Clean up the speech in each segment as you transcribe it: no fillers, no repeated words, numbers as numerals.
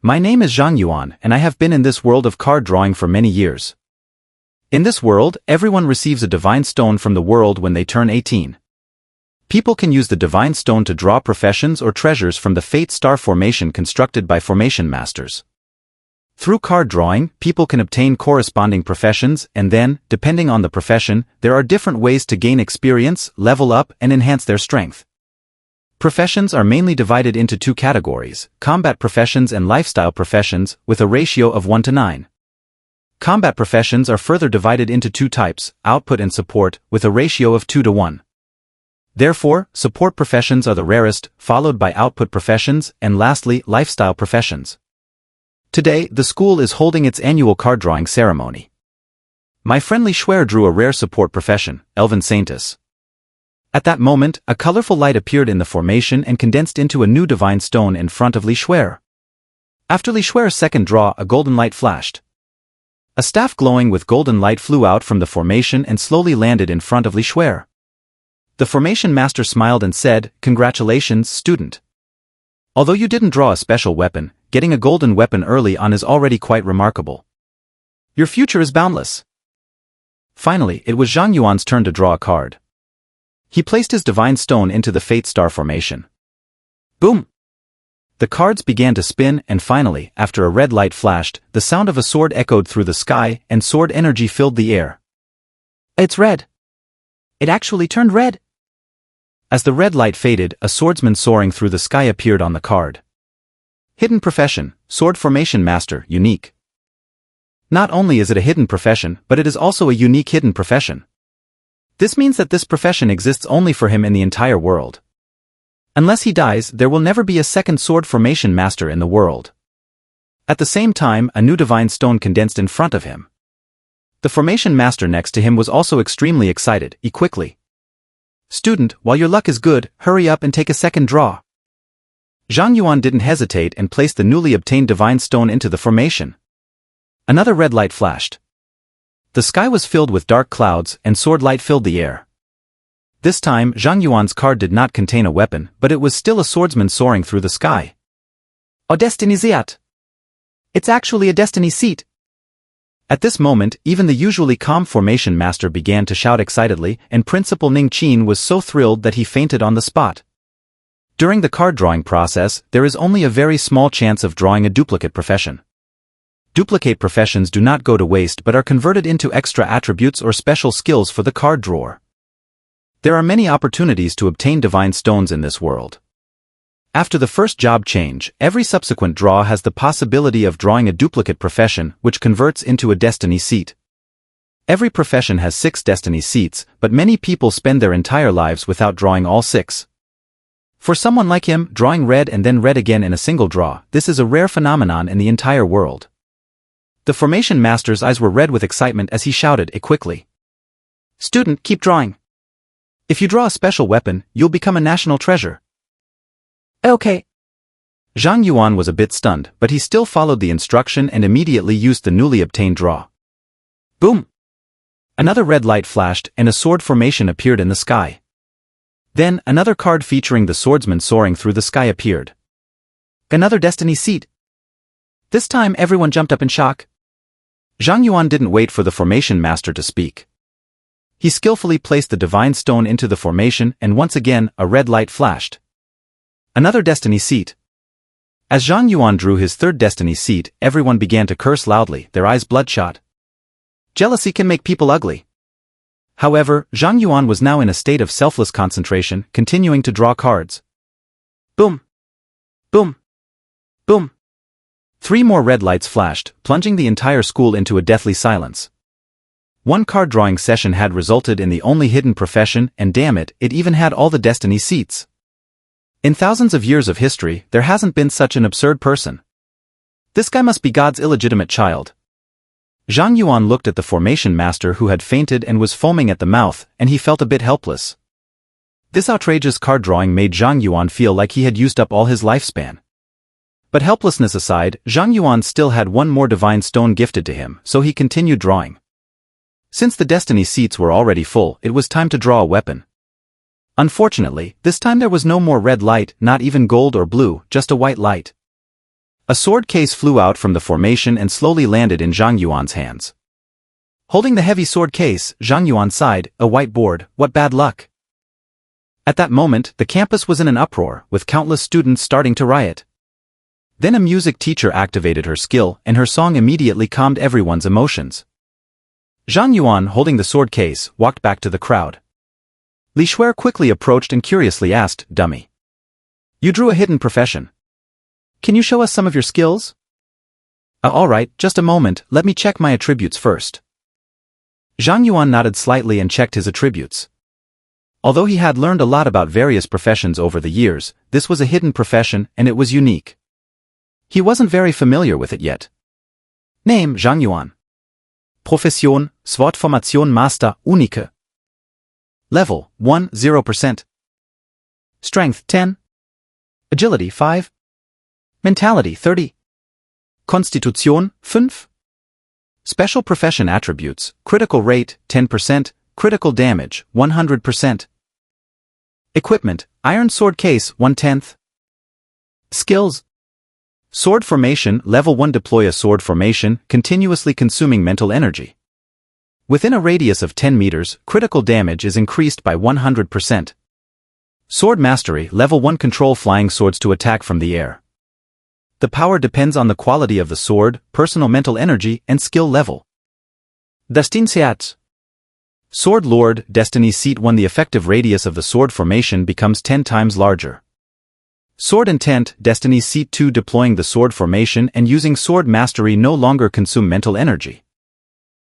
My name is Zhang Yuan, and I have been in this world of card drawing for many years. In this world, everyone receives a divine stone from the world when they turn 18. People can use the divine stone to draw professions or treasures from the fate star formation constructed by formation masters. Through card drawing, people can obtain corresponding professions, and then, depending on the profession, there are different ways to gain experience, level up, and enhance their strength. Professions are mainly divided into two categories: combat professions and lifestyle professions, with a ratio of 1 to 9. Combat professions are further divided into two types: output and support, with a ratio of 2 to 1. Therefore, support professions are the rarest, followed by output professions, and lastly, lifestyle professions. Today, the school is holding its annual card drawing ceremony. My friendly Schwer drew a rare support profession, Elven Saintus. At that moment, a colorful light appeared in the formation and condensed into a new divine stone in front of Li Schwer. After Li Schwer's second draw, a golden light flashed. A staff glowing with golden light flew out from the formation and slowly landed in front of Li Schwer. The formation master smiled and said, "Congratulations, student. Although you didn't draw a special weapon, getting a golden weapon early on is already quite remarkable. Your future is boundless." Finally, it was Zhang Yuan's turn to draw a card. He placed his divine stone into the fate star formation. Boom! The cards began to spin, and finally, after a red light flashed, the sound of a sword echoed through the sky, and sword energy filled the air. It's red. It actually turned red. As the red light faded, a swordsman soaring through the sky appeared on the card. Hidden profession, sword formation master, unique. Not only is it a hidden profession, but it is also a unique hidden profession. This means that this profession exists only for him in the entire world. Unless he dies, there will never be a second sword formation master in the world. At the same time, a new divine stone condensed in front of him. The formation master next to him was also extremely excited. Quickly. "Student, while your luck is good, hurry up and take a second draw." Zhang Yuan didn't hesitate and placed the newly obtained divine stone into the formation. Another red light flashed. The sky was filled with dark clouds, and sword light filled the air. This time, Zhang Yuan's card did not contain a weapon, but it was still a swordsman soaring through the sky. "A destiny seat. It's actually a destiny seat." At this moment, even the usually calm formation master began to shout excitedly, and Principal Ning Qin was so thrilled that he fainted on the spot. During the card drawing process, there is only a very small chance of drawing a duplicate profession. Duplicate professions do not go to waste but are converted into extra attributes or special skills for the card drawer. There are many opportunities to obtain divine stones in this world. After the first job change, every subsequent draw has the possibility of drawing a duplicate profession, which converts into a destiny seat. Every profession has 6 destiny seats, but many people spend their entire lives without drawing all 6. For someone like him, drawing red and then red again in a single draw, this is a rare phenomenon in the entire world. The formation master's eyes were red with excitement as he shouted it quickly. "Student, keep drawing. If you draw a special weapon, you'll become a national treasure." Okay. Zhang Yuan was a bit stunned, but he still followed the instruction and immediately used the newly obtained draw. Boom! Another red light flashed, and a sword formation appeared in the sky. Then, another card featuring the swordsman soaring through the sky appeared. Another destiny seat. This time everyone jumped up in shock. Zhang Yuan didn't wait for the formation master to speak. He skillfully placed the divine stone into the formation, and once again, a red light flashed. Another destiny seat. As Zhang Yuan drew his third destiny seat, everyone began to curse loudly, their eyes bloodshot. Jealousy can make people ugly. However, Zhang Yuan was now in a state of selfless concentration, continuing to draw cards. Boom! Boom! Boom! 3 more red lights flashed, plunging the entire school into a deathly silence. One card drawing session had resulted in the only hidden profession, and damn it, it even had all the destiny seats. In thousands of years of history, there hasn't been such an absurd person. This guy must be God's illegitimate child. Zhang Yuan looked at the formation master who had fainted and was foaming at the mouth, and he felt a bit helpless. This outrageous card drawing made Zhang Yuan feel like he had used up all his lifespan. But helplessness aside, Zhang Yuan still had one more divine stone gifted to him, so he continued drawing. Since the destiny seats were already full, it was time to draw a weapon. Unfortunately, this time there was no more red light, not even gold or blue, just a white light. A sword case flew out from the formation and slowly landed in Zhang Yuan's hands. Holding the heavy sword case, Zhang Yuan sighed, "A whiteboard, what bad luck." At that moment, the campus was in an uproar, with countless students starting to riot. Then a music teacher activated her skill, and her song immediately calmed everyone's emotions. Zhang Yuan, holding the sword case, walked back to the crowd. Li Shuer quickly approached and curiously asked, "Dummy, you drew a hidden profession. Can you show us some of your skills?" All right, just a moment, let me check my attributes first." Zhang Yuan nodded slightly and checked his attributes. Although he had learned a lot about various professions over the years, this was a hidden profession and it was unique. He wasn't very familiar with it yet. Name: Zhang Yuan. Profession: Swortformation Master Unique. Level: 1, 0%. Strength: 10. Agility: 5. Mentality: 30. Constitution: 5. Special profession attributes: critical rate, 10%, critical damage, 100%. Equipment: iron sword case, 1/10. Skills: sword formation, level 1. Deploy a sword formation, continuously consuming mental energy. Within a radius of 10 meters, critical damage is increased by 100%. Sword mastery, level 1. Control flying swords to attack from the air. The power depends on the quality of the sword, personal mental energy, and skill level. Destinseat. Sword Lord, Destiny Seat 1. The effective radius of the sword formation becomes 10 times larger. Sword Intent, Destiny Seat 2. Deploying the sword formation and using sword mastery no longer consume mental energy.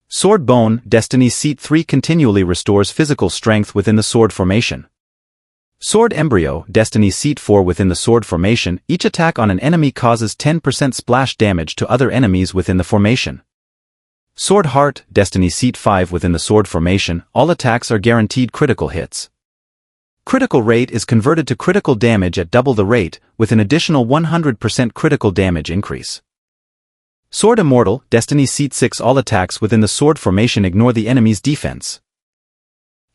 Sword Bone, Destiny Seat 3. Continually restores physical strength within the sword formation. Sword Embryo, Destiny Seat 4. Within the sword formation, each attack on an enemy causes 10% splash damage to other enemies within the formation. Sword Heart, Destiny Seat 5. Within the sword formation, all attacks are guaranteed critical hits. Critical rate is converted to critical damage at double the rate, with an additional 100% critical damage increase. Sword Immortal, Destiny Seat 6. All attacks within the sword formation ignore the enemy's defense.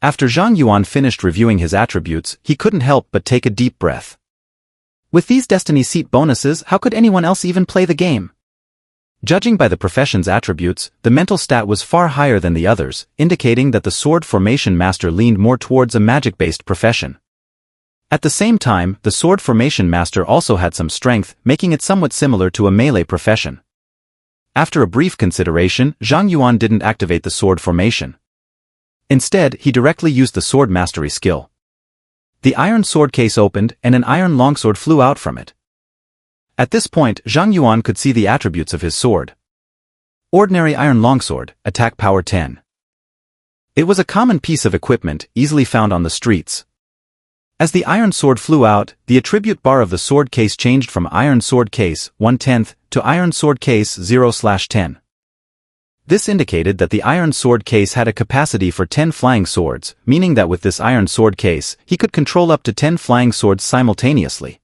After Zhang Yuan finished reviewing his attributes, he couldn't help but take a deep breath. With these Destiny Seat bonuses, how could anyone else even play the game? Judging by the profession's attributes, the mental stat was far higher than the others, indicating that the sword formation master leaned more towards a magic-based profession. At the same time, the sword formation master also had some strength, making it somewhat similar to a melee profession. After a brief consideration, Zhang Yuan didn't activate the sword formation. Instead, he directly used the sword mastery skill. The iron sword case opened, and an iron longsword flew out from it. At this point, Zhang Yuan could see the attributes of his sword. Ordinary iron longsword, attack power 10. It was a common piece of equipment, easily found on the streets. As the iron sword flew out, the attribute bar of the sword case changed from iron sword case, 1/10, to iron sword case, 0/10. This indicated that the iron sword case had a capacity for 10 flying swords, meaning that with this iron sword case, he could control up to 10 flying swords simultaneously.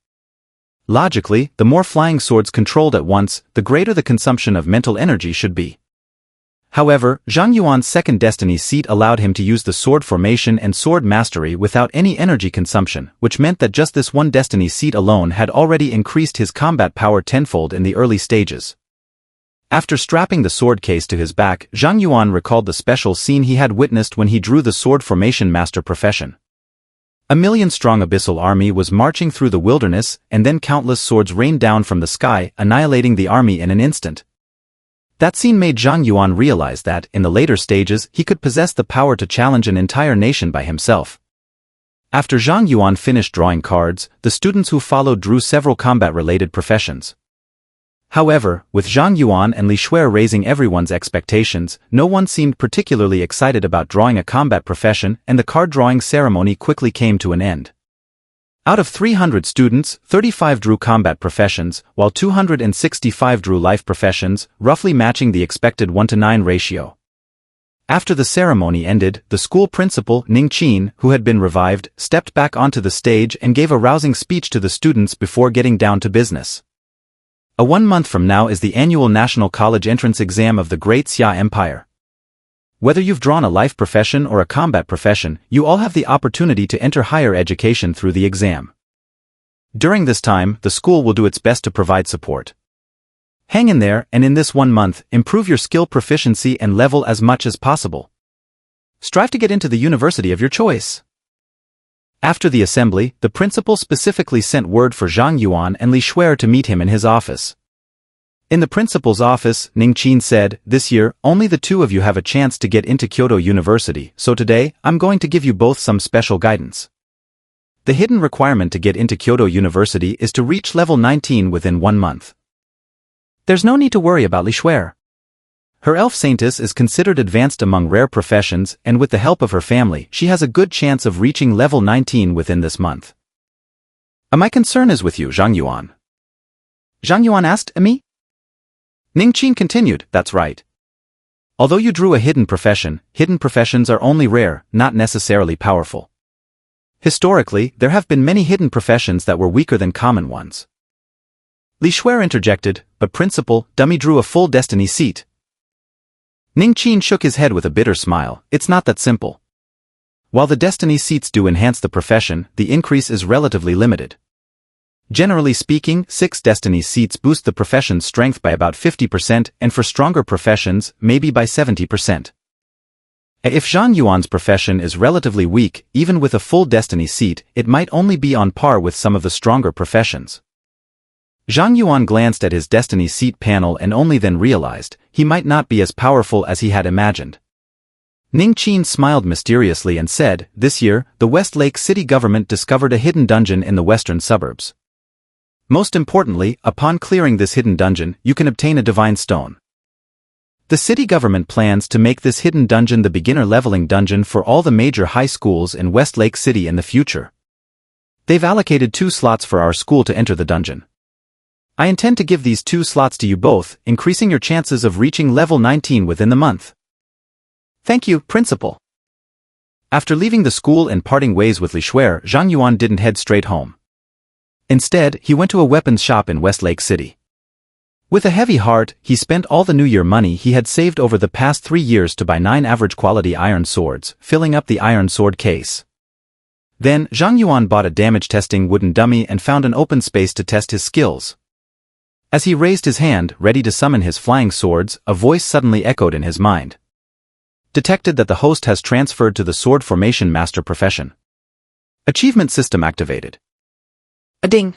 Logically, the more flying swords controlled at once, the greater the consumption of mental energy should be. However, Zhang Yuan's second destiny seat allowed him to use the sword formation and sword mastery without any energy consumption, which meant that just this one destiny seat alone had already increased his combat power tenfold in the early stages. After strapping the sword case to his back, Zhang Yuan recalled the special scene he had witnessed when he drew the sword formation master profession. A million-strong abyssal army was marching through the wilderness, and then countless swords rained down from the sky, annihilating the army in an instant. That scene made Zhang Yuan realize that, in the later stages, he could possess the power to challenge an entire nation by himself. After Zhang Yuan finished drawing cards, the students who followed drew several combat-related professions. However, with Zhang Yuan and Li Shuer raising everyone's expectations, no one seemed particularly excited about drawing a combat profession, and the card drawing ceremony quickly came to an end. Out of 300 students, 35 drew combat professions, while 265 drew life professions, roughly matching the expected 1:9 ratio. After the ceremony ended, the school principal, Ning Qin, who had been revived, stepped back onto the stage and gave a rousing speech to the students before getting down to business. 1 month from now is the annual National College Entrance Exam of the Great Xia Empire. Whether you've drawn a life profession or a combat profession, you all have the opportunity to enter higher education through the exam. During this time, the school will do its best to provide support. Hang in there, and in this 1 month, improve your skill proficiency and level as much as possible. Strive to get into the university of your choice. After the assembly, the principal specifically sent word for Zhang Yuan and Li Shuer to meet him in his office. In the principal's office, Ning Qin said, "This year, only the two of you have a chance to get into Kyoto University, so today, I'm going to give you both some special guidance. The hidden requirement to get into Kyoto University is to reach level 19 within 1 month. There's no need to worry about Li Shuer. Her elf saintess is considered advanced among rare professions, and with the help of her family, she has a good chance of reaching level 19 within this month. My concern is with you, Zhang Yuan." Zhang Yuan asked, "Me?" Ning Qin continued, "That's right. Although you drew a hidden professions are only rare, not necessarily powerful. Historically, there have been many hidden professions that were weaker than common ones." Li Shuer interjected, "But Principal, Dummy drew a full destiny seat." Ning Qin shook his head with a bitter smile. "It's not that simple. While the destiny seats do enhance the profession, the increase is relatively limited. Generally speaking, 6 destiny seats boost the profession's strength by about 50%, and for stronger professions, maybe by 70%. If Zhang Yuan's profession is relatively weak, even with a full destiny seat, it might only be on par with some of the stronger professions." Zhang Yuan glanced at his destiny seat panel and only then realized he might not be as powerful as he had imagined. Ning Qin smiled mysteriously and said, "This year, the Westlake City government discovered a hidden dungeon in the western suburbs. Most importantly, upon clearing this hidden dungeon, you can obtain a divine stone. The city government plans to make this hidden dungeon the beginner leveling dungeon for all the major high schools in Westlake City in the future. They've allocated 2 slots for our school to enter the dungeon. I intend to give these 2 slots to you both, increasing your chances of reaching level 19 within the month." "Thank you, Principal." After leaving the school and parting ways with Li Shuer, Zhang Yuan didn't head straight home. Instead, he went to a weapons shop in Westlake City. With a heavy heart, he spent all the New Year money he had saved over the past 3 years to buy 9 average quality iron swords, filling up the iron sword case. Then, Zhang Yuan bought a damage-testing wooden dummy and found an open space to test his skills. As he raised his hand, ready to summon his flying swords, a voice suddenly echoed in his mind. Detected that the host has transferred to the sword formation master profession. Achievement system activated. A ding!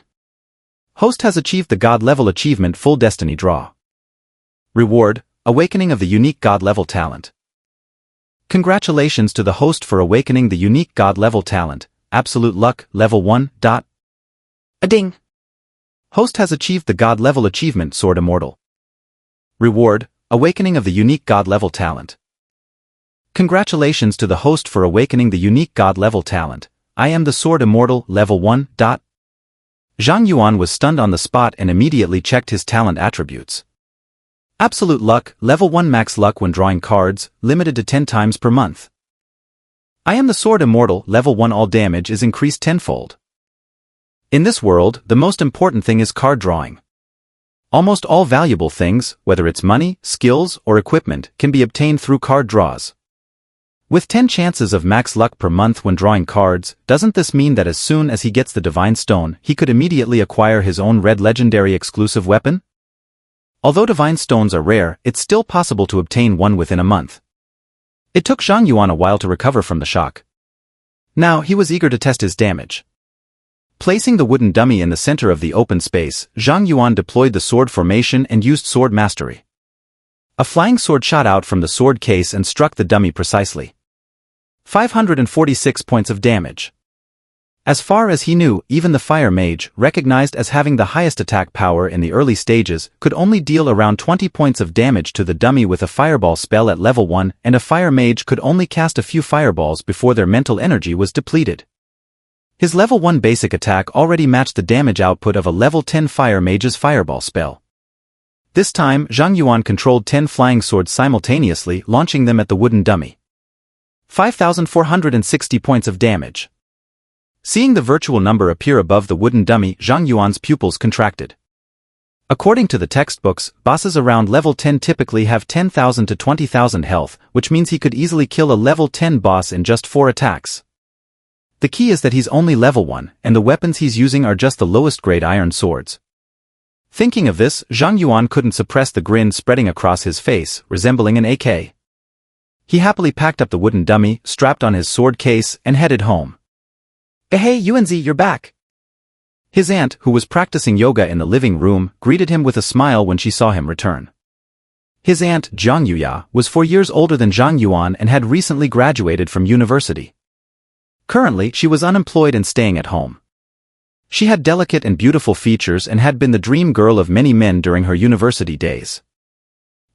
Host has achieved the God level achievement full destiny draw. Reward, awakening of the unique God level talent. Congratulations to the host for awakening the unique God level talent, absolute luck, level 1. A ding! Host has achieved the God level achievement Sword Immortal. Reward, awakening of the unique God level talent. Congratulations to the host for awakening the unique God level talent. I am the Sword Immortal, level 1. Zhang Yuan was stunned on the spot and immediately checked his talent attributes. Absolute luck, level 1 max luck when drawing cards, limited to 10 times per month. I am the Sword Immortal, level 1 all damage is increased tenfold. In this world, the most important thing is card drawing. Almost all valuable things, whether it's money, skills, or equipment, can be obtained through card draws. With 10 chances of max luck per month when drawing cards, doesn't this mean that as soon as he gets the Divine Stone, he could immediately acquire his own red legendary exclusive weapon? Although Divine Stones are rare, it's still possible to obtain one within a month. It took Zhang Yuan a while to recover from the shock. Now he was eager to test his damage. Placing the wooden dummy in the center of the open space, Zhang Yuan deployed the sword formation and used sword mastery. A flying sword shot out from the sword case and struck the dummy precisely. 546 points of damage. As far as he knew, even the fire mage, recognized as having the highest attack power in the early stages, could only deal around 20 points of damage to the dummy with a fireball spell at level 1, and a fire mage could only cast a few fireballs before their mental energy was depleted. His level 1 basic attack already matched the damage output of a level 10 fire mage's fireball spell. This time, Zhang Yuan controlled 10 flying swords simultaneously, launching them at the wooden dummy. 5,460 points of damage. Seeing the virtual number appear above the wooden dummy, Zhang Yuan's pupils contracted. According to the textbooks, bosses around level 10 typically have 10,000 to 20,000 health, which means he could easily kill a level 10 boss in just 4 attacks. The key is that he's only level 1, and the weapons he's using are just the lowest grade iron swords. Thinking of this, Zhang Yuan couldn't suppress the grin spreading across his face, resembling an AK. He happily packed up the wooden dummy, strapped on his sword case, and headed home. Hey, Yuanzi, you're back. His aunt, who was practicing yoga in the living room, greeted him with a smile when she saw him return. His aunt, Zhang Yuya, was 4 years older than Zhang Yuan and had recently graduated from university. Currently, she was unemployed and staying at home. She had delicate and beautiful features and had been the dream girl of many men during her university days.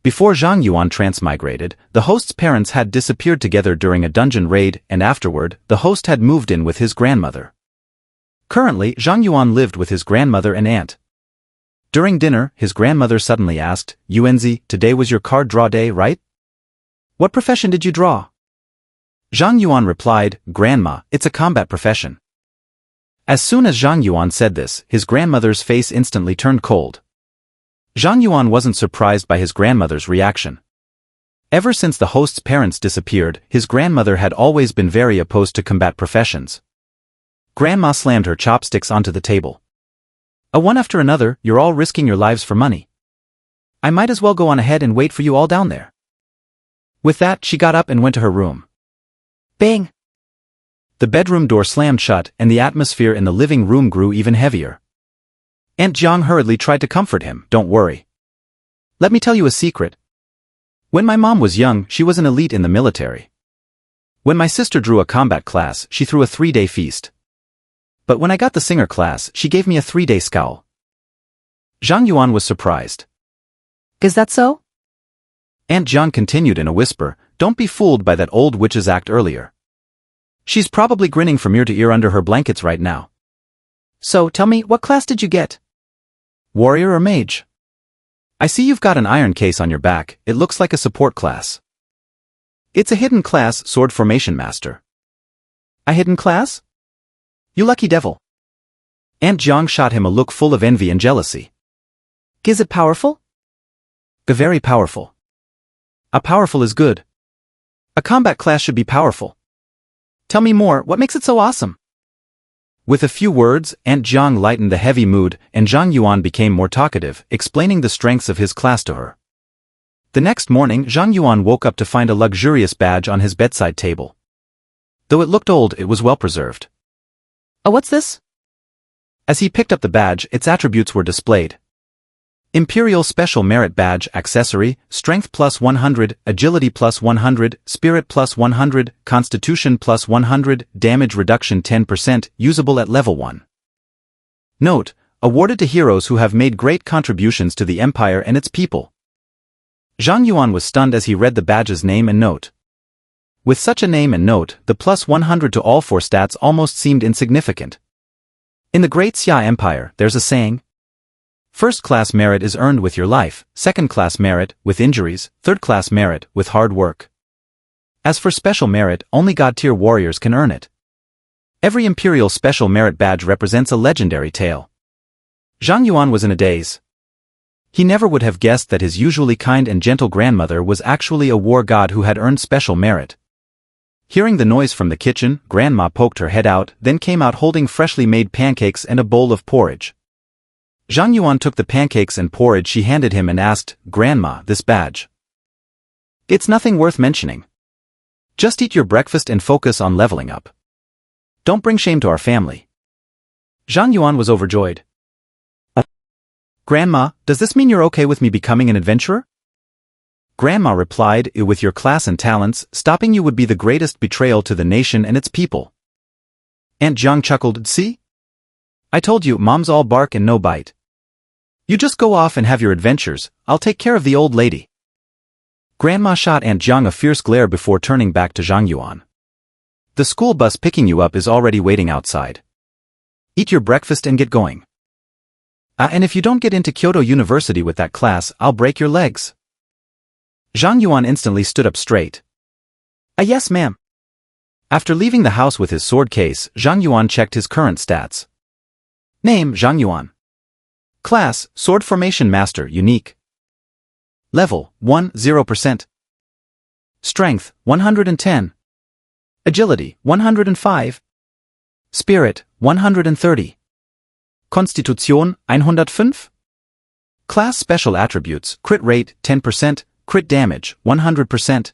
Before Zhang Yuan transmigrated, the host's parents had disappeared together during a dungeon raid, and afterward, the host had moved in with his grandmother. Currently, Zhang Yuan lived with his grandmother and aunt. During dinner, his grandmother suddenly asked, Yuanzi, today was your card draw day, right? What profession did you draw? Zhang Yuan replied, Grandma, it's a combat profession. As soon as Zhang Yuan said this, his grandmother's face instantly turned cold. Zhang Yuan wasn't surprised by his grandmother's reaction. Ever since the host's parents disappeared, his grandmother had always been very opposed to combat professions. Grandma slammed her chopsticks onto the table. One after another, you're all risking your lives for money. I might as well go on ahead and wait for you all down there. With that, she got up and went to her room. Bang! The bedroom door slammed shut, and the atmosphere in the living room grew even heavier. Aunt Jiang hurriedly tried to comfort him. Don't worry. Let me tell you a secret. When my mom was young, she was an elite in the military. When my sister drew a combat class, she threw a 3-day feast. But when I got the singer class, she gave me a 3-day scowl. Zhang Yuan was surprised. Is that so? Aunt Jiang continued in a whisper, don't be fooled by that old witch's act earlier. She's probably grinning from ear to ear under her blankets right now. So, tell me, what class did you get? Warrior or mage? I see you've got an iron case on your back, it looks like a support class. It's a hidden class, sword formation master. A hidden class? You lucky devil. Aunt Jiang shot him a look full of envy and jealousy. Is it powerful? Very powerful. A powerful is good. A combat class should be powerful. Tell me more, what makes it so awesome? With a few words, Aunt Jiang lightened the heavy mood, and Zhang Yuan became more talkative, explaining the strengths of his class to her. The next morning, Zhang Yuan woke up to find a luxurious badge on his bedside table. Though it looked old, it was well preserved. Oh, what's this? As he picked up the badge, its attributes were displayed. Imperial Special Merit Badge Accessory, Strength plus 100, Agility plus 100, Spirit plus 100, Constitution plus 100, Damage Reduction 10%, usable at level 1. Note, awarded to heroes who have made great contributions to the Empire and its people. Zhang Yuan was stunned as he read the badge's name and note. With such a name and note, the plus 100 to all 4 stats almost seemed insignificant. In the Great Xia Empire, there's a saying, First-class merit is earned with your life, second-class merit, with injuries, third-class merit, with hard work. As for special merit, only God-tier warriors can earn it. Every Imperial Special Merit Badge represents a legendary tale. Zhang Yuan was in a daze. He never would have guessed that his usually kind and gentle grandmother was actually a war god who had earned special merit. Hearing the noise from the kitchen, Grandma poked her head out, then came out holding freshly made pancakes and a bowl of porridge. Zhang Yuan took the pancakes and porridge she handed him and asked, Grandma, this badge. It's nothing worth mentioning. Just eat your breakfast and focus on leveling up. Don't bring shame to our family. Zhang Yuan was overjoyed. Grandma, does this mean you're okay with me becoming an adventurer? Grandma replied, with your class and talents, stopping you would be the greatest betrayal to the nation and its people. Aunt Jiang chuckled, see? I told you, Mom's all bark and no bite. You just go off and have your adventures, I'll take care of the old lady. Grandma shot Aunt Jiang a fierce glare before turning back to Zhang Yuan. The school bus picking you up is already waiting outside. Eat your breakfast and get going. And if you don't get into Kyoto University with that class, I'll break your legs. Zhang Yuan instantly stood up straight. Yes, ma'am. After leaving the house with his sword case, Zhang Yuan checked his current stats. Name, Zhang Yuan. Class, Sword Formation Master, Unique. Level, 10%. Strength, 110. Agility, 105. Spirit, 130. Konstitution, 105. Class special attributes, crit rate, 10%, crit damage, 100%.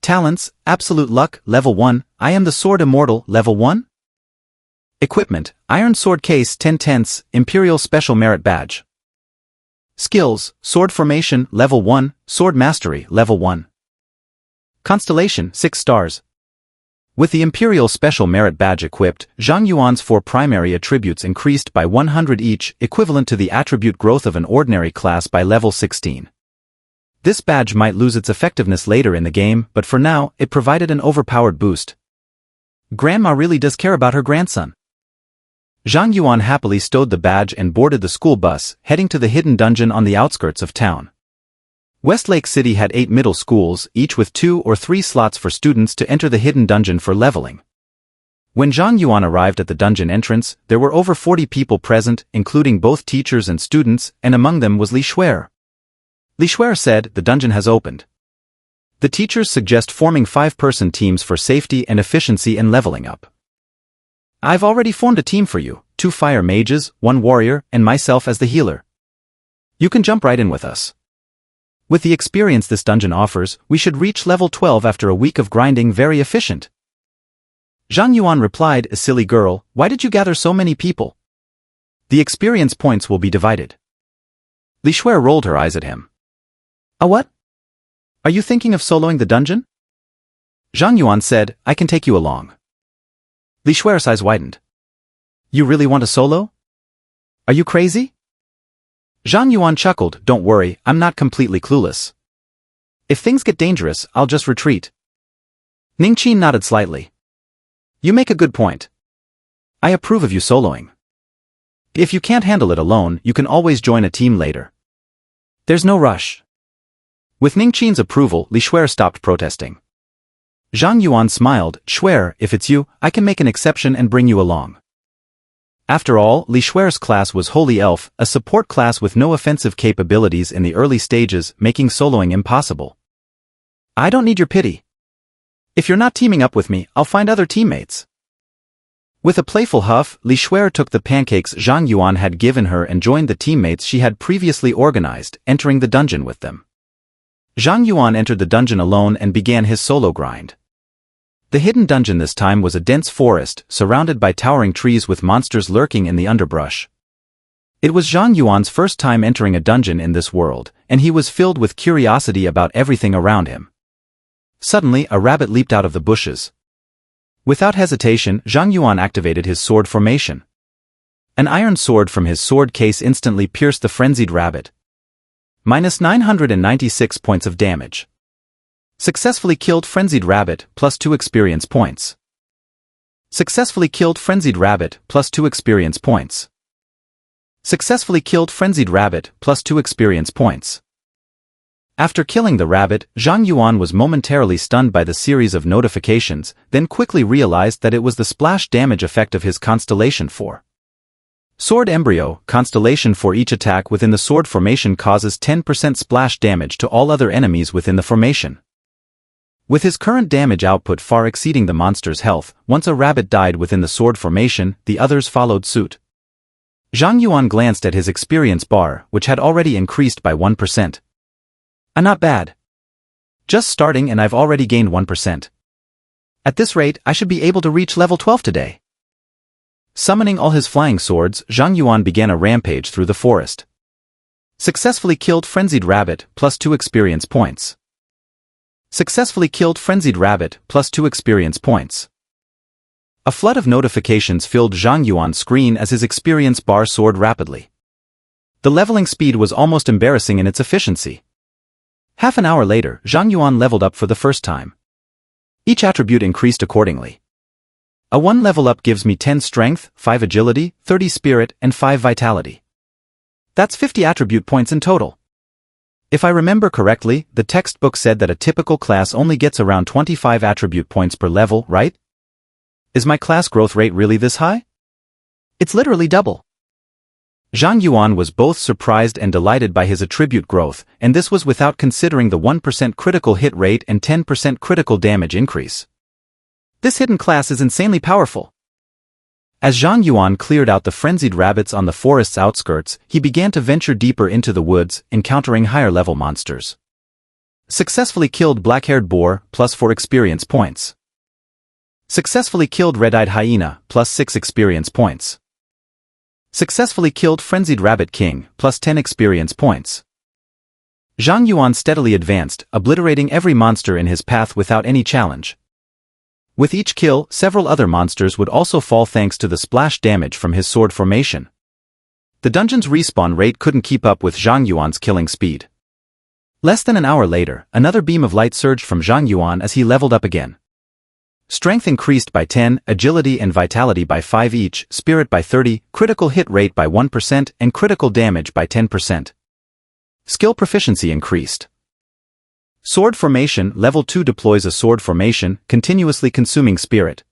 Talents, absolute luck, level 1, I am the sword immortal, level 1. Equipment, iron sword case 10/10, imperial special merit badge. Skills, sword formation, level 1, sword mastery, level 1. Constellation, 6 stars. With the imperial special merit badge equipped, Zhang Yuan's 4 primary attributes increased by 100 each, equivalent to the attribute growth of an ordinary class by level 16. This badge might lose its effectiveness later in the game, but for now, it provided an overpowered boost. Grandma really does care about her grandson. Zhang Yuan happily stowed the badge and boarded the school bus, heading to the hidden dungeon on the outskirts of town. Westlake City had 8 middle schools, each with 2 or 3 slots for students to enter the hidden dungeon for leveling. When Zhang Yuan arrived at the dungeon entrance, there were over 40 people present, including both teachers and students, and among them was Li Shuer. Li Shuer said, "The dungeon has opened. The teachers suggest forming 5-person teams for safety and efficiency and leveling up. I've already formed a team for you, 2 fire mages, 1 warrior, and myself as the healer. You can jump right in with us. With the experience this dungeon offers, we should reach level 12 after a week of grinding. Very efficient." Zhang Yuan replied, "A silly girl, why did you gather so many people? The experience points will be divided." Li Shuer rolled her eyes at him. "A what? Are you thinking of soloing the dungeon?" Zhang Yuan said, "I can take you along." Li Shuer's eyes widened. "You really want a solo? Are you crazy?" Zhang Yuan chuckled, "Don't worry, I'm not completely clueless. If things get dangerous, I'll just retreat." Ning Qin nodded slightly. "You make a good point. I approve of you soloing. If you can't handle it alone, you can always join a team later. There's no rush." With Ning Qin's approval, Li Shuer stopped protesting. Zhang Yuan smiled, "Shuer, if it's you, I can make an exception and bring you along." After all, Li Shuer's class was Holy Elf, a support class with no offensive capabilities in the early stages, making soloing impossible. "I don't need your pity. If you're not teaming up with me, I'll find other teammates." With a playful huff, Li Shuer took the pancakes Zhang Yuan had given her and joined the teammates she had previously organized, entering the dungeon with them. Zhang Yuan entered the dungeon alone and began his solo grind. The hidden dungeon this time was a dense forest, surrounded by towering trees with monsters lurking in the underbrush. It was Zhang Yuan's first time entering a dungeon in this world, and he was filled with curiosity about everything around him. Suddenly, a rabbit leaped out of the bushes. Without hesitation, Zhang Yuan activated his sword formation. An iron sword from his sword case instantly pierced the frenzied rabbit. Minus 996 points of damage. Successfully killed frenzied rabbit, plus 2 experience points. Successfully killed frenzied rabbit, plus 2 experience points. Successfully killed frenzied rabbit, plus 2 experience points. After killing the rabbit, Zhang Yuan was momentarily stunned by the series of notifications, then quickly realized that it was the splash damage effect of his Constellation 4. Sword Embryo, Constellation for each attack within the sword formation causes 10% splash damage to all other enemies within the formation. With his current damage output far exceeding the monster's health, once a rabbit died within the sword formation, the others followed suit. Zhang Yuan glanced at his experience bar, which had already increased by 1%. Not bad. Just starting and I've already gained 1%. At this rate, I should be able to reach level 12 today. Summoning all his flying swords, Zhang Yuan began a rampage through the forest. Successfully killed frenzied rabbit, plus 2 experience points. Successfully killed frenzied rabbit, plus 2 experience points. A flood of notifications filled Zhang Yuan's screen as his experience bar soared rapidly. The leveling speed was almost embarrassing in its efficiency. Half an hour later, Zhang Yuan leveled up for the first time. Each attribute increased accordingly. A 1 level up gives me 10 strength, 5 agility, 30 spirit, and 5 vitality. That's 50 attribute points in total. If I remember correctly, the textbook said that a typical class only gets around 25 attribute points per level, right? Is my class growth rate really this high? It's literally double. Zhang Yuan was both surprised and delighted by his attribute growth, and this was without considering the 1% critical hit rate and 10% critical damage increase. This hidden class is insanely powerful. As Zhang Yuan cleared out the frenzied rabbits on the forest's outskirts, he began to venture deeper into the woods, encountering higher-level monsters. Successfully killed black-haired boar, +4 experience points. Successfully killed red-eyed hyena, +6 experience points. Successfully killed frenzied rabbit king, +10 experience points. Zhang Yuan steadily advanced, obliterating every monster in his path without any challenge. With each kill, several other monsters would also fall thanks to the splash damage from his sword formation. The dungeon's respawn rate couldn't keep up with Zhang Yuan's killing speed. Less than an hour later, another beam of light surged from Zhang Yuan as he leveled up again. Strength increased by 10, agility and vitality by 5 each, spirit by 30, critical hit rate by 1%, and critical damage by 10%. Skill proficiency increased. Sword formation, level 2 deploys a sword formation, continuously consuming spirit.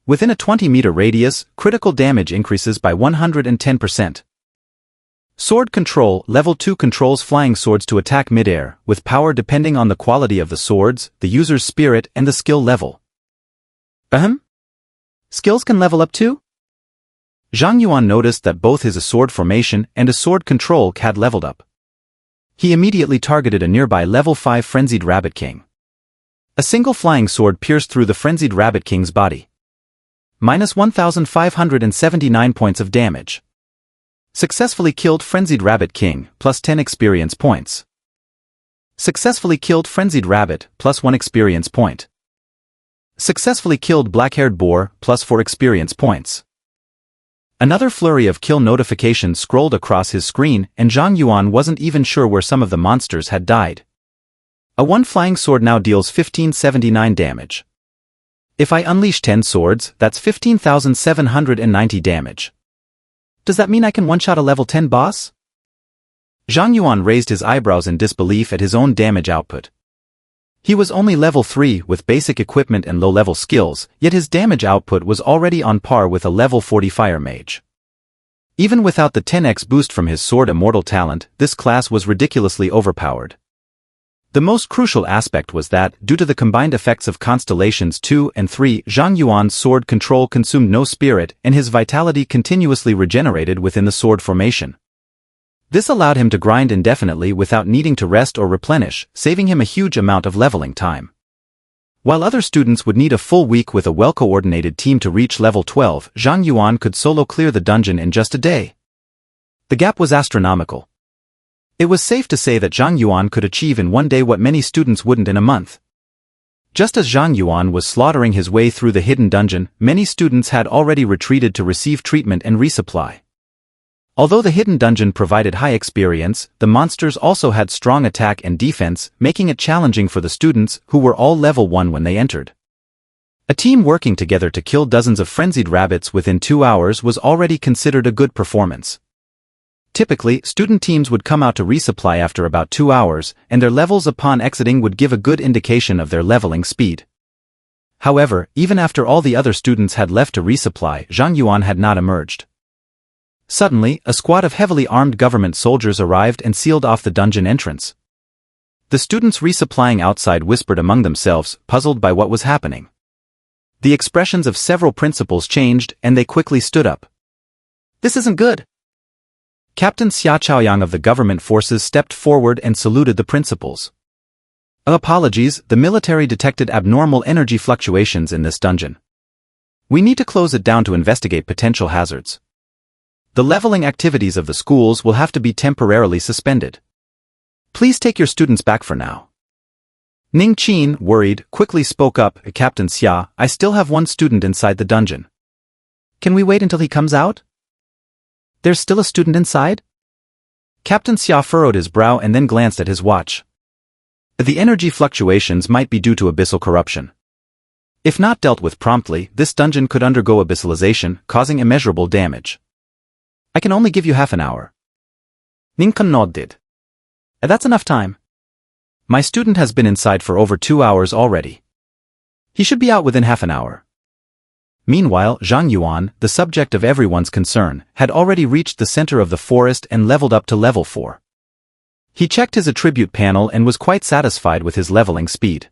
Within a 20-meter radius, critical damage increases by 110%. Sword control, level 2 controls flying swords to attack mid-air, with power depending on the quality of the swords, the user's spirit, and the skill level. Skills can level up too? Zhang Yuan noticed that both his sword formation and a sword control had leveled up. He immediately targeted a nearby level 5 frenzied rabbit king. A single flying sword pierced through the frenzied rabbit king's body. -1,579 points of damage. Successfully killed frenzied rabbit king, +10 experience points. Successfully killed frenzied rabbit, +1 experience point. Successfully killed black-haired boar, +4 experience points. Another flurry of kill notifications scrolled across his screen, and Zhang Yuan wasn't even sure where some of the monsters had died. A 1 flying sword now deals 1579 damage. If I unleash 10 swords, that's 15,790 damage. Does that mean I can one-shot a level 10 boss? Zhang Yuan raised his eyebrows in disbelief at his own damage output. He was only level 3 with basic equipment and low-level skills, yet his damage output was already on par with a level 40 fire mage. Even without the 10x boost from his sword immortal talent, this class was ridiculously overpowered. The most crucial aspect was that, due to the combined effects of Constellations 2 and 3, Zhang Yuan's sword control consumed no spirit, and his vitality continuously regenerated within the sword formation. This allowed him to grind indefinitely without needing to rest or replenish, saving him a huge amount of leveling time. While other students would need a full week with a well-coordinated team to reach level 12, Zhang Yuan could solo clear the dungeon in just a day. The gap was astronomical. It was safe to say that Zhang Yuan could achieve in one day what many students wouldn't in a month. Just as Zhang Yuan was slaughtering his way through the hidden dungeon, many students had already retreated to receive treatment and resupply. Although the hidden dungeon provided high experience, the monsters also had strong attack and defense, making it challenging for the students, who were all level 1 when they entered. A team working together to kill dozens of frenzied rabbits within 2 hours was already considered a good performance. Typically, student teams would come out to resupply after about 2 hours, and their levels upon exiting would give a good indication of their leveling speed. However, even after all the other students had left to resupply, Zhang Yuan had not emerged. Suddenly, a squad of heavily armed government soldiers arrived and sealed off the dungeon entrance. The students resupplying outside whispered among themselves, puzzled by what was happening. The expressions of several principals changed, and they quickly stood up. "This isn't good." Captain Xia Chaoyang of the government forces stepped forward and saluted the principals. "Apologies, the military detected abnormal energy fluctuations in this dungeon. We need to close it down to investigate potential hazards. The leveling activities of the schools will have to be temporarily suspended. Please take your students back for now." Ning Qin, worried, quickly spoke up, "Captain Xia, I still have one student inside the dungeon. Can we wait until he comes out?" "There's still a student inside?" Captain Xia furrowed his brow and then glanced at his watch. The energy fluctuations might be due to abyssal corruption. If not dealt with promptly, this dungeon could undergo abyssalization, causing immeasurable damage. "I can only give you half an hour." Ning Kun nodded. "That's enough time. My student has been inside for over 2 hours already. He should be out within half an hour." Meanwhile, Zhang Yuan, the subject of everyone's concern, had already reached the center of the forest and leveled up to level 4. He checked his attribute panel and was quite satisfied with his leveling speed.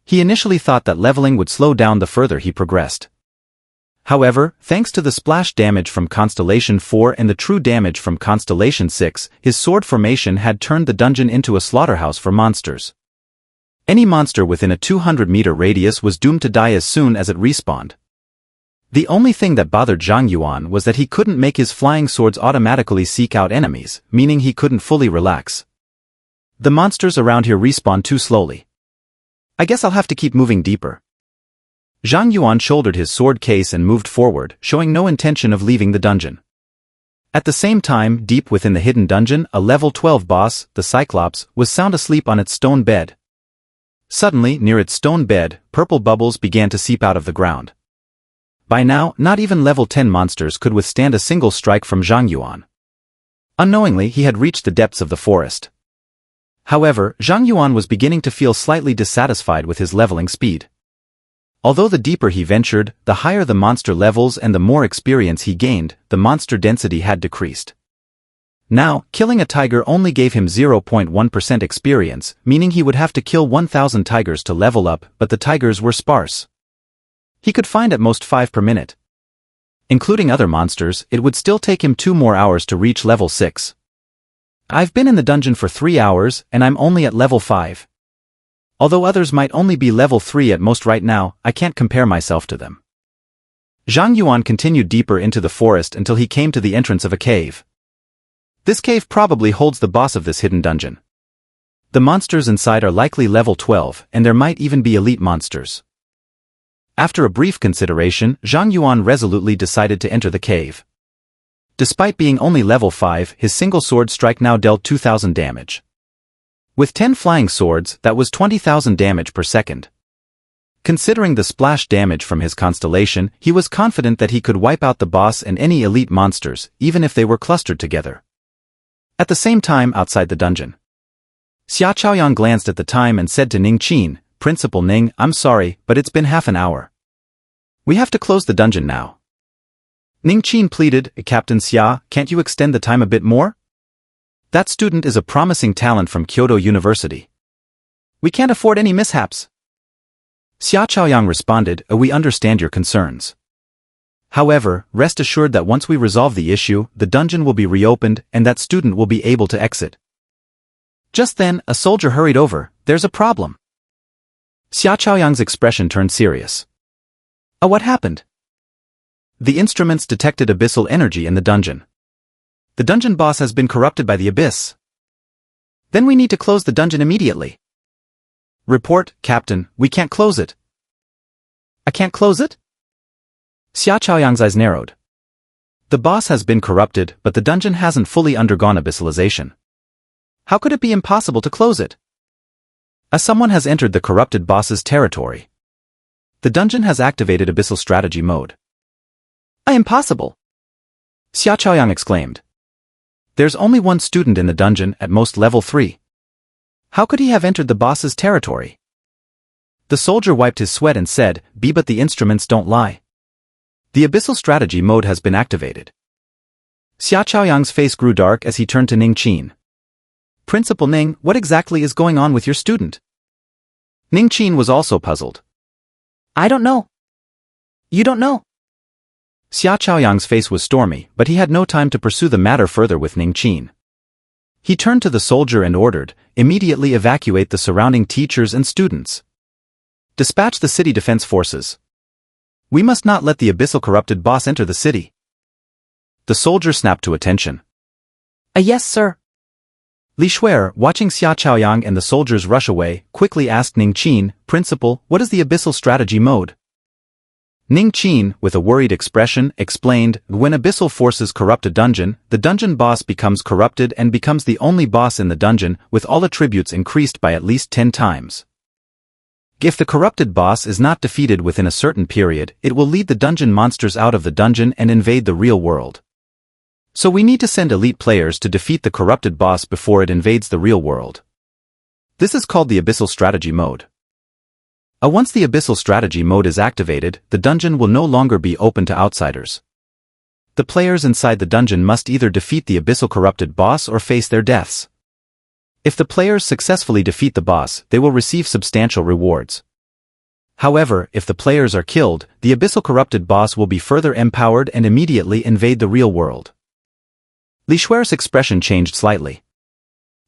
He initially thought that leveling would slow down the further he progressed. However, thanks to the splash damage from Constellation 4 and the true damage from Constellation 6, his sword formation had turned the dungeon into a slaughterhouse for monsters. Any monster within a 200-meter radius was doomed to die as soon as it respawned. The only thing that bothered Zhang Yuan was that he couldn't make his flying swords automatically seek out enemies, meaning he couldn't fully relax. The monsters around here respawn too slowly. I guess I'll have to keep moving deeper. Zhang Yuan shouldered his sword case and moved forward, showing no intention of leaving the dungeon. At the same time, deep within the hidden dungeon, a level 12 boss, the Cyclops, was sound asleep on its stone bed. Suddenly, near its stone bed, purple bubbles began to seep out of the ground. By now, not even level 10 monsters could withstand a single strike from Zhang Yuan. Unknowingly, he had reached the depths of the forest. However, Zhang Yuan was beginning to feel slightly dissatisfied with his leveling speed. Although the deeper he ventured, the higher the monster levels and the more experience he gained, the monster density had decreased. Now, killing a tiger only gave him 0.1% experience, meaning he would have to kill 1,000 tigers to level up, but the tigers were sparse. He could find at most 5 per minute. Including other monsters, it would still take him 2 more hours to reach level 6. I've been in the dungeon for 3 hours, and I'm only at level 5. Although others might only be level 3 at most right now, I can't compare myself to them. Zhang Yuan continued deeper into the forest until he came to the entrance of a cave. This cave probably holds the boss of this hidden dungeon. The monsters inside are likely level 12, and there might even be elite monsters. After a brief consideration, Zhang Yuan resolutely decided to enter the cave. Despite being only level 5, his single sword strike now dealt 2,000 damage. With 10 flying swords, that was 20,000 damage per second. Considering the splash damage from his constellation, he was confident that he could wipe out the boss and any elite monsters, even if they were clustered together. At the same time, outside the dungeon, Xia Chaoyang glanced at the time and said to Ning Qin, "Principal Ning, I'm sorry, but it's been half an hour. We have to close the dungeon now." Ning Qin pleaded, "Captain Xia, can't you extend the time a bit more? That student is a promising talent from Kyoto University. We can't afford any mishaps." Xia Chaoyang responded, "We understand your concerns. However, rest assured that once we resolve the issue, the dungeon will be reopened and that student will be able to exit." Just then, a soldier hurried over. "There's a problem." Xia Chaoyang's expression turned serious. What happened?" "The instruments detected abyssal energy in the dungeon. The dungeon boss has been corrupted by the abyss. Then we need to close the dungeon immediately." "Report, Captain, we can't close it." "I can't close it?" Xia Chaoyang's eyes narrowed. "The boss has been corrupted, but the dungeon hasn't fully undergone abyssalization. How could it be impossible to close it?" Someone has entered the corrupted boss's territory. The dungeon has activated abyssal strategy mode." "Impossible!" Xia Chaoyang exclaimed. "There's only one student in the dungeon, at most level 3. How could he have entered the boss's territory?" The soldier wiped his sweat and said, But the instruments don't lie. The abyssal strategy mode has been activated." Xia Chaoyang's face grew dark as he turned to Ning Qin. "Principal Ning, what exactly is going on with your student?" Ning Qin was also puzzled. "I don't know." "You don't know?" Xia Chaoyang's face was stormy, but he had no time to pursue the matter further with Ning Qin. He turned to the soldier and ordered, "Immediately evacuate the surrounding teachers and students. Dispatch the city defense forces. We must not let the abyssal corrupted boss enter the city." The soldier snapped to attention. "Yes, sir." Li Shuer, watching Xia Chaoyang and the soldiers rush away, quickly asked Ning Qin, "Principal, what is the abyssal strategy mode?" Ning Qin, with a worried expression, explained, "When abyssal forces corrupt a dungeon, the dungeon boss becomes corrupted and becomes the only boss in the dungeon, with all attributes increased by at least 10 times. If the corrupted boss is not defeated within a certain period, it will lead the dungeon monsters out of the dungeon and invade the real world. So we need to send elite players to defeat the corrupted boss before it invades the real world. This is called the abyssal strategy mode. Once the abyssal strategy mode is activated, the dungeon will no longer be open to outsiders. The players inside the dungeon must either defeat the abyssal corrupted boss or face their deaths. If the players successfully defeat the boss, they will receive substantial rewards. However, if the players are killed, the Abyssal Corrupted boss will be further empowered and immediately invade the real world. Li Shuer's expression changed slightly.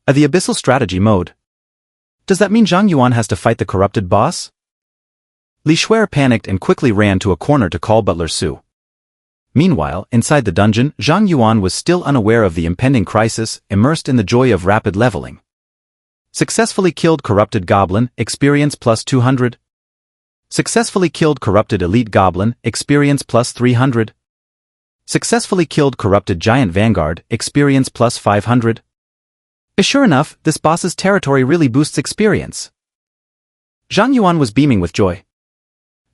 The Abyssal Strategy Mode. Does that mean Zhang Yuan has to fight the corrupted boss? Li Shuer panicked and quickly ran to a corner to call Butler Su. Meanwhile, inside the dungeon, Zhang Yuan was still unaware of the impending crisis, immersed in the joy of rapid leveling. Successfully killed Corrupted Goblin, experience plus 200. Successfully killed Corrupted Elite Goblin, experience plus 300. Successfully killed Corrupted Giant Vanguard, experience plus 500. Sure enough, this boss's territory really boosts experience. Zhang Yuan was beaming with joy.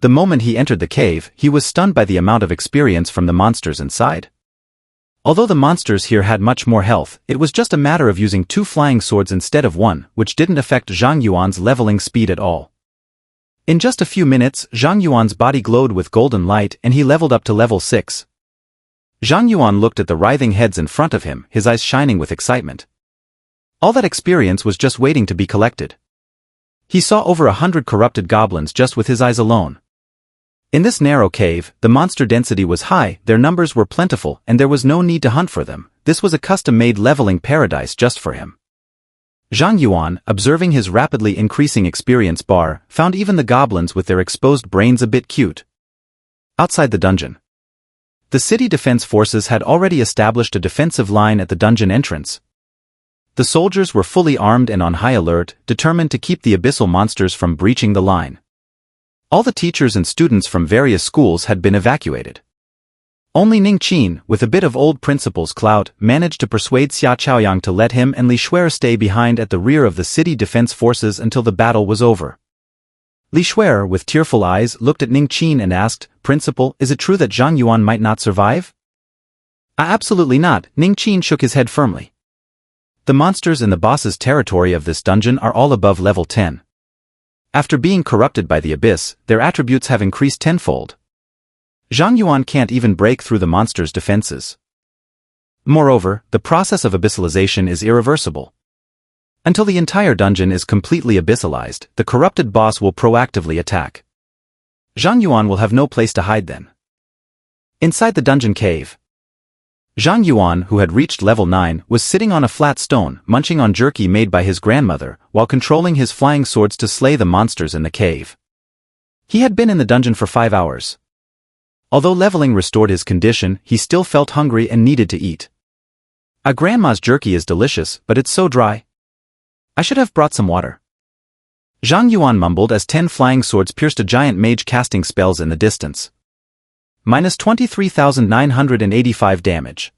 The moment he entered the cave, he was stunned by the amount of experience from the monsters inside. Although the monsters here had much more health, it was just a matter of using 2 flying swords instead of 1, which didn't affect Zhang Yuan's leveling speed at all. In just a few minutes, Zhang Yuan's body glowed with golden light and he leveled up to level 6. Zhang Yuan looked at the writhing heads in front of him, his eyes shining with excitement. All that experience was just waiting to be collected. He saw over 100 corrupted goblins just with his eyes alone. In this narrow cave, the monster density was high, their numbers were plentiful, and there was no need to hunt for them. This was a custom-made leveling paradise just for him. Zhang Yuan, observing his rapidly increasing experience bar, found even the goblins with their exposed brains a bit cute. Outside the dungeon, the city defense forces had already established a defensive line at the dungeon entrance. The soldiers were fully armed and on high alert, determined to keep the abyssal monsters from breaching the line. All the teachers and students from various schools had been evacuated. Only Ning Qin, with a bit of old principal's clout, managed to persuade Xia Chaoyang to let him and Li Shuer stay behind at the rear of the city defense forces until the battle was over. Li Shuer, with tearful eyes, looked at Ning Qin and asked, "Principal, is it true that Zhang Yuan might not survive?" Absolutely not," Ning Qin shook his head firmly. The monsters in the boss's territory of this dungeon are all above level 10. After being corrupted by the abyss, their attributes have increased tenfold. Zhang Yuan can't even break through the monster's defenses. Moreover, the process of abyssalization is irreversible. Until the entire dungeon is completely abyssalized, the corrupted boss will proactively attack. Zhang Yuan will have no place to hide then. Inside the dungeon cave, Zhang Yuan, who had reached level 9, was sitting on a flat stone, munching on jerky made by his grandmother, while controlling his flying swords to slay the monsters in the cave. He had been in the dungeon for 5 hours. Although leveling restored his condition, he still felt hungry and needed to eat. A grandma's jerky is delicious, but it's so dry. I should have brought some water. Zhang Yuan mumbled as 10 flying swords pierced a giant mage casting spells in the distance. Minus 23,985 damage.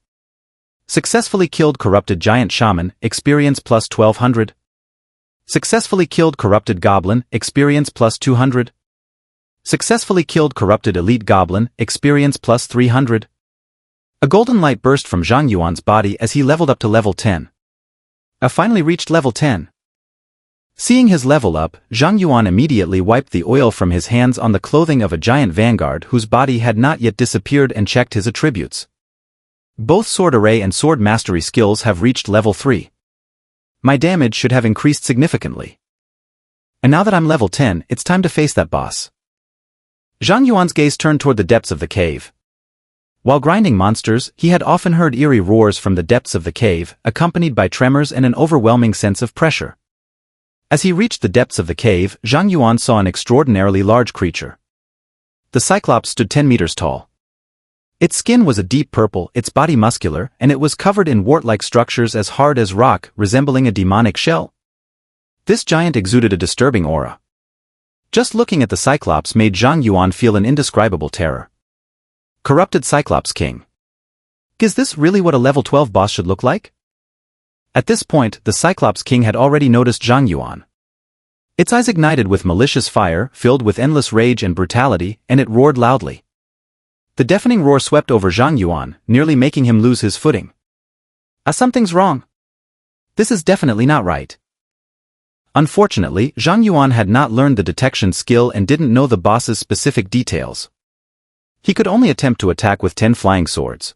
Successfully killed corrupted giant shaman, experience plus 1200. Successfully killed corrupted goblin, experience plus 200. Successfully killed corrupted elite goblin, experience plus 300. A golden light burst from Zhang Yuan's body as he leveled up to level 10. I finally reached level 10. Seeing his level up, Zhang Yuan immediately wiped the oil from his hands on the clothing of a giant vanguard whose body had not yet disappeared and checked his attributes. Both sword array and sword mastery skills have reached level 3. My damage should have increased significantly. And now that I'm level 10, it's time to face that boss. Zhang Yuan's gaze turned toward the depths of the cave. While grinding monsters, he had often heard eerie roars from the depths of the cave, accompanied by tremors and an overwhelming sense of pressure. As he reached the depths of the cave, Zhang Yuan saw an extraordinarily large creature. The Cyclops stood 10 meters tall. Its skin was a deep purple, its body muscular, and it was covered in wart-like structures as hard as rock, resembling a demonic shell. This giant exuded a disturbing aura. Just looking at the Cyclops made Zhang Yuan feel an indescribable terror. Corrupted Cyclops King. Is this really what a level 12 boss should look like? At this point, the Cyclops King had already noticed Zhang Yuan. Its eyes ignited with malicious fire, filled with endless rage and brutality, and it roared loudly. The deafening roar swept over Zhang Yuan, nearly making him lose his footing. Something's wrong. This is definitely not right. Unfortunately, Zhang Yuan had not learned the detection skill and didn't know the boss's specific details. He could only attempt to attack with 10 flying swords.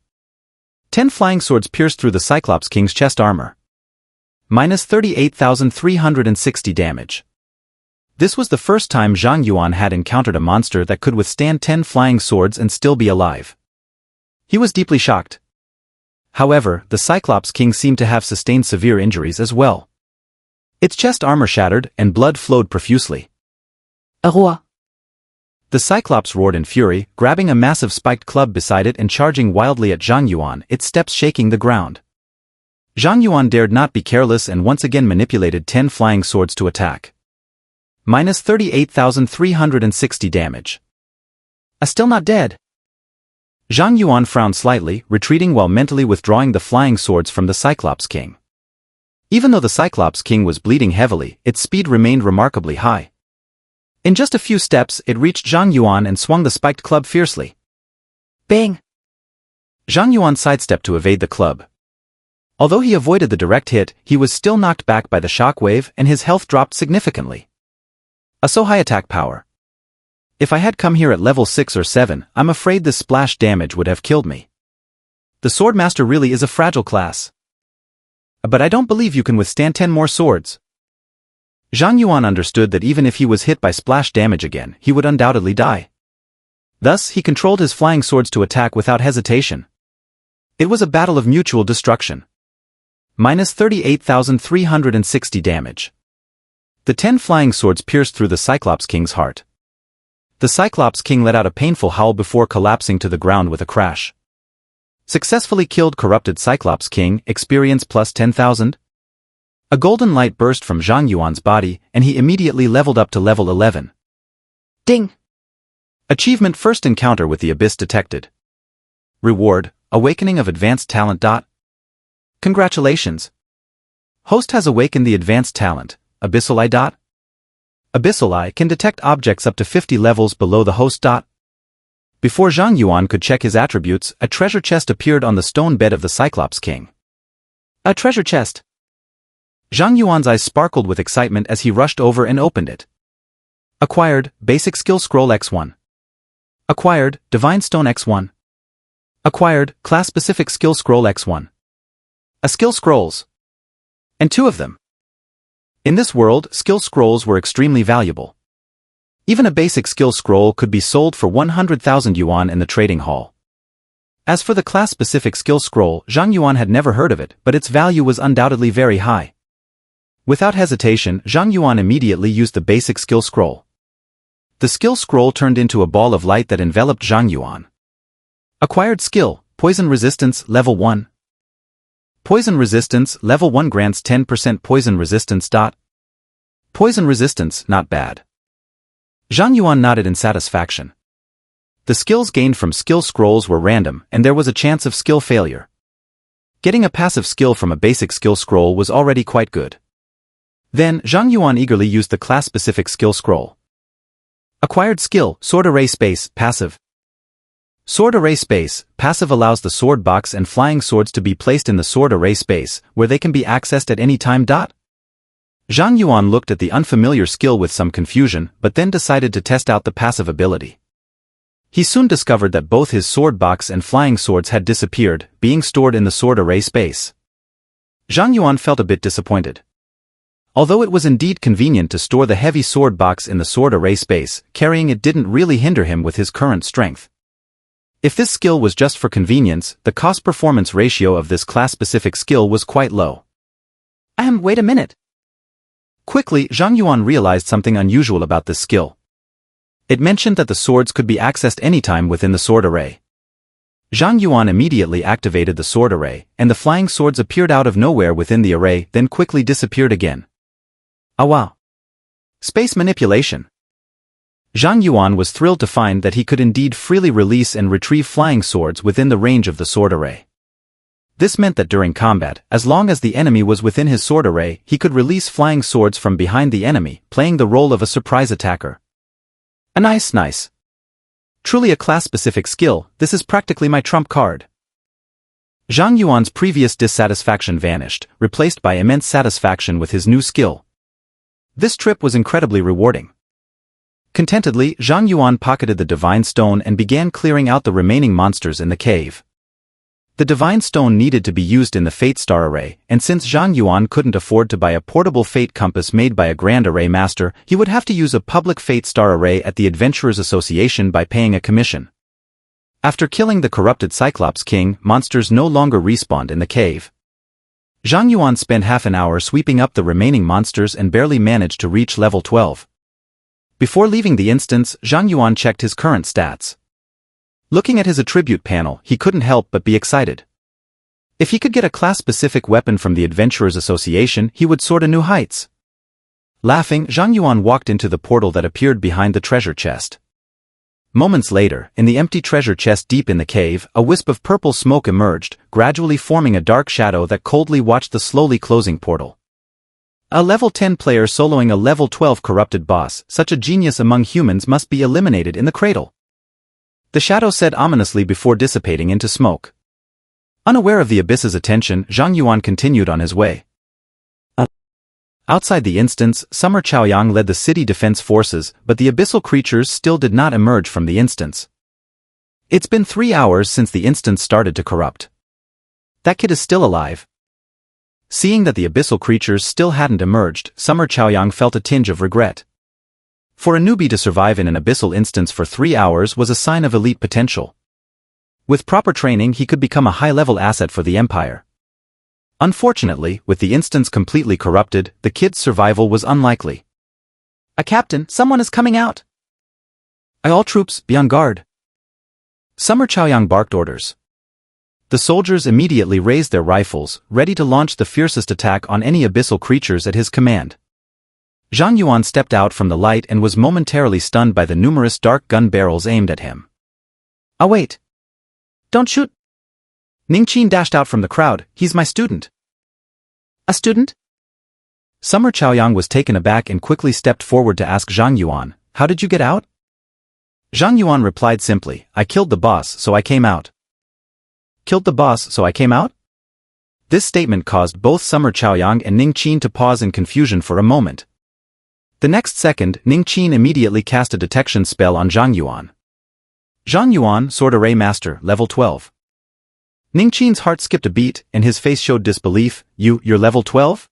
10 flying swords pierced through the Cyclops King's chest armor. Minus 38,360 damage. This was the first time Zhang Yuan had encountered a monster that could withstand 10 flying swords and still be alive. He was deeply shocked. However, the Cyclops King seemed to have sustained severe injuries as well. Its chest armor shattered, and blood flowed profusely. Roi. The Cyclops roared in fury, grabbing a massive spiked club beside it and charging wildly at Zhang Yuan, its steps shaking the ground. Zhang Yuan dared not be careless and once again manipulated 10 flying swords to attack. Minus 38,360 damage. Still not dead. Zhang Yuan frowned slightly, retreating while mentally withdrawing the flying swords from the Cyclops King. Even though the Cyclops King was bleeding heavily, its speed remained remarkably high. In just a few steps, it reached Zhang Yuan and swung the spiked club fiercely. Bang! Zhang Yuan sidestepped to evade the club. Although he avoided the direct hit, he was still knocked back by the shock wave and his health dropped significantly. So high attack power. If I had come here at level 6 or 7, I'm afraid this splash damage would have killed me. The Swordmaster really is a fragile class. But I don't believe you can withstand 10 more swords. Zhang Yuan understood that even if he was hit by splash damage again, he would undoubtedly die. Thus, he controlled his flying swords to attack without hesitation. It was a battle of mutual destruction. Minus 38,360 damage. The 10 flying swords pierced through the Cyclops King's heart. The Cyclops King let out a painful howl before collapsing to the ground with a crash. Successfully killed corrupted Cyclops King, experience plus 10,000. A golden light burst from Zhang Yuan's body, and he immediately leveled up to level 11. Ding! Achievement first encounter with the Abyss detected. Reward, Awakening of Advanced Talent. Congratulations! Host has awakened the advanced talent, Abyssal Eye. Abyssal Eye can detect objects up to 50 levels below the host. Before Zhang Yuan could check his attributes, a treasure chest appeared on the stone bed of the Cyclops King. A treasure chest! Zhang Yuan's eyes sparkled with excitement as he rushed over and opened it. Acquired, Basic Skill Scroll X1. Acquired, Divine Stone X1. Acquired, Class-Specific Skill Scroll X1. Skill Scrolls. And 2 of them. In this world, skill scrolls were extremely valuable. Even a basic skill scroll could be sold for 100,000 yuan in the trading hall. As for the class-specific skill scroll, Zhang Yuan had never heard of it, but its value was undoubtedly very high. Without hesitation, Zhang Yuan immediately used the basic skill scroll. The skill scroll turned into a ball of light that enveloped Zhang Yuan. Acquired skill, Poison Resistance, Level 1. Poison Resistance, Level 1 grants 10% poison resistance. Poison resistance, not bad. Zhang Yuan nodded in satisfaction. The skills gained from skill scrolls were random, and there was a chance of skill failure. Getting a passive skill from a basic skill scroll was already quite good. Then, Zhang Yuan eagerly used the class-specific skill scroll. Acquired skill, Sword Array Space, Passive. Sword Array Space, Passive allows the sword box and flying swords to be placed in the sword array space, where they can be accessed at any time. Zhang Yuan looked at the unfamiliar skill with some confusion, but then decided to test out the passive ability. He soon discovered that both his sword box and flying swords had disappeared, being stored in the sword array space. Zhang Yuan felt a bit disappointed. Although it was indeed convenient to store the heavy sword box in the sword array space, carrying it didn't really hinder him with his current strength. If this skill was just for convenience, the cost-performance ratio of this class-specific skill was quite low. Wait a minute. Quickly, Zhang Yuan realized something unusual about this skill. It mentioned that the swords could be accessed anytime within the sword array. Zhang Yuan immediately activated the sword array, and the flying swords appeared out of nowhere within the array, then quickly disappeared again. Ah wow! Space manipulation! Zhang Yuan was thrilled to find that he could indeed freely release and retrieve flying swords within the range of the sword array. This meant that during combat, as long as the enemy was within his sword array, he could release flying swords from behind the enemy, playing the role of a surprise attacker. Nice. Truly a class-specific skill, this is practically my trump card. Zhang Yuan's previous dissatisfaction vanished, replaced by immense satisfaction with his new skill. This trip was incredibly rewarding. Contentedly, Zhang Yuan pocketed the divine stone and began clearing out the remaining monsters in the cave. The divine stone needed to be used in the Fate Star Array, and since Zhang Yuan couldn't afford to buy a portable Fate compass made by a Grand Array Master, he would have to use a public Fate Star Array at the Adventurers Association by paying a commission. After killing the corrupted Cyclops King, monsters no longer respawned in the cave. Zhang Yuan spent half an hour sweeping up the remaining monsters and barely managed to reach level 12. Before leaving the instance, Zhang Yuan checked his current stats. Looking at his attribute panel, he couldn't help but be excited. If he could get a class-specific weapon from the Adventurers Association, he would soar to new heights. Laughing, Zhang Yuan walked into the portal that appeared behind the treasure chest. Moments later, in the empty treasure chest deep in the cave, a wisp of purple smoke emerged, gradually forming a dark shadow that coldly watched the slowly closing portal. A level 10 player soloing a level 12 corrupted boss, such a genius among humans must be eliminated in the cradle. The shadow said ominously before dissipating into smoke. Unaware of the abyss's attention, Zhang Yuan continued on his way. Outside the instance, Summer Chaoyang led the city defense forces, but the abyssal creatures still did not emerge from the instance. It's been 3 hours since the instance started to corrupt. That kid is still alive. Seeing that the abyssal creatures still hadn't emerged, Summer Chaoyang felt a tinge of regret. For a newbie to survive in an abyssal instance for 3 hours was a sign of elite potential. With proper training, he could become a high-level asset for the Empire. Unfortunately, with the instance completely corrupted, the kid's survival was unlikely. Captain, someone is coming out. All troops, be on guard. Summer Chaoyang barked orders. The soldiers immediately raised their rifles, ready to launch the fiercest attack on any abyssal creatures at his command. Zhang Yuan stepped out from the light and was momentarily stunned by the numerous dark gun barrels aimed at him. Wait. Don't shoot. Ning Qin dashed out from the crowd. He's my student. A student? Summer Chaoyang was taken aback and quickly stepped forward to ask Zhang Yuan, how did you get out? Zhang Yuan replied simply, I killed the boss, so I came out. Killed the boss, so I came out? This statement caused both Summer Chaoyang and Ning Qin to pause in confusion for a moment. The next second, Ning Qin immediately cast a detection spell on Zhang Yuan. Zhang Yuan, Sword Array Master, level 12. Ning Qin's heart skipped a beat, and his face showed disbelief. You're level 12?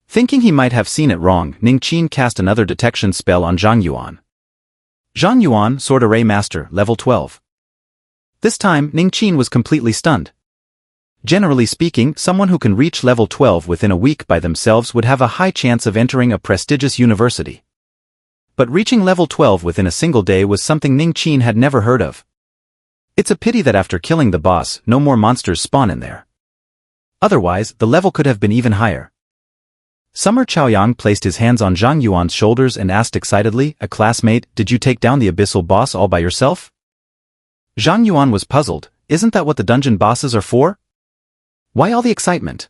Thinking he might have seen it wrong, Ning Qin cast another detection spell on Zhang Yuan. Zhang Yuan, Sword Array Master, level 12. This time, Ning Qin was completely stunned. Generally speaking, someone who can reach level 12 within a week by themselves would have a high chance of entering a prestigious university. But reaching level 12 within a single day was something Ning Qin had never heard of. It's a pity that after killing the boss, no more monsters spawn in there. Otherwise, the level could have been even higher. Summer Chaoyang placed his hands on Zhang Yuan's shoulders and asked excitedly, a classmate, did you take down the abyssal boss all by yourself? Zhang Yuan was puzzled. Isn't that what the dungeon bosses are for? Why all the excitement?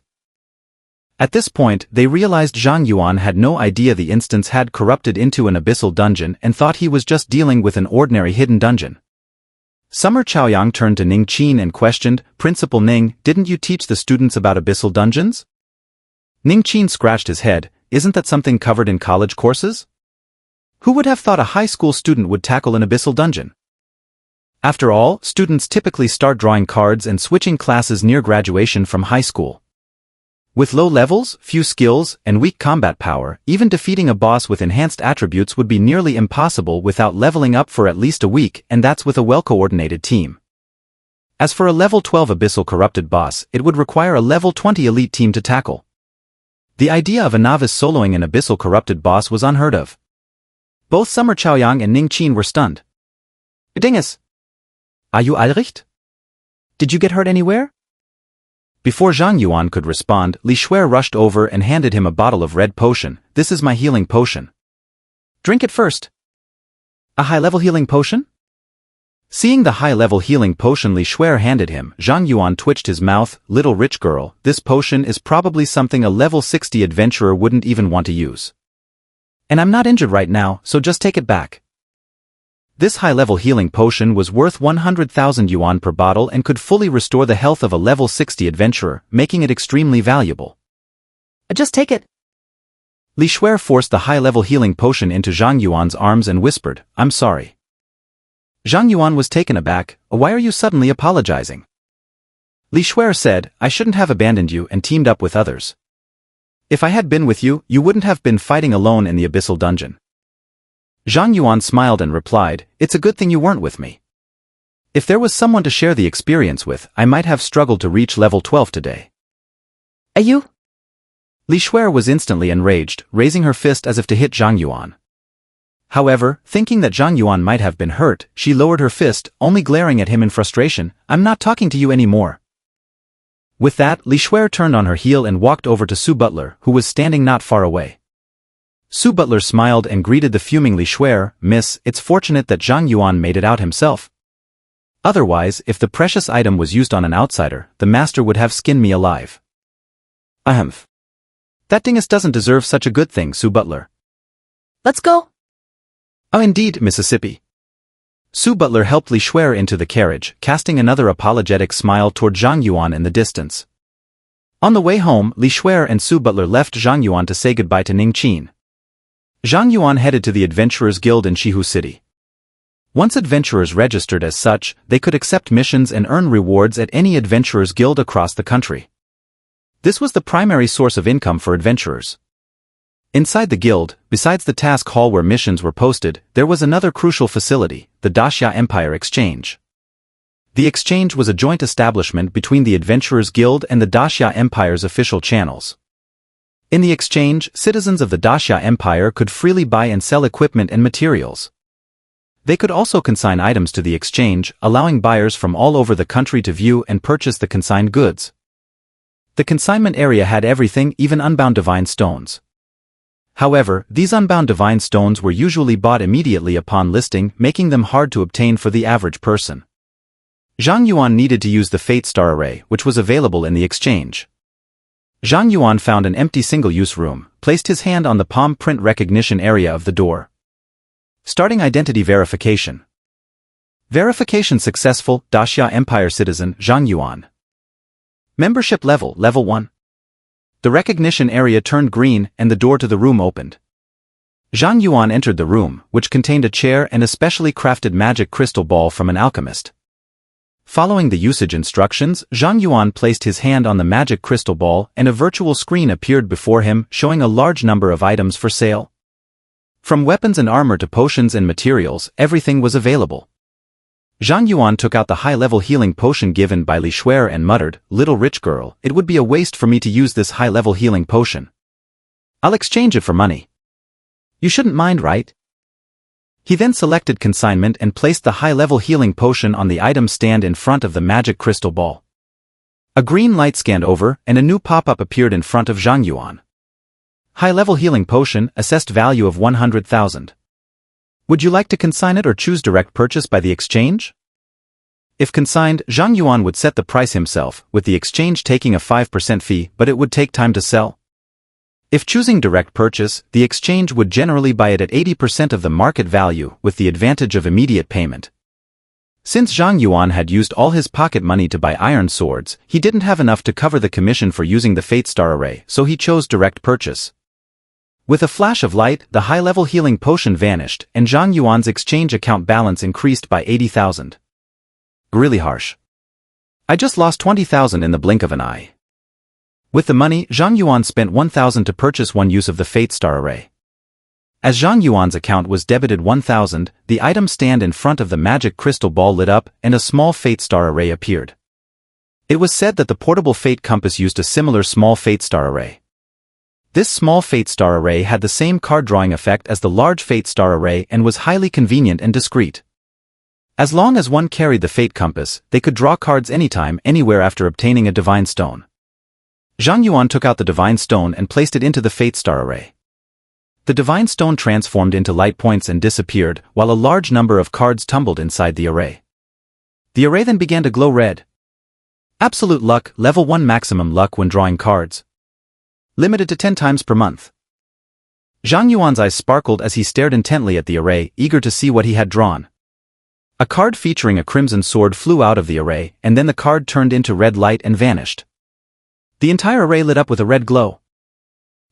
At this point, they realized Zhang Yuan had no idea the instance had corrupted into an abyssal dungeon and thought he was just dealing with an ordinary hidden dungeon. Summer Chaoyang turned to Ning Qin and questioned, Principal Ning, didn't you teach the students about abyssal dungeons? Ning Qin scratched his head, isn't that something covered in college courses? Who would have thought a high school student would tackle an abyssal dungeon? After all, students typically start drawing cards and switching classes near graduation from high school. With low levels, few skills, and weak combat power, even defeating a boss with enhanced attributes would be nearly impossible without leveling up for at least a week, and that's with a well-coordinated team. As for a level 12 abyssal corrupted boss, it would require a level 20 elite team to tackle. The idea of a novice soloing an abyssal corrupted boss was unheard of. Both Summer Chaoyang and Ning Qin were stunned. Dinges! Are you Alricht? Did you get hurt anywhere? Before Zhang Yuan could respond, Li Shuer rushed over and handed him a bottle of red potion. This is my healing potion. Drink it first. A high-level healing potion? Seeing the high-level healing potion Li Shuer handed him, Zhang Yuan twitched his mouth. Little rich girl, this potion is probably something a level 60 adventurer wouldn't even want to use. And I'm not injured right now, so just take it back. This high-level healing potion was worth 100,000 yuan per bottle and could fully restore the health of a level 60 adventurer, making it extremely valuable. Just take it. Li Shuer forced the high-level healing potion into Zhang Yuan's arms and whispered, I'm sorry. Zhang Yuan was taken aback. Why are you suddenly apologizing? Li Shuer said, I shouldn't have abandoned you and teamed up with others. If I had been with you, you wouldn't have been fighting alone in the abyssal dungeon. Zhang Yuan smiled and replied, it's a good thing you weren't with me. If there was someone to share the experience with, I might have struggled to reach level 12 today. Are you? Li Shuer was instantly enraged, raising her fist as if to hit Zhang Yuan. However, thinking that Zhang Yuan might have been hurt, she lowered her fist, only glaring at him in frustration, I'm not talking to you anymore. With that, Li Shuer turned on her heel and walked over to Su Butler, who was standing not far away. Su Butler smiled and greeted the fuming Li Shuer, Miss, it's fortunate that Zhang Yuan made it out himself. Otherwise, if the precious item was used on an outsider, the master would have skinned me alive. Ahem. That dingus doesn't deserve such a good thing, Su Butler. Let's go. Oh indeed, Mississippi. Su Butler helped Li Shuer into the carriage, casting another apologetic smile toward Zhang Yuan in the distance. On the way home, Li Shuer and Su Butler left Zhang Yuan to say goodbye to Ning Qin. Zhang Yuan headed to the Adventurers Guild in Shihu City. Once adventurers registered as such, they could accept missions and earn rewards at any Adventurers Guild across the country. This was the primary source of income for adventurers. Inside the guild, besides the task hall where missions were posted, there was another crucial facility, the Daxia Empire Exchange. The exchange was a joint establishment between the Adventurers Guild and the Daxia Empire's official channels. In the exchange, citizens of the Daxia Empire could freely buy and sell equipment and materials. They could also consign items to the exchange, allowing buyers from all over the country to view and purchase the consigned goods. The consignment area had everything, even unbound divine stones. However, these unbound divine stones were usually bought immediately upon listing, making them hard to obtain for the average person. Zhang Yuan needed to use the Fate Star Array, which was available in the exchange. Zhang Yuan found an empty single-use room, placed his hand on the palm print recognition area of the door. Starting identity verification. Verification successful, Daxia Empire citizen Zhang Yuan. Membership level 1. The recognition area turned green and the door to the room opened. Zhang Yuan entered the room, which contained a chair and a specially crafted magic crystal ball from an alchemist. Following the usage instructions, Zhang Yuan placed his hand on the magic crystal ball and a virtual screen appeared before him showing a large number of items for sale. From weapons and armor to potions and materials, everything was available. Zhang Yuan took out the high-level healing potion given by Li Shuer and muttered, Little rich girl, it would be a waste for me to use this high-level healing potion. I'll exchange it for money. You shouldn't mind, right? He then selected consignment and placed the high-level healing potion on the item stand in front of the magic crystal ball. A green light scanned over, and a new pop-up appeared in front of Zhang Yuan. High-level healing potion, assessed value of 100,000. Would you like to consign it or choose direct purchase by the exchange? If consigned, Zhang Yuan would set the price himself, with the exchange taking a 5% fee, but it would take time to sell. If choosing direct purchase, the exchange would generally buy it at 80% of the market value, with the advantage of immediate payment. Since Zhang Yuan had used all his pocket money to buy iron swords, he didn't have enough to cover the commission for using the Fate Star Array, so he chose direct purchase. With a flash of light, the high-level healing potion vanished, and Zhang Yuan's exchange account balance increased by 80,000. Really harsh. I just lost 20,000 in the blink of an eye. With the money, Zhang Yuan spent 1,000 to purchase one use of the Fate Star Array. As Zhang Yuan's account was debited 1,000, the item stand in front of the magic crystal ball lit up, and a small Fate Star Array appeared. It was said that the portable Fate Compass used a similar small Fate Star Array. This small Fate Star Array had the same card drawing effect as the large Fate Star Array and was highly convenient and discreet. As long as one carried the Fate Compass, they could draw cards anytime, anywhere after obtaining a Divine Stone. Zhang Yuan took out the Divine Stone and placed it into the Fate Star Array. The Divine Stone transformed into light points and disappeared, while a large number of cards tumbled inside the array. The array then began to glow red. Absolute luck, level 1 maximum luck when drawing cards. Limited to 10 times per month. Zhang Yuan's eyes sparkled as he stared intently at the array, eager to see what he had drawn. A card featuring a crimson sword flew out of the array, and then the card turned into red light and vanished. The entire array lit up with a red glow.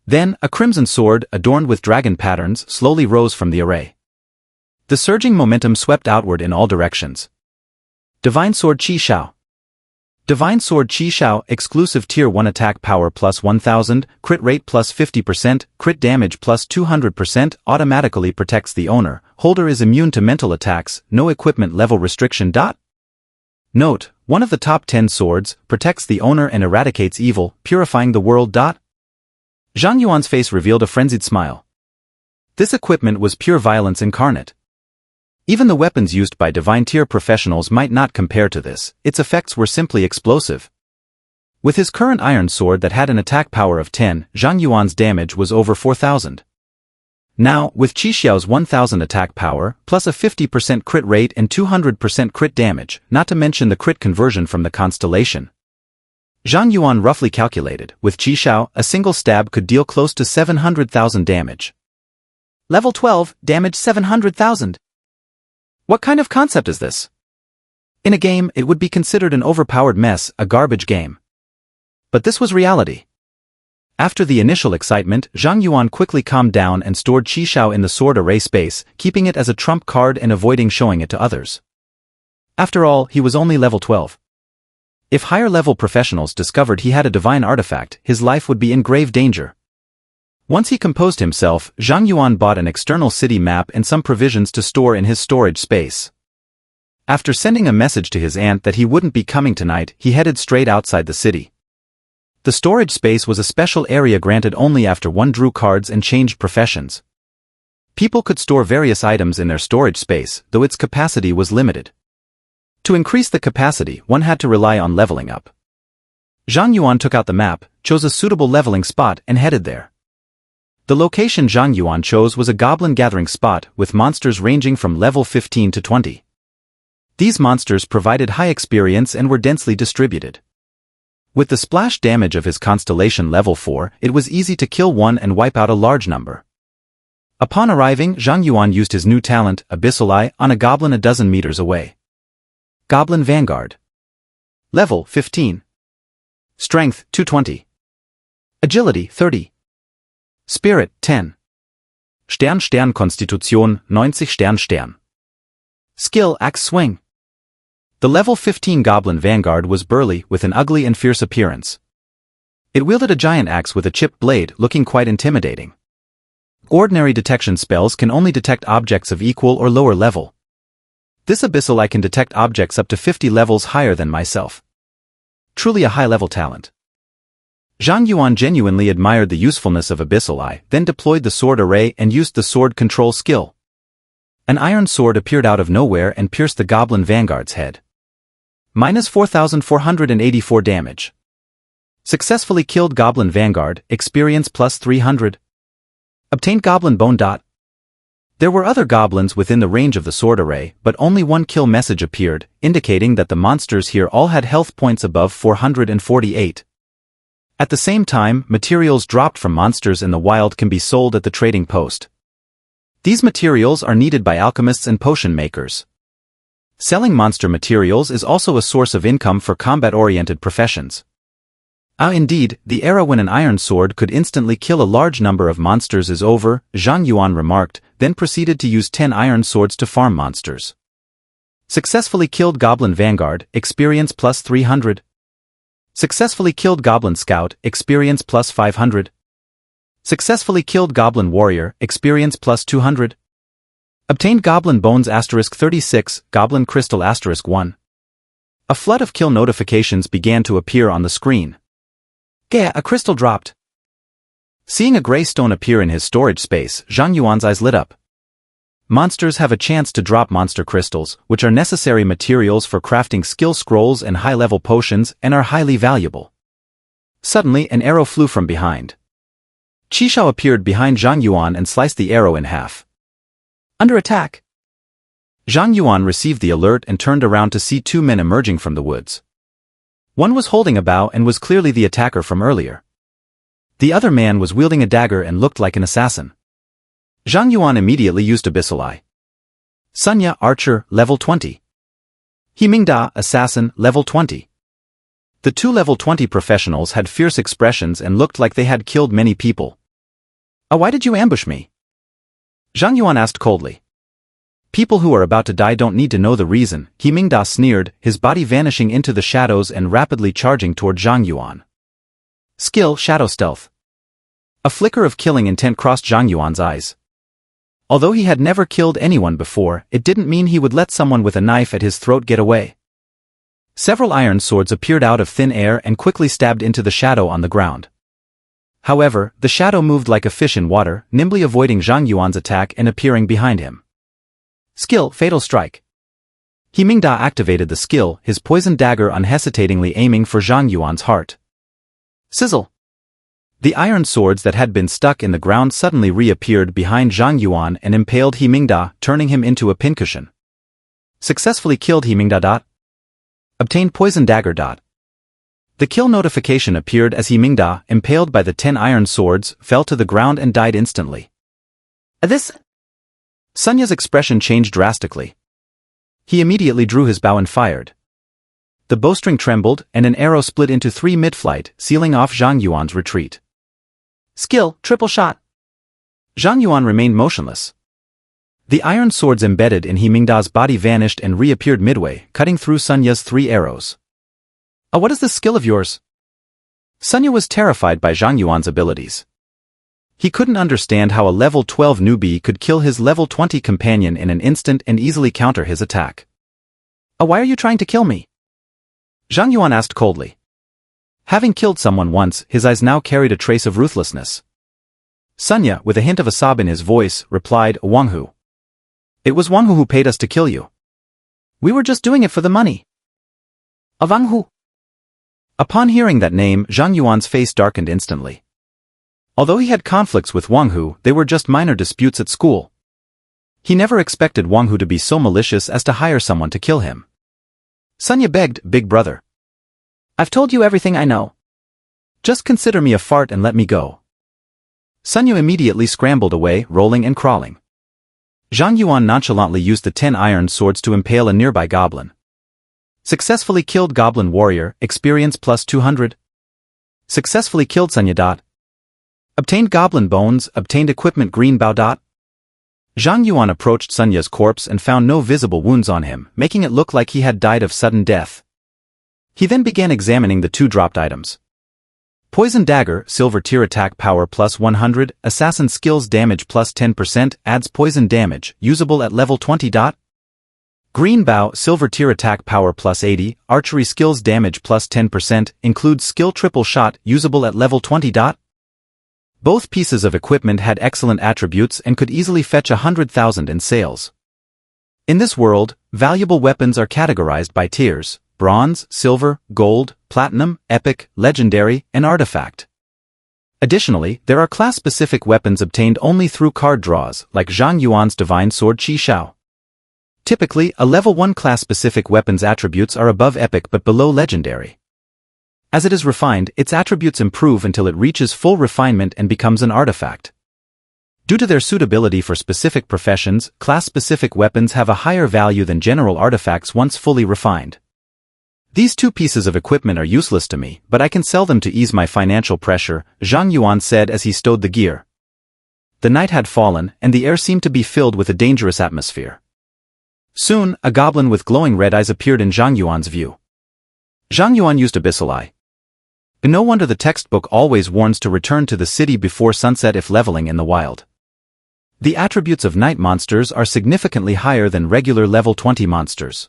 Then, a crimson sword, adorned with dragon patterns, slowly rose from the array. The surging momentum swept outward in all directions. Divine Sword Qi Shao. Divine Sword Qi Shao, exclusive Tier 1 attack power plus 1000, crit rate plus 50%, crit damage plus 200%, automatically protects the owner. Holder is immune to mental attacks, no equipment level restriction. Note, one of the top 10 swords, protects the owner and eradicates evil, purifying the world. Zhang Yuan's face revealed a frenzied smile. This equipment was pure violence incarnate. Even the weapons used by divine tier professionals might not compare to this, its effects were simply explosive. With his current iron sword that had an attack power of 10, Zhang Yuan's damage was over 4,000. Now, with Qi Xiao's 1,000 attack power, plus a 50% crit rate and 200% crit damage, not to mention the crit conversion from the constellation. Zhang Yuan roughly calculated, with Qi Xiao, a single stab could deal close to 700,000 damage. Level 12, damage 700,000. What kind of concept is this? In a game, it would be considered an overpowered mess, a garbage game. But this was reality. After the initial excitement, Zhang Yuan quickly calmed down and stored Qi Xiao in the sword array space, keeping it as a trump card and avoiding showing it to others. After all, he was only level 12. If higher-level professionals discovered he had a divine artifact, his life would be in grave danger. Once he composed himself, Zhang Yuan bought an external city map and some provisions to store in his storage space. After sending a message to his aunt that he wouldn't be coming tonight, he headed straight outside the city. The storage space was a special area granted only after one drew cards and changed professions. People could store various items in their storage space, though its capacity was limited. To increase the capacity, one had to rely on leveling up. Zhang Yuan took out the map, chose a suitable leveling spot and headed there. The location Zhang Yuan chose was a goblin gathering spot with monsters ranging from level 15 to 20. These monsters provided high experience and were densely distributed. With the splash damage of his constellation level 4, it was easy to kill one and wipe out a large number. Upon arriving, Zhang Yuan used his new talent, Abyssal Eye, on a goblin a dozen meters away. Goblin Vanguard. Level 15. Strength 220. Agility 30. Spirit 10. Stern Konstitution 90 Stern. Skill Axe Swing. The level 15 Goblin Vanguard was burly with an ugly and fierce appearance. It wielded a giant axe with a chipped blade, looking quite intimidating. Ordinary detection spells can only detect objects of equal or lower level. This Abyssal Eye can detect objects up to 50 levels higher than myself. Truly a high-level talent. Zhang Yuan genuinely admired the usefulness of Abyssal Eye, then deployed the sword array and used the sword control skill. An iron sword appeared out of nowhere and pierced the Goblin Vanguard's head. Minus 4,484 damage. Successfully killed Goblin Vanguard, experience plus 300. Obtained Goblin Bone. There were other goblins within the range of the sword array, but only one kill message appeared, indicating that the monsters here all had health points above 448. At the same time, materials dropped from monsters in the wild can be sold at the trading post. These materials are needed by alchemists and potion makers. Selling monster materials is also a source of income for combat-oriented professions. Indeed, the era when an iron sword could instantly kill a large number of monsters is over, Zhang Yuan remarked, then proceeded to use 10 iron swords to farm monsters. Successfully killed Goblin Vanguard, experience plus 300. Successfully killed Goblin Scout, experience plus 500. Successfully killed Goblin Warrior, experience plus 200. Obtained Goblin Bones *36, Goblin Crystal *1. A flood of kill notifications began to appear on the screen. Gah, a crystal dropped. Seeing a gray stone appear in his storage space, Zhang Yuan's eyes lit up. Monsters have a chance to drop monster crystals, which are necessary materials for crafting skill scrolls and high-level potions and are highly valuable. Suddenly, an arrow flew from behind. Qi Xiao appeared behind Zhang Yuan and sliced the arrow in half. Under attack. Zhang Yuan received the alert and turned around to see two men emerging from the woods. One was holding a bow and was clearly the attacker from earlier. The other man was wielding a dagger and looked like an assassin. Zhang Yuan immediately used Abyssal Eye. Sunya, Archer, level 20. He Mingda, Assassin, level 20. The two level 20 professionals had fierce expressions and looked like they had killed many people. Why did you ambush me? Zhang Yuan asked coldly. People who are about to die don't need to know the reason, He Mingda sneered, his body vanishing into the shadows and rapidly charging toward Zhang Yuan. Skill: Shadow Stealth. A flicker of killing intent crossed Zhang Yuan's eyes. Although he had never killed anyone before, it didn't mean he would let someone with a knife at his throat get away. Several iron swords appeared out of thin air and quickly stabbed into the shadow on the ground. However, the shadow moved like a fish in water, nimbly avoiding Zhang Yuan's attack and appearing behind him. Skill: Fatal Strike. He Mingda activated the skill, his poison dagger unhesitatingly aiming for Zhang Yuan's heart. Sizzle! The iron swords that had been stuck in the ground suddenly reappeared behind Zhang Yuan and impaled He Mingda, turning him into a pincushion. Successfully killed He Mingda. Obtained Poison Dagger. The kill notification appeared as He Mingda, impaled by the 10 iron swords, fell to the ground and died instantly. This? Sunya's expression changed drastically. He immediately drew his bow and fired. The bowstring trembled, and an arrow split into 3 mid-flight, sealing off Zhang Yuan's retreat. Skill: Triple Shot. Zhang Yuan remained motionless. The iron swords embedded in He Mingda's body vanished and reappeared midway, cutting through Sunya's 3 arrows. What is this skill of yours? Sunya was terrified by Zhang Yuan's abilities. He couldn't understand how a level 12 newbie could kill his level 20 companion in an instant and easily counter his attack. Why are you trying to kill me? Zhang Yuan asked coldly. Having killed someone once, his eyes now carried a trace of ruthlessness. Sunya, with a hint of a sob in his voice, replied, Wang Hu. It was Wang Hu who paid us to kill you. We were just doing it for the money. Wang Hu. Upon hearing that name, Zhang Yuan's face darkened instantly. Although he had conflicts with Wang Hu, they were just minor disputes at school. He never expected Wang Hu to be so malicious as to hire someone to kill him. Sunya begged, Big brother. I've told you everything I know. Just consider me a fart and let me go. Sunya immediately scrambled away, rolling and crawling. Zhang Yuan nonchalantly used the 10 iron swords to impale a nearby goblin. Successfully killed Goblin Warrior, experience plus 200. Successfully killed Sunya. Obtained Goblin Bones, obtained equipment Green Bow. Zhang Yuan approached Sunya's corpse and found no visible wounds on him, making it look like he had died of sudden death. He then began examining the 2 dropped items. Poison Dagger, Silver Tier Attack Power plus 100, Assassin Skills Damage plus 10%, adds poison damage, usable at level 20. Green Bow, Silver Tier Attack Power plus 80, Archery Skills Damage plus 10%, includes Skill Triple Shot, usable at level 20. Both pieces of equipment had excellent attributes and could easily fetch 100,000 in sales. In this world, valuable weapons are categorized by tiers: bronze, silver, gold, platinum, epic, legendary, and artifact. Additionally, there are class-specific weapons obtained only through card draws, like Zhang Yuan's Divine Sword Qi Shao. Typically, a level 1 class-specific weapon's attributes are above epic but below legendary. As it is refined, its attributes improve until it reaches full refinement and becomes an artifact. Due to their suitability for specific professions, class-specific weapons have a higher value than general artifacts once fully refined. These 2 pieces of equipment are useless to me, but I can sell them to ease my financial pressure, Zhang Yuan said as he stowed the gear. The night had fallen, and the air seemed to be filled with a dangerous atmosphere. Soon, a goblin with glowing red eyes appeared in Zhang Yuan's view. Zhang Yuan used Abyssal Eye. No wonder the textbook always warns to return to the city before sunset if leveling in the wild. The attributes of night monsters are significantly higher than regular level 20 monsters.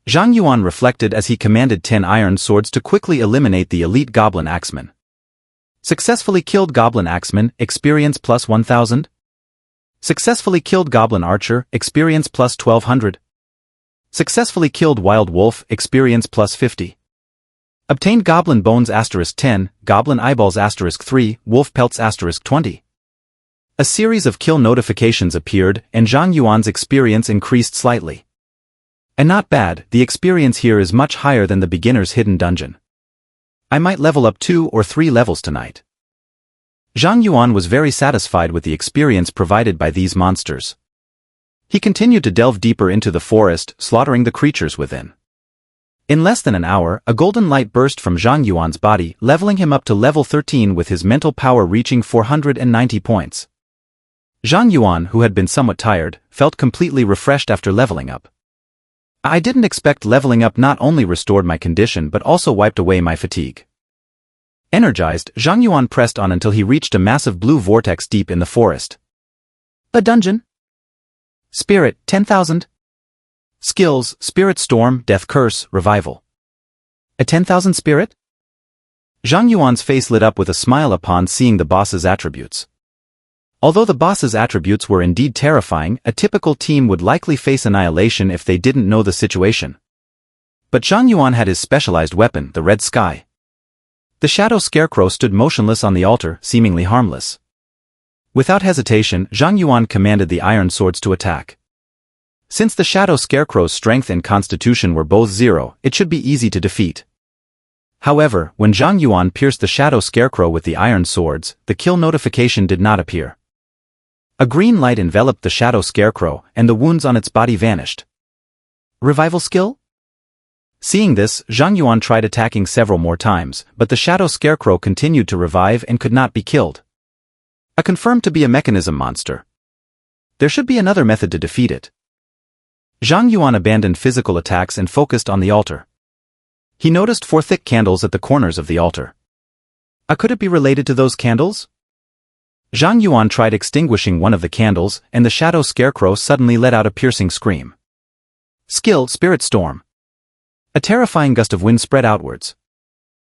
Zhang Yuan reflected as he commanded 10 iron swords to quickly eliminate the elite Goblin Axeman. Successfully killed Goblin Axeman, experience plus 1000. Successfully killed Goblin Archer, experience plus 1200. Successfully killed Wild Wolf, experience plus 50. Obtained Goblin Bones *10, Goblin Eyeballs *3, Wolf Pelts *20. A series of kill notifications appeared, and Zhang Yuan's experience increased slightly. And not bad, the experience here is much higher than the beginner's hidden dungeon. I might level up 2 or 3 levels tonight. Zhang Yuan was very satisfied with the experience provided by these monsters. He continued to delve deeper into the forest, slaughtering the creatures within. In less than an hour, a golden light burst from Zhang Yuan's body, leveling him up to level 13 with his mental power reaching 490 points. Zhang Yuan, who had been somewhat tired, felt completely refreshed after leveling up. I didn't expect leveling up not only restored my condition but also wiped away my fatigue. Energized, Zhang Yuan pressed on until he reached a massive blue vortex deep in the forest. A dungeon? Spirit, 10,000. Skills, Spirit Storm, Death Curse, Revival. A 10,000 spirit? Zhang Yuan's face lit up with a smile upon seeing the boss's attributes. Although the boss's attributes were indeed terrifying, a typical team would likely face annihilation if they didn't know the situation. But Zhang Yuan had his specialized weapon, the Red Sky. The Shadow Scarecrow stood motionless on the altar, seemingly harmless. Without hesitation, Zhang Yuan commanded the Iron Swords to attack. Since the Shadow Scarecrow's strength and constitution were both 0, it should be easy to defeat. However, when Zhang Yuan pierced the Shadow Scarecrow with the Iron Swords, the kill notification did not appear. A green light enveloped the Shadow Scarecrow, and the wounds on its body vanished. Revival skill? Seeing this, Zhang Yuan tried attacking several more times, but the Shadow Scarecrow continued to revive and could not be killed. I confirmed to be a mechanism monster. There should be another method to defeat it. Zhang Yuan abandoned physical attacks and focused on the altar. He noticed 4 thick candles at the corners of the altar. Could it be related to those candles? Zhang Yuan tried extinguishing one of the candles, and the Shadow Scarecrow suddenly let out a piercing scream. Skill, Spirit Storm. A terrifying gust of wind spread outwards.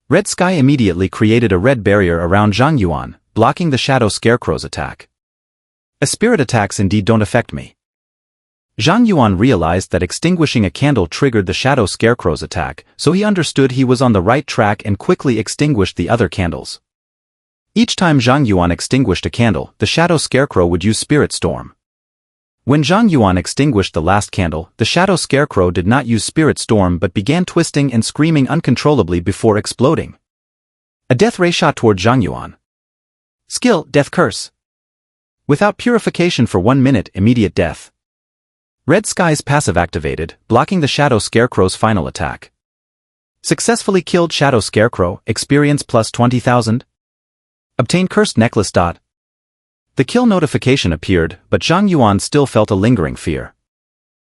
Red Sky immediately created a red barrier around Zhang Yuan, blocking the Shadow Scarecrow's attack. Spirit attacks indeed don't affect me. Zhang Yuan realized that extinguishing a candle triggered the Shadow Scarecrow's attack, so he understood he was on the right track and quickly extinguished the other candles. Each time Zhang Yuan extinguished a candle, the Shadow Scarecrow would use Spirit Storm. When Zhang Yuan extinguished the last candle, the Shadow Scarecrow did not use Spirit Storm but began twisting and screaming uncontrollably before exploding. A death ray shot toward Zhang Yuan. Skill, Death Curse. Without purification for 1 minute, immediate death. Red Sky's passive activated, blocking the Shadow Scarecrow's final attack. Successfully killed Shadow Scarecrow, experience plus 20,000. Obtain Cursed Necklace. The kill notification appeared, but Zhang Yuan still felt a lingering fear.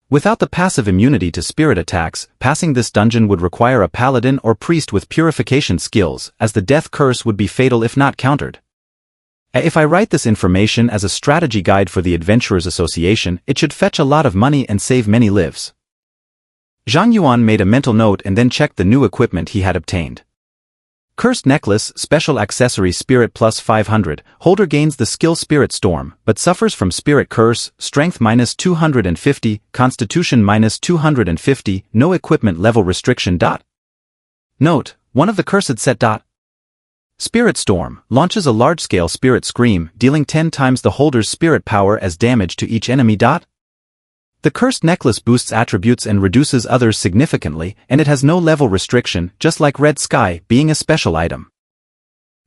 Without the passive immunity to spirit attacks, passing this dungeon would require a paladin or priest with purification skills, as the death curse would be fatal if not countered. If I write this information as a strategy guide for the Adventurers Association, it should fetch a lot of money and save many lives. Zhang Yuan made a mental note and then checked the new equipment he had obtained. Cursed Necklace, Special Accessory Spirit plus 500, holder gains the skill Spirit Storm, but suffers from Spirit Curse, Strength minus 250, Constitution minus 250, no equipment level restriction. Note, one of the cursed set. Spirit Storm, launches a large-scale Spirit Scream, dealing 10 times the holder's spirit power as damage to each enemy. The Cursed Necklace boosts attributes and reduces others significantly, and it has no level restriction, just like Red Sky, being a special item.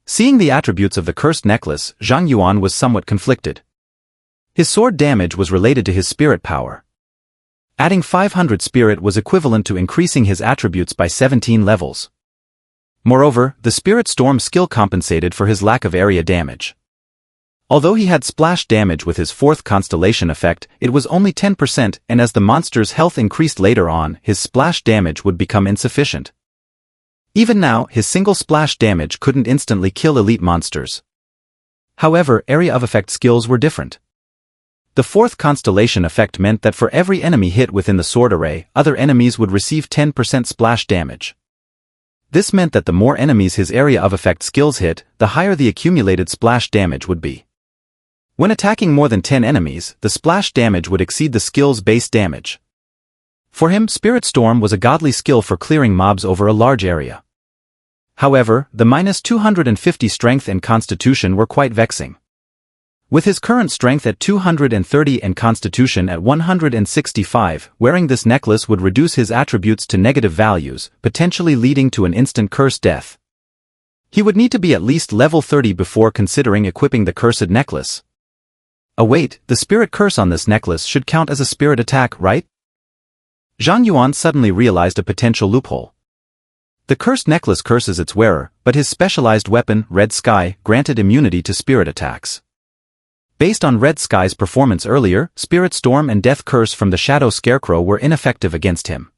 Seeing the attributes of the Cursed Necklace, Zhang Yuan was somewhat conflicted. His sword damage was related to his spirit power. Adding 500 spirit was equivalent to increasing his attributes by 17 levels. Moreover, the Spirit Storm skill compensated for his lack of area damage. Although he had splash damage with his 4th constellation effect, it was only 10%, and as the monster's health increased later on, his splash damage would become insufficient. Even now, his single splash damage couldn't instantly kill elite monsters. However, area of effect skills were different. The 4th constellation effect meant that for every enemy hit within the sword array, other enemies would receive 10% splash damage. This meant that the more enemies his area of effect skills hit, the higher the accumulated splash damage would be. When attacking more than 10 enemies, the splash damage would exceed the skill's base damage. For him, Spirit Storm was a godly skill for clearing mobs over a large area. However, the minus 250 strength and constitution were quite vexing. With his current strength at 230 and constitution at 165, wearing this necklace would reduce his attributes to negative values, potentially leading to an instant curse death. He would need to be at least level 30 before considering equipping the cursed necklace. Wait, the spirit curse on this necklace should count as a spirit attack, right? Zhang Yuan suddenly realized a potential loophole. The cursed necklace curses its wearer, but his specialized weapon, Red Sky, granted immunity to spirit attacks. Based on Red Sky's performance earlier, Spirit Storm and Death Curse from the Shadow Scarecrow were ineffective against him.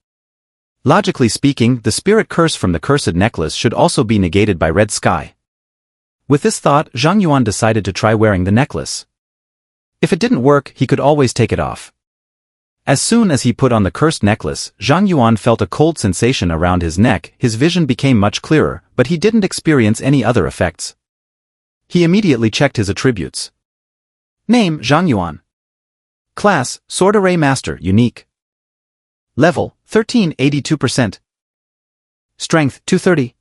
Logically speaking, the Spirit Curse from the Cursed Necklace should also be negated by Red Sky. With this thought, Zhang Yuan decided to try wearing the necklace. If it didn't work, he could always take it off. As soon as he put on the cursed necklace, Zhang Yuan felt a cold sensation around his neck, his vision became much clearer, but he didn't experience any other effects. He immediately checked his attributes. Name, Zhang Yuan. Class, Sword Array Master, Unique. Level, 13, 82%. Strength, 230.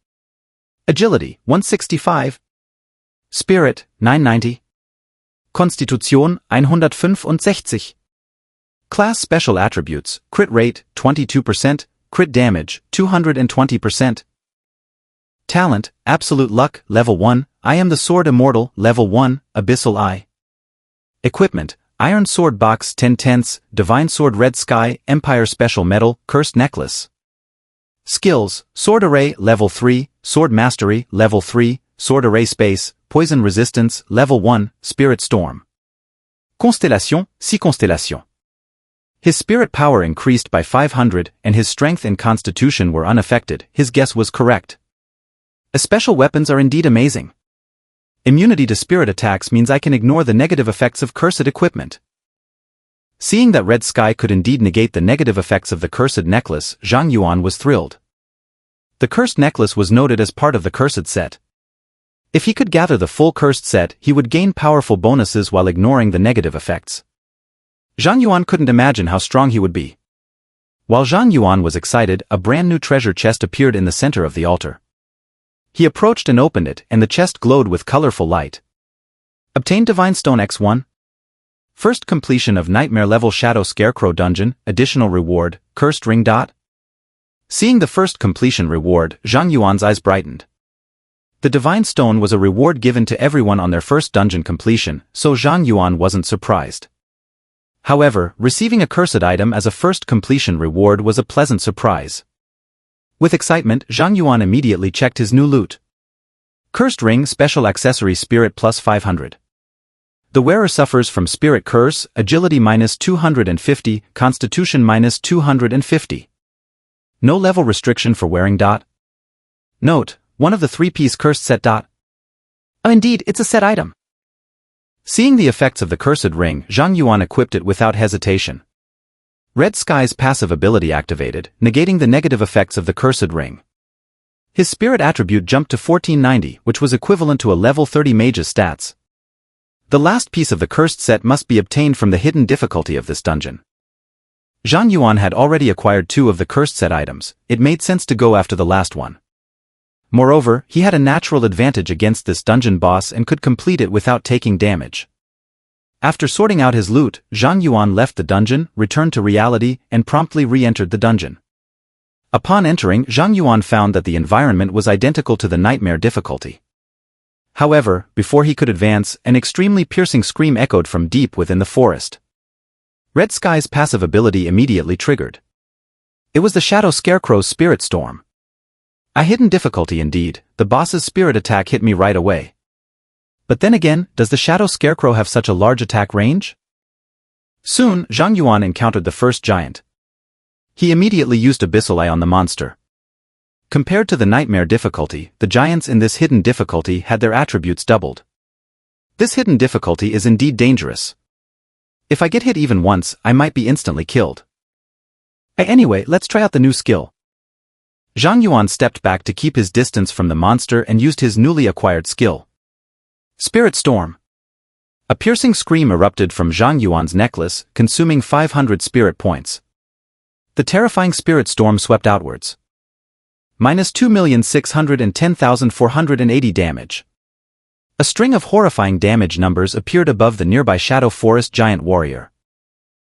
Agility, 165. Spirit, 990. Konstitution, 165. Class Special Attributes, Crit Rate, 22%, Crit Damage, 220%. Talent, Absolute Luck, Level 1, I Am the Sword Immortal, Level 1, Abyssal Eye. Equipment, Iron Sword Box 10/10, Divine Sword Red Sky, Empire Special Medal, Cursed Necklace. Skills, Sword Array, Level 3, Sword Mastery, Level 3, Sword Array Space, Poison Resistance, Level 1, Spirit Storm. Constellation, 6 Constellation. His spirit power increased by 500 and his strength and constitution were unaffected, his guess was correct. Special weapons are indeed amazing. Immunity to spirit attacks means I can ignore the negative effects of cursed equipment. Seeing that Red Sky could indeed negate the negative effects of the cursed necklace, Zhang Yuan was thrilled. The cursed necklace was noted as part of the cursed set. If he could gather the full cursed set, he would gain powerful bonuses while ignoring the negative effects. Zhang Yuan couldn't imagine how strong he would be. While Zhang Yuan was excited, a brand new treasure chest appeared in the center of the altar. He approached and opened it, and the chest glowed with colorful light. Obtain Divine Stone X1. First completion of Nightmare Level Shadow Scarecrow Dungeon, additional reward, Cursed Ring. Seeing the first completion reward, Zhang Yuan's eyes brightened. The Divine Stone was a reward given to everyone on their first dungeon completion, so Zhang Yuan wasn't surprised. However, receiving a cursed item as a first completion reward was a pleasant surprise. With excitement, Zhang Yuan immediately checked his new loot. Cursed Ring Special Accessory Spirit plus 500. The wearer suffers from Spirit Curse, Agility minus 250, Constitution minus 250. No level restriction for wearing. Note, one of the 3-piece cursed set. Oh, indeed, it's a set item. Seeing the effects of the Cursed Ring, Zhang Yuan equipped it without hesitation. Red Sky's passive ability activated, negating the negative effects of the Cursed Ring. His spirit attribute jumped to 1490, which was equivalent to a level 30 mage's stats. The last piece of the cursed set must be obtained from the hidden difficulty of this dungeon. Zhang Yuan had already acquired 2 of the cursed set items, it made sense to go after the last one. Moreover, he had a natural advantage against this dungeon boss and could complete it without taking damage. After sorting out his loot, Zhang Yuan left the dungeon, returned to reality, and promptly re-entered the dungeon. Upon entering, Zhang Yuan found that the environment was identical to the nightmare difficulty. However, before he could advance, an extremely piercing scream echoed from deep within the forest. Red Sky's passive ability immediately triggered. It was the Shadow Scarecrow's Spirit Storm. A hidden difficulty indeed, the boss's spirit attack hit me right away. But then again, does the Shadow Scarecrow have such a large attack range? Soon, Zhang Yuan encountered the first giant. He immediately used Abyssal Eye on the monster. Compared to the nightmare difficulty, the giants in this hidden difficulty had their attributes doubled. This hidden difficulty is indeed dangerous. If I get hit even once, I might be instantly killed. Anyway, let's try out the new skill. Zhang Yuan stepped back to keep his distance from the monster and used his newly acquired skill. Spirit Storm. A piercing scream erupted from Zhang Yuan's necklace, consuming 500 spirit points. The terrifying Spirit Storm swept outwards. Minus 2,610,480 damage. A string of horrifying damage numbers appeared above the nearby Shadow Forest giant warrior.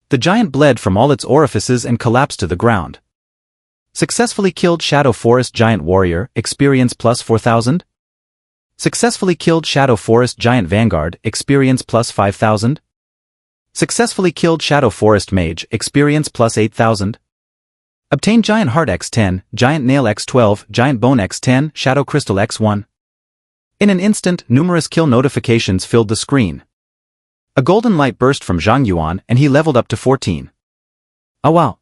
The giant bled from all its orifices and collapsed to the ground. Successfully killed Shadow Forest giant warrior, experience plus 4,000. Successfully killed Shadow Forest Giant Vanguard, experience plus 5,000. Successfully killed Shadow Forest Mage, experience plus 8,000. Obtain Giant Heart X10, Giant Nail X12, Giant Bone X10, Shadow Crystal X1. In an instant, numerous kill notifications filled the screen. A golden light burst from Zhang Yuan and he leveled up to 14. Oh wow.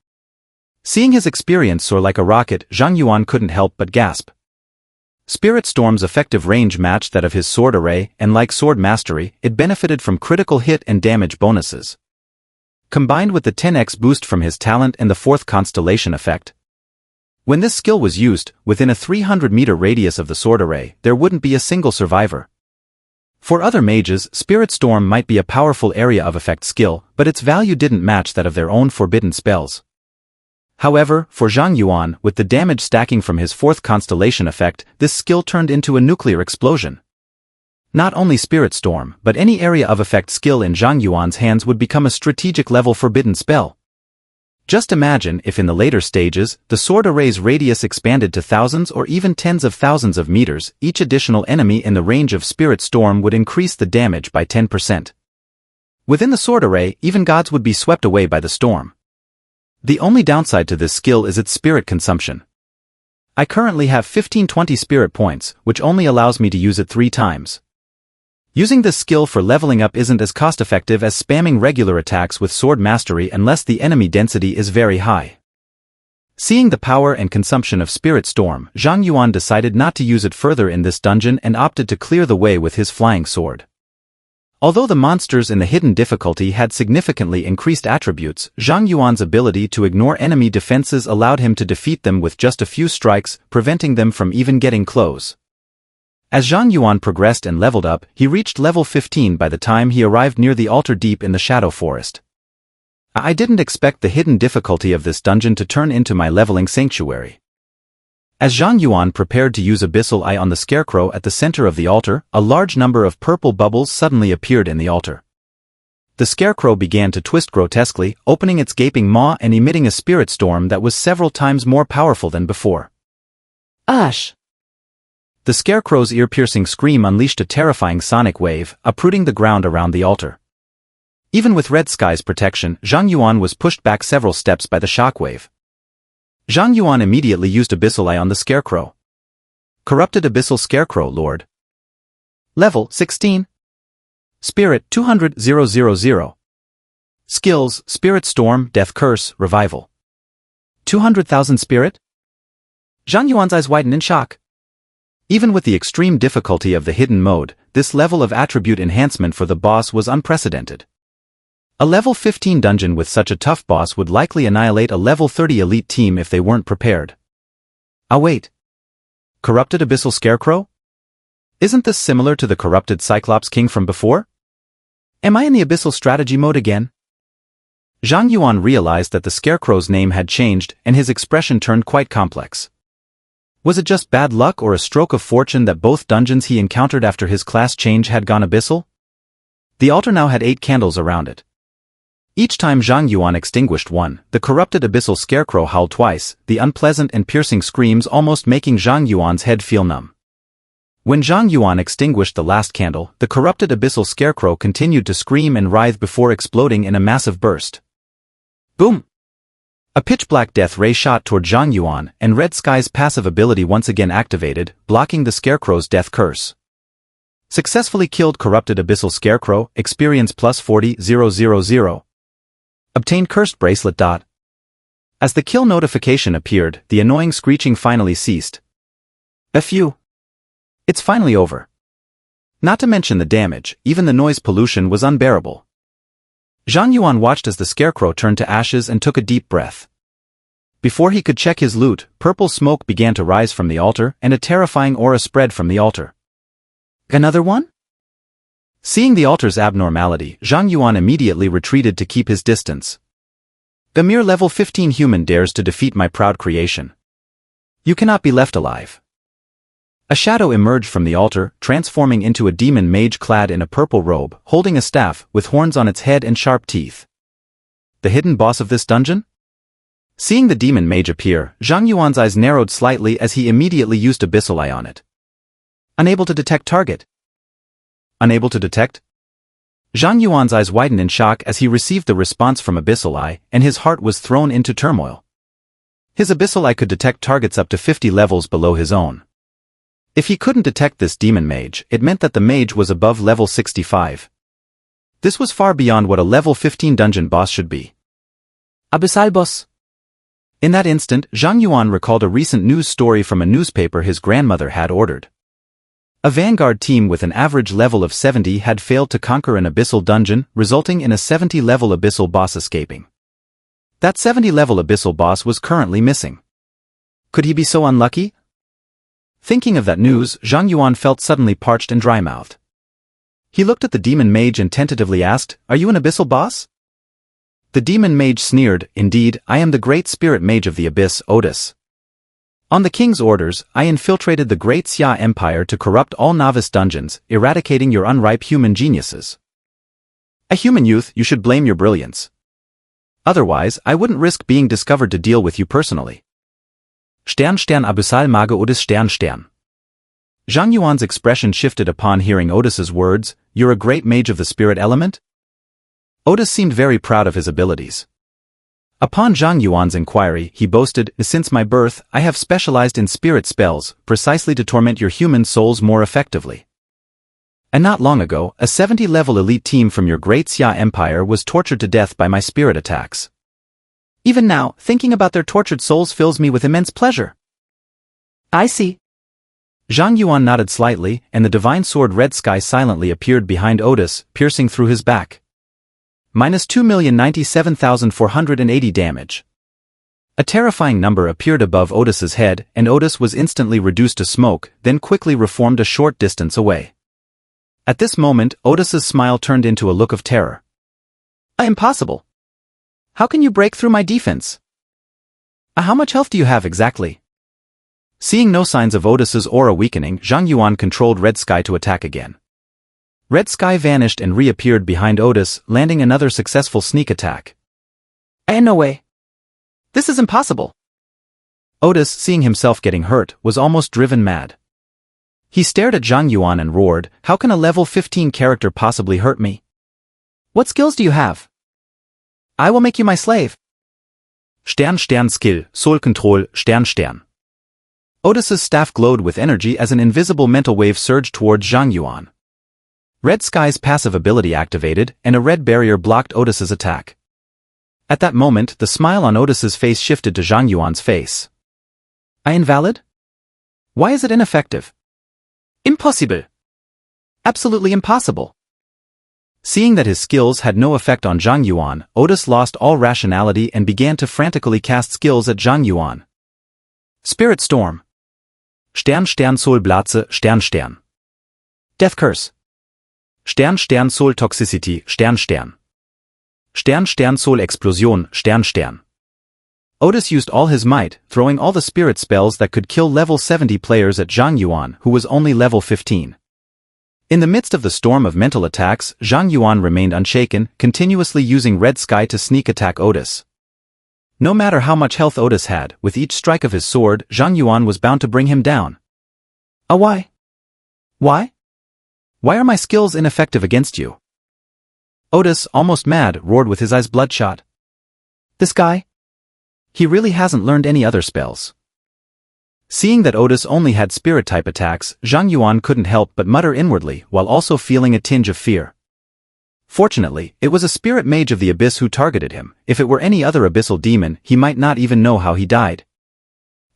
Seeing his experience soar like a rocket, Zhang Yuan couldn't help but gasp. Spirit Storm's effective range matched that of his sword array, and like sword mastery, it benefited from critical hit and damage bonuses. Combined with the 10x boost from his talent and the 4th constellation effect. When this skill was used, within a 300-meter radius of the sword array, there wouldn't be a single survivor. For other mages, Spirit Storm might be a powerful area of effect skill, but its value didn't match that of their own forbidden spells. However, for Zhang Yuan, with the damage stacking from his 4th constellation effect, this skill turned into a nuclear explosion. Not only Spirit Storm, but any area of effect skill in Zhang Yuan's hands would become a strategic level forbidden spell. Just imagine if in the later stages, the sword array's radius expanded to thousands or even tens of thousands of meters, each additional enemy in the range of Spirit Storm would increase the damage by 10%. Within the sword array, even gods would be swept away by the storm. The only downside to this skill is its spirit consumption. I currently have 1520 spirit points, which only allows me to use it 3 times. Using this skill for leveling up isn't as cost-effective as spamming regular attacks with sword mastery unless the enemy density is very high. Seeing the power and consumption of Spirit Storm, Zhang Yuan decided not to use it further in this dungeon and opted to clear the way with his flying sword. Although the monsters in the hidden difficulty had significantly increased attributes, Zhang Yuan's ability to ignore enemy defenses allowed him to defeat them with just a few strikes, preventing them from even getting close. As Zhang Yuan progressed and leveled up, he reached level 15 by the time he arrived near the altar deep in the Shadow Forest. I didn't expect the hidden difficulty of this dungeon to turn into my leveling sanctuary. As Zhang Yuan prepared to use Abyssal Eye on the scarecrow at the center of the altar, a large number of purple bubbles suddenly appeared in the altar. The scarecrow began to twist grotesquely, opening its gaping maw and emitting a spirit storm that was several times more powerful than before. Ush! The scarecrow's ear-piercing scream unleashed a terrifying sonic wave, uprooting the ground around the altar. Even with Red Sky's protection, Zhang Yuan was pushed back several steps by the shockwave. Zhang Yuan immediately used Abyssal Eye on the scarecrow. Corrupted Abyssal Scarecrow Lord. Level 16. Spirit 200,000. Skills, Spirit Storm, Death Curse, Revival. 200,000 Spirit? Zhang Yuan's eyes widened in shock. Even with the extreme difficulty of the hidden mode, this level of attribute enhancement for the boss was unprecedented. A level 15 dungeon with such a tough boss would likely annihilate a level 30 elite team if they weren't prepared. Ah wait. Corrupted Abyssal Scarecrow? Isn't this similar to the corrupted Cyclops King from before? Am I in the Abyssal strategy mode again? Zhang Yuan realized that the Scarecrow's name had changed and his expression turned quite complex. Was it just bad luck or a stroke of fortune that both dungeons he encountered after his class change had gone abyssal? The altar now had 8 candles around it. Each time Zhang Yuan extinguished one, the corrupted Abyssal Scarecrow howled twice, the unpleasant and piercing screams almost making Zhang Yuan's head feel numb. When Zhang Yuan extinguished the last candle, the corrupted Abyssal Scarecrow continued to scream and writhe before exploding in a massive burst. Boom! A pitch-black death ray shot toward Zhang Yuan, and Red Sky's passive ability once again activated, blocking the Scarecrow's death curse. Successfully killed corrupted Abyssal Scarecrow, experience plus 40,000. Obtained cursed bracelet. As the kill notification appeared, the annoying screeching finally ceased. Phew. It's finally over. Not to mention the damage, even the noise pollution was unbearable. Zhang Yuan watched as the scarecrow turned to ashes and took a deep breath. Before he could check his loot, purple smoke began to rise from the altar and a terrifying aura spread from the altar. Another one? Seeing the altar's abnormality, Zhang Yuan immediately retreated to keep his distance. A mere level 15 human dares to defeat my proud creation. You cannot be left alive. A shadow emerged from the altar, transforming into a demon mage clad in a purple robe, holding a staff, with horns on its head and sharp teeth. The hidden boss of this dungeon? Seeing the demon mage appear, Zhang Yuan's eyes narrowed slightly as he immediately used Abyssal Eye on it. Unable to detect target. Unable to detect? Zhang Yuan's eyes widened in shock as he received the response from Abyssal Eye, and his heart was thrown into turmoil. His Abyssal Eye could detect targets up to 50 levels below his own. If he couldn't detect this demon mage, it meant that the mage was above level 65. This was far beyond what a level 15 dungeon boss should be. Abyssalboss. In that instant, Zhang Yuan recalled a recent news story from a newspaper his grandmother had ordered. A vanguard team with an average level of 70 had failed to conquer an abyssal dungeon, resulting in a 70-level abyssal boss escaping. That 70-level abyssal boss was currently missing. Could he be so unlucky? Thinking of that news, Zhang Yuan felt suddenly parched and dry-mouthed. He looked at the demon mage and tentatively asked, "Are you an abyssal boss?" The demon mage sneered, "Indeed, I am the great spirit mage of the abyss, Aridis. On the king's orders, I infiltrated the great Xia Empire to corrupt all novice dungeons, eradicating your unripe human geniuses. A human youth, you should blame your brilliance. Otherwise, I wouldn't risk being discovered to deal with you personally." Stern Stern Abyssal Mage Aridis Stern Stern. Zhang Yuan's expression shifted upon hearing Aridis's words, "You're a great mage of the spirit element?" Aridis seemed very proud of his abilities. Upon Zhang Yuan's inquiry, he boasted, "Since my birth, I have specialized in spirit spells, precisely to torment your human souls more effectively. And not long ago, a 70-level elite team from your great Xia Empire was tortured to death by my spirit attacks. Even now, thinking about their tortured souls fills me with immense pleasure." I see. Zhang Yuan nodded slightly, and the divine sword Red Sky silently appeared behind Aridis, piercing through his back. Minus 2,097,480 damage. A terrifying number appeared above Aridis's head, and Aridis was instantly reduced to smoke, then quickly reformed a short distance away. At this moment, Aridis's smile turned into a look of terror. "Impossible. How can you break through my defense? How much health do you have exactly?" Seeing no signs of Aridis's aura weakening, Zhang Yuan controlled Red Sky to attack again. Red Sky vanished and reappeared behind Aridis, landing another successful sneak attack. No way. This is impossible." Aridis, seeing himself getting hurt, was almost driven mad. He stared at Zhang Yuan and roared, "How can a level 15 character possibly hurt me? What skills do you have? I will make you my slave." Stern Stern Skill, Soul Control, Stern Stern. Aridis's staff glowed with energy as an invisible mental wave surged towards Zhang Yuan. Red Sky's passive ability activated, and a red barrier blocked Aridis's attack. At that moment, the smile on Aridis's face shifted to Zhang Yuan's face. "Invalid? Why is it ineffective?" "Impossible. Absolutely impossible." Seeing that his skills had no effect on Zhang Yuan, Aridis lost all rationality and began to frantically cast skills at Zhang Yuan. Spirit Storm. Stern Stern Soul Blatze, Stern Stern. Death Curse. Stern Stern Soul Toxicity, Stern Stern. Stern Stern Soul Explosion, Stern Stern. Aridis used all his might, throwing all the spirit spells that could kill level 70 players at Zhang Yuan, who was only level 15. In the midst of the storm of mental attacks, Zhang Yuan remained unshaken, continuously using Red Sky to sneak attack Aridis. No matter how much health Aridis had, with each strike of his sword, Zhang Yuan was bound to bring him down. Why? Why? Why are my skills ineffective against you?" Aridis, almost mad, roared with his eyes bloodshot. "This guy? He really hasn't learned any other spells." Seeing that Aridis only had spirit-type attacks, Zhang Yuan couldn't help but mutter inwardly, while also feeling a tinge of fear. Fortunately, it was a spirit mage of the abyss who targeted him. If it were any other abyssal demon, he might not even know how he died.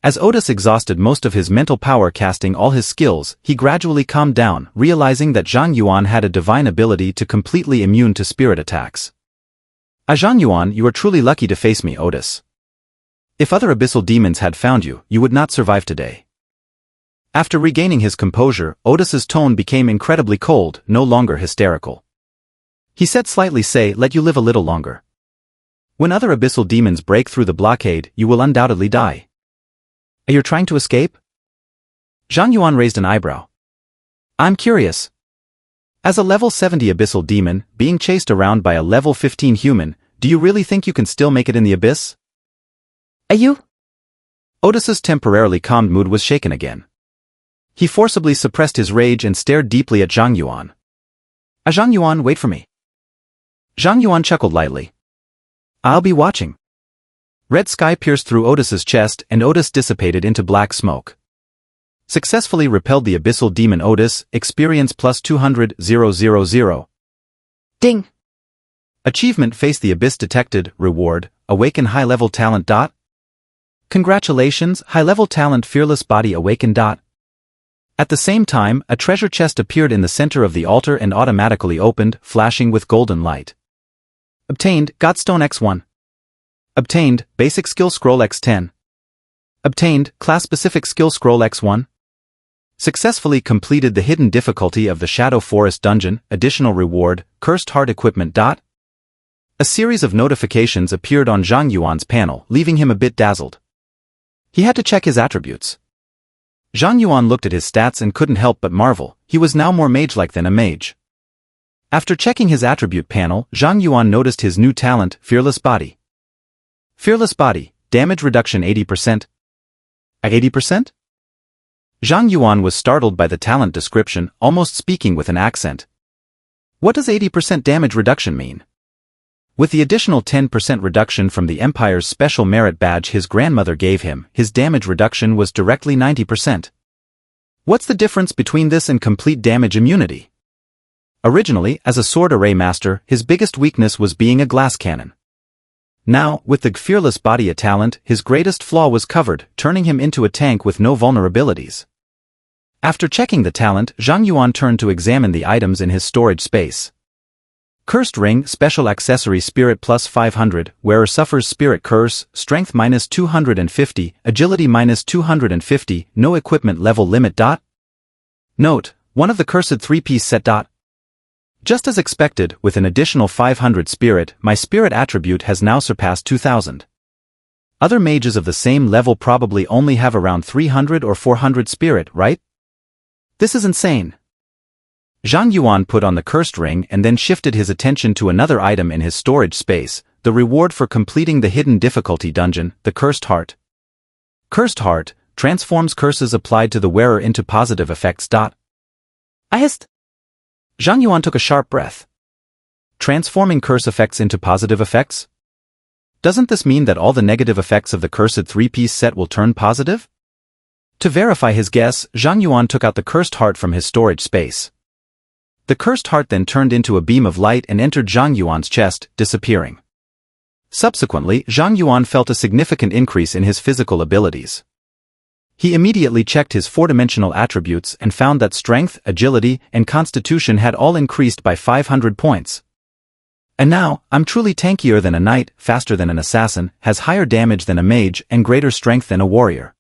As Aridis exhausted most of his mental power casting all his skills, he gradually calmed down, realizing that Zhang Yuan had a divine ability to completely immune to spirit attacks. Zhang Yuan, you are truly lucky to face me, Aridis. If other abyssal demons had found you, you would not survive today." After regaining his composure, Aridis's tone became incredibly cold, no longer hysterical. He said slightly, "Let you live a little longer. When other abyssal demons break through the blockade, you will undoubtedly die. You're trying to escape?" Zhang Yuan raised an eyebrow. "I'm curious. As a level 70 abyssal demon, being chased around by a level 15 human, do you really think you can still make it in the abyss?" You? Aridis's temporarily calmed mood was shaken again. He forcibly suppressed his rage and stared deeply at Zhang Yuan. "Zhang Yuan, wait for me." Zhang Yuan chuckled lightly. "I'll be watching." Red Sky pierced through Aridis's chest, and Aridis dissipated into black smoke. Successfully repelled the abyssal demon Aridis, experience plus 200,000. Ding! Achievement Face the Abyss detected. Reward, Awaken high-level talent. Congratulations, high-level talent Fearless Body Awaken. At the same time, a treasure chest appeared in the center of the altar and automatically opened, flashing with golden light. Obtained, Godstone X1. Obtained, Basic Skill Scroll X10. Obtained, Class-Specific Skill Scroll X1. Successfully completed the hidden difficulty of the Shadow Forest Dungeon. Additional reward, Cursed Heart Equipment. A series of notifications appeared on Zhang Yuan's panel, leaving him a bit dazzled. He had to check his attributes. Zhang Yuan looked at his stats and couldn't help but marvel. He was now more mage-like than a mage. After checking his attribute panel, Zhang Yuan noticed his new talent, Fearless Body. Fearless Body, damage reduction 80%. At 80%? Zhang Yuan was startled by the talent description, almost speaking with an accent. What does 80% damage reduction mean? With the additional 10% reduction from the Empire's special merit badge his grandmother gave him, his damage reduction was directly 90%. What's the difference between this and complete damage immunity? Originally, as a sword array master, his biggest weakness was being a glass cannon. Now, with the Fearless Body talent, his greatest flaw was covered, turning him into a tank with no vulnerabilities. After checking the talent, Zhang Yuan turned to examine the items in his storage space. Cursed Ring, Special Accessory Spirit plus 500, wearer suffers Spirit Curse, Strength minus 250, Agility minus 250, no equipment level limit. Note, one of the cursed 3-piece set. Just as expected, with an additional 500 Spirit, my Spirit attribute has now surpassed 2000. Other mages of the same level probably only have around 300 or 400 Spirit, right? This is insane. Zhang Yuan put on the Cursed Ring and then shifted his attention to another item in his storage space, the reward for completing the hidden difficulty dungeon, the Cursed Heart. Cursed Heart transforms curses applied to the wearer into positive effects. I hissed. Zhang Yuan took a sharp breath. Transforming curse effects into positive effects? Doesn't this mean that all the negative effects of the cursed 3-piece set will turn positive? To verify his guess, Zhang Yuan took out the Cursed Heart from his storage space. The Cursed Heart then turned into a beam of light and entered Zhang Yuan's chest, disappearing. Subsequently, Zhang Yuan felt a significant increase in his physical abilities. He immediately checked his four-dimensional attributes and found that strength, agility, and constitution had all increased by 500 points. And now, I'm truly tankier than a knight, faster than an assassin, has higher damage than a mage, and greater strength than a warrior.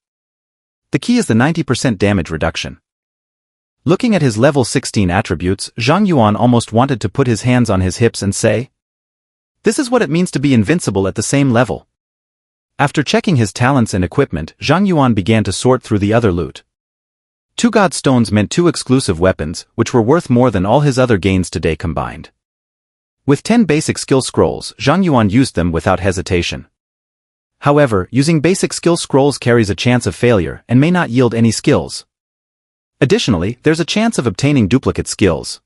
The key is the 90% damage reduction. Looking at his level 16 attributes, Zhang Yuan almost wanted to put his hands on his hips and say, "This is what it means to be invincible at the same level." After checking his talents and equipment, Zhang Yuan began to sort through the other loot. 2 God Stones meant 2 exclusive weapons, which were worth more than all his other gains today combined. With 10 basic skill scrolls, Zhang Yuan used them without hesitation. However, using basic skill scrolls carries a chance of failure and may not yield any skills. Additionally, there's a chance of obtaining duplicate skills.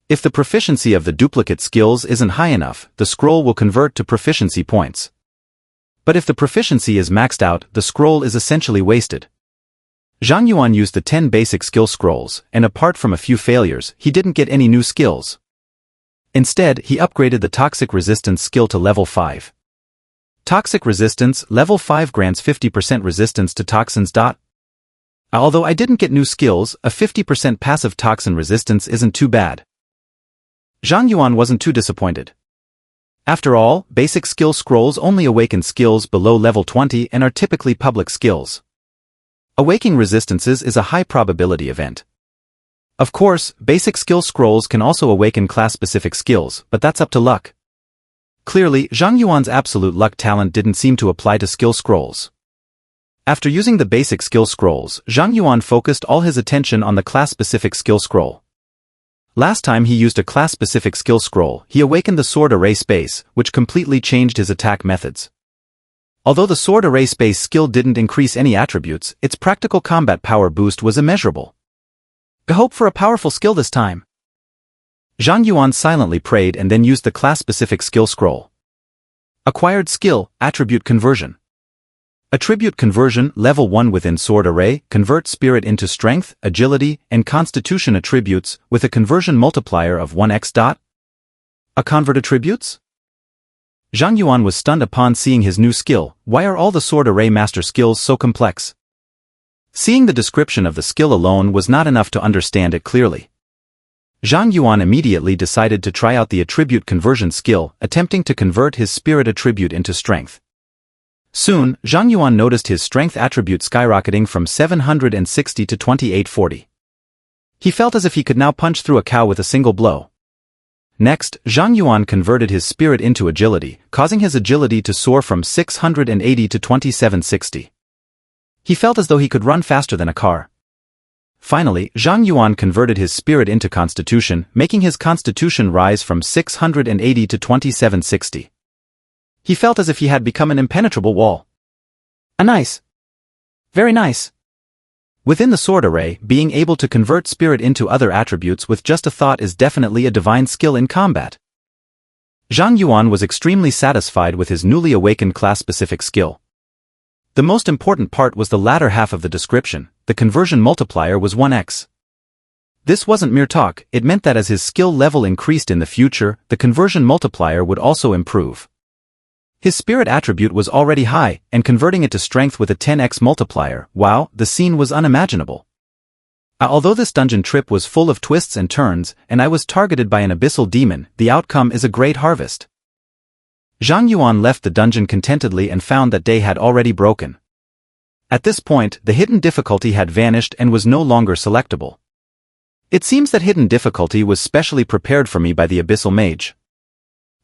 If the proficiency of the duplicate skills isn't high enough, the scroll will convert to proficiency points. But if the proficiency is maxed out, the scroll is essentially wasted. Zhang Yuan used the 10 basic skill scrolls, and apart from a few failures, he didn't get any new skills. Instead, he upgraded the Toxic Resistance skill to level 5. Toxic Resistance, level 5 grants 50% resistance to toxins. Although I didn't get new skills, a 50% passive toxin resistance isn't too bad. Zhang Yuan wasn't too disappointed. After all, basic skill scrolls only awaken skills below level 20 and are typically public skills. Awakening resistances is a high probability event. Of course, basic skill scrolls can also awaken class-specific skills, but that's up to luck. Clearly, Zhang Yuan's absolute luck talent didn't seem to apply to skill scrolls. After using the basic skill scrolls, Zhang Yuan focused all his attention on the class-specific skill scroll. Last time he used a class-specific skill scroll, he awakened the sword array space, which completely changed his attack methods. Although the sword array space skill didn't increase any attributes, its practical combat power boost was immeasurable. I hope for a powerful skill this time. Zhang Yuan silently prayed and then used the class-specific skill scroll. Acquired skill, Attribute Conversion. Attribute Conversion, level 1 within Sword Array, convert spirit into strength, agility, and constitution attributes with a conversion multiplier of 1x. A convert attributes? Zhang Yuan was stunned upon seeing his new skill. Why are all the sword array master skills so complex? Seeing the description of the skill alone was not enough to understand it clearly. Zhang Yuan immediately decided to try out the attribute conversion skill, attempting to convert his spirit attribute into strength. Soon, Zhang Yuan noticed his strength attribute skyrocketing from 760 to 2840. He felt as if he could now punch through a cow with a single blow. Next, Zhang Yuan converted his spirit into agility, causing his agility to soar from 680 to 2760. He felt as though he could run faster than a car. Finally, Zhang Yuan converted his spirit into constitution, making his constitution rise from 680 to 2760. He felt as if he had become an impenetrable wall. Nice. Very nice. Within the sword array, being able to convert spirit into other attributes with just a thought is definitely a divine skill in combat. Zhang Yuan was extremely satisfied with his newly awakened class-specific skill. The most important part was the latter half of the description. The conversion multiplier was 1x. This wasn't mere talk, it meant that as his skill level increased in the future, the conversion multiplier would also improve. His spirit attribute was already high, and converting it to strength with a 10x multiplier, wow, the scene was unimaginable. Although this dungeon trip was full of twists and turns, and I was targeted by an abyssal demon, the outcome is a great harvest. Zhang Yuan left the dungeon contentedly and found that day had already broken. At this point, the hidden difficulty had vanished and was no longer selectable. It seems that hidden difficulty was specially prepared for me by the abyssal mage.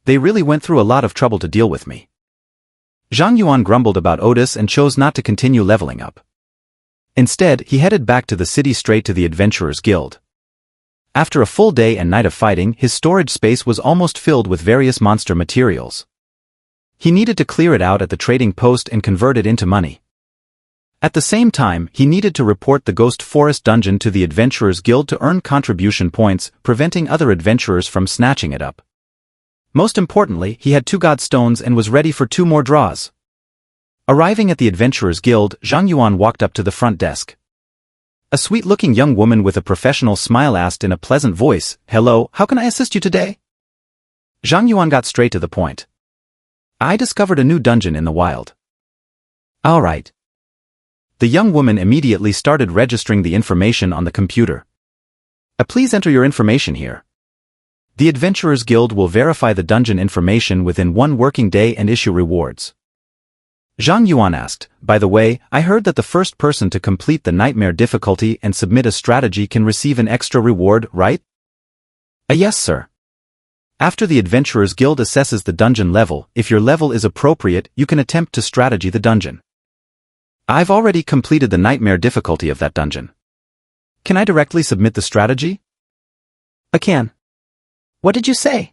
They really went through a lot of trouble to deal with me. Zhang Yuan grumbled about Otis and chose not to continue leveling up. Instead, he headed back to the city straight to the Adventurers Guild. After a full day and night of fighting, his storage space was almost filled with various monster materials. He needed to clear it out at the trading post and convert it into money. At the same time, he needed to report the Ghost Forest dungeon to the Adventurers Guild to earn contribution points, preventing other adventurers from snatching it up. Most importantly, he had 2 god stones and was ready for 2 more draws. Arriving at the Adventurers Guild, Zhang Yuan walked up to the front desk. A sweet-looking young woman with a professional smile asked in a pleasant voice, "Hello, how can I assist you today?" Zhang Yuan got straight to the point. "I discovered a new dungeon in the wild." "All right." The young woman immediately started registering the information on the computer. Please enter your information here. The Adventurers Guild will verify the dungeon information within 1 working day and issue rewards. Zhang Yuan asked, "By the way, I heard that the first person to complete the nightmare difficulty and submit a strategy can receive an extra reward, right?" Yes, sir. After the Adventurers Guild assesses the dungeon level, if your level is appropriate, you can attempt to strategy the dungeon. I've already completed the nightmare difficulty of that dungeon. Can I directly submit the strategy? I can. What did you say?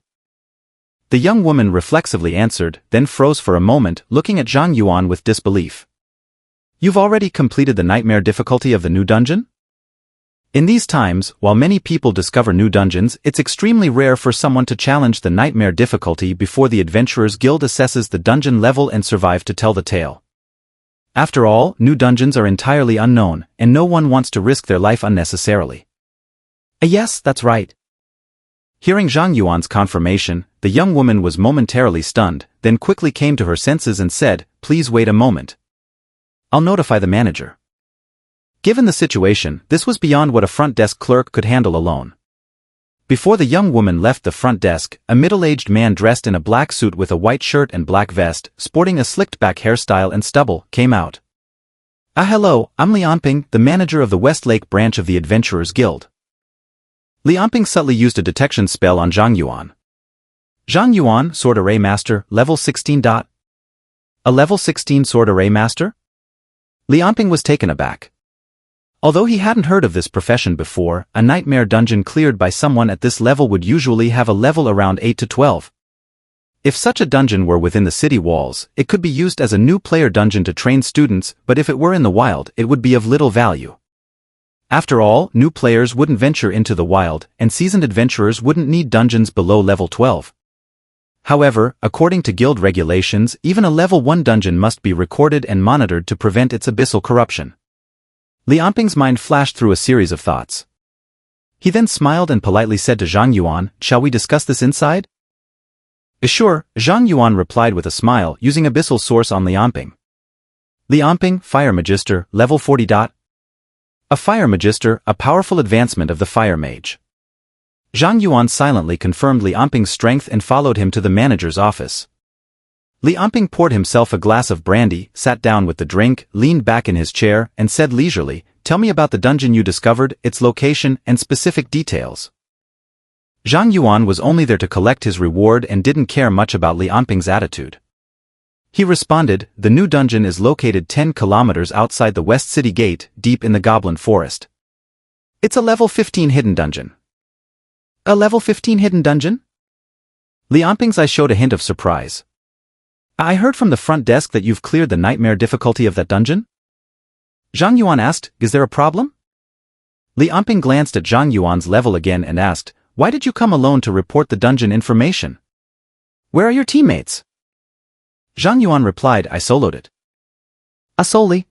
The young woman reflexively answered, then froze for a moment, looking at Zhang Yuan with disbelief. You've already completed the nightmare difficulty of the new dungeon? In these times, while many people discover new dungeons, it's extremely rare for someone to challenge the nightmare difficulty before the Adventurers Guild assesses the dungeon level and survive to tell the tale. After all, new dungeons are entirely unknown, and no one wants to risk their life unnecessarily. Yes, that's right. Hearing Zhang Yuan's confirmation, the young woman was momentarily stunned, then quickly came to her senses and said, "Please wait a moment. I'll notify the manager." Given the situation, this was beyond what a front desk clerk could handle alone. Before the young woman left the front desk, a middle-aged man dressed in a black suit with a white shirt and black vest, sporting a slicked-back hairstyle and stubble, came out. Hello, I'm Lianping, the manager of the Westlake branch of the Adventurers Guild." Lianping subtly used a detection spell on Zhang Yuan. Zhang Yuan, Sword Array Master, level 16. A level 16 Sword Array Master? Lianping was taken aback. Although he hadn't heard of this profession before, a nightmare dungeon cleared by someone at this level would usually have a level around 8 to 12. If such a dungeon were within the city walls, it could be used as a new player dungeon to train students, but if it were in the wild, it would be of little value. After all, new players wouldn't venture into the wild, and seasoned adventurers wouldn't need dungeons below level 12. However, according to guild regulations, even a level 1 dungeon must be recorded and monitored to prevent its abyssal corruption. Lianping's mind flashed through a series of thoughts. He then smiled and politely said to Zhang Yuan, "Shall we discuss this inside?" Sure, Zhang Yuan replied with a smile, using abyssal source on Lianping. Lianping, Fire Magister, level 40. A Fire Magister, a powerful advancement of the Fire Mage. Zhang Yuan silently confirmed Lianping's strength and followed him to the manager's office. Lianping poured himself a glass of brandy, sat down with the drink, leaned back in his chair, and said leisurely, "Tell me about the dungeon you discovered, its location, and specific details." Zhang Yuan was only there to collect his reward and didn't care much about Lianping's attitude. He responded, "The new dungeon is located 10 kilometers outside the West City Gate, deep in the Goblin Forest. It's a level 15 hidden dungeon." "A level 15 hidden dungeon?" Lianping's eyes showed a hint of surprise. "I heard from the front desk that you've cleared the nightmare difficulty of that dungeon?" Zhang Yuan asked, "Is there a problem?" Lianping glanced at Zhang Yuan's level again and asked, "Why did you come alone to report the dungeon information? Where are your teammates?" Zhang Yuan replied, "I soloed it." "Ah, solely?"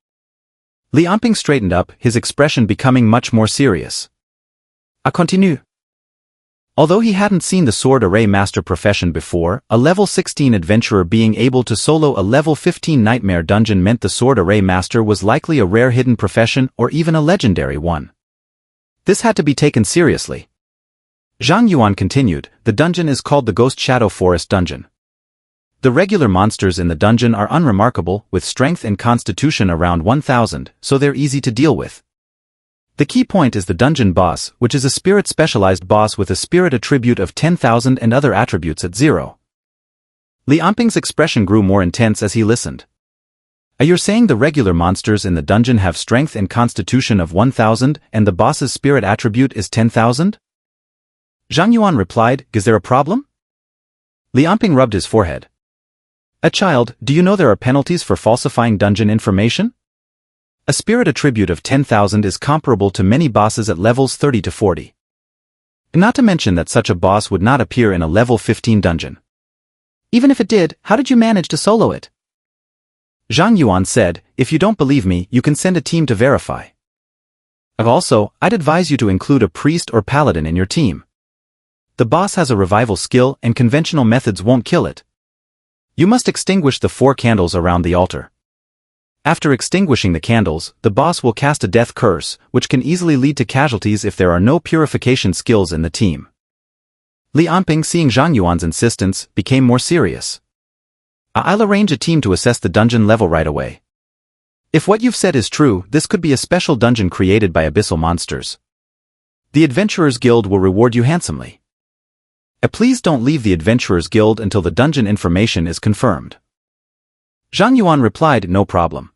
Lianping straightened up, his expression becoming much more serious. "Ah, continue." Although he hadn't seen the sword array master profession before, a level 16 adventurer being able to solo a level 15 nightmare dungeon meant the sword array master was likely a rare hidden profession or even a legendary one. This had to be taken seriously. Zhang Yuan continued, "The dungeon is called the Ghost Shadow Forest Dungeon. The regular monsters in the dungeon are unremarkable, with strength and constitution around 1000, so they're easy to deal with. The key point is the dungeon boss, which is a spirit-specialized boss with a spirit attribute of 10,000 and other attributes at 0. Lianping's expression grew more intense as he listened. "You're saying the regular monsters in the dungeon have strength and constitution of 1000, and the boss's spirit attribute is 10,000? Zhang Yuan replied, "Is there a problem?" Lianping rubbed his forehead. "A child, do you know there are penalties for falsifying dungeon information? A spirit attribute of 10,000 is comparable to many bosses at levels 30 to 40. Not to mention that such a boss would not appear in a level 15 dungeon. Even if it did, how did you manage to solo it?" Zhang Yuan said, "If you don't believe me, you can send a team to verify. Also, I'd advise you to include a priest or paladin in your team. The boss has a revival skill and conventional methods won't kill it. You must extinguish the 4 candles around the altar. After extinguishing the candles, the boss will cast a death curse, which can easily lead to casualties if there are no purification skills in the team." Lianping, seeing Zhang Yuan's insistence, became more serious. "I'll arrange a team to assess the dungeon level right away. If what you've said is true, this could be a special dungeon created by abyssal monsters. The Adventurers Guild will reward you handsomely. Please don't leave the Adventurers Guild until the dungeon information is confirmed." Zhang Yuan replied, "No problem.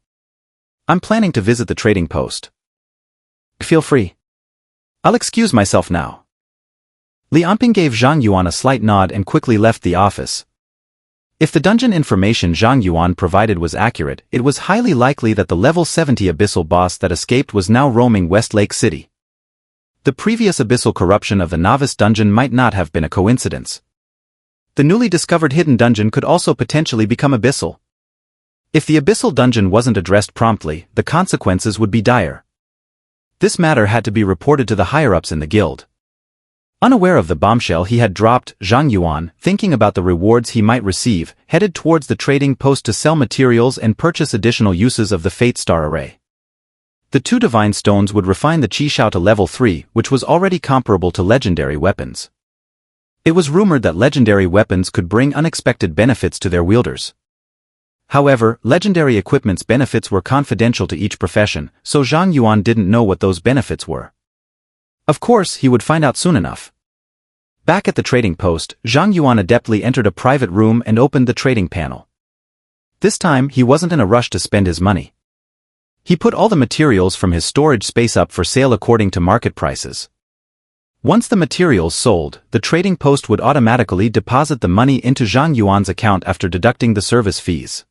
I'm planning to visit the trading post. Feel free. I'll excuse myself now." Lianping gave Zhang Yuan a slight nod and quickly left the office. If the dungeon information Zhang Yuan provided was accurate, it was highly likely that the level 70 abyssal boss that escaped was now roaming West Lake City. The previous abyssal corruption of the novice dungeon might not have been a coincidence. The newly discovered hidden dungeon could also potentially become abyssal. If the abyssal dungeon wasn't addressed promptly, the consequences would be dire. This matter had to be reported to the higher-ups in the guild. Unaware of the bombshell he had dropped, Zhang Yuan, thinking about the rewards he might receive, headed towards the trading post to sell materials and purchase additional uses of the Fate Star Array. The 2 divine stones would refine the Qi Shao to level 3, which was already comparable to legendary weapons. It was rumored that legendary weapons could bring unexpected benefits to their wielders. However, legendary equipment's benefits were confidential to each profession, so Zhang Yuan didn't know what those benefits were. Of course, he would find out soon enough. Back at the trading post, Zhang Yuan adeptly entered a private room and opened the trading panel. This time, he wasn't in a rush to spend his money. He put all the materials from his storage space up for sale according to market prices. Once the materials sold, the trading post would automatically deposit the money into Zhang Yuan's account after deducting the service fees.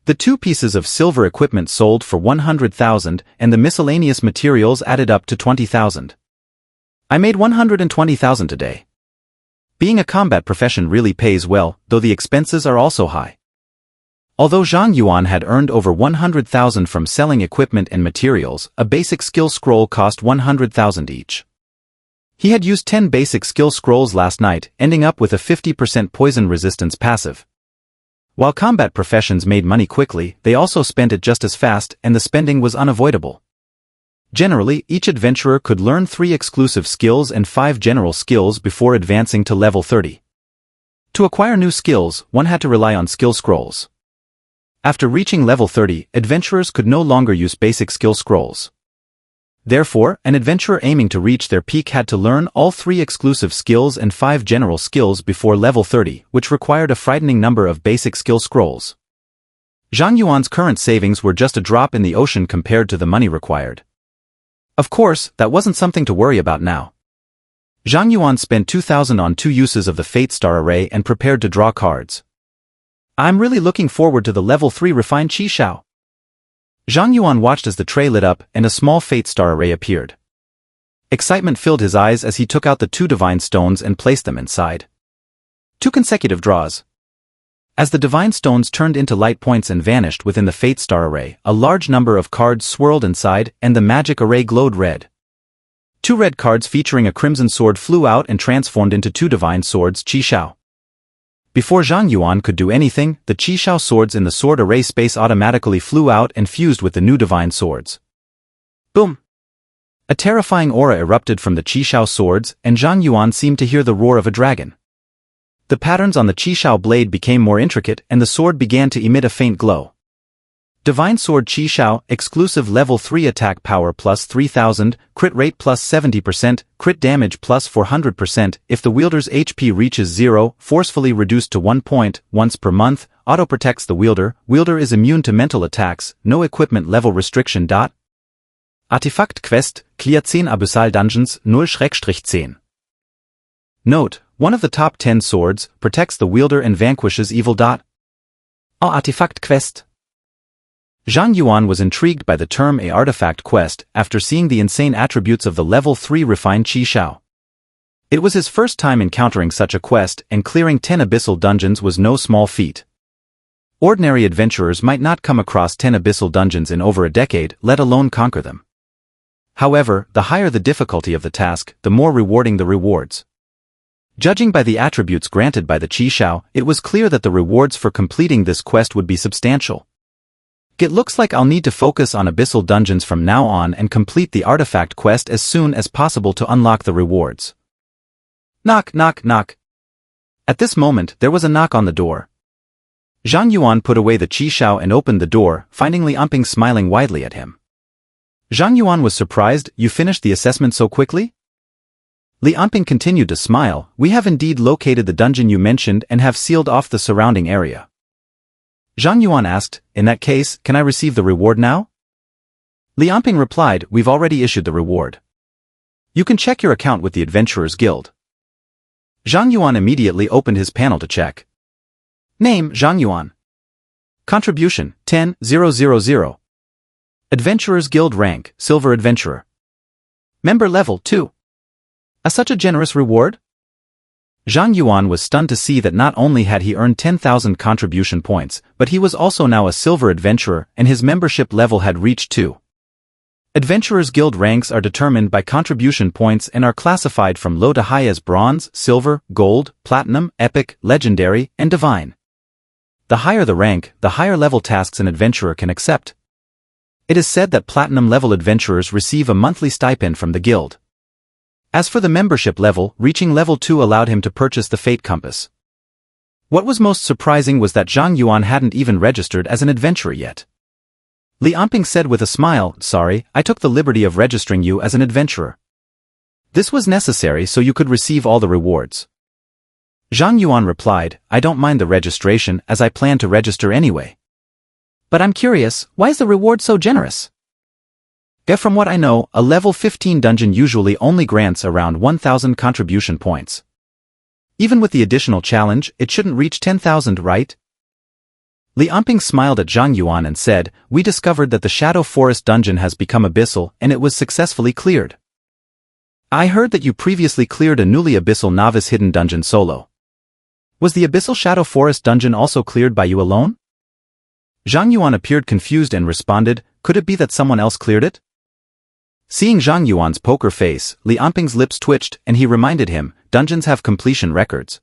The 2 pieces of silver equipment sold for 100,000, and the miscellaneous materials added up to 20,000. "I made 120,000 today. Being a combat profession really pays well, though the expenses are also high." Although Zhang Yuan had earned over 100,000 from selling equipment and materials, a basic skill scroll cost 100,000 each. He had used 10 basic skill scrolls last night, ending up with a 50% poison resistance passive. While combat professions made money quickly, they also spent it just as fast, and the spending was unavoidable. Generally, each adventurer could learn 3 exclusive skills and 5 general skills before advancing to level 30. To acquire new skills, one had to rely on skill scrolls. After reaching level 30, adventurers could no longer use basic skill scrolls. Therefore, an adventurer aiming to reach their peak had to learn all 3 exclusive skills and 5 general skills before level 30, which required a frightening number of basic skill scrolls. Zhang Yuan's current savings were just a drop in the ocean compared to the money required. Of course, that wasn't something to worry about now. Zhang Yuan spent 2,000 on 2 uses of the Fate Star Array and prepared to draw cards. I'm really looking forward to the level 3 refined Qi Shao. Zhang Yuan watched as the tray lit up and a small Fate Star Array appeared. Excitement filled his eyes as he took out the 2 divine stones and placed them inside. 2 consecutive draws. As the divine stones turned into light points and vanished within the Fate Star Array, a large number of cards swirled inside and the magic array glowed red. 2 red cards featuring a crimson sword flew out and transformed into 2 divine swords Qi Shao. Before Zhang Yuan could do anything, the Qi Shao swords in the sword array space automatically flew out and fused with the new divine swords. Boom! A terrifying aura erupted from the Qi Shao swords, and Zhang Yuan seemed to hear the roar of a dragon. The patterns on the Qi Shao blade became more intricate and the sword began to emit a faint glow. Divine Sword Qi Shao, exclusive level 3 attack power plus 3000, crit rate plus 70%, crit damage plus 400%, if the wielder's HP reaches 0, forcefully reduced to 1 point, once per month, auto-protects the wielder, wielder is immune to mental attacks, no equipment level restriction. Artifact Quest, Clear 10 Abyssal Dungeons, 0-10. Note, one of the top 10 swords, protects the wielder and vanquishes evil. Artifact Quest. Zhang Yuan was intrigued by the term a artifact quest after seeing the insane attributes of the level 3 refined Qi Shao. It was his first time encountering such a quest, and clearing 10 abyssal dungeons was no small feat. Ordinary adventurers might not come across 10 abyssal dungeons in over a decade, let alone conquer them. However, the higher the difficulty of the task, the more rewarding the rewards. Judging by the attributes granted by the Qi Shao, it was clear that the rewards for completing this quest would be substantial. It looks like I'll need to focus on abyssal dungeons from now on and complete the artifact quest as soon as possible to unlock the rewards. Knock, knock, knock. At this moment, there was a knock on the door. Zhang Yuan put away the Qi Shao and opened the door, finding Li Anping smiling widely at him. Zhang Yuan was surprised. You finished the assessment so quickly? Li Anping continued to smile. We have indeed located the dungeon you mentioned and have sealed off the surrounding area. Zhang Yuan asked, in that case, can I receive the reward now? Li Anping replied, we've already issued the reward. You can check your account with the Adventurers Guild. Zhang Yuan immediately opened his panel to check. Name, Zhang Yuan. Contribution, 10,000. Adventurers Guild rank, Silver Adventurer. Member level, 2. Such a generous reward? Zhang Yuan was stunned to see that not only had he earned 10,000 contribution points, but he was also now a silver adventurer and his membership level had reached 2. Adventurers Guild ranks are determined by contribution points and are classified from low to high as bronze, silver, gold, platinum, epic, legendary, and divine. The higher the rank, the higher level tasks an adventurer can accept. It is said that platinum level adventurers receive a monthly stipend from the guild. As for the membership level, reaching level 2 allowed him to purchase the Fate Compass. What was most surprising was that Zhang Yuan hadn't even registered as an adventurer yet. Li Anping said with a smile, sorry, I took the liberty of registering you as an adventurer. This was necessary so you could receive all the rewards. Zhang Yuan replied, I don't mind the registration as I plan to register anyway. But I'm curious, why is the reward so generous? From what I know, a level 15 dungeon usually only grants around 1,000 contribution points. Even with the additional challenge, it shouldn't reach 10,000, right? Li Anping smiled at Zhang Yuan and said, we discovered that the Shadow Forest dungeon has become abyssal and it was successfully cleared. I heard that you previously cleared a newly abyssal novice hidden dungeon solo. Was the abyssal Shadow Forest dungeon also cleared by you alone? Zhang Yuan appeared confused and responded, could it be that someone else cleared it? Seeing Zhang Yuan's poker face, Li Anping's lips twitched and he reminded him, dungeons have completion records.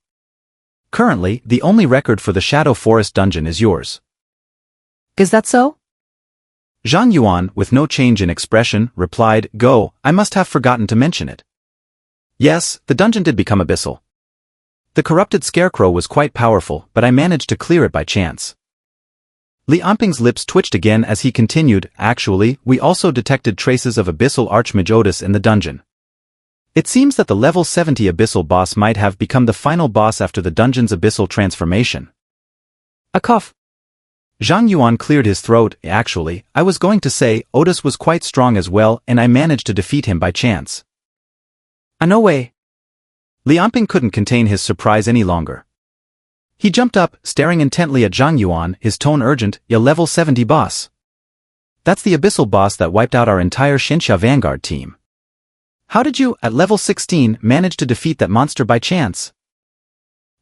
Currently, the only record for the Shadow Forest dungeon is yours. Is that so? Zhang Yuan, with no change in expression, replied, Go, I must have forgotten to mention it. Yes, the dungeon did become abyssal. The corrupted scarecrow was quite powerful, but I managed to clear it by chance. Li Anping's lips twitched again as he continued, Actually, we also detected traces of abyssal archmage Otis in the dungeon. It seems that the level 70 abyssal boss might have become the final boss after the dungeon's abyssal transformation. A cough. Zhang Yuan cleared his throat. Actually, I was going to say, Otis was quite strong as well and I managed to defeat him by chance. No way. Li Anping couldn't contain his surprise any longer. He jumped up, staring intently at Zhang Yuan, his tone urgent, a level 70 boss. That's the abyssal boss that wiped out our entire Xinxia Vanguard team. How did you, at level 16, manage to defeat that monster by chance?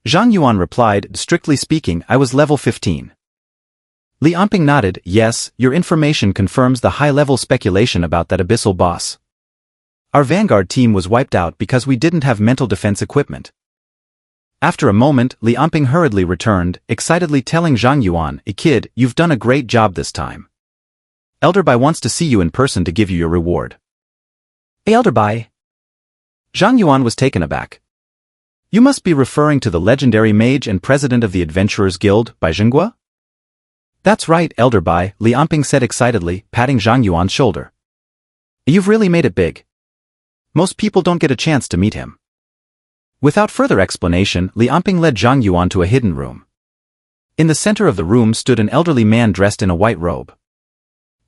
Zhang Yuan replied, Strictly speaking, I was level 15. Li Anping nodded, Yes, your information confirms the high-level speculation about that abyssal boss. Our Vanguard team was wiped out because we didn't have mental defense equipment. After a moment, Li Anping hurriedly returned, excitedly telling Zhang Yuan, Kid, you've done a great job this time. Elder Bai wants to see you in person to give you your reward. Elder Bai? Zhang Yuan was taken aback. You must be referring to the legendary mage and president of the Adventurers Guild, Bai Zhenghua? That's right, Elder Bai, Li Anping said excitedly, patting Zhang Yuan's shoulder. You've really made it big. Most people don't get a chance to meet him. Without further explanation, Li Anping led Zhang Yuan to a hidden room. In the center of the room stood an elderly man dressed in a white robe.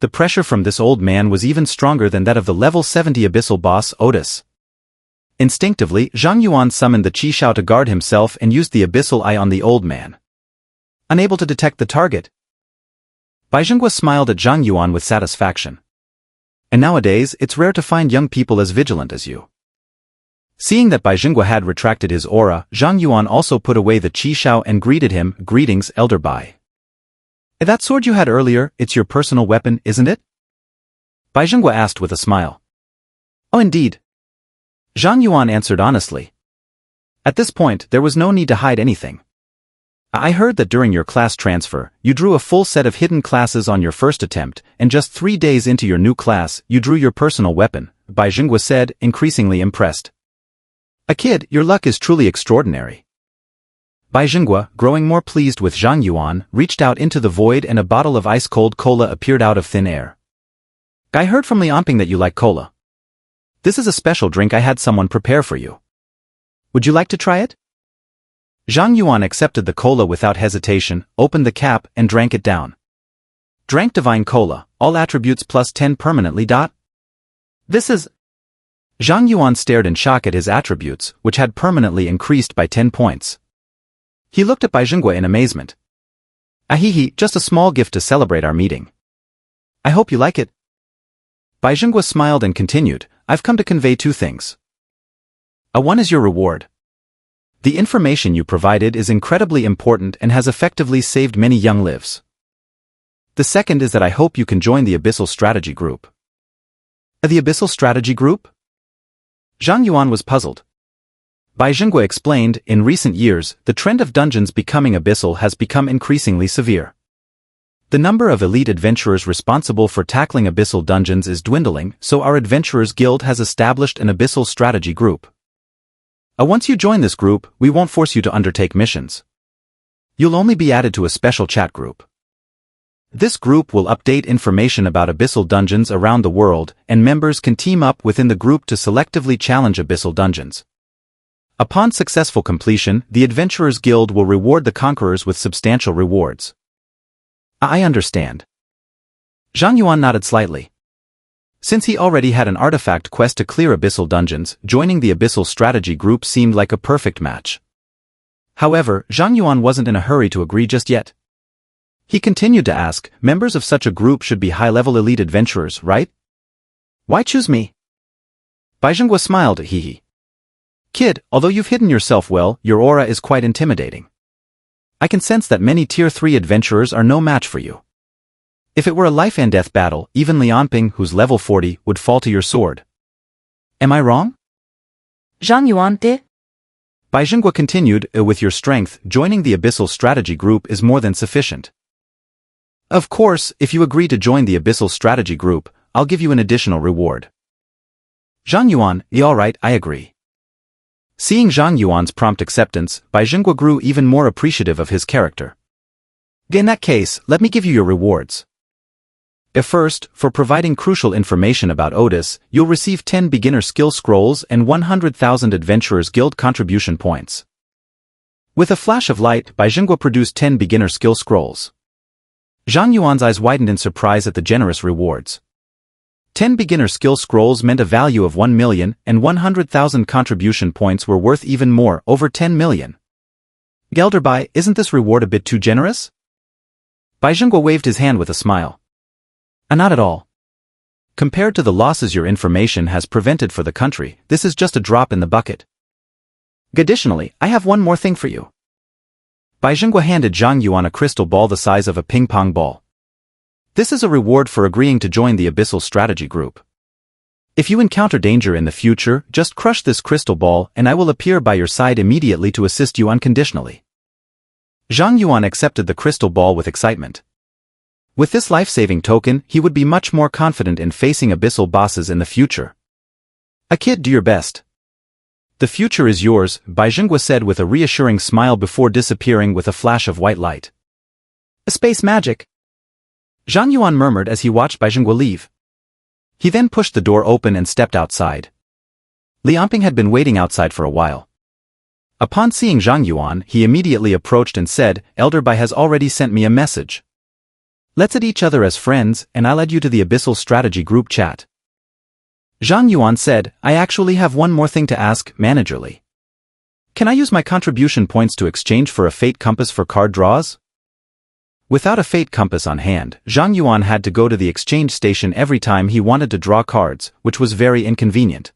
The pressure from this old man was even stronger than that of the level 70 abyssal boss, Otis. Instinctively, Zhang Yuan summoned the Qi Shao to guard himself and used the abyssal eye on the old man. Unable to detect the target, Bai Zhenghua smiled at Zhang Yuan with satisfaction. And nowadays, it's rare to find young people as vigilant as you. Seeing that Bai Zhenghua had retracted his aura, Zhang Yuan also put away the Qi Shao and greeted him, Greetings, Elder Bai. That sword you had earlier, it's your personal weapon, isn't it? Bai Zhenghua asked with a smile. Oh indeed. Zhang Yuan answered honestly. At this point, there was no need to hide anything. I heard that during your class transfer, you drew a full set of hidden classes on your first attempt, and just 3 days into your new class, you drew your personal weapon, Bai Zhenghua said, increasingly impressed. A kid, your luck is truly extraordinary. Bai Zhenghua, growing more pleased with Zhang Yuan, reached out into the void and a bottle of ice-cold cola appeared out of thin air. I heard from Li Anping that you like cola. This is a special drink I had someone prepare for you. Would you like to try it? Zhang Yuan accepted the cola without hesitation, opened the cap, and drank it down. Drank divine cola, all attributes plus 10 permanently. This is... Zhang Yuan stared in shock at his attributes, which had permanently increased by 10 points. He looked at Bai Zhenghua in amazement. Ahihi, just a small gift to celebrate our meeting. I hope you like it. Bai Zhenghua smiled and continued, I've come to convey 2 things. One is your reward. The information you provided is incredibly important and has effectively saved many young lives. The second is that I hope you can join the Abyssal Strategy Group. The Abyssal Strategy Group? Zhang Yuan was puzzled. Bai Zhenghua explained, in recent years, the trend of dungeons becoming abyssal has become increasingly severe. The number of elite adventurers responsible for tackling abyssal dungeons is dwindling, so our Adventurers Guild has established an Abyssal Strategy Group. Once you join this group, we won't force you to undertake missions. You'll only be added to a special chat group. This group will update information about abyssal dungeons around the world, and members can team up within the group to selectively challenge abyssal dungeons. Upon successful completion, the Adventurers Guild will reward the conquerors with substantial rewards. I understand. Zhang Yuan nodded slightly. Since he already had an artifact quest to clear abyssal dungeons, joining the Abyssal Strategy Group seemed like a perfect match. However, Zhang Yuan wasn't in a hurry to agree just yet. He continued to ask, members of such a group should be high-level elite adventurers, right? Why choose me? Bai Zhenghua smiled, hee. Kid, although you've hidden yourself well, your aura is quite intimidating. I can sense that many Tier 3 adventurers are no match for you. If it were a life-and-death battle, even Lianping, who's level 40, would fall to your sword. Am I wrong? Zhang Yuan did. Bai Jingguo continued, with your strength, joining the Abyssal Strategy Group is more than sufficient. Of course, if you agree to join the Abyssal Strategy Group, I'll give you an additional reward. Zhang Yuan, alright, I agree. Seeing Zhang Yuan's prompt acceptance, Bai Jingguo grew even more appreciative of his character. In that case, let me give you your rewards. First, for providing crucial information about Otis, you'll receive 10 beginner skill scrolls and 100,000 Adventurers Guild contribution points. With a flash of light, Bai Jingguo produced 10 beginner skill scrolls. Zhang Yuan's eyes widened in surprise at the generous rewards. 10 beginner skill scrolls meant a value of 1 million, and 100,000 contribution points were worth even more, over 10 million. Gelder Bai, isn't this reward a bit too generous? Bai Jingguo waved his hand with a smile. Not at all. Compared to the losses your information has prevented for the country, this is just a drop in the bucket. Additionally, I have one more thing for you. Bai Jingguo handed Zhang Yuan a crystal ball the size of a ping-pong ball. This is a reward for agreeing to join the Abyssal Strategy Group. If you encounter danger in the future, just crush this crystal ball and I will appear by your side immediately to assist you unconditionally. Zhang Yuan accepted the crystal ball with excitement. With this life-saving token, he would be much more confident in facing abyssal bosses in the future. A kid, do your best. The future is yours, Bai Jingguo said with a reassuring smile before disappearing with a flash of white light. Space magic. Zhang Yuan murmured as he watched Bai Jingguo leave. He then pushed the door open and stepped outside. Lianping had been waiting outside for a while. Upon seeing Zhang Yuan, he immediately approached and said, Elder Bai has already sent me a message. Let's add each other as friends, and I'll add you to the Abyssal Strategy Group chat. Zhang Yuan said, I actually have one more thing to ask, managerly. Can I use my contribution points to exchange for a fate compass for card draws? Without a fate compass on hand, Zhang Yuan had to go to the exchange station every time he wanted to draw cards, which was very inconvenient.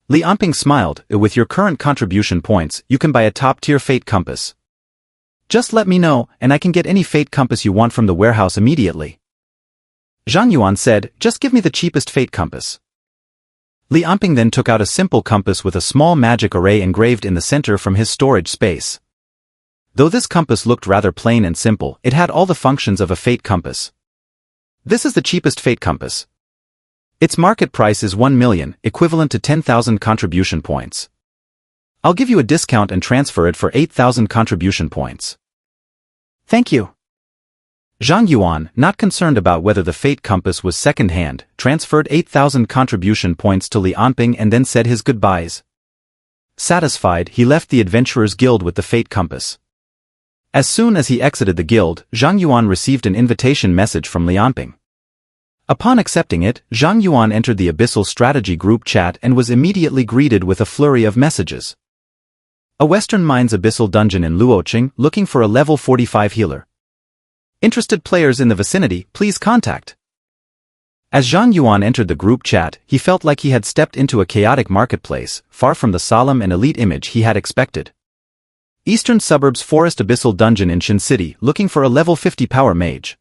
Lianping smiled, with your current contribution points, you can buy a top-tier fate compass. Just let me know, and I can get any fate compass you want from the warehouse immediately. Zhang Yuan said, just give me the cheapest fate compass. Lianping then took out a simple compass with a small magic array engraved in the center from his storage space. Though this compass looked rather plain and simple, it had all the functions of a fate compass. This is the cheapest fate compass. Its market price is 1 million, equivalent to 10,000 contribution points. I'll give you a discount and transfer it for 8,000 contribution points. Thank you. Zhang Yuan, not concerned about whether the fate compass was second-hand, transferred 8,000 contribution points to Lianping and then said his goodbyes. Satisfied, he left the Adventurers Guild with the fate compass. As soon as he exited the guild, Zhang Yuan received an invitation message from Lianping. Upon accepting it, Zhang Yuan entered the Abyssal Strategy Group chat and was immediately greeted with a flurry of messages. A Western Mines Abyssal Dungeon in Luoqing, looking for a level 45 healer. Interested players in the vicinity, please contact. As Zhang Yuan entered the group chat, he felt like he had stepped into a chaotic marketplace, far from the solemn and elite image he had expected. Eastern Suburbs Forest Abyssal Dungeon in Shin City, looking for a level 50 power mage.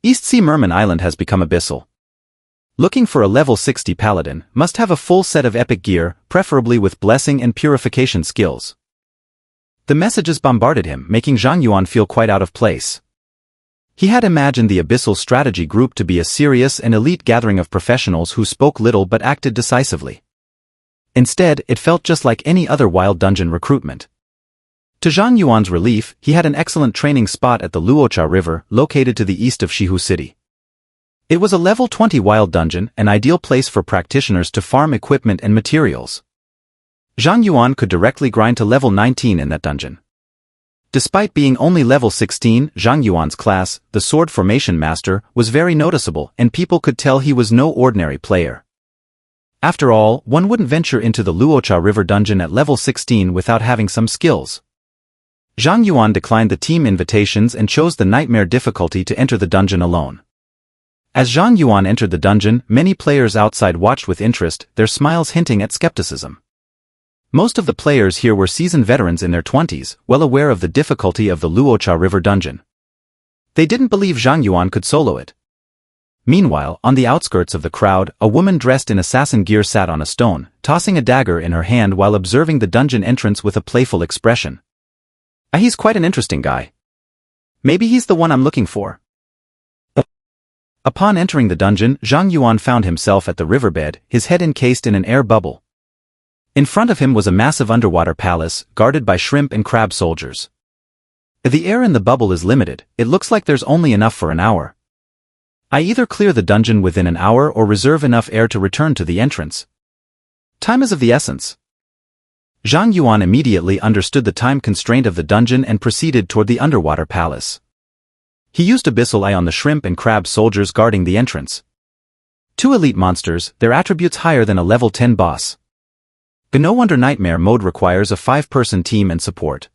East Sea Merman Island has become abyssal. Looking for a level 60 paladin, must have a full set of epic gear, preferably with blessing and purification skills. The messages bombarded him, making Zhang Yuan feel quite out of place. He had imagined the Abyssal Strategy Group to be a serious and elite gathering of professionals who spoke little but acted decisively. Instead, it felt just like any other wild dungeon recruitment. To Zhang Yuan's relief, he had an excellent training spot at the Luocha River, located to the east of Shihu City. It was a level 20 wild dungeon, an ideal place for practitioners to farm equipment and materials. Zhang Yuan could directly grind to level 19 in that dungeon. Despite being only level 16, Zhang Yuan's class, the Sword Formation Master, was very noticeable and people could tell he was no ordinary player. After all, one wouldn't venture into the Luocha River dungeon at level 16 without having some skills. Zhang Yuan declined the team invitations and chose the nightmare difficulty to enter the dungeon alone. As Zhang Yuan entered the dungeon, many players outside watched with interest, their smiles hinting at skepticism. Most of the players here were seasoned veterans in their 20s, well aware of the difficulty of the Luocha River dungeon. They didn't believe Zhang Yuan could solo it. Meanwhile, on the outskirts of the crowd, a woman dressed in assassin gear sat on a stone, tossing a dagger in her hand while observing the dungeon entrance with a playful expression. He's quite an interesting guy. Maybe he's the one I'm looking for. Upon entering the dungeon, Zhang Yuan found himself at the riverbed, his head encased in an air bubble. In front of him was a massive underwater palace, guarded by shrimp and crab soldiers. The air in the bubble is limited, it looks like there's only enough for an hour. I either clear the dungeon within an hour or reserve enough air to return to the entrance. Time is of the essence. Zhang Yuan immediately understood the time constraint of the dungeon and proceeded toward the underwater palace. He used Abyssal Eye on the shrimp and crab soldiers guarding the entrance. 2 elite monsters, their attributes higher than a level 10 boss. No wonder Nightmare mode requires a 5-person team and support.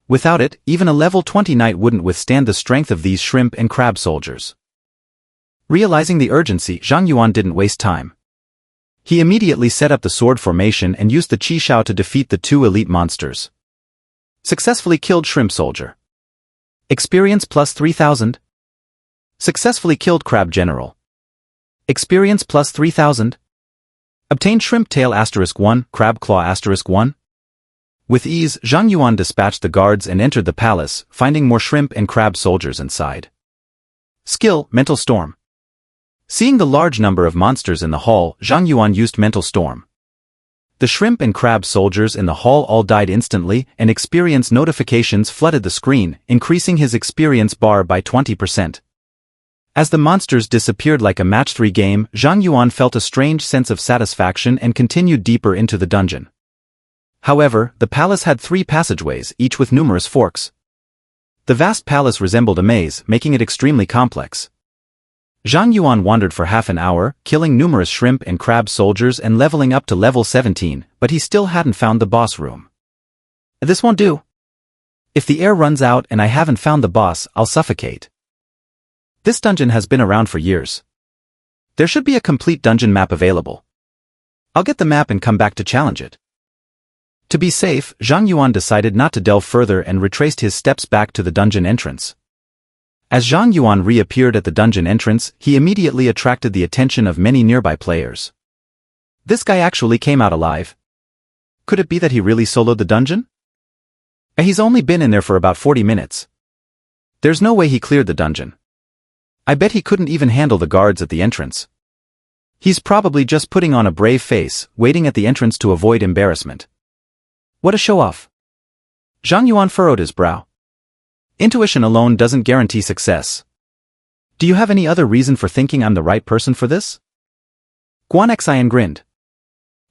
Without it, even a level 20 knight wouldn't withstand the strength of these shrimp and crab soldiers. Realizing the urgency, Zhang Yuan didn't waste time. He immediately set up the sword formation and used the Qi Shao to defeat the 2 elite monsters. Successfully killed Shrimp Soldier. Experience plus 3000. Successfully killed Crab General. Experience plus 3000. Obtained Shrimp Tail *1, Crab Claw *1. With ease, Zhang Yuan dispatched the guards and entered the palace, finding more shrimp and crab soldiers inside. Skill, Mental Storm. Seeing the large number of monsters in the hall, Zhang Yuan used Mental Storm. The shrimp and crab soldiers in the hall all died instantly, and experience notifications flooded the screen, increasing his experience bar by 20%. As the monsters disappeared like a match 3 game, Zhang Yuan felt a strange sense of satisfaction and continued deeper into the dungeon. However, the palace had 3 passageways, each with numerous forks. The vast palace resembled a maze, making it extremely complex. Zhang Yuan wandered for half an hour, killing numerous shrimp and crab soldiers and leveling up to level 17, but he still hadn't found the boss room. This won't do. If the air runs out and I haven't found the boss, I'll suffocate. This dungeon has been around for years. There should be a complete dungeon map available. I'll get the map and come back to challenge it. To be safe, Zhang Yuan decided not to delve further and retraced his steps back to the dungeon entrance. As Zhang Yuan reappeared at the dungeon entrance, he immediately attracted the attention of many nearby players. This guy actually came out alive. Could it be that he really soloed the dungeon? He's only been in there for about 40 minutes. There's no way he cleared the dungeon. I bet he couldn't even handle the guards at the entrance. He's probably just putting on a brave face, waiting at the entrance to avoid embarrassment. What a show-off. Zhang Yuan furrowed his brow. Intuition alone doesn't guarantee success. Do you have any other reason for thinking I'm the right person for this? Guan Xian grinned.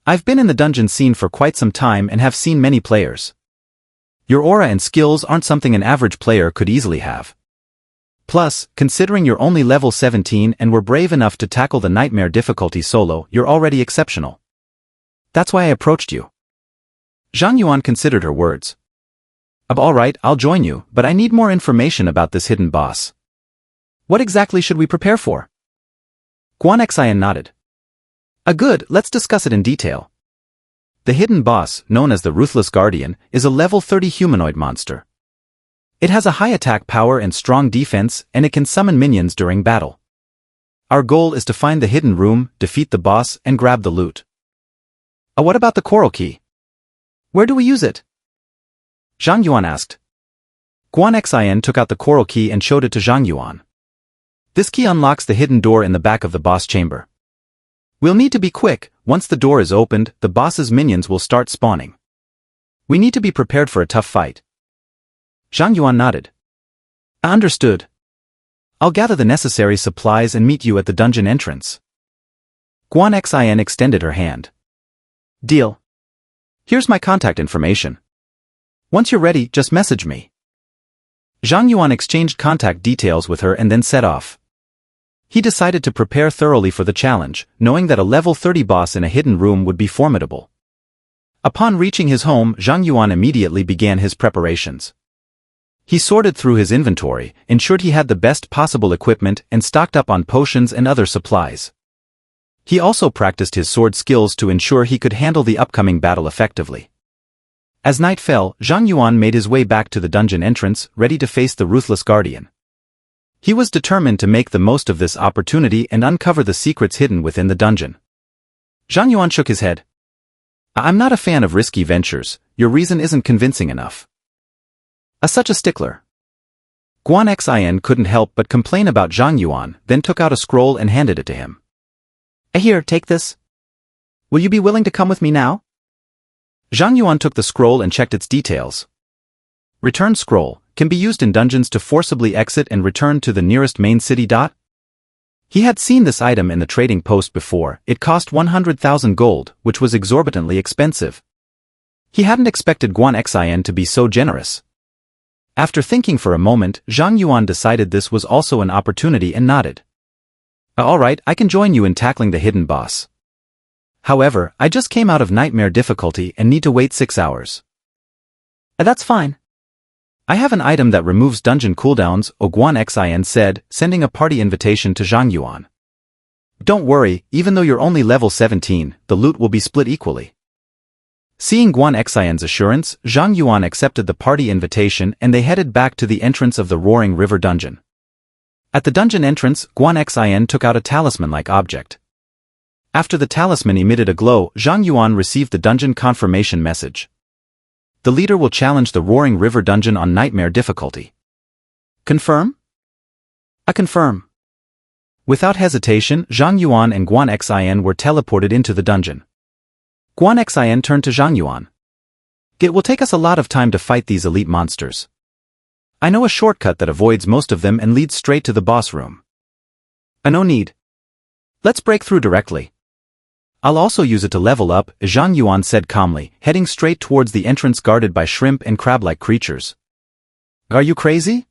I've been in the dungeon scene for quite some time and have seen many players. Your aura and skills aren't something an average player could easily have. Plus, considering you're only level 17 and were brave enough to tackle the nightmare difficulty solo, you're already exceptional. That's why I approached you. Zhang Yuan considered her words. Alright, I'll join you, but I need more information about this hidden boss. What exactly should we prepare for? Guan Xian nodded. Good, let's discuss it in detail. The hidden boss, known as the Ruthless Guardian, is a level 30 humanoid monster. It has a high attack power and strong defense, and it can summon minions during battle. Our goal is to find the hidden room, defeat the boss, and grab the loot. What about the coral key? Where do we use it? Zhang Yuan asked. Guan Xian took out the coral key and showed it to Zhang Yuan. This key unlocks the hidden door in the back of the boss chamber. We'll need to be quick. Once the door is opened, the boss's minions will start spawning. We need to be prepared for a tough fight. Zhang Yuan nodded. Understood. I'll gather the necessary supplies and meet you at the dungeon entrance. Guan Xian extended her hand. Deal. Here's my contact information. Once you're ready, just message me. Zhang Yuan exchanged contact details with her and then set off. He decided to prepare thoroughly for the challenge, knowing that a level 30 boss in a hidden room would be formidable. Upon reaching his home, Zhang Yuan immediately began his preparations. He sorted through his inventory, ensured he had the best possible equipment, and stocked up on potions and other supplies. He also practiced his sword skills to ensure he could handle the upcoming battle effectively. As night fell, Zhang Yuan made his way back to the dungeon entrance, ready to face the Ruthless Guardian. He was determined to make the most of this opportunity and uncover the secrets hidden within the dungeon. Zhang Yuan shook his head. I'm not a fan of risky ventures, your reason isn't convincing enough. Such a stickler. Guan Xin couldn't help but complain about Zhang Yuan, then took out a scroll and handed it to him. Here, take this. Will you be willing to come with me now? Zhang Yuan took the scroll and checked its details. Return scroll, can be used in dungeons to forcibly exit and return to the nearest main city. He had seen this item in the trading post before. It cost 100,000 gold, which was exorbitantly expensive. He hadn't expected Guan Xin to be so generous. After thinking for a moment, Zhang Yuan decided this was also an opportunity and nodded. Alright, I can join you in tackling the hidden boss. However, I just came out of nightmare difficulty and need to wait 6 hours. That's fine. I have an item that removes dungeon cooldowns, Guan Xin said, sending a party invitation to Zhang Yuan. Don't worry, even though you're only level 17, the loot will be split equally. Seeing Guan Xin's assurance, Zhang Yuan accepted the party invitation and they headed back to the entrance of the Roaring River dungeon. At the dungeon entrance, Guan Xin took out a talisman-like object. After the talisman emitted a glow, Zhang Yuan received the dungeon confirmation message. The leader will challenge the Roaring River dungeon on nightmare difficulty. Confirm? I confirm. Without hesitation, Zhang Yuan and Guan Xin were teleported into the dungeon. Guan Xin turned to Zhang Yuan. It will take us a lot of time to fight these elite monsters. I know a shortcut that avoids most of them and leads straight to the boss room. No need. Let's break through directly. I'll also use it to level up, Zhang Yuan said calmly, heading straight towards the entrance guarded by shrimp and crab-like creatures. Are you crazy?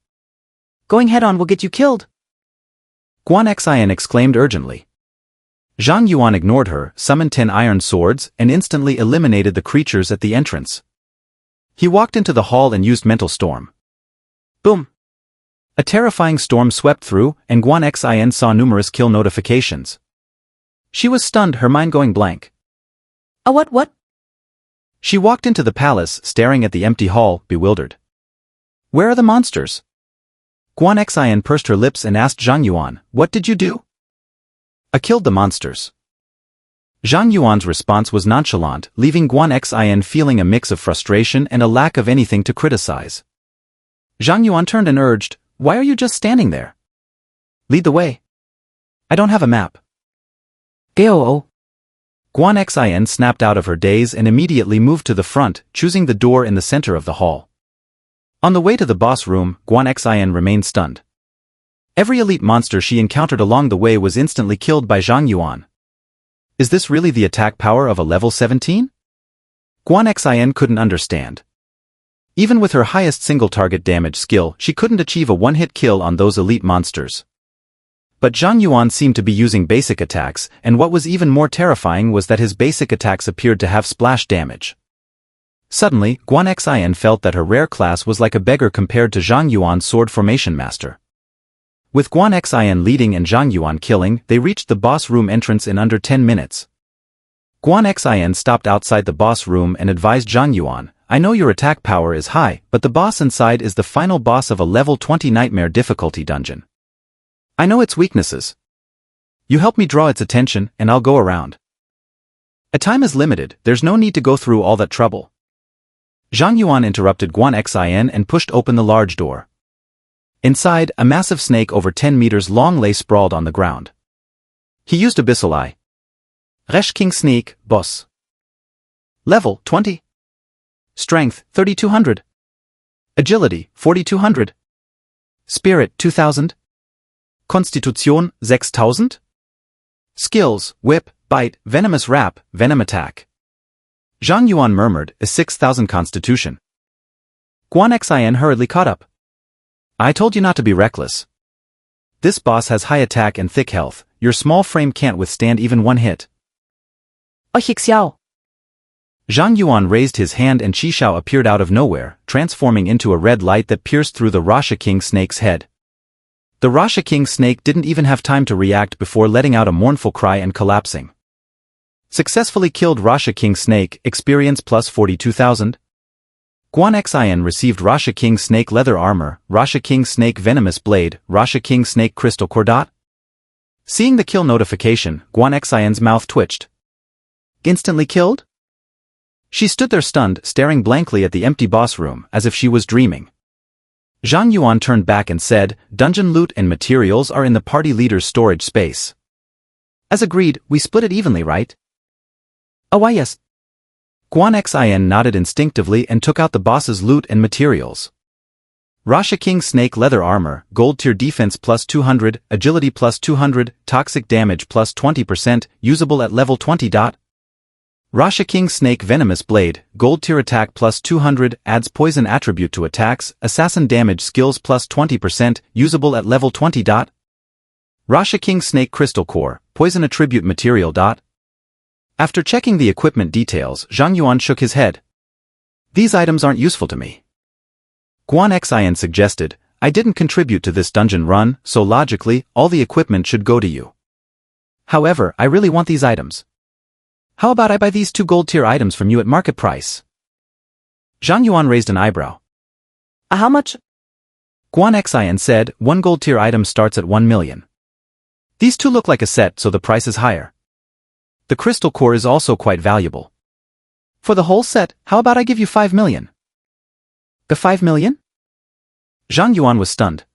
Going head-on will get you killed. Guan Xin exclaimed urgently. Zhang Yuan ignored her, summoned 10 iron swords, and instantly eliminated the creatures at the entrance. He walked into the hall and used mental storm. Boom! A terrifying storm swept through, and Guan Xin saw numerous kill notifications. She was stunned, her mind going blank. What? She walked into the palace, staring at the empty hall, bewildered. Where are the monsters? Guan Xin pursed her lips and asked Zhang Yuan, what did you do? I killed the monsters. Zhang Yuan's response was nonchalant, leaving Guan Xin feeling a mix of frustration and a lack of anything to criticize. Zhang Yuan turned and urged, why are you just standing there? Lead the way. I don't have a map. Guan Xin snapped out of her daze and immediately moved to the front, choosing the door in the center of the hall. On the way to the boss room, Guan Xin remained stunned. Every elite monster she encountered along the way was instantly killed by Zhang Yuan. Is this really the attack power of a level 17? Guan Xin couldn't understand. Even with her highest single-target damage skill, she couldn't achieve a one-hit kill on those elite monsters. But Zhang Yuan seemed to be using basic attacks, and what was even more terrifying was that his basic attacks appeared to have splash damage. Suddenly, Guan Xin felt that her rare class was like a beggar compared to Zhang Yuan's sword formation master. With Guan Xin leading and Zhang Yuan killing, they reached the boss room entrance in under 10 minutes. Guan Xin stopped outside the boss room and advised Zhang Yuan, I know your attack power is high, but the boss inside is the final boss of a level 20 nightmare difficulty dungeon. I know its weaknesses. You help me draw its attention, and I'll go around. Time is limited, there's no need to go through all that trouble. Zhang Yuan interrupted Guan Xin and pushed open the large door. Inside, a massive snake over 10 meters long lay sprawled on the ground. He used Abyssal Eye. Resh King Snake, Boss. Level 20. Strength 3200. Agility 4200. Spirit 2000. Konstitution 6000. Skills, Whip, Bite, Venomous Rap, Venom Attack. Zhang Yuan murmured, a 6000 constitution. Guan Xin hurriedly caught up. I told you not to be reckless. This boss has high attack and thick health, your small frame can't withstand even one hit. Xiao. Zhang Yuan raised his hand and Qishao appeared out of nowhere, transforming into a red light that pierced through the Rasha King Snake's head. The Rasha King Snake didn't even have time to react before letting out a mournful cry and collapsing. Successfully killed Rasha King Snake, experience plus 42,000. Guan Xin received Rasha King Snake Leather Armor, Rasha King Snake Venomous Blade, Rasha King Snake Crystal Core. Seeing the kill notification, Guan Xin's mouth twitched. Instantly killed? She stood there stunned, staring blankly at the empty boss room, as if she was dreaming. Zhang Yuan turned back and said, "Dungeon loot and materials are in the party leader's storage space." As agreed, we split it evenly, right? Oh why yes. Guan Xin nodded instinctively and took out the boss's loot and materials. Rasha King Snake Leather Armor, Gold Tier Defense plus 200, Agility plus 200, Toxic Damage plus 20%, usable at level 20. Rasha King Snake Venomous Blade, Gold Tier Attack plus 200, adds Poison attribute to attacks, Assassin Damage skills plus 20%, usable at level 20. Rasha King Snake Crystal Core, Poison attribute material. After checking the equipment details, Zhang Yuan shook his head. "These items aren't useful to me." Guan Xin suggested, "I didn't contribute to this dungeon run, so logically, all the equipment should go to you. However, I really want these items. How about I buy these 2 gold tier items from you at market price?" Zhang Yuan raised an eyebrow. How much? Guan Xin said, "1 gold tier item starts at 1 million. These 2 look like a set, so the price is higher. The crystal core is also quite valuable. For the whole set, how about I give you 5 million? The 5 million? Zhang Yuan was stunned.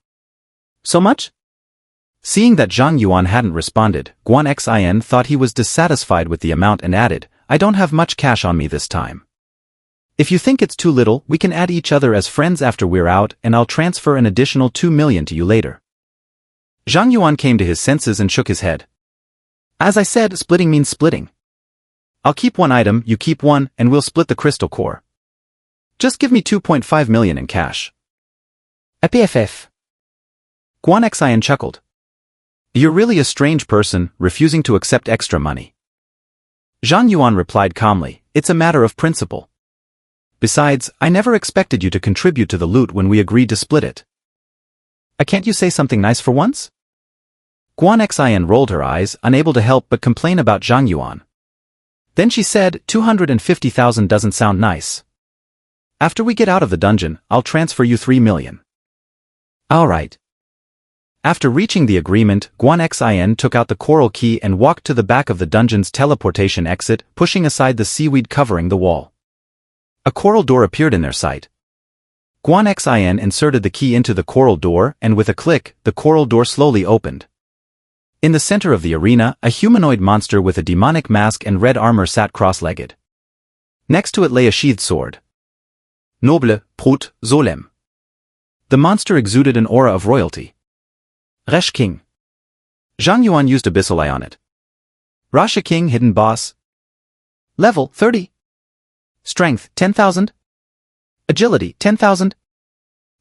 So much? Seeing that Zhang Yuan hadn't responded, Guan Xin thought he was dissatisfied with the amount and added, "I don't have much cash on me this time. If you think it's too little, we can add each other as friends after we're out, and I'll transfer an additional 2 million to you later." Zhang Yuan came to his senses and shook his head. As I said, splitting means splitting. I'll keep 1 item, you keep 1, and we'll split the crystal core. Just give me 2.5 million in cash. EPFF. Guan Xin chuckled. "You're really a strange person, refusing to accept extra money." Zhang Yuan replied calmly, "It's a matter of principle. Besides, I never expected you to contribute to the loot when we agreed to split it. Can't you say something nice for once?" Guan Xin rolled her eyes, unable to help but complain about Zhang Yuan. Then she said, 250,000 doesn't sound nice. After we get out of the dungeon, I'll transfer you 3 million. All right. After reaching the agreement, Guan Xin took out the coral key and walked to the back of the dungeon's teleportation exit, pushing aside the seaweed covering the wall. A coral door appeared in their sight. Guan Xin inserted the key into the coral door, and with a click, the coral door slowly opened. In the center of the arena, a humanoid monster with a demonic mask and red armor sat cross-legged. Next to it lay a sheathed sword. Noble, Prut, Solem. The monster exuded an aura of royalty. Resh King. Zhang Yuan used Abyssal Eye on it. Rasha King Hidden Boss. Level 30. Strength 10,000. Agility 10,000.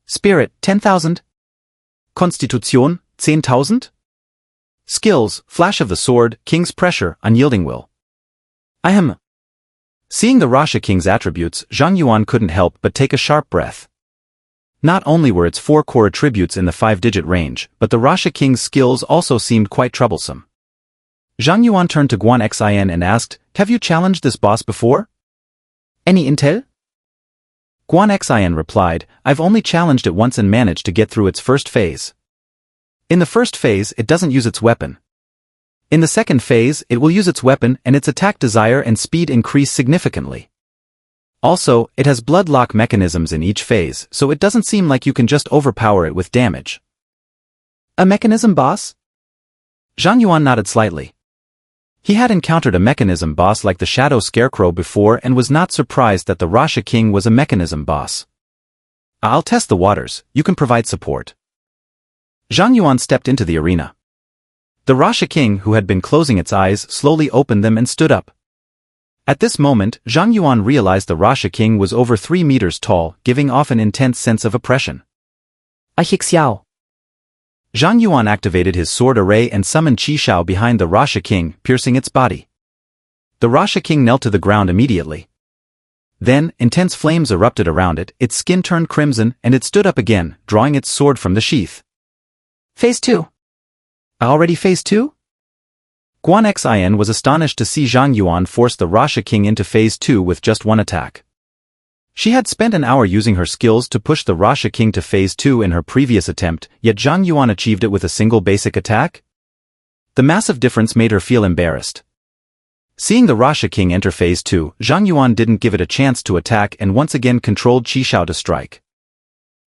Spirit 10,000. Konstitution 10,000. Skills, Flash of the Sword, King's Pressure, Unyielding Will. Ahem. Seeing the Rasha King's attributes, Zhang Yuan couldn't help but take a sharp breath. Not only were its 4 core attributes in the 5-digit range, but the Rasha King's skills also seemed quite troublesome. Zhang Yuan turned to Guan Xin and asked, "Have you challenged this boss before?" Any intel? Guan Xin replied, "I've only challenged it once and managed to get through its first phase. In the first phase, it doesn't use its weapon. In the second phase, it will use its weapon and its attack desire and speed increase significantly. Also, it has blood lock mechanisms in each phase, so it doesn't seem like you can just overpower it with damage." A mechanism boss? Zhang Yuan nodded slightly. He had encountered a mechanism boss like the Shadow Scarecrow before and was not surprised that the Rasha King was a mechanism boss. "I'll test the waters, you can provide support." Zhang Yuan stepped into the arena. The Rasha King, who had been closing its eyes, slowly opened them and stood up. At this moment, Zhang Yuan realized the Rasha King was over 3 meters tall, giving off an intense sense of oppression. Ahixiao. Zhang Yuan activated his sword array and summoned Qi Shao behind the Rasha King, piercing its body. The Rasha King knelt to the ground immediately. Then, intense flames erupted around it, its skin turned crimson, and it stood up again, drawing its sword from the sheath. Phase 2. Already Phase 2? Guan Xin was astonished to see Zhang Yuan force the Rasha King into Phase 2 with just one attack. She had spent an hour using her skills to push the Rasha King to Phase 2 in her previous attempt, yet Zhang Yuan achieved it with a single basic attack? The massive difference made her feel embarrassed. Seeing the Rasha King enter Phase 2, Zhang Yuan didn't give it a chance to attack and once again controlled Qi Xiao to strike.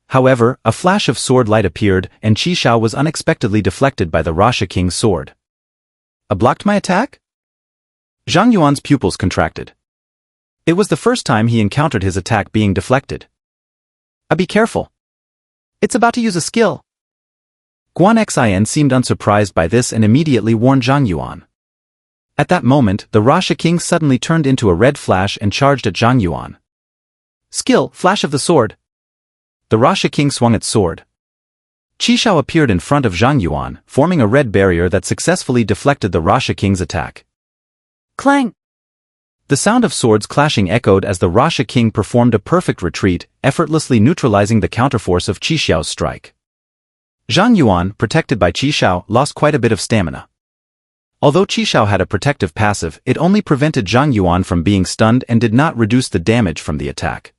However, a flash of sword light appeared and Qi Xiao was unexpectedly deflected by the Rasha King's sword. Blocked my attack? Zhang Yuan's pupils contracted. It was the first time he encountered his attack being deflected. Be careful. It's about to use a skill. Guan Xin seemed unsurprised by this and immediately warned Zhang Yuan. At that moment, the Rasha King suddenly turned into a red flash and charged at Zhang Yuan. Skill, flash of the sword. The Rasha King swung its sword. Qi Xiao appeared in front of Zhang Yuan, forming a red barrier that successfully deflected the Rasha King's attack. Clang! The sound of swords clashing echoed as the Rasha King performed a perfect retreat, effortlessly neutralizing the counterforce of Qi Xiao's strike. Zhang Yuan, protected by Qi Xiao, lost quite a bit of stamina. Although Qi Xiao had a protective passive, it only prevented Zhang Yuan from being stunned and did not reduce the damage from the attack.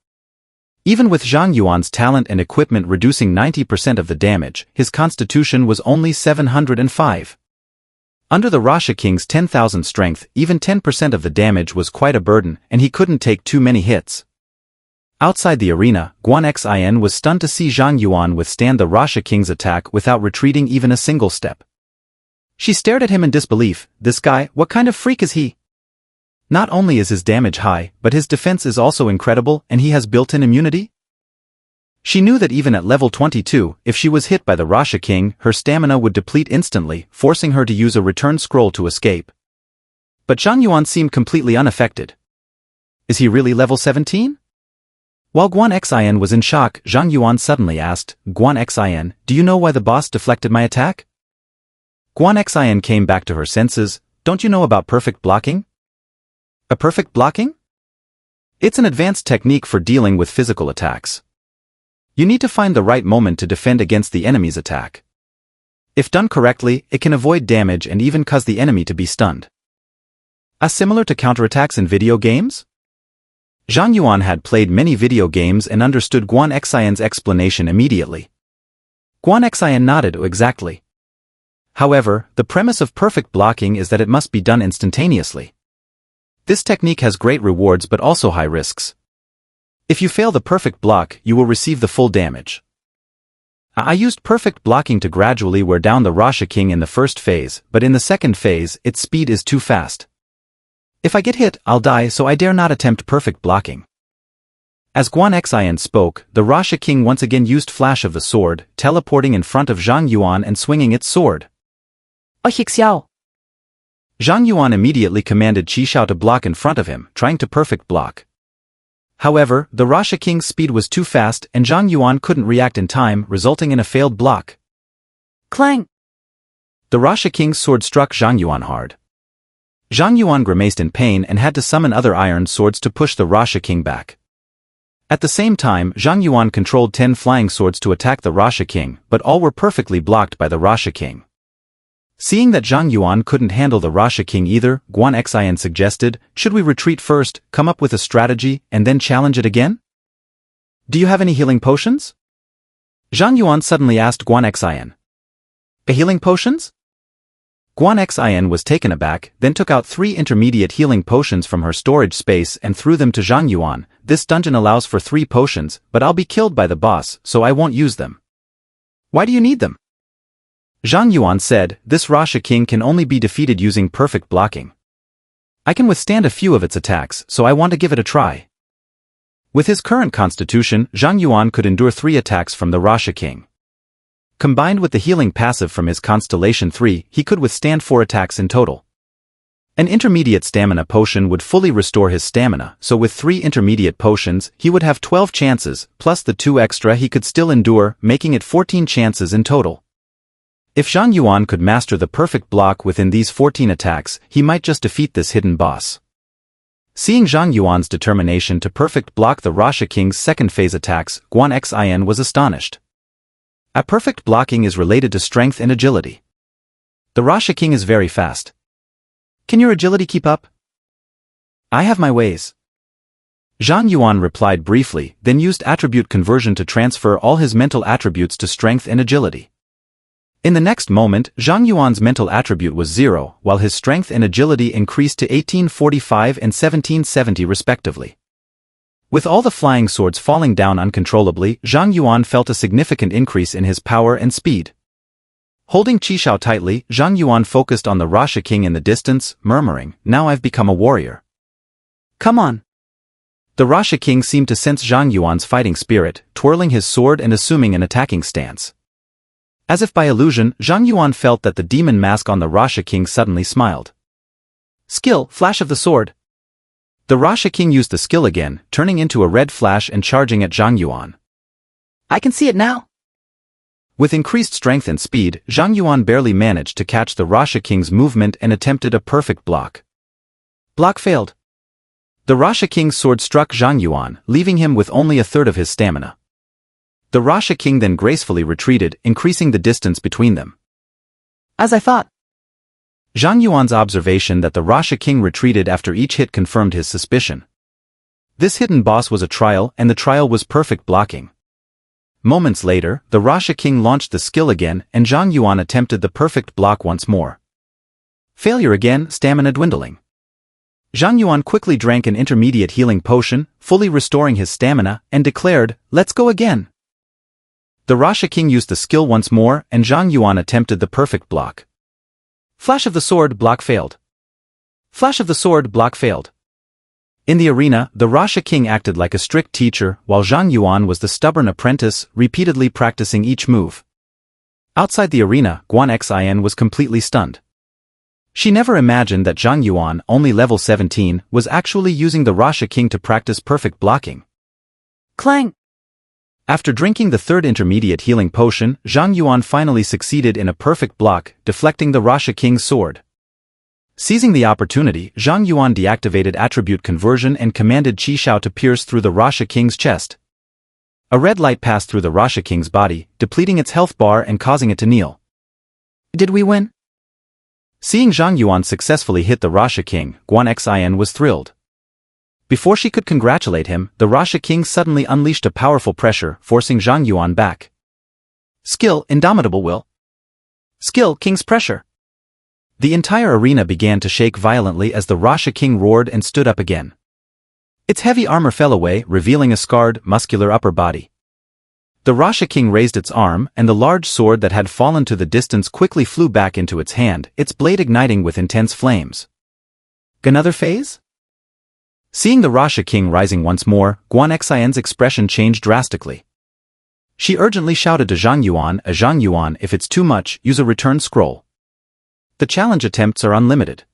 Even with Zhang Yuan's talent and equipment reducing 90% of the damage, his constitution was only 705. Under the Rasha King's 10,000 strength, even 10% of the damage was quite a burden, and he couldn't take too many hits. Outside the arena, Guan Xin was stunned to see Zhang Yuan withstand the Rasha King's attack without retreating even a single step. She stared at him in disbelief. This guy, what kind of freak is he? Not only is his damage high, but his defense is also incredible and he has built-in immunity? She knew that even at level 22, if she was hit by the Rasha King, her stamina would deplete instantly, forcing her to use a return scroll to escape. But Zhang Yuan seemed completely unaffected. Is he really level 17? While Guan Xin was in shock, Zhang Yuan suddenly asked, Guan Xin, do you know why the boss deflected my attack? Guan Xin came back to her senses. Don't you know about perfect blocking? A perfect blocking? It's an advanced technique for dealing with physical attacks. You need to find the right moment to defend against the enemy's attack. If done correctly, it can avoid damage and even cause the enemy to be stunned. Similar to counterattacks in video games? Zhang Yuan had played many video games and understood Guan Xin's explanation immediately. Guan Xin nodded exactly. However, the premise of perfect blocking is that it must be done instantaneously. This technique has great rewards but also high risks. If you fail the perfect block, you will receive the full damage. I used perfect blocking to gradually wear down the Rasha King in the first phase, but in the second phase, its speed is too fast. If I get hit, I'll die, so I dare not attempt perfect blocking. As Guan Xin spoke, the Rasha King once again used flash of the sword, teleporting in front of Zhang Yuan and swinging its sword. Xiao. Zhang Yuan immediately commanded Qi Xiao to block in front of him, trying to perfect block. However, the Rasha King's speed was too fast and Zhang Yuan couldn't react in time, resulting in a failed block. Clang! The Rasha King's sword struck Zhang Yuan hard. Zhang Yuan grimaced in pain and had to summon other iron swords to push the Rasha King back. At the same time, Zhang Yuan controlled 10 flying swords to attack the Rasha King, but all were perfectly blocked by the Rasha King. Seeing that Zhang Yuan couldn't handle the Rasha King either, Guan Xin suggested, should we retreat first, come up with a strategy, and then challenge it again? Do you have any healing potions? Zhang Yuan suddenly asked Guan Xin. Healing potions? Guan Xin was taken aback, then took out 3 intermediate healing potions from her storage space and threw them to Zhang Yuan. This dungeon allows for 3 potions, but I'll be killed by the boss, so I won't use them. Why do you need them? Zhang Yuan said, this Rasha King can only be defeated using perfect blocking. I can withstand a few of its attacks, so I want to give it a try. With his current constitution, Zhang Yuan could endure 3 attacks from the Rasha King. Combined with the healing passive from his Constellation 3, he could withstand 4 attacks in total. An intermediate stamina potion would fully restore his stamina, so with 3 intermediate potions, he would have 12 chances, plus the 2 extra he could still endure, making it 14 chances in total. If Zhang Yuan could master the perfect block within these 14 attacks, he might just defeat this hidden boss. Seeing Zhang Yuan's determination to perfect block the Rasha King's second phase attacks, Guan Xin was astonished. A perfect blocking is related to strength and agility. The Rasha King is very fast. Can your agility keep up? I have my ways. Zhang Yuan replied briefly, then used attribute conversion to transfer all his mental attributes to strength and agility. In the next moment, Zhang Yuan's mental attribute was 0, while his strength and agility increased to 1845 and 1770 respectively. With all the flying swords falling down uncontrollably, Zhang Yuan felt a significant increase in his power and speed. Holding Qishao tightly, Zhang Yuan focused on the Rasha King in the distance, murmuring, "Now I've become a warrior. Come on." The Rasha King seemed to sense Zhang Yuan's fighting spirit, twirling his sword and assuming an attacking stance. As if by illusion, Zhang Yuan felt that the demon mask on the Rasha King suddenly smiled. Skill, flash of the sword. The Rasha King used the skill again, turning into a red flash and charging at Zhang Yuan. I can see it now. With increased strength and speed, Zhang Yuan barely managed to catch the Rasha King's movement and attempted a perfect block. Block failed. The Rasha King's sword struck Zhang Yuan, leaving him with only a third of his stamina. The Rasha King then gracefully retreated, increasing the distance between them. As I thought. Zhang Yuan's observation that the Rasha King retreated after each hit confirmed his suspicion. This hidden boss was a trial, and the trial was perfect blocking. Moments later, the Rasha King launched the skill again, and Zhang Yuan attempted the perfect block once more. Failure again, stamina dwindling. Zhang Yuan quickly drank an intermediate healing potion, fully restoring his stamina, and declared, "Let's go again." The Rasha King used the skill once more, and Zhang Yuan attempted the perfect block. Flash of the sword, block failed. Flash of the sword, block failed. In the arena, the Rasha King acted like a strict teacher, while Zhang Yuan was the stubborn apprentice, repeatedly practicing each move. Outside the arena, Guan Xin was completely stunned. She never imagined that Zhang Yuan, only level 17, was actually using the Rasha King to practice perfect blocking. Clang! After drinking the third intermediate healing potion, Zhang Yuan finally succeeded in a perfect block, deflecting the Rasha King's sword. Seizing the opportunity, Zhang Yuan deactivated attribute conversion and commanded Qishao to pierce through the Rasha King's chest. A red light passed through the Rasha King's body, depleting its health bar and causing it to kneel. Did we win? Seeing Zhang Yuan successfully hit the Rasha King, Guan Xin was thrilled. Before she could congratulate him, the Rasha King suddenly unleashed a powerful pressure, forcing Zhang Yuan back. Skill, indomitable will. Skill, King's pressure. The entire arena began to shake violently as the Rasha King roared and stood up again. Its heavy armor fell away, revealing a scarred, muscular upper body. The Rasha King raised its arm, and the large sword that had fallen to the distance quickly flew back into its hand, its blade igniting with intense flames. Another phase? Seeing the Rasha King rising once more, Guan Xin's expression changed drastically. She urgently shouted to Zhang Yuan, if it's too much, use a return scroll. The challenge attempts are unlimited.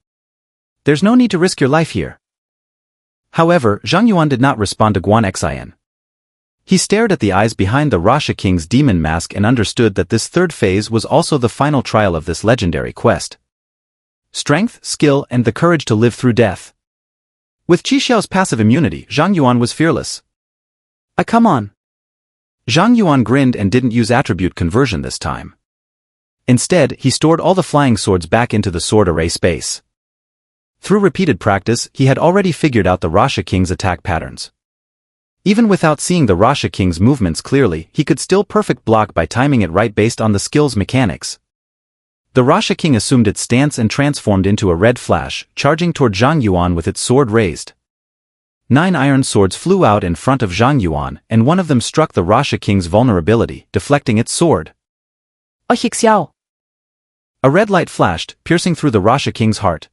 There's no need to risk your life here. However, Zhang Yuan did not respond to Guan Xin. He stared at the eyes behind the Rasha King's demon mask and understood that this third phase was also the final trial of this legendary quest. Strength, skill, and the courage to live through death. With Qishao's passive immunity, Zhang Yuan was fearless. Come on. Zhang Yuan grinned and didn't use attribute conversion this time. Instead, he stored all the flying swords back into the sword array space. Through repeated practice, he had already figured out the Rasha King's attack patterns. Even without seeing the Rasha King's movements clearly, he could still perfect block by timing it right based on the skill's mechanics. The Rasha King assumed its stance and transformed into a red flash, charging toward Zhang Yuan with its sword raised. 9 iron swords flew out in front of Zhang Yuan, and one of them struck the Rasha King's vulnerability, deflecting its sword. A Hixiao! A red light flashed, piercing through the Rasha King's heart.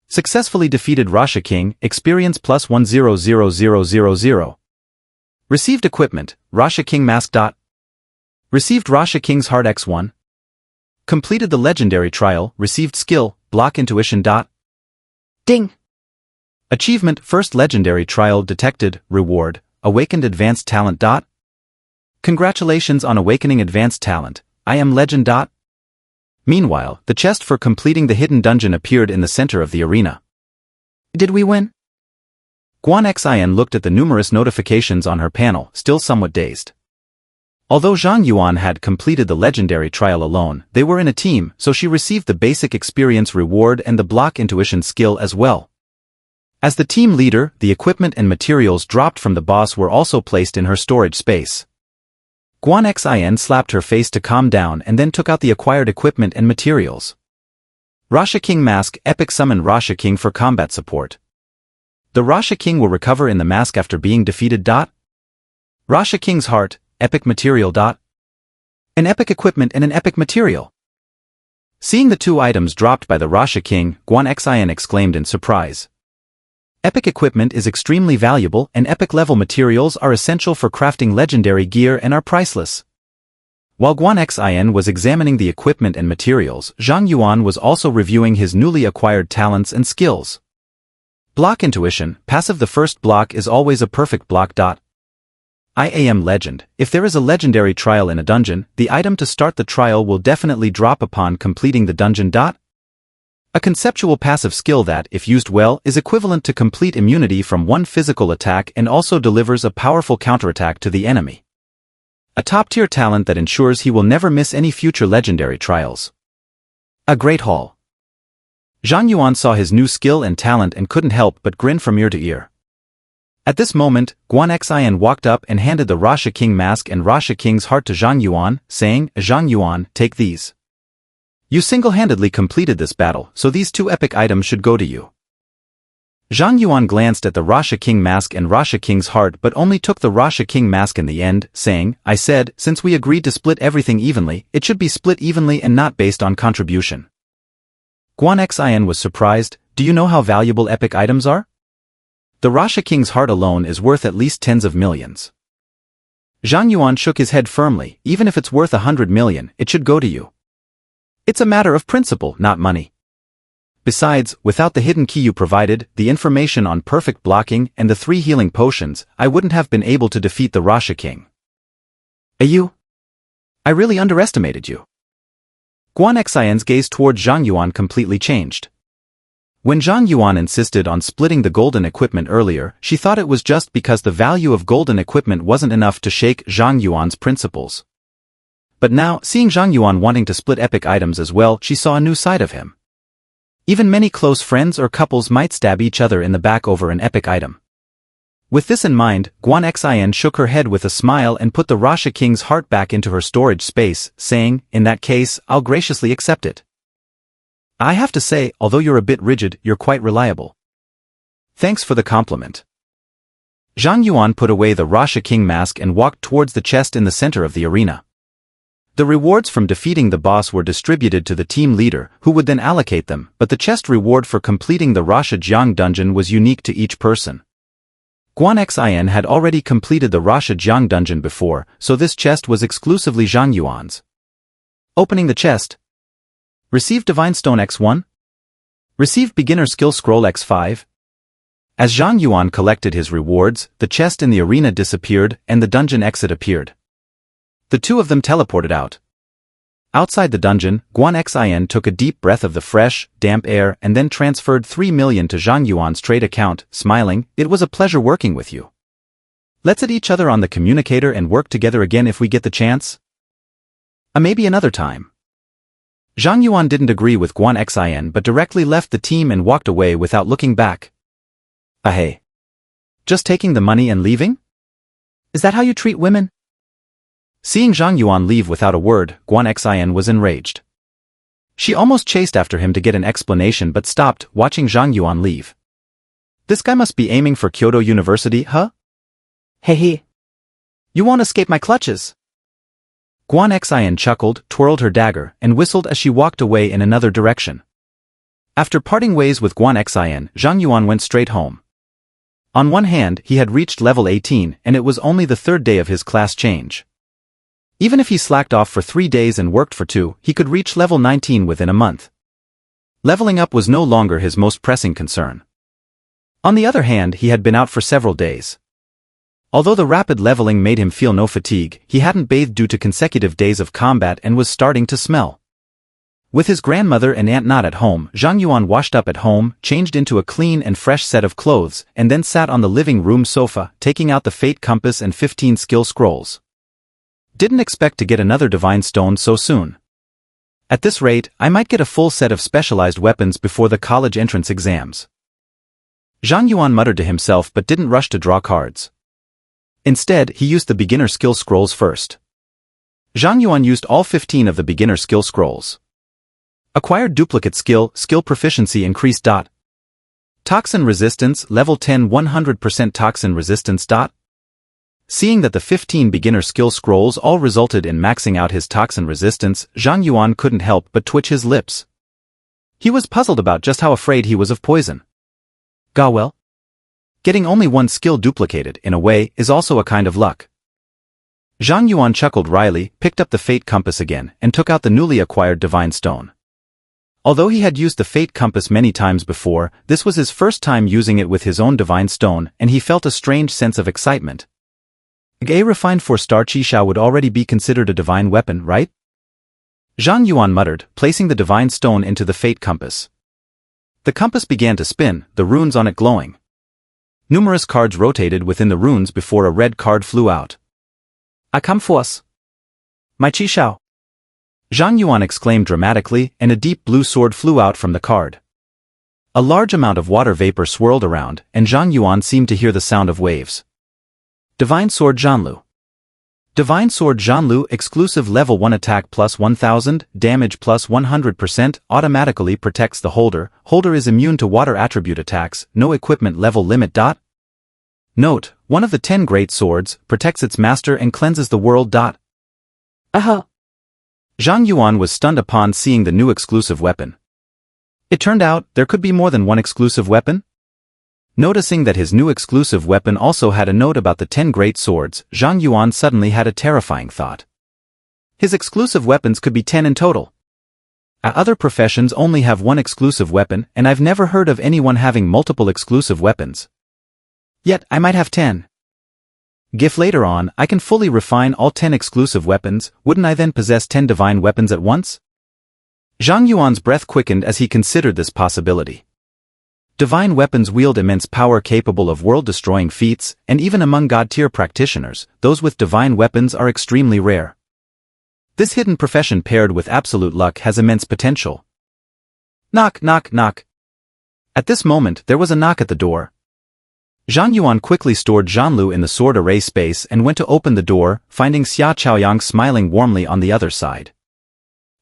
Successfully defeated Rasha King, experience plus 100000. Received equipment, Rasha King Mask. Received Rasha King's Heart X1. Completed the legendary trial, received skill, Block Intuition. Ding! Achievement, first legendary trial detected, reward, Awakened Advanced Talent. Congratulations on awakening Advanced Talent, I am Legend. Meanwhile, the chest for completing the hidden dungeon appeared in the center of the arena. Did we win? Guan Xin looked at the numerous notifications on her panel, still somewhat dazed. Although Zhang Yuan had completed the legendary trial alone, they were in a team, so she received the basic experience reward and the block intuition skill as well. As the team leader, the equipment and materials dropped from the boss were also placed in her storage space. Guan Xin slapped her face to calm down and then took out the acquired equipment and materials. Rasha King Mask. Epic Summon Rasha King for combat support. The Rasha King will recover in the mask after being defeated. Rasha King's Heart. Epic Material. An epic equipment and an epic material. Seeing the two items dropped by the Rasha King, Guan Xin exclaimed in surprise. Epic equipment is extremely valuable and epic-level materials are essential for crafting legendary gear and are priceless. While Guan Xin was examining the equipment and materials, Zhang Yuan was also reviewing his newly acquired talents and skills. Block Intuition. Passive. The first block is always a perfect block. I am Legend. If there is a legendary trial in a dungeon, the item to start the trial will definitely drop upon completing the dungeon. A conceptual passive skill that, if used well, is equivalent to complete immunity from one physical attack and also delivers a powerful counterattack to the enemy. A top-tier talent that ensures he will never miss any future legendary trials. A Great Hall. Zhang Yuan saw his new skill and talent and couldn't help but grin from ear to ear. At this moment, Guan Xin walked up and handed the Rasha King Mask and Rasha King's Heart to Zhang Yuan, saying, Zhang Yuan, take these. You single-handedly completed this battle, so these two epic items should go to you. Zhang Yuan glanced at the Rasha King Mask and Rasha King's Heart but only took the Rasha King Mask in the end, saying, I said, since we agreed to split everything evenly, it should be split evenly and not based on contribution. Guan Xin was surprised. Do you know how valuable epic items are? The Rasha King's Heart alone is worth at least tens of millions. Zhang Yuan shook his head firmly. Even if it's worth 100 million, it should go to you. It's a matter of principle, not money. Besides, without the hidden key you provided, the information on perfect blocking, and the 3 healing potions, I wouldn't have been able to defeat the Rasha King. I really underestimated you. Guan Xin's gaze toward Zhang Yuan completely changed. When Zhang Yuan insisted on splitting the golden equipment earlier, she thought it was just because the value of golden equipment wasn't enough to shake Zhang Yuan's principles. But now, seeing Zhang Yuan wanting to split epic items as well, she saw a new side of him. Even many close friends or couples might stab each other in the back over an epic item. With this in mind, Guan Xin shook her head with a smile and put the Rasha King's Heart back into her storage space, saying, in that case, I'll graciously accept it. I have to say, although you're a bit rigid, you're quite reliable. Thanks for the compliment. Zhang Yuan put away the Rasha King Mask and walked towards the chest in the center of the arena. The rewards from defeating the boss were distributed to the team leader, who would then allocate them, but the chest reward for completing the Rasha Jiang dungeon was unique to each person. Guan Xin had already completed the Rasha Jiang dungeon before, so this chest was exclusively Zhang Yuan's. Opening the chest. Receive Divine Stone X1. Receive Beginner Skill Scroll X5. As Zhang Yuan collected his rewards, the chest in the arena disappeared and the dungeon exit appeared. The two of them teleported out. Outside the dungeon, Guan Xin took a deep breath of the fresh, damp air and then transferred 3 million to Zhang Yuan's trade account, smiling, it was a pleasure working with you. Let's add each other on the communicator and work together again if we get the chance. Maybe another time. Zhang Yuan didn't agree with Guan Xin but directly left the team and walked away without looking back. Hey. Just taking the money and leaving? Is that how you treat women? Seeing Zhang Yuan leave without a word, Guan Xin was enraged. She almost chased after him to get an explanation but stopped, watching Zhang Yuan leave. This guy must be aiming for Kyoto University, huh? Hey. You won't escape my clutches. Guan Xin chuckled, twirled her dagger, and whistled as she walked away in another direction. After parting ways with Guan Xin, Zhang Yuan went straight home. On one hand, he had reached level 18, and it was only the 3rd day of his class change. Even if he slacked off for 3 days and worked for 2, he could reach level 19 within a month. Leveling up was no longer his most pressing concern. On the other hand, he had been out for several days. Although the rapid leveling made him feel no fatigue, he hadn't bathed due to consecutive days of combat and was starting to smell. With his grandmother and aunt not at home, Zhang Yuan washed up at home, changed into a clean and fresh set of clothes, and then sat on the living room sofa, taking out the Fate Compass and 15 skill scrolls. Didn't expect to get another divine stone so soon. At this rate, I might get a full set of specialized weapons before the college entrance exams. Zhang Yuan muttered to himself but didn't rush to draw cards. Instead, he used the beginner skill scrolls first. Zhang Yuan used all 15 of the beginner skill scrolls. Acquired duplicate skill, skill proficiency increased. Toxin resistance, level 10 100% toxin resistance. Seeing that the 15 beginner skill scrolls all resulted in maxing out his toxin resistance, Zhang Yuan couldn't help but twitch his lips. He was puzzled about just how afraid he was of poison. Well. Getting only one skill duplicated, in a way, is also a kind of luck. Zhang Yuan chuckled wryly, picked up the Fate Compass again, and took out the newly acquired Divine Stone. Although he had used the Fate Compass many times before, this was his first time using it with his own Divine Stone, and he felt a strange sense of excitement. A refined 4-star Qishao would already be considered a divine weapon, right? Zhang Yuan muttered, placing the Divine Stone into the Fate Compass. The compass began to spin, the runes on it glowing. Numerous cards rotated within the runes before a red card flew out. I come forth. My Qishao. Zhang Yuan exclaimed dramatically, and a deep blue sword flew out from the card. A large amount of water vapor swirled around, and Zhang Yuan seemed to hear the sound of waves. Divine Sword Zhanlu. Divine Sword Zhanlu exclusive level 1 attack plus 1000, damage plus 100%, automatically protects the holder. Holder is immune to water attribute attacks, no equipment level limit. Note, one of the 10 great swords, protects its master and cleanses the world. Aha! Zhang Yuan was stunned upon seeing the new exclusive weapon. It turned out, there could be more than one exclusive weapon? Noticing that his new exclusive weapon also had a note about the 10 great swords, Zhang Yuan suddenly had a terrifying thought. His exclusive weapons could be 10 in total. Other professions only have one exclusive weapon, and I've never heard of anyone having multiple exclusive weapons. Yet, I might have 10. If later on, I can fully refine all 10 exclusive weapons, wouldn't I then possess 10 divine weapons at once? Zhang Yuan's breath quickened as he considered this possibility. Divine weapons wield immense power capable of world-destroying feats, and even among god-tier practitioners, those with divine weapons are extremely rare. This hidden profession paired with absolute luck has immense potential. Knock, knock, knock. At this moment, there was a knock at the door. Zhang Yuan quickly stored Zhanlu in the sword array space and went to open the door, finding Xia Chaoyang smiling warmly on the other side.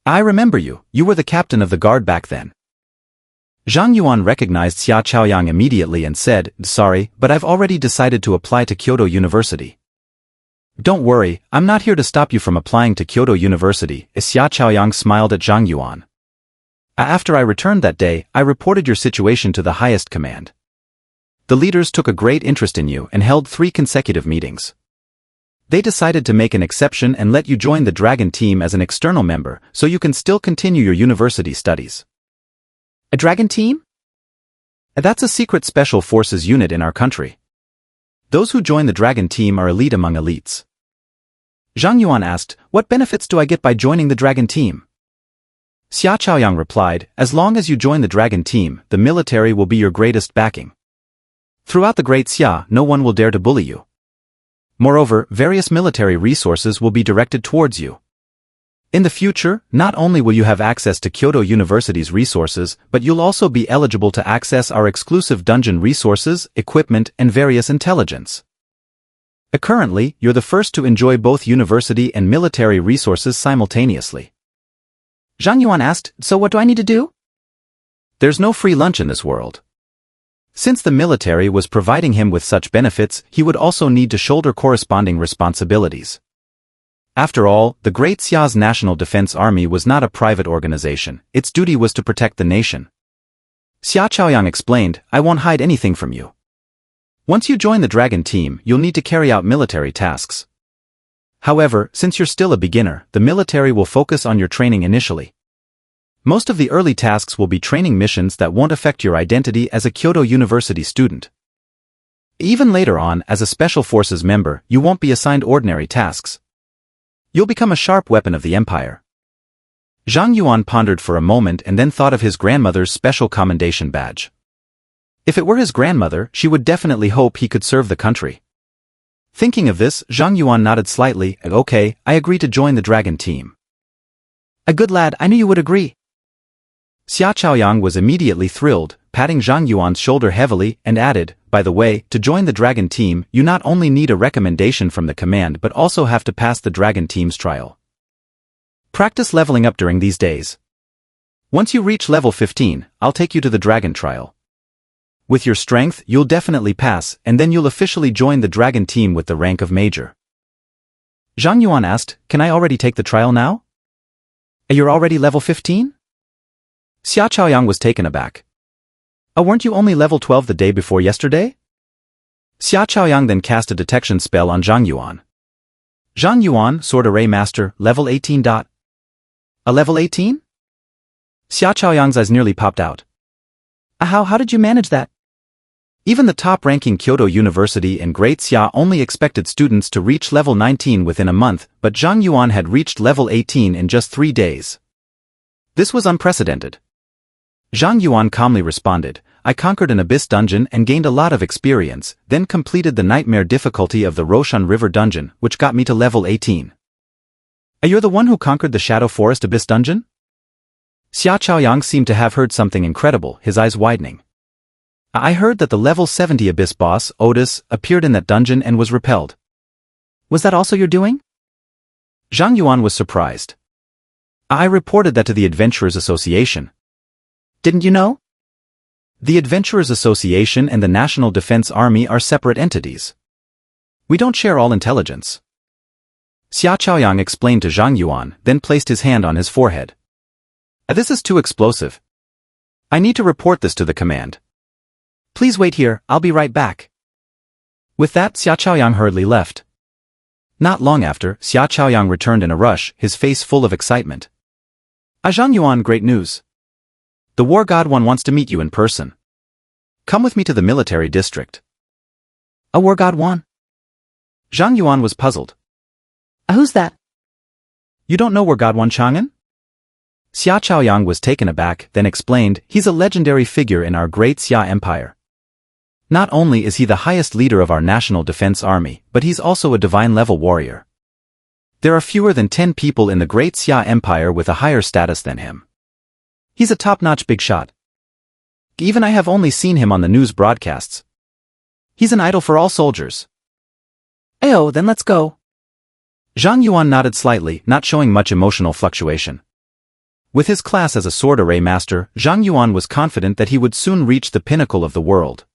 I remember you, you were the captain of the guard back then. Zhang Yuan recognized Xia Chaoyang immediately and said, sorry, but I've already decided to apply to Kyoto University. Don't worry, I'm not here to stop you from applying to Kyoto University, Xia Chaoyang smiled at Zhang Yuan. After I returned that day, I reported your situation to the highest command. The leaders took a great interest in you and held 3 consecutive meetings. They decided to make an exception and let you join the Dragon team as an external member, so you can still continue your university studies. A dragon team? That's a secret special forces unit in our country. Those who join the Dragon team are elite among elites. Zhang Yuan asked, what benefits do I get by joining the Dragon team? Xia Chaoyang replied, as long as you join the Dragon team, the military will be your greatest backing. Throughout the Great Xia, no one will dare to bully you. Moreover, various military resources will be directed towards you. In the future, not only will you have access to Kyoto University's resources, but you'll also be eligible to access our exclusive dungeon resources, equipment, and various intelligence. Currently, you're the first to enjoy both university and military resources simultaneously. Zhang Yuan asked, so what do I need to do? There's no free lunch in this world. Since the military was providing him with such benefits, he would also need to shoulder corresponding responsibilities. After all, the Great Xia's National Defense Army was not a private organization, its duty was to protect the nation. Xia Chaoyang explained, I won't hide anything from you. Once you join the Dragon team, you'll need to carry out military tasks. However, since you're still a beginner, the military will focus on your training initially. Most of the early tasks will be training missions that won't affect your identity as a Kyoto University student. Even later on, as a Special Forces member, you won't be assigned ordinary tasks. You'll become a sharp weapon of the Empire. Zhang Yuan pondered for a moment and then thought of his grandmother's special commendation badge. If it were his grandmother, she would definitely hope he could serve the country. Thinking of this, Zhang Yuan nodded slightly, and okay, I agree to join the Dragon team. A good lad, I knew you would agree. Xia Chaoyang was immediately thrilled, patting Zhang Yuan's shoulder heavily, and added, "By the way, to join the Dragon Team, you not only need a recommendation from the command but also have to pass the Dragon Team's trial. Practice leveling up during these days. Once you reach level 15, I'll take you to the Dragon trial. With your strength, you'll definitely pass, and then you'll officially join the Dragon Team with the rank of Major." Zhang Yuan asked, "Can I already take the trial now?" "You're already level 15? Xia Chaoyang was taken aback. "Weren't you only level 12 the day before yesterday?" Xia Chaoyang then cast a detection spell on Zhang Yuan. "Zhang Yuan, Sword Array Master, level 18. A level 18? Xia Chaoyang's eyes nearly popped out. How did you manage that?" Even the top-ranking Kyoto University and Great Xia only expected students to reach level 19 within a month, but Zhang Yuan had reached level 18 in just 3 days. This was unprecedented. Zhang Yuan calmly responded, "I conquered an abyss dungeon and gained a lot of experience, then completed the nightmare difficulty of the Roshan River dungeon, which got me to level 18. You're the one who conquered the Shadow Forest abyss dungeon?" Xia Chaoyang seemed to have heard something incredible, his eyes widening. "I heard that the level 70 abyss boss, Aridis, appeared in that dungeon and was repelled. Was that also your doing?" Zhang Yuan was surprised. "I reported that to the Adventurers Association." "Didn't you know?" "The Adventurers Association and the National Defense Army are separate entities. We don't share all intelligence." Xia Chaoyang explained to Zhang Yuan, then placed his hand on his forehead. "This is too explosive. I need to report this to the command. Please wait here, I'll be right back." With that, Xia Chaoyang hurriedly left. Not long after, Xia Chaoyang returned in a rush, his face full of excitement. "Zhang Yuan, great news. The War God One wants to meet you in person. Come with me to the military district." "A War God One?" Zhang Yuan was puzzled. Who's that?" "You don't know War God One Chang'an?" Xia Chaoyang was taken aback, then explained, "He's a legendary figure in our great Xia Empire. Not only is he the highest leader of our National Defense Army, but he's also a divine-level warrior. There are fewer than 10 people in the Great Xia Empire with a higher status than him. He's a top-notch big shot. Even I have only seen him on the news broadcasts. He's an idol for all soldiers." "Ayo, then let's go." Zhang Yuan nodded slightly, not showing much emotional fluctuation. With his class as a sword array master, Zhang Yuan was confident that he would soon reach the pinnacle of the world.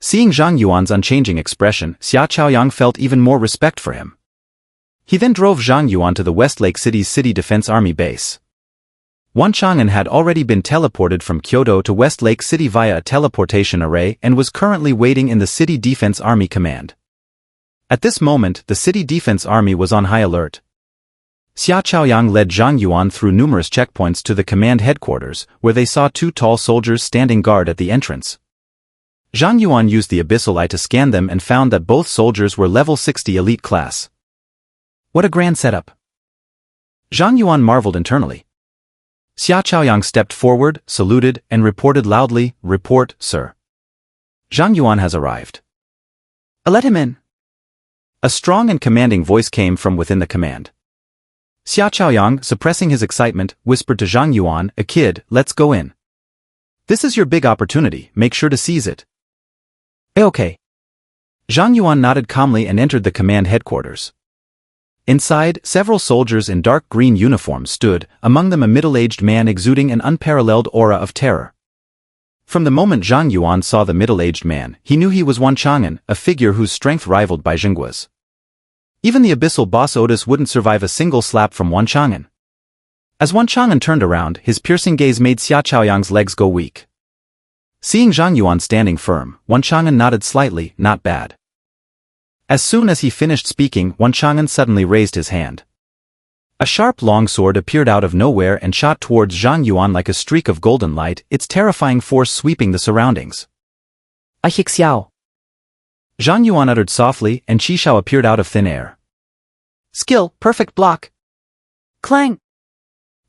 Seeing Zhang Yuan's unchanging expression, Xia Chaoyang felt even more respect for him. He then drove Zhang Yuan to the Westlake City's City Defense Army base. Wan Chang'an had already been teleported from Kyoto to Westlake City via a teleportation array and was currently waiting in the City Defense Army command. At this moment, the City Defense Army was on high alert. Xia Chaoyang led Zhang Yuan through numerous checkpoints to the command headquarters, where they saw 2 tall soldiers standing guard at the entrance. Zhang Yuan used the Abyssal Eye to scan them and found that both soldiers were level 60 elite class. What a grand setup. Zhang Yuan marveled internally. Xia Chaoyang stepped forward, saluted, and reported loudly, "Report, sir. Zhang Yuan has arrived." "Let him in." A strong and commanding voice came from within the command. Xia Chaoyang, suppressing his excitement, whispered to Zhang Yuan, "A kid, let's go in. This is your big opportunity, make sure to seize it." "Okay." Zhang Yuan nodded calmly and entered the command headquarters. Inside, several soldiers in dark green uniforms stood, among them a middle-aged man exuding an unparalleled aura of terror. From the moment Zhang Yuan saw the middle-aged man, he knew he was Wan Chang'an, a figure whose strength rivaled Bai Jinggua's. Even the abyssal boss Aridis wouldn't survive a single slap from Wan Chang'an. As Wan Chang'an turned around, his piercing gaze made Xia Chaoyang's legs go weak. Seeing Zhang Yuan standing firm, Wan Chang'an nodded slightly, "Not bad." As soon as he finished speaking, Wan Chang'an suddenly raised his hand. A sharp longsword appeared out of nowhere and shot towards Zhang Yuan like a streak of golden light, its terrifying force sweeping the surroundings. "Xiao." Zhang Yuan uttered softly, and Qi Shao appeared out of thin air. "Skill, perfect block." Clang!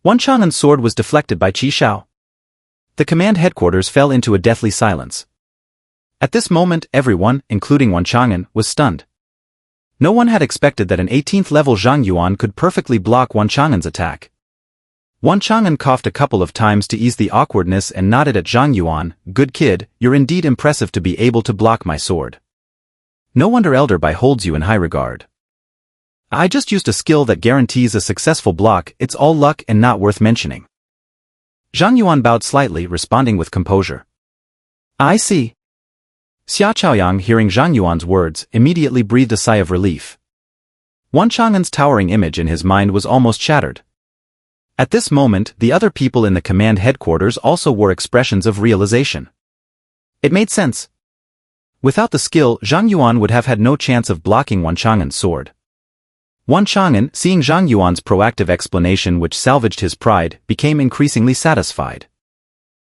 Wan Chang'an's sword was deflected by Qi Shao. The command headquarters fell into a deathly silence. At this moment, everyone, including Wan Chang'an, was stunned. No one had expected that an 18th-level Zhang Yuan could perfectly block Wan Chang'an's attack. Wan Chang'an coughed a couple of times to ease the awkwardness and nodded at Zhang Yuan. Good kid, you're indeed impressive to be able to block my sword. No wonder Elder Bai holds you in high regard. I just used a skill that guarantees a successful block. It's all luck and not worth mentioning. Zhang Yuan bowed slightly, responding with composure. I see. Xia Chaoyang, hearing Zhang Yuan's words, immediately breathed a sigh of relief. Wan Chang'an's towering image in his mind was almost shattered. At this moment, the other people in the command headquarters also wore expressions of realization. It made sense. Without the skill, Zhang Yuan would have had no chance of blocking Wan Chang'an's sword. Wan Chang'an, seeing Zhang Yuan's proactive explanation which salvaged his pride, became increasingly satisfied.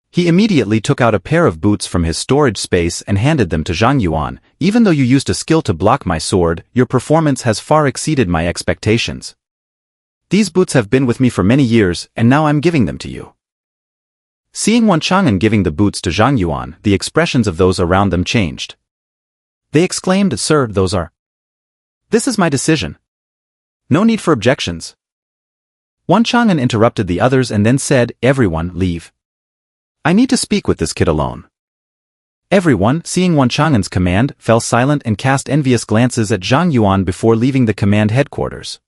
He immediately took out a pair of boots from his storage space and handed them to Zhang Yuan. Even though you used a skill to block my sword, your performance has far exceeded my expectations. These boots have been with me for many years, and now I'm giving them to you. Seeing Wan Chang'an giving the boots to Zhang Yuan, the expressions of those around them changed. They exclaimed, Sir, those are... This is my decision. No need for objections. Wan Chang'an interrupted the others and then said, Everyone, leave. I need to speak with this kid alone. Everyone, seeing Wan Chang'an's command, fell silent and cast envious glances at Zhang Yuan before leaving the command headquarters.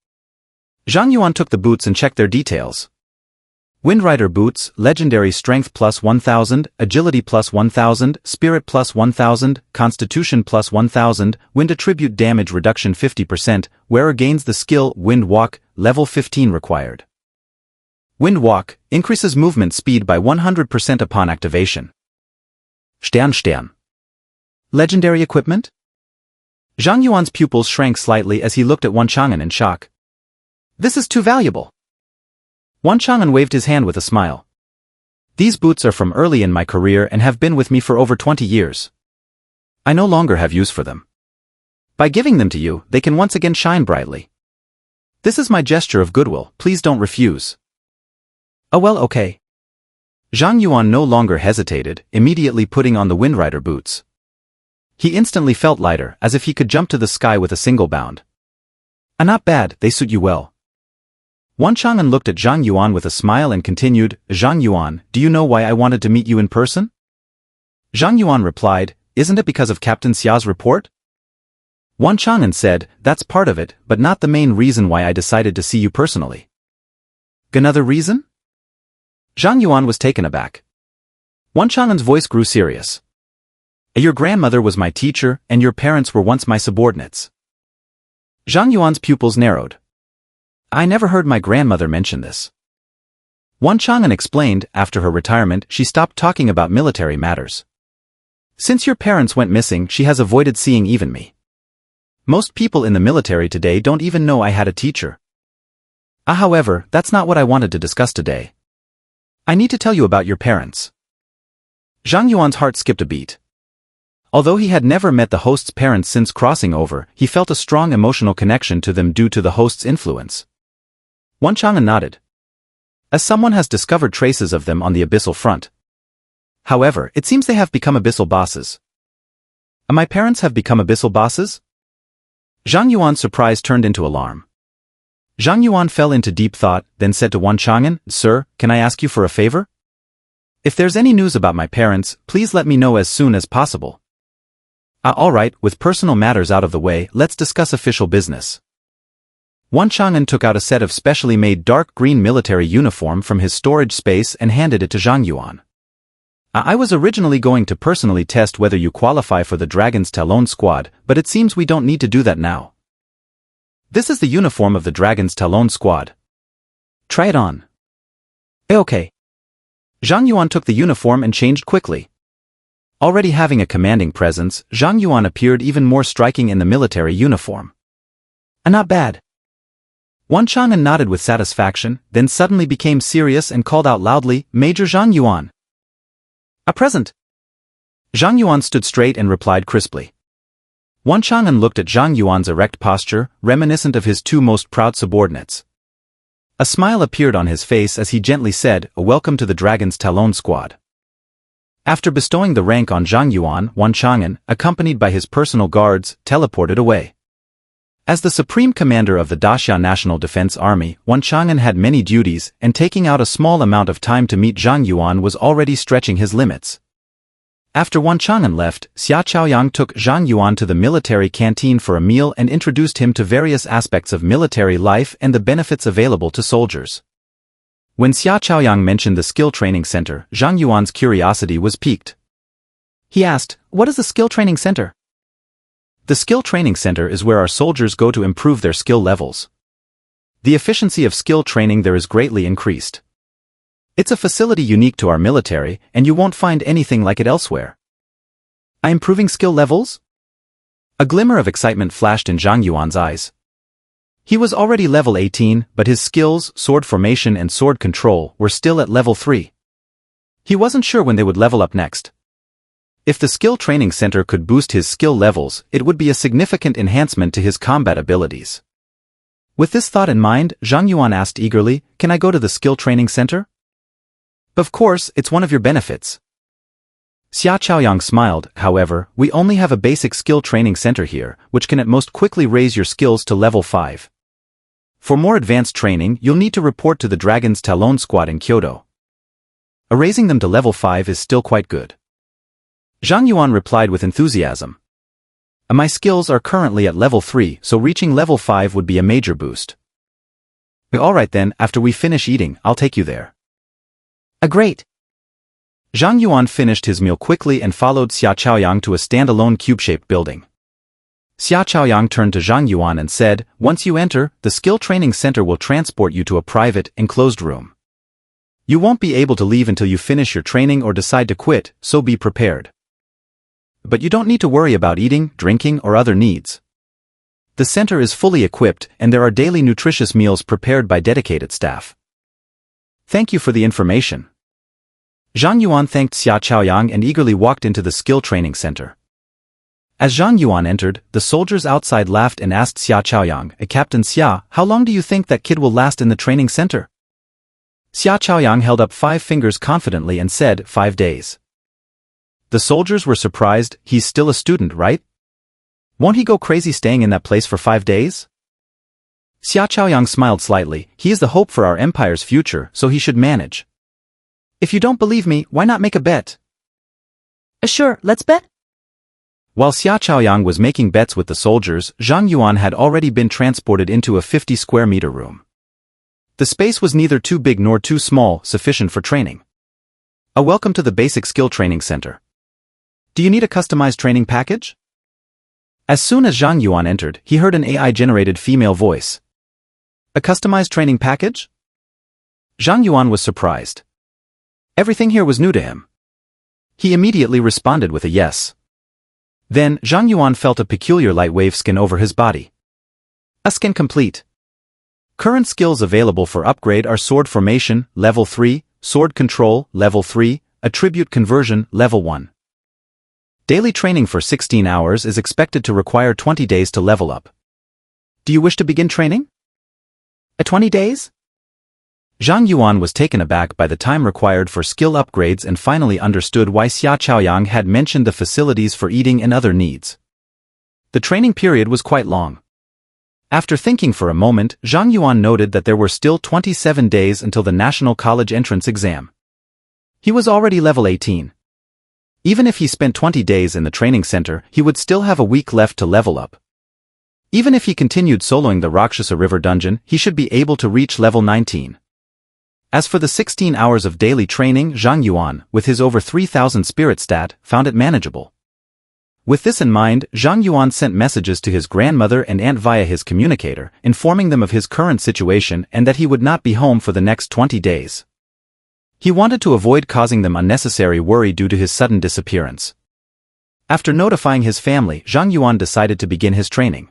Zhang Yuan took the boots and checked their details. Windrider boots, legendary strength plus 1000, agility plus 1000, spirit plus 1000, constitution plus 1000, wind attribute damage reduction 50%, wearer gains the skill Wind Walk, level 15 required. Wind Walk, increases movement speed by 100% upon activation. Stern. Legendary equipment? Zhang Yuan's pupils shrank slightly as he looked at Wan Chang'an in shock. This is too valuable. Wan Chang'an waved his hand with a smile. These boots are from early in my career and have been with me for over 20 years. I no longer have use for them. By giving them to you, they can once again shine brightly. This is my gesture of goodwill, please don't refuse. Oh well, okay. Zhang Yuan no longer hesitated, immediately putting on the Windrider boots. He instantly felt lighter, as if he could jump to the sky with a single bound. Not bad, they suit you well. Wan Chang'an looked at Zhang Yuan with a smile and continued, Zhang Yuan, do you know why I wanted to meet you in person? Zhang Yuan replied, isn't it because of Captain Xia's report? Wan Chang'an said, that's part of it, but not the main reason why I decided to see you personally. Another reason? Zhang Yuan was taken aback. Wan Chang'an's voice grew serious. Your grandmother was my teacher, and your parents were once my subordinates. Zhang Yuan's pupils narrowed. I never heard my grandmother mention this. Wan Chang'an explained, after her retirement, she stopped talking about military matters. Since your parents went missing, she has avoided seeing even me. Most people in the military today don't even know I had a teacher. However, that's not what I wanted to discuss today. I need to tell you about your parents. Zhang Yuan's heart skipped a beat. Although he had never met the host's parents since crossing over, he felt a strong emotional connection to them due to the host's influence. Wan Chang'an nodded. As someone has discovered traces of them on the abyssal front. However, it seems they have become abyssal bosses. My parents have become abyssal bosses? Zhang Yuan's surprise turned into alarm. Zhang Yuan fell into deep thought, then said to Wan Chang'an, Sir, can I ask you for a favor? If there's any news about my parents, please let me know as soon as possible. Alright, with personal matters out of the way, let's discuss official business. Wan Chang'an took out a set of specially made dark green military uniform from his storage space and handed it to Zhang Yuan. I was originally going to personally test whether you qualify for the Dragon's Talon squad, but it seems we don't need to do that now. This is the uniform of the Dragon's Talon squad. Try it on. Okay. Zhang Yuan took the uniform and changed quickly. Already having a commanding presence, Zhang Yuan appeared even more striking in the military uniform. Not bad. Wan Chang'an nodded with satisfaction, then suddenly became serious and called out loudly, Major Zhang Yuan. Present. Zhang Yuan stood straight and replied crisply. Wan Chang'an looked at Zhang Yuan's erect posture, reminiscent of his two most proud subordinates. A smile appeared on his face as he gently said, Welcome to the Dragon's Talon squad. After bestowing the rank on Zhang Yuan, Wan Chang'an, accompanied by his personal guards, teleported away. As the supreme commander of the Daxia National Defense Army, Wan Chang'an had many duties, and taking out a small amount of time to meet Zhang Yuan was already stretching his limits. After Wan Chang'an left, Xia Chaoyang took Zhang Yuan to the military canteen for a meal and introduced him to various aspects of military life and the benefits available to soldiers. When Xia Chaoyang mentioned the skill training center, Zhang Yuan's curiosity was piqued. He asked, "What is the skill training center?" The skill training center is where our soldiers go to improve their skill levels. The efficiency of skill training there is greatly increased. It's a facility unique to our military, and you won't find anything like it elsewhere. "I'm improving skill levels?" A glimmer of excitement flashed in Zhang Yuan's eyes. He was already level 18, but his skills, sword formation and sword control, were still at level 3. He wasn't sure when they would level up next. If the skill training center could boost his skill levels, it would be a significant enhancement to his combat abilities. With this thought in mind, Zhang Yuan asked eagerly, "Can I go to the skill training center?" "Of course, it's one of your benefits." Xia Chaoyang smiled. "However, we only have a basic skill training center here, which can at most quickly raise your skills to level 5. For more advanced training, you'll need to report to the Dragon's Talon Squad in Kyoto. Raising them to level 5 is still quite good." Zhang Yuan replied with enthusiasm. "My skills are currently at level 3, so reaching level 5 would be a major boost." "Alright then, after we finish eating, I'll take you there." Great. Zhang Yuan finished his meal quickly and followed Xia Chaoyang to a standalone cube-shaped building. Xia Chaoyang turned to Zhang Yuan and said, "Once you enter, the skill training center will transport you to a private, enclosed room. You won't be able to leave until you finish your training or decide to quit, so be prepared. But you don't need to worry about eating, drinking, or other needs. The center is fully equipped, and there are daily nutritious meals prepared by dedicated staff." "Thank you for the information." Zhang Yuan thanked Xia Chaoyang and eagerly walked into the skill training center. As Zhang Yuan entered, the soldiers outside laughed and asked Xia Chaoyang, "Captain Xia, how long do you think that kid will last in the training center?" Xia Chaoyang held up 5 fingers confidently and said, 5 days. The soldiers were surprised. "He's still a student, right? Won't he go crazy staying in that place for 5 days?" Xia Chaoyang smiled slightly. "He is the hope for our empire's future, so he should manage." "If you don't believe me, why not make a bet?" Sure, let's bet." While Xia Chaoyang was making bets with the soldiers, Zhang Yuan had already been transported into a 50-square-meter room. The space was neither too big nor too small, sufficient for training. Welcome to the basic skill training center. Do you need a customized training package?" As soon as Zhang Yuan entered, he heard an AI-generated female voice. "A customized training package?" Zhang Yuan was surprised. Everything here was new to him. He immediately responded with a yes. Then, Zhang Yuan felt a peculiar light wave skin over his body. A skin complete. Current skills available for upgrade are Sword Formation, Level 3, Sword Control, Level 3, Attribute Conversion, Level 1. Daily training for 16 hours is expected to require 20 days to level up. Do you wish to begin training? 20 days? Zhang Yuan was taken aback by the time required for skill upgrades and finally understood why Xia Chaoyang had mentioned the facilities for eating and other needs. The training period was quite long. After thinking for a moment, Zhang Yuan noted that there were still 27 days until the National College entrance exam. He was already level 18. Even if he spent 20 days in the training center, he would still have a week left to level up. Even if he continued soloing the Rakshasa River dungeon, he should be able to reach level 19. As for the 16 hours of daily training, Zhang Yuan, with his over 3,000 spirit stat, found it manageable. With this in mind, Zhang Yuan sent messages to his grandmother and aunt via his communicator, informing them of his current situation and that he would not be home for the next 20 days. He wanted to avoid causing them unnecessary worry due to his sudden disappearance. After notifying his family, Zhang Yuan decided to begin his training.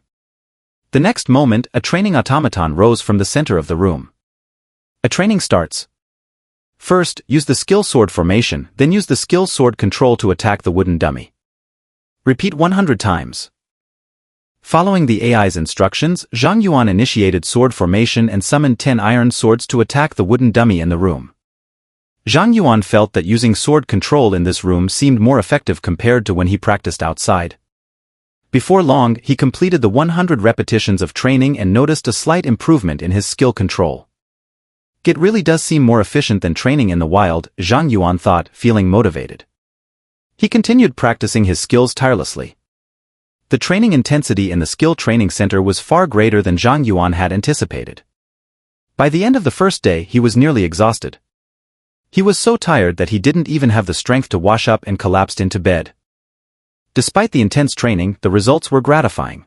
The next moment, a training automaton rose from the center of the room. A training starts. First, use the skill sword formation, then use the skill sword control to attack the wooden dummy. Repeat 100 times. Following the AI's instructions, Zhang Yuan initiated sword formation and summoned 10 iron swords to attack the wooden dummy in the room. Zhang Yuan felt that using sword control in this room seemed more effective compared to when he practiced outside. Before long, he completed the 100 repetitions of training and noticed a slight improvement in his skill control. It really does seem more efficient than training in the wild, Zhang Yuan thought, feeling motivated. He continued practicing his skills tirelessly. The training intensity in the skill training center was far greater than Zhang Yuan had anticipated. By the end of the first day, he was nearly exhausted. He was so tired that he didn't even have the strength to wash up and collapsed into bed. Despite the intense training, the results were gratifying.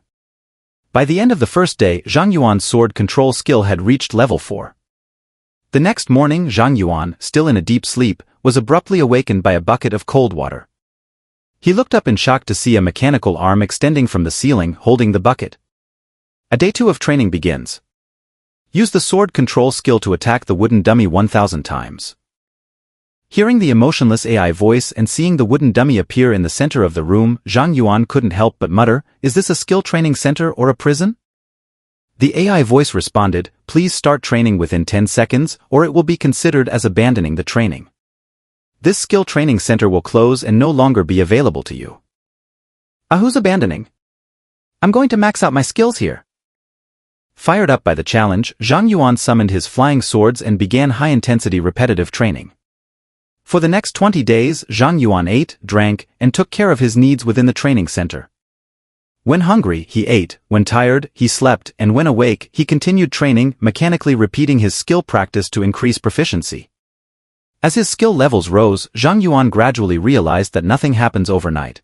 By the end of the first day, Zhang Yuan's sword control skill had reached level 4. The next morning, Zhang Yuan, still in a deep sleep, was abruptly awakened by a bucket of cold water. He looked up in shock to see a mechanical arm extending from the ceiling, holding the bucket. A day 2 of training begins. Use the sword control skill to attack the wooden dummy 1,000 times. Hearing the emotionless AI voice and seeing the wooden dummy appear in the center of the room, Zhang Yuan couldn't help but mutter, "Is this a skill training center or a prison?" The AI voice responded, "Please start training within 10 seconds, or it will be considered as abandoning the training. This skill training center will close and no longer be available to you." Who's abandoning? I'm going to max out my skills here. Fired up by the challenge, Zhang Yuan summoned his flying swords and began high-intensity repetitive training. For the next 20 days, Zhang Yuan ate, drank, and took care of his needs within the training center. When hungry, he ate, when tired, he slept, and when awake, he continued training, mechanically repeating his skill practice to increase proficiency. As his skill levels rose, Zhang Yuan gradually realized that nothing happens overnight.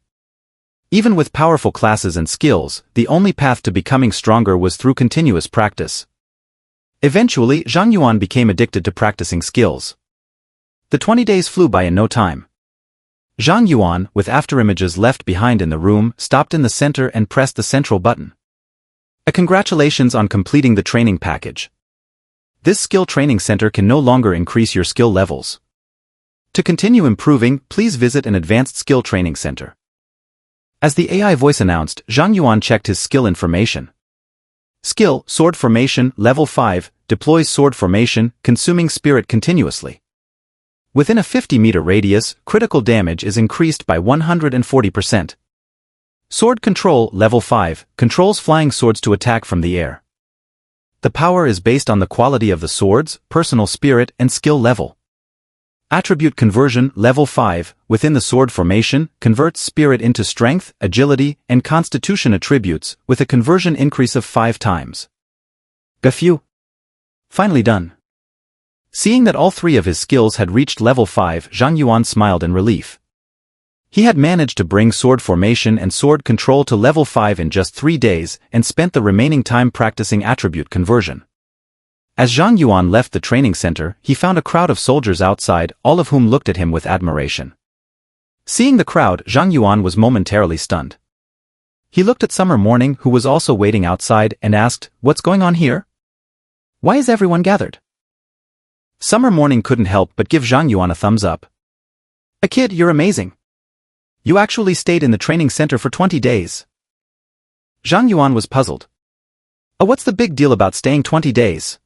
Even with powerful classes and skills, the only path to becoming stronger was through continuous practice. Eventually, Zhang Yuan became addicted to practicing skills. The 20 days flew by in no time. Zhang Yuan, with afterimages left behind in the room, stopped in the center and pressed the central button. Congratulations on completing the training package. This skill training center can no longer increase your skill levels. To continue improving, please visit an advanced skill training center. As the AI voice announced, Zhang Yuan checked his skill information. Skill, Sword Formation, Level 5, deploys sword formation, consuming spirit continuously. Within a 50-meter radius, critical damage is increased by 140%. Sword Control, Level 5, controls flying swords to attack from the air. The power is based on the quality of the swords, personal spirit, and skill level. Attribute Conversion, Level 5, within the sword formation, converts spirit into strength, agility, and constitution attributes, with a conversion increase of 5 times. Phew! Finally done. Seeing that all 3 of his skills had reached level 5, Zhang Yuan smiled in relief. He had managed to bring sword formation and sword control to level 5 in just 3 days, and spent the remaining time practicing attribute conversion. As Zhang Yuan left the training center, he found a crowd of soldiers outside, all of whom looked at him with admiration. Seeing the crowd, Zhang Yuan was momentarily stunned. He looked at Summer Morning, who was also waiting outside, and asked, "What's going on here? Why is everyone gathered?" Summer Morning couldn't help but give Zhang Yuan a thumbs up. "Kid, you're amazing. You actually stayed in the training center for 20 days. Zhang Yuan was puzzled. What's the big deal about staying 20 days?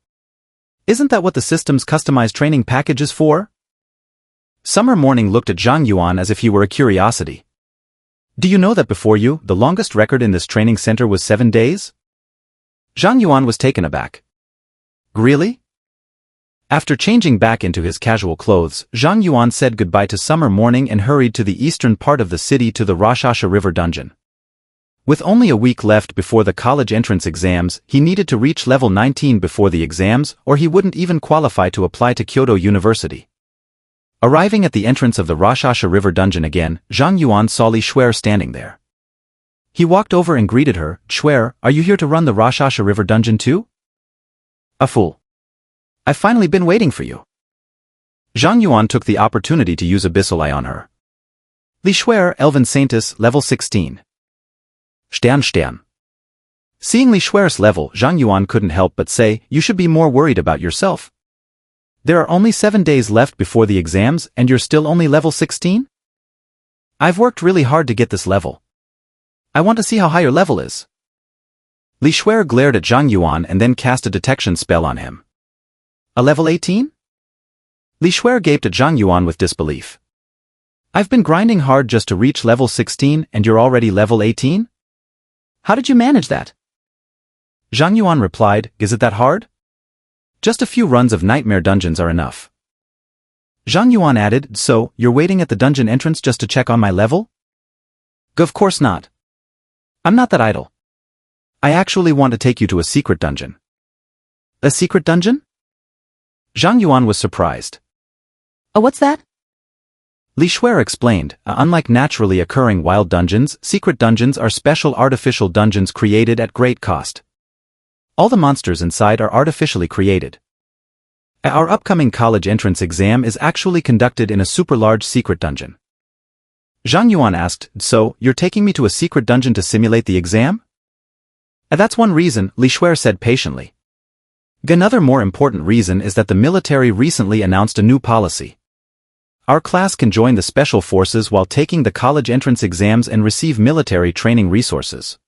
Isn't that what the system's customized training package is for? Summer Morning looked at Zhang Yuan as if he were a curiosity. Do you know that before you, the longest record in this training center was 7 days? Zhang Yuan was taken aback. Really? After changing back into his casual clothes, Zhang Yuan said goodbye to Summer Morning and hurried to the eastern part of the city to the Rashasha River dungeon. With only a week left before the college entrance exams, he needed to reach level 19 before the exams, or he wouldn't even qualify to apply to Kyoto University. Arriving at the entrance of the Rashasha River dungeon again, Zhang Yuan saw Li Shuer standing there. He walked over and greeted her. "Shuer, are you here to run the Rashasha River dungeon too?" "A fool. I've finally been waiting for you." Zhang Yuan took the opportunity to use Abyssal Eye on her. Li Shuer, Elven Saintess, level 16. Stern. Seeing Li Shuer's level, Zhang Yuan couldn't help but say, "You should be more worried about yourself. There are only 7 days left before the exams, and you're still only level 16? I've worked really hard to get this level. I want to see how high your level is." Li Shuer glared at Zhang Yuan and then cast a detection spell on him. "A level 18? Li Shuer gaped at Zhang Yuan with disbelief. "I've been grinding hard just to reach level 16 and you're already level 18? How did you manage that? Zhang Yuan replied, is it that hard? Just a few runs of nightmare dungeons are enough. Zhang Yuan added, so, you're waiting at the dungeon entrance just to check on my level? Of course not. I'm not that idle. I actually want to take you to a secret dungeon. A secret dungeon? Zhang Yuan was surprised. Oh, what's that? Li Shuer explained, unlike naturally occurring wild dungeons, secret dungeons are special artificial dungeons created at great cost. All the monsters inside are artificially created. Our upcoming college entrance exam is actually conducted in a super-large secret dungeon. Zhang Yuan asked, so, you're taking me to a secret dungeon to simulate the exam? That's one reason, Li Shuer said patiently. Another more important reason is that the military recently announced a new policy. Our class can join the special forces while taking the college entrance exams and receive military training resources.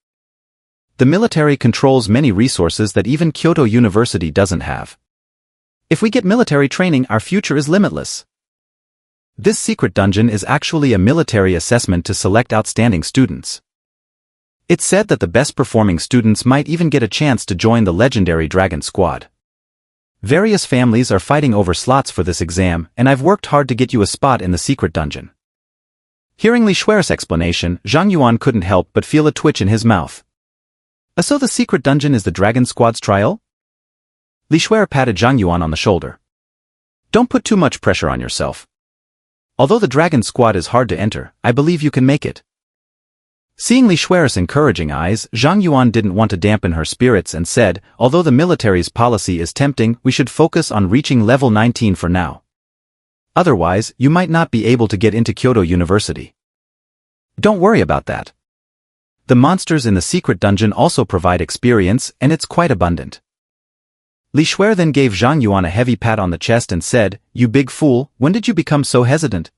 The military controls many resources that even Kyoto University doesn't have. If we get military training, our future is limitless. This secret dungeon is actually a military assessment to select outstanding students. It's said that the best performing students might even get a chance to join the legendary Dragon Squad. Various families are fighting over slots for this exam, and I've worked hard to get you a spot in the secret dungeon. Hearing Li Shuer's explanation, Zhang Yuan couldn't help but feel a twitch in his mouth. So the secret dungeon is the Dragon Squad's trial? Li Shuer patted Zhang Yuan on the shoulder. Don't put too much pressure on yourself. Although the Dragon Squad is hard to enter, I believe you can make it. Seeing Li Shuer's encouraging eyes, Zhang Yuan didn't want to dampen her spirits and said, although the military's policy is tempting, we should focus on reaching level 19 for now. Otherwise, you might not be able to get into Kyoto University. Don't worry about that. The monsters in the secret dungeon also provide experience, and it's quite abundant. Li Shuer then gave Zhang Yuan a heavy pat on the chest and said, you big fool, when did you become so hesitant?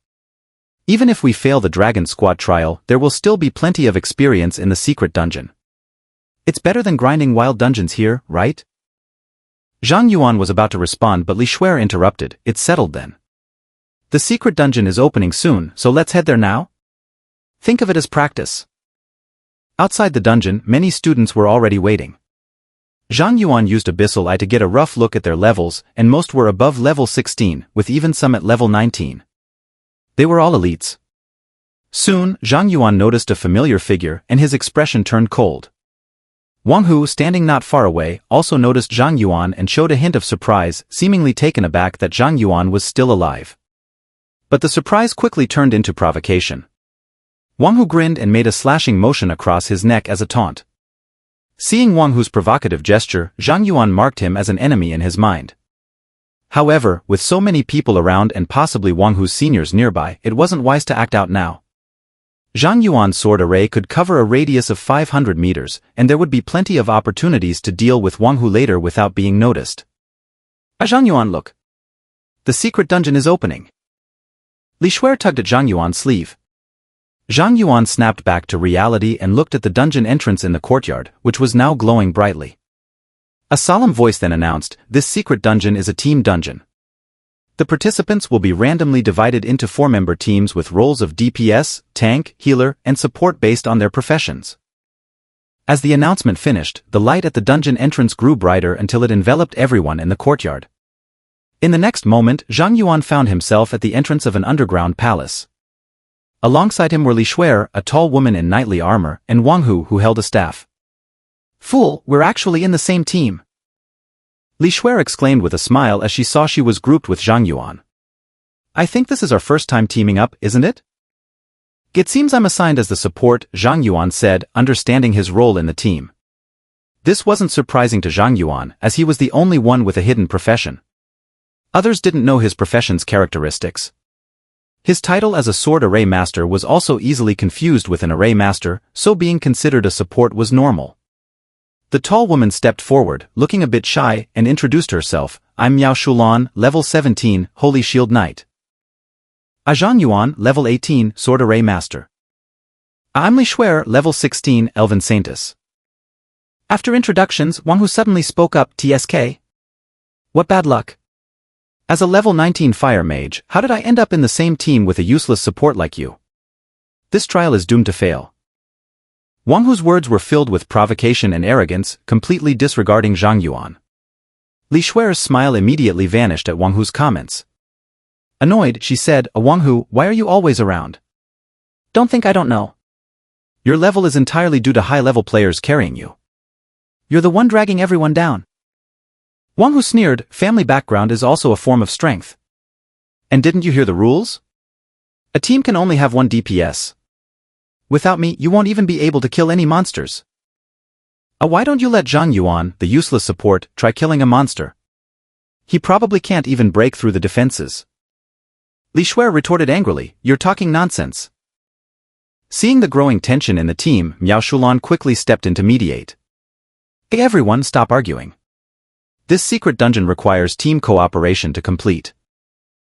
Even if we fail the Dragon Squad trial, there will still be plenty of experience in the secret dungeon. It's better than grinding wild dungeons here, right? Zhang Yuan was about to respond but Li Shuer interrupted, it's settled then. The secret dungeon is opening soon, so let's head there now? Think of it as practice. Outside the dungeon, many students were already waiting. Zhang Yuan used Abyssal Eye to get a rough look at their levels, and most were above level 16, with even some at level 19. They were all elites. Soon, Zhang Yuan noticed a familiar figure, and his expression turned cold. Wang Hu, standing not far away, also noticed Zhang Yuan and showed a hint of surprise, seemingly taken aback that Zhang Yuan was still alive. But the surprise quickly turned into provocation. Wang Hu grinned and made a slashing motion across his neck as a taunt. Seeing Wang Hu's provocative gesture, Zhang Yuan marked him as an enemy in his mind. However, with so many people around and possibly Wang Hu's seniors nearby, it wasn't wise to act out now. Zhang Yuan's sword array could cover a radius of 500 meters, and there would be plenty of opportunities to deal with Wang Hu later without being noticed. Zhang Yuan, look. The secret dungeon is opening. Li Shuer tugged at Zhang Yuan's sleeve. Zhang Yuan snapped back to reality and looked at the dungeon entrance in the courtyard, which was now glowing brightly. A solemn voice then announced, this secret dungeon is a team dungeon. The participants will be randomly divided into 4-member teams with roles of DPS, tank, healer, and support based on their professions. As the announcement finished, the light at the dungeon entrance grew brighter until it enveloped everyone in the courtyard. In the next moment, Zhang Yuan found himself at the entrance of an underground palace. Alongside him were Li Shuer, a tall woman in knightly armor, and Wang Hu, who held a staff. Fool, we're actually in the same team. Li Shuer exclaimed with a smile as she saw she was grouped with Zhang Yuan. I think this is our first time teaming up, isn't it? It seems I'm assigned as the support, Zhang Yuan said, understanding his role in the team. This wasn't surprising to Zhang Yuan, as he was the only one with a hidden profession. Others didn't know his profession's characteristics. His title as a sword array master was also easily confused with an array master, so being considered a support was normal. The tall woman stepped forward, looking a bit shy, and introduced herself. I'm Miao Shulan, level 17, Holy Shield Knight. Zhang Yuan, level 18, Sword Array Master. I'm Li Shuer, level 16, Elven Saintess. After introductions, Wang Hu suddenly spoke up, TSK. What bad luck. As a level 19 fire mage, how did I end up in the same team with a useless support like you? This trial is doomed to fail. Wang Hu's words were filled with provocation and arrogance, completely disregarding Zhang Yuan. Li Shuer's smile immediately vanished at Wang Hu's comments. Annoyed, she said, Wang Hu, why are you always around? Don't think I don't know. Your level is entirely due to high-level players carrying you. You're the one dragging everyone down. Wang Hu sneered, family background is also a form of strength. And didn't you hear the rules? A team can only have one DPS. Without me, you won't even be able to kill any monsters. Why don't you let Zhang Yuan, the useless support, try killing a monster? He probably can't even break through the defenses. Li Shuer retorted angrily, you're talking nonsense. Seeing the growing tension in the team, Miao Shulan quickly stepped in to mediate. Hey everyone, stop arguing. This secret dungeon requires team cooperation to complete.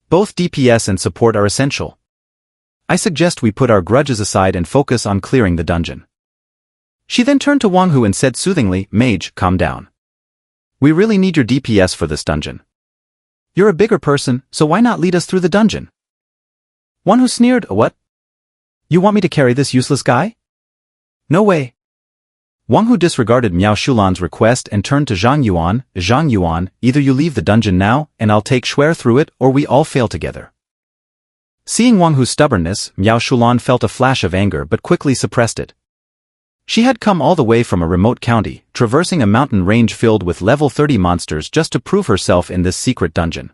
Both DPS and support are essential. I suggest we put our grudges aside and focus on clearing the dungeon. She then turned to Wang Hu and said soothingly, Mage, calm down. We really need your DPS for this dungeon. You're a bigger person, so why not lead us through the dungeon? Wang Hu sneered, what? You want me to carry this useless guy? No way. Wang Hu disregarded Miao Shulan's request and turned to Zhang Yuan, either you leave the dungeon now, and I'll take Shuer through it, or we all fail together. Seeing Wang Hu's stubbornness, Miao Shulan felt a flash of anger but quickly suppressed it. She had come all the way from a remote county, traversing a mountain range filled with level 30 monsters just to prove herself in this secret dungeon.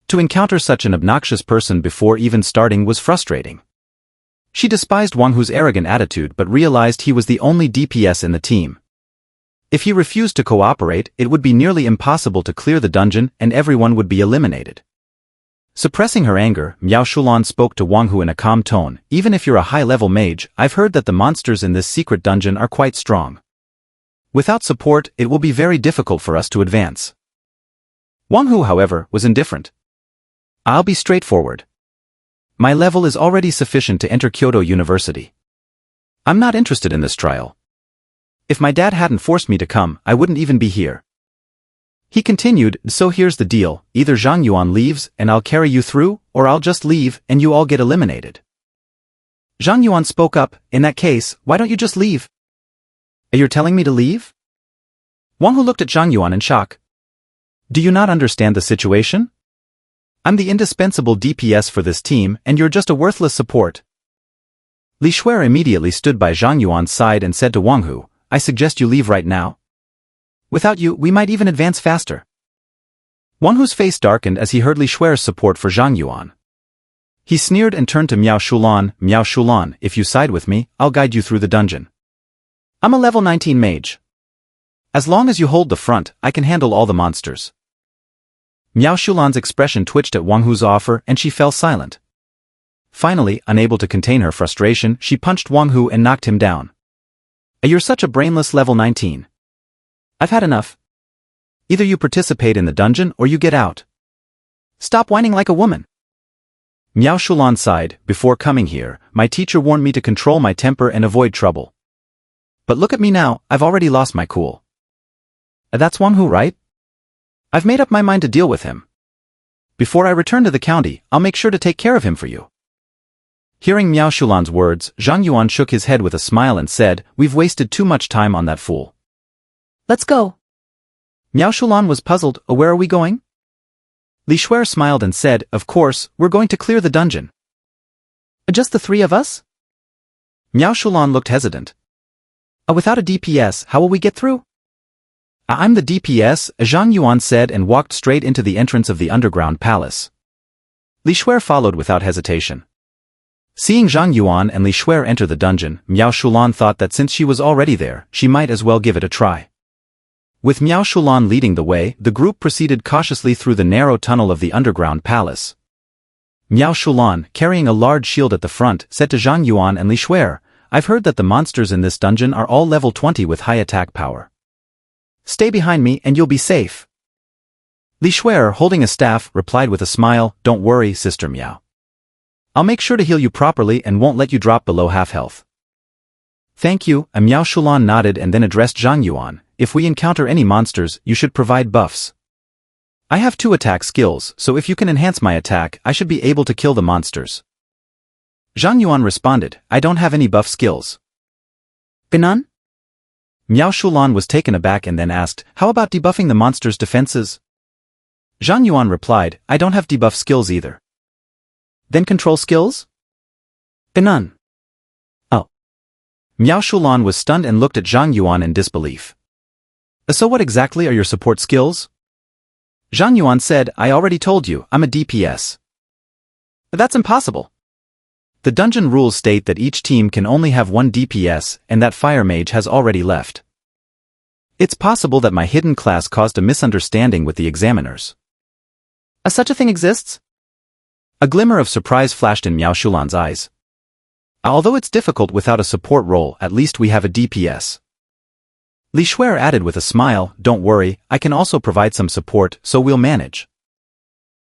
To encounter such an obnoxious person before even starting was frustrating. She despised Wang Hu's arrogant attitude but realized he was the only DPS in the team. If he refused to cooperate, it would be nearly impossible to clear the dungeon and everyone would be eliminated. Suppressing her anger, Miao Shulan spoke to Wang Hu in a calm tone, even if you're a high-level mage, I've heard that the monsters in this secret dungeon are quite strong. Without support, it will be very difficult for us to advance. Wang Hu, however, was indifferent. I'll be straightforward. My level is already sufficient to enter Kyoto University. I'm not interested in this trial. If my dad hadn't forced me to come, I wouldn't even be here. He continued, so here's the deal, either Zhang Yuan leaves and I'll carry you through, or I'll just leave and you all get eliminated. Zhang Yuan spoke up, in that case, why don't you just leave? You're telling me to leave? Wang Hu looked at Zhang Yuan in shock. Do you not understand the situation? I'm the indispensable DPS for this team and you're just a worthless support. Li Shuer immediately stood by Zhang Yuan's side and said to Wang Hu, I suggest you leave right now. Without you, we might even advance faster. Wang Hu's face darkened as he heard Li Shuer's support for Zhang Yuan. He sneered and turned to Miao Shulan, if you side with me, I'll guide you through the dungeon. I'm a level 19 mage. As long as you hold the front, I can handle all the monsters. Miao Shulan's expression twitched at Wang Hu's offer and she fell silent. Finally, unable to contain her frustration, she punched Wang Hu and knocked him down. You're such a brainless level 19. I've had enough. Either you participate in the dungeon or you get out. Stop whining like a woman. Miao Shulan sighed, before coming here, my teacher warned me to control my temper and avoid trouble. But look at me now, I've already lost my cool. That's Wang Hu, right? I've made up my mind to deal with him. Before I return to the county, I'll make sure to take care of him for you. Hearing Miao Shulan's words, Zhang Yuan shook his head with a smile and said, we've wasted too much time on that fool. Let's go. Miao Shulan was puzzled, where are we going? Li Shuer smiled and said, of course, we're going to clear the dungeon. Just the three of us? Miao Shulan looked hesitant. Without a DPS, how will we get through? I'm the DPS, Zhang Yuan said and walked straight into the entrance of the underground palace. Li Shuer followed without hesitation. Seeing Zhang Yuan and Li Shuer enter the dungeon, Miao Shulan thought that since she was already there, she might as well give it a try. With Miao Shulan leading the way, the group proceeded cautiously through the narrow tunnel of the underground palace. Miao Shulan, carrying a large shield at the front, said to Zhang Yuan and Li Shuer, I've heard that the monsters in this dungeon are all level 20 with high attack power. Stay behind me and you'll be safe. Li Shuer, holding a staff, replied with a smile, don't worry, Sister Miao. I'll make sure to heal you properly and won't let you drop below half health. Thank you, Miao Shulan nodded and then addressed Zhang Yuan. If we encounter any monsters, you should provide buffs. I have 2 attack skills, so if you can enhance my attack, I should be able to kill the monsters. Zhang Yuan responded, I don't have any buff skills. Ganon? Miao Shulan was taken aback and then asked, how about debuffing the monster's defenses? Zhang Yuan replied, I don't have debuff skills either. Then control skills? Ganon. Miao Shulan was stunned and looked at Zhang Yuan in disbelief. So what exactly are your support skills? Zhang Yuan said, I already told you, I'm a DPS. That's impossible. The dungeon rules state that each team can only have one DPS and that Fire Mage has already left. It's possible that my hidden class caused a misunderstanding with the examiners. Such a thing exists? A glimmer of surprise flashed in Miao Shulan's eyes. Although it's difficult without a support role, at least we have a DPS. Li Shuer added with a smile, don't worry, I can also provide some support, so we'll manage.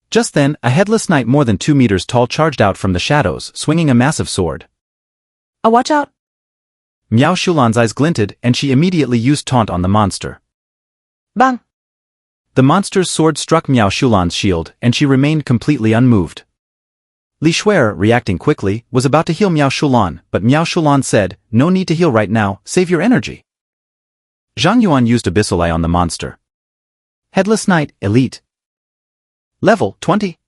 Just then, a headless knight more than 2 meters tall charged out from the shadows, swinging a massive sword. Watch out! Miao Shulan's eyes glinted, and she immediately used taunt on the monster. Bang! The monster's sword struck Miao Shulan's shield, and she remained completely unmoved. Li Shuer, reacting quickly, was about to heal Miao Shulan, but Miao Shulan said, no need to heal right now, save your energy. Zhang Yuan used Abyssal Eye on the monster. Headless Knight, Elite. Level, 20.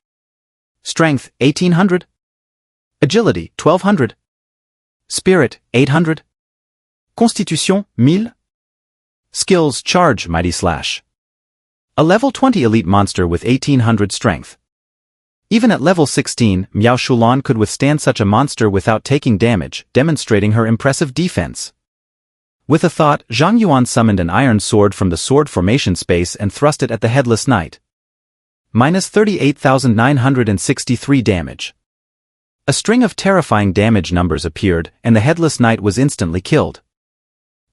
Strength, 1800. Agility, 1200. Spirit, 800. Constitution, 1000. Skills, Charge, Mighty Slash. A level 20 elite monster with 1800 strength. Even at level 16, Miao Shulan could withstand such a monster without taking damage, demonstrating her impressive defense. With a thought, Zhang Yuan summoned an iron sword from the sword formation space and thrust it at the headless knight. Minus 38,963 damage. A string of terrifying damage numbers appeared, and the headless knight was instantly killed.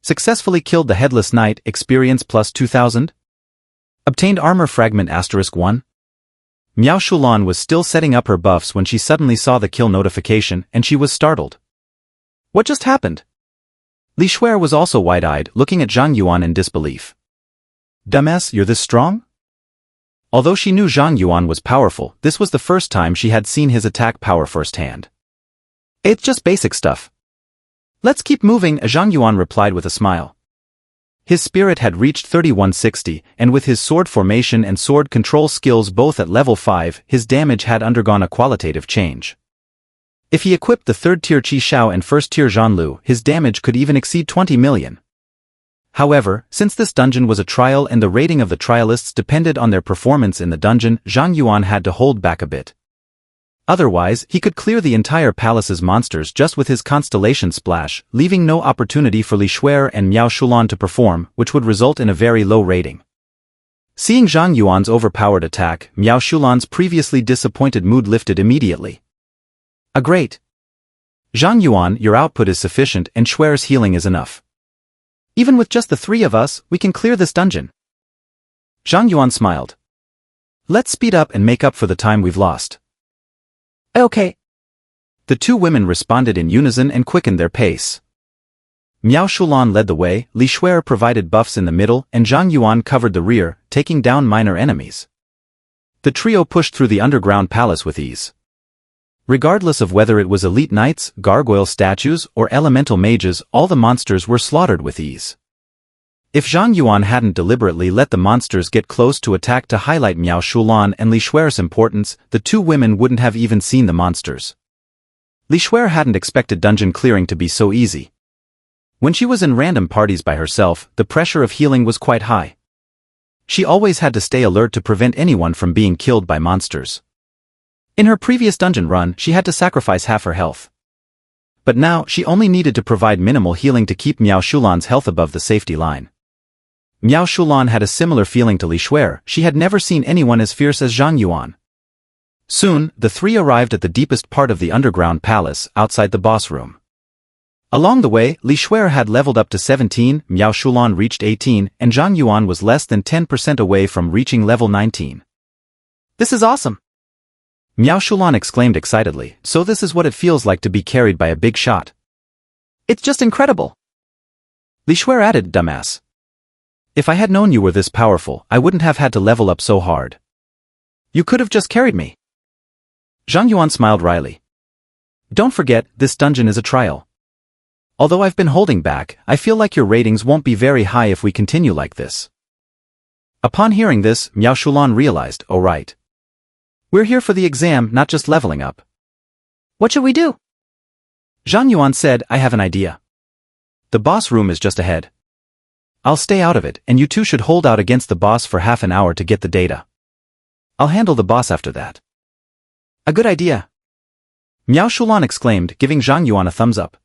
Successfully killed the headless knight, experience plus 2000. Obtained armor fragment *1. Miao Shulan was still setting up her buffs when she suddenly saw the kill notification, and she was startled. What just happened? Li Shuer was also wide-eyed, looking at Zhang Yuan in disbelief. Dumbass, you're this strong? Although she knew Zhang Yuan was powerful, this was the first time she had seen his attack power firsthand. It's just basic stuff. Let's keep moving, Zhang Yuan replied with a smile. His spirit had reached 3160, and with his sword formation and sword control skills both at level 5, his damage had undergone a qualitative change. If he equipped the 3rd tier Qi Shao and 1st tier Zhanlu, his damage could even exceed 20 million. However, since this dungeon was a trial and the rating of the trialists depended on their performance in the dungeon, Zhang Yuan had to hold back a bit. Otherwise, he could clear the entire palace's monsters just with his Constellation Splash, leaving no opportunity for Li Shuer and Miao Shulan to perform, which would result in a very low rating. Seeing Zhang Yuan's overpowered attack, Miao Shulan's previously disappointed mood lifted immediately. Great! Zhang Yuan, your output is sufficient and Shuer's healing is enough. Even with just the 3 of us, we can clear this dungeon. Zhang Yuan smiled. Let's speed up and make up for the time we've lost. Okay. The 2 women responded in unison and quickened their pace. Miao Shulan led the way, Li Shuer provided buffs in the middle, and Zhang Yuan covered the rear, taking down minor enemies. The trio pushed through the underground palace with ease. Regardless of whether it was elite knights, gargoyle statues, or elemental mages, all the monsters were slaughtered with ease. If Zhang Yuan hadn't deliberately let the monsters get close to attack to highlight Miao Shulan and Li Shuer's importance, the 2 women wouldn't have even seen the monsters. Li Shuer hadn't expected dungeon clearing to be so easy. When she was in random parties by herself, the pressure of healing was quite high. She always had to stay alert to prevent anyone from being killed by monsters. In her previous dungeon run, she had to sacrifice half her health. But now, she only needed to provide minimal healing to keep Miao Shulan's health above the safety line. Miao Shulan had a similar feeling to Li Shuer. She had never seen anyone as fierce as Zhang Yuan. Soon, the 3 arrived at the deepest part of the underground palace, outside the boss room. Along the way, Li Shuer had leveled up to 17, Miao Shulan reached 18, and Zhang Yuan was less than 10% away from reaching level 19. This is awesome! Miao Shulan exclaimed excitedly, so this is what it feels like to be carried by a big shot. It's just incredible! Li Shuer added, dumbass. If I had known you were this powerful, I wouldn't have had to level up so hard. You could have just carried me. Zhang Yuan smiled wryly. Don't forget, this dungeon is a trial. Although I've been holding back, I feel like your ratings won't be very high if we continue like this. Upon hearing this, Miao Shulan realized, oh right. We're here for the exam, not just leveling up. What should we do? Zhang Yuan said, I have an idea. The boss room is just ahead. I'll stay out of it, and you two should hold out against the boss for half an hour to get the data. I'll handle the boss after that. A good idea. Miao Shulan exclaimed, giving Zhang Yuan a thumbs up.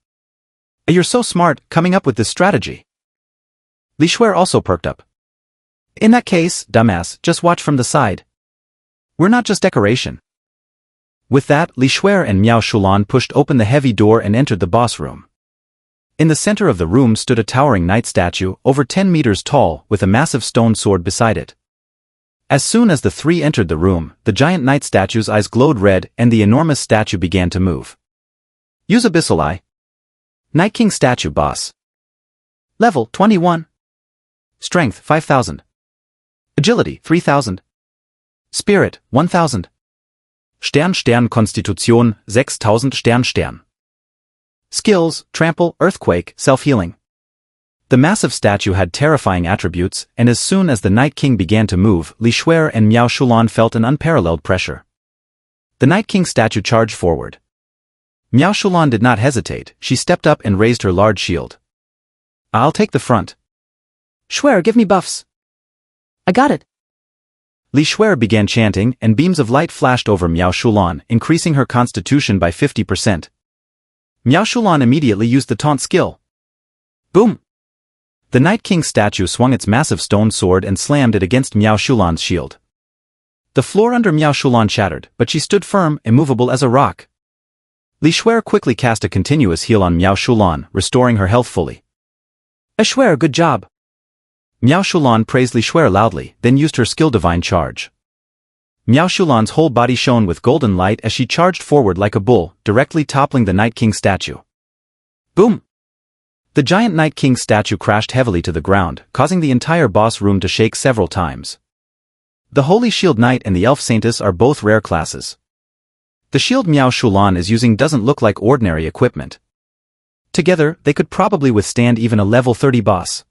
You're so smart, coming up with this strategy. Li Shuer also perked up. In that case, dumbass, just watch from the side. We're not just decoration. With that, Li Shuer and Miao Shulan pushed open the heavy door and entered the boss room. In the center of the room stood a towering knight statue, over 10 meters tall, with a massive stone sword beside it. As soon as the three entered the room, the giant knight statue's eyes glowed red and the enormous statue began to move. Use Abyssal Eye. Night King statue boss. Level 21. Strength 5000. Agility 3000. Spirit 1000. Stern Konstitution 6000 Stern. Skills, Trample, Earthquake, Self-Healing. The massive statue had terrifying attributes, and as soon as the Night King began to move, Li Shuer and Miao Shulan felt an unparalleled pressure. The Night King statue charged forward. Miao Shulan did not hesitate, she stepped up and raised her large shield. I'll take the front. Shuer, give me buffs. I got it. Li Shuer began chanting, and beams of light flashed over Miao Shulan, increasing her constitution by 50%. Miao Shulan immediately used the taunt skill. Boom! The Night King statue swung its massive stone sword and slammed it against Miao Shulan's shield. The floor under Miao Shulan shattered, but she stood firm, immovable as a rock. Li Shuer quickly cast a continuous heal on Miao Shulan, restoring her health fully. Shuer, good job. Miao Shulan praised Li Shuer loudly, then used her skill Divine Charge. Miao Shulan's whole body shone with golden light as she charged forward like a bull, directly toppling the Night King statue. Boom! The giant Night King statue crashed heavily to the ground, causing the entire boss room to shake several times. The Holy Shield Knight and the Elf Saintess are both rare classes. The shield Miao Shulan is using doesn't look like ordinary equipment. Together, they could probably withstand even a level 30 boss.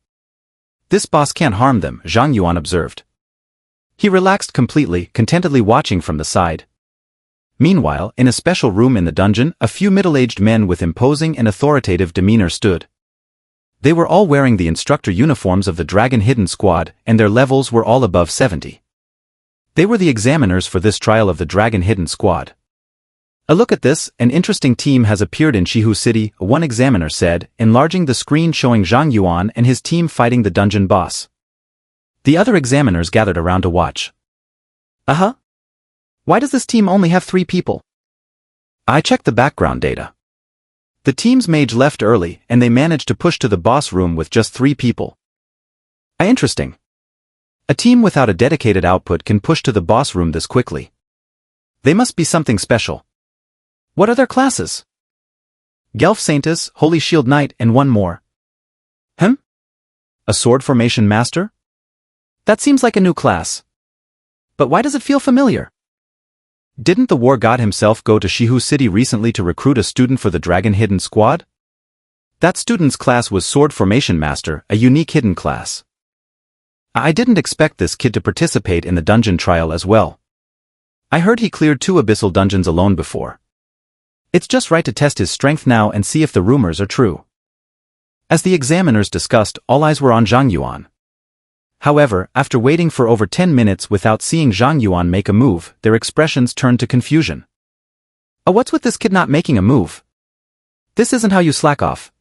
This boss can't harm them, Zhang Yuan observed. He relaxed completely, contentedly watching from the side. Meanwhile, in a special room in the dungeon, a few middle-aged men with imposing and authoritative demeanor stood. They were all wearing the instructor uniforms of the Dragon Hidden Squad, and their levels were all above 70. They were the examiners for this trial of the Dragon Hidden Squad. A look at this, an interesting team has appeared in Shihu City, one examiner said, enlarging the screen showing Zhang Yuan and his team fighting the dungeon boss. The other examiners gathered around to watch. Why does this team only have 3 people? I checked the background data. The team's mage left early, and they managed to push to the boss room with just 3 people. Interesting. A team without a dedicated output can push to the boss room this quickly. They must be something special. What are their classes? Gelf Saintess, Holy Shield Knight, and one more. A Sword Formation Master? That seems like a new class. But why does it feel familiar? Didn't the war god himself go to Shihu City recently to recruit a student for the Dragon Hidden Squad? That student's class was Sword Formation Master, a unique hidden class. I didn't expect this kid to participate in the dungeon trial as well. I heard he cleared 2 abyssal dungeons alone before. It's just right to test his strength now and see if the rumors are true. As the examiners discussed, all eyes were on Zhang Yuan. However, after waiting for over 10 minutes without seeing Zhang Yuan make a move, their expressions turned to confusion. What's with this kid not making a move? This isn't how you slack off.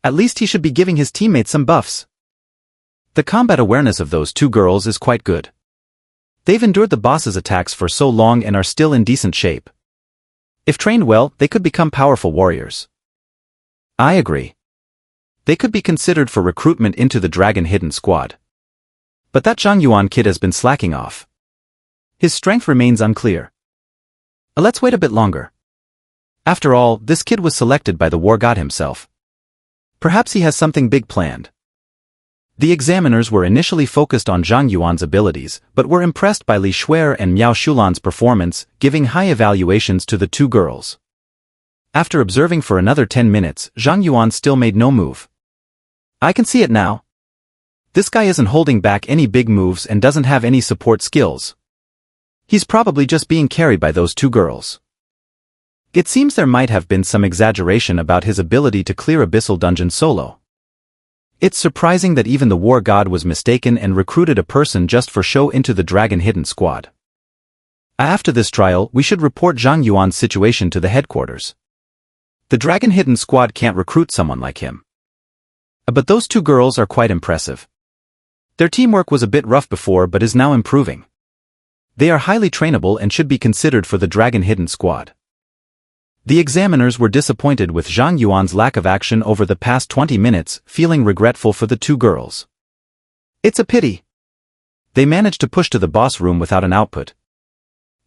At least he should be giving his teammates some buffs. The combat awareness of those 2 girls is quite good. They've endured the boss's attacks for so long and are still in decent shape. If trained well, they could become powerful warriors. I agree. They could be considered for recruitment into the Dragon Hidden Squad. But that Zhang Yuan kid has been slacking off. His strength remains unclear. Let's wait a bit longer. After all, this kid was selected by the war god himself. Perhaps he has something big planned. The examiners were initially focused on Zhang Yuan's abilities, but were impressed by Li Shuer and Miao Shulan's performance, giving high evaluations to the 2 girls. After observing for another 10 minutes, Zhang Yuan still made no move. I can see it now. This guy isn't holding back any big moves and doesn't have any support skills. He's probably just being carried by those two girls. It seems there might have been some exaggeration about his ability to clear Abyssal Dungeon solo. It's surprising that even the war god was mistaken and recruited a person just for show into the Dragon Hidden Squad. After this trial, we should report Zhang Yuan's situation to the headquarters. The Dragon Hidden Squad can't recruit someone like him. But those two girls are quite impressive. Their teamwork was a bit rough before but is now improving. They are highly trainable and should be considered for the Dragon Hidden Squad. The examiners were disappointed with Zhang Yuan's lack of action over the past 20 minutes, feeling regretful for the two girls. It's a pity. They managed to push to the boss room without an output.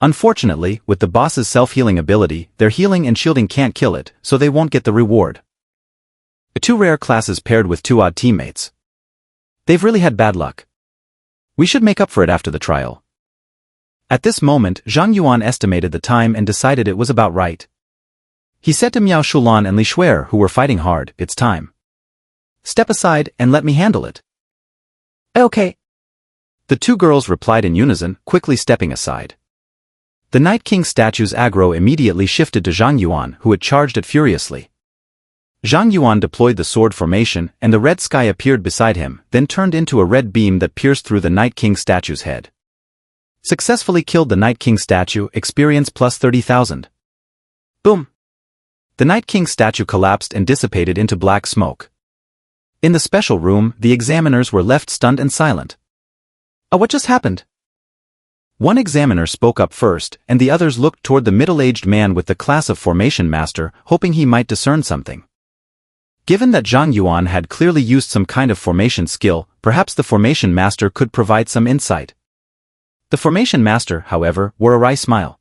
Unfortunately, with the boss's self-healing ability, their healing and shielding can't kill it, so they won't get the reward. Two rare classes paired with two odd teammates. They've really had bad luck. We should make up for it after the trial. At this moment, Zhang Yuan estimated the time and decided it was about right. He said to Miao Shulan and Li Shuer, who were fighting hard, "It's time. Step aside and let me handle it." Okay. The two girls replied in unison, quickly stepping aside. The Night King statue's aggro immediately shifted to Zhang Yuan, who had charged it furiously. Zhang Yuan deployed the sword formation, and the red sky appeared beside him, then turned into a red beam that pierced through the Night King statue's head. Successfully killed the Night King statue, experience plus 30,000. Boom. The Night King statue collapsed and dissipated into black smoke. In the special room, the examiners were left stunned and silent. What just happened? One examiner spoke up first, and the others looked toward the middle-aged man with the class of Formation Master, hoping he might discern something. Given that Zhang Yuan had clearly used some kind of formation skill, perhaps the Formation Master could provide some insight. The Formation Master, however, wore a wry smile.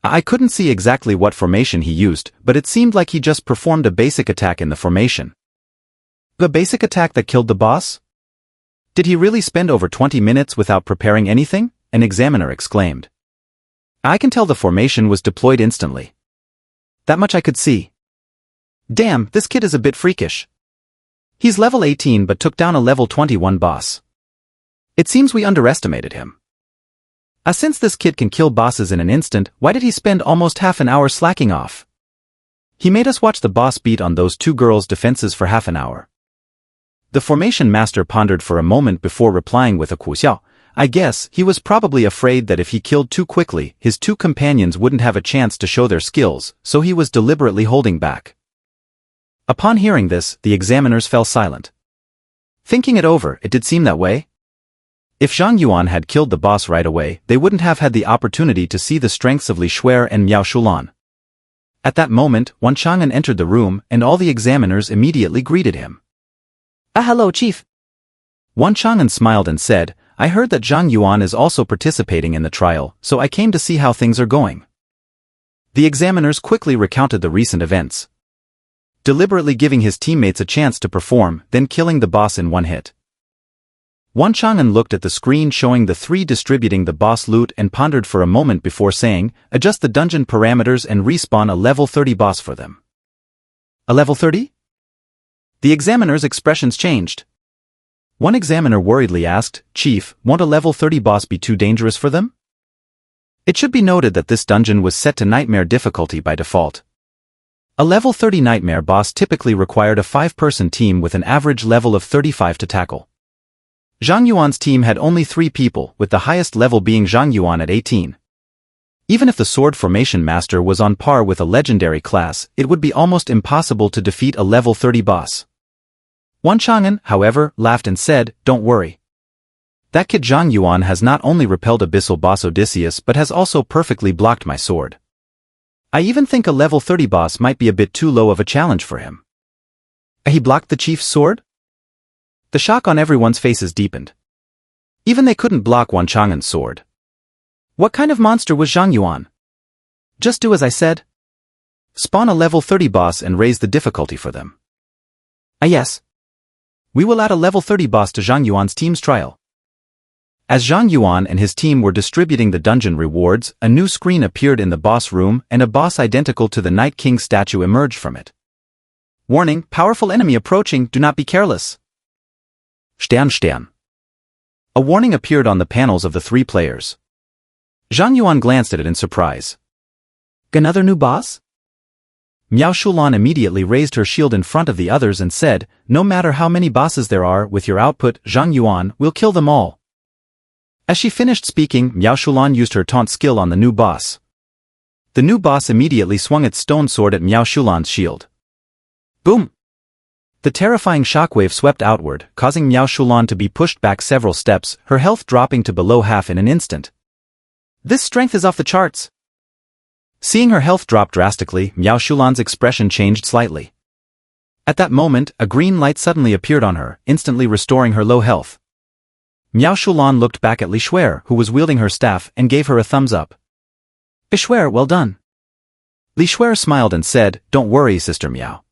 I couldn't see exactly what formation he used, but it seemed like he just performed a basic attack in the formation. The basic attack that killed the boss? Did he really spend over 20 minutes without preparing anything? An examiner exclaimed. I can tell the formation was deployed instantly. That much I could see. Damn, this kid is a bit freakish. He's level 18 but took down a level 21 boss. It seems we underestimated him. Since this kid can kill bosses in an instant, why did he spend almost half an hour slacking off? He made us watch the boss beat on those two girls' defenses for half an hour. The Formation Master pondered for a moment before replying with a kuxiao. I guess he was probably afraid that if he killed too quickly, his two companions wouldn't have a chance to show their skills, so he was deliberately holding back. Upon hearing this, the examiners fell silent. Thinking it over, it did seem that way. If Zhang Yuan had killed the boss right away, they wouldn't have had the opportunity to see the strengths of Li Shuer and Miao Shulan. At that moment, Wan Chang'an entered the room, and all the examiners immediately greeted him. Hello, Chief. Wan Chang'an smiled and said, I heard that Zhang Yuan is also participating in the trial, so I came to see how things are going. The examiners quickly recounted the recent events. Deliberately giving his teammates a chance to perform, then killing the boss in one hit. Wan Chang'an looked at the screen showing the three distributing the boss loot and pondered for a moment before saying, adjust the dungeon parameters and respawn a level 30 boss for them. A level 30? The examiner's expressions changed. One examiner worriedly asked, Chief, won't a level 30 boss be too dangerous for them? It should be noted that this dungeon was set to nightmare difficulty by default. A level 30 nightmare boss typically required a 5-person team with an average level of 35 to tackle. Zhang Yuan's team had only 3 people, with the highest level being Zhang Yuan at 18. Even if the Sword Formation Master was on par with a legendary class, it would be almost impossible to defeat a level 30 boss. Wan Chang'an, however, laughed and said, don't worry. That kid Zhang Yuan has not only repelled Abyssal Boss Odysseus but has also perfectly blocked my sword. I even think a level 30 boss might be a bit too low of a challenge for him. He blocked the chief's sword? The shock on everyone's faces deepened. Even they couldn't block Wan Chang'an's sword. What kind of monster was Zhang Yuan? Just do as I said. Spawn a level 30 boss and raise the difficulty for them. Yes. We will add a level 30 boss to Zhang Yuan's team's trial. As Zhang Yuan and his team were distributing the dungeon rewards, a new screen appeared in the boss room and a boss identical to the Night King statue emerged from it. Warning, powerful enemy approaching, do not be careless. Stern. A warning appeared on the panels of the three players. Zhang Yuan glanced at it in surprise. Another new boss? Miao Shulan immediately raised her shield in front of the others and said, "No matter how many bosses there are, with your output, Zhang Yuan, we'll kill them all." As she finished speaking, Miao Shulan used her taunt skill on the new boss. The new boss immediately swung its stone sword at Miao Shulan's shield. Boom! The terrifying shockwave swept outward, causing Miao Shulan to be pushed back several steps, her health dropping to below half in an instant. This strength is off the charts. Seeing her health drop drastically, Miao Shulan's expression changed slightly. At that moment, a green light suddenly appeared on her, instantly restoring her low health. Miao Shulan looked back at Li Shuer, who was wielding her staff, and gave her a thumbs up. Li Shuer, well done. Li Shuer smiled and said, "Don't worry, Sister Miao.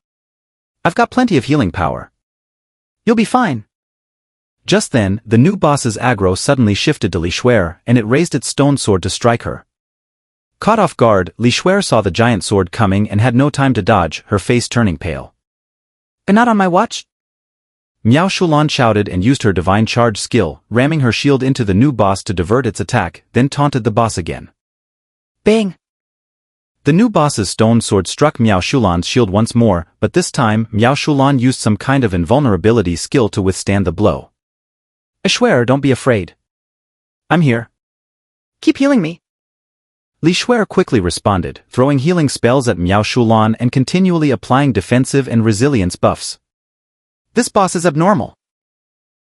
I've got plenty of healing power. You'll be fine." Just then, the new boss's aggro suddenly shifted to Li Shuer, and it raised its stone sword to strike her. Caught off guard, Li Shuer saw the giant sword coming and had no time to dodge, her face turning pale. Not on my watch. Miao Shulan shouted and used her divine charge skill, ramming her shield into the new boss to divert its attack, then taunted the boss again. Bang! The new boss's stone sword struck Miao Shulan's shield once more, but this time, Miao Shulan used some kind of invulnerability skill to withstand the blow. Li Shuer, don't be afraid. I'm here. Keep healing me. Li Shuer quickly responded, throwing healing spells at Miao Shulan and continually applying defensive and resilience buffs. This boss is abnormal.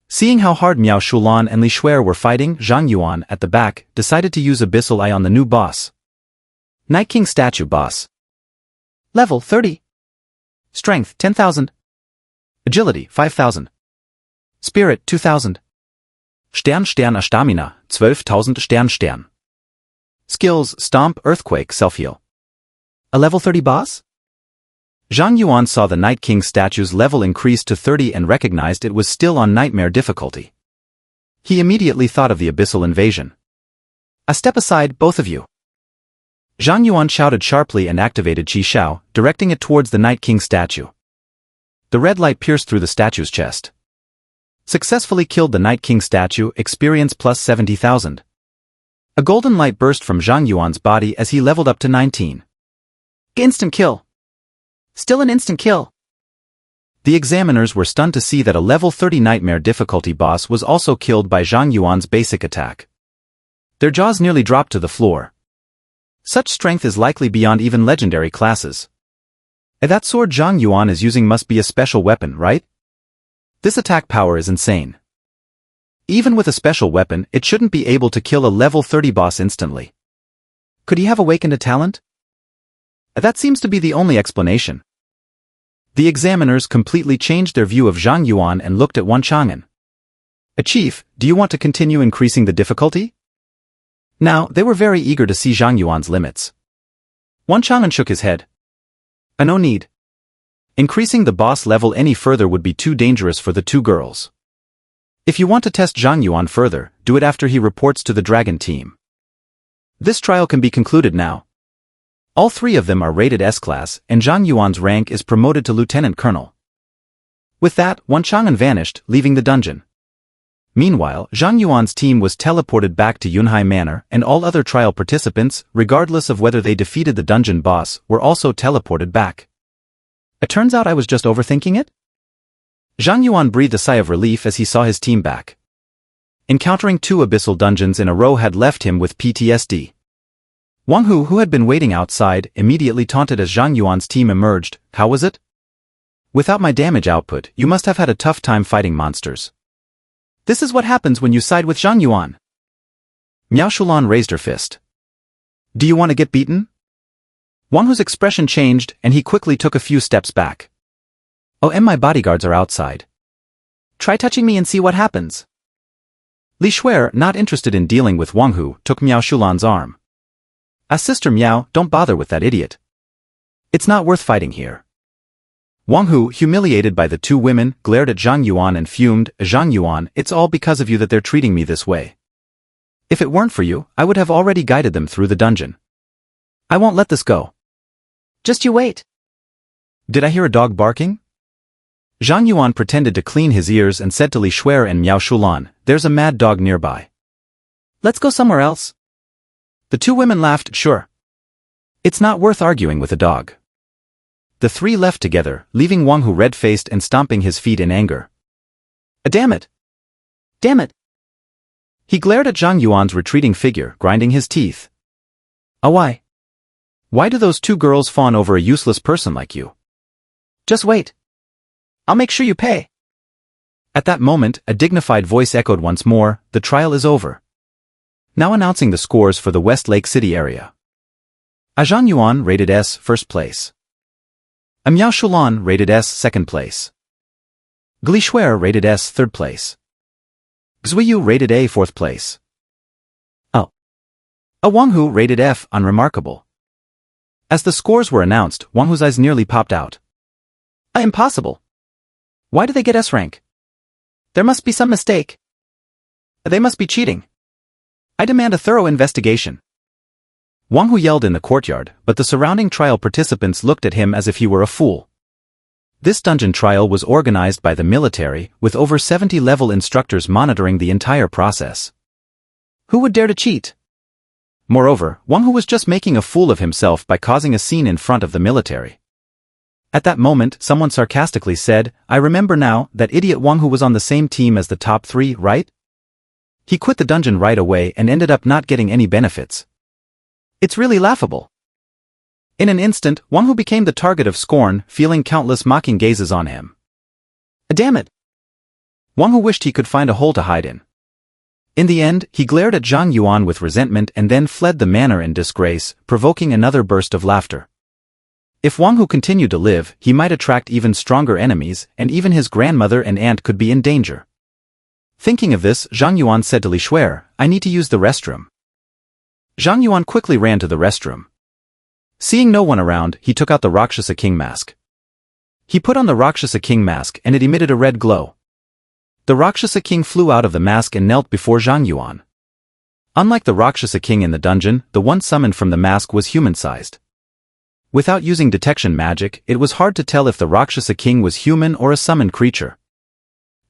Seeing how hard Miao Shulan and Li Shuer were fighting, Zhang Yuan, at the back, decided to use Abyssal Eye on the new boss. Night King statue boss. Level 30. Strength 10,000. Agility 5,000. Spirit 2,000. Stern Stamina 12,000 Stern. Skills Stomp, Earthquake, Self-Heal. A level 30 boss? Zhang Yuan saw the Night King statue's level increase to 30 and recognized it was still on nightmare difficulty. He immediately thought of the abyssal invasion. A step aside, both of you. Zhang Yuan shouted sharply and activated Qi Shao, directing it towards the Night King statue. The red light pierced through the statue's chest. Successfully killed the Night King statue, experience plus 70,000. A golden light burst from Zhang Yuan's body as he leveled up to 19. Instant kill. Still an instant kill. The examiners were stunned to see that a level 30 nightmare difficulty boss was also killed by Zhang Yuan's basic attack. Their jaws nearly dropped to the floor. Such strength is likely beyond even legendary classes. That sword Zhang Yuan is using must be a special weapon, right? This attack power is insane. Even with a special weapon, it shouldn't be able to kill a level 30 boss instantly. Could he have awakened a talent? That seems to be the only explanation. The examiners completely changed their view of Zhang Yuan and looked at Wan Chang'an. Chief, do you want to continue increasing the difficulty? Now, they were very eager to see Zhang Yuan's limits. Wan Chang'an shook his head. No need. Increasing the boss level any further would be too dangerous for the two girls. If you want to test Zhang Yuan further, do it after he reports to the Dragon team. This trial can be concluded now. All three of them are rated S-class, and Zhang Yuan's rank is promoted to Lieutenant Colonel. With that, Wan Chang'an vanished, leaving the dungeon. Meanwhile, Zhang Yuan's team was teleported back to Yunhai Manor, and all other trial participants, regardless of whether they defeated the dungeon boss, were also teleported back. It turns out I was just overthinking it? Zhang Yuan breathed a sigh of relief as he saw his team back. Encountering 2 abyssal dungeons in a row had left him with PTSD. Wang Hu, who had been waiting outside, immediately taunted as Zhang Yuan's team emerged. How was it? Without my damage output, you must have had a tough time fighting monsters. This is what happens when you side with Zhang Yuan. Miao Shulan raised her fist. Do you want to get beaten? Wang Hu's expression changed, and he quickly took a few steps back. Oh, and my bodyguards are outside. Try touching me and see what happens. Li Shuer, not interested in dealing with Wang Hu, took Miao Shulan's arm. Sister Miao, don't bother with that idiot. It's not worth fighting here. Wang Hu, humiliated by the 2 women, glared at Zhang Yuan and fumed, Zhang Yuan, it's all because of you that they're treating me this way. If it weren't for you, I would have already guided them through the dungeon. I won't let this go. Just you wait. Did I hear a dog barking? Zhang Yuan pretended to clean his ears and said to Li Shuer and Miao Shulan, there's a mad dog nearby. Let's go somewhere else. The two women laughed, sure. It's not worth arguing with a dog. The three left together, leaving Wang Hu red-faced and stomping his feet in anger. Damn it! Damn it! He glared at Zhang Yuan's retreating figure, grinding his teeth. Why? Why do those two girls fawn over a useless person like you? Just wait. I'll make sure you pay. At that moment, a dignified voice echoed once more, the trial is over. Now announcing the scores for the West Lake City area. Zhang Yuan rated S, first place. Miao Shulan rated S, second place. Li Shuer rated S, third place. Xuyu rated A, fourth place. Wang Hu rated F, unremarkable. As the scores were announced, Wang Hu's eyes nearly popped out. Impossible. Why do they get S rank? There must be some mistake. They must be cheating. I demand a thorough investigation. Wang Hu yelled in the courtyard, but the surrounding trial participants looked at him as if he were a fool. This dungeon trial was organized by the military, with over 70 level instructors monitoring the entire process. Who would dare to cheat? Moreover, Wang Hu was just making a fool of himself by causing a scene in front of the military. At that moment, someone sarcastically said, I remember now, that idiot Wang Hu was on the same team as the top three, right? He quit the dungeon right away and ended up not getting any benefits. It's really laughable. In an instant, Wang Hu became the target of scorn, feeling countless mocking gazes on him. Damn it! Wang Hu wished he could find a hole to hide in. In the end, he glared at Zhang Yuan with resentment and then fled the manor in disgrace, provoking another burst of laughter. If Wang Hu continued to live, he might attract even stronger enemies, and even his grandmother and aunt could be in danger. Thinking of this, Zhang Yuan said to Li Shuer, I need to use the restroom. Zhang Yuan quickly ran to the restroom. Seeing no one around, he took out the Rakshasa King mask. He put on the Rakshasa King mask and it emitted a red glow. The Rakshasa King flew out of the mask and knelt before Zhang Yuan. Unlike the Rakshasa King in the dungeon, the one summoned from the mask was human-sized. Without using detection magic, it was hard to tell if the Rakshasa King was human or a summoned creature.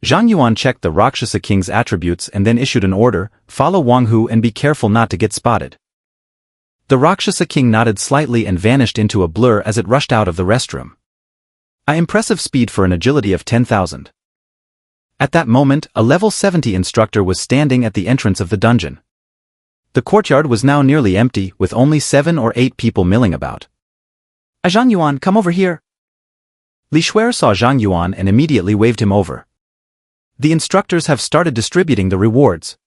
Zhang Yuan checked the Rakshasa King's attributes and then issued an order, follow Wang Hu and be careful not to get spotted. The Rakshasa King nodded slightly and vanished into a blur as it rushed out of the restroom. An impressive speed for an agility of 10,000. At that moment, a level 70 instructor was standing at the entrance of the dungeon. The courtyard was now nearly empty, with only 7 or 8 people milling about. Zhang Yuan, come over here. Li Shuer saw Zhang Yuan and immediately waved him over. The instructors have started distributing the rewards.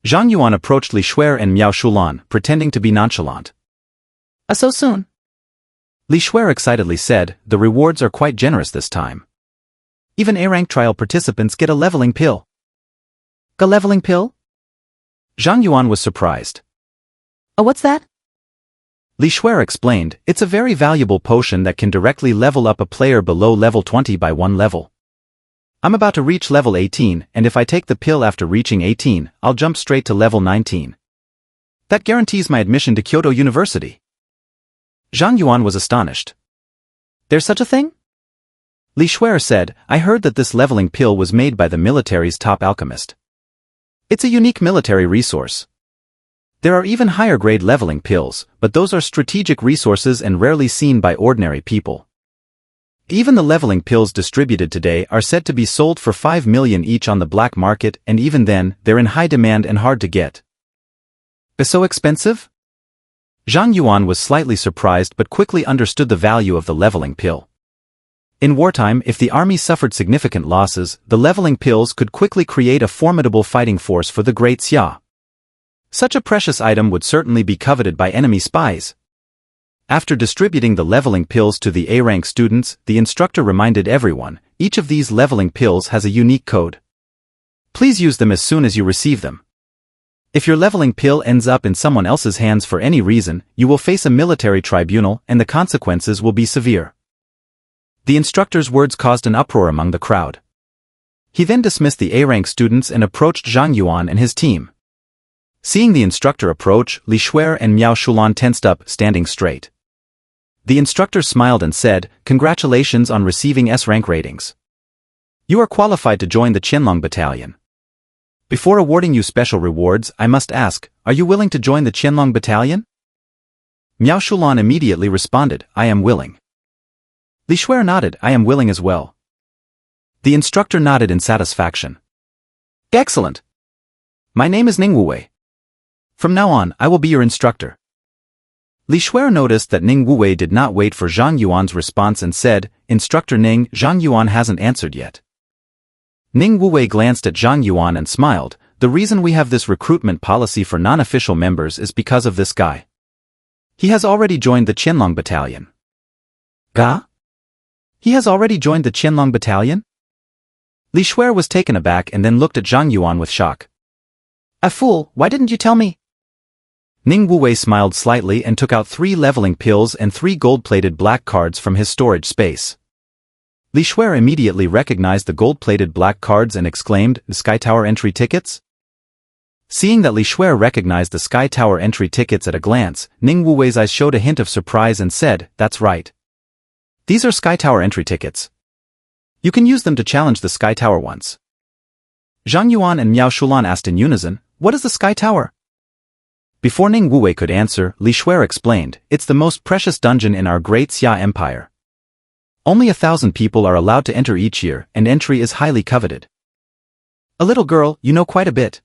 Zhang Yuan approached Li Shuer and Miao Shulan, pretending to be nonchalant. So soon? Li Shuer excitedly said, the rewards are quite generous this time. Even A-rank trial participants get a leveling pill. A leveling pill? Zhang Yuan was surprised. What's that? Li Shuer explained, it's a very valuable potion that can directly level up a player below level 20 by 1 level. I'm about to reach level 18, and if I take the pill after reaching 18, I'll jump straight to level 19. That guarantees my admission to Kyoto University. Zhang Yuan was astonished. There's such a thing? Li Shuer said, I heard that this leveling pill was made by the military's top alchemist. It's a unique military resource. There are even higher-grade leveling pills, but those are strategic resources and rarely seen by ordinary people. Even the leveling pills distributed today are said to be sold for 5 million each on the black market, and even then, they're in high demand and hard to get. Is so expensive? Zhang Yuan was slightly surprised but quickly understood the value of the leveling pill. In wartime, if the army suffered significant losses, the leveling pills could quickly create a formidable fighting force for the Great Xia. Such a precious item would certainly be coveted by enemy spies. After distributing the leveling pills to the A-rank students, the instructor reminded everyone, each of these leveling pills has a unique code. Please use them as soon as you receive them. If your leveling pill ends up in someone else's hands for any reason, you will face a military tribunal and the consequences will be severe. The instructor's words caused an uproar among the crowd. He then dismissed the A-rank students and approached Zhang Yuan and his team. Seeing the instructor approach, Li Shuer and Miao Shulan tensed up, standing straight. The instructor smiled and said, "Congratulations on receiving S-rank ratings. You are qualified to join the Qianlong Battalion. Before awarding you special rewards, I must ask, are you willing to join the Qianlong Battalion?" Miao Shulan immediately responded, "I am willing." Li Shuer nodded, "I am willing as well." The instructor nodded in satisfaction. "Excellent. My name is Ning Wuwei. From now on, I will be your instructor." Li Shuer noticed that Ning Wuwei did not wait for Zhang Yuan's response and said, "Instructor Ning, Zhang Yuan hasn't answered yet." Ning Wuwei glanced at Zhang Yuan and smiled. "The reason we have this recruitment policy for non-official members is because of this guy. He has already joined the Qianlong Battalion." "Ga? He has already joined the Qianlong Battalion?" Li Shuer was taken aback and then looked at Zhang Yuan with shock. "A fool, why didn't you tell me?" Ning Wuwei smiled slightly and took out 3 leveling pills and 3 gold-plated black cards from his storage space. Li Shuer immediately recognized the gold-plated black cards and exclaimed, "The Sky Tower entry tickets?" Seeing that Li Shuer recognized the Sky Tower entry tickets at a glance, Ning Wuwei's eyes showed a hint of surprise and said, "That's right. These are Sky Tower entry tickets. You can use them to challenge the Sky Tower once." Zhang Yuan and Miao Shulan asked in unison, "What is the Sky Tower?" Before Ning Wuwei could answer, Li Shuer explained, "It's the most precious dungeon in our great Xia Empire. Only 1,000 people are allowed to enter each year, and entry is highly coveted." "A little girl, you know quite a bit."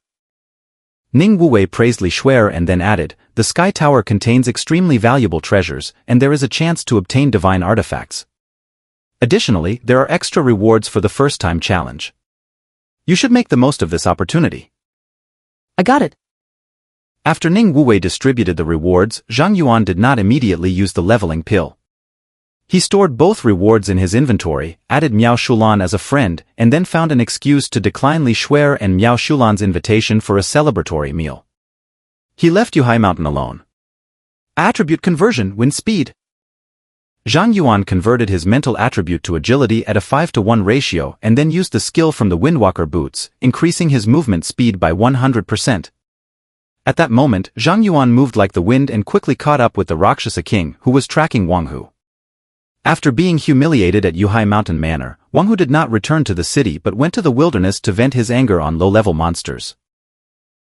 Ning Wuwei praised Li Shuer and then added, "The Sky Tower contains extremely valuable treasures, and there is a chance to obtain divine artifacts. Additionally, there are extra rewards for the first-time challenge. You should make the most of this opportunity." "I got it." After Ning Wuwei distributed the rewards, Zhang Yuan did not immediately use the leveling pill. He stored both rewards in his inventory, added Miao Shulan as a friend, and then found an excuse to decline Li Shuer and Miao Shulan's invitation for a celebratory meal. He left Yuhai Mountain alone. Attribute conversion, wind speed. Zhang Yuan converted his mental attribute to agility at a 5-to-1 ratio and then used the skill from the Windwalker boots, increasing his movement speed by 100%. At that moment, Zhang Yuan moved like the wind and quickly caught up with the Rakshasa king, who was tracking Wang Hu. After being humiliated at Yuhai Mountain Manor, Wang Hu did not return to the city but went to the wilderness to vent his anger on low-level monsters.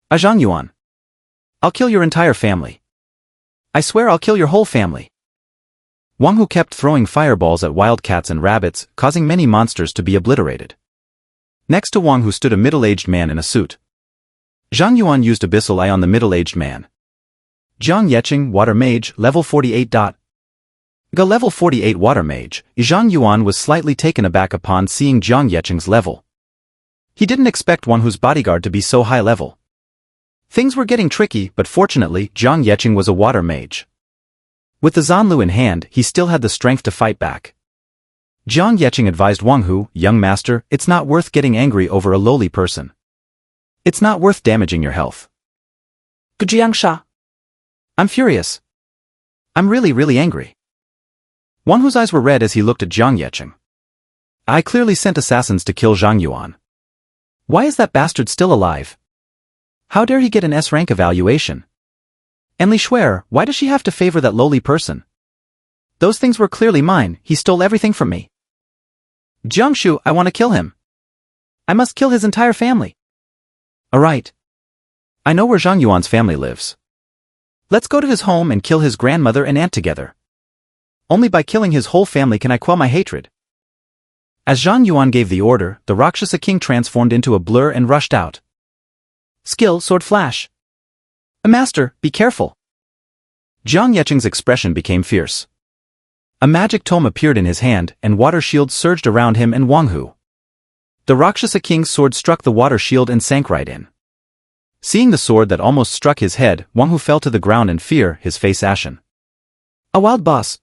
Zhang Yuan. I'll kill your entire family. I swear I'll kill your whole family." Wang Hu kept throwing fireballs at wildcats and rabbits, causing many monsters to be obliterated. Next to Wang Hu stood a middle-aged man in a suit. Zhang Yuan used Abyssal Eye on the middle-aged man. Jiang Yeqing, Water Mage, level 48. Ga level 48 Water Mage. Zhang Yuan was slightly taken aback upon seeing Jiang Yeqing's level. He didn't expect Wang Hu's bodyguard to be so high level. Things were getting tricky, but fortunately, Jiang Yeqing was a Water Mage. With the Zanlu in hand, he still had the strength to fight back. Jiang Yeqing advised Wang Hu, "Young master, it's not worth getting angry over a lowly person. It's not worth damaging your health." "Gujiangsha. I'm furious. I'm really angry." Wang Hu's eyes were red as he looked at Jiang Yeqing. "I clearly sent assassins to kill Zhang Yuan. Why is that bastard still alive? How dare he get an S-rank evaluation? And Li Shuer, why does she have to favor that lowly person? Those things were clearly mine, he stole everything from me. Jiangshu, I want to kill him. I must kill his entire family." "Alright. I know where Zhang Yuan's family lives. Let's go to his home and kill his grandmother and aunt together. Only by killing his whole family can I quell my hatred." As Zhang Yuan gave the order, the Rakshasa king transformed into a blur and rushed out. Skill, Sword Flash. "Master, be careful." Jiang Yeqing's expression became fierce. A magic tome appeared in his hand, and water shields surged around him and Wang Hu. The Rakshasa king's sword struck the water shield and sank right in. Seeing the sword that almost struck his head, Wang Hu fell to the ground in fear, his face ashen. "A wild boss."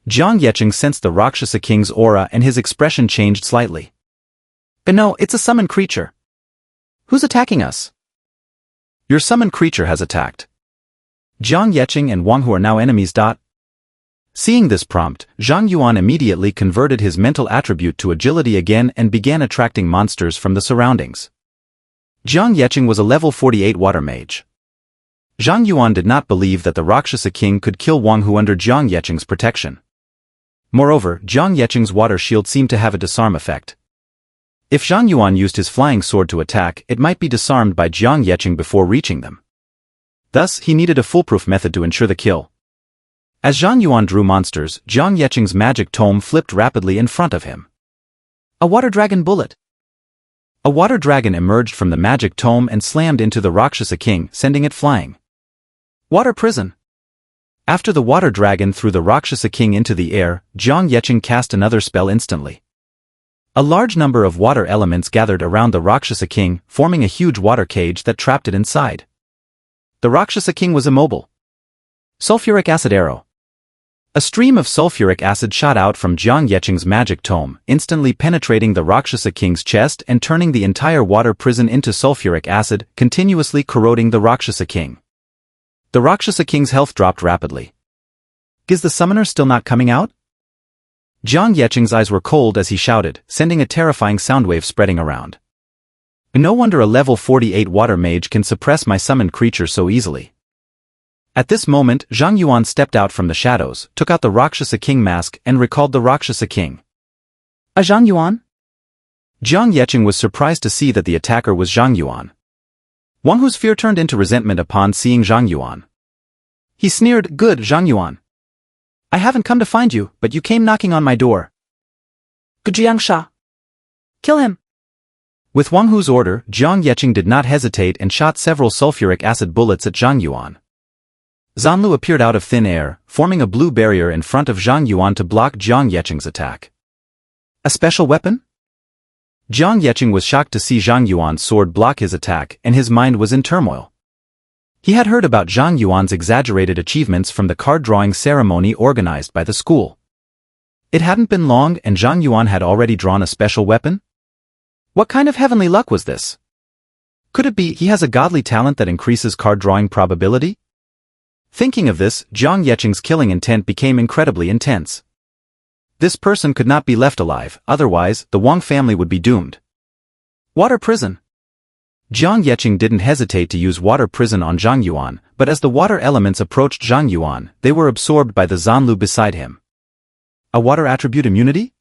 Jiang Yeqing sensed the Rakshasa king's aura and his expression changed slightly. "No, it's a summoned creature. Who's attacking us?" "Your summoned creature has attacked. Jiang Yeqing and Wang Hu are now enemies. Seeing this prompt, Zhang Yuan immediately converted his mental attribute to agility again and began attracting monsters from the surroundings. Jiang Yeqing was a level 48 water mage. Zhang Yuan did not believe that the Rakshasa king could kill Wang Hu under Jiang Yecheng's protection. Moreover, Jiang Yecheng's water shield seemed to have a disarm effect. If Zhang Yuan used his flying sword to attack, it might be disarmed by Jiang Yecheng before reaching them. Thus, he needed a foolproof method to ensure the kill. As Zhang Yuan drew monsters, Jiang Yecheng's magic tome flipped rapidly in front of him. A water dragon bullet. A water dragon emerged from the magic tome and slammed into the Rakshasa king, sending it flying. Water prison. After the water dragon threw the Rakshasa king into the air, Jiang Yecheng cast another spell instantly. A large number of water elements gathered around the Rakshasa king, forming a huge water cage that trapped it inside. The Rakshasa king was immobile. Sulfuric acid arrow. A stream of sulfuric acid shot out from Jiang Yecheng's magic tome, instantly penetrating the Rakshasa king's chest and turning the entire water prison into sulfuric acid, continuously corroding the Rakshasa king. The Rakshasa king's health dropped rapidly. Is the summoner still not coming out? Jiang Yecheng's eyes were cold as he shouted, sending a terrifying soundwave spreading around. No wonder a level 48 water mage can suppress my summoned creature so easily. At this moment, Zhang Yuan stepped out from the shadows, took out the Rakshasa King mask, and recalled the Rakshasa King. A Zhang Yuan? Jiang Yecheng was surprised to see that the attacker was Zhang Yuan. Wang Hu's fear turned into resentment upon seeing Zhang Yuan. He sneered, "Good, Zhang Yuan. I haven't come to find you, but you came knocking on my door. Gujiangsha. Kill him." With Wang Hu's order, Jiang Yecheng did not hesitate and shot several sulfuric acid bullets at Zhang Yuan. Zanlu appeared out of thin air, forming a blue barrier in front of Zhang Yuan to block Jiang Yecheng's attack. A special weapon? Jiang Yecheng was shocked to see Zhang Yuan's sword block his attack, and his mind was in turmoil. He had heard about Zhang Yuan's exaggerated achievements from the card-drawing ceremony organized by the school. It hadn't been long and Zhang Yuan had already drawn a special weapon? What kind of heavenly luck was this? Could it be he has a godly talent that increases card-drawing probability? Thinking of this, Jiang Yecheng's killing intent became incredibly intense. This person could not be left alive, otherwise, the Wang family would be doomed. Water prison. Jiang Yecheng didn't hesitate to use water prison on Zhang Yuan, but as the water elements approached Zhang Yuan, they were absorbed by the Zanlu beside him. A water attribute immunity?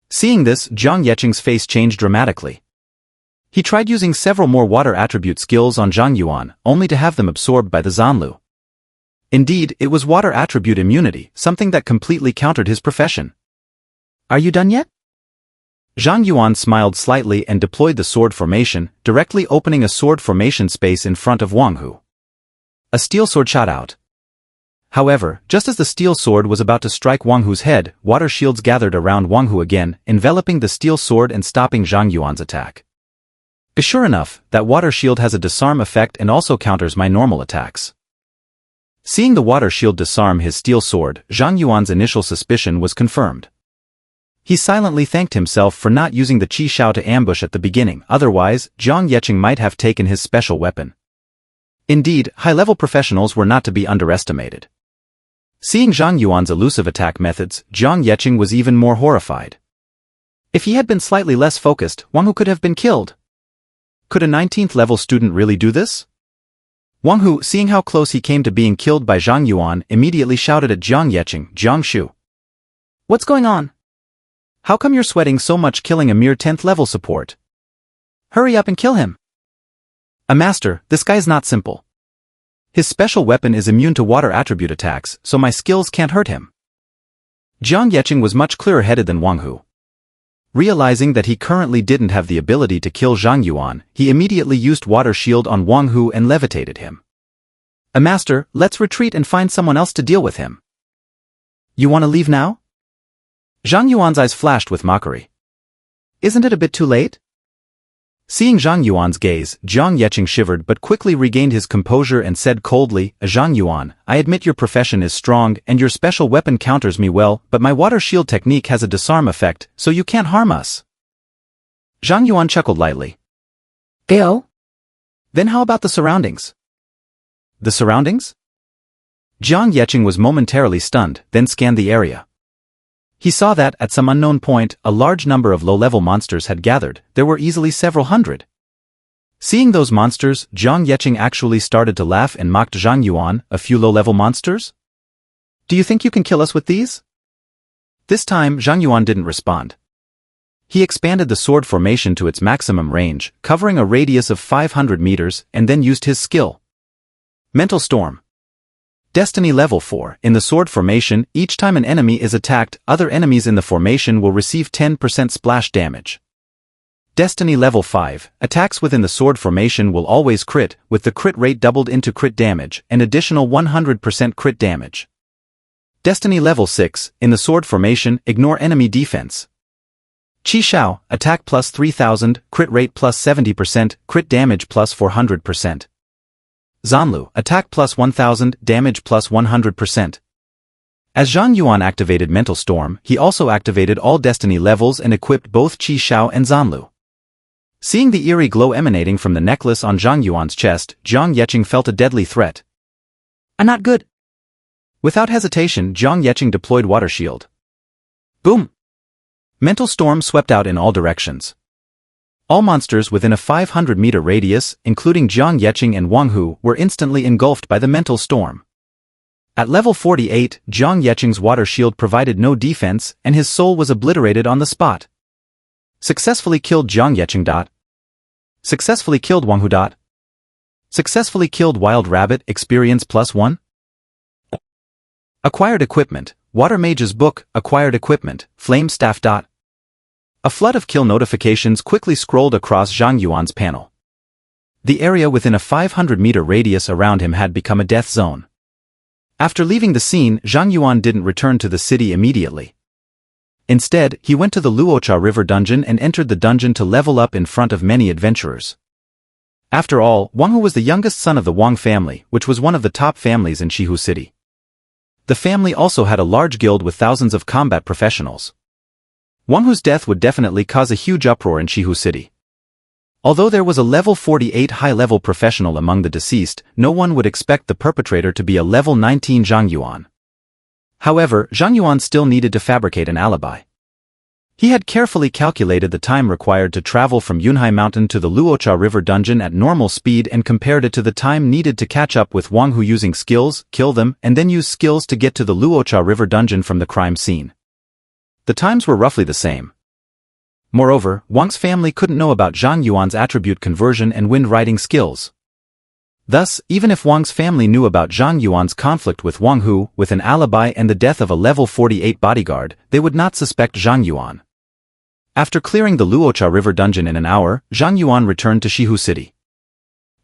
Seeing this, Jiang Yecheng's face changed dramatically. He tried using several more water attribute skills on Zhang Yuan, only to have them absorbed by the Zanlu. Indeed, it was water attribute immunity, something that completely countered his profession. Are you done yet? Zhang Yuan smiled slightly and deployed the sword formation, directly opening a sword formation space in front of Wang Hu. A steel sword shot out. However, just as the steel sword was about to strike Wang Hu's head, water shields gathered around Wang Hu again, enveloping the steel sword and stopping Zhang Yuan's attack. Sure enough, that water shield has a disarm effect and also counters my normal attacks. Seeing the water shield disarm his steel sword, Zhang Yuan's initial suspicion was confirmed. He silently thanked himself for not using the Qi Shao to ambush at the beginning, otherwise, Jiang Yecheng might have taken his special weapon. Indeed, high-level professionals were not to be underestimated. Seeing Zhang Yuan's elusive attack methods, Jiang Yecheng was even more horrified. If he had been slightly less focused, Wang Hu could have been killed. Could a 19th level student really do this? Wang Hu, seeing how close he came to being killed by Zhang Yuan, immediately shouted at Jiang Yecheng, "Jiang Shu. What's going on? How come you're sweating so much killing a mere 10th level support? Hurry up and kill him." A master, this guy's not simple. His special weapon is immune to water attribute attacks, so my skills can't hurt him. Jiang Yecheng was much clearer-headed than Wang Hu. Realizing that he currently didn't have the ability to kill Zhang Yuan, he immediately used Water Shield on Wang Hu and levitated him. "A master, let's retreat and find someone else to deal with him." "You want to leave now?" Zhang Yuan's eyes flashed with mockery. "Isn't it a bit too late?" Seeing Zhang Yuan's gaze, Jiang Yecheng shivered but quickly regained his composure and said coldly, "Zhang Yuan, I admit your profession is strong and your special weapon counters me well, but my water shield technique has a disarm effect, so you can't harm us." Zhang Yuan chuckled lightly. "Go? Then how about the surroundings?" "The surroundings?" Jiang Yecheng was momentarily stunned, then scanned the area. He saw that, at some unknown point, a large number of low-level monsters had gathered. There were easily several hundred. Seeing those monsters, Zhang Yuan actually started to laugh and mocked Zhang Yuan, a few low-level monsters? Do you think you can kill us with these? This time, Zhang Yuan didn't respond. He expanded the sword formation to its maximum range, covering a radius of 500 meters, and then used his skill. Mental Storm. Destiny Level 4. In the sword formation, each time an enemy is attacked, other enemies in the formation will receive 10% splash damage. Destiny Level 5. Attacks within the sword formation will always crit, with the crit rate doubled into crit damage, and additional 100% crit damage. Destiny Level 6. In the sword formation, ignore enemy defense. Qi Shao. Attack plus 3000, crit rate plus 70%, crit damage plus 400%. Zanlu. Attack plus 1000, damage plus 100%. As Zhang Yuan activated Mental Storm, he also activated all destiny levels and equipped both Qi Shao and Zanlu. Seeing the eerie glow emanating from the necklace on Zhang Yuan's chest, Zhang Yuan felt a deadly threat. I'm not good. Without hesitation, Zhang Yuan deployed Water Shield. Boom! Mental Storm swept out in all directions. All monsters within a 500-meter radius, including Zhang Yuan and Wang Hu, were instantly engulfed by the Mental Storm. At level 48, Zhang Yuan's Water Shield provided no defense, and his soul was obliterated on the spot. Successfully killed Zhang Yuan. Successfully killed Wang Hu. Successfully killed Wild Rabbit, experience +1. Acquired equipment, Water Mage's Book, acquired equipment, Flame Staff. A flood of kill notifications quickly scrolled across Zhang Yuan's panel. The area within a 500-meter radius around him had become a death zone. After leaving the scene, Zhang Yuan didn't return to the city immediately. Instead, he went to the Luocha River dungeon and entered the dungeon to level up in front of many adventurers. After all, Wang Hu was the youngest son of the Wang family, which was one of the top families in Shihu City. The family also had a large guild with thousands of combat professionals. Wang Hu's death would definitely cause a huge uproar in Shihu City. Although there was a level 48 high-level professional among the deceased, no one would expect the perpetrator to be a level 19 Zhang Yuan. However, Zhang Yuan still needed to fabricate an alibi. He had carefully calculated the time required to travel from Yunhai Mountain to the Luocha River dungeon at normal speed and compared it to the time needed to catch up with Wang Hu using skills, kill them, and then use skills to get to the Luocha River dungeon from the crime scene. The times were roughly the same. Moreover, Wang's family couldn't know about Zhang Yuan's attribute conversion and wind riding skills. Thus, even if Wang's family knew about Zhang Yuan's conflict with Wang Hu, with an alibi and the death of a level 48 bodyguard, they would not suspect Zhang Yuan. After clearing the Luocha River dungeon in an hour, Zhang Yuan returned to Shihu City.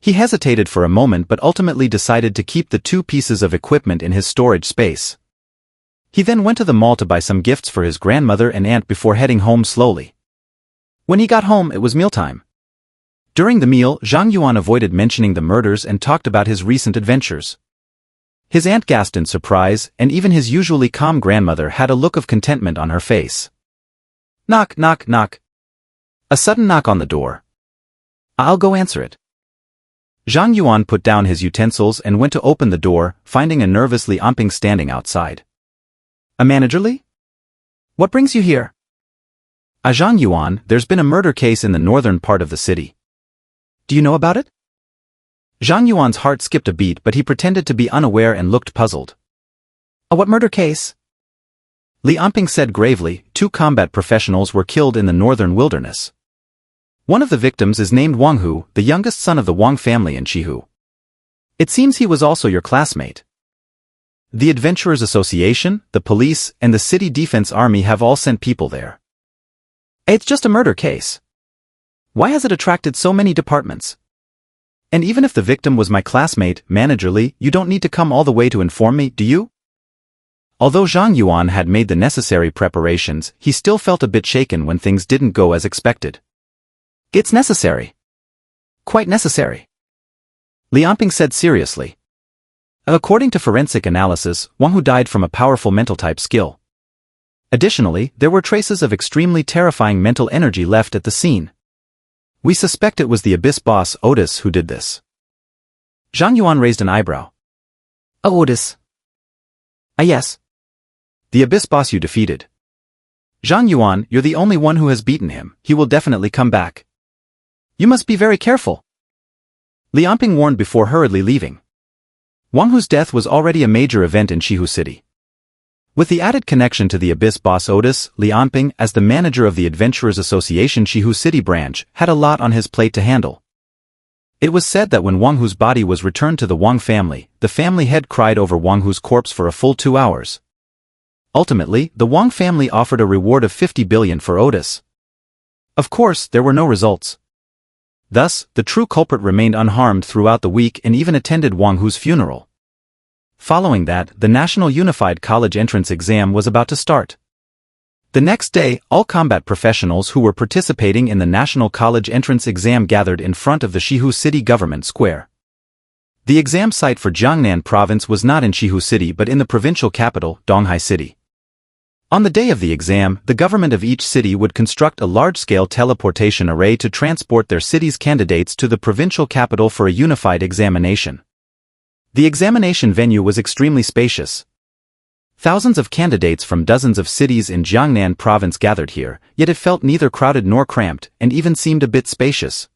He hesitated for a moment but ultimately decided to keep the 2 pieces of equipment in his storage space. He then went to the mall to buy some gifts for his grandmother and aunt before heading home slowly. When he got home, it was mealtime. During the meal, Zhang Yuan avoided mentioning the murders and talked about his recent adventures. His aunt gasped in surprise, and even his usually calm grandmother had a look of contentment on her face. Knock, knock, knock. A sudden knock on the door. I'll go answer it. Zhang Yuan put down his utensils and went to open the door, finding a nervous Li Amping standing outside. A managerly? What brings you here? Zhang Yuan, there's been a murder case in the northern part of the city. Do you know about it? Zhang Yuan's heart skipped a beat but he pretended to be unaware and looked puzzled. What murder case? Li Amping said gravely, 2 combat professionals were killed in the northern wilderness. One of the victims is named Wang Hu, the youngest son of the Wang family in Shihu. It seems he was also your classmate. The Adventurers Association, the police, and the City Defense Army have all sent people there. It's just a murder case. Why has it attracted so many departments? And even if the victim was my classmate, managerly, you don't need to come all the way to inform me, do you? Although Zhang Yuan had made the necessary preparations, he still felt a bit shaken when things didn't go as expected. It's necessary. Quite necessary. Li Amping said seriously. According to forensic analysis, Wang Hu died from a powerful mental type skill. Additionally, there were traces of extremely terrifying mental energy left at the scene. We suspect it was the Abyss boss Aridis who did this. Zhang Yuan raised an eyebrow. Aridis. Yes. The Abyss boss you defeated. Zhang Yuan, you're the only one who has beaten him, he will definitely come back. You must be very careful. Lianping warned before hurriedly leaving. Wang Hu's death was already a major event in Shihu City. With the added connection to the Abyss boss Otis, Lianping, as the manager of the Adventurers Association Shihu City branch, had a lot on his plate to handle. It was said that when Wang Hu's body was returned to the Wang family, the family head cried over Wang Hu's corpse for a full 2 hours. Ultimately, the Wang family offered a reward of 50 billion for Otis. Of course, there were no results. Thus, the true culprit remained unharmed throughout the week and even attended Wang Hu's funeral. Following that, the National Unified College Entrance Exam was about to start. The next day, all combat professionals who were participating in the National College Entrance Exam gathered in front of the Shihu City Government Square. The exam site for Jiangnan Province was not in Shihu City but in the provincial capital, Donghai City. On the day of the exam, the government of each city would construct a large-scale teleportation array to transport their city's candidates to the provincial capital for a unified examination. The examination venue was extremely spacious. Thousands of candidates from dozens of cities in Jiangnan Province gathered here, yet it felt neither crowded nor cramped, and even seemed a bit spacious.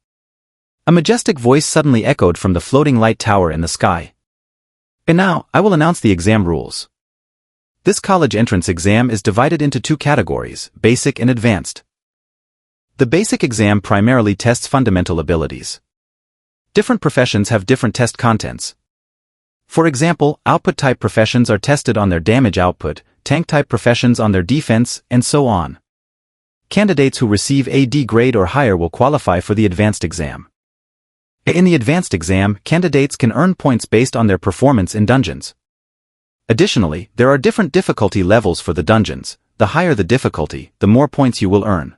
A majestic voice suddenly echoed from the floating light tower in the sky. And now, I will announce the exam rules. This college entrance exam is divided into 2 categories, basic and advanced. The basic exam primarily tests fundamental abilities. Different professions have different test contents. For example, output-type professions are tested on their damage output, tank-type professions on their defense, and so on. Candidates who receive a D grade or higher will qualify for the advanced exam. In the advanced exam, candidates can earn points based on their performance in dungeons. Additionally, there are different difficulty levels for the dungeons. The higher the difficulty, the more points you will earn.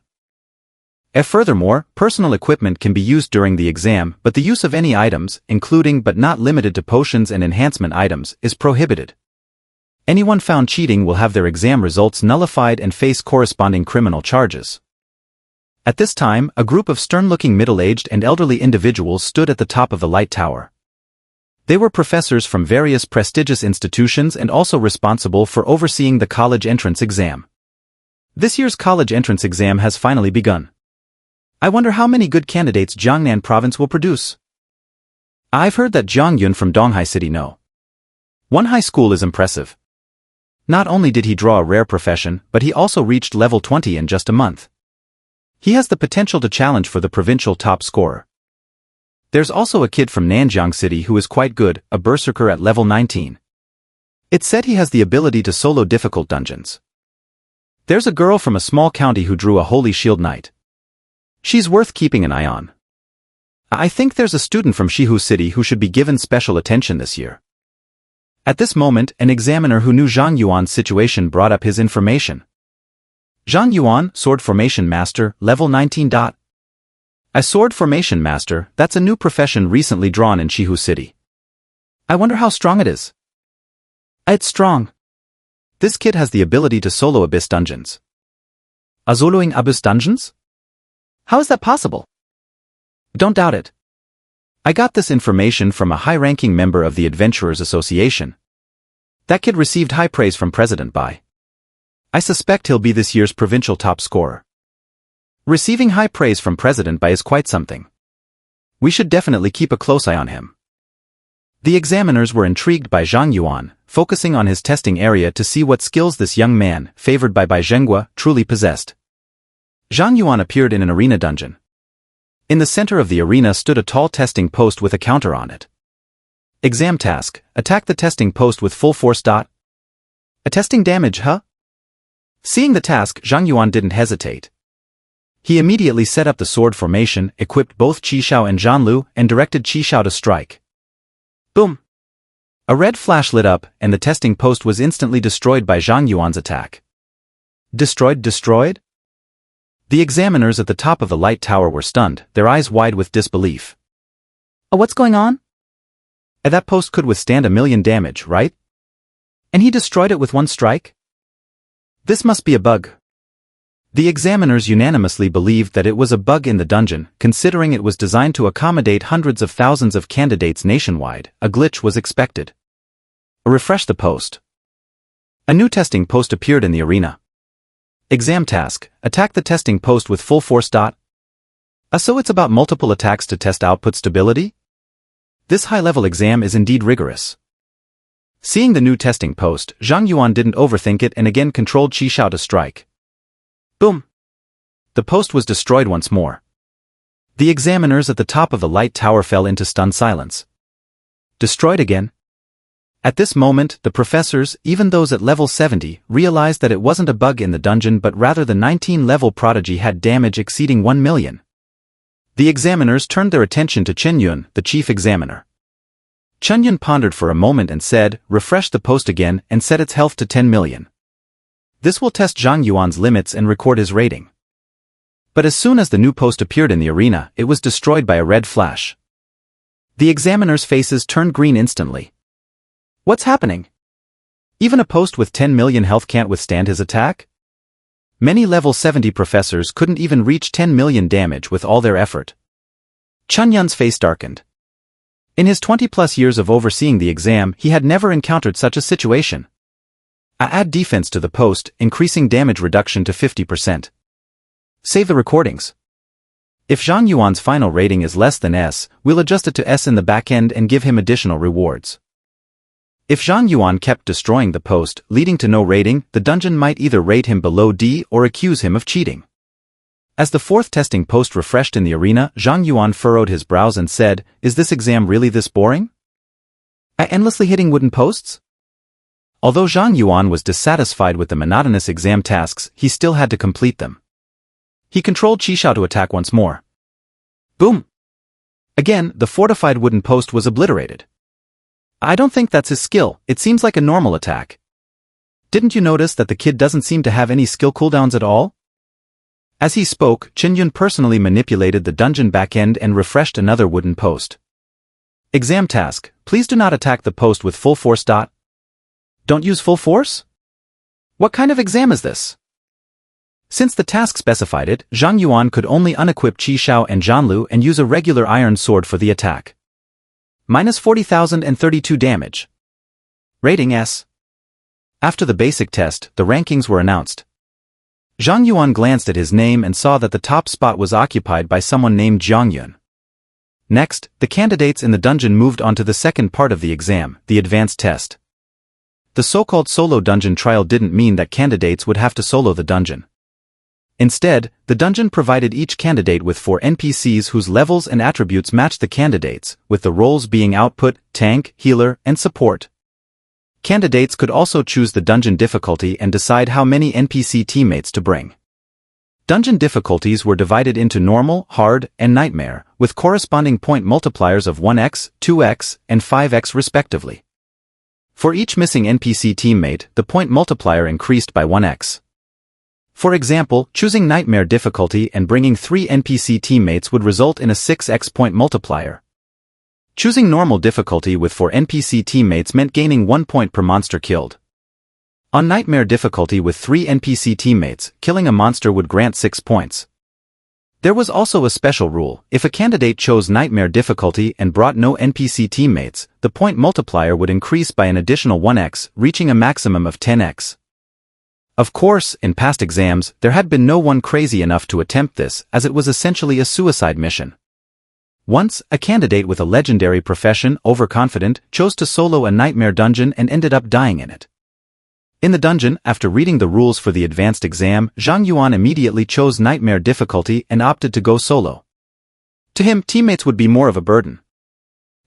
Furthermore, personal equipment can be used during the exam, but the use of any items, including but not limited to potions and enhancement items, is prohibited. Anyone found cheating will have their exam results nullified and face corresponding criminal charges. At this time, a group of stern-looking middle-aged and elderly individuals stood at the top of the light tower. They were professors from various prestigious institutions and also responsible for overseeing the college entrance exam. This year's college entrance exam has finally begun. I wonder how many good candidates Jiangnan Province will produce. I've heard that Zhang Yuan from Donghai City know. One high school is impressive. Not only did he draw a rare profession, but he also reached level 20 in just a month. He has the potential to challenge for the provincial top scorer. There's also a kid from Nanjiang City who is quite good, a berserker at level 19. It's said he has the ability to solo difficult dungeons. There's a girl from a small county who drew a Holy Shield Knight. She's worth keeping an eye on. I think there's a student from Shihu City who should be given special attention this year. At this moment, an examiner who knew Zhang Yuan's situation brought up his information. Zhang Yuan, Sword Formation Master, level 19. A Sword Formation Master, that's a new profession recently drawn in Shihu City. I wonder how strong it is. It's strong. This kid has the ability to solo Abyss dungeons. A soloing Abyss dungeons? How is that possible? Don't doubt it. I got this information from a high-ranking member of the Adventurers Association. That kid received high praise from President Bai. I suspect he'll be this year's provincial top scorer. Receiving high praise from President Bai is quite something. We should definitely keep a close eye on him. The examiners were intrigued by Zhang Yuan, focusing on his testing area to see what skills this young man, favored by Bai Zhenghua, truly possessed. Zhang Yuan appeared in an arena dungeon. In the center of the arena stood a tall testing post with a counter on it. Exam task: attack the testing post with full force. A testing damage, huh? Seeing the task, Zhang Yuan didn't hesitate. He immediately set up the sword formation, equipped both Qishao and Zhanlu, and directed Qishao to strike. Boom! A red flash lit up, and the testing post was instantly destroyed by Zhang Yuan's attack. Destroyed? The examiners at the top of the light tower were stunned, their eyes wide with disbelief. What's going on? That post could withstand 1,000,000 damage, right? And he destroyed it with one strike? This must be a bug. The examiners unanimously believed that it was a bug in the dungeon, considering it was designed to accommodate hundreds of thousands of candidates nationwide. A glitch was expected. Refresh the post. A new testing post appeared in the arena. Exam task: attack the testing post with full force. So it's about multiple attacks to test output stability? This high-level exam is indeed rigorous. Seeing the new testing post, Zhang Yuan didn't overthink it and again controlled Qi Shao to strike. Boom! The post was destroyed once more. The examiners at the top of the light tower fell into stunned silence. Destroyed again? At this moment, the professors, even those at level 70, realized that it wasn't a bug in the dungeon but rather the 19-level prodigy had damage exceeding 1 million. The examiners turned their attention to Zhang Yuan, the chief examiner. Zhang Yuan pondered for a moment and said, refresh the post again and set its health to 10 million. This will test Zhang Yuan's limits and record his rating. But as soon as the new post appeared in the arena, it was destroyed by a red flash. The examiners' faces turned green instantly. What's happening? Even a post with 10 million health can't withstand his attack? Many level 70 professors couldn't even reach 10 million damage with all their effort. Zhang Yuan's face darkened. In his 20-plus years of overseeing the exam, he had never encountered such a situation. Add defense to the post, increasing damage reduction to 50%. Save the recordings. If Zhang Yuan's final rating is less than S, we'll adjust it to S in the back end and give him additional rewards. If Zhang Yuan kept destroying the post, leading to no rating, the dungeon might either rate him below D or accuse him of cheating. As the fourth testing post refreshed in the arena, Zhang Yuan furrowed his brows and said, is this exam really this boring? Endlessly hitting wooden posts? Although Zhang Yuan was dissatisfied with the monotonous exam tasks, he still had to complete them. He controlled Qi Shao to attack once more. Boom! Again, the fortified wooden post was obliterated. I don't think that's his skill, it seems like a normal attack. Didn't you notice that the kid doesn't seem to have any skill cooldowns at all? As he spoke, Zhang Yuan personally manipulated the dungeon backend and refreshed another wooden post. Exam task, please do not attack the post with full force. Don't use full force? What kind of exam is this? Since the task specified it, Zhang Yuan could only unequip Qi Shao and Zhanlu and use a regular iron sword for the attack. Minus 40,032 damage. Rating S. After the basic test, the rankings were announced. Zhang Yuan glanced at his name and saw that the top spot was occupied by someone named Zhang Yuan. Next, the candidates in the dungeon moved on to the second part of the exam, the advanced test. The so-called solo dungeon trial didn't mean that candidates would have to solo the dungeon. Instead, the dungeon provided each candidate with 4 NPCs whose levels and attributes matched the candidates, with the roles being output, tank, healer, and support. Candidates could also choose the dungeon difficulty and decide how many NPC teammates to bring. Dungeon difficulties were divided into normal, hard, and nightmare, with corresponding point multipliers of 1x, 2x, and 5x respectively. For each missing NPC teammate, the point multiplier increased by 1x. For example, choosing Nightmare difficulty and bringing 3 NPC teammates would result in a 6x point multiplier. Choosing Normal difficulty with 4 NPC teammates meant gaining 1 point per monster killed. On Nightmare difficulty with 3 NPC teammates, killing a monster would grant 6 points. There was also a special rule: if a candidate chose Nightmare difficulty and brought no NPC teammates, the point multiplier would increase by an additional 1x, reaching a maximum of 10x. Of course, in past exams, there had been no one crazy enough to attempt this, as it was essentially a suicide mission. Once, a candidate with a legendary profession, Overconfident, chose to solo a nightmare dungeon and ended up dying in it. In the dungeon, after reading the rules for the advanced exam, Zhang Yuan immediately chose Nightmare difficulty and opted to go solo. To him, teammates would be more of a burden.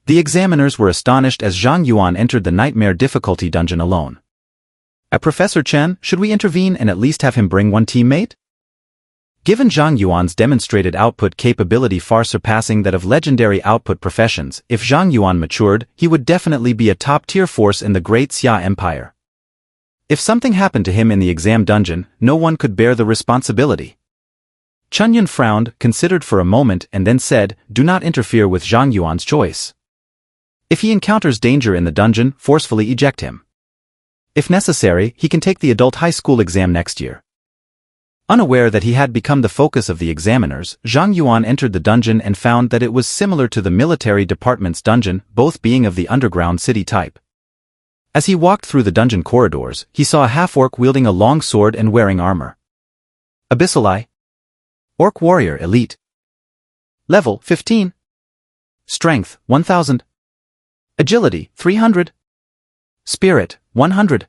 The examiners were astonished as Zhang Yuan entered the Nightmare difficulty dungeon alone. Professor Chen, should we intervene and at least have him bring one teammate? Given Zhang Yuan's demonstrated output capability far surpassing that of legendary output professions, if Zhang Yuan matured, he would definitely be a top-tier force in the Great Xia Empire. If something happened to him in the exam dungeon, no one could bear the responsibility. Zhang Yuan frowned, considered for a moment, and then said, do not interfere with Zhang Yuan's choice. If he encounters danger in the dungeon, forcefully eject him. If necessary, he can take the adult high school exam next year. Unaware that he had become the focus of the examiners, Zhang Yuan entered the dungeon and found that it was similar to the military department's dungeon, both being of the underground city type. As he walked through the dungeon corridors, he saw a half-orc wielding a long sword and wearing armor. Abyssal Eye. Orc Warrior Elite. Level 15. Strength 1000. Agility, 300. Spirit, 100.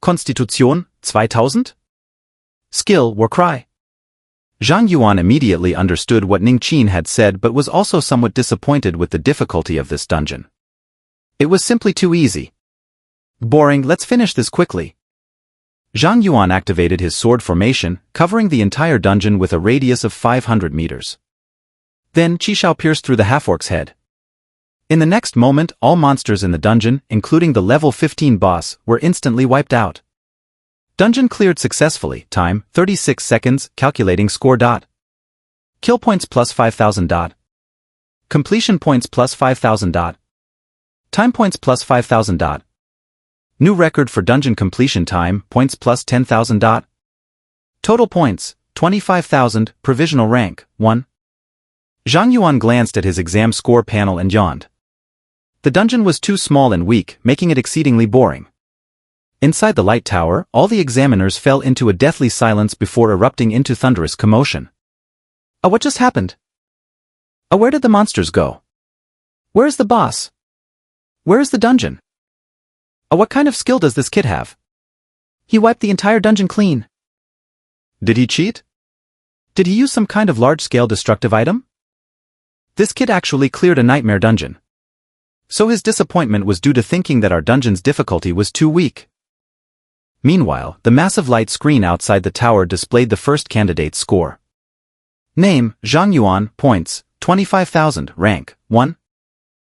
Konstitution, 2000. Skill, war cry. Zhang Yuan immediately understood what Ning Qin had said but was also somewhat disappointed with the difficulty of this dungeon. It was simply too easy. Boring, let's finish this quickly. Zhang Yuan activated his sword formation, covering the entire dungeon with a radius of 500 meters. Then Qi Shao pierced through the half-orc's head. In the next moment, all monsters in the dungeon, including the level 15 boss, were instantly wiped out. Dungeon cleared successfully. Time, 36 seconds, calculating score. Kill points plus 5,000. Completion points plus 5,000. Time points plus 5,000. New record for dungeon completion time, points plus 10,000. Total points, 25,000, provisional rank, 1. Zhang Yuan glanced at his exam score panel and yawned. The dungeon was too small and weak, making it exceedingly boring. Inside the light tower, all the examiners fell into a deathly silence before erupting into thunderous commotion. What just happened? Where did the monsters go? Where is the boss? Where is the dungeon? What kind of skill does this kid have? He wiped the entire dungeon clean. Did he cheat? Did he use some kind of large-scale destructive item? This kid actually cleared a nightmare dungeon. So his disappointment was due to thinking that our dungeon's difficulty was too weak. Meanwhile, the massive light screen outside the tower displayed the first candidate's score. Name, Zhang Yuan, points, 25,000, rank, 1.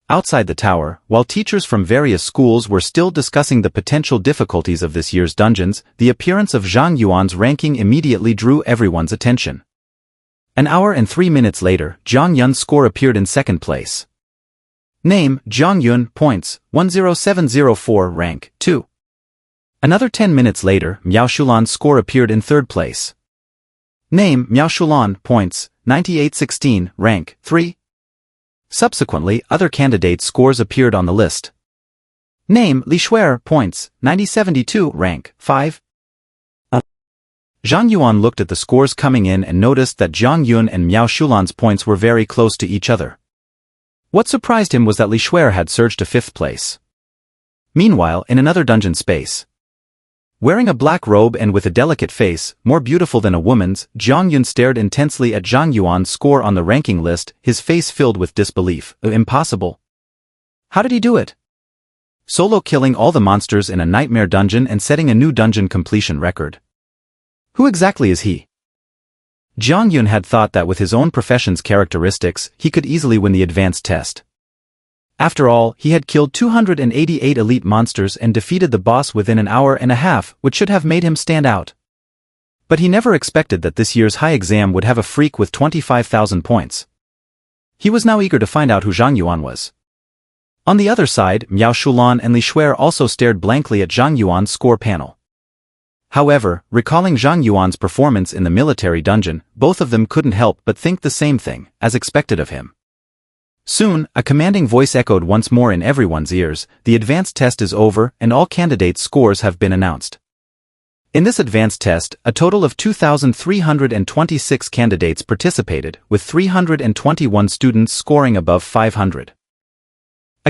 Outside the tower, while teachers from various schools were still discussing the potential difficulties of this year's dungeons, the appearance of Zhang Yuan's ranking immediately drew everyone's attention. An hour and 3 minutes later, Zhang Yun's score appeared in second place. Name, Zhang Yuan, points, 10704, rank, 2. Another 10 minutes later, Miao Shulan's score appeared in third place. Name, Miao Shulan, points, 9816, rank, 3. Subsequently, other candidates' scores appeared on the list. Name, Li Shuer, points, 9072, rank, 5. Zhang Yuan looked at the scores coming in and noticed that Zhang Yun and Miao Shulan's points were very close to each other. What surprised him was that Li Shuer had surged to 5th place. Meanwhile, in another dungeon space, wearing a black robe and with a delicate face, more beautiful than a woman's, Zhang Yun stared intensely at Zhang Yuan's score on the ranking list, his face filled with disbelief. Impossible. How did he do it? Solo killing all the monsters in a nightmare dungeon and setting a new dungeon completion record. Who exactly is he? Zhang Yun had thought that with his own profession's characteristics, he could easily win the advanced test. After all, he had killed 288 elite monsters and defeated the boss within an hour and a half, which should have made him stand out. But he never expected that this year's high exam would have a freak with 25,000 points. He was now eager to find out who Zhang Yuan was. On the other side, Miao Shulan and Li Shuer also stared blankly at Zhang Yuan's score panel. However, recalling Zhang Yuan's performance in the military dungeon, both of them couldn't help but think the same thing, as expected of him. Soon, a commanding voice echoed once more in everyone's ears, the advanced test is over and all candidates' scores have been announced. In this advanced test, a total of 2,326 candidates participated, with 321 students scoring above 500.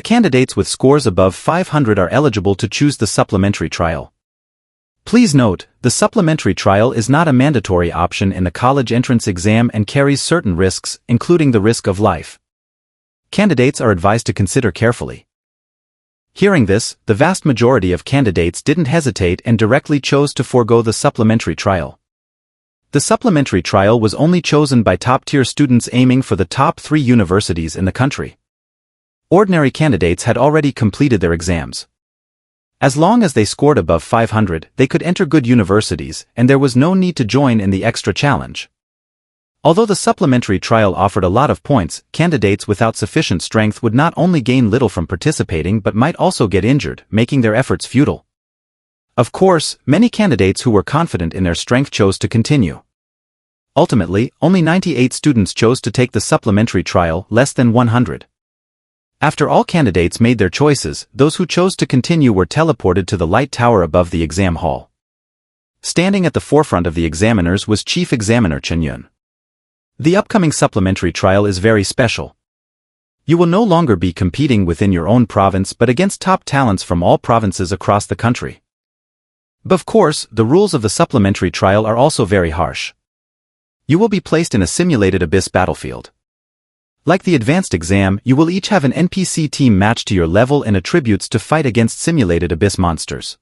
Candidates with scores above 500 are eligible to choose the supplementary trial. Please note, the supplementary trial is not a mandatory option in the college entrance exam and carries certain risks, including the risk of life. Candidates are advised to consider carefully. Hearing this, the vast majority of candidates didn't hesitate and directly chose to forego the supplementary trial. The supplementary trial was only chosen by top-tier students aiming for the top 3 universities in the country. Ordinary candidates had already completed their exams. As long as they scored above 500, they could enter good universities, and there was no need to join in the extra challenge. Although the supplementary trial offered a lot of points, candidates without sufficient strength would not only gain little from participating but might also get injured, making their efforts futile. Of course, many candidates who were confident in their strength chose to continue. Ultimately, only 98 students chose to take the supplementary trial, less than 100. After all candidates made their choices, those who chose to continue were teleported to the light tower above the exam hall. Standing at the forefront of the examiners was Chief Examiner Chen Yun. The upcoming supplementary trial is very special. You will no longer be competing within your own province but against top talents from all provinces across the country. But of course, the rules of the supplementary trial are also very harsh. You will be placed in a simulated abyss battlefield. Like the advanced exam, you will each have an NPC team matched to your level and attributes to fight against simulated abyss monsters.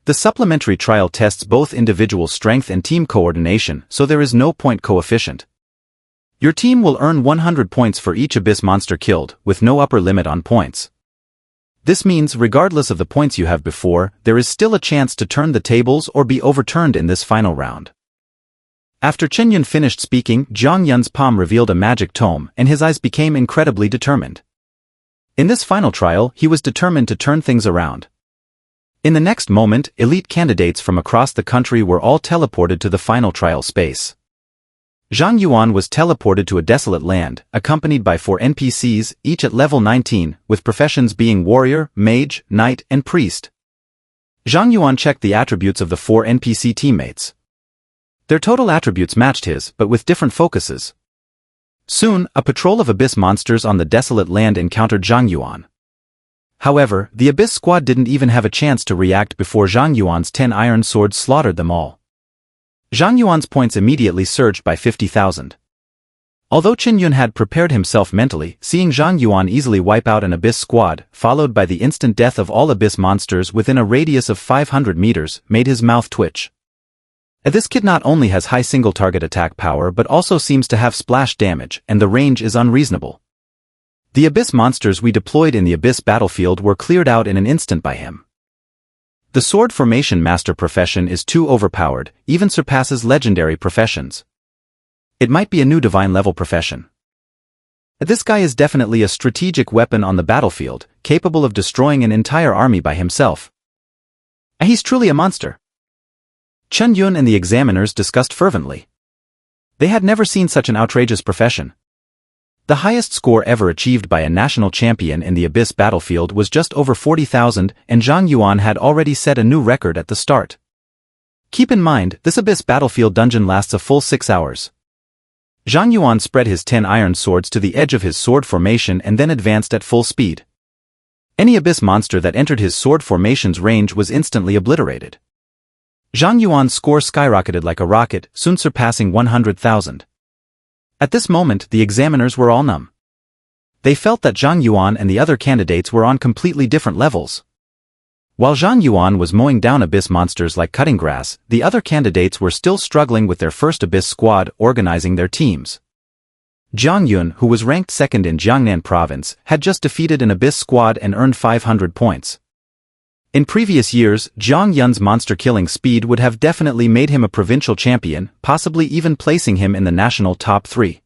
The supplementary trial tests both individual strength and team coordination, so there is no point coefficient. Your team will earn 100 points for each abyss monster killed, with no upper limit on points. This means regardless of the points you have before, there is still a chance to turn the tables or be overturned in this final round. After Zhang Yuan finished speaking, Zhang Yuan's palm revealed a magic tome, and his eyes became incredibly determined. In this final trial, he was determined to turn things around. In the next moment, elite candidates from across the country were all teleported to the final trial space. Zhang Yuan was teleported to a desolate land, accompanied by 4 NPCs, each at level 19, with professions being warrior, mage, knight, and priest. Zhang Yuan checked the attributes of the 4 NPC teammates. Their total attributes matched his, but with different focuses. Soon, a patrol of abyss monsters on the desolate land encountered Zhang Yuan. However, the abyss squad didn't even have a chance to react before Zhang Yuan's 10 iron swords slaughtered them all. Zhang Yuan's points immediately surged by 50,000. Although Zhang Yuan had prepared himself mentally, seeing Zhang Yuan easily wipe out an abyss squad, followed by the instant death of all abyss monsters within a radius of 500 meters, made his mouth twitch. This kid not only has high single target attack power but also seems to have splash damage, and the range is unreasonable. The abyss monsters we deployed in the abyss battlefield were cleared out in an instant by him. The sword formation master profession is too overpowered, even surpasses legendary professions. It might be a new divine level profession. This guy is definitely a strategic weapon on the battlefield, capable of destroying an entire army by himself. He's truly a monster. Zhang Yuan and the examiners discussed fervently. They had never seen such an outrageous profession. The highest score ever achieved by a national champion in the abyss battlefield was just over 40,000, and Zhang Yuan had already set a new record at the start. Keep in mind, this abyss battlefield dungeon lasts a full 6 hours. Zhang Yuan spread his 10 iron swords to the edge of his sword formation and then advanced at full speed. Any abyss monster that entered his sword formation's range was instantly obliterated. Zhang Yuan's score skyrocketed like a rocket, soon surpassing 100,000. At this moment, the examiners were all numb. They felt that Zhang Yuan and the other candidates were on completely different levels. While Zhang Yuan was mowing down abyss monsters like cutting grass, the other candidates were still struggling with their first abyss squad, organizing their teams. Zhang Yuan, who was ranked second in Jiangnan province, had just defeated an abyss squad and earned 500 points. In previous years, Zhang Yuan's monster-killing speed would have definitely made him a provincial champion, possibly even placing him in the national top 3.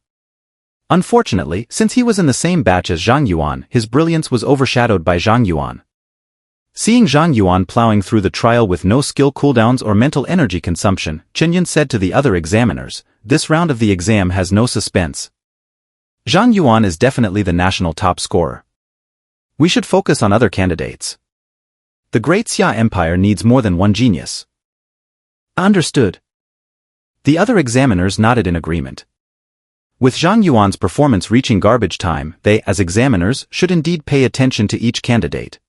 Unfortunately, since he was in the same batch as Zhang Yuan, his brilliance was overshadowed by Zhang Yuan. Seeing Zhang Yuan plowing through the trial with no skill cooldowns or mental energy consumption, Zhang Yuan said to the other examiners, "This round of the exam has no suspense. Zhang Yuan is definitely the national top scorer. We should focus on other candidates. The Great Xia Empire needs more than one genius." Understood. The other examiners nodded in agreement. With Zhang Yuan's performance reaching garbage time, they, as examiners, should indeed pay attention to each candidate.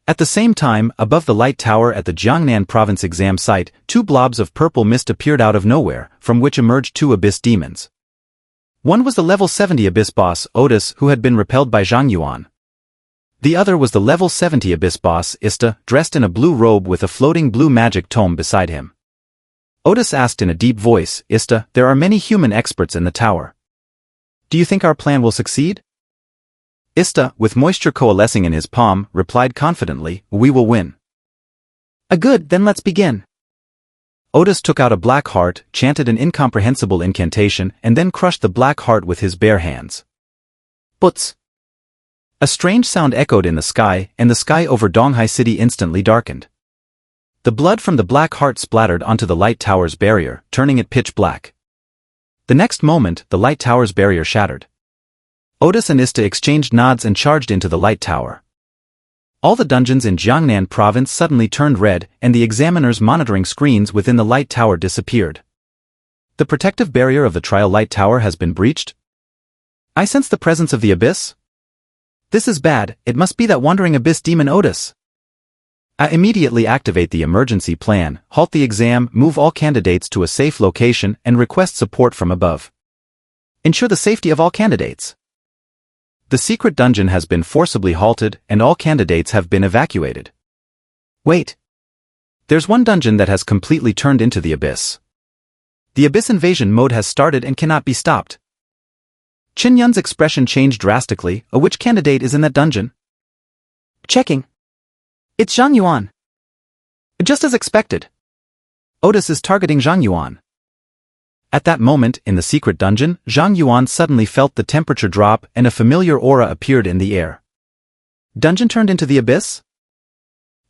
At the same time, above the light tower at the Jiangnan province exam site, 2 blobs of purple mist appeared out of nowhere, from which emerged 2 abyss demons. One was the level 70 abyss boss, Aridis, who had been repelled by Zhang Yuan. The other was the level 70 abyss boss, Ista, dressed in a blue robe with a floating blue magic tome beside him. Aridis asked in a deep voice, "Ista, there are many human experts in the tower. Do you think our plan will succeed?" Ista, with moisture coalescing in his palm, replied confidently, "We will win." Good, then let's begin." Aridis took out a black heart, chanted an incomprehensible incantation, and then crushed the black heart with his bare hands. Butz. A strange sound echoed in the sky, and the sky over Donghai City instantly darkened. The blood from the black heart splattered onto the light tower's barrier, turning it pitch black. The next moment, the light tower's barrier shattered. Aridis and Ista exchanged nods and charged into the light tower. All the dungeons in Jiangnan province suddenly turned red, and the examiners' monitoring screens within the light tower disappeared. The protective barrier of the trial light tower has been breached? I sense the presence of the abyss. This is bad, it must be that wandering abyss demon Otis. I immediately activate the emergency plan, halt the exam, move all candidates to a safe location, and request support from above. Ensure the safety of all candidates. The secret dungeon has been forcibly halted, and all candidates have been evacuated. Wait. There's one dungeon that has completely turned into the abyss. The abyss invasion mode has started and cannot be stopped. Qin Yun's expression changed drastically. Which candidate is in that dungeon? Checking. It's Zhang Yuan. Just as expected. Otis is targeting Zhang Yuan. At that moment, in the secret dungeon, Zhang Yuan suddenly felt the temperature drop and a familiar aura appeared in the air. Dungeon turned into the abyss?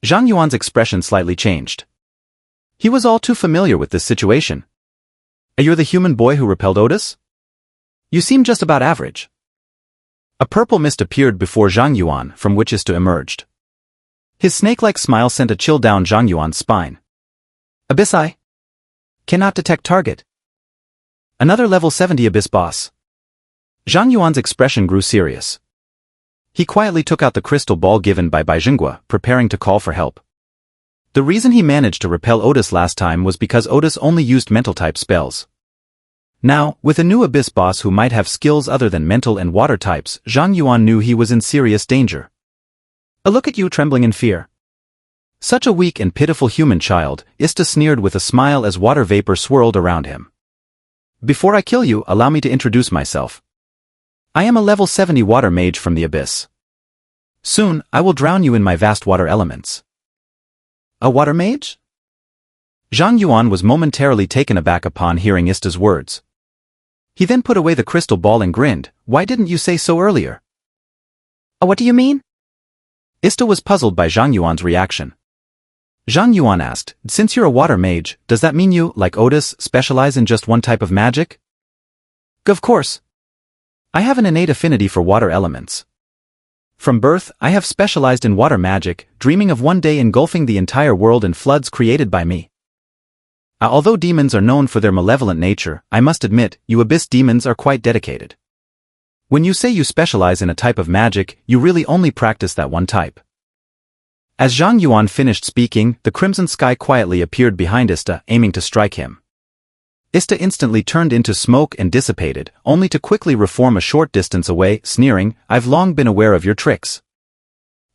Zhang Yuan's expression slightly changed. He was all too familiar with this situation. You're the human boy who repelled Otis? You seem just about average. A purple mist appeared before Zhang Yuan, from which Ista emerged. His snake-like smile sent a chill down Zhang Yuan's spine. Abyss Eye? Cannot detect target. Another level 70 abyss boss. Zhang Yuan's expression grew serious. He quietly took out the crystal ball given by Baijingua, preparing to call for help. The reason he managed to repel Otis last time was because Otis only used mental-type spells. Now, with a new abyss boss who might have skills other than mental and water types, Zhang Yuan knew he was in serious danger. A look at you trembling in fear. Such a weak and pitiful human child, Ista sneered with a smile as water vapor swirled around him. Before I kill you, allow me to introduce myself. I am a level 70 water mage from the abyss. Soon, I will drown you in my vast water elements. A water mage? Zhang Yuan was momentarily taken aback upon hearing Ista's words. He then put away the crystal ball and grinned. Why didn't you say so earlier? What do you mean? Ista was puzzled by Zhang Yuan's reaction. Zhang Yuan asked, since you're a water mage, does that mean you, like Otis, specialize in just one type of magic? Of course. I have an innate affinity for water elements. From birth, I have specialized in water magic, dreaming of one day engulfing the entire world in floods created by me. Although demons are known for their malevolent nature, I must admit, you abyss demons are quite dedicated. When you say you specialize in a type of magic, you really only practice that one type. As Zhang Yuan finished speaking, the crimson sky quietly appeared behind Ista, aiming to strike him. Ista instantly turned into smoke and dissipated, only to quickly reform a short distance away, sneering, I've long been aware of your tricks.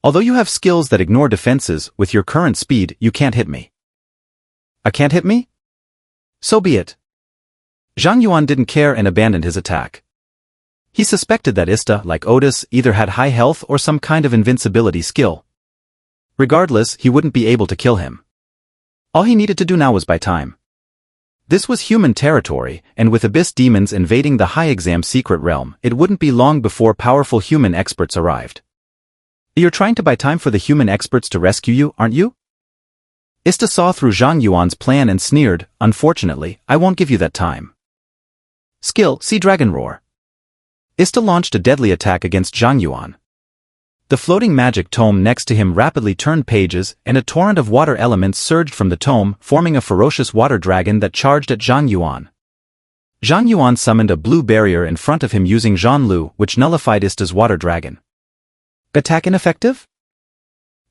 Although you have skills that ignore defenses, with your current speed, you can't hit me. Can't hit me? So be it. Zhang Yuan didn't care and abandoned his attack. He suspected that Ista, like Otis, either had high health or some kind of invincibility skill. Regardless, he wouldn't be able to kill him. All he needed to do now was buy time. This was human territory, and with abyss demons invading the high exam secret realm, it wouldn't be long before powerful human experts arrived. You're trying to buy time for the human experts to rescue you, aren't you? Ista saw through Zhang Yuan's plan and sneered, unfortunately, I won't give you that time. Skill, see Dragon Roar. Ista launched a deadly attack against Zhang Yuan. The floating magic tome next to him rapidly turned pages, and a torrent of water elements surged from the tome, forming a ferocious water dragon that charged at Zhang Yuan. Zhang Yuan summoned a blue barrier in front of him using Zhanlu, which nullified Ista's water dragon. Attack ineffective?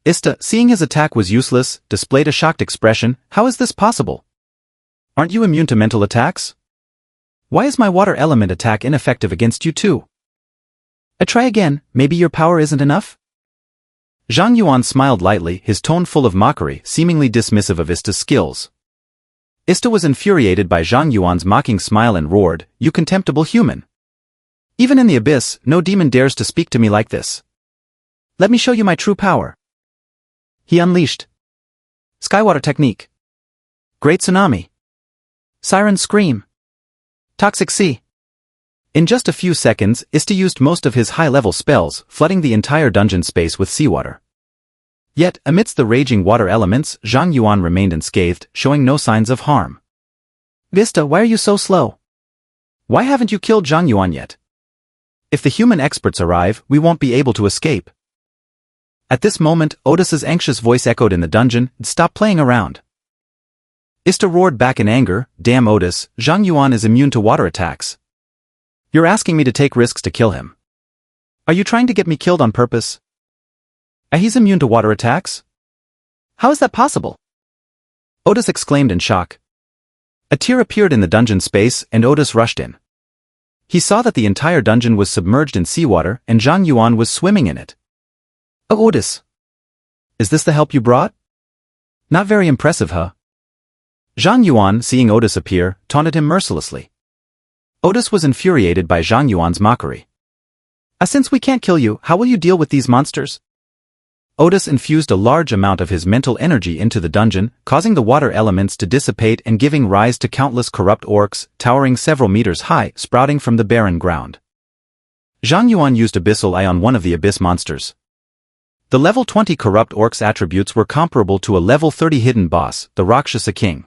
Ista, seeing his attack was useless, displayed a shocked expression. How is this possible? Aren't you immune to mental attacks? Why is my water element attack ineffective against you too? Try again, maybe your power isn't enough? Zhang Yuan smiled lightly, his tone full of mockery, seemingly dismissive of Ista's skills. Ista was infuriated by Zhang Yuan's mocking smile and roared, you contemptible human. Even in the abyss, no demon dares to speak to me like this. Let me show you my true power. He unleashed Skywater Technique, Great Tsunami, Siren Scream, Toxic Sea. In just a few seconds, Ista used most of his high-level spells, flooding the entire dungeon space with seawater. Yet, amidst the raging water elements, Zhang Yuan remained unscathed, showing no signs of harm. Ista, why are you so slow? Why haven't you killed Zhang Yuan yet? If the human experts arrive, we won't be able to escape. At this moment, Otis's anxious voice echoed in the dungeon, stop playing around. Ista roared back in anger, damn Otis, Zhang Yuan is immune to water attacks. You're asking me to take risks to kill him. Are you trying to get me killed on purpose? He's immune to water attacks? How is that possible? Otis exclaimed in shock. A tear appeared in the dungeon space and Otis rushed in. He saw that the entire dungeon was submerged in seawater and Zhang Yuan was swimming in it. Oh, Otis. Is this the help you brought? Not very impressive, huh? Zhang Yuan, seeing Otis appear, taunted him mercilessly. Otis was infuriated by Zhang Yuan's mockery. Since we can't kill you, how will you deal with these monsters? Otis infused a large amount of his mental energy into the dungeon, causing the water elements to dissipate and giving rise to countless corrupt orcs, towering several meters high, sprouting from the barren ground. Zhang Yuan used Abyssal Eye on one of the abyss monsters. The level 20 corrupt orcs' attributes were comparable to a level 30 hidden boss, the Rakshasa King.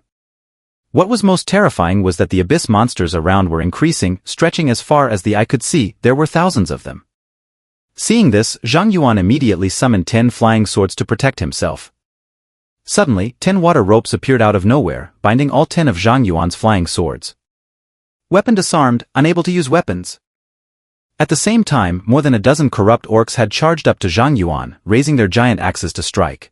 What was most terrifying was that the abyss monsters around were increasing, stretching as far as the eye could see. There were thousands of them. Seeing this, Zhang Yuan immediately summoned 10 flying swords to protect himself. Suddenly, 10 water ropes appeared out of nowhere, binding all 10 of Zhang Yuan's flying swords. Weapon disarmed, unable to use weapons. At the same time, more than a dozen corrupt orcs had charged up to Zhang Yuan, raising their giant axes to strike.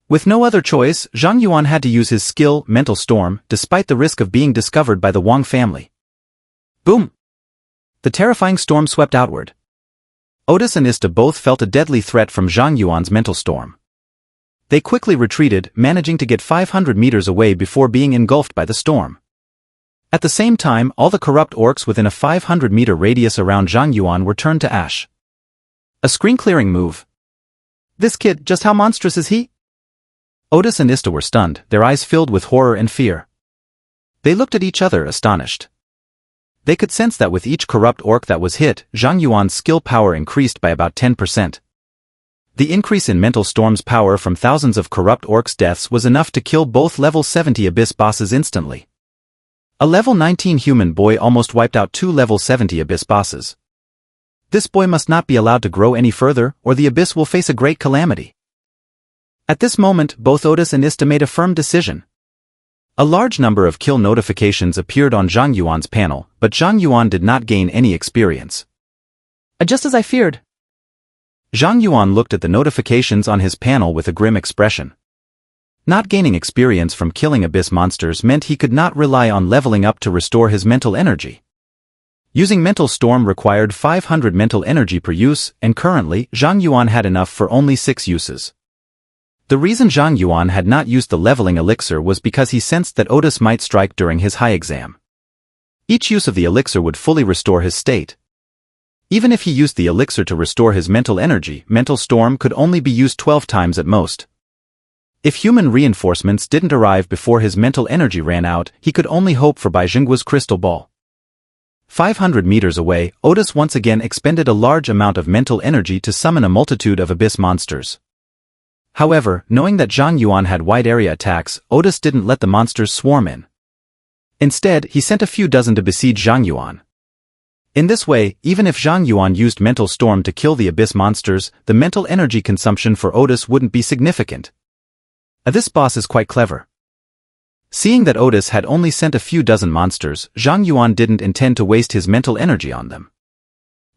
With no other choice, Zhang Yuan had to use his skill, Mental Storm, despite the risk of being discovered by the Wang family. Boom! The terrifying storm swept outward. Otis and Ista both felt a deadly threat from Zhang Yuan's mental storm. They quickly retreated, managing to get 500 meters away before being engulfed by the storm. At the same time, all the corrupt orcs within a 500-meter radius around Zhang Yuan were turned to ash. A screen-clearing move. This kid, just how monstrous is he? Otis and Ista were stunned, their eyes filled with horror and fear. They looked at each other astonished. They could sense that with each corrupt orc that was hit, Zhang Yuan's skill power increased by about 10%. The increase in Mental Storm's power from thousands of corrupt orcs' deaths was enough to kill both level 70 abyss bosses instantly. A level 19 human boy almost wiped out 2 level 70 abyss bosses. This boy must not be allowed to grow any further, or the abyss will face a great calamity. At this moment, both Otis and Ista made a firm decision. A large number of kill notifications appeared on Zhang Yuan's panel, but Zhang Yuan did not gain any experience. Just as I feared. Zhang Yuan looked at the notifications on his panel with a grim expression. Not gaining experience from killing abyss monsters meant he could not rely on leveling up to restore his mental energy. Using Mental Storm required 500 mental energy per use, and currently, Zhang Yuan had enough for only 6 uses. The reason Zhang Yuan had not used the leveling elixir was because he sensed that Otis might strike during his high exam. Each use of the elixir would fully restore his state. Even if he used the elixir to restore his mental energy, Mental Storm could only be used 12 times at most. If human reinforcements didn't arrive before his mental energy ran out, he could only hope for Bai Jingguo's crystal ball. 500 meters away, Otis once again expended a large amount of mental energy to summon a multitude of abyss monsters. However, knowing that Zhang Yuan had wide area attacks, Otis didn't let the monsters swarm in. Instead, he sent a few dozen to besiege Zhang Yuan. In this way, even if Zhang Yuan used Mental Storm to kill the abyss monsters, the mental energy consumption for Otis wouldn't be significant. This boss is quite clever. Seeing that Otis had only sent a few dozen monsters, Zhang Yuan didn't intend to waste his mental energy on them.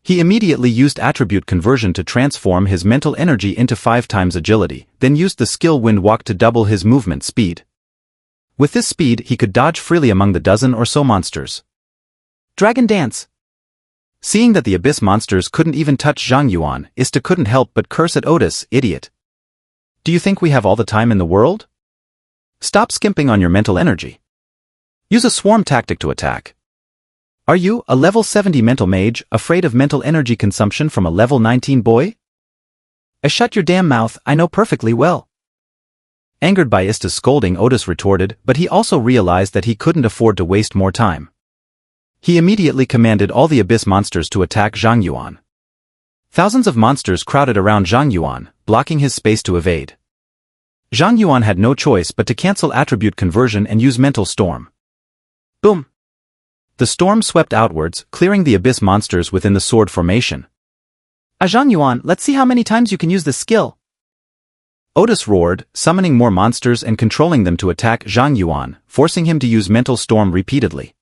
He immediately used attribute conversion to transform his mental energy into 5 times agility, then used the skill Wind Walk to double his movement speed. With this speed, he could dodge freely among the dozen or so monsters. Dragon Dance. Seeing that the abyss monsters couldn't even touch Zhang Yuan, Ista couldn't help but curse at Otis, idiot. Do you think we have all the time in the world? Stop skimping on your mental energy. Use a swarm tactic to attack. Are you, a level 70 mental mage, afraid of mental energy consumption from a level 19 boy? Shut your damn mouth, I know perfectly well. Angered by Ista's scolding, Otis retorted, but he also realized that he couldn't afford to waste more time. He immediately commanded all the abyss monsters to attack Zhang Yuan. Thousands of monsters crowded around Zhang Yuan, blocking his space to evade. Zhang Yuan had no choice but to cancel attribute conversion and use Mental Storm. Boom! The storm swept outwards, clearing the abyss monsters within the sword formation. Zhang Yuan, let's see how many times you can use this skill. Otis roared, summoning more monsters and controlling them to attack Zhang Yuan, forcing him to use Mental Storm repeatedly.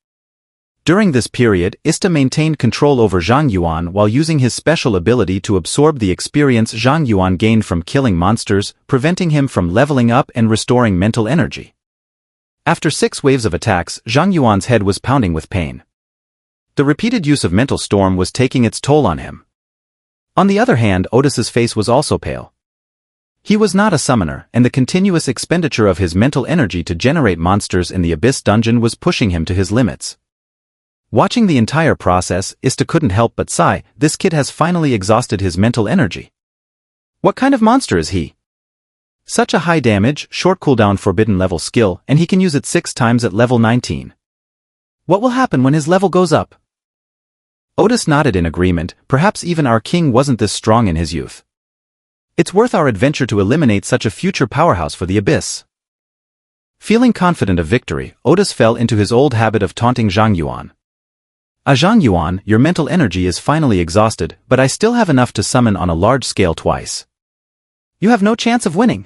During this period, Ista maintained control over Zhang Yuan while using his special ability to absorb the experience Zhang Yuan gained from killing monsters, preventing him from leveling up and restoring mental energy. After 6 waves of attacks, Zhang Yuan's head was pounding with pain. The repeated use of mental storm was taking its toll on him. On the other hand, Otis's face was also pale. He was not a summoner, and the continuous expenditure of his mental energy to generate monsters in the Abyss dungeon was pushing him to his limits. Watching the entire process, Ista couldn't help but sigh. This kid has finally exhausted his mental energy. What kind of monster is he? Such a high damage, short cooldown forbidden level skill, and he can use it 6 times at level 19. What will happen when his level goes up? Otis nodded in agreement. Perhaps even our king wasn't this strong in his youth. It's worth our adventure to eliminate such a future powerhouse for the Abyss. Feeling confident of victory, Otis fell into his old habit of taunting Zhang Yuan. Zhang Yuan, your mental energy is finally exhausted, but I still have enough to summon on a large scale twice. You have no chance of winning.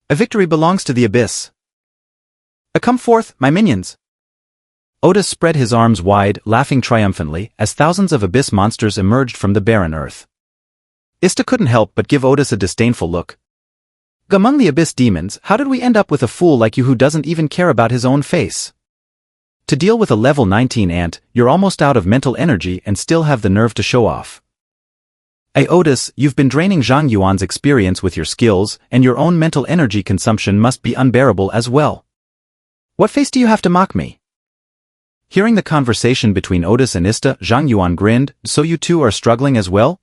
A victory belongs to the Abyss. Come forth, my minions. Otis spread his arms wide, laughing triumphantly, as thousands of Abyss monsters emerged from the barren earth. Ista couldn't help but give Otis a disdainful look. Among the Abyss demons, how did we end up with a fool like you who doesn't even care about his own face? To deal with a level 19 ant, you're almost out of mental energy and still have the nerve to show off. Hey Otis, you've been draining Zhang Yuan's experience with your skills, and your own mental energy consumption must be unbearable as well. What face do you have to mock me? Hearing the conversation between Otis and Ista, Zhang Yuan grinned. So you two are struggling as well?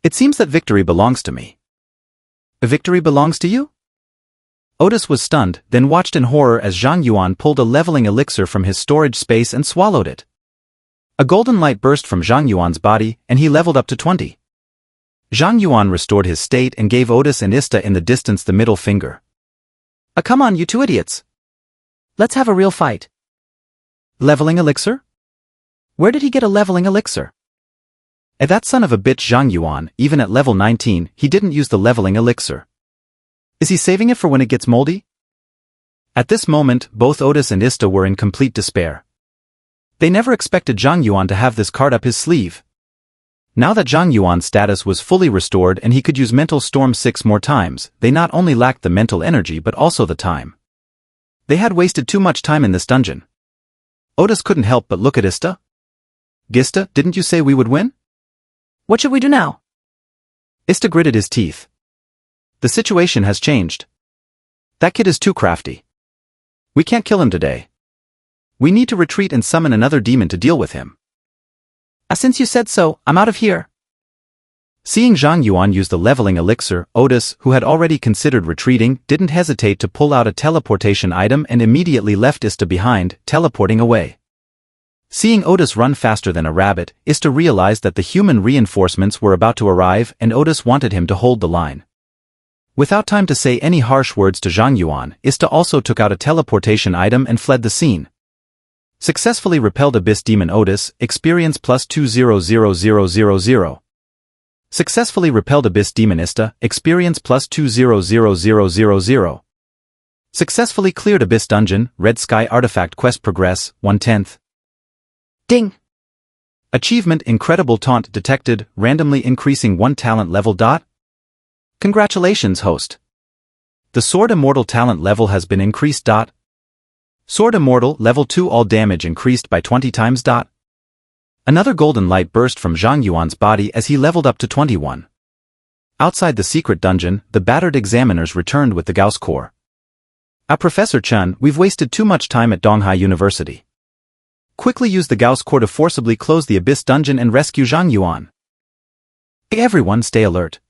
It seems that victory belongs to me. A victory belongs to you? Otis was stunned, then watched in horror as Zhang Yuan pulled a leveling elixir from his storage space and swallowed it. A golden light burst from Zhang Yuan's body, and he leveled up to 20. Zhang Yuan restored his state and gave Otis and Ista in the distance the middle finger. Come on, you two idiots. Let's have a real fight. Leveling elixir? Where did he get a leveling elixir? That son of a bitch Zhang Yuan, even at level 19, he didn't use the leveling elixir. Is he saving it for when it gets moldy? At this moment, both Otis and Ista were in complete despair. They never expected Zhang Yuan to have this card up his sleeve. Now that Zhang Yuan's status was fully restored and he could use Mental Storm 6 more times, they not only lacked the mental energy but also the time. They had wasted too much time in this dungeon. Otis couldn't help but look at Ista. Gista, didn't you say we would win? What should we do now? Ista gritted his teeth. The situation has changed. That kid is too crafty. We can't kill him today. We need to retreat and summon another demon to deal with him. Since you said so, I'm out of here. Seeing Zhang Yuan use the leveling elixir, Otis, who had already considered retreating, didn't hesitate to pull out a teleportation item and immediately left Ista behind, teleporting away. Seeing Otis run faster than a rabbit, Ista realized that the human reinforcements were about to arrive and Otis wanted him to hold the line. Without time to say any harsh words to Zhang Yuan, Ista also took out a teleportation item and fled the scene. Successfully repelled Abyss Demon Otis, experience plus 200,000. Successfully repelled Abyss Demon Ista, experience plus 200,000. Successfully cleared Abyss Dungeon, Red Sky Artifact Quest Progress, 1/10. Ding! Achievement Incredible Taunt detected, randomly increasing 1 talent level. Congratulations, host. The Sword Immortal talent level has been increased. Sword Immortal level 2 all damage increased by 20 times. Another golden light burst from Zhang Yuan's body as he leveled up to 21. Outside the secret dungeon, the battered examiners returned with the Gauss core. Professor Chen, we've wasted too much time at Donghai University. Quickly use the Gauss core to forcibly close the Abyss dungeon and rescue Zhang Yuan. Everyone stay alert.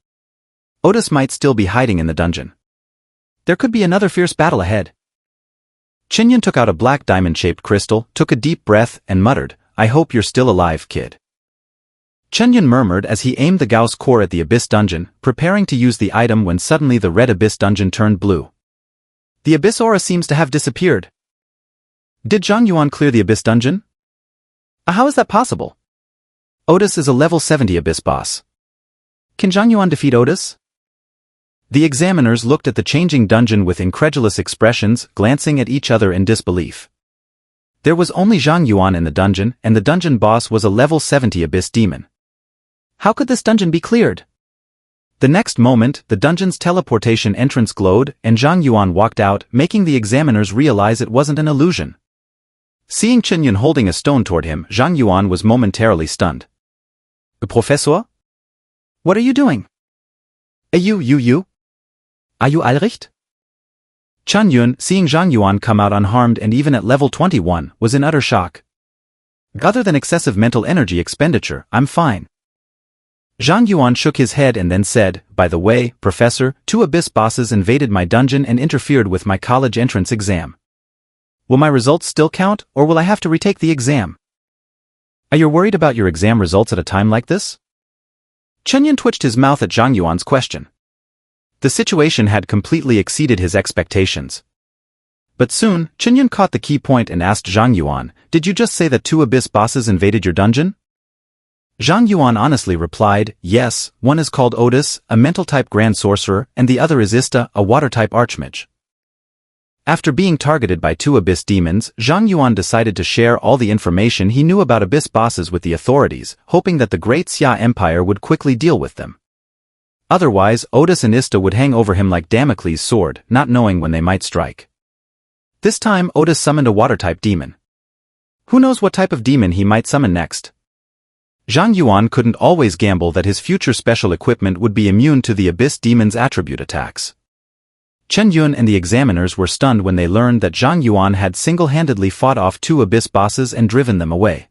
Otis might still be hiding in the dungeon. There could be another fierce battle ahead. Chinyan took out a black diamond-shaped crystal, took a deep breath, and muttered, I hope you're still alive, kid. Chinyan murmured as he aimed the Gauss core at the Abyss dungeon, preparing to use the item when suddenly the red Abyss dungeon turned blue. The Abyss aura seems to have disappeared. Did Zhang Yuan clear the Abyss dungeon? How is that possible? Otis is a level 70 Abyss boss. Can Zhang Yuan defeat Otis? The examiners looked at the changing dungeon with incredulous expressions, glancing at each other in disbelief. There was only Zhang Yuan in the dungeon, and the dungeon boss was a level 70 abyss demon. How could this dungeon be cleared? The next moment, the dungeon's teleportation entrance glowed, and Zhang Yuan walked out, making the examiners realize it wasn't an illusion. Seeing Chen Yun holding a stone toward him, Zhang Yuan was momentarily stunned. Professor? What are you doing? You? Are you Alricht? Chen Yun, seeing Zhang Yuan come out unharmed and even at level 21, was in utter shock. Other than excessive mental energy expenditure, I'm fine. Zhang Yuan shook his head and then said, by the way, Professor, 2 abyss bosses invaded my dungeon and interfered with my college entrance exam. Will my results still count, or will I have to retake the exam? Are you worried about your exam results at a time like this? Chen Yun twitched his mouth at Zhang Yuan's question. The situation had completely exceeded his expectations. But soon, Chen Yun caught the key point and asked Zhang Yuan, did you just say that 2 abyss bosses invaded your dungeon? Zhang Yuan honestly replied, yes, one is called Aridis, a mental-type grand sorcerer, and the other is Ista, a water-type archmage. After being targeted by 2 abyss demons, Zhang Yuan decided to share all the information he knew about abyss bosses with the authorities, hoping that the Great Xia Empire would quickly deal with them. Otherwise, Aridis and Ista would hang over him like Damocles' sword, not knowing when they might strike. This time, Aridis summoned a water-type demon. Who knows what type of demon he might summon next? Zhang Yuan couldn't always gamble that his future special equipment would be immune to the abyss demon's attribute attacks. Chen Yun and the examiners were stunned when they learned that Zhang Yuan had single-handedly fought off 2 abyss bosses and driven them away.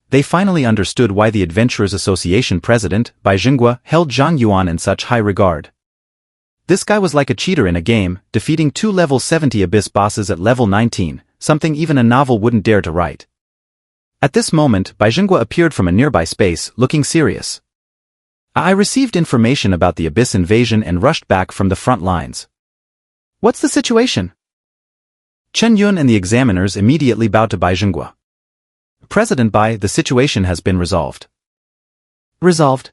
They finally understood why the Adventurers Association president, Bai Jingguo, held Zhang Yuan in such high regard. This guy was like a cheater in a game, defeating 2 level 70 abyss bosses at level 19, something even a novel wouldn't dare to write. At this moment, Bai Jingguo appeared from a nearby space, looking serious. I received information about the abyss invasion and rushed back from the front lines. What's the situation? Chen Yun and the examiners immediately bowed to Bai Jingguo. President Bai, the situation has been resolved. Resolved?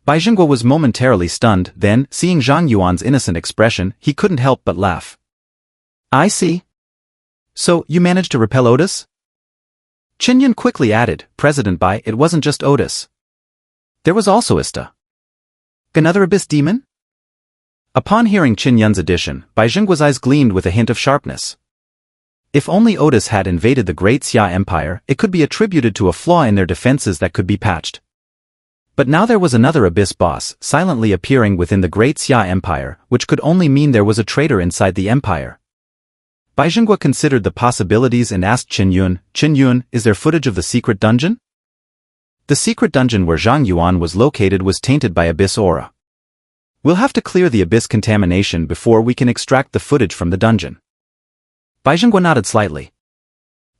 Bai Jingguo was momentarily stunned, then, seeing Zhang Yuan's innocent expression, he couldn't help but laugh. I see. So, you managed to repel Aridis? Chen Yun quickly added, President Bai, it wasn't just Aridis. There was also Ista. Another abyss demon? Upon hearing Chen Yun's addition, Bai Jingguo's eyes gleamed with a hint of sharpness. If only Aridis had invaded the Great Xia Empire, it could be attributed to a flaw in their defenses that could be patched. But now there was another abyss boss, silently appearing within the Great Xia Empire, which could only mean there was a traitor inside the empire. Bai Jingguo considered the possibilities and asked Chen Yun, is there footage of the secret dungeon? The secret dungeon where Zhang Yuan was located was tainted by abyss aura. We'll have to clear the abyss contamination before we can extract the footage from the dungeon. Bai Jingguo nodded slightly.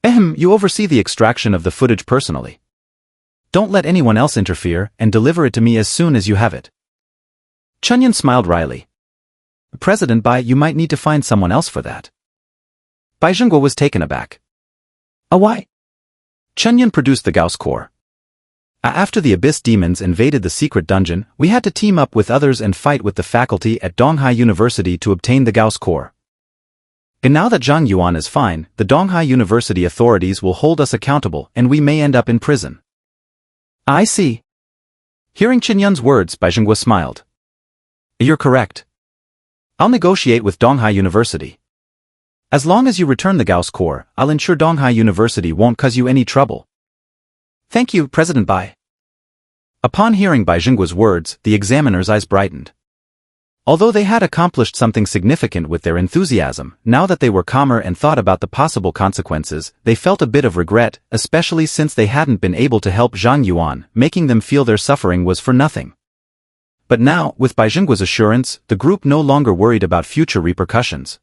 You oversee the extraction of the footage personally. Don't let anyone else interfere, and deliver it to me as soon as you have it. Chen Yun smiled wryly. President Bai, you might need to find someone else for that. Bai Jingguo was taken aback. Why? Chen Yun produced the Gauss core. After the abyss demons invaded the secret dungeon, we had to team up with others and fight with the faculty at Donghai University to obtain the Gauss core. And now that Zhang Yuan is fine, the Donghai University authorities will hold us accountable and we may end up in prison. I see. Hearing Chen Yun's words, Bai Jingguo smiled. You're correct. I'll negotiate with Donghai University. As long as you return the Gauss core, I'll ensure Donghai University won't cause you any trouble. Thank you, President Bai. Upon hearing Bai Jingguo's words, the examiners' eyes brightened. Although they had accomplished something significant with their enthusiasm, now that they were calmer and thought about the possible consequences, they felt a bit of regret, especially since they hadn't been able to help Zhang Yuan, making them feel their suffering was for nothing. But now, with Bai Jingguo's assurance, the group no longer worried about future repercussions.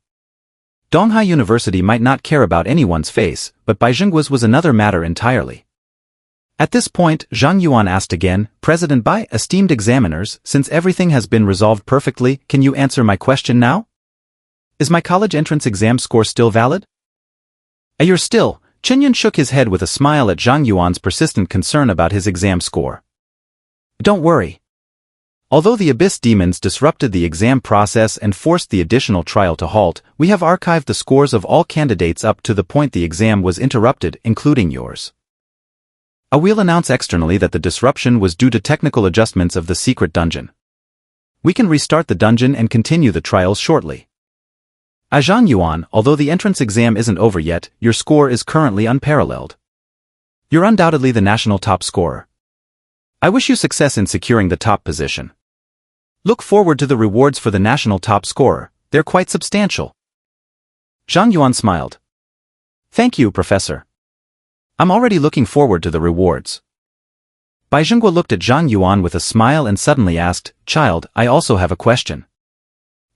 Donghai University might not care about anyone's face, but Bai Jingguo's was another matter entirely. At this point, Zhang Yuan asked again, President Bai, esteemed examiners, since everything has been resolved perfectly, can you answer my question now? Is my college entrance exam score still valid? You're still. Chen Yun shook his head with a smile at Zhang Yuan's persistent concern about his exam score. Don't worry. Although the Abyss demons disrupted the exam process and forced the additional trial to halt, we have archived the scores of all candidates up to the point the exam was interrupted, including yours. I will announce externally that the disruption was due to technical adjustments of the secret dungeon. We can restart the dungeon and continue the trials shortly. Zhang Yuan, although the entrance exam isn't over yet, your score is currently unparalleled. You're undoubtedly the national top scorer. I wish you success in securing the top position. Look forward to the rewards for the national top scorer, they're quite substantial. Zhang Yuan smiled. Thank you, Professor. I'm already looking forward to the rewards. Bai Zhenguo looked at Zhang Yuan with a smile and suddenly asked, Child, I also have a question.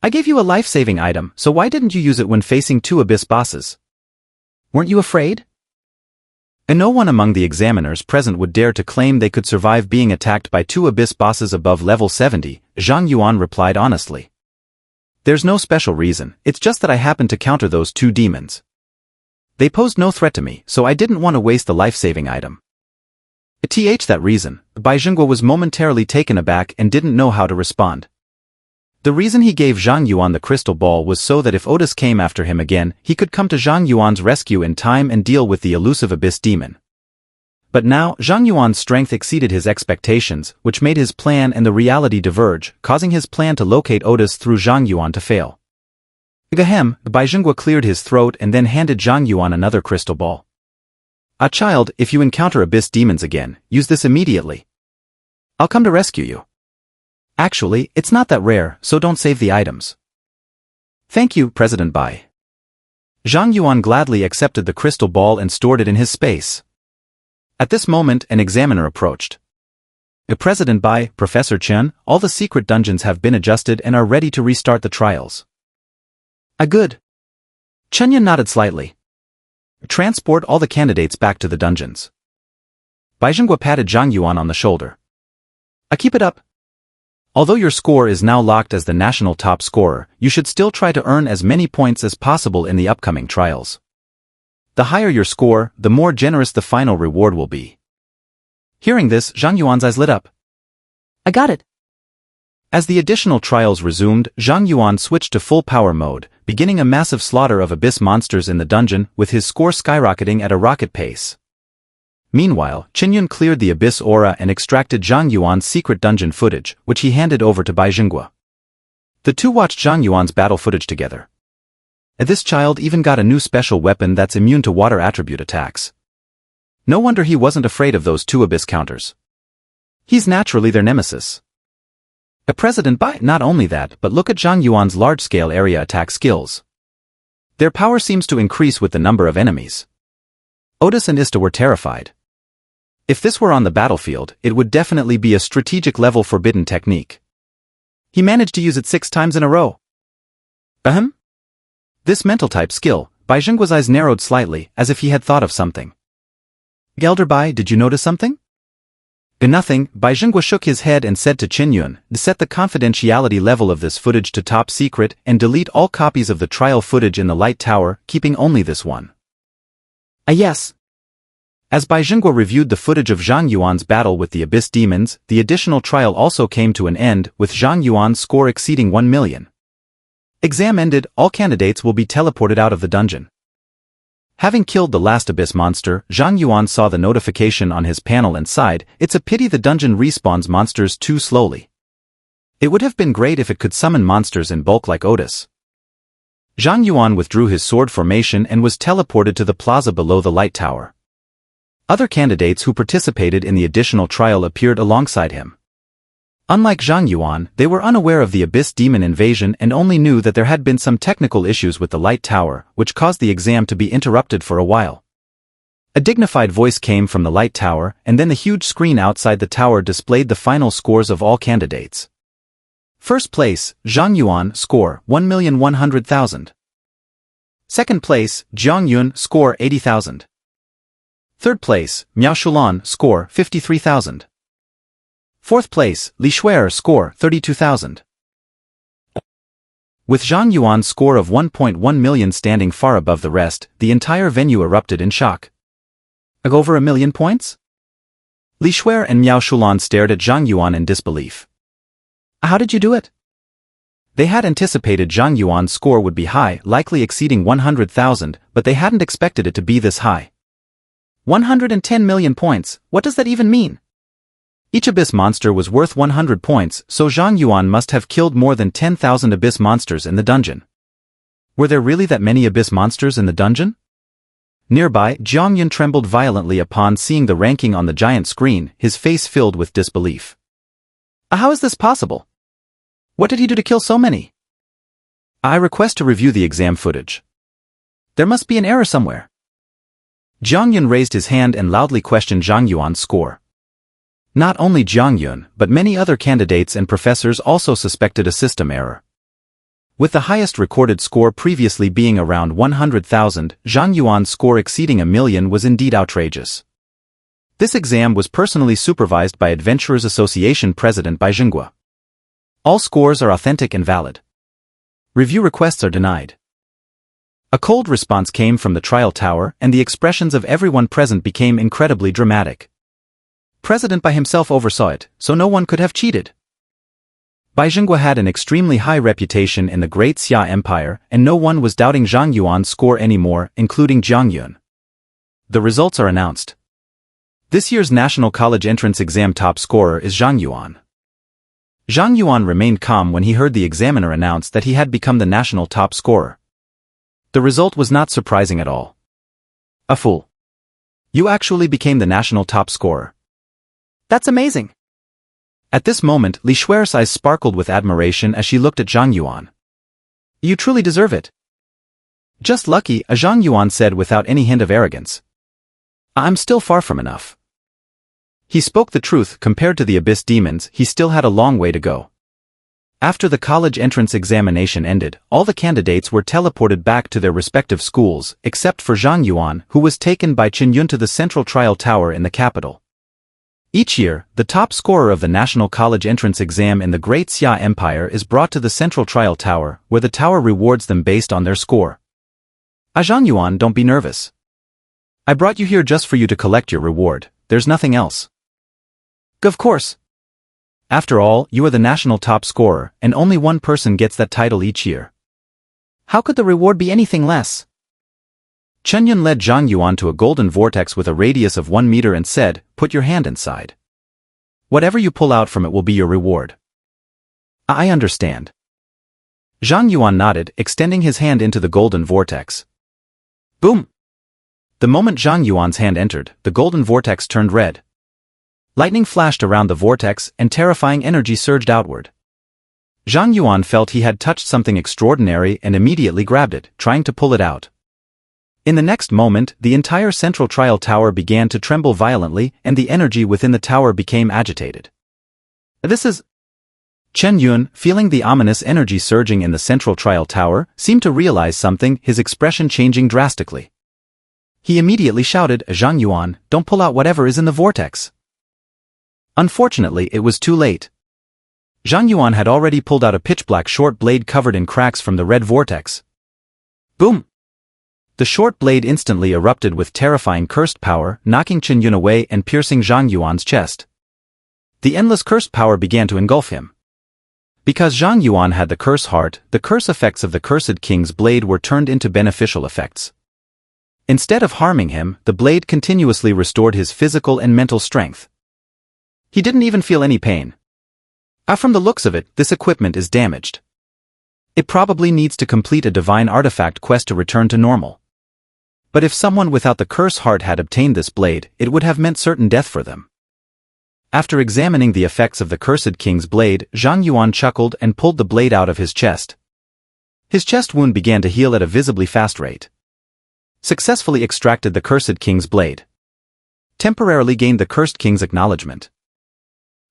I gave you a life-saving item, so why didn't you use it when facing 2 abyss bosses? Weren't you afraid? And no one among the examiners present would dare to claim they could survive being attacked by 2 abyss bosses above level 70, Zhang Yuan replied honestly. There's no special reason, it's just that I happened to counter those 2 demons. They posed no threat to me, so I didn't want to waste the life-saving item. That reason, Bai Zhenguo was momentarily taken aback and didn't know how to respond. The reason he gave Zhang Yuan the crystal ball was so that if Otis came after him again, he could come to Zhang Yuan's rescue in time and deal with the elusive abyss demon. But now, Zhang Yuan's strength exceeded his expectations, which made his plan and the reality diverge, causing his plan to locate Otis through Zhang Yuan to fail. Gahem, Bai Zhenguo cleared his throat and then handed Zhang Yuan another crystal ball. Child, if you encounter abyss demons again, use this immediately. I'll come to rescue you. Actually, it's not that rare, so don't save the items. Thank you, President Bai. Zhang Yuan gladly accepted the crystal ball and stored it in his space. At this moment, an examiner approached. President Bai, Professor Chen, all the secret dungeons have been adjusted and are ready to restart the trials. Good. Chen Yan nodded slightly. Transport all the candidates back to the dungeons. Bai Zhenguo patted Zhang Yuan on the shoulder. Keep it up. Although your score is now locked as the national top scorer, you should still try to earn as many points as possible in the upcoming trials. The higher your score, the more generous the final reward will be. Hearing this, Zhang Yuan's eyes lit up. I got it. As the additional trials resumed, Zhang Yuan switched to full power mode, beginning a massive slaughter of abyss monsters in the dungeon, with his score skyrocketing at a rocket pace. Meanwhile, Qingyun cleared the abyss aura and extracted Zhang Yuan's secret dungeon footage, which he handed over to Bai Zhenguo. The two watched Zhang Yuan's battle footage together. This child even got a new special weapon that's immune to water attribute attacks. No wonder he wasn't afraid of those 2 abyss counters. He's naturally their nemesis. President Bai, not only that, but look at Zhang Yuan's large-scale area attack skills. Their power seems to increase with the number of enemies. Otis and Ista were terrified. If this were on the battlefield, it would definitely be a strategic level forbidden technique. He managed to use it 6 times in a row. This mental type skill, Bai Zhenguo's eyes narrowed slightly, as if he had thought of something. Elder Bai, did you notice something? Nothing, Bai Zhenguo shook his head and said to Qingyun, set the confidentiality level of this footage to top secret and delete all copies of the trial footage in the light tower, keeping only this one. Yes. As Bai Zhenguo reviewed the footage of Zhang Yuan's battle with the abyss demons, the additional trial also came to an end, with Zhang Yuan's score exceeding 1 million. Exam ended, all candidates will be teleported out of the dungeon. Having killed the last abyss monster, Zhang Yuan saw the notification on his panel and sighed, it's a pity the dungeon respawns monsters too slowly. It would have been great if it could summon monsters in bulk like Otis. Zhang Yuan withdrew his sword formation and was teleported to the plaza below the light tower. Other candidates who participated in the additional trial appeared alongside him. Unlike Zhang Yuan, they were unaware of the abyss demon invasion and only knew that there had been some technical issues with the light tower, which caused the exam to be interrupted for a while. A dignified voice came from the light tower, and then the huge screen outside the tower displayed the final scores of all candidates. First place, Zhang Yuan, score 1,100,000. Second place, Jiang Yun, score 80,000. Third place, Miao Shulan, score 53,000. Fourth place, Li Shuer, score 32,000. With Zhang Yuan's score of 1.1 million standing far above the rest, the entire venue erupted in shock. Over 1 million points? Li Shuer and Miao Shulan stared at Zhang Yuan in disbelief. How did you do it? They had anticipated Zhang Yuan's score would be high, likely exceeding 100,000, but they hadn't expected it to be this high. 110 million points, what does that even mean? Each abyss monster was worth 100 points, so Zhang Yuan must have killed more than 10,000 abyss monsters in the dungeon. Were there really that many abyss monsters in the dungeon? Nearby, Zhang Yuan trembled violently upon seeing the ranking on the giant screen, his face filled with disbelief. How is this possible? What did he do to kill so many? I request to review the exam footage. There must be an error somewhere. Zhang Yuan raised his hand and loudly questioned Zhang Yuan's score. Not only Zhang Yuan, but many other candidates and professors also suspected a system error. With the highest recorded score previously being around 100,000, Zhang Yuan's score exceeding 1,000,000 was indeed outrageous. This exam was personally supervised by Adventurers Association President Bai Jingguo. All scores are authentic and valid. Review requests are denied. A cold response came from the trial tower, and the expressions of everyone present became incredibly dramatic. President Bai himself oversaw it, so no one could have cheated. Bai Jingguo had an extremely high reputation in the Great Xia Empire, and no one was doubting Zhang Yuan's score anymore, including Zhang Yuan. The results are announced. This year's National College Entrance Exam top scorer is Zhang Yuan. Zhang Yuan remained calm when he heard the examiner announce that he had become the national top scorer. The result was not surprising at all. A fool. You actually became the national top scorer. That's amazing. At this moment, Li Shuer's eyes sparkled with admiration as she looked at Zhang Yuan. You truly deserve it. Just lucky, Zhang Yuan said without any hint of arrogance. I'm still far from enough. He spoke the truth. Compared to the abyss demons, he still had a long way to go. After the college entrance examination ended, all the candidates were teleported back to their respective schools, except for Zhang Yuan, who was taken by Chen Yun to the central trial tower in the capital. Each year, the top scorer of the National College Entrance Exam in the Great Xia Empire is brought to the Central Trial Tower, where the tower rewards them based on their score. Zhang Yuan, don't be nervous. I brought you here just for you to collect your reward, there's nothing else. Of course. After all, you are the national top scorer, and only one person gets that title each year. How could the reward be anything less? Chen Yun led Zhang Yuan to a golden vortex with a radius of 1 meter and said, "Put your hand inside. Whatever you pull out from it will be your reward." I understand. Zhang Yuan nodded, extending his hand into the golden vortex. Boom! The moment Zhang Yuan's hand entered, the golden vortex turned red. Lightning flashed around the vortex, and terrifying energy surged outward. Zhang Yuan felt he had touched something extraordinary and immediately grabbed it, trying to pull it out. In the next moment, the entire central trial tower began to tremble violently, and the energy within the tower became agitated. This is... Chen Yun, feeling the ominous energy surging in the central trial tower, seemed to realize something, his expression changing drastically. He immediately shouted, "Zhang Yuan, don't pull out whatever is in the vortex." Unfortunately, it was too late. Zhang Yuan had already pulled out a pitch-black short blade covered in cracks from the red vortex. Boom! The short blade instantly erupted with terrifying cursed power, knocking Chen Yun away and piercing Zhang Yuan's chest. The endless cursed power began to engulf him. Because Zhang Yuan had the curse heart, the curse effects of the cursed king's blade were turned into beneficial effects. Instead of harming him, the blade continuously restored his physical and mental strength. He didn't even feel any pain. From the looks of it, this equipment is damaged. It probably needs to complete a divine artifact quest to return to normal. But if someone without the curse heart had obtained this blade, it would have meant certain death for them. After examining the effects of the cursed king's blade, Zhang Yuan chuckled and pulled the blade out of his chest. His chest wound began to heal at a visibly fast rate. Successfully extracted the cursed king's blade. Temporarily gained the cursed king's acknowledgement.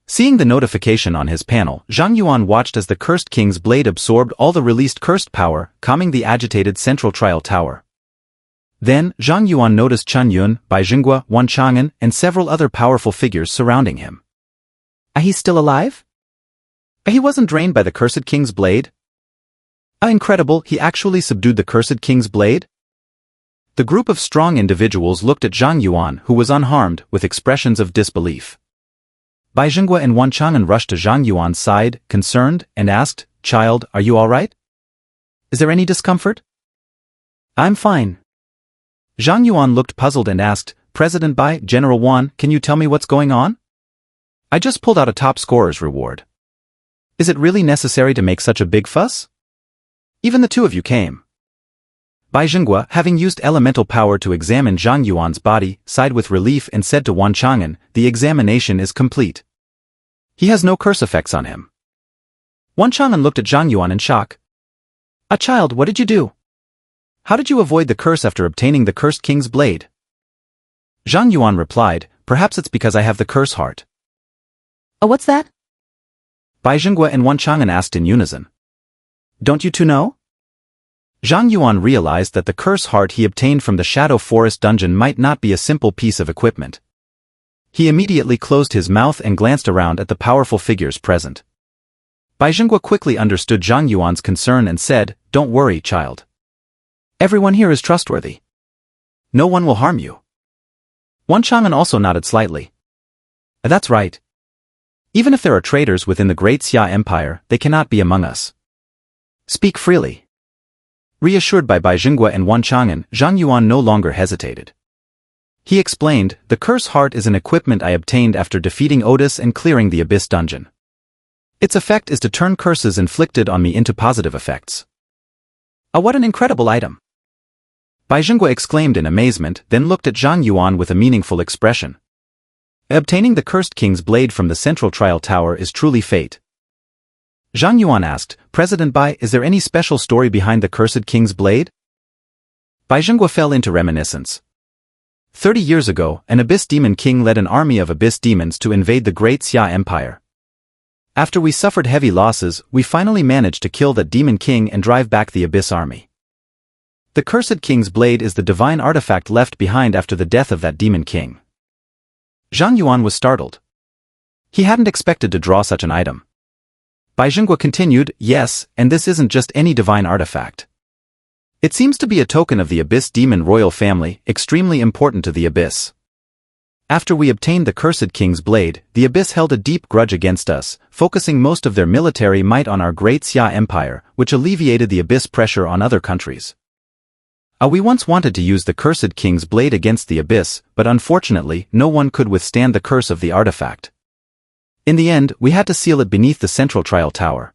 Seeing the notification on his panel, Zhang Yuan watched as the cursed king's blade absorbed all the released cursed power, calming the agitated central trial tower. Then, Zhang Yuan noticed Chen Yun, Bai Jingguo, Wan Chang'an, and several other powerful figures surrounding him. He's still alive? He wasn't drained by the cursed king's blade? Incredible, he actually subdued the cursed king's blade? The group of strong individuals looked at Zhang Yuan, who was unharmed, with expressions of disbelief. Bai Jingwa and Wan Chang'an rushed to Zhang Yuan's side, concerned, and asked, "Child, are you all right? Is there any discomfort?" "I'm fine." Zhang Yuan looked puzzled and asked, "President Bai, General Wan, can you tell me what's going on? I just pulled out a top scorer's reward. Is it really necessary to make such a big fuss? Even the two of you came." Bai Jingwa, having used elemental power to examine Zhang Yuan's body, sighed with relief and said to Wan Chang'an, "The examination is complete. He has no curse effects on him." Wan Chang'an looked at Zhang Yuan in shock. "A child, what did you do? How did you avoid the curse after obtaining the cursed king's blade?" Zhang Yuan replied, "Perhaps it's because I have the curse heart." "What's that?" Bai Jingwa and Wan Chang'an asked in unison. "Don't you two know?" Zhang Yuan realized that the curse heart he obtained from the Shadow Forest dungeon might not be a simple piece of equipment. He immediately closed his mouth and glanced around at the powerful figures present. Bai Jingwa quickly understood Zhang Yuan's concern and said, "Don't worry, child. Everyone here is trustworthy. No one will harm you." Wan Chang'an also nodded slightly. "That's right. Even if there are traitors within the Great Xia Empire, they cannot be among us. Speak freely." Reassured by Bai Jingwa and Wan Chang'an, Zhang Yuan no longer hesitated. He explained, "The curse heart is an equipment I obtained after defeating Otis and clearing the Abyss dungeon. Its effect is to turn curses inflicted on me into positive effects." What an incredible item!" Bai Jingwa exclaimed in amazement, then looked at Zhang Yuan with a meaningful expression. "Obtaining the cursed king's blade from the central trial tower is truly fate." Zhang Yuan asked, "President Bai, is there any special story behind the cursed king's blade?" Bai Jingwa fell into reminiscence. 30 years ago, an Abyss Demon King led an army of Abyss Demons to invade the Great Xia Empire. After we suffered heavy losses, we finally managed to kill that Demon King and drive back the Abyss army. The Cursed King's blade is the divine artifact left behind after the death of that Demon King. Zhang Yuan was startled. He hadn't expected to draw such an item. Bai Jingwa continued, "Yes, and this isn't just any divine artifact. It seems to be a token of the Abyss Demon royal family, extremely important to the Abyss. After we obtained the Cursed King's blade, the Abyss held a deep grudge against us, focusing most of their military might on our Great Xia Empire, which alleviated the Abyss pressure on other countries. We once wanted to use the Cursed King's blade against the Abyss, but unfortunately, no one could withstand the curse of the artifact. In the end, we had to seal it beneath the central trial tower.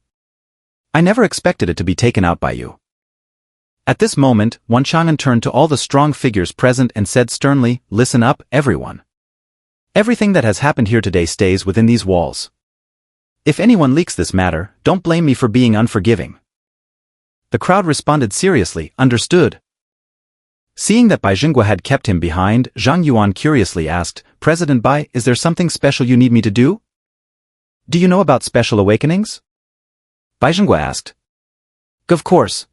I never expected it to be taken out by you." At this moment, Wan Chang'an turned to all the strong figures present and said sternly, "Listen up, everyone. Everything that has happened here today stays within these walls. If anyone leaks this matter, don't blame me for being unforgiving." The crowd responded seriously, "Understood." Seeing that Bai Jingwa had kept him behind, Zhang Yuan curiously asked, "President Bai, is there something special you need me to do? Do you know about special awakenings?" Bai Jingwa asked. "Of course.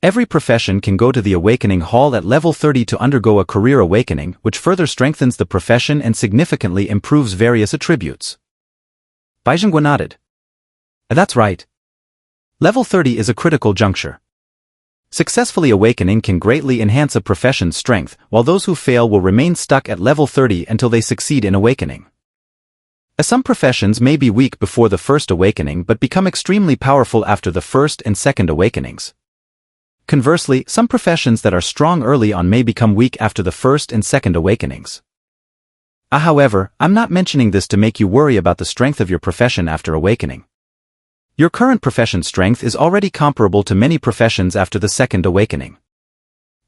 Every profession can go to the awakening hall at level 30 to undergo a career awakening, which further strengthens the profession and significantly improves various attributes." Bai Jingwa nodded. "That's right. Level 30 is a critical juncture. Successfully awakening can greatly enhance a profession's strength, while those who fail will remain stuck at level 30 until they succeed in awakening. Some professions may be weak before the first awakening but become extremely powerful after the first and second awakenings. Conversely, some professions that are strong early on may become weak after the first and second awakenings. However, I'm not mentioning this to make you worry about the strength of your profession after awakening. Your current profession strength is already comparable to many professions after the second awakening.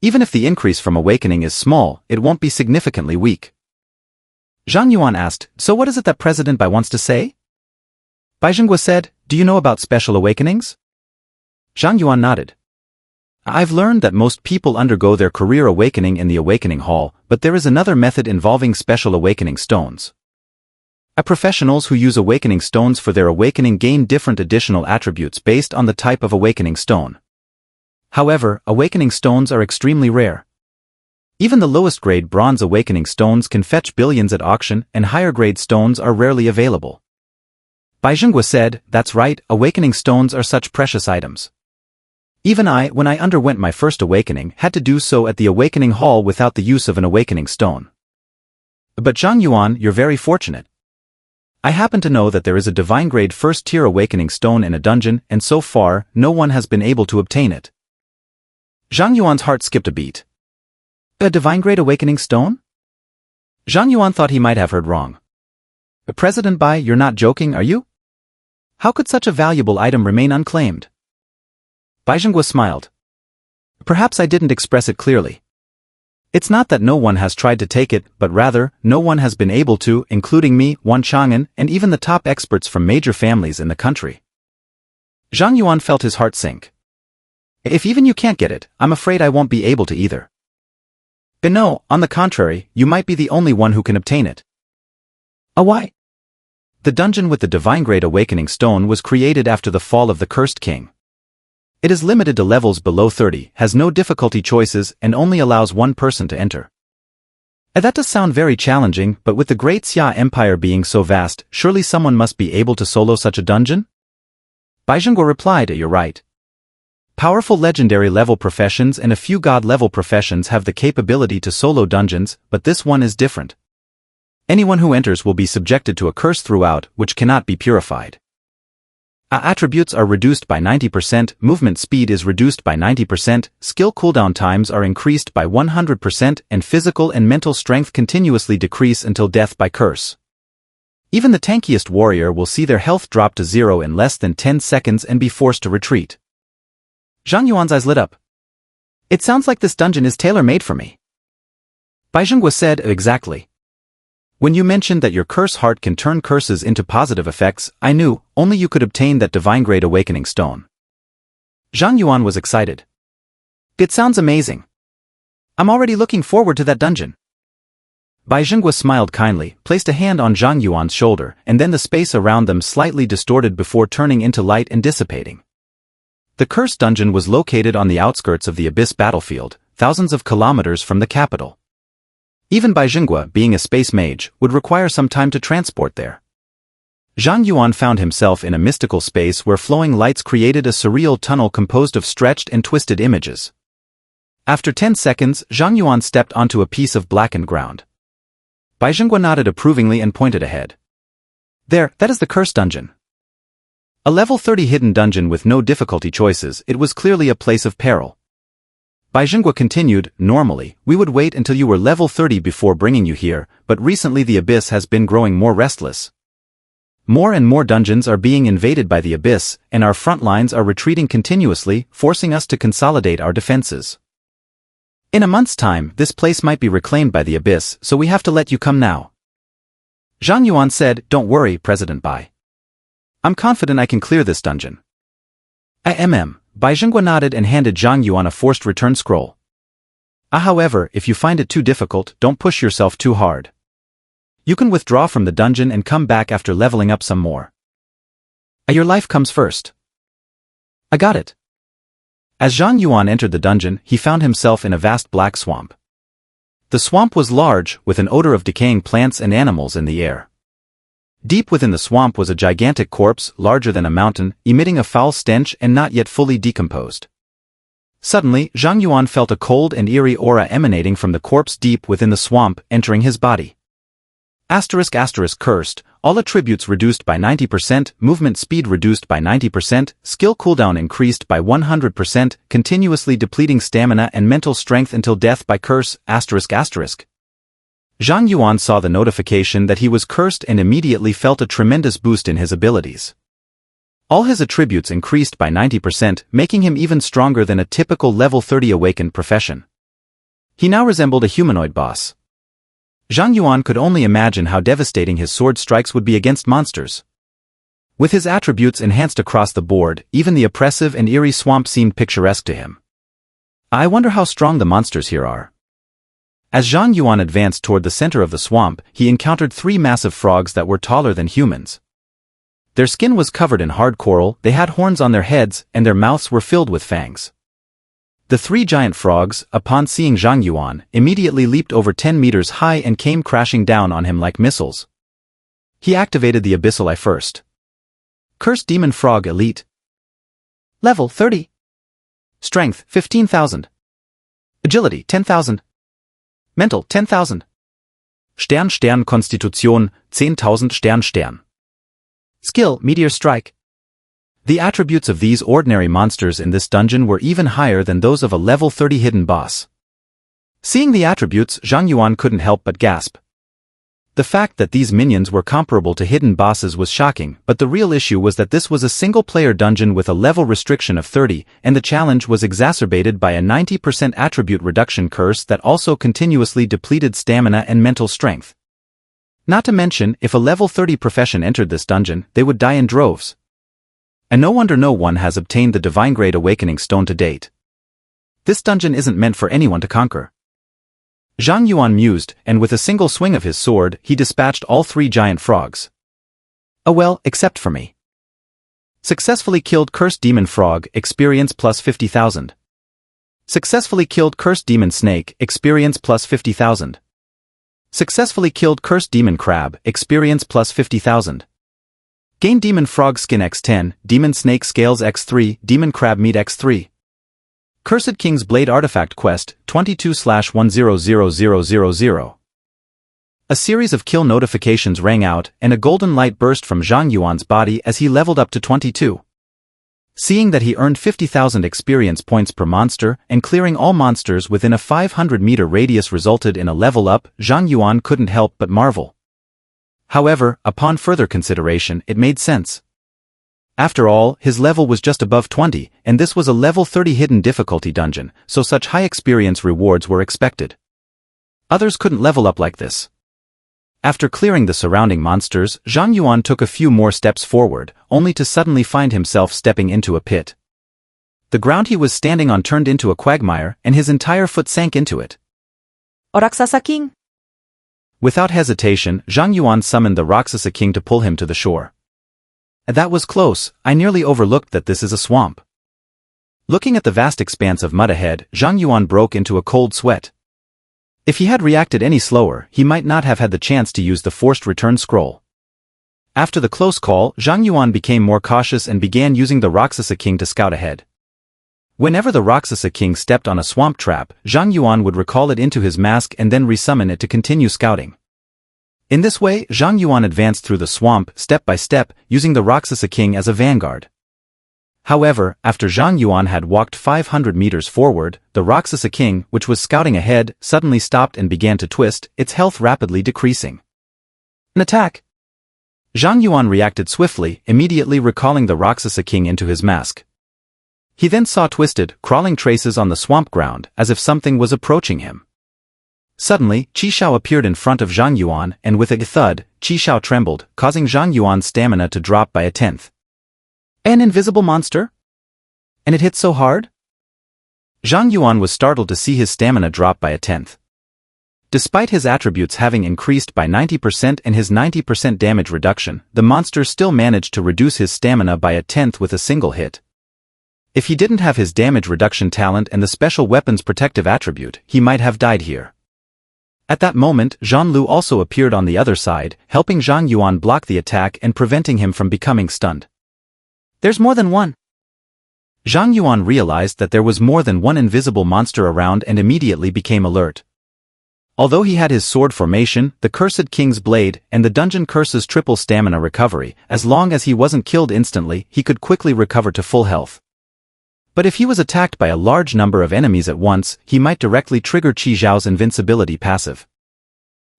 Even if the increase from awakening is small, it won't be significantly weak." Zhang Yuan asked, "So what is it that President Bai wants to say?" Bai Jingwa said, "Do you know about special awakenings?" Zhang Yuan nodded. "I've learned that most people undergo their career awakening in the awakening hall, but there is another method involving special awakening stones. Professionals who use awakening stones for their awakening gain different additional attributes based on the type of awakening stone. However, awakening stones are extremely rare. Even the lowest grade bronze awakening stones can fetch billions at auction, and higher grade stones are rarely available." Bai Jingwa said, "That's right, awakening stones are such precious items. Even I, when I underwent my first awakening, had to do so at the awakening hall without the use of an awakening stone. But Zhang Yuan, you're very fortunate. I happen to know that there is a divine-grade first-tier awakening stone in a dungeon, and so far, no one has been able to obtain it. Zhang Yuan's heart skipped a beat. A divine-grade awakening stone? Zhang Yuan thought he might have heard wrong. President Bai, you're not joking, are you? How could such a valuable item remain unclaimed? Bai Zhenghua smiled. Perhaps I didn't express it clearly. It's not that no one has tried to take it, but rather, no one has been able to, including me, Wan Chang'an, and even the top experts from major families in the country. Zhang Yuan felt his heart sink. If even you can't get it, I'm afraid I won't be able to either. But no, on the contrary, you might be the only one who can obtain it. Why? The dungeon with the divine-grade awakening stone was created after the fall of the cursed king. It is limited to levels below 30, has no difficulty choices, and only allows one person to enter. That does sound very challenging, but with the Great Xia Empire being so vast, surely someone must be able to solo such a dungeon? Bai Zhenghua replied, you're right. Powerful legendary-level professions and a few god-level professions have the capability to solo dungeons, but this one is different. Anyone who enters will be subjected to a curse throughout, which cannot be purified. Attributes are reduced by 90%, movement speed is reduced by 90%, skill cooldown times are increased by 100%, and physical and mental strength continuously decrease until death by curse. Even the tankiest warrior will see their health drop to 0 in less than 10 seconds and be forced to retreat. Zhang Yuan's eyes lit up. It sounds like this dungeon is tailor-made for me. Bai Zhenghua said, exactly. When you mentioned that your curse heart can turn curses into positive effects, I knew only you could obtain that divine-grade awakening stone. Zhang Yuan was excited. It sounds amazing. I'm already looking forward to that dungeon. Bai Zhenghua smiled kindly, placed a hand on Zhang Yuan's shoulder, and then the space around them slightly distorted before turning into light and dissipating. The cursed dungeon was located on the outskirts of the Abyss battlefield, thousands of kilometers from the capital. Even Bai Zhenghua, being a space mage, would require some time to transport there. Zhang Yuan found himself in a mystical space where flowing lights created a surreal tunnel composed of stretched and twisted images. After 10 seconds, Zhang Yuan stepped onto a piece of blackened ground. Bai Zhenghua nodded approvingly and pointed ahead. There, that is the cursed dungeon. A level 30 hidden dungeon with no difficulty choices, it was clearly a place of peril. Bai Zhenghua continued, normally, we would wait until you were level 30 before bringing you here, but recently the Abyss has been growing more restless. More and more dungeons are being invaded by the Abyss, and our front lines are retreating continuously, forcing us to consolidate our defenses. In a month's time, this place might be reclaimed by the Abyss, so we have to let you come now. Zhang Yuan said, don't worry, President Bai. I'm confident I can clear this dungeon. Bai Zhenghua nodded and handed Zhang Yuan a forced return scroll. However, if you find it too difficult, don't push yourself too hard. You can withdraw from the dungeon and come back after leveling up some more. Your life comes first. I got it. As Zhang Yuan entered the dungeon, he found himself in a vast black swamp. The swamp was large, with an odor of decaying plants and animals in the air. Deep within the swamp was a gigantic corpse, larger than a mountain, emitting a foul stench and not yet fully decomposed. Suddenly, Zhang Yuan felt a cold and eerie aura emanating from the corpse deep within the swamp, entering his body. Cursed, all attributes reduced by 90%, movement speed reduced by 90%, skill cooldown increased by 100%, continuously depleting stamina and mental strength until death by curse, Zhang Yuan saw the notification that he was cursed and immediately felt a tremendous boost in his abilities. All his attributes increased by 90%, making him even stronger than a typical level 30 awakened profession. He now resembled a humanoid boss. Zhang Yuan could only imagine how devastating his sword strikes would be against monsters. With his attributes enhanced across the board, even the oppressive and eerie swamp seemed picturesque to him. I wonder how strong the monsters here are. As Zhang Yuan advanced toward the center of the swamp, he encountered 3 massive frogs that were taller than humans. Their skin was covered in hard coral, they had horns on their heads, and their mouths were filled with fangs. The 3 giant frogs, upon seeing Zhang Yuan, immediately leaped over 10 meters high and came crashing down on him like missiles. He activated the Abyssal Eye first. Cursed Demon Frog Elite. Level 30. Strength, 15,000. Agility, 10,000. Mental, 10,000. Stern Konstitution, 10,000 Stern. Skill, Meteor Strike. The attributes of these ordinary monsters in this dungeon were even higher than those of a level 30 hidden boss. Seeing the attributes, Zhang Yuan couldn't help but gasp. The fact that these minions were comparable to hidden bosses was shocking, but the real issue was that this was a single-player dungeon with a level restriction of 30, and the challenge was exacerbated by a 90% attribute reduction curse that also continuously depleted stamina and mental strength. Not to mention, if a level 30 profession entered this dungeon, they would die in droves. And no wonder no one has obtained the Divine Grade Awakening Stone to date. This dungeon isn't meant for anyone to conquer. Zhang Yuan mused, and with a single swing of his sword, he dispatched all 3 giant frogs. Oh well, except for me. Successfully killed Cursed Demon Frog, experience plus 50,000. Successfully killed Cursed Demon Snake, experience plus 50,000. Successfully killed Cursed Demon Crab, experience plus 50,000. Gain Demon Frog Skin x10, Demon Snake Scales x3, Demon Crab Meat x3. Cursed King's Blade Artifact Quest, 22/100000. A series of kill notifications rang out, and a golden light burst from Zhang Yuan's body as he leveled up to 22. Seeing that he earned 50,000 experience points per monster, and clearing all monsters within a 500-meter radius resulted in a level up, Zhang Yuan couldn't help but marvel. However, upon further consideration, it made sense. After all, his level was just above 20, and this was a level 30 hidden difficulty dungeon, so such high experience rewards were expected. Others couldn't level up like this. After clearing the surrounding monsters, Zhang Yuan took a few more steps forward, only to suddenly find himself stepping into a pit. The ground he was standing on turned into a quagmire, and his entire foot sank into it. Rakshasa King. Without hesitation, Zhang Yuan summoned the Rakshasa King to pull him to the shore. That was close. I nearly overlooked that this is a swamp. Looking at the vast expanse of mud ahead, Zhang Yuan broke into a cold sweat. If he had reacted any slower, he might not have had the chance to use the forced return scroll. After the close call, Zhang Yuan became more cautious and began using the Rakshasa King to scout ahead. Whenever the Rakshasa King stepped on a swamp trap, Zhang Yuan would recall it into his mask and then resummon it to continue scouting. In this way, Zhang Yuan advanced through the swamp, step by step, using the Rakshasa King as a vanguard. However, after Zhang Yuan had walked 500 meters forward, the Rakshasa King, which was scouting ahead, suddenly stopped and began to twist, its health rapidly decreasing. An attack! Zhang Yuan reacted swiftly, immediately recalling the Rakshasa King into his mask. He then saw twisted, crawling traces on the swamp ground, as if something was approaching him. Suddenly, Qi Xiao appeared in front of Zhang Yuan, and with a thud, Qi Xiao trembled, causing Zhang Yuan's stamina to drop by a tenth. An invisible monster? And it hit so hard? Zhang Yuan was startled to see his stamina drop by a tenth. Despite his attributes having increased by 90% and his 90% damage reduction, the monster still managed to reduce his stamina by a tenth with a single hit. If he didn't have his damage reduction talent and the special weapon's protective attribute, he might have died here. At that moment, Zhang Lu also appeared on the other side, helping Zhang Yuan block the attack and preventing him from becoming stunned. There's more than one. Zhang Yuan realized that there was more than one invisible monster around and immediately became alert. Although he had his sword formation, the Cursed King's Blade, and the Dungeon Curse's triple stamina recovery, as long as he wasn't killed instantly, he could quickly recover to full health. But if he was attacked by a large number of enemies at once, he might directly trigger Qi Xiao's invincibility passive.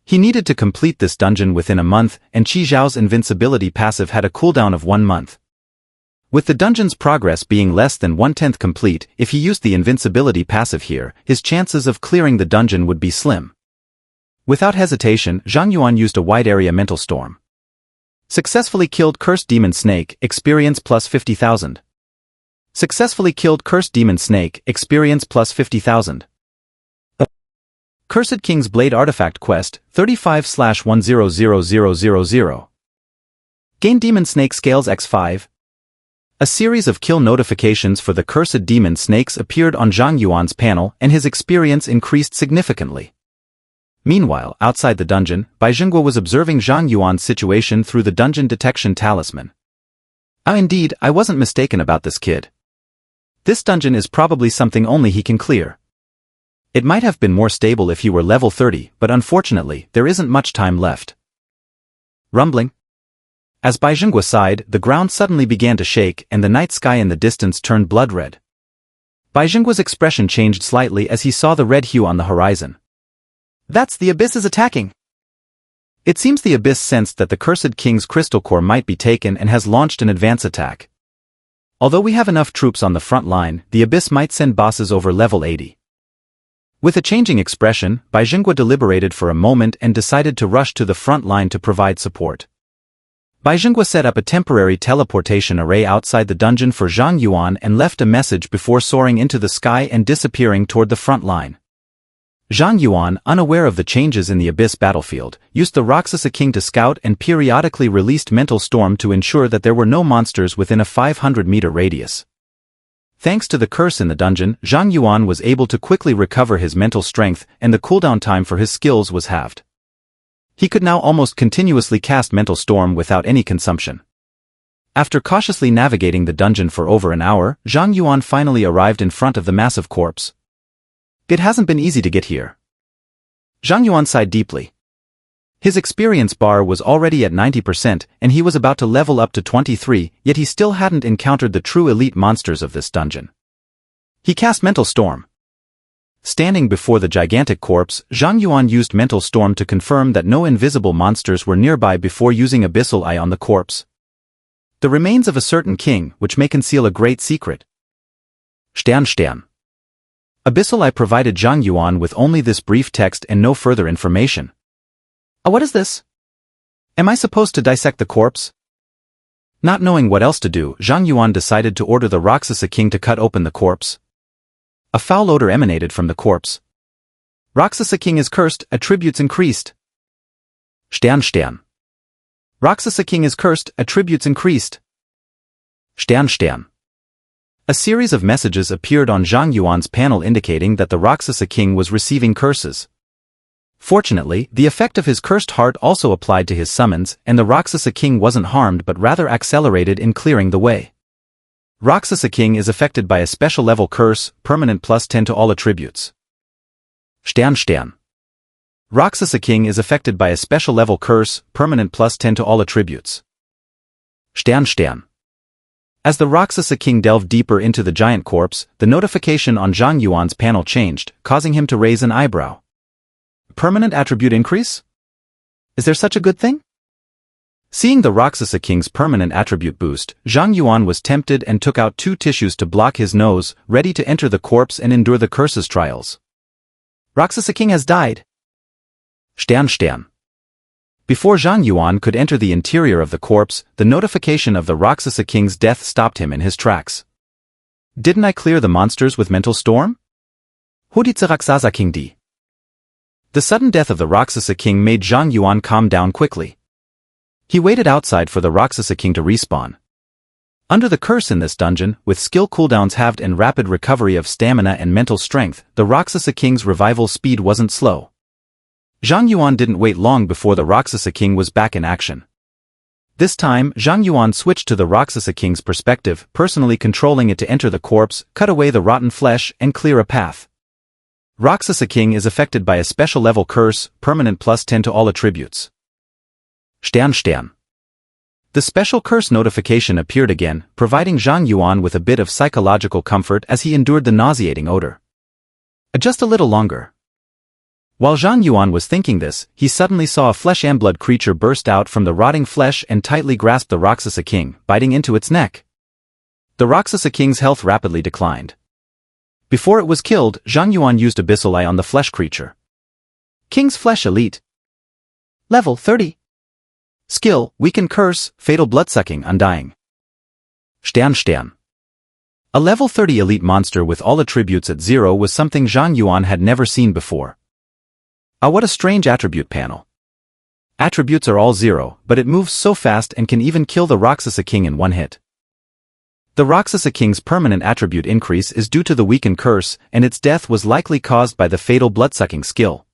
He needed to complete this dungeon within a month, and Qi Xiao's invincibility passive had a cooldown of 1 month. With the dungeon's progress being less than 1/10 complete, if he used the invincibility passive here, his chances of clearing the dungeon would be slim. Without hesitation, Zhang Yuan used a wide-area mental storm. Successfully killed Cursed Demon Snake, experience plus 50,000. Successfully killed Cursed Demon Snake, experience plus 50,000. Cursed King's Blade Artifact Quest, 35/100000. Gain Demon Snake Scales x5. A series of kill notifications for the Cursed Demon Snakes appeared on Zhang Yuan's panel and his experience increased significantly. Meanwhile, outside the dungeon, Bai Jingguo was observing Zhang Yuan's situation through the dungeon detection talisman. Indeed, I wasn't mistaken about this kid. This dungeon is probably something only he can clear. It might have been more stable if he were level 30, but unfortunately, there isn't much time left. Rumbling. As Bai Zhenghua sighed, the ground suddenly began to shake and the night sky in the distance turned blood red. Bai Zhenghua's expression changed slightly as he saw the red hue on the horizon. That's the Abyss is attacking. It seems the Abyss sensed that the Cursed King's crystal core might be taken and has launched an advance attack. Although we have enough troops on the front line, the Abyss might send bosses over level 80. With a changing expression, Bai Zhenghua deliberated for a moment and decided to rush to the front line to provide support. Bai Zhenghua set up a temporary teleportation array outside the dungeon for Zhang Yuan and left a message before soaring into the sky and disappearing toward the front line. Zhang Yuan, unaware of the changes in the Abyss battlefield, used the Rakshasa King to scout and periodically released Mental Storm to ensure that there were no monsters within a 500-meter radius. Thanks to the curse in the dungeon, Zhang Yuan was able to quickly recover his mental strength and the cooldown time for his skills was halved. He could now almost continuously cast Mental Storm without any consumption. After cautiously navigating the dungeon for over an hour, Zhang Yuan finally arrived in front of the massive corpse. It hasn't been easy to get here. Zhang Yuan sighed deeply. His experience bar was already at 90% and he was about to level up to 23, yet he still hadn't encountered the true elite monsters of this dungeon. He cast Mental Storm. Standing before the gigantic corpse, Zhang Yuan used Mental Storm to confirm that no invisible monsters were nearby before using Abyssal Eye on the corpse. The remains of a certain king, which may conceal a great secret. Stern. Abyssal Eye provided Zhang Yuan with only this brief text and no further information. What is this? Am I supposed to dissect the corpse? Not knowing what else to do, Zhang Yuan decided to order the Rakshasa King to cut open the corpse. A foul odor emanated from the corpse. Rakshasa King is cursed, attributes increased. Stern. Rakshasa King is cursed, attributes increased. Stern. A series of messages appeared on Zhang Yuan's panel indicating that the Rakshasa King was receiving curses. Fortunately, the effect of his cursed heart also applied to his summons, and the Rakshasa King wasn't harmed but rather accelerated in clearing the way. Rakshasa King is affected by a special level curse, permanent +10 to all attributes. Stern. Rakshasa King is affected by a special level curse, permanent +10 to all attributes. Stern. As the Rakshasa King delved deeper into the giant corpse, the notification on Zhang Yuan's panel changed, causing him to raise an eyebrow. Permanent attribute increase? Is there such a good thing? Seeing the Rakshasa King's permanent attribute boost, Zhang Yuan was tempted and took out 2 tissues to block his nose, ready to enter the corpse and endure the curse's trials. Rakshasa King has died. Stern. Before Zhang Yuan could enter the interior of the corpse, the notification of the Rakshasa King's death stopped him in his tracks. Didn't I clear the monsters with Mental Storm? Huditse Rakshasa King di. The sudden death of the Rakshasa King made Zhang Yuan calm down quickly. He waited outside for the Rakshasa King to respawn. Under the curse in this dungeon, with skill cooldowns halved and rapid recovery of stamina and mental strength, the Rakshasa King's revival speed wasn't slow. Zhang Yuan didn't wait long before the Rakshasa King was back in action. This time, Zhang Yuan switched to the Rakshasa King's perspective, personally controlling it to enter the corpse, cut away the rotten flesh, and clear a path. Rakshasa King is affected by a special level curse, permanent +10 to all attributes. Stern. The special curse notification appeared again, providing Zhang Yuan with a bit of psychological comfort as he endured the nauseating odor. Just a little longer. While Zhang Yuan was thinking this, he suddenly saw a flesh and blood creature burst out from the rotting flesh and tightly grasp the Rakshasa King, biting into its neck. The Rakshasa King's health rapidly declined. Before it was killed, Zhang Yuan used Abyssal Eye on the flesh creature. King's Flesh Elite. Level 30. Skill, Weaken Curse, Fatal Bloodsucking, Undying. Stern. A level 30 elite monster with all attributes at 0 was something Zhang Yuan had never seen before. What a strange attribute panel. Attributes are all 0, but it moves so fast and can even kill the Rakshasa King in one hit. The Rakshasa King's permanent attribute increase is due to the Weaken Curse, and its death was likely caused by the Fatal Bloodsucking skill.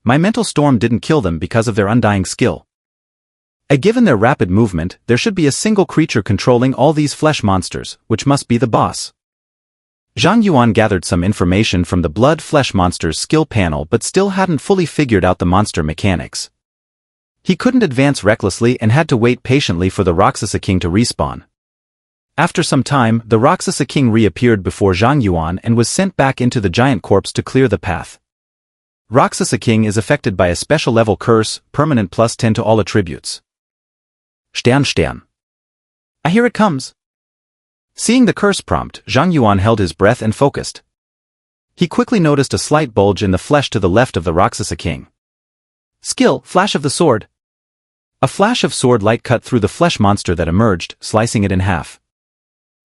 My Mental Storm didn't kill them because of their Undying skill. Given their rapid movement, there should be a single creature controlling all these flesh monsters, which must be the boss. Zhang Yuan gathered some information from the Blood Flesh Monsters skill panel but still hadn't fully figured out the monster mechanics. He couldn't advance recklessly and had to wait patiently for the Rakshasa King to respawn. After some time, the Rakshasa King reappeared before Zhang Yuan and was sent back into the giant corpse to clear the path. Rakshasa King is affected by a special level curse, permanent +10 to all attributes. Stern. I hear it comes. Seeing the curse prompt, Zhang Yuan held his breath and focused. He quickly noticed a slight bulge in the flesh to the left of the Rakshasa King. Skill, flash of the sword. A flash of sword light cut through the flesh monster that emerged, slicing it in half.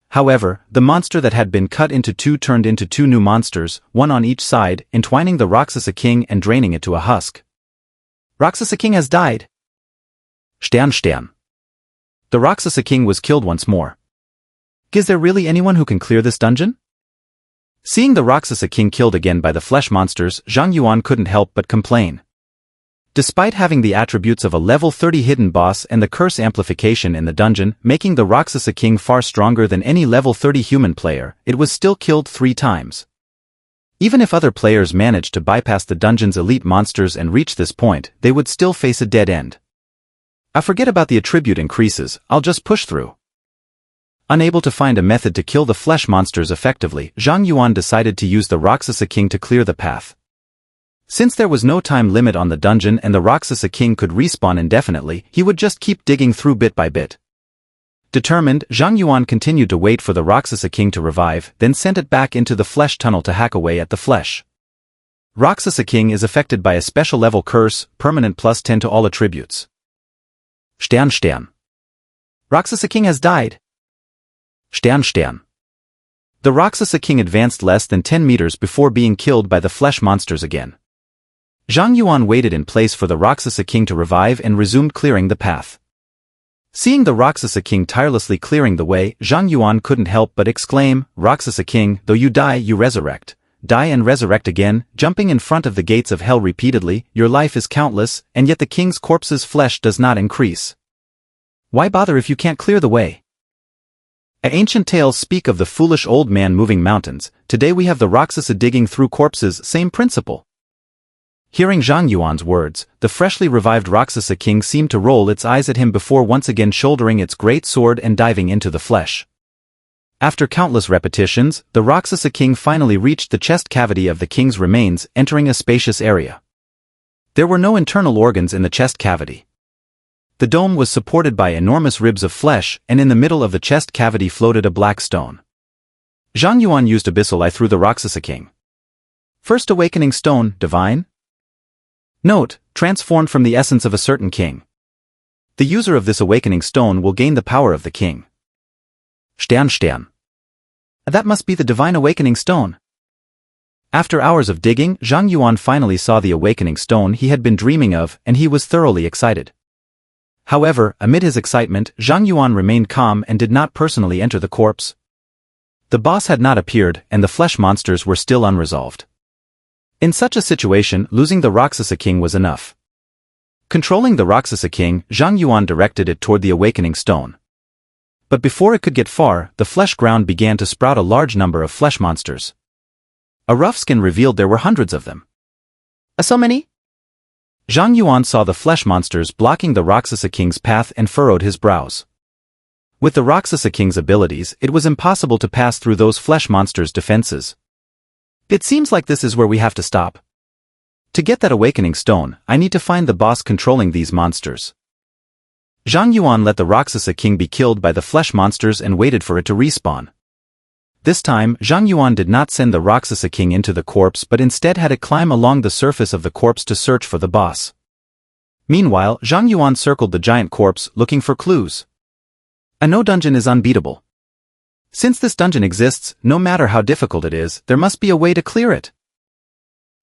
However, the monster that had been cut into two turned into two new monsters, one on each side, entwining the Rakshasa King and draining it to a husk. Rakshasa King has died. Stern. The Rakshasa King was killed once more. Is there really anyone who can clear this dungeon? Seeing the Rakshasa King killed again by the flesh monsters, Zhang Yuan couldn't help but complain. Despite having the attributes of a level 30 hidden boss and the curse amplification in the dungeon, making the Rakshasa King far stronger than any level 30 human player, it was still killed 3 times. Even if other players managed to bypass the dungeon's elite monsters and reach this point, they would still face a dead end. I forget about the attribute increases, I'll just push through. Unable to find a method to kill the flesh monsters effectively, Zhang Yuan decided to use the Rakshasa King to clear the path. Since there was no time limit on the dungeon and the Rakshasa King could respawn indefinitely, he would just keep digging through bit by bit. Determined, Zhang Yuan continued to wait for the Rakshasa King to revive, then sent it back into the flesh tunnel to hack away at the flesh. Rakshasa King is affected by a special level curse, permanent +10 to all attributes. Stern. Rakshasa King has died. Stern. The Rakshasa King advanced less than 10 meters before being killed by the flesh monsters again. Zhang Yuan waited in place for the Rakshasa King to revive and resumed clearing the path. Seeing the Rakshasa King tirelessly clearing the way, Zhang Yuan couldn't help but exclaim, "Rakshasa King, though you die, you resurrect. Die and resurrect again, jumping in front of the gates of hell repeatedly, your life is countless, and yet the king's corpse's flesh does not increase. Why bother if you can't clear the way?" Ancient tales speak of the foolish old man moving mountains. Today we have the Rakshasa digging through corpses, same principle. Hearing Zhang Yuan's words, the freshly revived Rakshasa King seemed to roll its eyes at him before once again shouldering its great sword and diving into the flesh. After countless repetitions, the Rakshasa King finally reached the chest cavity of the king's remains, entering a spacious area. There were no internal organs in the chest cavity. The dome was supported by enormous ribs of flesh, and in the middle of the chest cavity floated a black stone. Zhang Yuan used Abyssal Eye through the Rakshasa King. First awakening stone, divine? Note, transformed from the essence of a certain king. The user of this awakening stone will gain the power of the king. Stern. That must be the divine awakening stone. After hours of digging, Zhang Yuan finally saw the awakening stone he had been dreaming of, and he was thoroughly excited. However, amid his excitement, Zhang Yuan remained calm and did not personally enter the corpse. The boss had not appeared, and the flesh monsters were still unresolved. In such a situation, losing the Rakshasa King was enough. Controlling the Rakshasa King, Zhang Yuan directed it toward the awakening stone. But before it could get far, the flesh ground began to sprout a large number of flesh monsters. A rough skin revealed there were hundreds of them. So many? Zhang Yuan saw the flesh monsters blocking the Rakshasa King's path and furrowed his brows. With the Rakshasa King's abilities, it was impossible to pass through those flesh monsters' defenses. It seems like this is where we have to stop. To get that awakening stone, I need to find the boss controlling these monsters. Zhang Yuan let the Rakshasa King be killed by the flesh monsters and waited for it to respawn. This time, Zhang Yuan did not send the Rakshasa King into the corpse but instead had it climb along the surface of the corpse to search for the boss. Meanwhile, Zhang Yuan circled the giant corpse, looking for clues. No dungeon is unbeatable. Since this dungeon exists, no matter how difficult it is, there must be a way to clear it.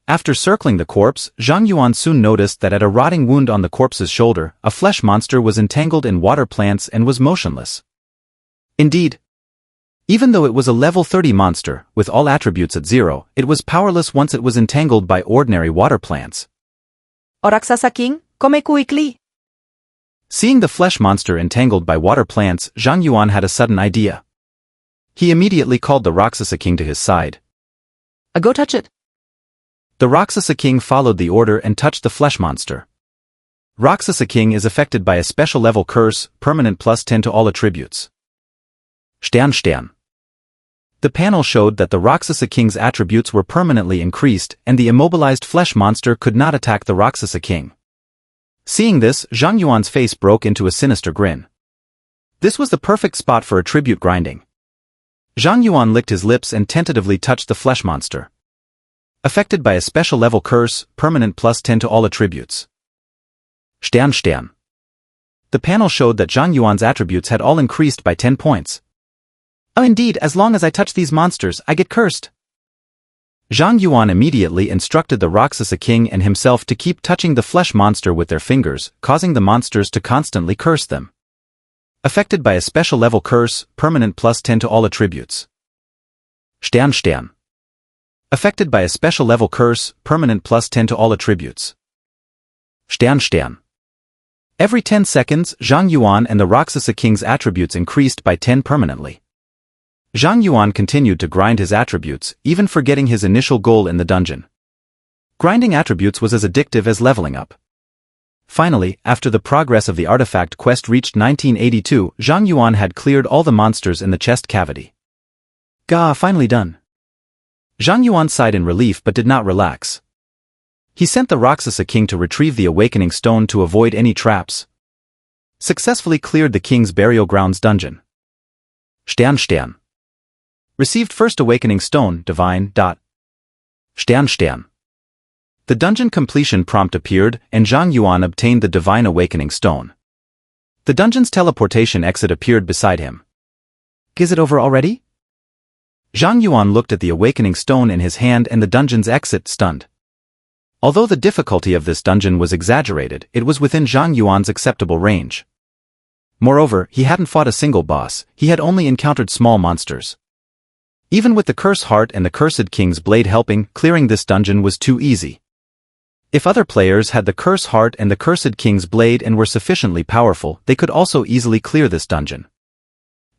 After circling the corpse, Zhang Yuan soon noticed that at a rotting wound on the corpse's shoulder, a flesh monster was entangled in water plants and was motionless. Indeed, even though it was a level 30 monster, with all attributes at 0, it was powerless once it was entangled by ordinary water plants. Rakshasa King, come quickly. Seeing the flesh monster entangled by water plants, Zhang Yuan had a sudden idea. He immediately called the Rakshasa King to his side. Go touch it. The Rakshasa King followed the order and touched the flesh monster. Rakshasa King is affected by a special level curse, permanent +10 to all attributes. Stern. The panel showed that the Rakshasa King's attributes were permanently increased and the immobilized flesh monster could not attack the Rakshasa King. Seeing this, Zhang Yuan's face broke into a sinister grin. This was the perfect spot for attribute grinding. Zhang Yuan licked his lips and tentatively touched the flesh monster. Affected by a special level curse, permanent +10 to all attributes. Stern. The panel showed that Zhang Yuan's attributes had all increased by 10 points. Oh indeed, as long as I touch these monsters, I get cursed. Zhang Yuan immediately instructed the Rakshasa King and himself to keep touching the flesh monster with their fingers, causing the monsters to constantly curse them. Affected by a special level curse, permanent +10 to all attributes. Stern. Affected by a special level curse, permanent +10 to all attributes. Stern. Every 10 seconds, Zhang Yuan and the Rakshasa King's attributes increased by 10 permanently. Zhang Yuan continued to grind his attributes, even forgetting his initial goal in the dungeon. Grinding attributes was as addictive as leveling up. Finally, after the progress of the artifact quest reached 1982, Zhang Yuan had cleared all the monsters in the chest cavity. Gah, finally done. Zhang Yuan sighed in relief but did not relax. He sent the Rakshasa King to retrieve the awakening stone to avoid any traps. Successfully cleared the king's burial grounds dungeon. Stern. Received first awakening stone, divine. Stern. The dungeon completion prompt appeared, and Zhang Yuan obtained the divine awakening stone. The dungeon's teleportation exit appeared beside him. Is it over already? Zhang Yuan looked at the awakening stone in his hand and the dungeon's exit, stunned. Although the difficulty of this dungeon was exaggerated, it was within Zhang Yuan's acceptable range. Moreover, he hadn't fought a single boss, he had only encountered small monsters. Even with the Curse Heart and the Cursed King's Blade helping, clearing this dungeon was too easy. If other players had the Curse Heart and the Cursed King's Blade and were sufficiently powerful, they could also easily clear this dungeon.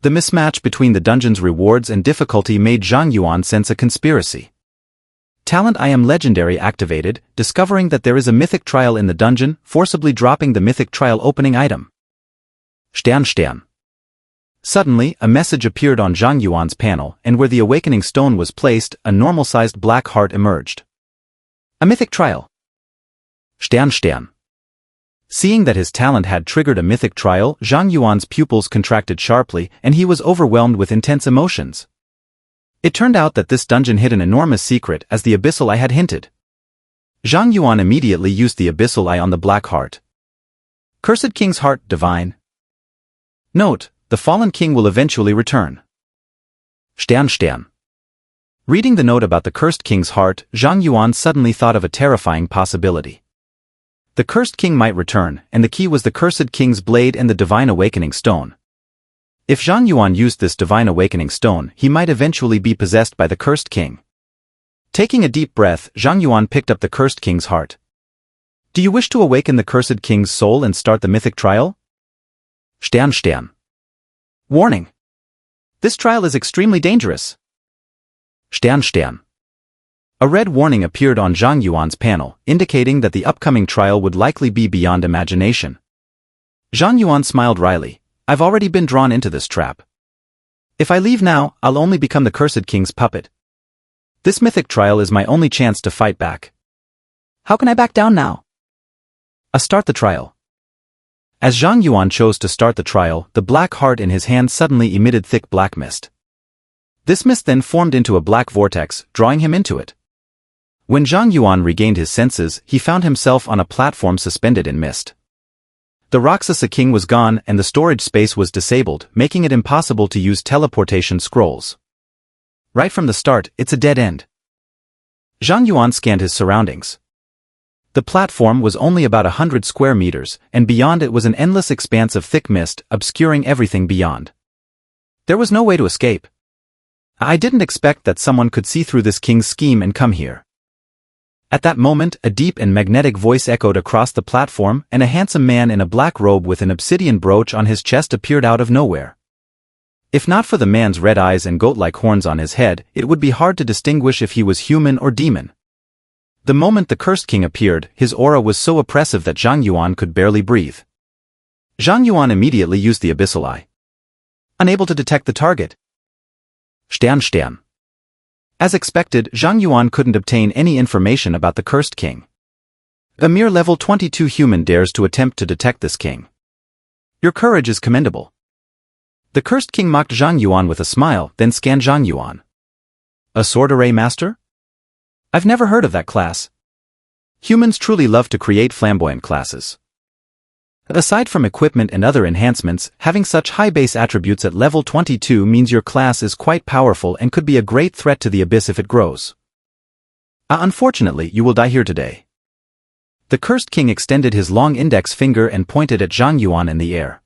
The mismatch between the dungeon's rewards and difficulty made Zhang Yuan sense a conspiracy. Talent I Am Legendary activated, discovering that there is a mythic trial in the dungeon, forcibly dropping the mythic trial opening item. Stern. Suddenly, a message appeared on Zhang Yuan's panel, and where the awakening stone was placed, a normal-sized black heart emerged. A mythic trial. Stern. Seeing that his talent had triggered a mythic trial, Zhang Yuan's pupils contracted sharply, and he was overwhelmed with intense emotions. It turned out that this dungeon hid an enormous secret, as the Abyssal Eye had hinted. Zhang Yuan immediately used the Abyssal Eye on the black heart. Cursed King's Heart, divine. Note: the fallen king will eventually return. Stern. Reading the note about the Cursed King's Heart, Zhang Yuan suddenly thought of a terrifying possibility. The Cursed King might return, and the key was the Cursed King's Blade and the Divine Awakening Stone. If Zhang Yuan used this Divine Awakening Stone, he might eventually be possessed by the Cursed King. Taking a deep breath, Zhang Yuan picked up the Cursed King's Heart. Do you wish to awaken the Cursed King's soul and start the mythic trial? Stern. Warning! This trial is extremely dangerous. Stern. A red warning appeared on Zhang Yuan's panel, indicating that the upcoming trial would likely be beyond imagination. Zhang Yuan smiled wryly. I've already been drawn into this trap. If I leave now, I'll only become the Cursed King's puppet. This mythic trial is my only chance to fight back. How can I back down now? Start the trial. As Zhang Yuan chose to start the trial, the black heart in his hand suddenly emitted thick black mist. This mist then formed into a black vortex, drawing him into it. When Zhang Yuan regained his senses, he found himself on a platform suspended in mist. The Rakshasa King was gone and the storage space was disabled, making it impossible to use teleportation scrolls. Right from the start, it's a dead end. Zhang Yuan scanned his surroundings. The platform was only about 100 square meters, and beyond it was an endless expanse of thick mist, obscuring everything beyond. There was no way to escape. I didn't expect that someone could see through this king's scheme and come here. At that moment, a deep and magnetic voice echoed across the platform, and a handsome man in a black robe with an obsidian brooch on his chest appeared out of nowhere. If not for the man's red eyes and goat-like horns on his head, it would be hard to distinguish if he was human or demon. The moment the cursed king appeared, his aura was so oppressive that Zhang Yuan could barely breathe. Zhang Yuan immediately used the abyssal eye. Unable to detect the target. Stern. As expected, Zhang Yuan couldn't obtain any information about the cursed king. A mere level 22 human dares to attempt to detect this king. Your courage is commendable. The cursed king mocked Zhang Yuan with a smile, then scanned Zhang Yuan. A sword array master? I've never heard of that class. Humans truly love to create flamboyant classes. Aside from equipment and other enhancements, having such high base attributes at level 22 means your class is quite powerful and could be a great threat to the abyss if it grows. Unfortunately, you will die here today. The cursed king extended his long index finger and pointed at Zhang Yuan in the air.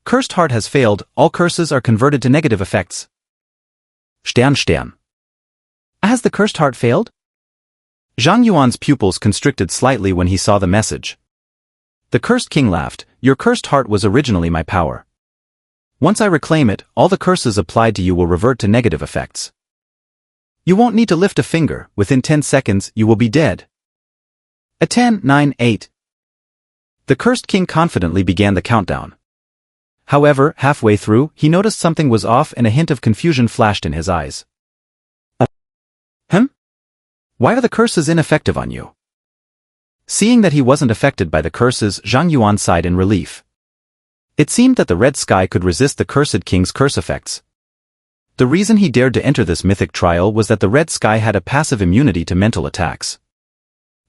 Cursed heart has failed, all curses are converted to negative effects. Stern. Has the cursed heart failed? Zhang Yuan's pupils constricted slightly when he saw the message. The cursed king laughed. Your cursed heart was originally my power. Once I reclaim it, all the curses applied to you will revert to negative effects. You won't need to lift a finger, within 10 seconds you will be dead. A 10, 9, 8. The cursed king confidently began the countdown. However, halfway through, he noticed something was off and a hint of confusion flashed in his eyes. Why are the curses ineffective on you? Seeing that he wasn't affected by the curses, Zhang Yuan sighed in relief. It seemed that the red sky could resist the cursed king's curse effects. The reason he dared to enter this mythic trial was that the red sky had a passive immunity to mental attacks.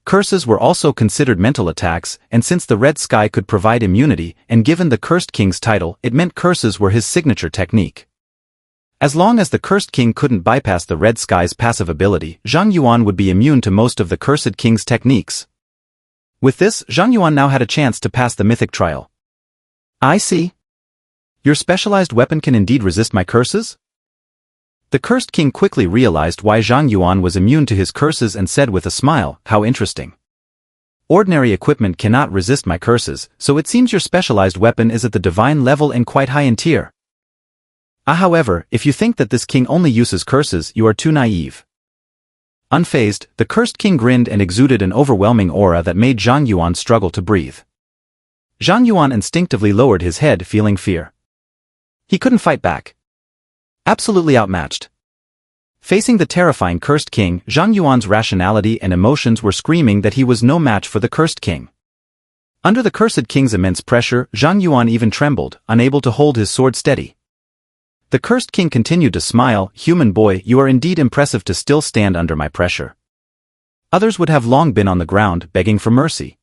Curses were also considered mental attacks, and since the red sky could provide immunity, and given the cursed king's title, it meant curses were his signature technique. As long as the cursed king couldn't bypass the red sky's passive ability, Zhang Yuan would be immune to most of the cursed king's techniques. With this, Zhang Yuan now had a chance to pass the mythic trial. I see. Your specialized weapon can indeed resist my curses? The cursed king quickly realized why Zhang Yuan was immune to his curses and said with a smile, how interesting. Ordinary equipment cannot resist my curses, so it seems your specialized weapon is at the divine level and quite high in tier. However, if you think that this king only uses curses, you are too naive. Unfazed, the cursed king grinned and exuded an overwhelming aura that made Zhang Yuan struggle to breathe. Zhang Yuan instinctively lowered his head, feeling fear. He couldn't fight back. Absolutely outmatched. Facing the terrifying cursed king, Zhang Yuan's rationality and emotions were screaming that he was no match for the cursed king. Under the cursed king's immense pressure, Zhang Yuan even trembled, unable to hold his sword steady. The cursed king continued to smile, human boy, you are indeed impressive to still stand under my pressure. Others would have long been on the ground, begging for mercy.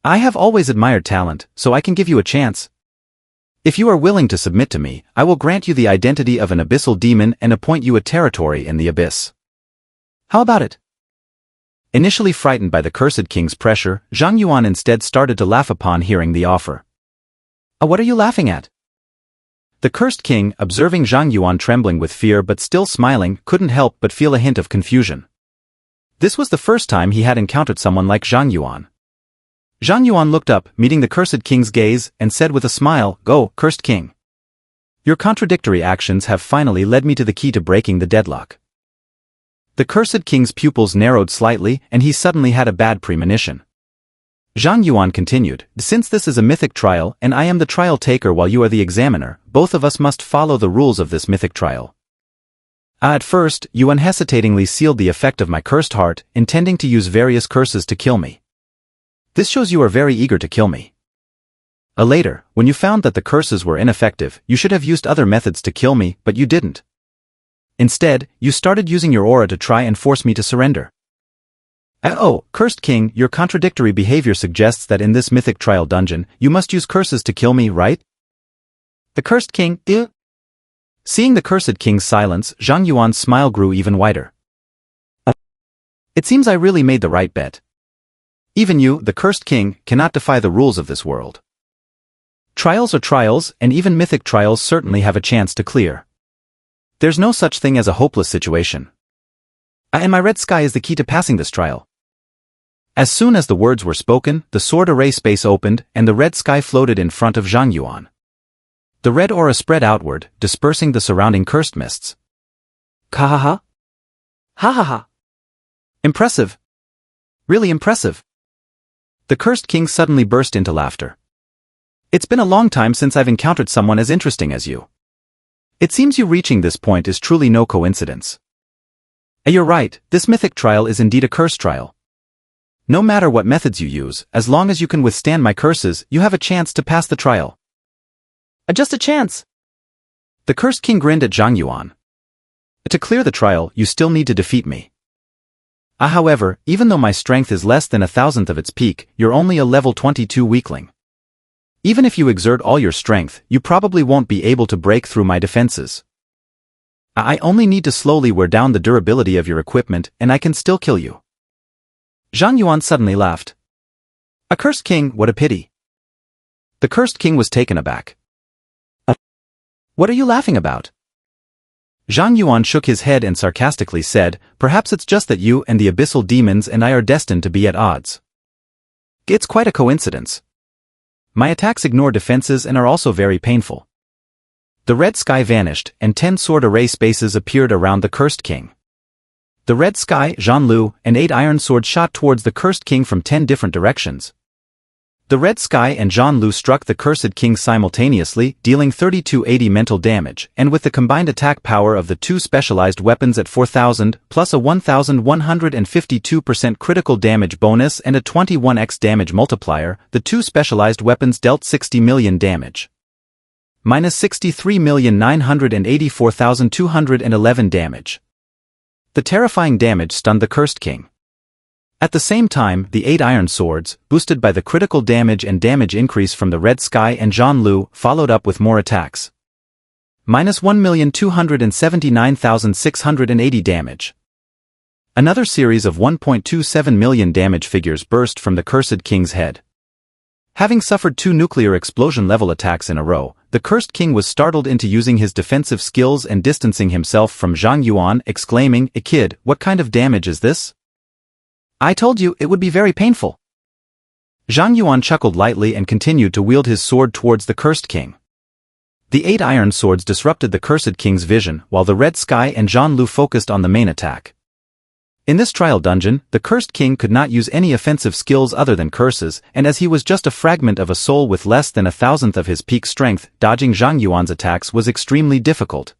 I have always admired talent, so I can give you a chance. If you are willing to submit to me, I will grant you the identity of an abyssal demon and appoint you a territory in the abyss. How about it? Initially frightened by the cursed king's pressure, Zhang Yuan instead started to laugh upon hearing the offer. What are you laughing at? The cursed king, observing Zhang Yuan trembling with fear but still smiling, couldn't help but feel a hint of confusion. This was the first time he had encountered someone like Zhang Yuan. Zhang Yuan looked up, meeting the cursed king's gaze, and said with a smile, Go, cursed king. Your contradictory actions have finally led me to the key to breaking the deadlock. The cursed king's pupils narrowed slightly, and he suddenly had a bad premonition. Zhang Yuan continued, Since this is a mythic trial, and I am the trial taker while you are the examiner, both of us must follow the rules of this mythic trial. At first, you unhesitatingly sealed the effect of my cursed heart, intending to use various curses to kill me. This shows you are very eager to kill me. Later, when you found that the curses were ineffective, you should have used other methods to kill me, but you didn't. Instead, you started using your aura to try and force me to surrender. Cursed king, your contradictory behavior suggests that in this mythic trial dungeon, you must use curses to kill me, right? The cursed king, Seeing the cursed king's silence, Zhang Yuan's smile grew even wider. It seems I really made the right bet. Even you, the cursed king, cannot defy the rules of this world. Trials are trials, and even mythic trials certainly have a chance to clear. There's no such thing as a hopeless situation. And my red sky is the key to passing this trial. As soon as the words were spoken, the sword array space opened, and the red sky floated in front of Zhang Yuan. The red aura spread outward, dispersing the surrounding cursed mists. Ha ha ha. Impressive. Really impressive. The cursed king suddenly burst into laughter. It's been a long time since I've encountered someone as interesting as you. It seems you reaching this point is truly no coincidence. You're right, this mythic trial is indeed a curse trial. No matter what methods you use, as long as you can withstand my curses, you have a chance to pass the trial. Just a chance. The cursed king grinned at Zhang Yuan. To clear the trial, you still need to defeat me. However, even though my strength is less than 1,000th of its peak, you're only a level 22 weakling. Even if you exert all your strength, you probably won't be able to break through my defenses. I only need to slowly wear down the durability of your equipment, and I can still kill you. Zhang Yuan suddenly laughed. A cursed king, what a pity. The cursed king was taken aback. What are you laughing about? Zhang Yuan shook his head and sarcastically said, perhaps it's just that you and the abyssal demons and I are destined to be at odds. It's quite a coincidence. My attacks ignore defenses and are also very painful. The red sky vanished, and 10 sword array spaces appeared around the cursed king. The red sky, Zhan Lu, and 8 iron swords shot towards the cursed king from 10 different directions. The red sky and Zhan Lu struck the cursed king simultaneously, dealing 3280 mental damage, and with the combined attack power of the two specialized weapons at 4000, plus a 1152% critical damage bonus and a 21x damage multiplier, the two specialized weapons dealt 60 million damage. Minus 63,984,211 damage. The terrifying damage stunned the cursed king. At the same time, the 8 iron swords, boosted by the critical damage and damage increase from the red sky and Zhan Lu, followed up with more attacks. Minus 1,279,680 damage. Another series of 1.27 million damage figures burst from the cursed king's head. Having suffered 2 nuclear explosion-level attacks in a row, the cursed king was startled into using his defensive skills and distancing himself from Zhang Yuan, exclaiming, "Kid, what kind of damage is this? I told you it would be very painful." Zhang Yuan chuckled lightly and continued to wield his sword towards the cursed king. The 8 iron swords disrupted the cursed king's vision, while the red sky and Zhan Lu focused on the main attack. In this trial dungeon, the cursed king could not use any offensive skills other than curses, and as he was just a fragment of a soul with less than 1,000th of his peak strength, dodging Zhang Yuan's attacks was extremely difficult.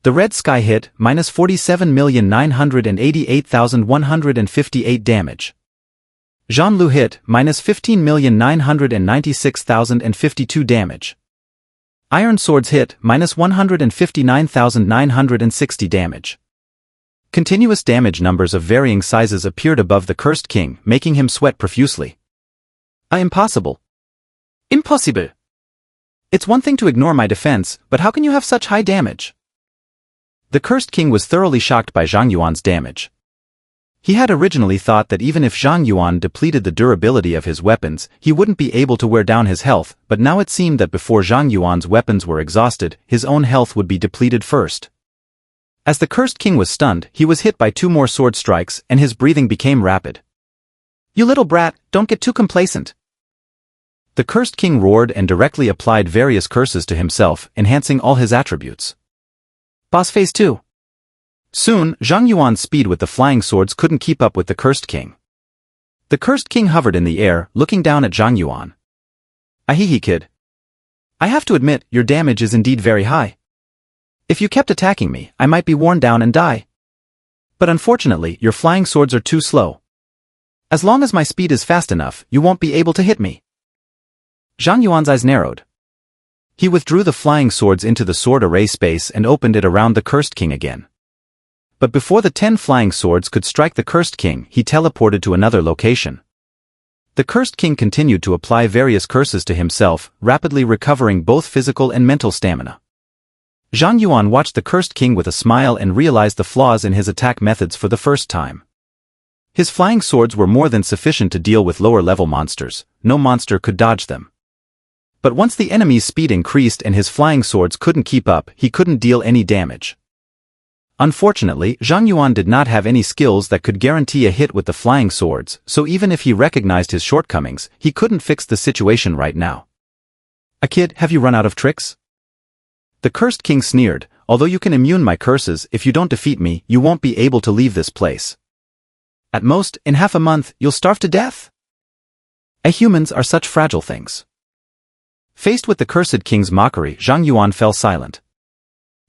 The red sky hit, minus 47,988,158 damage. Zhan Lu hit, minus 15,996,052 damage. Iron swords hit, minus 159,960 damage. Continuous damage numbers of varying sizes appeared above the cursed king, making him sweat profusely. Impossible. Impossible. It's one thing to ignore my defense, but how can you have such high damage? The cursed king was thoroughly shocked by Zhang Yuan's damage. He had originally thought that even if Zhang Yuan depleted the durability of his weapons, he wouldn't be able to wear down his health, but now it seemed that before Zhang Yuan's weapons were exhausted, his own health would be depleted first. As the cursed king was stunned, he was hit by 2 more sword strikes, and his breathing became rapid. "You little brat, don't get too complacent." The cursed king roared and directly applied various curses to himself, enhancing all his attributes. Boss phase 2. Soon, Zhang Yuan's speed with the flying swords couldn't keep up with the cursed king. The cursed king hovered in the air, looking down at Zhang Yuan. "Ahihi, kid. I have to admit, your damage is indeed very high. If you kept attacking me, I might be worn down and die. But unfortunately, your flying swords are too slow. As long as my speed is fast enough, you won't be able to hit me." Zhang Yuan's eyes narrowed. He withdrew the flying swords into the sword array space and opened it around the cursed king again. But before the 10 flying swords could strike the cursed king, he teleported to another location. The cursed king continued to apply various curses to himself, rapidly recovering both physical and mental stamina. Zhang Yuan watched the cursed king with a smile and realized the flaws in his attack methods for the first time. His flying swords were more than sufficient to deal with lower-level monsters. No monster could dodge them. But once the enemy's speed increased and his flying swords couldn't keep up, he couldn't deal any damage. Unfortunately, Zhang Yuan did not have any skills that could guarantee a hit with the flying swords, so even if he recognized his shortcomings, he couldn't fix the situation right now. "Kid, have you run out of tricks?" The cursed king sneered, "Although you can immune my curses, if you don't defeat me, you won't be able to leave this place." At most, in half a month, you'll starve to death? Humans are such fragile things. Faced with the cursed king's mockery, Zhang Yuan fell silent.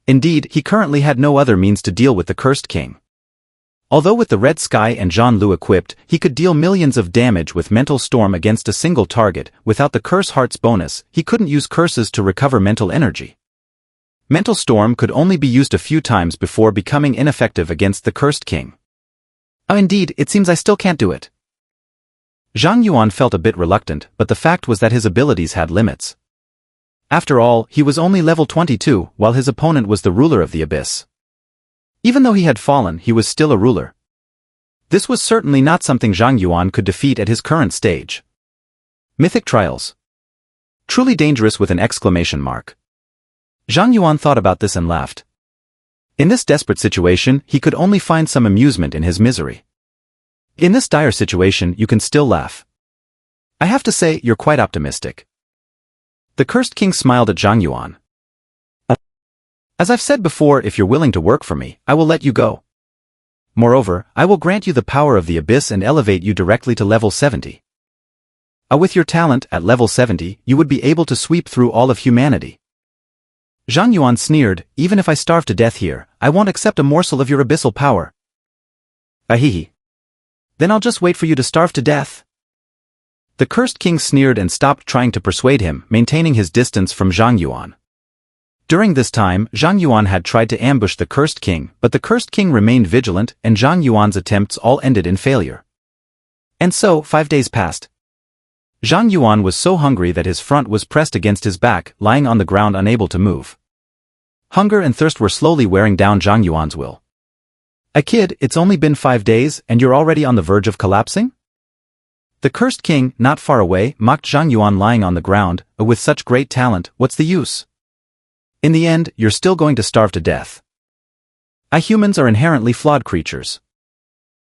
Indeed, he currently had no other means to deal with the cursed king. Although with the Red Sky and Zhan Lu equipped, he could deal millions of damage with Mental Storm against a single target. Without the Curse Hearts bonus, he couldn't use curses to recover mental energy. Mental Storm could only be used a few times before becoming ineffective against the cursed king. Oh, indeed, it seems I still can't do it. Zhang Yuan felt a bit reluctant, but the fact was that his abilities had limits. After all, he was only level 22, while his opponent was the ruler of the abyss. Even though he had fallen, he was still a ruler. This was certainly not something Zhang Yuan could defeat at his current stage. Mythic Trials. Truly dangerous with an exclamation mark. Zhang Yuan thought about this and laughed. In this desperate situation, he could only find some amusement in his misery. In this dire situation, you can still laugh. I have to say, you're quite optimistic. The cursed king smiled at Zhang Yuan. As I've said before, if you're willing to work for me, I will let you go. Moreover, I will grant you the power of the abyss and elevate you directly to level 70. With your talent, at level 70, you would be able to sweep through all of humanity. Zhang Yuan sneered, even if I starve to death here, I won't accept a morsel of your abyssal power. Ahihi. Then I'll just wait for you to starve to death. The cursed king sneered and stopped trying to persuade him, maintaining his distance from Zhang Yuan. During this time, Zhang Yuan had tried to ambush the cursed king, but the cursed king remained vigilant and Zhang Yuan's attempts all ended in failure. And so, 5 days passed. Zhang Yuan was so hungry that his front was pressed against his back, lying on the ground unable to move. Hunger and thirst were slowly wearing down Zhang Yuan's will. Kid, it's only been 5 days and you're already on the verge of collapsing? The cursed king, not far away, mocked Zhang Yuan lying on the ground. With such great talent, what's the use? In the end, you're still going to starve to death. Humans are inherently flawed creatures.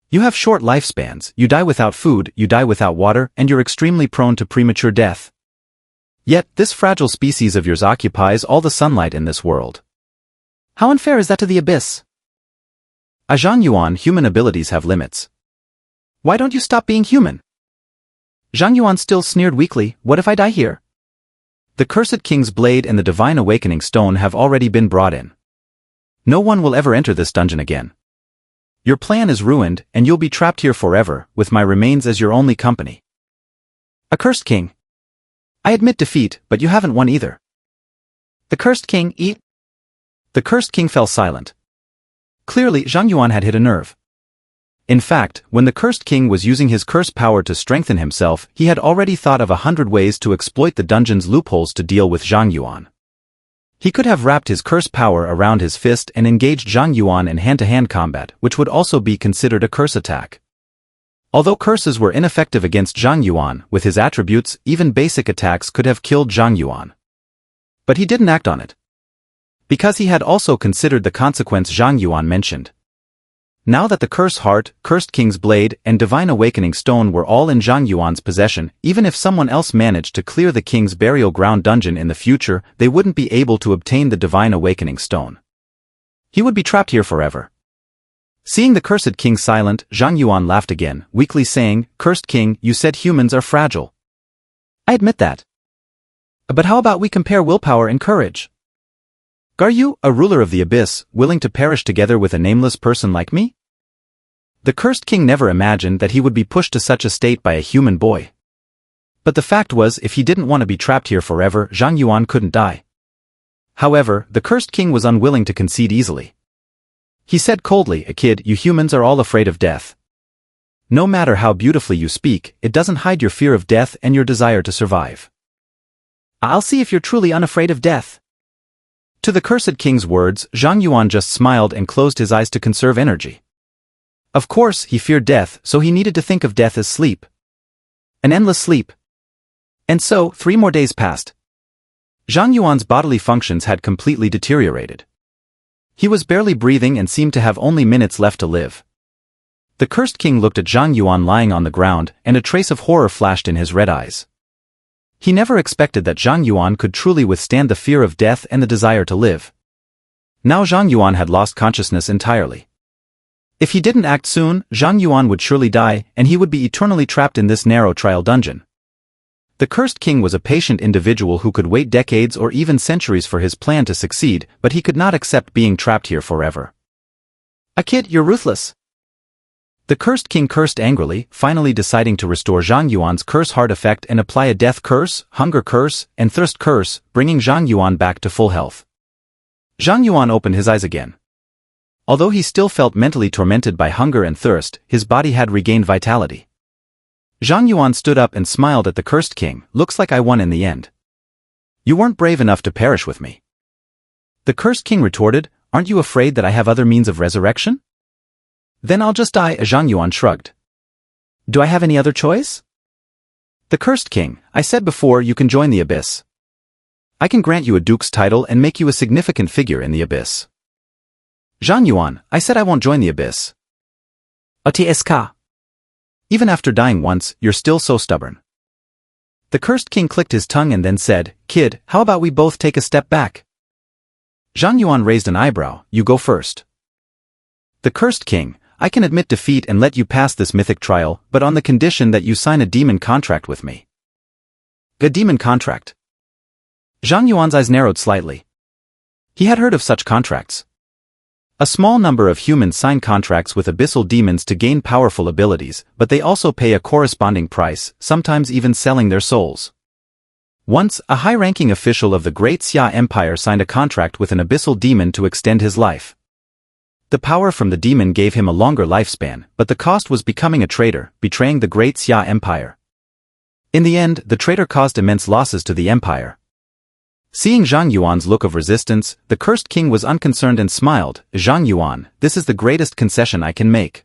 You have short lifespans, you die without food, you die without water, and you're extremely prone to premature death. Yet, this fragile species of yours occupies all the sunlight in this world. How unfair is that to the abyss? Zhang Yuan, human abilities have limits. Why don't you stop being human? Zhang Yuan still sneered weakly, what if I die here? The cursed king's blade and the divine awakening stone have already been brought in. No one will ever enter this dungeon again. Your plan is ruined, and you'll be trapped here forever, with my remains as your only company. Cursed king. I admit defeat, but you haven't won either. The cursed king eat. The cursed king fell silent. Clearly, Zhang Yuan had hit a nerve. In fact, when the cursed king was using his curse power to strengthen himself, he had already thought of 100 ways to exploit the dungeon's loopholes to deal with Zhang Yuan. He could have wrapped his curse power around his fist and engaged Zhang Yuan in hand-to-hand combat, which would also be considered a curse attack. Although curses were ineffective against Zhang Yuan, with his attributes, even basic attacks could have killed Zhang Yuan. But he didn't act on it. Because he had also considered the consequence Zhang Yuan mentioned. Now that the Curse Heart, Cursed King's Blade, and Divine Awakening Stone were all in Zhang Yuan's possession, even if someone else managed to clear the King's Burial Ground dungeon in the future, they wouldn't be able to obtain the Divine Awakening Stone. He would be trapped here forever. Seeing the Cursed King silent, Zhang Yuan laughed again, weakly saying, Cursed King, you said humans are fragile. I admit that. But how about we compare willpower and courage? Are you, a ruler of the abyss, willing to perish together with a nameless person like me? The cursed king never imagined that he would be pushed to such a state by a human boy. But the fact was, if he didn't want to be trapped here forever, Zhang Yuan couldn't die. However, the cursed king was unwilling to concede easily. He said coldly, Kid, you humans are all afraid of death. No matter how beautifully you speak, it doesn't hide your fear of death and your desire to survive. I'll see if you're truly unafraid of death. To the cursed king's words, Zhang Yuan just smiled and closed his eyes to conserve energy. Of course, he feared death, so he needed to think of death as sleep. An endless sleep. And so, 3 more days passed. Zhang Yuan's bodily functions had completely deteriorated. He was barely breathing and seemed to have only minutes left to live. The cursed king looked at Zhang Yuan lying on the ground, and a trace of horror flashed in his red eyes. He never expected that Zhang Yuan could truly withstand the fear of death and the desire to live. Now Zhang Yuan had lost consciousness entirely. If he didn't act soon, Zhang Yuan would surely die, and he would be eternally trapped in this narrow trial dungeon. The cursed king was a patient individual who could wait decades or even centuries for his plan to succeed, but he could not accept being trapped here forever. Kid, you're ruthless. The cursed king cursed angrily, finally deciding to restore Zhang Yuan's curse heart effect and apply a death curse, hunger curse, and thirst curse, bringing Zhang Yuan back to full health. Zhang Yuan opened his eyes again. Although he still felt mentally tormented by hunger and thirst, his body had regained vitality. Zhang Yuan stood up and smiled at the cursed king. Looks like I won in the end. You weren't brave enough to perish with me. The cursed king retorted, aren't you afraid that I have other means of resurrection? Then I'll just die, Zhang Yuan shrugged. Do I have any other choice? The cursed king, I said before you can join the abyss. I can grant you a duke's title and make you a significant figure in the abyss. Zhang Yuan, I said I won't join the abyss. ATSK. Even after dying once, you're still so stubborn. The cursed king clicked his tongue and then said, Kid, how about we both take a step back? Zhang Yuan raised an eyebrow, you go first. The cursed king, I can admit defeat and let you pass this mythic trial, but on the condition that you sign a demon contract with me. A demon contract? Zhang Yuan's eyes narrowed slightly. He had heard of such contracts. A small number of humans sign contracts with abyssal demons to gain powerful abilities, but they also pay a corresponding price, sometimes even selling their souls. Once, a high-ranking official of the Great Xia Empire signed a contract with an abyssal demon to extend his life. The power from the demon gave him a longer lifespan, but the cost was becoming a traitor, betraying the Great Xia Empire. In the end, the traitor caused immense losses to the empire. Seeing Zhang Yuan's look of resistance, the cursed king was unconcerned and smiled, Zhang Yuan, this is the greatest concession I can make.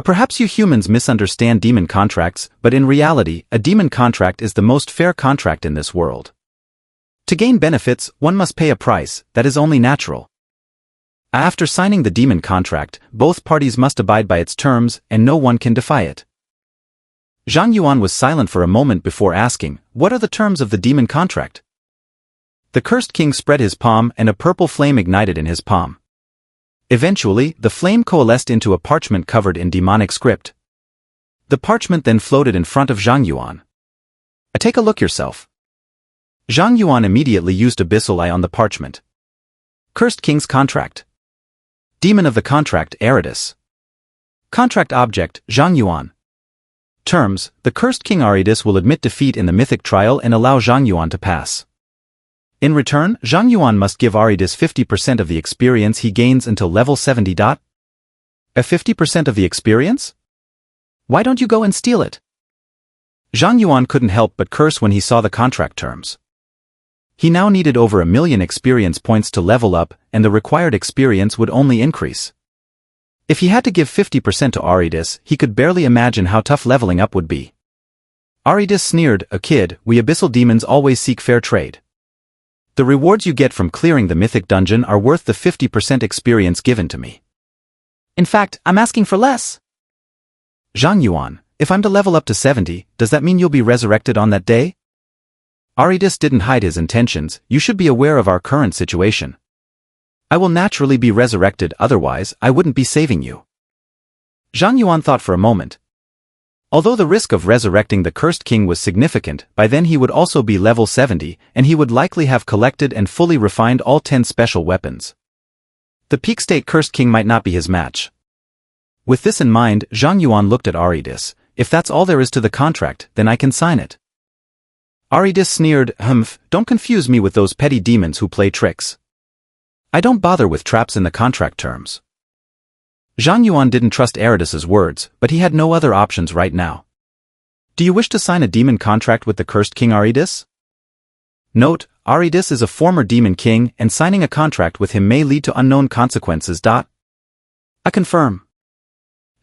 Perhaps you humans misunderstand demon contracts, but in reality, a demon contract is the most fair contract in this world. To gain benefits, one must pay a price, that is only natural. After signing the demon contract, both parties must abide by its terms, and no one can defy it. Zhang Yuan was silent for a moment before asking, what are the terms of the demon contract? The cursed king spread his palm and a purple flame ignited in his palm. Eventually, the flame coalesced into a parchment covered in demonic script. The parchment then floated in front of Zhang Yuan. Take a look yourself. Zhang Yuan immediately used abyssal eye on the parchment. Cursed king's contract. Demon of the contract, Aridis. Contract object, Zhang Yuan. Terms, the cursed king Aridis will admit defeat in the mythic trial and allow Zhang Yuan to pass. In return, Zhang Yuan must give Aridis 50% of the experience he gains until level 70. 50% of the experience? Why don't you go and steal it? Zhang Yuan couldn't help but curse when he saw the contract terms. He now needed over 1 million experience points to level up, and the required experience would only increase. If he had to give 50% to Aridis, he could barely imagine how tough leveling up would be. Aridis sneered, a kid, we abyssal demons always seek fair trade. The rewards you get from clearing the mythic dungeon are worth the 50% experience given to me. In fact, I'm asking for less. Zhang Yuan, if I'm to level up to 70, does that mean you'll be resurrected on that day? Aridis didn't hide his intentions, you should be aware of our current situation. I will naturally be resurrected, otherwise I wouldn't be saving you. Zhang Yuan thought for a moment. Although the risk of resurrecting the cursed king was significant, by then he would also be level 70, and he would likely have collected and fully refined all 10 special weapons. The peak state cursed king might not be his match. With this in mind, Zhang Yuan looked at Aridis, if that's all there is to the contract, then I can sign it. Aridis sneered, don't confuse me with those petty demons who play tricks. I don't bother with traps in the contract terms. Zhang Yuan didn't trust Aridis's words, but he had no other options right now. Do you wish to sign a demon contract with the cursed king Aridis? Note, Aridis is a former demon king and signing a contract with him may lead to unknown consequences. I confirm.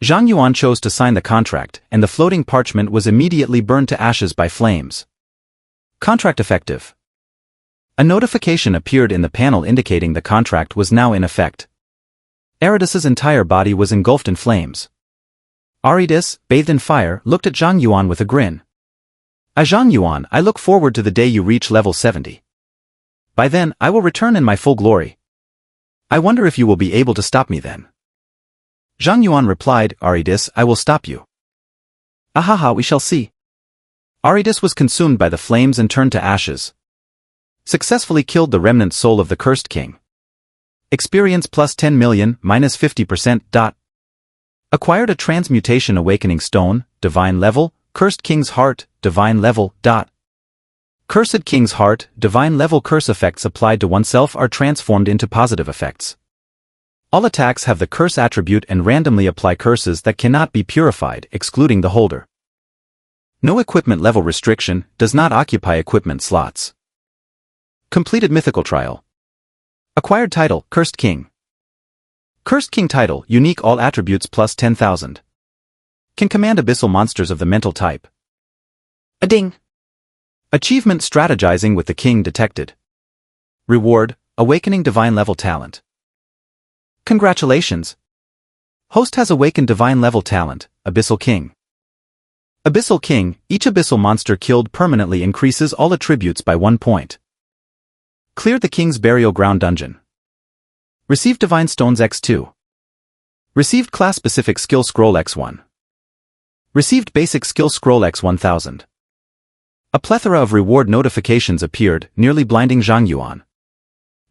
Zhang Yuan chose to sign the contract, and the floating parchment was immediately burned to ashes by flames. Contract effective. A notification appeared in the panel indicating the contract was now in effect. Aridis's entire body was engulfed in flames. Aridis, bathed in fire, looked at Zhang Yuan with a grin. Zhang Yuan, I look forward to the day you reach level 70. By then, I will return in my full glory. I wonder if you will be able to stop me then. Zhang Yuan replied, Aridis, I will stop you. Ahaha, we shall see. Aridis was consumed by the flames and turned to ashes. Successfully killed the remnant soul of the cursed king. Experience plus 10 million, minus 50%. Acquired a transmutation awakening stone, divine level, cursed king's heart, divine level. Cursed king's heart, divine level curse effects applied to oneself are transformed into positive effects. All attacks have the curse attribute and randomly apply curses that cannot be purified, excluding the holder. No equipment level restriction, does not occupy equipment slots. Completed mythical trial. Acquired title, Cursed King. Cursed King title, unique all attributes plus 10,000. Can command abyssal monsters of the mental type. A ding. Achievement strategizing with the king detected. Reward, awakening divine level talent. Congratulations. Host has awakened divine level talent, Abyssal King. Abyssal King, each abyssal monster killed permanently increases all attributes by 1 point. Cleared the King's Burial Ground dungeon. Received Divine Stones X2. Received Class-Specific Skill Scroll X1. Received Basic Skill Scroll X1000. A plethora of reward notifications appeared, nearly blinding Zhang Yuan.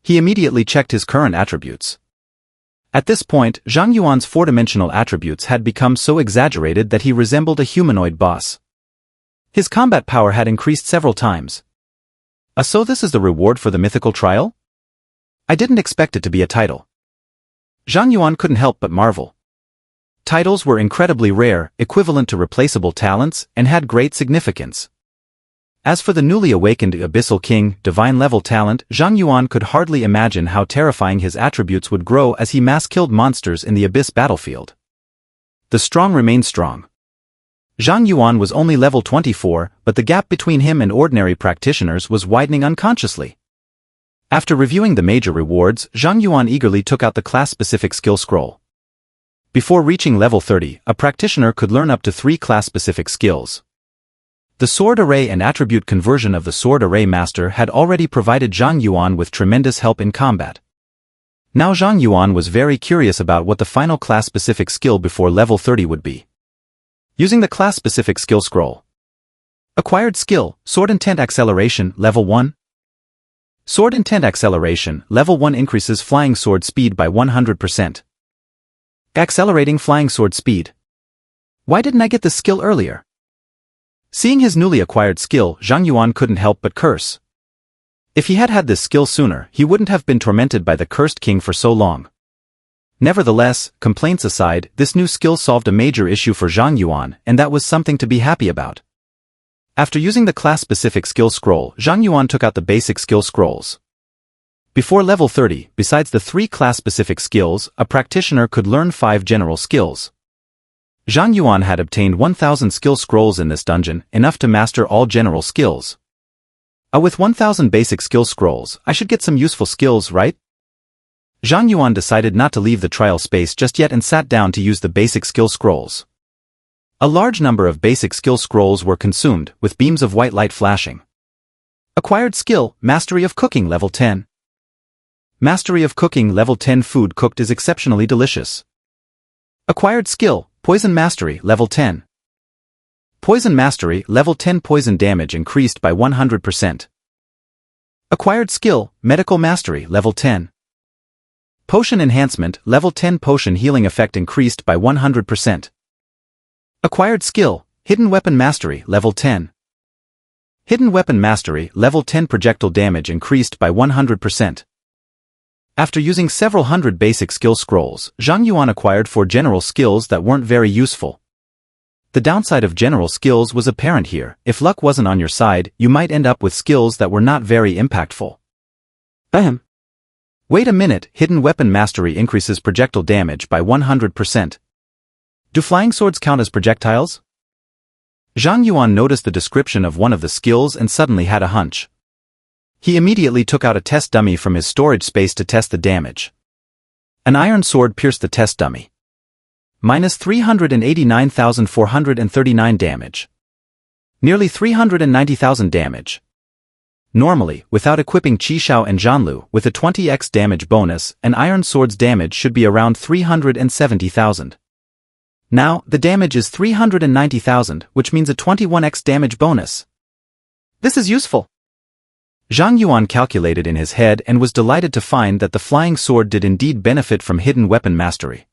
He immediately checked his current attributes. At this point, Zhang Yuan's four-dimensional attributes had become so exaggerated that he resembled a humanoid boss. His combat power had increased several times. So this is the reward for the mythical trial? I didn't expect it to be a title. Zhang Yuan couldn't help but marvel. Titles were incredibly rare, equivalent to replaceable talents, and had great significance. As for the newly awakened Abyssal King, divine level talent, Zhang Yuan could hardly imagine how terrifying his attributes would grow as he mass-killed monsters in the Abyss battlefield. The strong remained strong. Zhang Yuan was only level 24, but the gap between him and ordinary practitioners was widening unconsciously. After reviewing the major rewards, Zhang Yuan eagerly took out the class-specific skill scroll. Before reaching level 30, a practitioner could learn up to 3 class-specific skills. The sword array and attribute conversion of the sword array master had already provided Zhang Yuan with tremendous help in combat. Now Zhang Yuan was very curious about what the final class-specific skill before level 30 would be. Using the class-specific skill scroll. Acquired skill, Sword Intent Acceleration, level 1. Sword Intent Acceleration, level 1 increases flying sword speed by 100%. Accelerating flying sword speed. Why didn't I get this skill earlier? Seeing his newly acquired skill, Zhang Yuan couldn't help but curse. If he had had this skill sooner, he wouldn't have been tormented by the cursed king for so long. Nevertheless, complaints aside, this new skill solved a major issue for Zhang Yuan, and that was something to be happy about. After using the class-specific skill scroll, Zhang Yuan took out the basic skill scrolls. Before level 30, besides the 3 class-specific skills, a practitioner could learn 5 general skills. Zhang Yuan had obtained 1,000 skill scrolls in this dungeon, enough to master all general skills. With 1,000 basic skill scrolls, I should get some useful skills, right? Zhang Yuan decided not to leave the trial space just yet and sat down to use the basic skill scrolls. A large number of basic skill scrolls were consumed, with beams of white light flashing. Acquired skill, Mastery of Cooking level 10. Mastery of Cooking level 10 food cooked is exceptionally delicious. Acquired skill, Poison Mastery level 10. Poison Mastery level 10 poison damage increased by 100%. Acquired skill, Medical Mastery level 10. Potion Enhancement, level 10 potion healing effect increased by 100%. Acquired skill, Hidden Weapon Mastery, level 10. Hidden Weapon Mastery, level 10 projectile damage increased by 100%. After using several hundred basic skill scrolls, Zhang Yuan acquired 4 general skills that weren't very useful. The downside of general skills was apparent here. If luck wasn't on your side, you might end up with skills that were not very impactful. Bam. Wait a minute, Hidden Weapon Mastery increases projectile damage by 100%. Do flying swords count as projectiles? Zhang Yuan noticed the description of one of the skills and suddenly had a hunch. He immediately took out a test dummy from his storage space to test the damage. An iron sword pierced the test dummy. Minus 389,439 damage. Nearly 390,000 damage. Normally, without equipping Qishao and Zhanlu with a 20x damage bonus, an Iron Sword's damage should be around 370,000. Now, the damage is 390,000, which means a 21x damage bonus. This is useful. Zhang Yuan calculated in his head and was delighted to find that the flying sword did indeed benefit from hidden weapon mastery.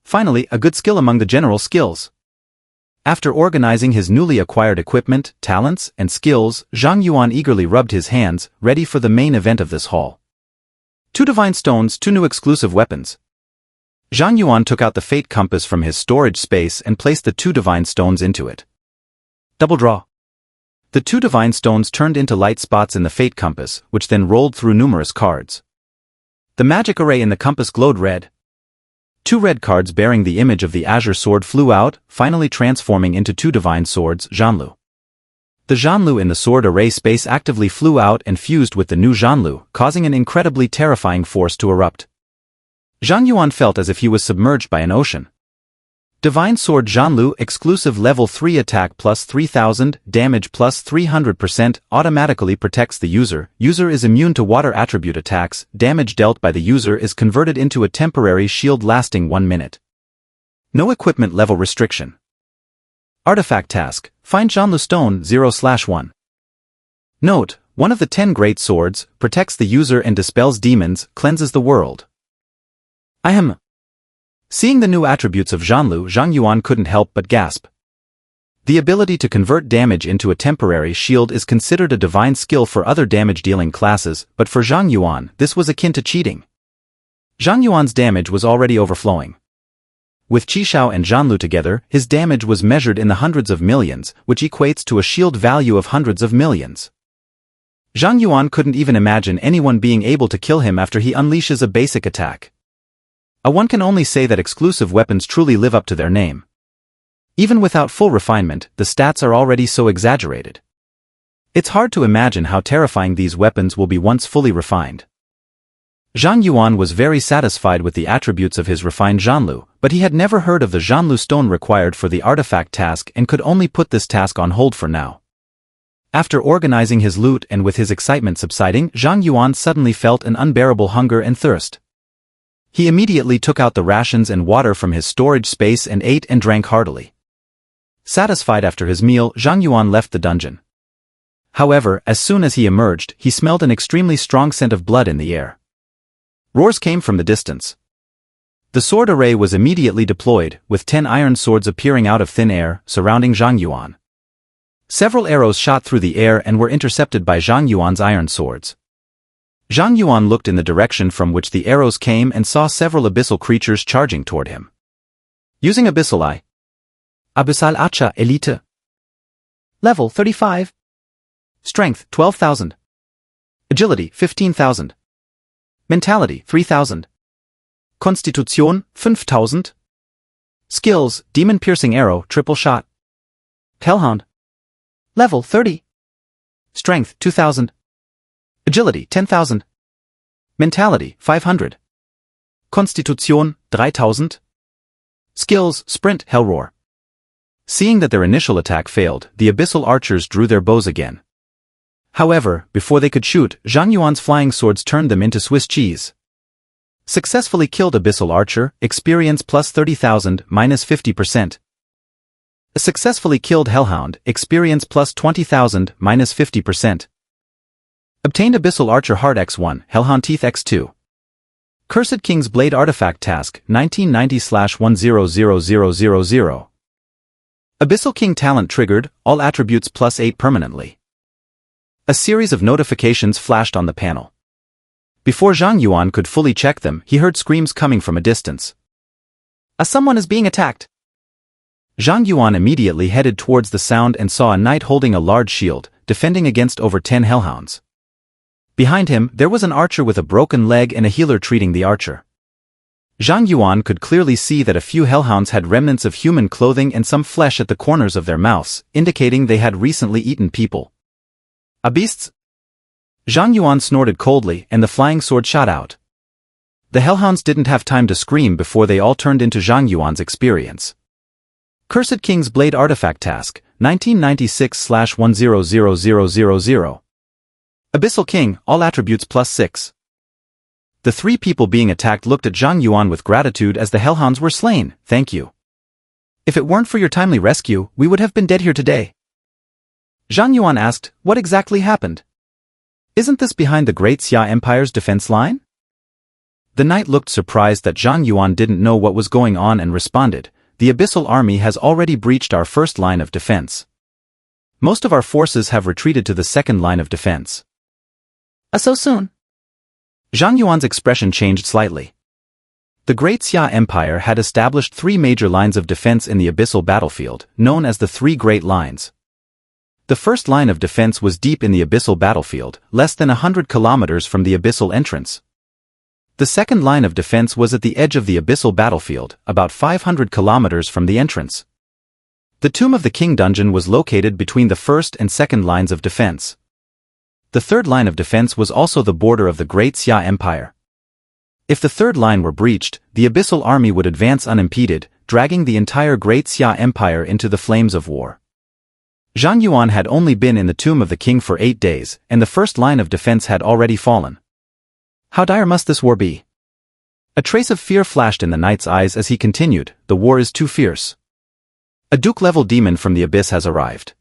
Finally, a good skill among the general skills. After organizing his newly acquired equipment, talents, and skills, Zhang Yuan eagerly rubbed his hands, ready for the main event of this haul. 2 divine stones, 2 new exclusive weapons. Zhang Yuan took out the fate compass from his storage space and placed the 2 divine stones into it. Double draw. The 2 divine stones turned into light spots in the fate compass, which then rolled through numerous cards. The magic array in the compass glowed red. 2 red cards bearing the image of the azure sword flew out, finally transforming into 2 divine swords, Zhanlu. The Zhanlu in the sword array space actively flew out and fused with the new Zhanlu, causing an incredibly terrifying force to erupt. Zhang Yuan felt as if he was submerged by an ocean. Divine Sword Zhanlu exclusive level 3 attack plus 3000, damage plus 300%, automatically protects the user. User is immune to water attribute attacks, damage dealt by the user is converted into a temporary shield lasting 1 minute. No equipment level restriction. Artifact task, find Zhanlu stone 0/1. Note, one of the 10 great swords, protects the user and dispels demons, cleanses the world. Ahem. Seeing the new attributes of Zhanlu, Zhang Yuan couldn't help but gasp. The ability to convert damage into a temporary shield is considered a divine skill for other damage-dealing classes, but for Zhang Yuan, this was akin to cheating. Zhang Yuan's damage was already overflowing. With Qishao and Zhanlu together, his damage was measured in the hundreds of millions, which equates to a shield value of hundreds of millions. Zhang Yuan couldn't even imagine anyone being able to kill him after he unleashes a basic attack. One can only say that exclusive weapons truly live up to their name. Even without full refinement, the stats are already so exaggerated. It's hard to imagine how terrifying these weapons will be once fully refined. Zhang Yuan was very satisfied with the attributes of his refined Zhanlu, but he had never heard of the Zhanlu stone required for the artifact task and could only put this task on hold for now. After organizing his loot and with his excitement subsiding, Zhang Yuan suddenly felt an unbearable hunger and thirst. He immediately took out the rations and water from his storage space and ate and drank heartily. Satisfied after his meal, Zhang Yuan left the dungeon. However, as soon as he emerged, he smelled an extremely strong scent of blood in the air. Roars came from the distance. The sword array was immediately deployed, with 10 iron swords appearing out of thin air, surrounding Zhang Yuan. Several arrows shot through the air and were intercepted by Zhang Yuan's iron swords. Zhang Yuan looked in the direction from which the arrows came and saw several abyssal creatures charging toward him. Using Abyssal Eye. Abyssal Acha Elite. Level 35. Strength 12,000. Agility 15,000. Mentality 3,000. Konstitution 5,000. Skills, Demon Piercing Arrow, Triple Shot. Hellhound. Level 30. Strength 2,000. Agility 10,000. Mentality 500. Konstitution 3,000. Skills, Sprint, Hellroar. Seeing that their initial attack failed, the abyssal archers drew their bows again. However, before they could shoot, Zhang Yuan's flying swords turned them into Swiss cheese. Successfully killed abyssal archer, experience plus 30,000, minus 50%. Successfully killed hellhound, experience plus 20,000, minus 50%. Obtained Abyssal Archer Heart X1, Hellhound Teeth X2. Cursed King's Blade Artifact Task, 1990/100000. Abyssal King Talent triggered, all attributes plus 8 permanently. A series of notifications flashed on the panel. Before Zhang Yuan could fully check them, he heard screams coming from a distance. Someone is being attacked. Zhang Yuan immediately headed towards the sound and saw a knight holding a large shield, defending against over 10 hellhounds. Behind him, there was an archer with a broken leg and a healer treating the archer. Zhang Yuan could clearly see that a few hellhounds had remnants of human clothing and some flesh at the corners of their mouths, indicating they had recently eaten people. Beasts? Zhang Yuan snorted coldly and the flying sword shot out. The hellhounds didn't have time to scream before they all turned into Zhang Yuan's experience. Cursed King's Blade Artifact Task, 1996/100000. Abyssal King, all attributes +6. The three people being attacked looked at Zhang Yuan with gratitude as the hellhounds were slain. Thank you. If it weren't for your timely rescue, we would have been dead here today. Zhang Yuan asked, what exactly happened? Isn't this behind the Great Xia Empire's defense line? The knight looked surprised that Zhang Yuan didn't know what was going on and responded, the Abyssal Army has already breached our first line of defense. Most of our forces have retreated to the second line of defense. So soon? Zhang Yuan's expression changed slightly. The Great Xia Empire had established three major lines of defense in the Abyssal battlefield, known as the Three Great Lines. The first line of defense was deep in the Abyssal battlefield, less than 100 kilometers from the Abyssal entrance. The second line of defense was at the edge of the Abyssal battlefield, about 500 kilometers from the entrance. The Tomb of the King dungeon was located between the first and second lines of defense. The third line of defense was also the border of the Great Xia Empire. If the third line were breached, the Abyssal army would advance unimpeded, dragging the entire Great Xia Empire into the flames of war. Zhang Yuan had only been in the Tomb of the King for 8 days, and the first line of defense had already fallen. How dire must this war be? A trace of fear flashed in the knight's eyes as he continued, the war is too fierce. A Duke-level demon from the abyss has arrived.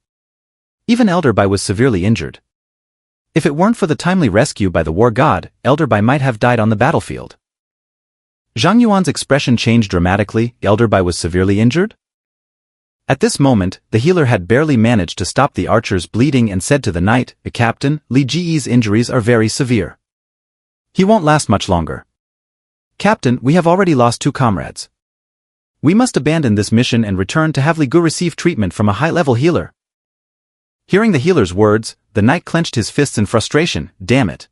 Even Elder Bai was severely injured. If it weren't for the timely rescue by the war god, Elder Bai might have died on the battlefield. Zhang Yuan's expression changed dramatically. Elder Bai was severely injured? At this moment, the healer had barely managed to stop the archer's bleeding and said to the knight, Captain, Li Ji's injuries are very severe. He won't last much longer. Captain, we have already lost 2 comrades. We must abandon this mission and return to have Li Gu receive treatment from a high-level healer. Hearing the healer's words, the knight clenched his fists in frustration. Damn it.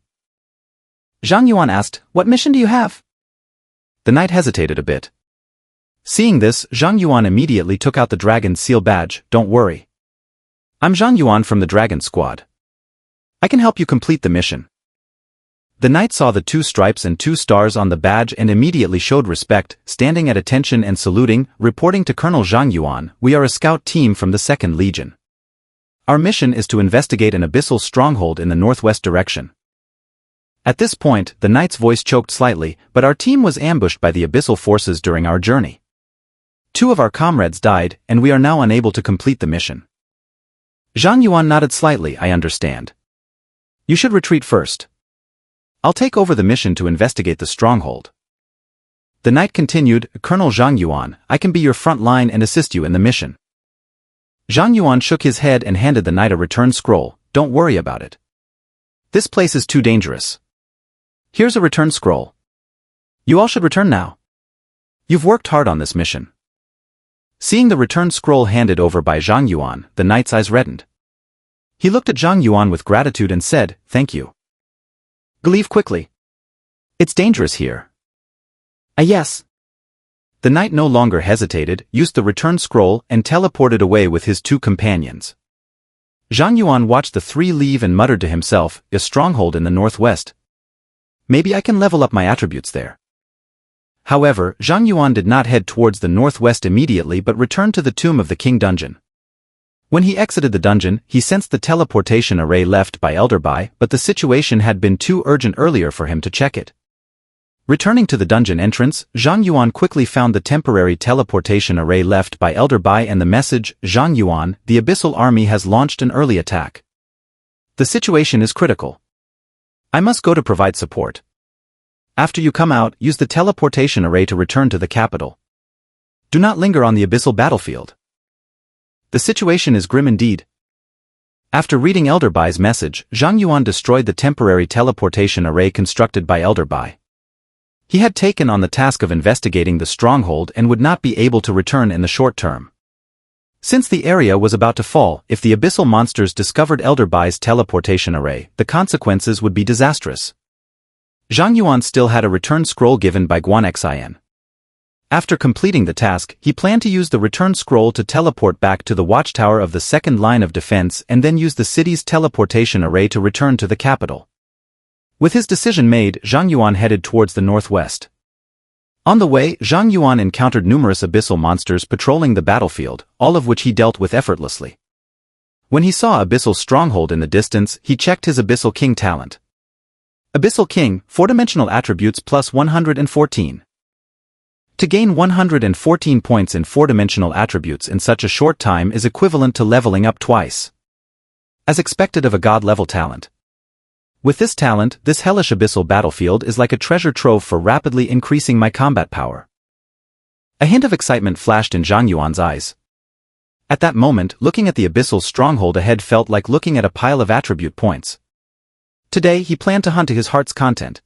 Zhang Yuan asked, what mission do you have? The knight hesitated a bit. Seeing this, Zhang Yuan immediately took out the dragon's seal badge. Don't worry. I'm Zhang Yuan from the Dragon Squad. I can help you complete the mission. The knight saw the 2 stripes and 2 stars on the badge and immediately showed respect, standing at attention and saluting, reporting to Colonel Zhang Yuan, we are a scout team from the 2nd Legion. Our mission is to investigate an abyssal stronghold in the northwest direction. At this point, the knight's voice choked slightly, but our team was ambushed by the abyssal forces during our journey. 2 of our comrades died, and we are now unable to complete the mission. Zhang Yuan nodded slightly. I understand. You should retreat first. I'll take over the mission to investigate the stronghold. The knight continued, Colonel Zhang Yuan, I can be your front line and assist you in the mission. Zhang Yuan shook his head and handed the knight a return scroll. Don't worry about it. This place is too dangerous. Here's a return scroll. You all should return now. You've worked hard on this mission. Seeing the return scroll handed over by Zhang Yuan, the knight's eyes reddened. He looked at Zhang Yuan with gratitude and said, thank you. Leave quickly. It's dangerous here. Yes. The knight no longer hesitated, used the return scroll, and teleported away with his 2 companions. Zhang Yuan watched the 3 leave and muttered to himself, a stronghold in the northwest. Maybe I can level up my attributes there. However, Zhang Yuan did not head towards the northwest immediately but returned to the Tomb of the King dungeon. When he exited the dungeon, he sensed the teleportation array left by Elder Bai, but the situation had been too urgent earlier for him to check it. Returning to the dungeon entrance, Zhang Yuan quickly found the temporary teleportation array left by Elder Bai and the message, Zhang Yuan, the Abyssal Army has launched an early attack. The situation is critical. I must go to provide support. After you come out, use the teleportation array to return to the capital. Do not linger on the Abyssal battlefield. The situation is grim indeed. After reading Elder Bai's message, Zhang Yuan destroyed the temporary teleportation array constructed by Elder Bai. He had taken on the task of investigating the stronghold and would not be able to return in the short term. Since the area was about to fall, if the abyssal monsters discovered Elder Bai's teleportation array, the consequences would be disastrous. Zhang Yuan still had a return scroll given by Guan Xin. After completing the task, he planned to use the return scroll to teleport back to the watchtower of the second line of defense and then use the city's teleportation array to return to the capital. With his decision made, Zhang Yuan headed towards the northwest. On the way, Zhang Yuan encountered numerous abyssal monsters patrolling the battlefield, all of which he dealt with effortlessly. When he saw Abyssal Stronghold in the distance, he checked his Abyssal King talent. Abyssal King, 4-dimensional attributes plus 114. To gain 114 points in 4-dimensional attributes in such a short time is equivalent to leveling up twice. As expected of a god-level talent. With this talent, this hellish abyssal battlefield is like a treasure trove for rapidly increasing my combat power. A hint of excitement flashed in Zhang Yuan's eyes. At that moment, looking at the abyssal stronghold ahead felt like looking at a pile of attribute points. Today he planned to hunt to his heart's content.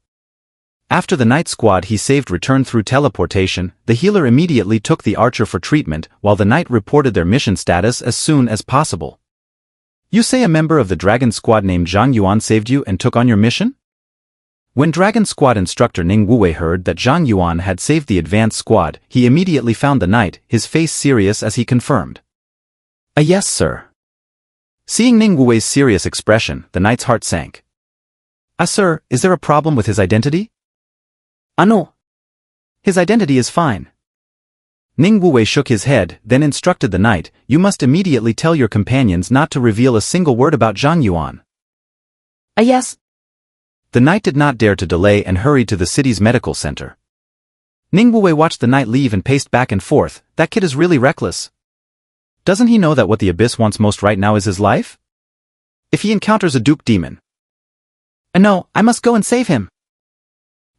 After the night squad he saved returned through teleportation, the healer immediately took the archer for treatment while the knight reported their mission status as soon as possible. You say a member of the Dragon Squad named Zhang Yuan saved you and took on your mission? When Dragon Squad instructor Ning Wuwei heard that Zhang Yuan had saved the advanced squad, he immediately found the knight, his face serious as he confirmed. Yes, sir. Seeing Ning Wuwei's serious expression, the knight's heart sank. Sir, is there a problem with his identity? No. His identity is fine. Ning Wuwei shook his head, then instructed the knight, you must immediately tell your companions not to reveal a single word about Zhang Yuan. Yes. The knight did not dare to delay and hurried to the city's medical center. Ning Wuwei watched the knight leave and paced back and forth. That kid is really reckless. Doesn't he know that what the Abyss wants most right now is his life? If he encounters a Duke demon. No, I must go and save him.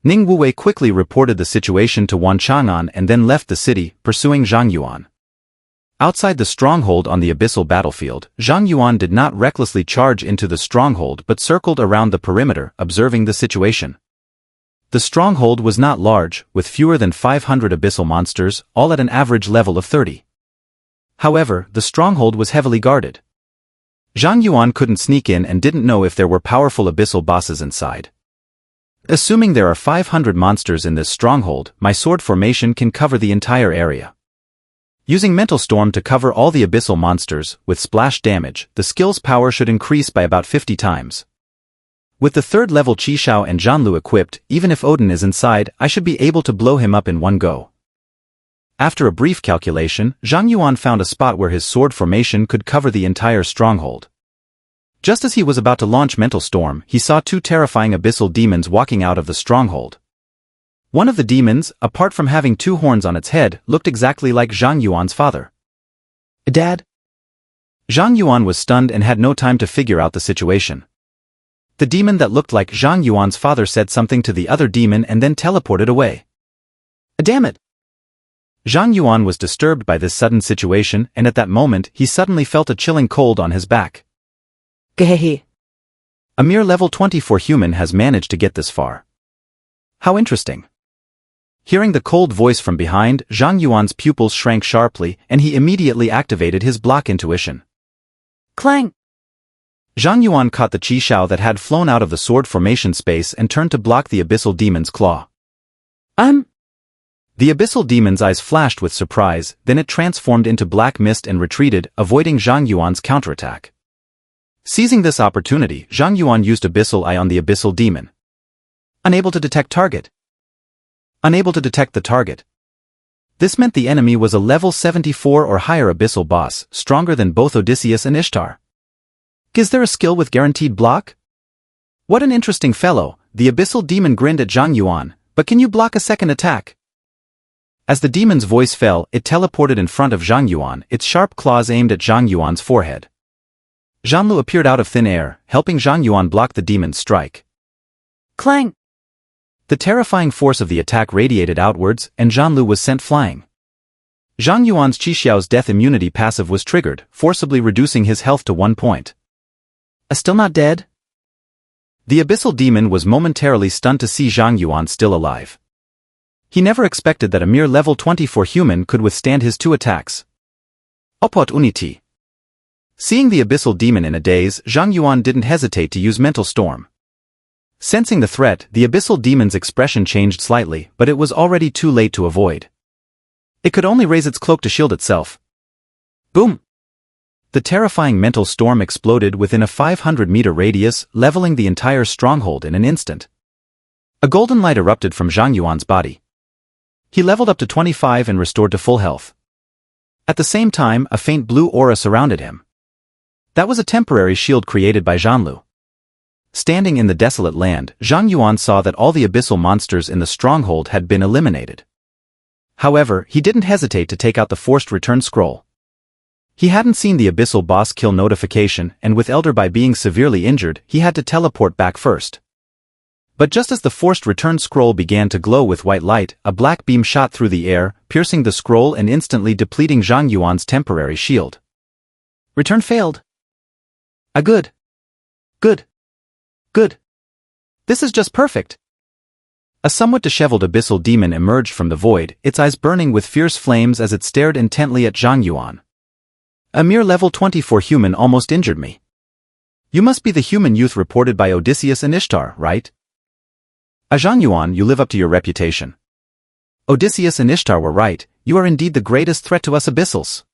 Ning Wuwei quickly reported the situation to Wan Chang'an and then left the city, pursuing Zhang Yuan. Outside the stronghold on the abyssal battlefield, Zhang Yuan did not recklessly charge into the stronghold but circled around the perimeter, observing the situation. The stronghold was not large, with fewer than 500 abyssal monsters, all at an average level of 30. However, the stronghold was heavily guarded. Zhang Yuan couldn't sneak in and didn't know if there were powerful abyssal bosses inside. Assuming there are 500 monsters in this stronghold, my sword formation can cover the entire area. Using Mental Storm to cover all the abyssal monsters, with splash damage, the skill's power should increase by about 50 times. With the 3rd level Qishao and Zhanlu equipped, even if Odin is inside, I should be able to blow him up in one go. After a brief calculation, Zhang Yuan found a spot where his sword formation could cover the entire stronghold. Just as he was about to launch Mental Storm, he saw 2 terrifying abyssal demons walking out of the stronghold. One of the demons, apart from having 2 horns on its head, looked exactly like Zhang Yuan's father. Dad? Zhang Yuan was stunned and had no time to figure out the situation. The demon that looked like Zhang Yuan's father said something to the other demon and then teleported away. Damn it! Zhang Yuan was disturbed by this sudden situation, and at that moment he suddenly felt a chilling cold on his back. Gehehe. A mere level 24 human has managed to get this far. How interesting. Hearing the cold voice from behind, Zhang Yuan's pupils shrank sharply, and he immediately activated his block intuition. Clang! Zhang Yuan caught the Qishao that had flown out of the sword formation space and turned to block the abyssal demon's claw. The abyssal demon's eyes flashed with surprise, then it transformed into black mist and retreated, avoiding Zhang Yuan's counterattack. Seizing this opportunity, Zhang Yuan used Abyssal Eye on the abyssal demon. Unable to detect target. Unable to detect the target. This meant the enemy was a level 74 or higher abyssal boss, stronger than both Odysseus and Ishtar. Is there a skill with guaranteed block? What an interesting fellow, the abyssal demon grinned at Zhang Yuan, but can you block a second attack? As the demon's voice fell, it teleported in front of Zhang Yuan, its sharp claws aimed at Zhang Yuan's forehead. Zhanlu appeared out of thin air, helping Zhang Yuan block the demon's strike. Clang! The terrifying force of the attack radiated outwards, and Zhanlu was sent flying. Zhang Yuan's Qixiao's death immunity passive was triggered, forcibly reducing his health to 1 point. Still not dead? The abyssal demon was momentarily stunned to see Zhang Yuan still alive. He never expected that a mere level 24 human could withstand his 2 attacks. Opot uniti. Seeing the abyssal demon in a daze, Zhang Yuan didn't hesitate to use Mental Storm. Sensing the threat, the abyssal demon's expression changed slightly, but it was already too late to avoid. It could only raise its cloak to shield itself. Boom! The terrifying Mental Storm exploded within a 500-meter radius, leveling the entire stronghold in an instant. A golden light erupted from Zhang Yuan's body. He leveled up to 25 and restored to full health. At the same time, a faint blue aura surrounded him. That was a temporary shield created by Zhanlu. Standing in the desolate land, Zhang Yuan saw that all the abyssal monsters in the stronghold had been eliminated. However, he didn't hesitate to take out the forced return scroll. He hadn't seen the abyssal boss kill notification, and with Elderby being severely injured, he had to teleport back first. But just as the forced return scroll began to glow with white light, a black beam shot through the air, piercing the scroll and instantly depleting Zhang Yuan's temporary shield. Return failed. Good. This is just perfect. A somewhat disheveled abyssal demon emerged from the void, its eyes burning with fierce flames as it stared intently at Zhang Yuan. A mere level 24 human almost injured me. You must be the human youth reported by Odysseus and Ishtar, right? Zhang Yuan, you live up to your reputation. Odysseus and Ishtar were right, you are indeed the greatest threat to us abyssals.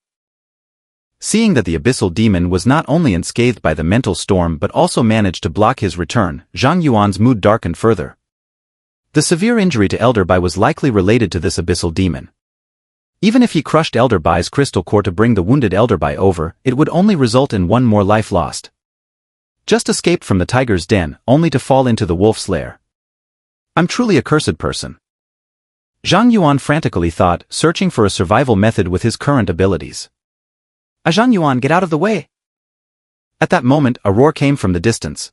Seeing that the abyssal demon was not only unscathed by the mental storm but also managed to block his return, Zhang Yuan's mood darkened further. The severe injury to Elderby was likely related to this abyssal demon. Even if he crushed Elderby's crystal core to bring the wounded Elderby over, it would only result in one more life lost. Just escaped from the tiger's den, only to fall into the wolf's lair. I'm truly a cursed person. Zhang Yuan frantically thought, searching for a survival method with his current abilities. Zhang Yuan, get out of the way! At that moment, a roar came from the distance.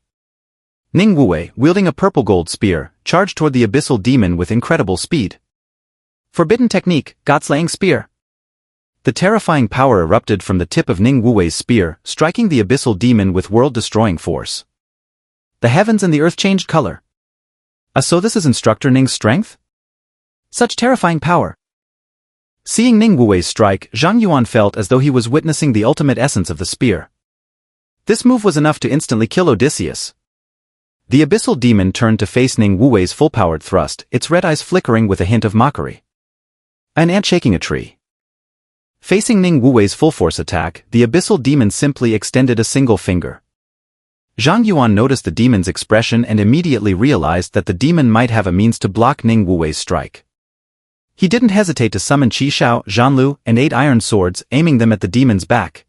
Ning Wuwei, wielding a purple gold spear, charged toward the abyssal demon with incredible speed. Forbidden technique, God-slaying spear. The terrifying power erupted from the tip of Ning Wuwei's spear, striking the abyssal demon with world-destroying force. The heavens and the earth changed color. So this is Instructor Ning's strength? Such terrifying power. Seeing Ning Wuwei's strike, Zhang Yuan felt as though he was witnessing the ultimate essence of the spear. This move was enough to instantly kill Odysseus. The abyssal demon turned to face Ning Wuwei's full-powered thrust, its red eyes flickering with a hint of mockery. An ant shaking a tree. Facing Ning Wuwei's full-force attack, the abyssal demon simply extended a single finger. Zhang Yuan noticed the demon's expression and immediately realized that the demon might have a means to block Ning Wuwei's strike. He didn't hesitate to summon Qi Shao, Zhanlu, and 8 iron swords, aiming them at the demon's back.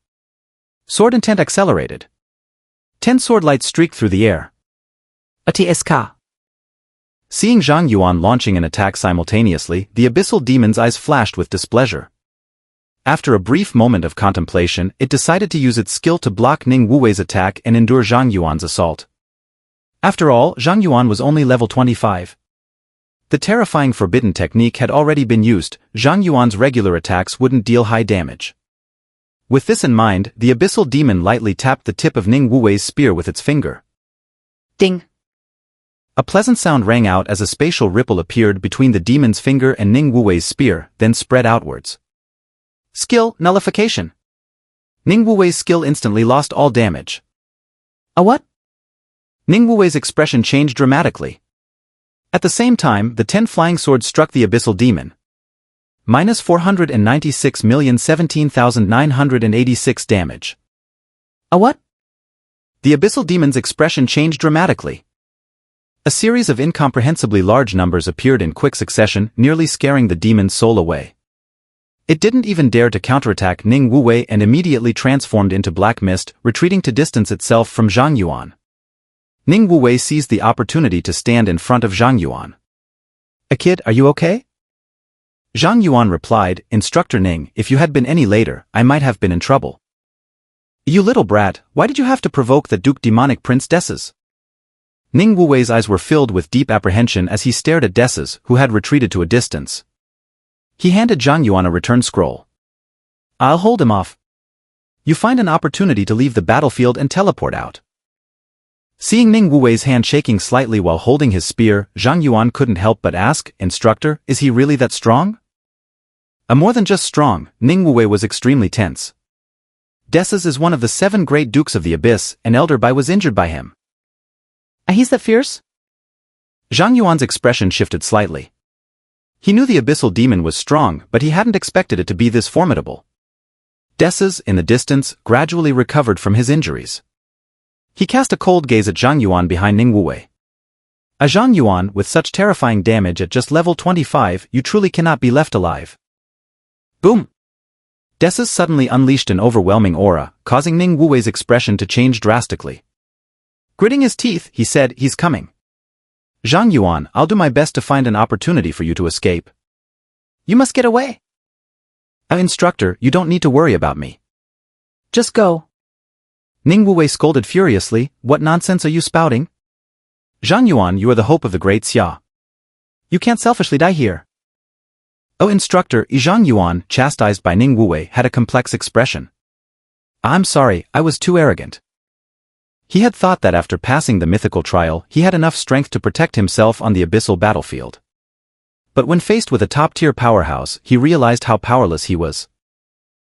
Sword intent accelerated. 10 sword lights streaked through the air. ATSK. Seeing Zhang Yuan launching an attack simultaneously, the abyssal demon's eyes flashed with displeasure. After a brief moment of contemplation, it decided to use its skill to block Ning Wuwei's attack and endure Zhang Yuan's assault. After all, Zhang Yuan was only level 25. The terrifying forbidden technique had already been used, Zhang Yuan's regular attacks wouldn't deal high damage. With this in mind, the abyssal demon lightly tapped the tip of Ning Wuwei's spear with its finger. Ding! A pleasant sound rang out as a spatial ripple appeared between the demon's finger and Ning Wuwei's spear, then spread outwards. Skill nullification. Ning Wuwei's skill instantly lost all damage. What? Ning Wuwei's expression changed dramatically. At the same time, the 10 flying swords struck the abyssal demon. Minus 496,017,986 damage. What? The abyssal demon's expression changed dramatically. A series of incomprehensibly large numbers appeared in quick succession, nearly scaring the demon's soul away. It didn't even dare to counterattack Ning Wuwei and immediately transformed into black mist, retreating to distance itself from Zhang Yuan. Ning Wuwei seized the opportunity to stand in front of Zhang Yuan. Kid, are you okay? Zhang Yuan replied, Instructor Ning, if you had been any later, I might have been in trouble. You little brat, why did you have to provoke the Duke demonic Prince Desses? Ning Wuwei's eyes were filled with deep apprehension as he stared at Desses, who had retreated to a distance. He handed Zhang Yuan a return scroll. I'll hold him off. You find an opportunity to leave the battlefield and teleport out. Seeing Ning Wuwei's hand shaking slightly while holding his spear, Zhang Yuan couldn't help but ask, Instructor, is he really that strong? More than just strong, Ning Wuwei was extremely tense. Desses is one of the 7 great dukes of the abyss, and Elderby was injured by him. He's that fierce? Zhang Yuan's expression shifted slightly. He knew the abyssal demon was strong, but he hadn't expected it to be this formidable. Desses, in the distance, gradually recovered from his injuries. He cast a cold gaze at Zhang Yuan behind Ning Wuwei. Zhang Yuan, with such terrifying damage at just level 25, you truly cannot be left alive. Boom! Desus suddenly unleashed an overwhelming aura, causing Ning Wuwei's expression to change drastically. Gritting his teeth, he said, "He's coming. Zhang Yuan, I'll do my best to find an opportunity for you to escape." You must get away. Instructor, you don't need to worry about me. Just go. Ning Wuwei scolded furiously, "What nonsense are you spouting? Zhang Yuan, you are the hope of the great Xia. You can't selfishly die here. Oh, instructor, Zhang Yuan, chastised by Ning Wuwei, had a complex expression. I'm sorry, I was too arrogant. He had thought that after passing the mythical trial, he had enough strength to protect himself on the abyssal battlefield. But when faced with a top-tier powerhouse, he realized how powerless he was.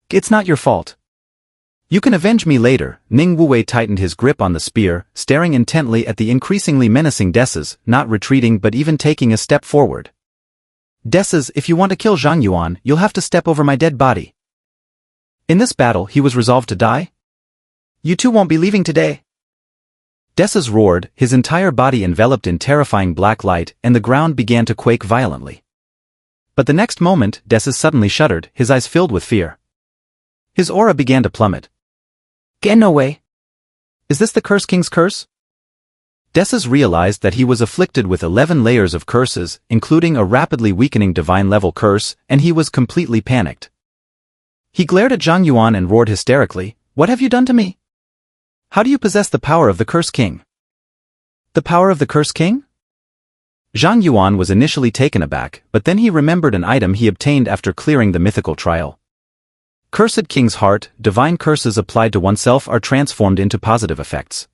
It's not your fault. You can avenge me later. Ning Wuwei tightened his grip on the spear, staring intently at the increasingly menacing Desus, not retreating but even taking a step forward. Desus, if you want to kill Zhang Yuan, you'll have to step over my dead body. In this battle, he was resolved to die? You two won't be leaving today. Desus roared, his entire body enveloped in terrifying black light, and the ground began to quake violently. But the next moment, Desus suddenly shuddered, his eyes filled with fear. His aura began to plummet. Get no way. Is this the Curse King's curse? Desus realized that he was afflicted with 11 layers of curses, including a rapidly weakening divine-level curse, and he was completely panicked. He glared at Zhang Yuan and roared hysterically, "What have you done to me? How do you possess the power of the Curse King?" The power of the Curse King? Zhang Yuan was initially taken aback, but then he remembered an item he obtained after clearing the mythical trial. Cursed King's Heart, divine curses applied to oneself are transformed into positive effects.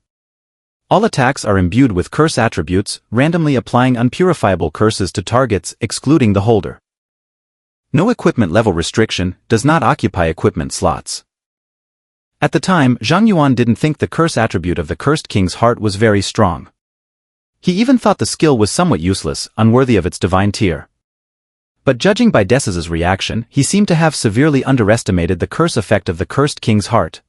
All attacks are imbued with curse attributes, randomly applying unpurifiable curses to targets, excluding the holder. No equipment level restriction, does not occupy equipment slots. At the time, Zhang Yuan didn't think the curse attribute of the Cursed King's Heart was very strong. He even thought the skill was somewhat useless, unworthy of its divine tier. But judging by Desus's reaction, he seemed to have severely underestimated the curse effect of the Cursed King's Heart.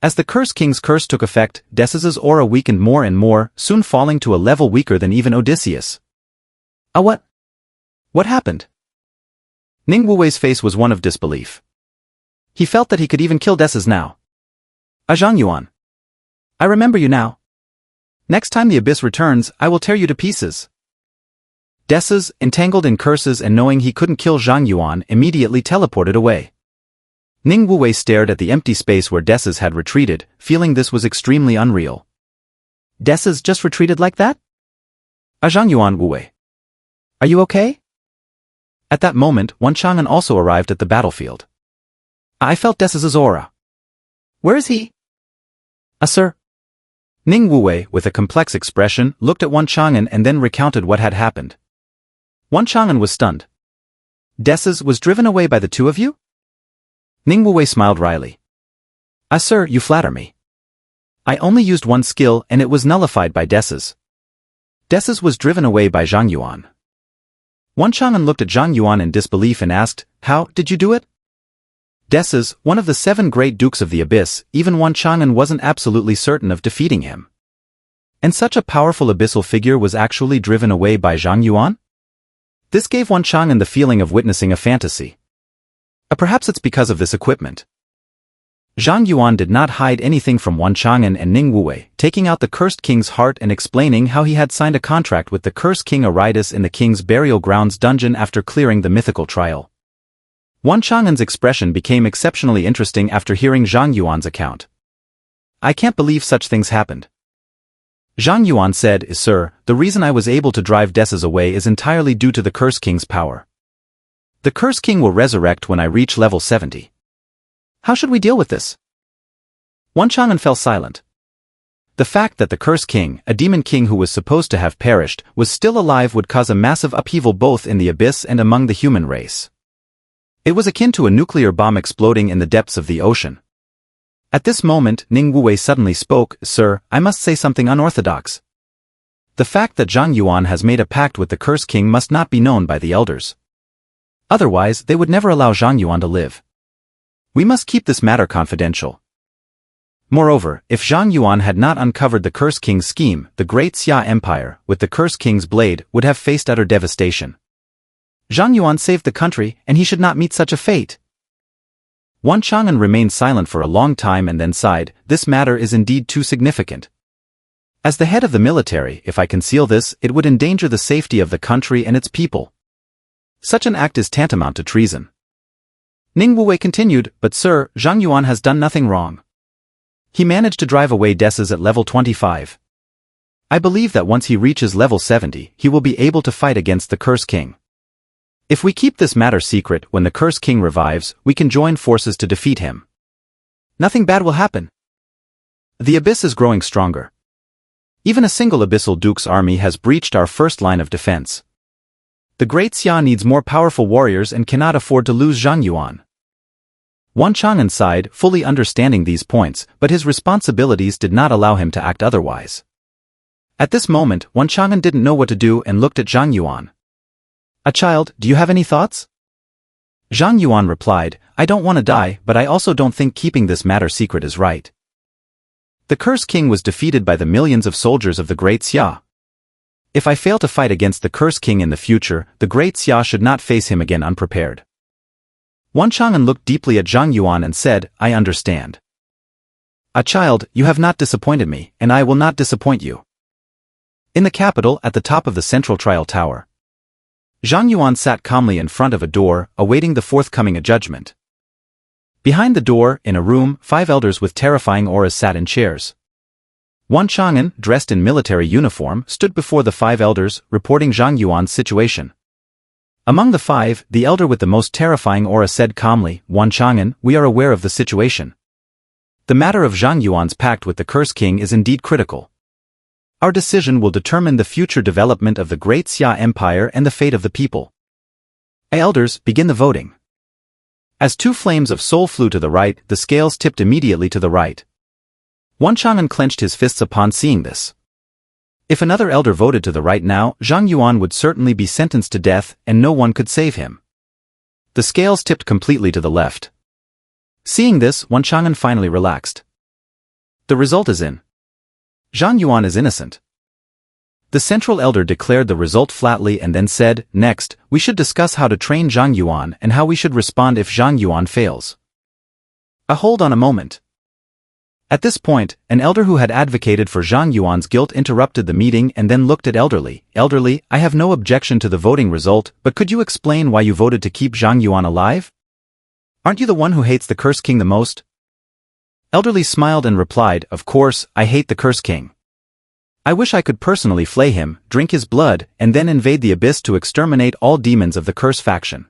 As the Cursed King's curse took effect, Desus's aura weakened more and more, soon falling to a level weaker than even Odysseus. What? What happened? Ning Wuwei's face was one of disbelief. He felt that he could even kill Desus now. Zhang Yuan. I remember you now. Next time the abyss returns, I will tear you to pieces. Desus, entangled in curses and knowing he couldn't kill Zhang Yuan, immediately teleported away. Ning Wuwei stared at the empty space where Desus had retreated, feeling this was extremely unreal. Desus just retreated like that? Zhang Yuan, Wuwei. Are you okay? At that moment, Wan Chang'an also arrived at the battlefield. I felt Desus's aura. Where is he? Sir. Ning Wuwei, with a complex expression, looked at Wan Chang'an and then recounted what had happened. Wan Chang'an was stunned. Desus was driven away by the two of you? Ning Wuwei smiled wryly. Sir, you flatter me. I only used one skill and it was nullified by Desus. Desus was driven away by Zhang Yuan. Wan Chang'an looked at Zhang Yuan in disbelief and asked, "How did you do it?" Desus, one of the 7 great dukes of the abyss, even Wan Chang'an wasn't absolutely certain of defeating him. And such a powerful abyssal figure was actually driven away by Zhang Yuan? This gave Wan Chang'an the feeling of witnessing a fantasy. Perhaps it's because of this equipment. Zhang Yuan did not hide anything from Wan Chang'an and Ning Wuwei, taking out the Cursed King's Heart and explaining how he had signed a contract with the Cursed King Aridis in the King's Burial Grounds dungeon after clearing the mythical trial. Wan Chang'an's expression became exceptionally interesting after hearing Zhang Yuan's account. I can't believe such things happened. Zhang Yuan said, "Sir, the reason I was able to drive Desus away is entirely due to the Curse King's power. The Curse King will resurrect when I reach level 70. How should we deal with this?" Wan Chang'an fell silent. The fact that the Curse King, a demon king who was supposed to have perished, was still alive would cause a massive upheaval both in the abyss and among the human race. It was akin to a nuclear bomb exploding in the depths of the ocean. At this moment, Ning Wuwei suddenly spoke, "Sir, I must say something unorthodox. The fact that Zhang Yuan has made a pact with the Curse King must not be known by the elders. Otherwise, they would never allow Zhang Yuan to live. We must keep this matter confidential. Moreover, if Zhang Yuan had not uncovered the Curse King's scheme, the Great Xia Empire, with the Curse King's blade, would have faced utter devastation. Zhang Yuan saved the country, and he should not meet such a fate." Wan Chang'an remained silent for a long time and then sighed. This matter is indeed too significant. As the head of the military, if I conceal this, it would endanger the safety of the country and its people. Such an act is tantamount to treason. Ning Wuwei continued, but sir, Zhang Yuan has done nothing wrong. He managed to drive away Deses at level 25. I believe that once he reaches level 70, he will be able to fight against the Curse King. If we keep this matter secret, when the Curse King revives, we can join forces to defeat him. Nothing bad will happen. The abyss is growing stronger. Even a single Abyssal Duke's army has breached our first line of defense. The Great Xia needs more powerful warriors and cannot afford to lose Zhang Yuan. Wan Chang'an sighed, fully understanding these points, but his responsibilities did not allow him to act otherwise. At this moment, Wan Chang'an didn't know what to do and looked at Zhang Yuan. A child, do you have any thoughts? Zhang Yuan replied, I don't want to die, but I also don't think keeping this matter secret is right. The Curse King was defeated by the millions of soldiers of the Great Xia. If I fail to fight against the Curse King in the future, the Great Xia should not face him again unprepared. Wan Chang'an looked deeply at Zhang Yuan and said, I understand. A child, you have not disappointed me, and I will not disappoint you. In the capital, at the top of the central trial tower, Zhang Yuan sat calmly in front of a door, awaiting the forthcoming judgment. Behind the door, in a room, 5 elders with terrifying auras sat in chairs. Wan Chang'an, dressed in military uniform, stood before the 5 elders, reporting Zhang Yuan's situation. Among the 5, the elder with the most terrifying aura said calmly, Wan Chang'an, we are aware of the situation. The matter of Zhang Yuan's pact with the Curse King is indeed critical. Our decision will determine the future development of the Great Xia Empire and the fate of the people. Elders, begin the voting. As 2 flames of soul flew to the right, the scales tipped immediately to the right. Wan Chang'an clenched his fists upon seeing this. If another elder voted to the right now, Zhang Yuan would certainly be sentenced to death, and no one could save him. The scales tipped completely to the left. Seeing this, Wan Chang'an finally relaxed. The result is in. Zhang Yuan is innocent. The central elder declared the result flatly and then said, next, we should discuss how to train Zhang Yuan and how we should respond if Zhang Yuan fails. Hold on a moment. At this point, an elder who had advocated for Zhang Yuan's guilt interrupted the meeting and then looked at Elderly. Elderly, I have no objection to the voting result, but could you explain why you voted to keep Zhang Yuan alive? Aren't you the one who hates the Curse King the most? Elderly smiled and replied, of course, I hate the Curse King. I wish I could personally flay him, drink his blood, and then invade the abyss to exterminate all demons of the Curse faction.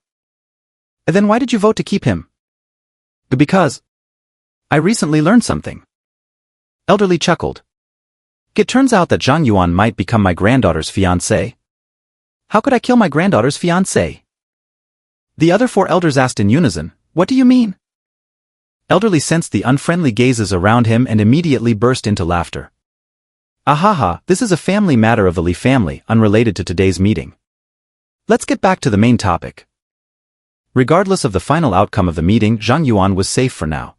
Then why did you vote to keep him? Because I recently learned something. Elderly chuckled. It turns out that Zhang Yuan might become my granddaughter's fiancé. How could I kill my granddaughter's fiancé? The other 4 elders asked in unison, what do you mean? Elderly sensed the unfriendly gazes around him and immediately burst into laughter. Ahaha, this is a family matter of the Li family, unrelated to today's meeting. Let's get back to the main topic. Regardless of the final outcome of the meeting, Zhang Yuan was safe for now.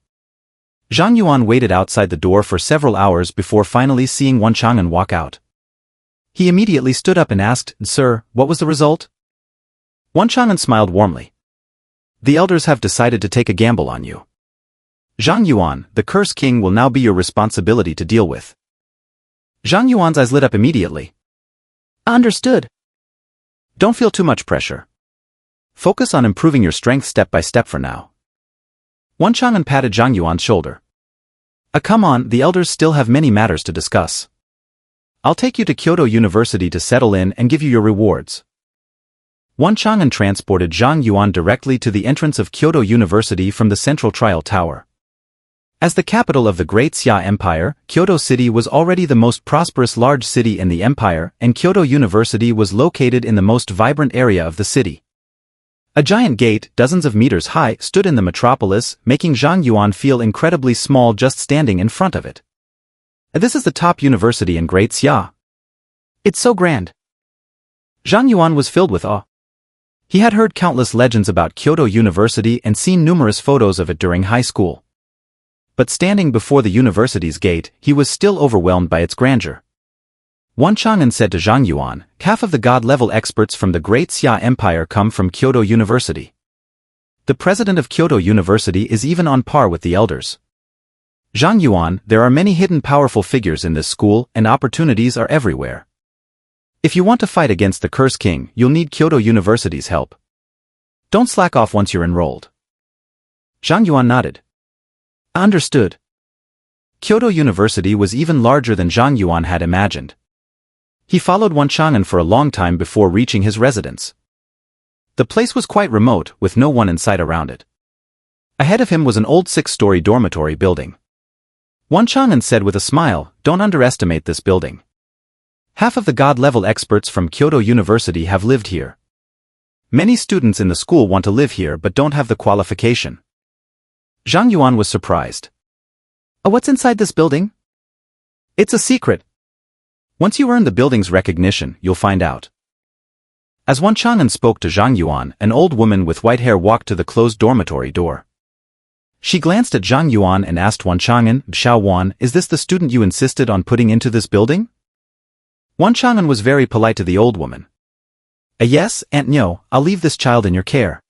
Zhang Yuan waited outside the door for several hours before finally seeing Wan Chang'an walk out. He immediately stood up and asked, Sir, what was the result? Wan Chang'an smiled warmly. The elders have decided to take a gamble on you. Zhang Yuan, the Curse King will now be your responsibility to deal with. Zhang Yuan's eyes lit up immediately. Understood. Don't feel too much pressure. Focus on improving your strength step by step for now. Wan Chang'an patted Zhang Yuan's shoulder. Come on, the elders still have many matters to discuss. I'll take you to Kyoto University to settle in and give you your rewards. Wan Chang'an transported Zhang Yuan directly to the entrance of Kyoto University from the central trial tower. As the capital of the Great Xia Empire, Kyoto City was already the most prosperous large city in the empire, and Kyoto University was located in the most vibrant area of the city. A giant gate, dozens of meters high, stood in the metropolis, making Zhang Yuan feel incredibly small just standing in front of it. This is the top university in Great Xia. It's so grand. Zhang Yuan was filled with awe. He had heard countless legends about Kyoto University and seen numerous photos of it during high school. But standing before the university's gate, he was still overwhelmed by its grandeur. Wan Chang'an said to Zhang Yuan, half of the god-level experts from the Great Xia Empire come from Kyoto University. The president of Kyoto University is even on par with the elders. Zhang Yuan, there are many hidden powerful figures in this school and opportunities are everywhere. If you want to fight against the Curse King, you'll need Kyoto University's help. Don't slack off once you're enrolled. Zhang Yuan nodded. Understood. Kyoto University was even larger than Zhang Yuan had imagined. He followed Chang'an for a long time before reaching his residence. The place was quite remote, with no one in sight around it. Ahead of him was an old 6-story dormitory building. Chang'an said with a smile, "Don't underestimate this building. Half of the God-level experts from Kyoto University have lived here. Many students in the school want to live here but don't have the qualification." Zhang Yuan was surprised. What's inside this building? It's a secret. Once you earn the building's recognition, you'll find out. As Chang'an spoke to Zhang Yuan, an old woman with white hair walked to the closed dormitory door. She glanced at Zhang Yuan and asked Chang'an, "Xiao Wan, is this the student you insisted on putting into this building?" Chang'an was very polite to the old woman. Yes, Aunt Nyo, I'll leave this child in your care."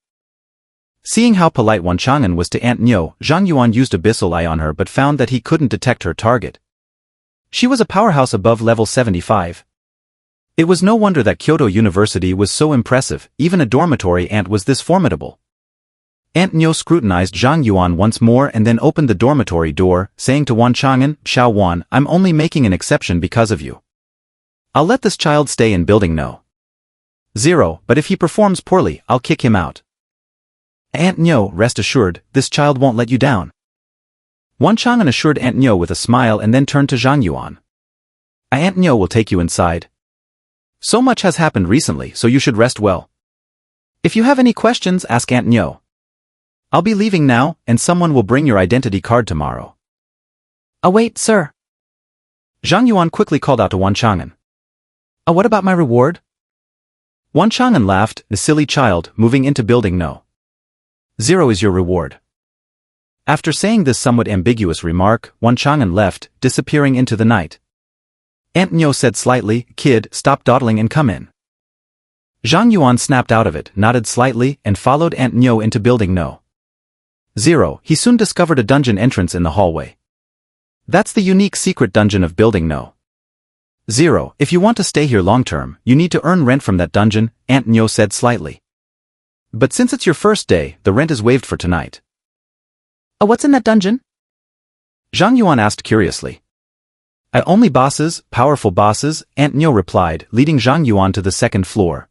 Seeing how polite Chang'an was to Aunt Nyo, Zhang Yuan used Abyssal Eye on her but found that he couldn't detect her target. She was a powerhouse above level 75. It was no wonder that Kyoto University was so impressive, even a dormitory ant was this formidable. Aunt Nyo scrutinized Zhang Yuan once more and then opened the dormitory door, saying to Chang'an, "Xiao Wan, I'm only making an exception because of you. I'll let this child stay in building No. 0, but if he performs poorly, I'll kick him out." "Aunt Nyo, rest assured, this child won't let you down." Chang'an assured Aunt Nyo with a smile and then turned to Zhang Yuan. "Aunt Nyo will take you inside. So much has happened recently, so you should rest well. If you have any questions, ask Aunt Nyo. I'll be leaving now, and someone will bring your identity card tomorrow." Wait, sir. Zhang Yuan quickly called out to Chang'an. What about my reward? Chang'an laughed, "The silly child, moving into building No. 0 is your reward." After saying this somewhat ambiguous remark, Chang'an left, disappearing into the night. Aunt Nyo said slightly, "Kid, stop dawdling and come in." Zhang Yuan snapped out of it, nodded slightly, and followed Aunt Nyo into building No. 0. He soon discovered a dungeon entrance in the hallway. That's the unique secret dungeon of building No. 0. If you want to stay here long-term, you need to earn rent from that dungeon, Aunt Nyo said slightly. But since it's your first day, the rent is waived for tonight. What's in that dungeon? Zhang Yuan asked curiously. Only bosses, powerful bosses, Aunt Nyo replied, leading Zhang Yuan to the second floor.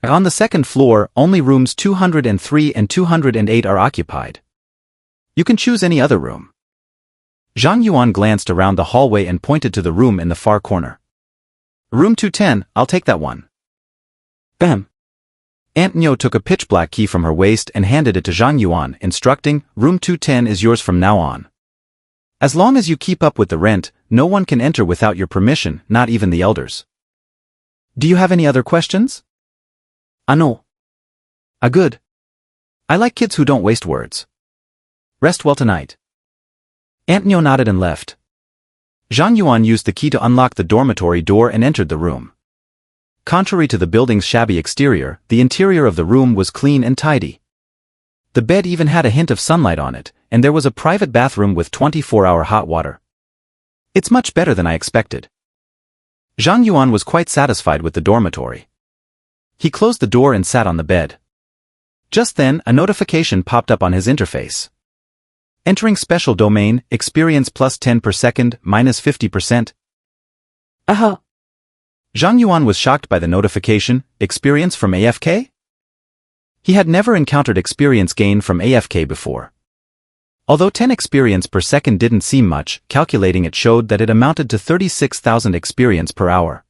On the second floor, only rooms 203 and 208 are occupied. You can choose any other room. Zhang Yuan glanced around the hallway and pointed to the room in the far corner. "Room 210, I'll take that one." Bam. Aunt Nyo took a pitch-black key from her waist and handed it to Zhang Yuan, instructing, "Room 210 is yours from now on. As long as you keep up with the rent, no one can enter without your permission, not even the elders. Do you have any other questions?" No. Good. I like kids who don't waste words. Rest well tonight." Aunt Nyo nodded and left. Zhang Yuan used the key to unlock the dormitory door and entered the room. Contrary to the building's shabby exterior, the interior of the room was clean and tidy. The bed even had a hint of sunlight on it, and there was a private bathroom with 24-hour hot water. It's much better than I expected. Zhang Yuan was quite satisfied with the dormitory. He closed the door and sat on the bed. Just then, a notification popped up on his interface. Entering special domain, experience plus 10 per second, minus 50%. Zhang Yuan was shocked by the notification, experience from AFK? He had never encountered experience gain from AFK before. Although 10 experience per second didn't seem much, calculating it showed that it amounted to 36,000 experience per hour.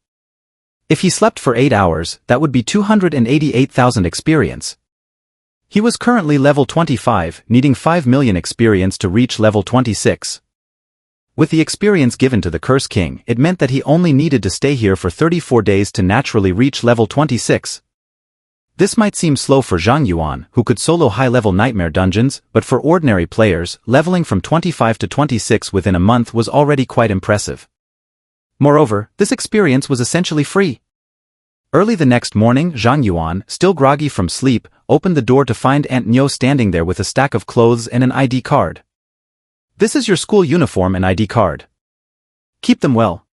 If he slept for 8 hours, that would be 288,000 experience. He was currently level 25, needing 5 million experience to reach level 26. With the experience given to the Curse King, it meant that he only needed to stay here for 34 days to naturally reach level 26. This might seem slow for Zhang Yuan, who could solo high-level nightmare dungeons, but for ordinary players, leveling from 25 to 26 within a month was already quite impressive. Moreover, this experience was essentially free. Early the next morning, Zhang Yuan, still groggy from sleep, opened the door to find Aunt Nyo standing there with a stack of clothes and an ID card. "This is your school uniform and ID card. Keep them well.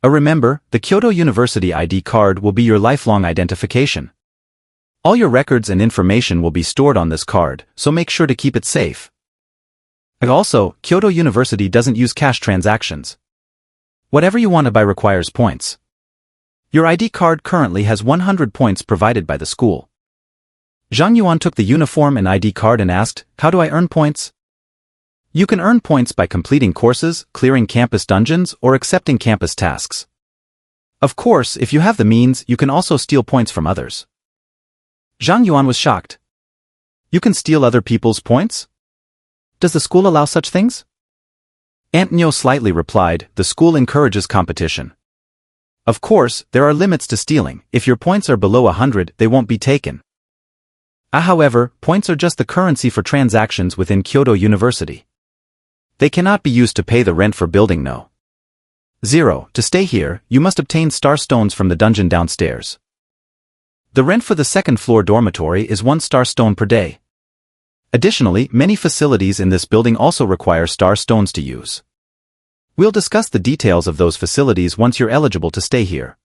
Remember, the Kyoto University ID card will be your lifelong identification. All your records and information will be stored on this card, so make sure to keep it safe. Also, Kyoto University doesn't use cash transactions. Whatever you want to buy requires points. Your ID card currently has 100 points provided by the school." Zhang Yuan took the uniform and ID card and asked, "How do I earn points?" "You can earn points by completing courses, clearing campus dungeons, or accepting campus tasks. Of course, if you have the means, you can also steal points from others." Zhang Yuan was shocked. "You can steal other people's points? Does the school allow such things?" Aunt Nyo slightly replied, "The school encourages competition. Of course, there are limits to stealing. If your points are below 100, they won't be taken. However, points are just the currency for transactions within Kyoto University. They cannot be used to pay the rent for building No. 0. To stay here, you must obtain star stones from the dungeon downstairs. The rent for the second-floor dormitory is 1 star stone per day. Additionally, many facilities in this building also require star stones to use. We'll discuss the details of those facilities once you're eligible to stay here."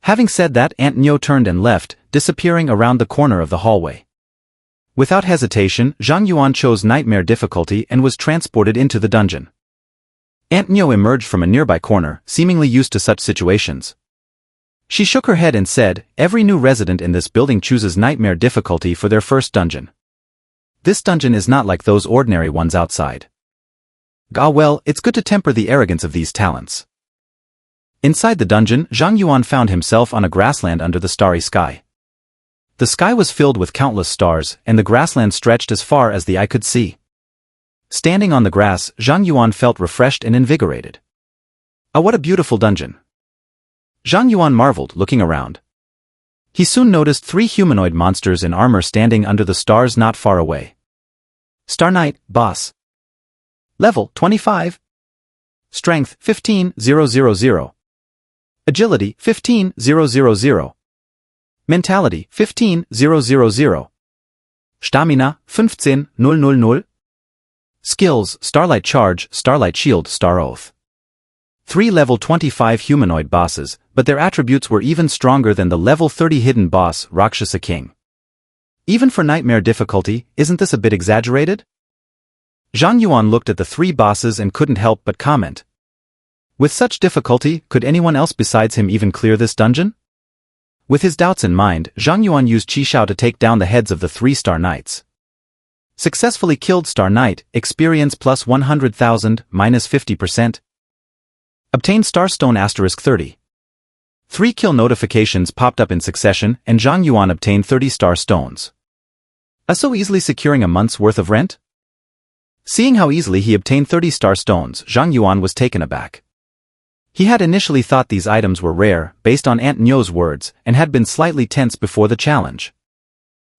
Having said that, Aunt Nyo turned and left, disappearing around the corner of the hallway. Without hesitation, Zhang Yuan chose Nightmare difficulty and was transported into the dungeon. Aunt Nyo emerged from a nearby corner, seemingly used to such situations. She shook her head and said, "Every new resident in this building chooses Nightmare difficulty for their first dungeon. This dungeon is not like those ordinary ones outside. Well, it's good to temper the arrogance of these talents." Inside the dungeon, Zhang Yuan found himself on a grassland under the starry sky. The sky was filled with countless stars, and the grassland stretched as far as the eye could see. Standing on the grass, Zhang Yuan felt refreshed and invigorated. What a beautiful dungeon! Zhang Yuan marveled, looking around. He soon noticed 3 humanoid monsters in armor standing under the stars not far away. Star Knight, Boss. Level 25. Strength 15,000. Agility 15,000. Mentality 15,000. Stamina 15,000. Skills: Starlight Charge, Starlight Shield, Star Oath. 3 level 25 humanoid bosses, but their attributes were even stronger than the level 30 hidden boss, Rakshasa King. Even for Nightmare difficulty, isn't this a bit exaggerated? Zhang Yuan looked at the 3 bosses and couldn't help but comment. With such difficulty, could anyone else besides him even clear this dungeon? With his doubts in mind, Zhang Yuan used Qi Shao to take down the heads of the 3 Star Knights. Successfully killed Star Knight, experience plus 100,000, minus 50%. Obtained Star Stone asterisk 30. 3 kill notifications popped up in succession, and Zhang Yuan obtained 30 Star Stones. So easily securing a month's worth of rent? Seeing how easily he obtained 30 Star Stones, Zhang Yuan was taken aback. He had initially thought these items were rare, based on Aunt Nyo's words, and had been slightly tense before the challenge.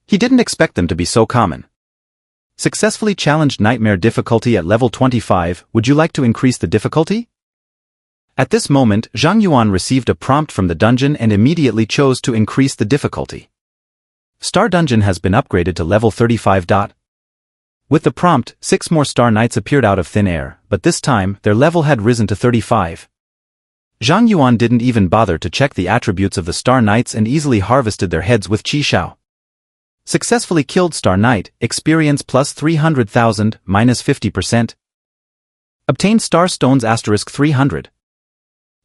He didn't expect them to be so common. Successfully challenged Nightmare difficulty at level 25, would you like to increase the difficulty? At this moment, Zhang Yuan received a prompt from the dungeon and immediately chose to increase the difficulty. Star Dungeon has been upgraded to level 35. With the prompt, 6 more Star Knights appeared out of thin air, but this time, their level had risen to 35. Zhang Yuan didn't even bother to check the attributes of the Star Knights and easily harvested their heads with Qi Shao. Successfully killed Star Knight, experience plus 300,000, minus 50%. Obtained Star Stones asterisk 300.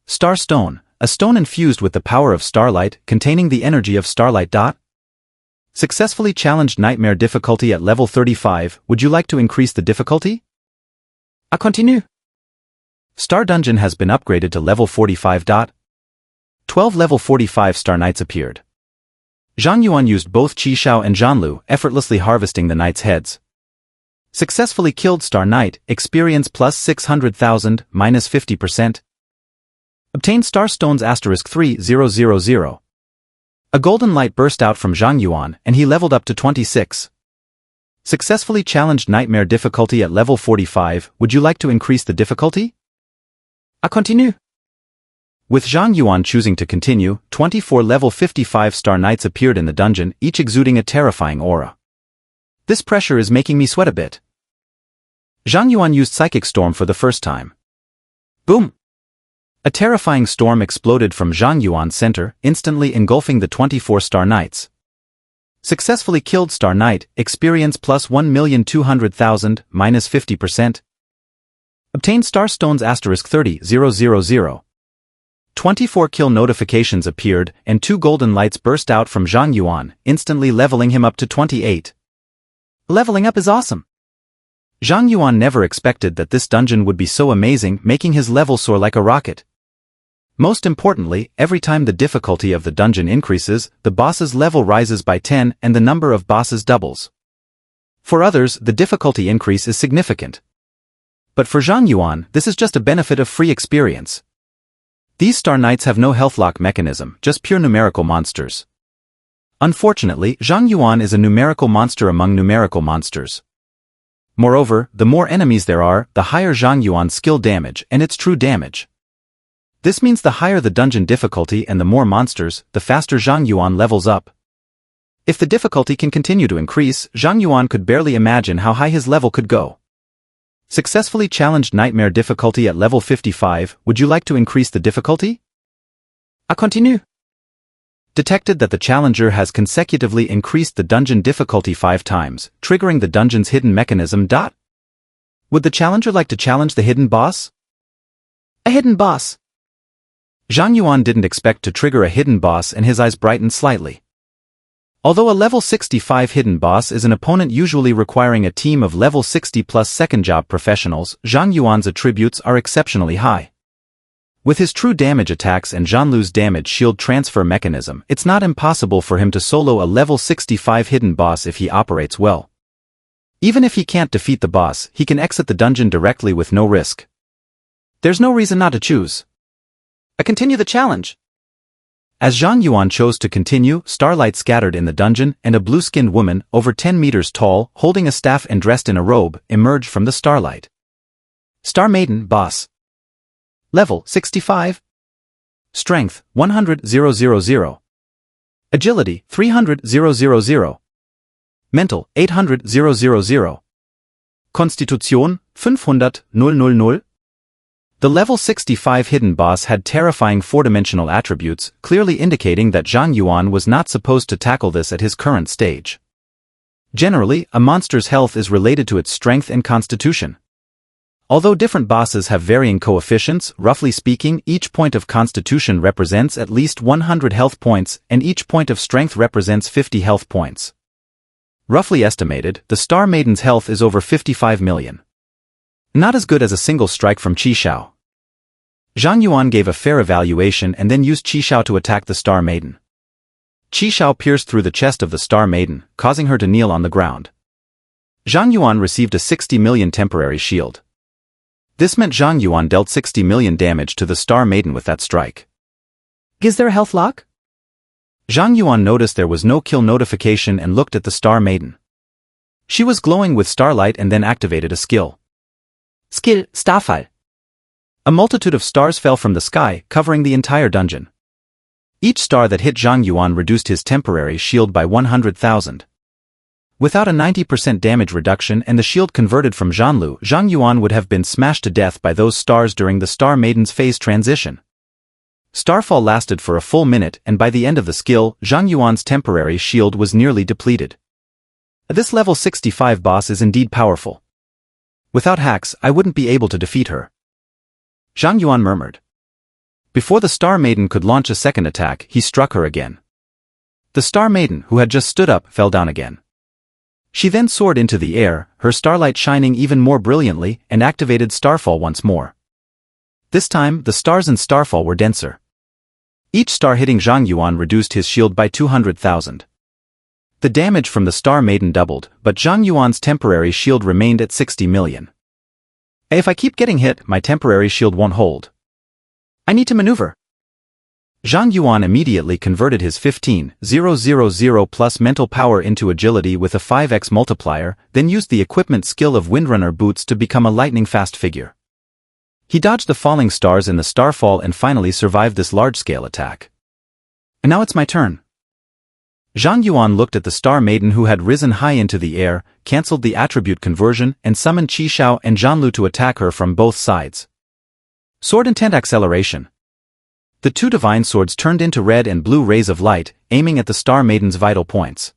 Star Stone, a stone infused with the power of starlight, containing the energy of starlight. Successfully challenged Nightmare difficulty at level 35, would you like to increase the difficulty? Continue. Star Dungeon has been upgraded to level 45. 12 level 45 Star Knights appeared. Zhang Yuan used both Qi Shao and Zhanlu, effortlessly harvesting the knights' heads. Successfully killed Star Knight, experience plus 600,000, minus 50%. Obtained Star Stones asterisk 3000. A golden light burst out from Zhang Yuan, and he leveled up to 26. Successfully challenged Nightmare difficulty at level 45, would you like to increase the difficulty? Continue. With Zhang Yuan choosing to continue, 24 level 55 star knights appeared in the dungeon, each exuding a terrifying aura. This pressure is making me sweat a bit. Zhang Yuan used Psychic Storm for the first time. Boom! A terrifying storm exploded from Zhang Yuan's center, instantly engulfing the 24 star knights. Successfully killed Star Knight, experience plus 1,200,000, minus 50%. Obtained Star Stones asterisk 30,000. 24 kill notifications appeared, and 2 golden lights burst out from Zhang Yuan, instantly leveling him up to 28. Leveling up is awesome. Zhang Yuan never expected that this dungeon would be so amazing, making his level soar like a rocket. Most importantly, every time the difficulty of the dungeon increases, the boss's level rises by 10 and the number of bosses doubles. For others, the difficulty increase is significant. But for Zhang Yuan, this is just a benefit of free experience. These Star Knights have no health lock mechanism, just pure numerical monsters. Unfortunately, Zhang Yuan is a numerical monster among numerical monsters. Moreover, the more enemies there are, the higher Zhang Yuan's skill damage and its true damage. This means the higher the dungeon difficulty and the more monsters, the faster Zhang Yuan levels up. If the difficulty can continue to increase, Zhang Yuan could barely imagine how high his level could go. Successfully challenged Nightmare difficulty at level 55, would you like to increase the difficulty? I continue. Detected that the challenger has consecutively increased the dungeon difficulty 5 times, triggering the dungeon's hidden mechanism. Would the challenger like to challenge the hidden boss? A hidden boss. Zhang Yuan didn't expect to trigger a hidden boss and his eyes brightened slightly. Although a level 65 hidden boss is an opponent usually requiring a team of level 60 plus second job professionals, Zhang Yuan's attributes are exceptionally high. With his true damage attacks and Zhanlu's damage shield transfer mechanism, it's not impossible for him to solo a level 65 hidden boss if he operates well. Even if he can't defeat the boss, he can exit the dungeon directly with no risk. There's no reason not to choose. I continue the challenge. As Zhang Yuan chose to continue, starlight scattered in the dungeon, and a blue-skinned woman, over 10 meters tall, holding a staff and dressed in a robe, emerged from the starlight. Star Maiden, boss. Level 65. Strength 100,000. Agility 300,000. Mental 800,000. Konstitution 500,000. The level 65 hidden boss had terrifying 4-dimensional attributes, clearly indicating that Zhang Yuan was not supposed to tackle this at his current stage. Generally, a monster's health is related to its strength and constitution. Although different bosses have varying coefficients, roughly speaking, each point of constitution represents at least 100 health points, and each point of strength represents 50 health points. Roughly estimated, the Star Maiden's health is over 55 million. Not as good as a single strike from Qi Shao. Zhang Yuan gave a fair evaluation and then used Qi Shao to attack the Star Maiden. Qi Shao pierced through the chest of the Star Maiden, causing her to kneel on the ground. Zhang Yuan received a 60 million temporary shield. This meant Zhang Yuan dealt 60 million damage to the Star Maiden with that strike. Is there a health lock? Zhang Yuan noticed there was no kill notification and looked at the Star Maiden. She was glowing with starlight and then activated a skill. Skill, Starfall. A multitude of stars fell from the sky, covering the entire dungeon. Each star that hit Zhang Yuan reduced his temporary shield by 100,000. Without a 90% damage reduction and the shield converted from Zhanlu, Zhang Yuan would have been smashed to death by those stars during the Star Maiden's phase transition. Starfall lasted for a full minute, and by the end of the skill, Zhang Yuan's temporary shield was nearly depleted. This level 65 boss is indeed powerful. Without hacks, I wouldn't be able to defeat her. Zhang Yuan murmured. Before the Star Maiden could launch a second attack, he struck her again. The Star Maiden, who had just stood up, fell down again. She then soared into the air, her starlight shining even more brilliantly, and activated Starfall once more. This time, the stars in Starfall were denser. Each star hitting Zhang Yuan reduced his shield by 200,000. The damage from the Star Maiden doubled, but Zhang Yuan's temporary shield remained at 60 million. If I keep getting hit, my temporary shield won't hold. I need to maneuver. Zhang Yuan immediately converted his 15,000 plus mental power into agility with a 5x multiplier, then used the equipment skill of Windrunner boots to become a lightning-fast figure. He dodged the falling stars in the starfall and finally survived this large-scale attack. And now it's my turn. Zhang Yuan looked at the Star Maiden who had risen high into the air, cancelled the attribute conversion, and summoned Qi Xiao and Zhanlu to attack her from both sides. Sword intent acceleration. The two divine swords turned into red and blue rays of light, aiming at the Star Maiden's vital points.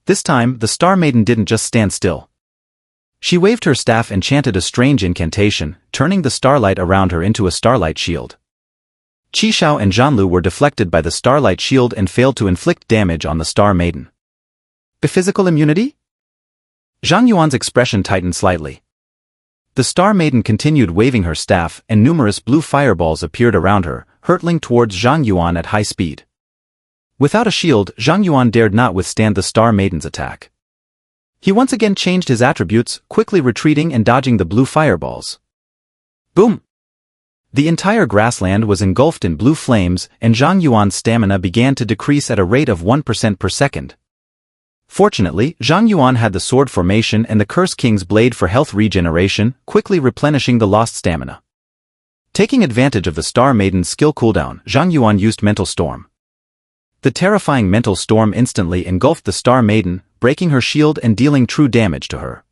This time, the Star Maiden didn't just stand still. She waved her staff and chanted a strange incantation, turning the starlight around her into a starlight shield. Qi Xiao and Zhanlu were deflected by the starlight shield and failed to inflict damage on the Star Maiden. The physical immunity? Zhang Yuan's expression tightened slightly. The Star Maiden continued waving her staff, and numerous blue fireballs appeared around her, hurtling towards Zhang Yuan at high speed. Without a shield, Zhang Yuan dared not withstand the Star Maiden's attack. He once again changed his attributes, quickly retreating and dodging the blue fireballs. Boom! The entire grassland was engulfed in blue flames, and Zhang Yuan's stamina began to decrease at a rate of 1% per second. Fortunately, Zhang Yuan had the sword formation and the Curse King's blade for health regeneration, quickly replenishing the lost stamina. Taking advantage of the Star Maiden's skill cooldown, Zhang Yuan used Mental Storm. The terrifying Mental Storm instantly engulfed the Star Maiden, breaking her shield and dealing true damage to her.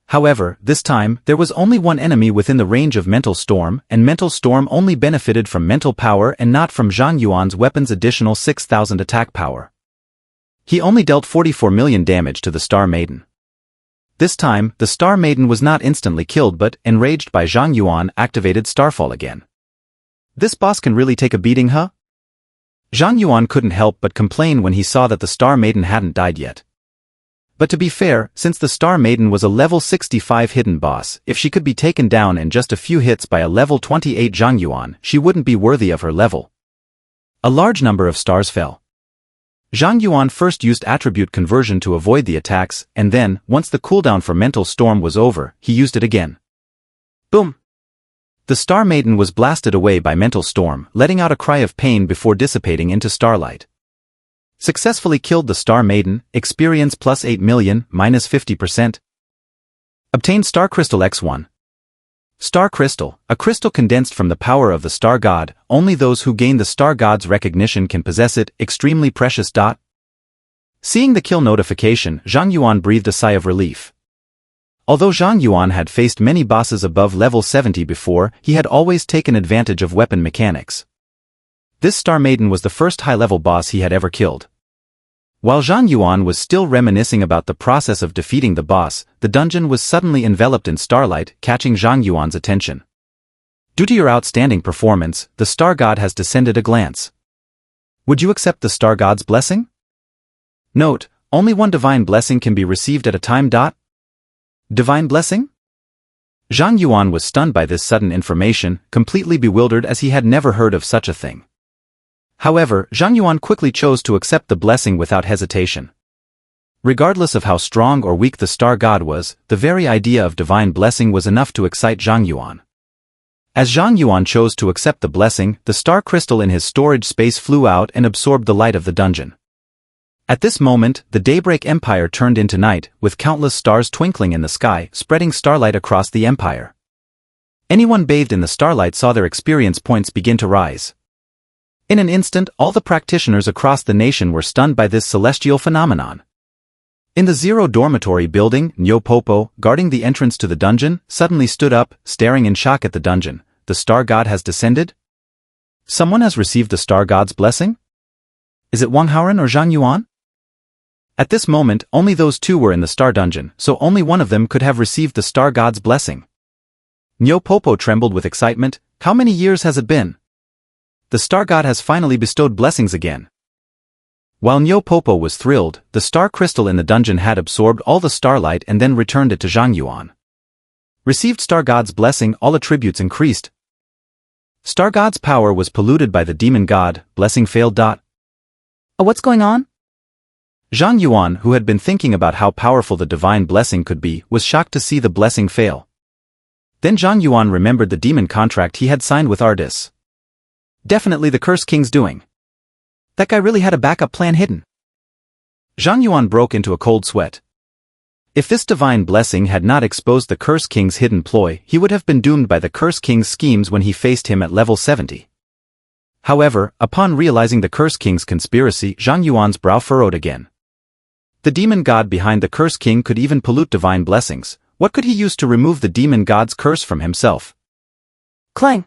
However, this time, there was only one enemy within the range of Mental Storm, and Mental Storm only benefited from mental power and not from Zhang Yuan's weapon's additional 6,000 attack power. He only dealt 44 million damage to the Star Maiden. This time, the Star Maiden was not instantly killed but, enraged by Zhang Yuan, activated Starfall again. This boss can really take a beating, huh? Zhang Yuan couldn't help but complain when he saw that the Star Maiden hadn't died yet. But to be fair, since the Star Maiden was a level 65 hidden boss, if she could be taken down in just a few hits by a level 28 Zhang Yuan, she wouldn't be worthy of her level. A large number of stars fell. Zhang Yuan first used attribute conversion to avoid the attacks, and then, once the cooldown for Mental Storm was over, he used it again. Boom! The Star Maiden was blasted away by Mental Storm, letting out a cry of pain before dissipating into starlight. Successfully killed the Star Maiden, experience plus 8 million, minus 50%. Obtained Star Crystal X1. Star Crystal, a crystal condensed from the power of the Star God, only those who gain the Star God's recognition can possess it, extremely precious. Seeing the kill notification, Zhang Yuan breathed a sigh of relief. Although Zhang Yuan had faced many bosses above level 70 before, he had always taken advantage of weapon mechanics. This Star Maiden was the first high-level boss he had ever killed. While Zhang Yuan was still reminiscing about the process of defeating the boss, the dungeon was suddenly enveloped in starlight, catching Zhang Yuan's attention. Due to your outstanding performance, the Star God has descended a glance. Would you accept the Star God's blessing? Note, only one divine blessing can be received at a time. Divine blessing? Zhang Yuan was stunned by this sudden information, completely bewildered as he had never heard of such a thing. However, Zhang Yuan quickly chose to accept the blessing without hesitation. Regardless of how strong or weak the Star God was, the very idea of divine blessing was enough to excite Zhang Yuan. As Zhang Yuan chose to accept the blessing, the star crystal in his storage space flew out and absorbed the light of the dungeon. At this moment, the Daybreak Empire turned into night, with countless stars twinkling in the sky, spreading starlight across the empire. Anyone bathed in the starlight saw their experience points begin to rise. In an instant, all the practitioners across the nation were stunned by this celestial phenomenon. In the Zero Dormitory building, Nyo Popo, guarding the entrance to the dungeon, suddenly stood up, staring in shock at the dungeon. The Star God has descended? Someone has received the Star God's blessing? Is it Wang Haoren or Zhang Yuan? At this moment, only those two were in the Star Dungeon, so only one of them could have received the Star God's blessing. Nyo Popo trembled with excitement. How many years has it been? The Star God has finally bestowed blessings again. While Nyo Popo was thrilled, the star crystal in the dungeon had absorbed all the starlight and then returned it to Zhang Yuan. Received Star God's blessing, all attributes increased. Star God's power was polluted by the demon god, blessing failed. Oh, What's going on? Zhang Yuan, who had been thinking about how powerful the divine blessing could be, was shocked to see the blessing fail. Then Zhang Yuan remembered the demon contract he had signed with Aridis. Definitely the Curse King's doing. That guy really had a backup plan hidden. Zhang Yuan broke into a cold sweat. If this divine blessing had not exposed the Curse King's hidden ploy, he would have been doomed by the Curse King's schemes when he faced him at level 70. However, upon realizing the Curse King's conspiracy, Zhang Yuan's brow furrowed again. The demon god behind the Curse King could even pollute divine blessings. What could he use to remove the demon god's curse from himself? Clang!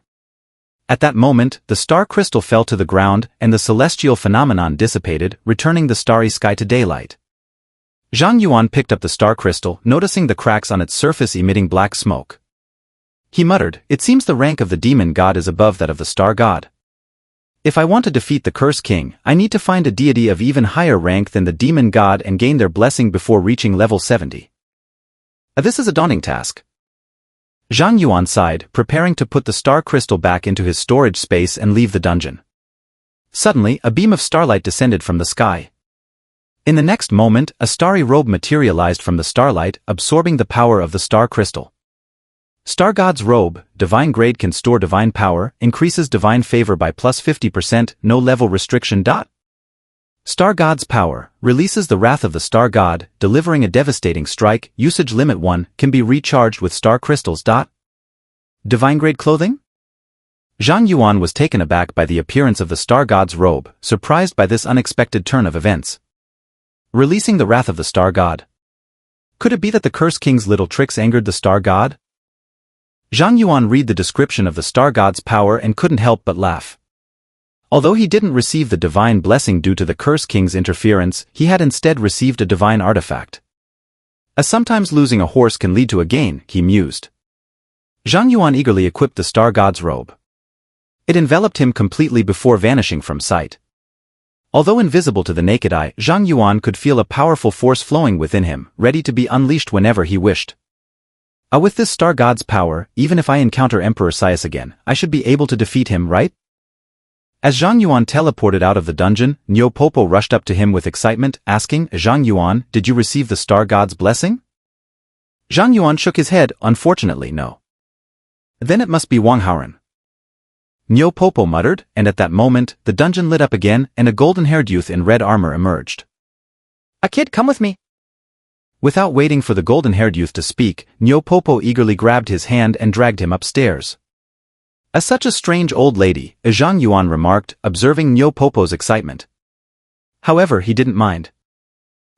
At that moment, the star crystal fell to the ground, and the celestial phenomenon dissipated, returning the starry sky to daylight. Zhang Yuan picked up the star crystal, noticing the cracks on its surface emitting black smoke. He muttered, "It seems the rank of the demon god is above that of the star god. If I want to defeat the Curse King, I need to find a deity of even higher rank than the demon god and gain their blessing before reaching level 70. This is a daunting task." Zhang Yuan sighed, preparing to put the star crystal back into his storage space and leave the dungeon. Suddenly, a beam of starlight descended from the sky. In the next moment, a starry robe materialized from the starlight, absorbing the power of the star crystal. Star God's robe, divine grade, can store divine power, increases divine favor by plus 50%, no level restriction. Star God's power, releases the wrath of the Star God, delivering a devastating strike, usage limit 1, can be recharged with star crystals. Divine grade clothing? Zhang Yuan was taken aback by the appearance of the Star God's robe, surprised by this unexpected turn of events. Releasing the wrath of the Star God. Could it be that the Curse King's little tricks angered the Star God? Zhang Yuan read the description of the Star God's power and couldn't help but laugh. Although he didn't receive the divine blessing due to the Curse King's interference, he had instead received a divine artifact. As sometimes losing a horse can lead to a gain, he mused. Zhang Yuan eagerly equipped the Star God's robe. It enveloped him completely before vanishing from sight. Although invisible to the naked eye, Zhang Yuan could feel a powerful force flowing within him, ready to be unleashed whenever he wished. With this Star God's power, even if I encounter Emperor Sias again, I should be able to defeat him, right? As Zhang Yuan teleported out of the dungeon, Niu Popo rushed up to him with excitement, asking, "Zhang Yuan, did you receive the Star God's blessing?" Zhang Yuan shook his head, "Unfortunately, no." "Then it must be Wang Haoren." Niu Popo muttered, and at that moment, the dungeon lit up again, and a golden-haired youth in red armor emerged. "A kid, come with me." Without waiting for the golden-haired youth to speak, Niu Popo eagerly grabbed his hand and dragged him upstairs. "As such a strange old lady," Zhang Yuan remarked, observing Niu Popo's excitement. However, he didn't mind.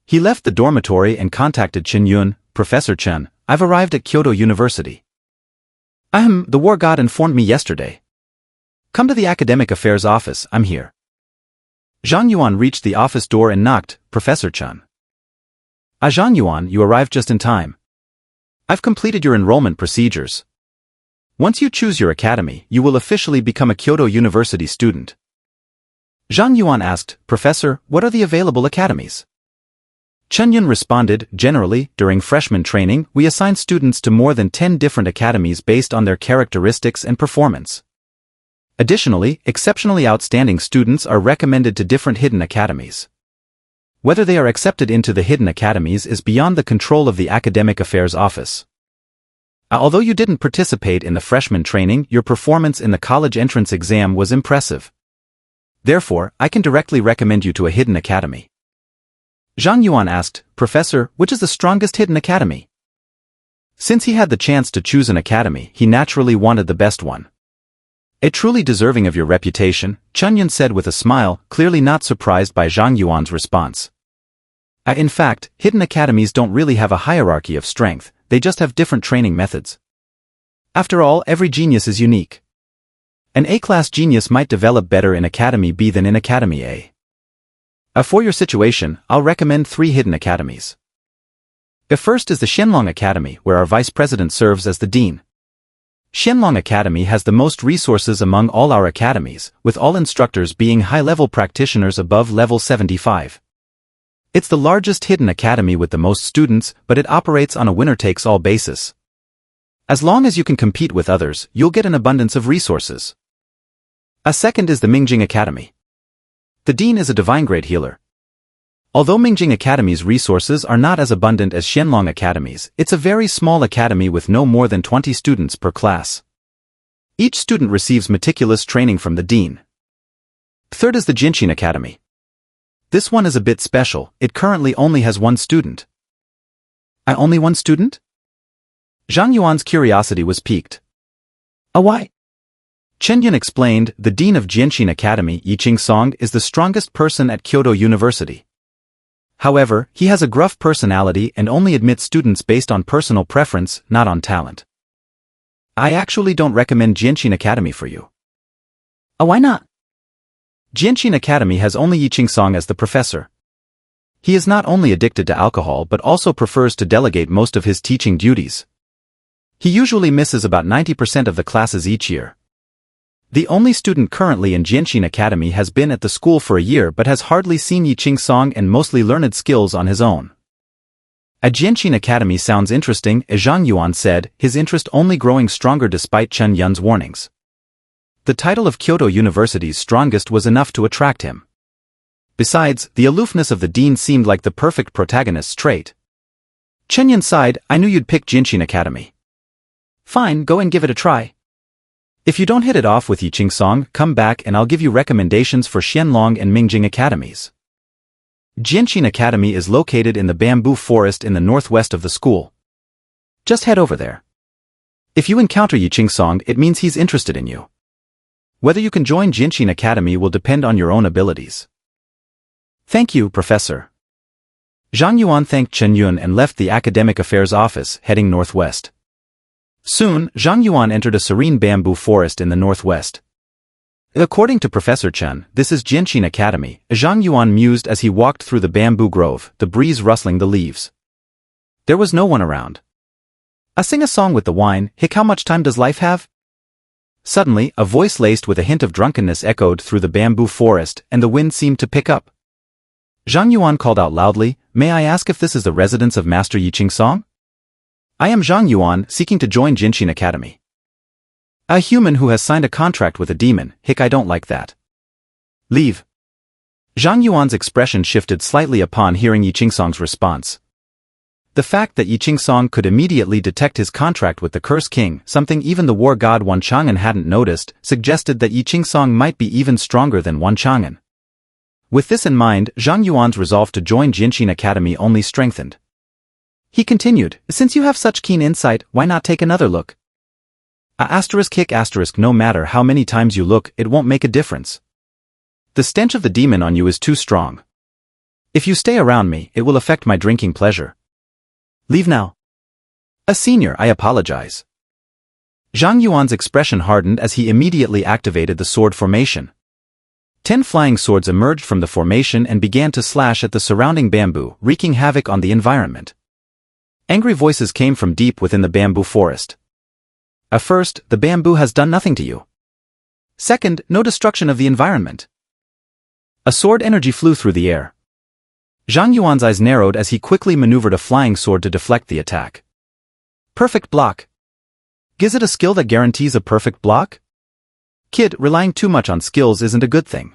He left the dormitory and contacted Chen Yun. "Professor Chen, I've arrived at Kyoto University. The war god informed me yesterday. Come to the academic affairs office, I'm here." Zhang Yuan reached the office door and knocked. "Professor Chen." Zhang Yuan, you arrived just in time. I've completed your enrollment procedures. Once you choose your academy, you will officially become a Kyoto University student. Zhang Yuan asked, "Professor, what are the available academies?" Chen Yun responded, "Generally, during freshman training, we assign students to more than 10 different academies based on their characteristics and performance. Additionally, exceptionally outstanding students are recommended to different hidden academies. Whether they are accepted into the hidden academies is beyond the control of the Academic Affairs Office. Although you didn't participate in the freshman training, your performance in the college entrance exam was impressive. Therefore, I can directly recommend you to a hidden academy." Zhang Yuan asked, "Professor, which is the strongest hidden academy?" Since he had the chance to choose an academy, he naturally wanted the best one. "A truly deserving of your reputation," Chen Yun said with a smile, clearly not surprised by Zhang Yuan's response. In fact, hidden academies don't really have a hierarchy of strength, they just have different training methods. After all, every genius is unique. An A-class genius might develop better in Academy B than in Academy A. For your situation, I'll recommend 3 hidden academies. The first is the Xianlong Academy, where our vice president serves as the dean. Xianlong Academy has the most resources among all our academies, with all instructors being high-level practitioners above level 75. It's the largest hidden academy with the most students, but it operates on a winner-takes-all basis. As long as you can compete with others, you'll get an abundance of resources. A second is the Mingjing Academy. The dean is a divine grade healer. Although Mingjing Academy's resources are not as abundant as Xianlong Academy's, it's a very small academy with no more than 20 students per class. Each student receives meticulous training from the dean. Third is the Jinshin Academy. This one is a bit special, it currently only has 1 student. Only one student? Zhang Yuan's curiosity was piqued. Why? Chen Yun explained, the dean of Jianxin Academy, Yi Qingsong, is the strongest person at Kyoto University. However, he has a gruff personality and only admits students based on personal preference, not on talent. I actually don't recommend Jianxin Academy for you. Why not? Jianxin Academy has only Yi Qingsong as the professor. He is not only addicted to alcohol but also prefers to delegate most of his teaching duties. He usually misses about 90% of the classes each year. The only student currently in Jianxin Academy has been at the school for a year but has hardly seen Yi Qingsong and mostly learned skills on his own. A Jianxin Academy sounds interesting, Zhang Yuan said, his interest only growing stronger despite Chen Yun's warnings. The title of Kyoto University's strongest was enough to attract him. Besides, the aloofness of the dean seemed like the perfect protagonist's trait. Chen Yun sighed, I knew you'd pick Jianxin Academy. Fine, go and give it a try. If you don't hit it off with Yi Qingsong, come back and I'll give you recommendations for Xianlong and Mingjing Academies. Jianxin Academy is located in the bamboo forest in the northwest of the school. Just head over there. If you encounter Yi Qingsong, it means he's interested in you. Whether you can join Jianxin Academy will depend on your own abilities. Thank you, Professor. Zhang Yuan thanked Chen Yun and left the academic affairs office, heading northwest. Soon, Zhang Yuan entered a serene bamboo forest in the northwest. According to Professor Chen, this is Jianxin Academy, Zhang Yuan mused as he walked through the bamboo grove, the breeze rustling the leaves. There was no one around. I sing a song with the wine, hick, how much time does life have? Suddenly, a voice laced with a hint of drunkenness echoed through the bamboo forest, and the wind seemed to pick up. Zhang Yuan called out loudly, May I ask if this is the residence of Master Yi Qingsong? I am Zhang Yuan, seeking to join Jianxin Academy. A human who has signed a contract with a demon, hick, I don't like that. Leave. Zhang Yuan's expression shifted slightly upon hearing Yi Qingsong's response. The fact that Yi Qingsong could immediately detect his contract with the Curse King, something even the war god Wan Chang'an hadn't noticed, suggested that Yi Qingsong might be even stronger than Wan Chang'an. With this in mind, Zhang Yuan's resolve to join Jianxin Academy only strengthened. He continued, since you have such keen insight, why not take another look? No matter how many times you look, it won't make a difference. The stench of the demon on you is too strong. If you stay around me, it will affect my drinking pleasure. Leave now. Senior, I apologize. Zhang Yuan's expression hardened as he immediately activated the sword formation. 10 flying swords emerged from the formation and began to slash at the surrounding bamboo, wreaking havoc on the environment. Angry voices came from deep within the bamboo forest. First, the bamboo has done nothing to you. Second, no destruction of the environment. A sword energy flew through the air. Zhang Yuan's eyes narrowed as he quickly maneuvered a flying sword to deflect the attack. Perfect block. Is it a skill that guarantees a perfect block? Kid, relying too much on skills isn't a good thing.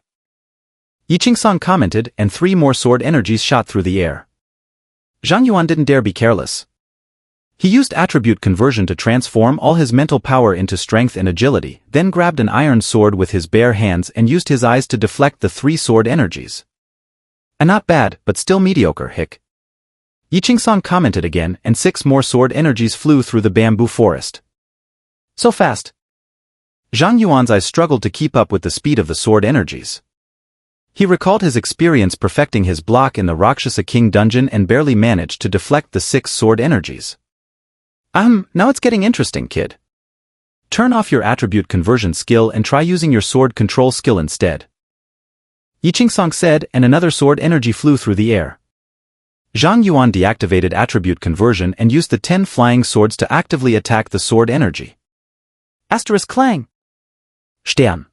Yi Qingsong commented, and 3 more sword energies shot through the air. Zhang Yuan didn't dare be careless. He used attribute conversion to transform all his mental power into strength and agility, then grabbed an iron sword with his bare hands and used his eyes to deflect the 3 sword energies. Not bad, but still mediocre, hick. Yi Qingsong commented again, and 6 more sword energies flew through the bamboo forest. So fast. Zhang Yuan's eyes struggled to keep up with the speed of the sword energies. He recalled his experience perfecting his block in the Rakshasa King dungeon and barely managed to deflect the 6 sword energies. Now it's getting interesting, kid. Turn off your attribute conversion skill and try using your sword control skill instead. Yi Qingsong said, and another sword energy flew through the air. Zhang Yuan deactivated attribute conversion and used the 10 flying swords to actively attack the sword energy. Clang. Stern.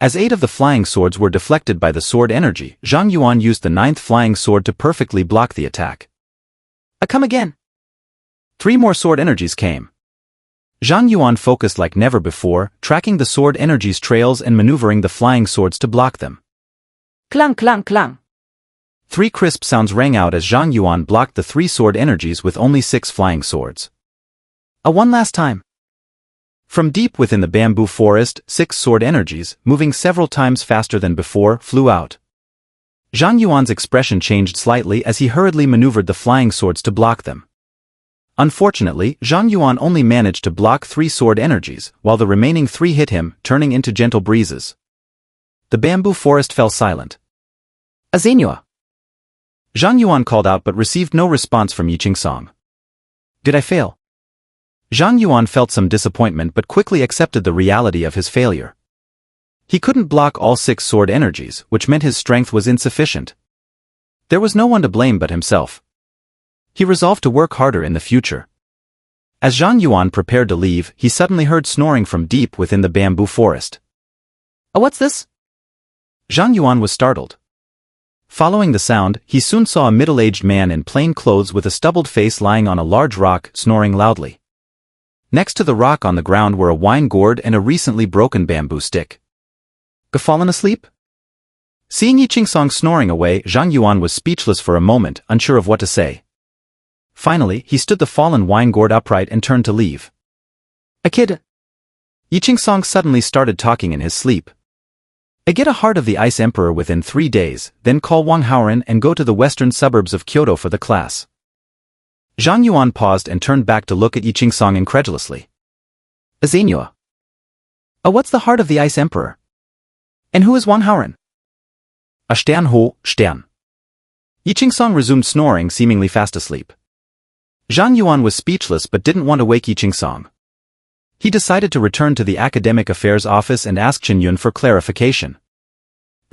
As 8 of the flying swords were deflected by the sword energy, Zhang Yuan used the 9th flying sword to perfectly block the attack. Come again. 3 more sword energies came. Zhang Yuan focused like never before, tracking the sword energies' trails and maneuvering the flying swords to block them. Clang, clang, clang. 3 crisp sounds rang out as Zhang Yuan blocked the 3 sword energies with only 6 flying swords. One last time. From deep within the bamboo forest, 6 sword energies, moving several times faster than before, flew out. Zhang Yuan's expression changed slightly as he hurriedly maneuvered the flying swords to block them. Unfortunately, Zhang Yuan only managed to block 3 sword energies, while the remaining 3 hit him, turning into gentle breezes. The bamboo forest fell silent. Azinua. Zhang Yuan called out but received no response from Yiqing Song. Did I fail? Zhang Yuan felt some disappointment but quickly accepted the reality of his failure. He couldn't block all 6 sword energies, which meant his strength was insufficient. There was no one to blame but himself. He resolved to work harder in the future. As Zhang Yuan prepared to leave, he suddenly heard snoring from deep within the bamboo forest. Oh, what's this? Zhang Yuan was startled. Following the sound, he soon saw a middle-aged man in plain clothes with a stubbled face lying on a large rock, snoring loudly. Next to the rock on the ground were a wine gourd and a recently broken bamboo stick. Fallen asleep? Seeing Yiqing Song snoring away, Zhang Yuan was speechless for a moment, unsure of what to say. Finally, he stood the fallen wine gourd upright and turned to leave. A kid. Yiqing Song suddenly started talking in his sleep. I get a Heart of the Ice Emperor within 3 days, then call Wang Haoren and go to the western suburbs of Kyoto for the class. Zhang Yuan paused and turned back to look at Yiqing Song incredulously. Azinua. Oh, what's the Heart of the Ice Emperor? And who is Wang Haoren? A Stern ho, Stern. Yiqing Song resumed snoring, seemingly fast asleep. Zhang Yuan was speechless but didn't want to wake Yiqing Song. He decided to return to the academic affairs office and ask Chen Yun for clarification.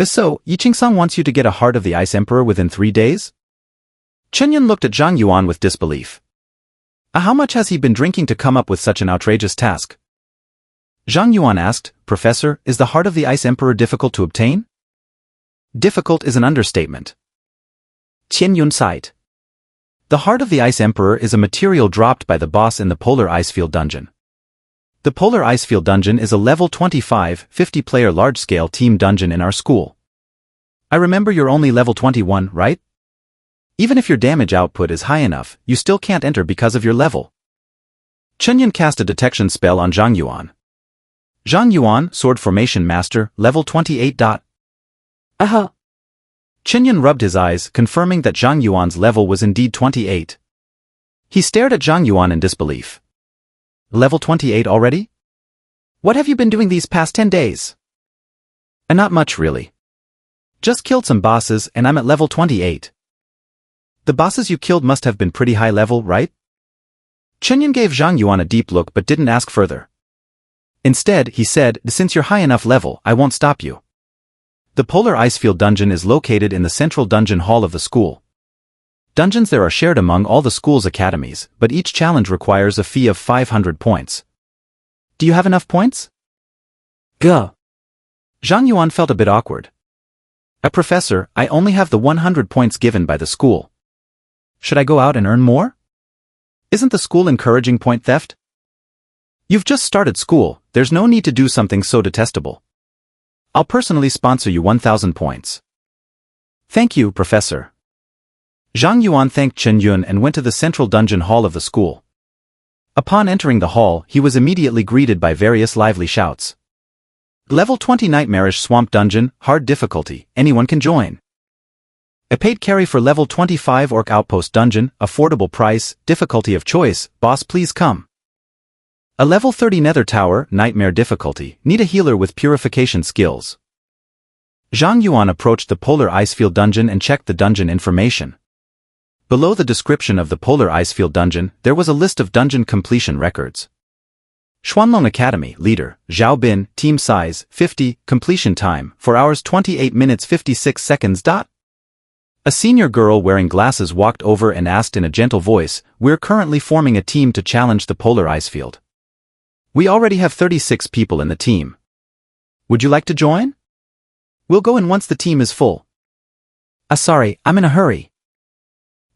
So, Yiqing Song wants you to get a Heart of the Ice Emperor within 3 days? Chen Yun looked at Zhang Yuan with disbelief. How much has he been drinking to come up with such an outrageous task? Zhang Yuan asked, Professor, is the Heart of the Ice Emperor difficult to obtain? Difficult is an understatement. Chen Yun sighed. The Heart of the Ice Emperor is a material dropped by the boss in the Polar Icefield Dungeon. The Polar Icefield Dungeon is a level 25, 50-player large-scale team dungeon in our school. I remember you're only level 21, right? Even if your damage output is high enough, you still can't enter because of your level. Chen Yun cast a detection spell on Zhang Yuan. Zhang Yuan, Sword Formation Master, level 28. Aha. Chen Yun rubbed his eyes, confirming that Zhang Yuan's level was indeed 28. He stared at Zhang Yuan in disbelief. Level 28 already? What have you been doing these past 10 days? Not much really. Just killed some bosses and I'm at level 28. The bosses you killed must have been pretty high level, right? Chen Yun gave Zhang Yuan a deep look but didn't ask further. Instead, he said, since you're high enough level, I won't stop you. The Polar Icefield Dungeon is located in the central dungeon hall of the school. Dungeons there are shared among all the school's academies, but each challenge requires a fee of 500 points. Do you have enough points? Go. Zhang Yuan felt a bit awkward. Professor, I only have the 100 points given by the school. Should I go out and earn more? Isn't the school encouraging point theft? You've just started school, there's no need to do something so detestable. I'll personally sponsor you 1,000 points. Thank you, Professor. Zhang Yuan thanked Chen Yun and went to the central dungeon hall of the school. Upon entering the hall, he was immediately greeted by various lively shouts. Level 20 Nightmarish Swamp Dungeon, hard difficulty, anyone can join. A paid carry for level 25 Orc Outpost Dungeon, affordable price, difficulty of choice, boss please come. A level 30 Nether Tower, nightmare difficulty, need a healer with purification skills. Zhang Yuan approached the Polar Icefield Dungeon and checked the dungeon information. Below the description of the Polar Icefield Dungeon, there was a list of dungeon completion records. Xuanlong Academy, leader, Zhao Bin, team size, 50, completion time, 4 hours 28 minutes 56 seconds. A senior girl wearing glasses walked over and asked in a gentle voice, we're currently forming a team to challenge the Polar Icefield. We already have 36 people in the team. Would you like to join? We'll go in once the team is full. Sorry, I'm in a hurry.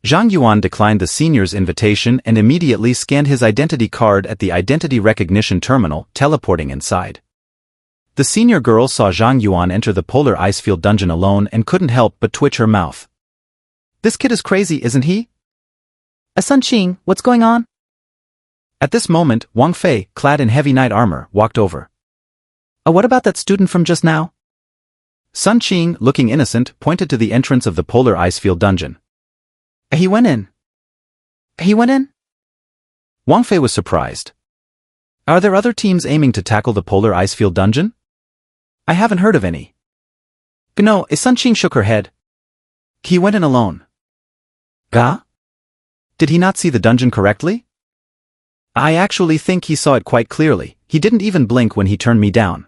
Zhang Yuan declined the senior's invitation and immediately scanned his identity card at the identity recognition terminal, teleporting inside. The senior girl saw Zhang Yuan enter the Polar Icefield Dungeon alone and couldn't help but twitch her mouth. This kid is crazy, isn't he? Sun Qing, what's going on? At this moment, Wang Fei, clad in heavy knight armor, walked over. What about that student from just now? Sun Qing, looking innocent, pointed to the entrance of the Polar Icefield Dungeon. He went in. He went in? Wang Fei was surprised. Are there other teams aiming to tackle the polar icefield dungeon? I haven't heard of any. No, Sun Qing shook her head. He went in alone. Ga? Did he not see the dungeon correctly? I actually think he saw it quite clearly. He didn't even blink when he turned me down.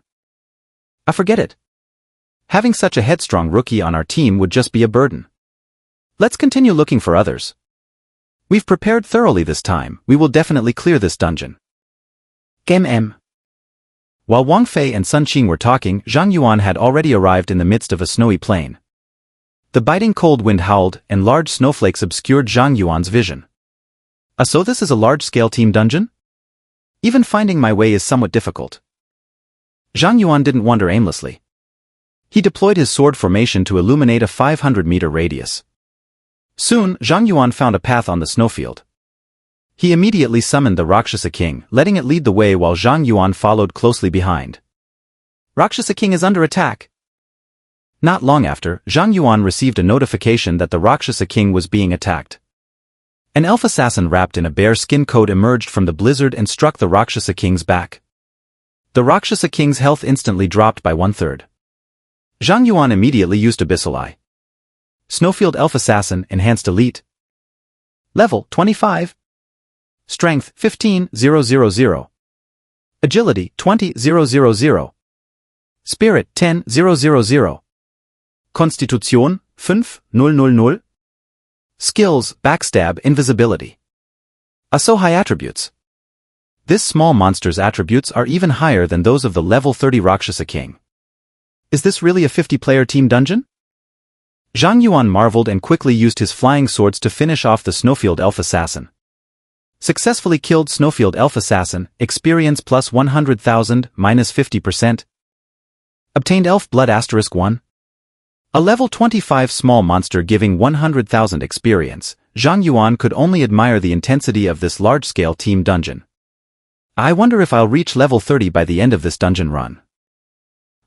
I forget it. Having such a headstrong rookie on our team would just be a burden. Let's continue looking for others. We've prepared thoroughly this time. We will definitely clear this dungeon. Game M. While Wang Fei and Sun Qing were talking, Zhang Yuan had already arrived in the midst of a snowy plain. The biting cold wind howled, and large snowflakes obscured Zhang Yuan's vision. So this is a large-scale team dungeon? Even finding my way is somewhat difficult. Zhang Yuan didn't wander aimlessly. He deployed his sword formation to illuminate a 500-meter radius. Soon, Zhang Yuan found a path on the snowfield. He immediately summoned the Rakshasa King, letting it lead the way while Zhang Yuan followed closely behind. Rakshasa King is under attack. Not long after, Zhang Yuan received a notification that the Rakshasa King was being attacked. An elf assassin wrapped in a bear skin coat emerged from the blizzard and struck the Rakshasa King's back. The Rakshasa King's health instantly dropped by 1/3. Zhang Yuan immediately used Abyssal Eye. Snowfield Elf Assassin, Enhanced Elite. Level 25. Strength 15,000. Agility 20,000. Spirit 10,000. Konstitution 5,000. Skills, Backstab, Invisibility. So high attributes. This small monster's attributes are even higher than those of the level 30 Rakshasa King. Is this really a 50-player team dungeon? Zhang Yuan marveled and quickly used his flying swords to finish off the Snowfield Elf Assassin. Successfully killed Snowfield Elf Assassin, experience plus 100,000, minus 50%. Obtained Elf Blood *1. A level 25 small monster giving 100,000 experience, Zhang Yuan could only admire the intensity of this large-scale team dungeon. I wonder if I'll reach level 30 by the end of this dungeon run.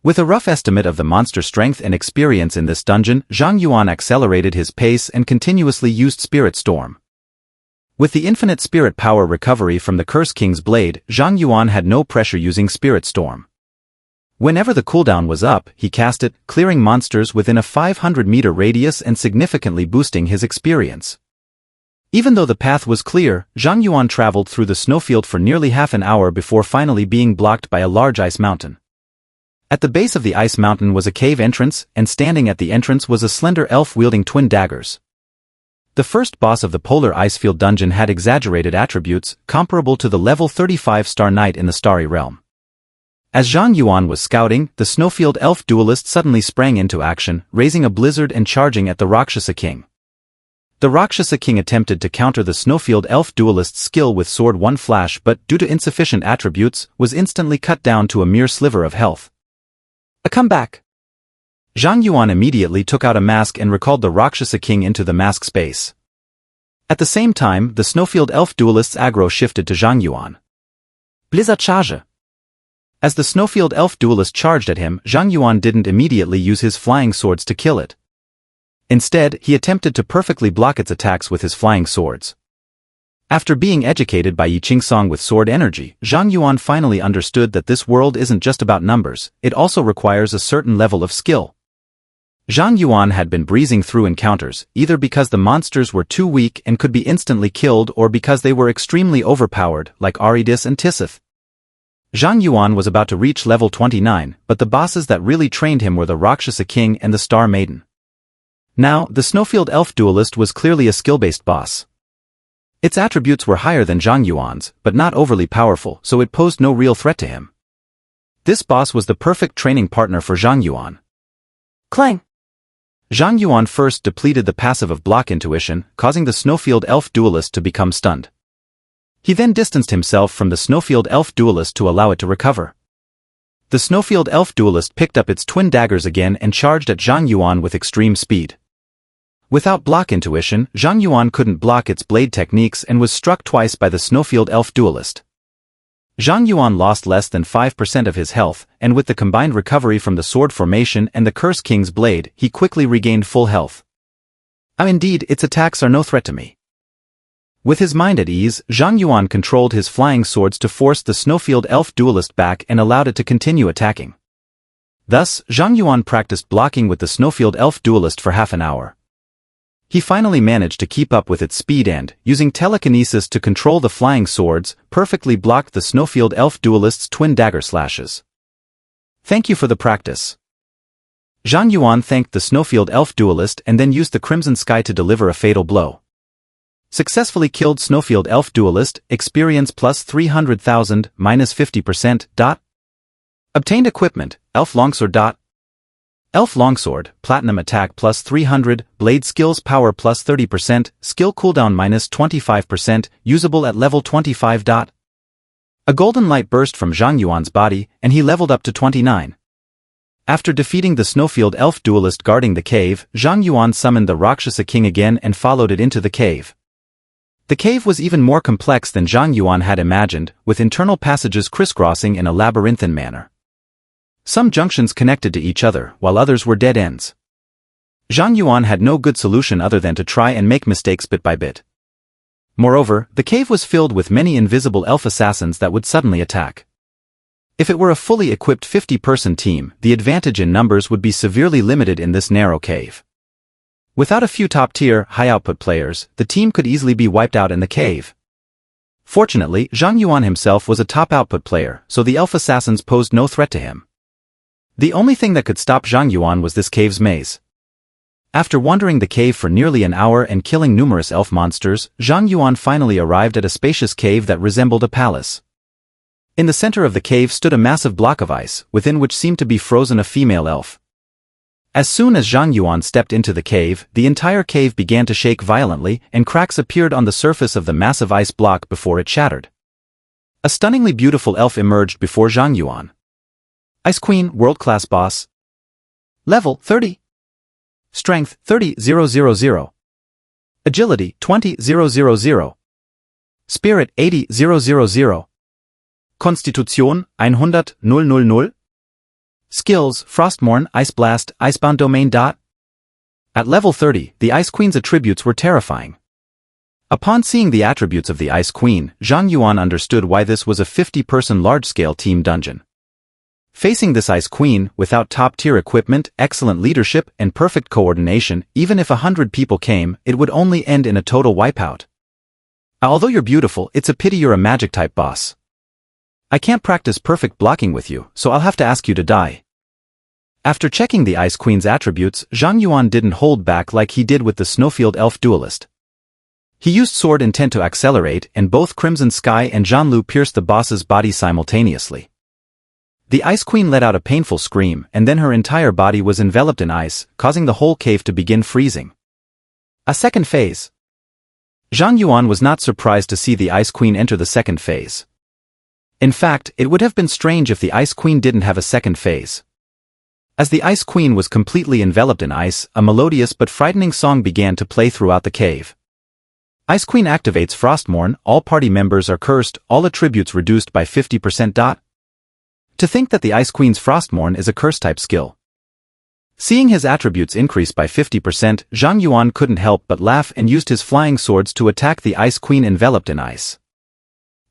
With a rough estimate of the monster strength and experience in this dungeon, Zhang Yuan accelerated his pace and continuously used Spirit Storm. With the infinite spirit power recovery from the Curse King's blade, Zhang Yuan had no pressure using Spirit Storm. Whenever the cooldown was up, he cast it, clearing monsters within a 500-meter radius and significantly boosting his experience. Even though the path was clear, Zhang Yuan traveled through the snowfield for nearly half an hour before finally being blocked by a large ice mountain. At the base of the ice mountain was a cave entrance, and standing at the entrance was a slender elf wielding twin daggers. The first boss of the Polar Icefield dungeon had exaggerated attributes, comparable to the level 35 Star Knight in the Starry Realm. As Zhang Yuan was scouting, the Snowfield Elf duelist suddenly sprang into action, raising a blizzard and charging at the Rakshasa King. The Rakshasa King attempted to counter the Snowfield Elf duelist's skill with Sword 1 Flash but, due to insufficient attributes, was instantly cut down to a mere sliver of health. A comeback. Zhang Yuan immediately took out a mask and recalled the Rakshasa King into the mask space. At the same time, the Snowfield Elf duelist's aggro shifted to Zhang Yuan. Blizzard Charge. As the Snowfield Elf duelist charged at him, Zhang Yuan didn't immediately use his flying swords to kill it. Instead, he attempted to perfectly block its attacks with his flying swords. After being educated by Yi Qingsong with sword energy, Zhang Yuan finally understood that this world isn't just about numbers, it also requires a certain level of skill. Zhang Yuan had been breezing through encounters, either because the monsters were too weak and could be instantly killed or because they were extremely overpowered, like Aridis and Tisith. Zhang Yuan was about to reach level 29, but the bosses that really trained him were the Rakshasa King and the Star Maiden. Now, the Snowfield Elf duelist was clearly a skill-based boss. Its attributes were higher than Zhang Yuan's, but not overly powerful, so it posed no real threat to him. This boss was the perfect training partner for Zhang Yuan. Clang! Zhang Yuan first depleted the passive of block intuition, causing the Snowfield Elf duelist to become stunned. He then distanced himself from the Snowfield Elf duelist to allow it to recover. The Snowfield Elf duelist picked up its twin daggers again and charged at Zhang Yuan with extreme speed. Without block intuition, Zhang Yuan couldn't block its blade techniques and was struck twice by the Snowfield Elf duelist. Zhang Yuan lost less than 5% of his health, and with the combined recovery from the sword formation and the Curse King's blade, he quickly regained full health. Indeed, its attacks are no threat to me. With his mind at ease, Zhang Yuan controlled his flying swords to force the snowfield elf duelist back and allowed it to continue attacking. Thus, Zhang Yuan practiced blocking with the snowfield elf duelist for half an hour. He finally managed to keep up with its speed and, using telekinesis to control the flying swords, perfectly blocked the snowfield elf duelist's twin dagger slashes. Thank you for the practice. Zhang Yuan thanked the snowfield elf duelist and then used the crimson sky to deliver a fatal blow. Successfully killed snowfield elf duelist, experience plus 300,000, minus 50%. Obtained equipment, elf longsword. Elf longsword, platinum attack plus 300, blade skills power plus 30%, skill cooldown minus 25%, usable at level 25. A golden light burst from Zhang Yuan's body, and he leveled up to 29. After defeating the snowfield elf duelist guarding the cave, Zhang Yuan summoned the Rakshasa king again and followed it into the cave. The cave was even more complex than Zhang Yuan had imagined, with internal passages crisscrossing in a labyrinthine manner. Some junctions connected to each other, while others were dead ends. Zhang Yuan had no good solution other than to try and make mistakes bit by bit. Moreover, the cave was filled with many invisible elf assassins that would suddenly attack. If it were a fully equipped 50-person team, the advantage in numbers would be severely limited in this narrow cave. Without a few top-tier, high-output players, the team could easily be wiped out in the cave. Fortunately, Zhang Yuan himself was a top-output player, so the elf assassins posed no threat to him. The only thing that could stop Zhang Yuan was this cave's maze. After wandering the cave for nearly an hour and killing numerous elf monsters, Zhang Yuan finally arrived at a spacious cave that resembled a palace. In the center of the cave stood a massive block of ice, within which seemed to be frozen a female elf. As soon as Zhang Yuan stepped into the cave, the entire cave began to shake violently, and cracks appeared on the surface of the massive ice block before it shattered. A stunningly beautiful elf emerged before Zhang Yuan. Ice Queen, world-class boss. Level 30. Strength 30,000. Agility 20,000. Spirit 80,000. Konstitution 100,000. Skills, Frostmourne, Ice Blast, Icebound Domain. At level 30, the Ice Queen's attributes were terrifying. Upon seeing the attributes of the Ice Queen, Zhang Yuan understood why this was a 50-person large-scale team dungeon. Facing this Ice Queen, without top-tier equipment, excellent leadership, and perfect coordination, even if 100 people came, it would only end in a total wipeout. Although you're beautiful, it's a pity you're a magic-type boss. I can't practice perfect blocking with you, so I'll have to ask you to die. After checking the Ice Queen's attributes, Zhang Yuan didn't hold back like he did with the Snowfield Elf duelist. He used sword intent to accelerate, and both Crimson Sky and Zhanlu pierced the boss's body simultaneously. The Ice Queen let out a painful scream, and then her entire body was enveloped in ice, causing the whole cave to begin freezing. A second phase. Zhang Yuan was not surprised to see the Ice Queen enter the second phase. In fact, it would have been strange if the Ice Queen didn't have a second phase. As the Ice Queen was completely enveloped in ice, a melodious but frightening song began to play throughout the cave. Ice Queen activates Frostmourne, all party members are cursed, all attributes reduced by 50%. To think that the Ice Queen's Frostmourne is a curse-type skill. Seeing his attributes increase by 50%, Zhang Yuan couldn't help but laugh and used his flying swords to attack the Ice Queen enveloped in ice.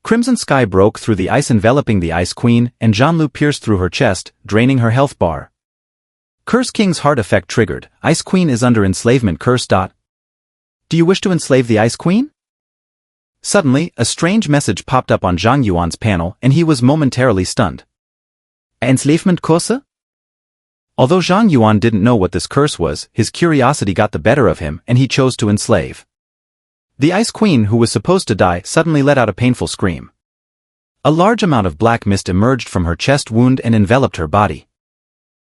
Crimson Sky broke through the ice enveloping the Ice Queen, and Zhanlu pierced through her chest, draining her health bar. Curse King's heart effect triggered. Ice Queen is under enslavement curse. Do you wish to enslave the Ice Queen? Suddenly, a strange message popped up on Zhang Yuan's panel, and he was momentarily stunned. Enslavement curse? Although Zhang Yuan didn't know what this curse was, his curiosity got the better of him, and he chose to enslave. The Ice Queen, who was supposed to die, suddenly let out a painful scream. A large amount of black mist emerged from her chest wound and enveloped her body.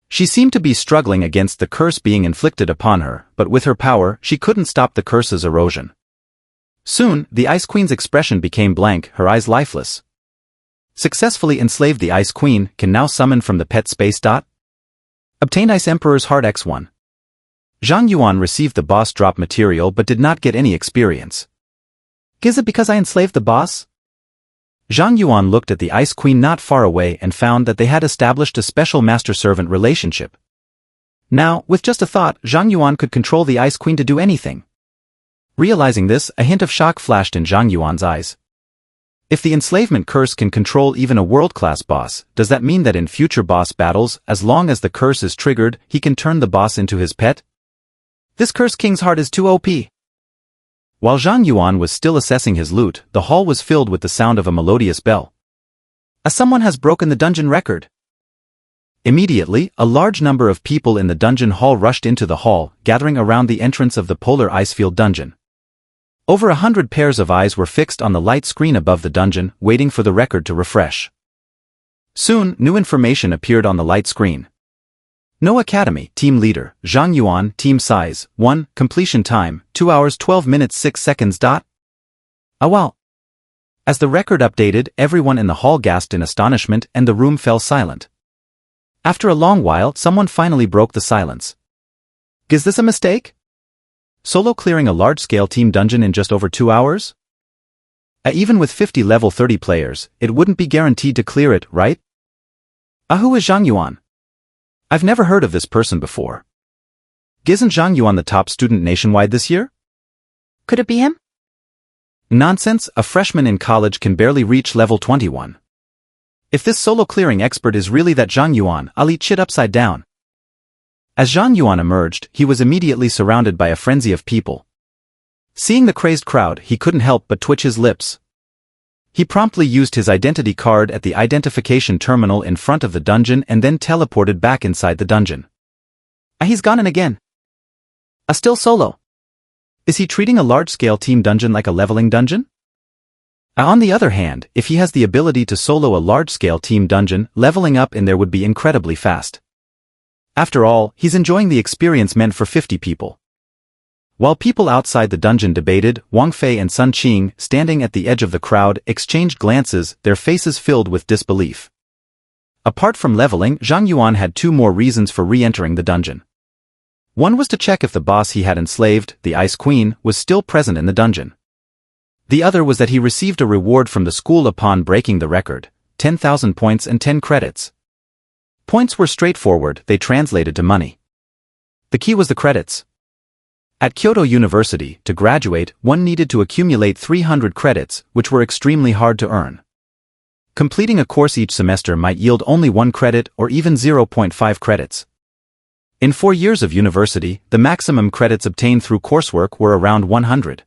She seemed to be struggling against the curse being inflicted upon her, but with her power, she couldn't stop the curse's erosion. Soon, the Ice Queen's expression became blank, her eyes lifeless. Successfully enslaved, the Ice Queen can now summon from the pet space. Obtained Ice Emperor's Heart X1. Zhang Yuan received the boss drop material but did not get any experience. Is it because I enslaved the boss? Zhang Yuan looked at the Ice Queen not far away and found that they had established a special master-servant relationship. Now, with just a thought, Zhang Yuan could control the Ice Queen to do anything. Realizing this, a hint of shock flashed in Zhang Yuan's eyes. If the enslavement curse can control even a world-class boss, does that mean that in future boss battles, as long as the curse is triggered, he can turn the boss into his pet? This Curse King's heart is too OP. While Zhang Yuan was still assessing his loot, the hall was filled with the sound of a melodious bell. Someone has broken the dungeon record. Immediately, a large number of people in the dungeon hall rushed into the hall, gathering around the entrance of the polar icefield dungeon. Over 100 pairs of eyes were fixed on the light screen above the dungeon, waiting for the record to refresh. Soon, new information appeared on the light screen. No Academy, Team Leader, Zhang Yuan, Team Size, 1, Completion Time, 2 hours 12 minutes 6 seconds. Wow. As the record updated, everyone in the hall gasped in astonishment and the room fell silent. After a long while, someone finally broke the silence. Is this a mistake? Solo clearing a large-scale team dungeon in just over 2 hours? Even with 50 level 30 players, it wouldn't be guaranteed to clear it, right? Who is Zhang Yuan? I've never heard of this person before. Isn't Zhang Yuan the top student nationwide this year? Could it be him? Nonsense, a freshman in college can barely reach level 21. If this solo clearing expert is really that Zhang Yuan, I'll eat shit upside down. As Zhang Yuan emerged, he was immediately surrounded by a frenzy of people. Seeing the crazed crowd, he couldn't help but twitch his lips. He promptly used his identity card at the identification terminal in front of the dungeon and then teleported back inside the dungeon. He's gone in again. Still solo. Is he treating a large-scale team dungeon like a leveling dungeon? On the other hand, if he has the ability to solo a large-scale team dungeon, leveling up in there would be incredibly fast. After all, he's enjoying the experience meant for 50 people. While people outside the dungeon debated, Wang Fei and Sun Qing, standing at the edge of the crowd, exchanged glances, their faces filled with disbelief. Apart from leveling, Zhang Yuan had 2 more reasons for re-entering the dungeon. One was to check if the boss he had enslaved, the Ice Queen, was still present in the dungeon. The other was that he received a reward from the school upon breaking the record, 10,000 points and 10 credits. Points were straightforward, they translated to money. The key was the credits. At Kyoto University, to graduate, one needed to accumulate 300 credits, which were extremely hard to earn. Completing a course each semester might yield only 1 credit or even 0.5 credits. In 4 years of university, the maximum credits obtained through coursework were around 100.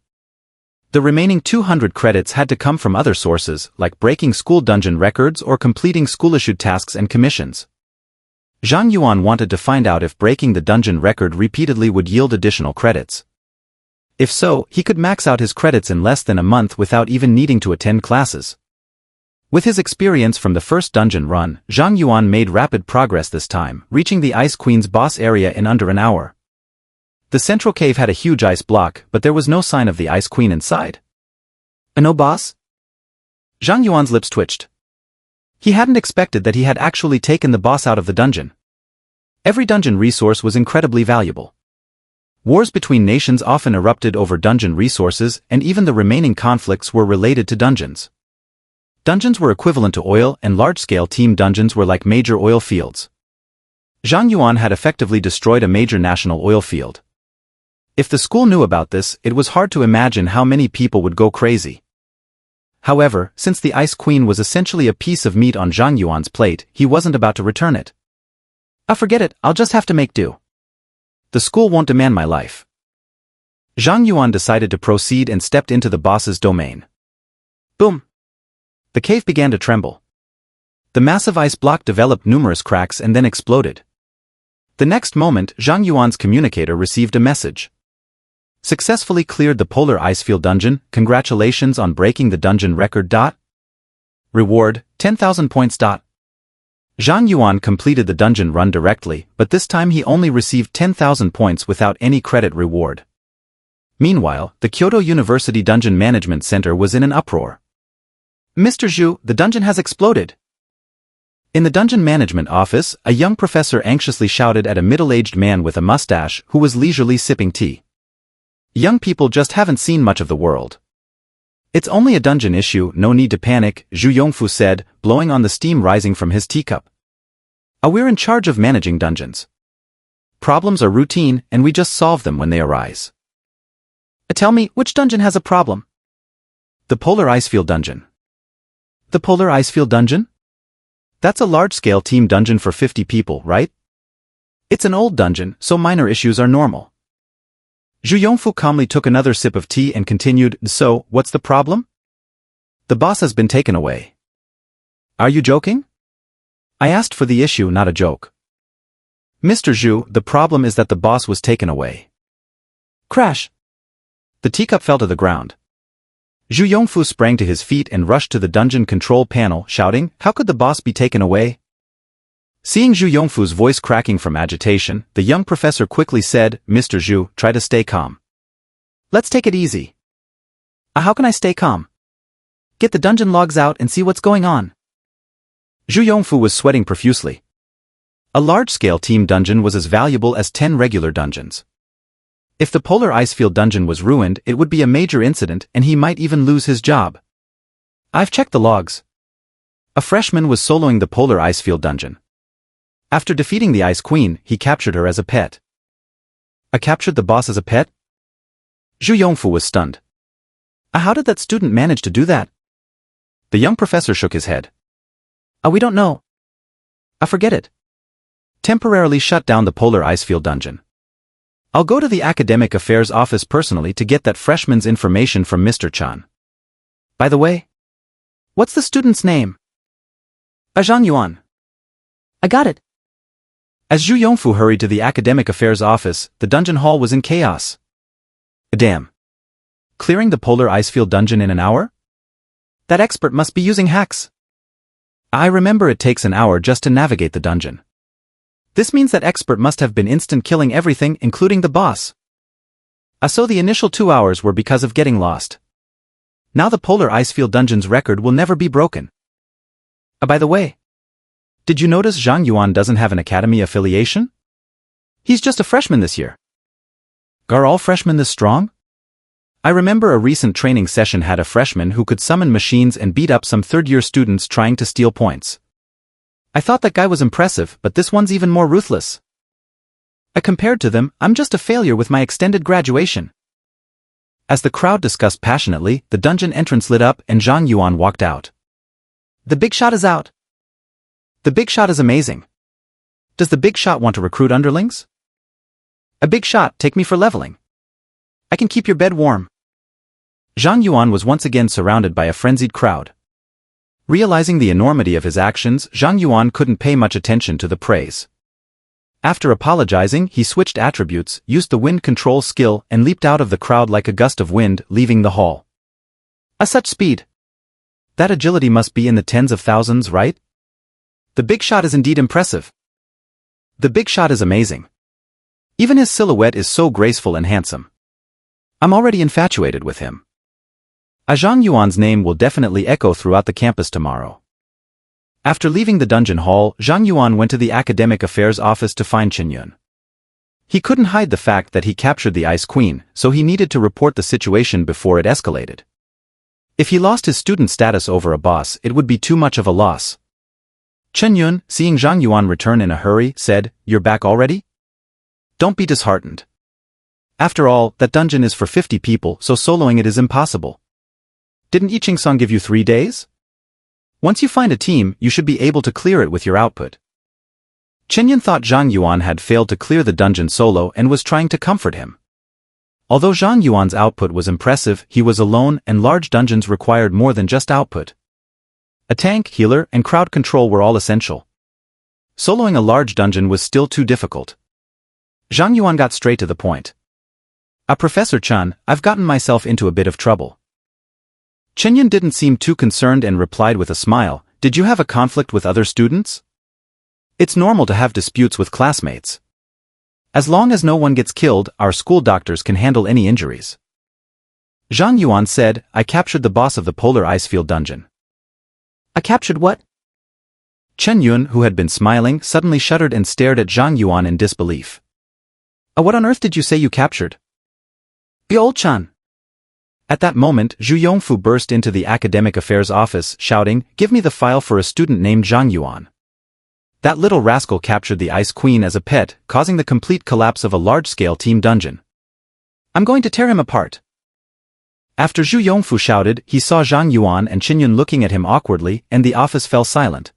The remaining 200 credits had to come from other sources, like breaking school dungeon records or completing school-issued tasks and commissions. Zhang Yuan wanted to find out if breaking the dungeon record repeatedly would yield additional credits. If so, he could max out his credits in less than a month without even needing to attend classes. With his experience from the first dungeon run, Zhang Yuan made rapid progress this time, reaching the Ice Queen's boss area in under an hour. The central cave had a huge ice block, but there was no sign of the Ice Queen inside. No boss? Zhang Yuan's lips twitched. He hadn't expected that he had actually taken the boss out of the dungeon. Every dungeon resource was incredibly valuable. Wars between nations often erupted over dungeon resources, and even the remaining conflicts were related to dungeons. Dungeons were equivalent to oil, and large-scale team dungeons were like major oil fields. Zhang Yuan had effectively destroyed a major national oil field. If the school knew about this, it was hard to imagine how many people would go crazy. However, since the Ice Queen was essentially a piece of meat on Zhang Yuan's plate, he wasn't about to return it. Forget it, I'll just have to make do. The school won't demand my life. Zhang Yuan decided to proceed and stepped into the boss's domain. Boom! The cave began to tremble. The massive ice block developed numerous cracks and then exploded. The next moment, Zhang Yuan's communicator received a message. Successfully cleared the polar icefield dungeon, congratulations on breaking the dungeon record. Reward, 10,000 points. Zhang Yuan completed the dungeon run directly, but this time he only received 10,000 points without any credit reward. Meanwhile, the Kyoto University Dungeon Management Center was in an uproar. Mr. Zhu, the dungeon has exploded. In the dungeon management office, a young professor anxiously shouted at a middle-aged man with a mustache who was leisurely sipping tea. Young people just haven't seen much of the world. It's only a dungeon issue, no need to panic, Zhu Yongfu said, blowing on the steam rising from his teacup. We're in charge of managing dungeons. Problems are routine, and we just solve them when they arise. Tell me, which dungeon has a problem? The Polar Icefield Dungeon. The Polar Icefield Dungeon? That's a large-scale team dungeon for 50 people, right? It's an old dungeon, so minor issues are normal. Zhu Yongfu calmly took another sip of tea and continued, so, what's the problem? The boss has been taken away. Are you joking? I asked for the issue, not a joke. Mr. Zhu, the problem is that the boss was taken away. Crash! The teacup fell to the ground. Zhu Yongfu sprang to his feet and rushed to the dungeon control panel, shouting, "How could the boss be taken away?" Seeing Zhu Yongfu's voice cracking from agitation, the young professor quickly said, "Mr. Zhu, try to stay calm. Let's take it easy." How can I stay calm? Get the dungeon logs out and see what's going on. Zhu Yongfu was sweating profusely. A large-scale team dungeon was as valuable as 10 regular dungeons. If the Polar Icefield dungeon was ruined, it would be a major incident and he might even lose his job. I've checked the logs. A freshman was soloing the Polar Icefield dungeon. After defeating the Ice Queen, he captured her as a pet. I captured the boss as a pet? Zhu Yongfu was stunned. How did that student manage to do that? The young professor shook his head. We don't know. Forget it. Temporarily shut down the Polar Icefield dungeon. I'll go to the Academic Affairs office personally to get that freshman's information from Mr. Chan. By the way, what's the student's name? Zhang Yuan. I got it. As Zhu Yongfu hurried to the Academic Affairs office, the dungeon hall was in chaos. Damn. Clearing the Polar Icefield dungeon in an hour? That expert must be using hacks. I remember it takes an hour just to navigate the dungeon. This means that expert must have been instant killing everything, including the boss. So the initial 2 hours were because of getting lost. Now the Polar Icefield dungeon's record will never be broken. By the way, did you notice Zhang Yuan doesn't have an academy affiliation? He's just a freshman this year. Are all freshmen this strong? I remember a recent training session had a freshman who could summon machines and beat up some third-year students trying to steal points. I thought that guy was impressive, but this one's even more ruthless. Compared to them, I'm just a failure with my extended graduation. As the crowd discussed passionately, the dungeon entrance lit up and Zhang Yuan walked out. The big shot is out. The big shot is amazing. Does the big shot want to recruit underlings? A big shot, take me for leveling. I can keep your bed warm. Zhang Yuan was once again surrounded by a frenzied crowd. Realizing the enormity of his actions, Zhang Yuan couldn't pay much attention to the praise. After apologizing, he switched attributes, used the wind control skill, and leaped out of the crowd like a gust of wind, leaving the hall. Such speed. That agility must be in the tens of thousands, right? The big shot is indeed impressive. The big shot is amazing. Even his silhouette is so graceful and handsome. I'm already infatuated with him. Zhang Yuan's name will definitely echo throughout the campus tomorrow. After leaving the dungeon hall, Zhang Yuan went to the Academic Affairs office to find Chen Yun. He couldn't hide the fact that he captured the Ice Queen, so he needed to report the situation before it escalated. If he lost his student status over a boss, it would be too much of a loss. Chen Yun, seeing Zhang Yuan return in a hurry, said, "You're back already? Don't be disheartened. After all, that dungeon is for 50 people, so soloing it is impossible. Didn't Yiching-song give you 3 days? Once you find a team, you should be able to clear it with your output." Chen Yun thought Zhang Yuan had failed to clear the dungeon solo and was trying to comfort him. Although Zhang Yuan's output was impressive, he was alone and large dungeons required more than just output. A tank, healer, and crowd control were all essential. Soloing a large dungeon was still too difficult. Zhang Yuan got straight to the point. Professor Chan, I've gotten myself into a bit of trouble." Chen Yun didn't seem too concerned and replied with a smile, "Did you have a conflict with other students? It's normal to have disputes with classmates. As long as no one gets killed, our school doctors can handle any injuries." Zhang Yuan said, "I captured the boss of the Polar Icefield dungeon." I captured what? Chen Yun, who had been smiling, suddenly shuddered and stared at Zhang Yuan in disbelief. What on earth did you say you captured? The old Chan. At that moment, Zhu Yongfu burst into the Academic Affairs office, shouting, "Give me the file for a student named Zhang Yuan." That little rascal captured the Ice Queen as a pet, causing the complete collapse of a large-scale team dungeon. I'm going to tear him apart. After Zhu Yongfu shouted, he saw Zhang Yuan and Chen Yun looking at him awkwardly, and the office fell silent.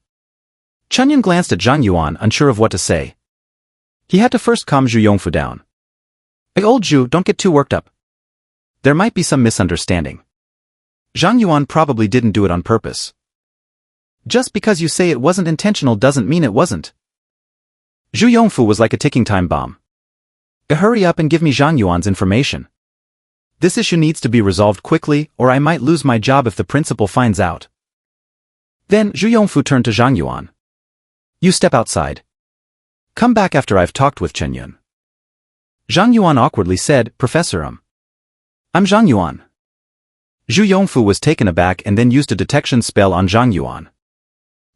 Chen Yun glanced at Zhang Yuan, unsure of what to say. He had to first calm Zhu Yongfu down. "Hey, old Zhu, don't get too worked up. There might be some misunderstanding. Zhang Yuan probably didn't do it on purpose. Just because you say it wasn't intentional doesn't mean it wasn't." Zhu Yongfu was like a ticking time bomb. "Hurry up and give me Zhang Yuan's information. This issue needs to be resolved quickly, or I might lose my job if the principal finds out." Then Zhu Yongfu turned to Zhang Yuan. "You step outside. Come back after I've talked with Chen Yun." Zhang Yuan awkwardly said, "Professor, I'm Zhang Yuan." Zhu Yongfu was taken aback and then used a detection spell on Zhang Yuan.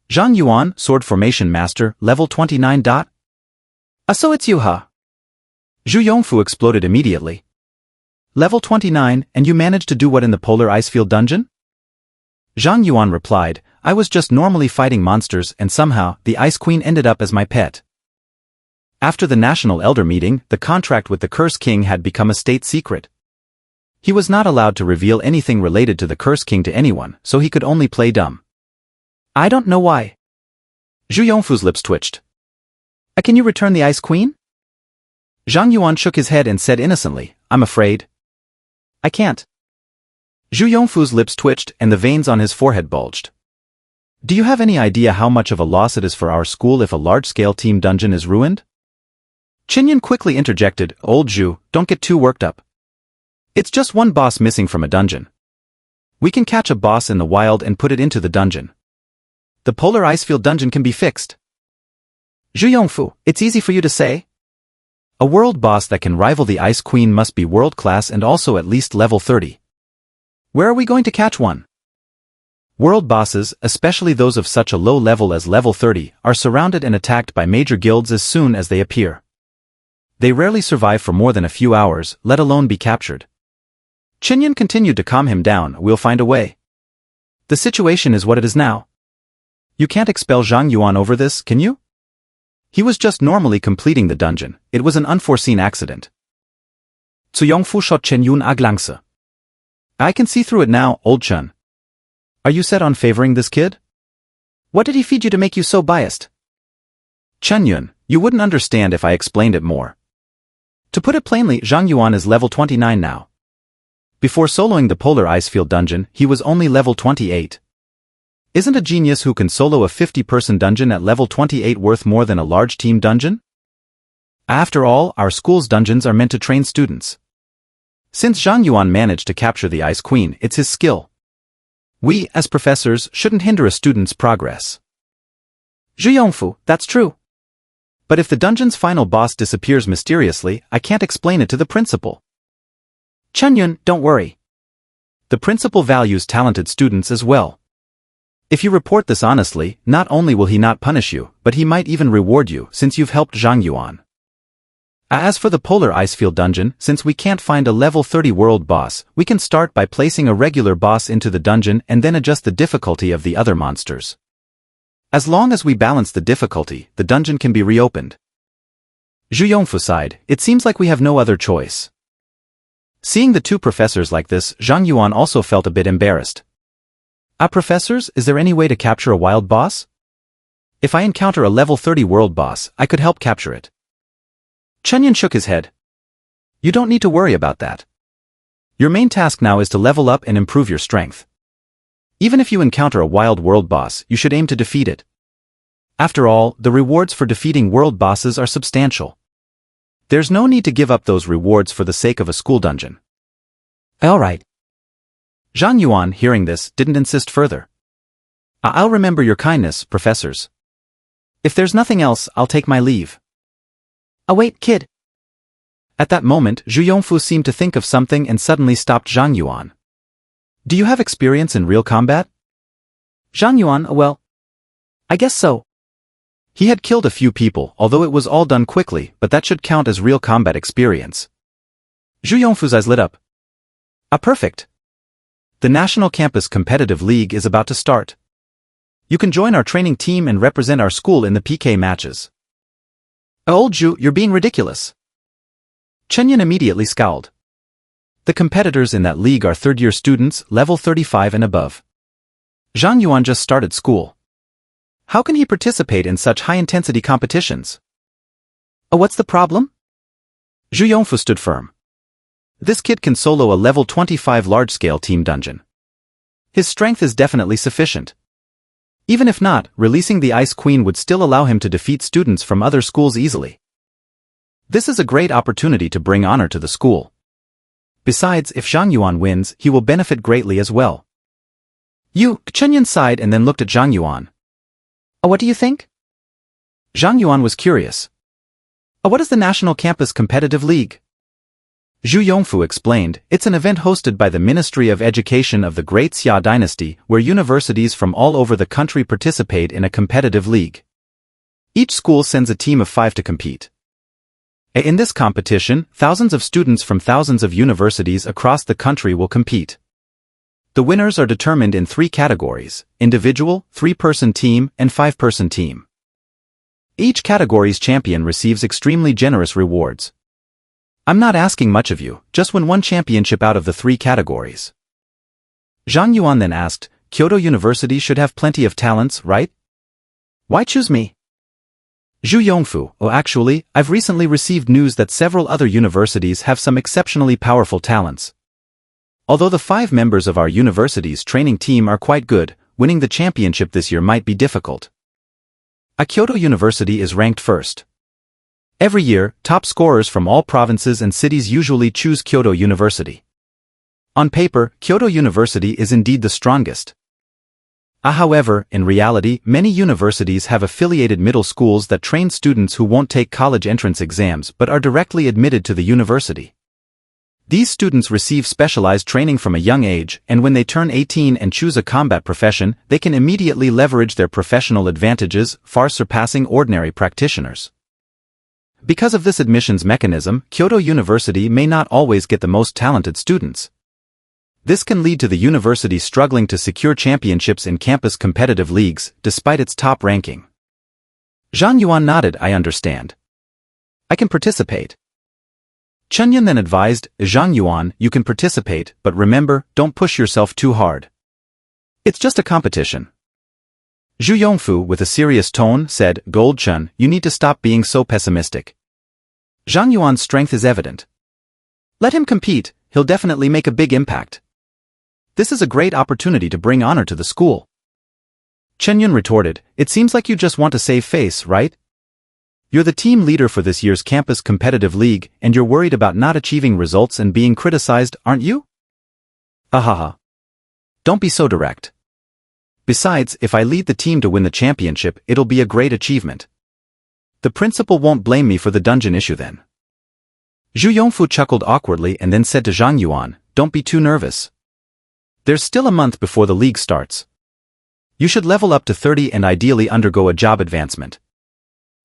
"Zhang Yuan, Sword Formation Master, level 29. So it's you, huh?" Zhu Yongfu exploded immediately. "Level 29, and you managed to do what in the Polar Icefield dungeon?" Zhang Yuan replied, "I was just normally fighting monsters and somehow, the Ice Queen ended up as my pet." After the National Elder meeting, the contract with the Curse King had become a state secret. He was not allowed to reveal anything related to the Curse King to anyone, so he could only play dumb. "I don't know why." Zhu Yongfu's lips twitched. Can you return the Ice Queen?" Zhang Yuan shook his head and said innocently, "I'm afraid I can't." Zhu Yongfu's lips twitched and the veins on his forehead bulged. "Do you have any idea how much of a loss it is for our school if a large-scale team dungeon is ruined?" Chen Yun quickly interjected, "Old Zhu, don't get too worked up. It's just one boss missing from a dungeon. We can catch a boss in the wild and put it into the dungeon. The Polar Icefield dungeon can be fixed." "Zhu Yongfu, it's easy for you to say. A world boss that can rival the Ice Queen must be world-class and also at least level 30. Where are we going to catch one?" World bosses, especially those of such a low level as level 30, are surrounded and attacked by major guilds as soon as they appear. They rarely survive for more than a few hours, let alone be captured. Chen Yun continued to calm him down. "We'll find a way. The situation is what it is now. You can't expel Zhang Yuan over this, can you? He was just normally completing the dungeon. It was an unforeseen accident." Zhu Yongfu shot Chen Yun aglangse. "I can see through it now, old Chen. Are you set on favoring this kid? What did he feed you to make you so biased?" "Chen Yun, you wouldn't understand if I explained it more. To put it plainly, Zhang Yuan is level 29 now. Before soloing the Polar Icefield dungeon, he was only level 28. Isn't a genius who can solo a 50-person dungeon at level 28 worth more than a large team dungeon? After all, our school's dungeons are meant to train students. Since Zhang Yuan managed to capture the Ice Queen, it's his skill. We, as professors, shouldn't hinder a student's progress." "Zhu Yongfu, that's true. But if the dungeon's final boss disappears mysteriously, I can't explain it to the principal." "Chen Yun, don't worry. The principal values talented students as well. If you report this honestly, not only will he not punish you, but he might even reward you since you've helped Zhang Yuan. As for the Polar Icefield dungeon, since we can't find a level 30 world boss, we can start by placing a regular boss into the dungeon and then adjust the difficulty of the other monsters. As long as we balance the difficulty, the dungeon can be reopened." Zhu Yongfu sighed. "It seems like we have no other choice." Seeing the two professors like this, Zhang Yuan also felt a bit embarrassed. Professors, is there any way to capture a wild boss? If I encounter a level 30 world boss, I could help capture it." Chen Yun shook his head. "You don't need to worry about that. Your main task now is to level up and improve your strength. Even if you encounter a wild world boss, you should aim to defeat it. After all, the rewards for defeating world bosses are substantial. There's no need to give up those rewards for the sake of a school dungeon." All right. Zhang Yuan, hearing this, didn't insist further. "I'll remember your kindness, professors. If there's nothing else, I'll take my leave." Wait, kid. At that moment, Zhu Yongfu seemed to think of something and suddenly stopped Zhang Yuan. "Do you have experience in real combat?" Zhang Yuan, well, I guess so. He had killed a few people, although it was all done quickly, but that should count as real combat experience. Zhu Yongfu's eyes lit up. Perfect. The National Campus Competitive League is about to start. You can join our training team and represent our school in the PK matches." Old Zhu, you're being ridiculous." Chen Yun immediately scowled. The competitors in that league are third-year students, level 35 and above. Zhang Yuan just started school. How can he participate in such high-intensity competitions? What's the problem? Zhu Yongfu stood firm. This kid can solo a level 25 large-scale team dungeon. His strength is definitely sufficient. Even if not, releasing the Ice Queen would still allow him to defeat students from other schools easily. This is a great opportunity to bring honor to the school. Besides, if Zhang Yuan wins, he will benefit greatly as well. Chen Yuan sighed and then looked at Zhang Yuan. What do you think? Zhang Yuan was curious. What is the National Campus Competitive League? Zhu Yongfu explained, it's an event hosted by the Ministry of Education of the Great Xia Dynasty, where universities from all over the country participate in a competitive league. Each school sends a team of 5 to compete. In this competition, thousands of students from thousands of universities across the country will compete. The winners are determined in 3 categories: individual, 3-person team, and 5-person team. Each category's champion receives extremely generous rewards. I'm not asking much of you, just win 1 championship out of the 3 categories. Zhang Yuan then asked, Kyoto University should have plenty of talents, right? Why choose me? Zhu Yongfu, actually, I've recently received news that several other universities have some exceptionally powerful talents. Although the 5 members of our university's training team are quite good, winning the championship this year might be difficult. Kyoto University is ranked first. Every year, top scorers from all provinces and cities usually choose Kyoto University. On paper, Kyoto University is indeed the strongest. However, in reality, many universities have affiliated middle schools that train students who won't take college entrance exams but are directly admitted to the university. These students receive specialized training from a young age, and when they turn 18 and choose a combat profession, they can immediately leverage their professional advantages, far surpassing ordinary practitioners. Because of this admissions mechanism, Kyoto University may not always get the most talented students. This can lead to the university struggling to secure championships in campus competitive leagues, despite its top ranking. Zhang Yuan nodded. I understand. I can participate. Chen Yuan then advised, Zhang Yuan, you can participate, but remember, don't push yourself too hard. It's just a competition. Zhu Yongfu, with a serious tone, said, Gold Chen, you need to stop being so pessimistic. Zhang Yuan's strength is evident. Let him compete, he'll definitely make a big impact. This is a great opportunity to bring honor to the school. Chen Yuan retorted, it seems like you just want to save face, right? You're the team leader for this year's campus competitive league, and you're worried about not achieving results and being criticized, aren't you? Ahaha. Don't be so direct. Besides, if I lead the team to win the championship, it'll be a great achievement. The principal won't blame me for the dungeon issue then. Zhu Yongfu chuckled awkwardly and then said to Zhang Yuan, don't be too nervous. There's still a month before the league starts. You should level up to 30 and ideally undergo a job advancement.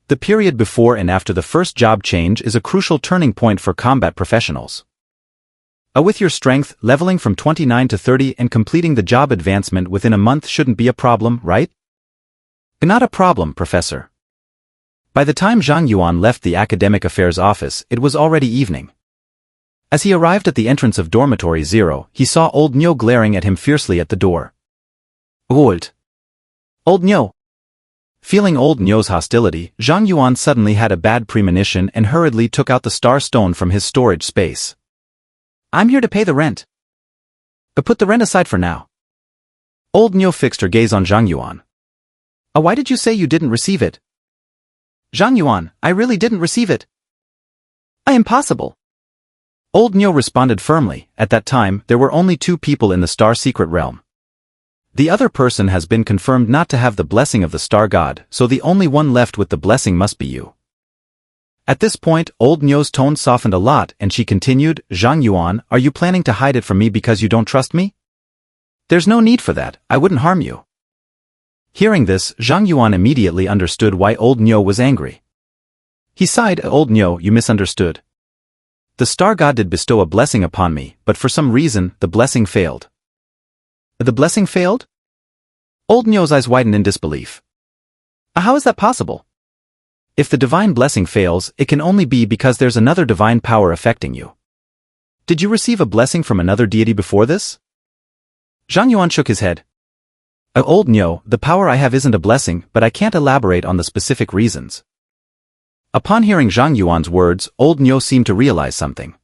The period before and after the first job change is a crucial turning point for combat professionals. With your strength, leveling from 29 to 30 and completing the job advancement within a month shouldn't be a problem, right? Not a problem, Professor. By the time Zhang Yuan left the academic affairs office, it was already evening. As he arrived at the entrance of dormitory 0, he saw old Nyo glaring at him fiercely at the door. Old Nyo. Feeling old Nyo's hostility, Zhang Yuan suddenly had a bad premonition and hurriedly took out the star stone from his storage space. I'm here to pay the rent. But put the rent aside for now. Old Nyo fixed her gaze on Zhang Yuan. Why did you say you didn't receive it? Zhang Yuan, I really didn't receive it. Impossible. Old Nyo responded firmly. At that time, there were only 2 people in the star secret realm. The other person has been confirmed not to have the blessing of the star god, so the only one left with the blessing must be you. At this point, old Nyo's tone softened a lot and she continued, Zhang Yuan, are you planning to hide it from me because you don't trust me? There's no need for that, I wouldn't harm you. Hearing this, Zhang Yuan immediately understood why old Nyo was angry. He sighed, Old Nyo, you misunderstood. The star god did bestow a blessing upon me, but for some reason, the blessing failed. The blessing failed? Old Nyo's eyes widened in disbelief. How is that possible? If the divine blessing fails, it can only be because there's another divine power affecting you. Did you receive a blessing from another deity before this? Zhang Yuan shook his head. Old Nyo, the power I have isn't a blessing, but I can't elaborate on the specific reasons. Upon hearing Zhang Yuan's words, old Nyo seemed to realize something.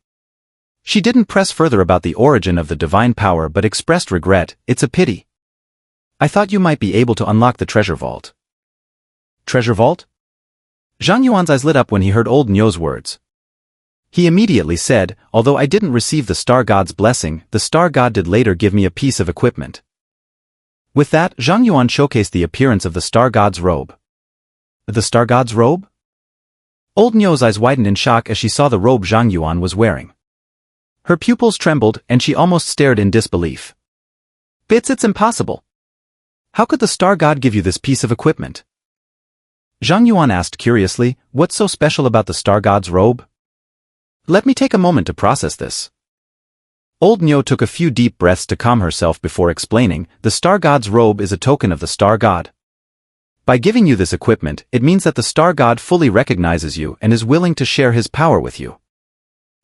She didn't press further about the origin of the divine power but expressed regret. It's a pity. I thought you might be able to unlock the treasure vault. Treasure vault? Zhang Yuan's eyes lit up when he heard old Nyo's words. He immediately said, although I didn't receive the star god's blessing, the star god did later give me a piece of equipment. With that, Zhang Yuan showcased the appearance of the star god's robe. The star god's robe? Old Nyo's eyes widened in shock as she saw the robe Zhang Yuan was wearing. Her pupils trembled and she almost stared in disbelief. It's impossible. How could the star god give you this piece of equipment? Zhang Yuan asked curiously, what's so special about the star god's robe? Let me take a moment to process this. Old Nyo took a few deep breaths to calm herself before explaining, the star god's robe is a token of the star god. By giving you this equipment, it means that the star god fully recognizes you and is willing to share his power with you.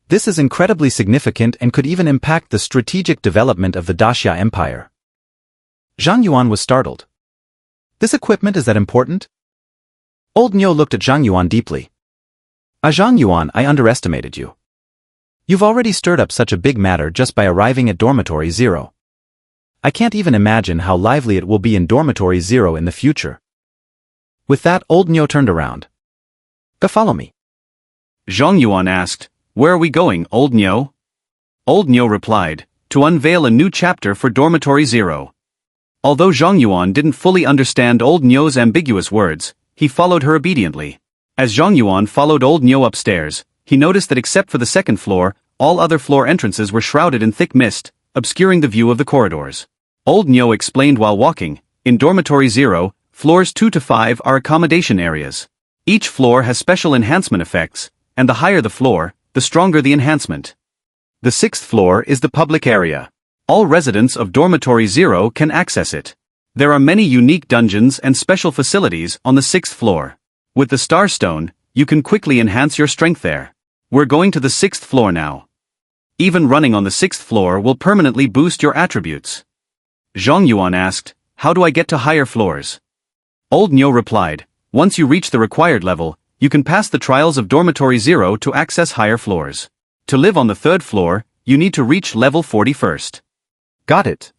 This is incredibly significant and could even impact the strategic development of the Daxia Empire. Zhang Yuan was startled. This equipment is that important? Old Nyo looked at Zhang Yuan deeply. Zhang Yuan, I underestimated you. You've already stirred up such a big matter just by arriving at Dormitory 0. I can't even imagine how lively it will be in Dormitory 0 in the future. With that, old Nyo turned around. Follow me. Zhang Yuan asked, where are we going, old Nyo? Old Nyo replied, to unveil a new chapter for Dormitory 0. Although Zhang Yuan didn't fully understand old Nyo's ambiguous words, he followed her obediently. As Zhang Yuan followed old Nyo upstairs, he noticed that except for the second floor, all other floor entrances were shrouded in thick mist, obscuring the view of the corridors. Old Nyo explained while walking, in Dormitory 0, floors 2 to 5 are accommodation areas. Each floor has special enhancement effects, and the higher the floor, the stronger the enhancement. The 6th floor is the public area. All residents of Dormitory 0 can access it. There are many unique dungeons and special facilities on the 6th floor. With the Star Stone, you can quickly enhance your strength there. We're going to the 6th floor now. Even running on the 6th floor will permanently boost your attributes. Zhang Yuan asked, how do I get to higher floors? Old Nyo replied, once you reach the required level, you can pass the trials of Dormitory 0 to access higher floors. To live on the 3rd floor, you need to reach level 40 first. Got it.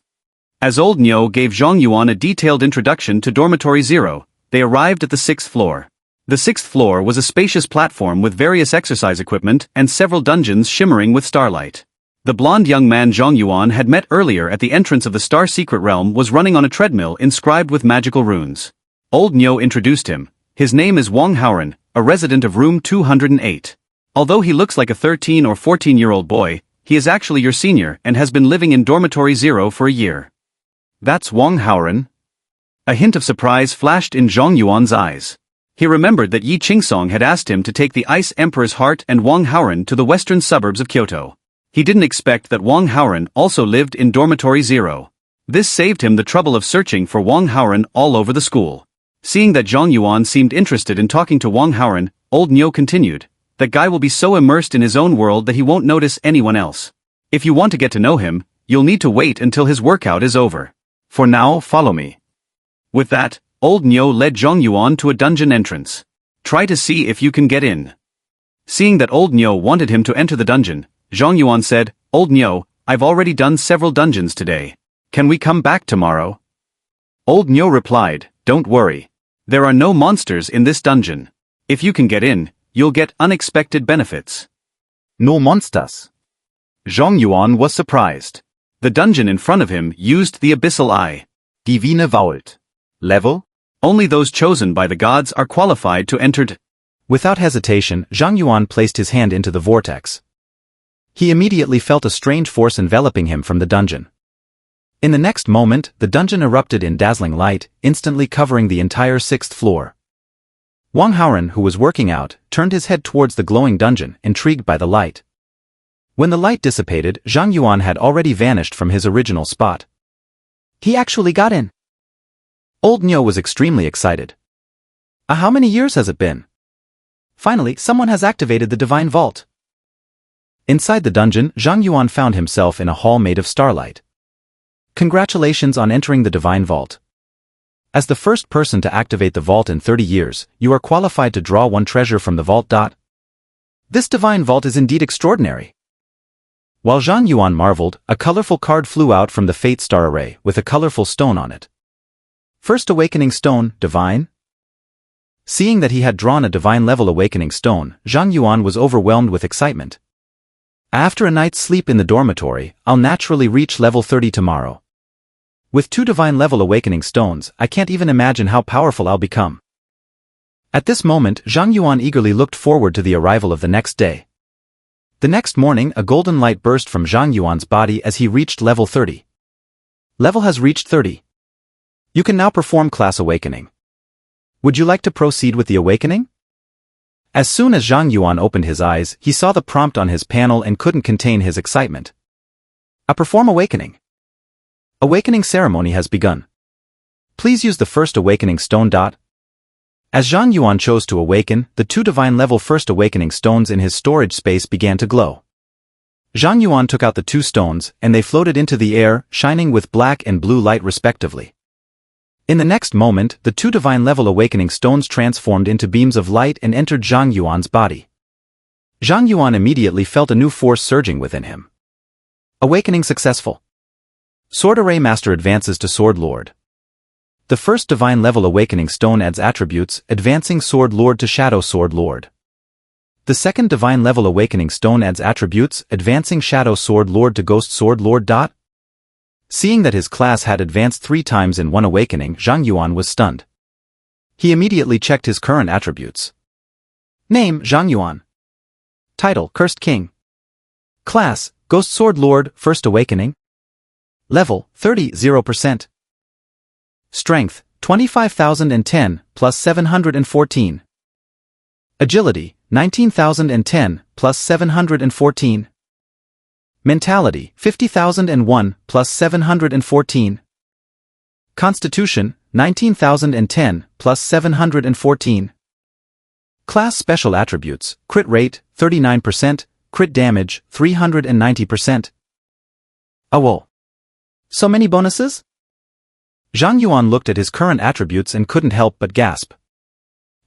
As Old Nyo gave Zhang Yuan a detailed introduction to Dormitory 0, they arrived at the 6th floor. The 6th floor was a spacious platform with various exercise equipment and several dungeons shimmering with starlight. The blonde young man Zhang Yuan had met earlier at the entrance of the Star Secret Realm was running on a treadmill inscribed with magical runes. Old Nyo introduced him. His name is Wang Haoren, a resident of room 208. Although he looks like a 13 or 14-year-old boy, he is actually your senior and has been living in Dormitory 0 for a year. That's Wang Haoren? A hint of surprise flashed in Zhang Yuan's eyes. He remembered that Yi Qingsong had asked him to take the Ice Emperor's Heart and Wang Haoren to the western suburbs of Kyoto. He didn't expect that Wang Haoren also lived in Dormitory 0. This saved him the trouble of searching for Wang Haoren all over the school. Seeing that Zhang Yuan seemed interested in talking to Wang Haoren, Old Nyo continued, that guy will be so immersed in his own world that he won't notice anyone else. If you want to get to know him, you'll need to wait until his workout is over. For now, follow me. With that, Old Nyo led Zhang Yuan to a dungeon entrance. Try to see if you can get in. Seeing that Old Nyo wanted him to enter the dungeon, Zhang Yuan said, Old Nyo, I've already done several dungeons today. Can we come back tomorrow? Old Nyo replied, don't worry. There are no monsters in this dungeon. If you can get in, you'll get unexpected benefits. No monsters. Zhang Yuan was surprised. The dungeon in front of him used the Abyssal Eye. Divine Vault. Level? Only those chosen by the gods are qualified to enter. Without hesitation, Zhang Yuan placed his hand into the vortex. He immediately felt a strange force enveloping him from the dungeon. In the next moment, the dungeon erupted in dazzling light, instantly covering the entire 6th floor. Wang Haoren, who was working out, turned his head towards the glowing dungeon, intrigued by the light. When the light dissipated, Zhang Yuan had already vanished from his original spot. He actually got in. Old Nyo was extremely excited. How many years has it been? Finally, someone has activated the Divine Vault. Inside the dungeon, Zhang Yuan found himself in a hall made of starlight. Congratulations on entering the Divine Vault. As the first person to activate the vault in 30 years, you are qualified to draw one treasure from the vault. This Divine Vault is indeed extraordinary. While Zhang Yuan marveled, a colorful card flew out from the Fate Star array with a colorful stone on it. First Awakening Stone, Divine? Seeing that he had drawn a divine level awakening stone, Zhang Yuan was overwhelmed with excitement. After a night's sleep in the dormitory, I'll naturally reach level 30 tomorrow. With 2 divine level awakening stones, I can't even imagine how powerful I'll become. At this moment, Zhang Yuan eagerly looked forward to the arrival of the next day. The next morning, a golden light burst from Zhang Yuan's body as he reached level 30. Level has reached 30. You can now perform class awakening. Would you like to proceed with the awakening? As soon as Zhang Yuan opened his eyes, he saw the prompt on his panel and couldn't contain his excitement. Perform awakening. Awakening ceremony has begun. Please use the first awakening stone. As Zhang Yuan chose to awaken, the 2 divine level first awakening stones in his storage space began to glow. Zhang Yuan took out the 2 stones, and they floated into the air, shining with black and blue light respectively. In the next moment, the 2 divine level awakening stones transformed into beams of light and entered Zhang Yuan's body. Zhang Yuan immediately felt a new force surging within him. Awakening successful. Sword Array Master advances to Sword Lord. The first divine level awakening stone adds attributes, advancing Sword Lord to Shadow Sword Lord. The second divine level awakening stone adds attributes, advancing Shadow Sword Lord to Ghost Sword Lord. Seeing that his class had advanced 3 times in one awakening, Zhang Yuan was stunned. He immediately checked his current attributes. Name, Zhang Yuan. Title, Cursed King. Class, Ghost Sword Lord, First Awakening. Level, 30%. Strength, 25,010, plus 714. Agility, 19,010, plus 714. Mentality, 50,001, plus 714. Constitution, 19,010, plus 714. Class Special Attributes, Crit Rate, 39%, Crit Damage, 390%. Whoa. So many bonuses? Zhang Yuan looked at his current attributes and couldn't help but gasp.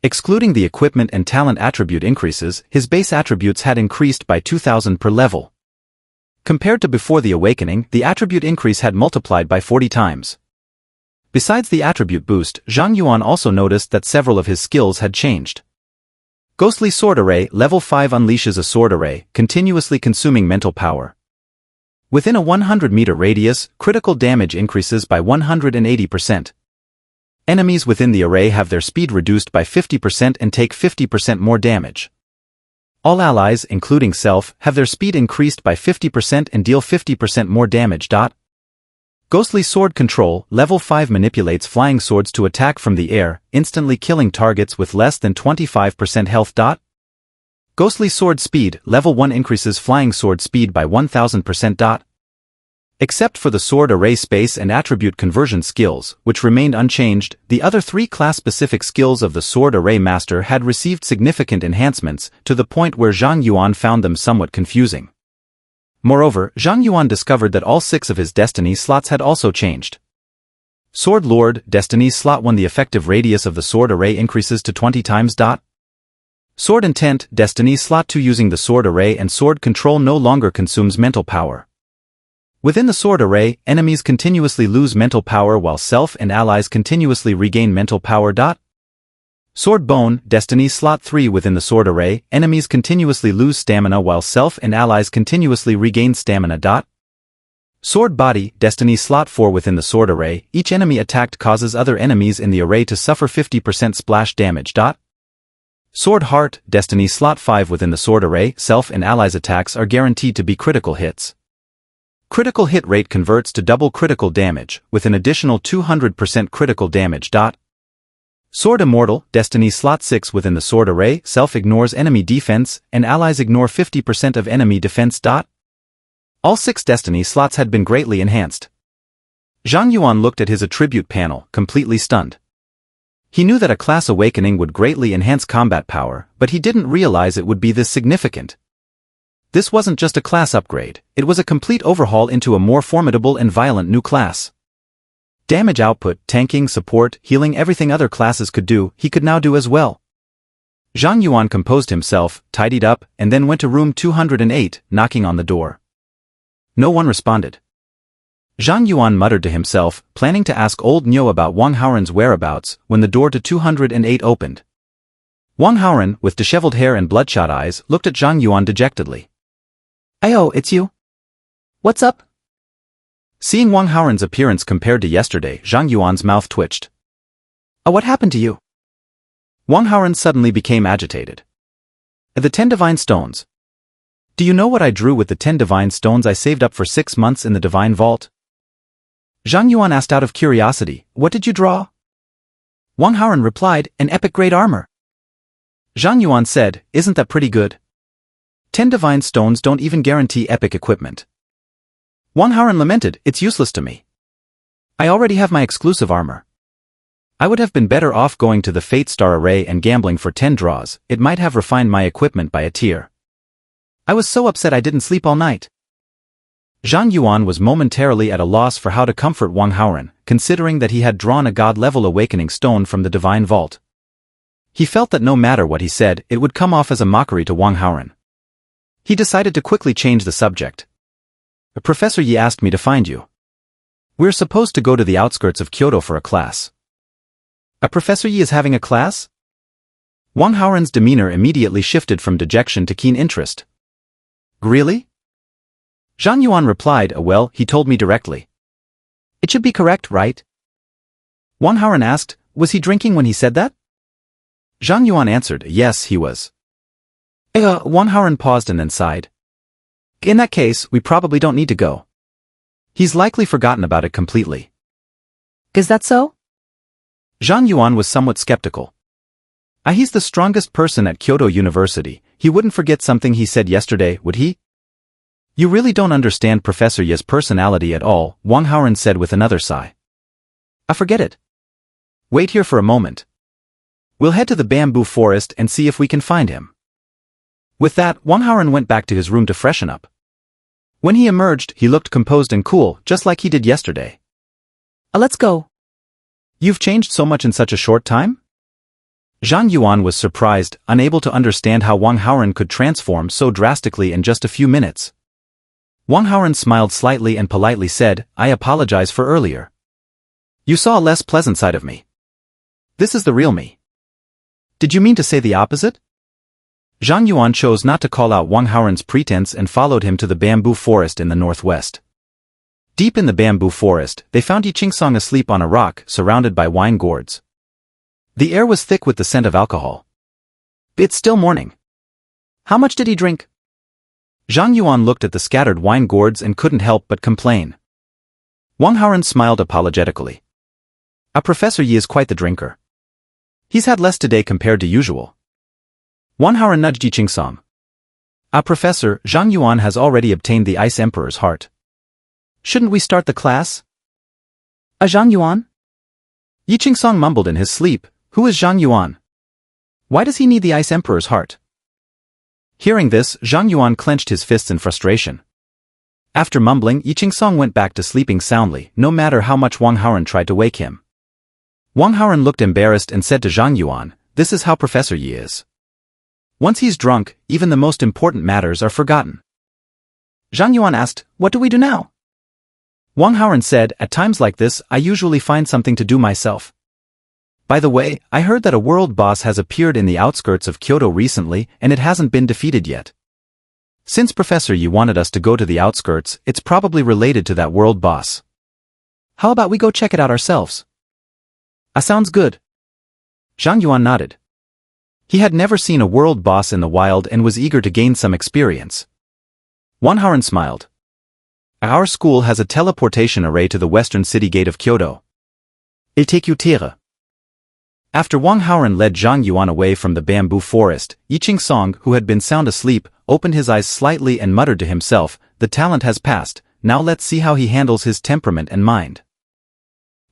Excluding the equipment and talent attribute increases, his base attributes had increased by 2,000 per level. Compared to before the awakening, the attribute increase had multiplied by 40 times. Besides the attribute boost, Zhang Yuan also noticed that several of his skills had changed. Ghostly Sword Array, Level 5 unleashes a sword array, continuously consuming mental power. Within a 100-meter radius, critical damage increases by 180%. Enemies within the array have their speed reduced by 50% and take 50% more damage. All allies, including self, have their speed increased by 50% and deal 50% more damage. Ghostly Sword Control, Level 5 manipulates flying swords to attack from the air, instantly killing targets with less than 25% health. Ghostly Sword Speed, Level 1 increases flying sword speed by 1000%. Except for the sword array space and attribute conversion skills, which remained unchanged, the other 3 class-specific skills of the Sword Array Master had received significant enhancements, to the point where Zhang Yuan found them somewhat confusing. Moreover, Zhang Yuan discovered that all 6 of his destiny slots had also changed. Sword Lord, Destiny Slot 1. The effective radius of the sword array increases to 20 times. Sword Intent, Destiny Slot 2. Using the sword array and sword control no longer consumes mental power. Within the sword array, enemies continuously lose mental power while self and allies continuously regain mental power. Sword Bone, Destiny Slot 3. Within the sword array, enemies continuously lose stamina while self and allies continuously regain stamina. Sword Body, Destiny Slot 4. Within the sword array, each enemy attacked causes other enemies in the array to suffer 50% splash damage. Sword Heart, Destiny Slot 5. Within the sword array, self and allies attacks are guaranteed to be critical hits. Critical hit rate converts to double critical damage, with an additional 200% critical damage. Sword Immortal, Destiny Slot 6. Within the sword array, self ignores enemy defense, and allies ignore 50% of enemy defense. All 6 destiny slots had been greatly enhanced. Zhang Yuan looked at his attribute panel, completely stunned. He knew that a class awakening would greatly enhance combat power, but he didn't realize it would be this significant. This wasn't just a class upgrade, it was a complete overhaul into a more formidable and violent new class. Damage output, tanking, support, healing, everything other classes could do, he could now do as well. Zhang Yuan composed himself, tidied up, and then went to room 208, knocking on the door. No one responded. Zhang Yuan muttered to himself, planning to ask old Niu about Wang Haoren's whereabouts, when the door to 208 opened. Wang Haoren, with disheveled hair and bloodshot eyes, looked at Zhang Yuan dejectedly. Ayo, it's you? What's up? Seeing Wang Haoren's appearance compared to yesterday, Zhang Yuan's mouth twitched. What happened to you? Wang Haoren suddenly became agitated. The 10 divine stones. Do you know what I drew with the 10 divine stones I saved up for 6 months in the divine vault? Zhang Yuan asked out of curiosity, what did you draw? Wang Haoren replied, an epic great armor. Zhang Yuan said, isn't that pretty good? 10 divine stones don't even guarantee epic equipment. Wang Haoren lamented, it's useless to me. I already have my exclusive armor. I would have been better off going to the Fate Star Array and gambling for 10 draws, it might have refined my equipment by a tier. I was so upset I didn't sleep all night. Zhang Yuan was momentarily at a loss for how to comfort Wang Haoren, considering that he had drawn a god-level awakening stone from the divine vault. He felt that no matter what he said, it would come off as a mockery to Wang Haoren. He decided to quickly change the subject. Professor Yi asked me to find you. We're supposed to go to the outskirts of Kyoto for a class. Professor Yi is having a class? Wang Haoren's demeanor immediately shifted from dejection to keen interest. Really? Zhang Yuan replied, well, he told me directly. It should be correct, right? Wang Haoren asked, was he drinking when he said that? Zhang Yuan answered, yes, he was. Wang Haoren paused and then sighed. In that case, we probably don't need to go. He's likely forgotten about it completely. Is that so? Zhang Yuan was somewhat skeptical. He's the strongest person at Kyoto University, he wouldn't forget something he said yesterday, would he? You really don't understand Professor Ye's personality at all, Wang Haoren said with another sigh. I forget it. Wait here for a moment. We'll head to the bamboo forest and see if we can find him. With that, Wang Haoren went back to his room to freshen up. When he emerged, he looked composed and cool, just like he did yesterday. Let's go. You've changed so much in such a short time? Zhang Yuan was surprised, unable to understand how Wang Haoren could transform so drastically in just a few minutes. Wang Haoren smiled slightly and politely said, I apologize for earlier. You saw a less pleasant side of me. This is the real me. Did you mean to say the opposite? Zhang Yuan chose not to call out Wang Haoren's pretense and followed him to the bamboo forest in the northwest. Deep in the bamboo forest, they found Yiqingsong asleep on a rock, surrounded by wine gourds. The air was thick with the scent of alcohol. It's still morning. How much did he drink? Zhang Yuan looked at the scattered wine gourds and couldn't help but complain. Wang Haoren smiled apologetically. Professor Yi is quite the drinker. He's had less today compared to usual. Wang Haoren nudged Yiqingsong. Professor, Zhang Yuan has already obtained the Ice Emperor's heart. Shouldn't we start the class? Zhang Yuan? Yiqingsong mumbled in his sleep, who is Zhang Yuan? Why does he need the Ice Emperor's heart? Hearing this, Zhang Yuan clenched his fists in frustration. After mumbling, Yiqingsong went back to sleeping soundly, no matter how much Wang Haoren tried to wake him. Wang Haoren looked embarrassed and said to Zhang Yuan, this is how Professor Yi is. Once he's drunk, even the most important matters are forgotten. Zhang Yuan asked, what do we do now? Wang Haoren said, at times like this, I usually find something to do myself. By the way, I heard that a world boss has appeared in the outskirts of Kyoto recently and it hasn't been defeated yet. Since Professor Yi wanted us to go to the outskirts, it's probably related to that world boss. How about we go check it out ourselves? Sounds good. Zhang Yuan nodded. He had never seen a world boss in the wild and was eager to gain some experience. Wang Haoren smiled. Our school has a teleportation array to the western city gate of Kyoto. Il t'écoutera. After Wang Haoren led Zhang Yuan away from the bamboo forest, Yiqingsong, who had been sound asleep, opened his eyes slightly and muttered to himself, the talent has passed, now let's see how he handles his temperament and mind.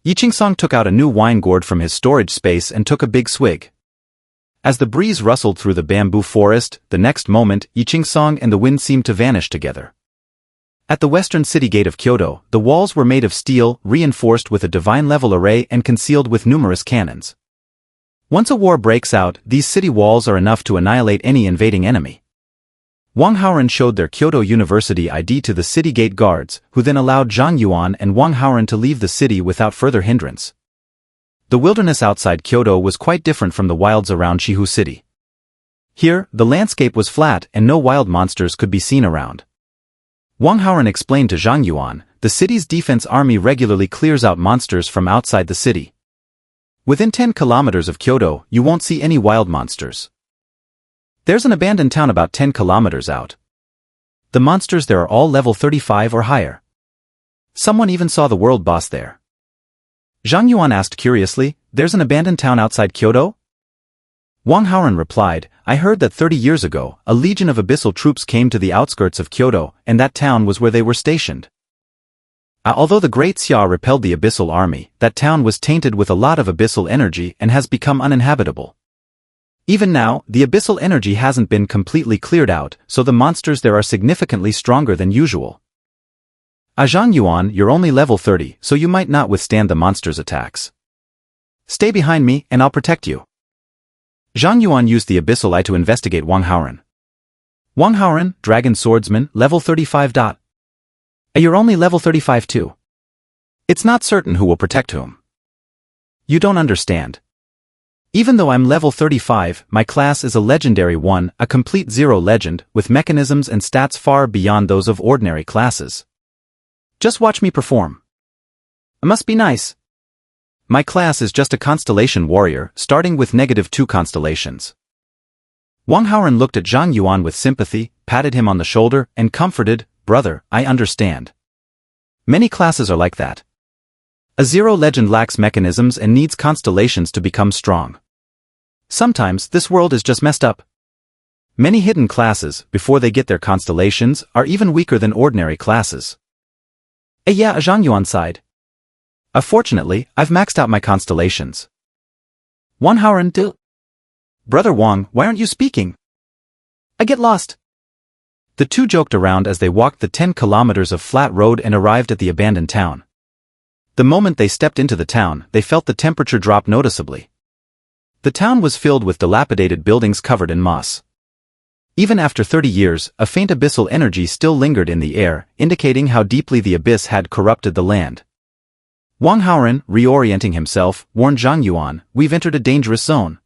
Yiqingsong took out a new wine gourd from his storage space and took a big swig. As the breeze rustled through the bamboo forest, the next moment, Yiqing Song and the wind seemed to vanish together. At the western city gate of Kyoto, the walls were made of steel, reinforced with a divine-level array and concealed with numerous cannons. Once a war breaks out, these city walls are enough to annihilate any invading enemy. Wang Haoren showed their Kyoto University ID to the city gate guards, who then allowed Zhang Yuan and Wang Haoren to leave the city without further hindrance. The wilderness outside Kyoto was quite different from the wilds around Shihu City. Here, the landscape was flat and no wild monsters could be seen around. Wang Haoren explained to Zhang Yuan, the city's defense army regularly clears out monsters from outside the city. Within 10 kilometers of Kyoto, you won't see any wild monsters. There's an abandoned town about 10 kilometers out. The monsters there are all level 35 or higher. Someone even saw the world boss there. Zhang Yuan asked curiously, there's an abandoned town outside Kyoto? Wang Haoren replied, I heard that 30 years ago, a legion of abyssal troops came to the outskirts of Kyoto, and that town was where they were stationed. Although the Great Xia repelled the abyssal army, that town was tainted with a lot of abyssal energy and has become uninhabitable. Even now, the abyssal energy hasn't been completely cleared out, so the monsters there are significantly stronger than usual. Zhang Yuan, you're only level 30, so you might not withstand the monsters' attacks. Stay behind me, and I'll protect you. Zhang Yuan used the abyssal eye to investigate Wang Haoren. Wang Haoren, dragon swordsman, level 35. You're only level 35 too. It's not certain who will protect whom. You don't understand. Even though I'm level 35, my class is a legendary one, a complete zero legend, with mechanisms and stats far beyond those of ordinary classes. Just watch me perform. It must be nice. My class is just a constellation warrior, starting with -2 constellations. Wang Haoren looked at Zhang Yuan with sympathy, patted him on the shoulder, and comforted, brother, I understand. Many classes are like that. A zero legend lacks mechanisms and needs constellations to become strong. Sometimes this world is just messed up. Many hidden classes, before they get their constellations, are even weaker than ordinary classes. Yeah, Zhang Yuan sighed. Fortunately, I've maxed out my constellations. Wang Haoren, Brother Wang, why aren't you speaking? I get lost. The two joked around as they walked the 10 kilometers of flat road and arrived at the abandoned town. The moment they stepped into the town, they felt the temperature drop noticeably. The town was filled with dilapidated buildings covered in moss. Even after 30 years, a faint abyssal energy still lingered in the air, indicating how deeply the abyss had corrupted the land. Wang Haoren, reorienting himself, warned Zhang Yuan, we've entered a dangerous zone.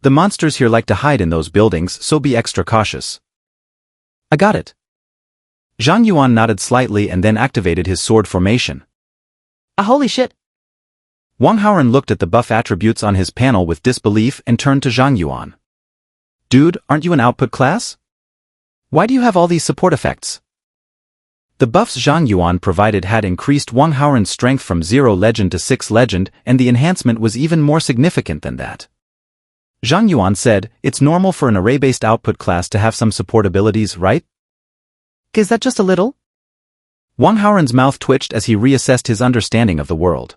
The monsters here like to hide in those buildings, so be extra cautious. I got it. Zhang Yuan nodded slightly and then activated his sword formation. Holy shit! Wang Haoren looked at the buff attributes on his panel with disbelief and turned to Zhang Yuan. Dude, aren't you an output class? Why do you have all these support effects? The buffs Zhang Yuan provided had increased Wang Haoren's strength from 0 legend to 6 legend, and the enhancement was even more significant than that. Zhang Yuan said, it's normal for an array-based output class to have some support abilities, right? Is that just a little? Wang Haoren's mouth twitched as he reassessed his understanding of the world.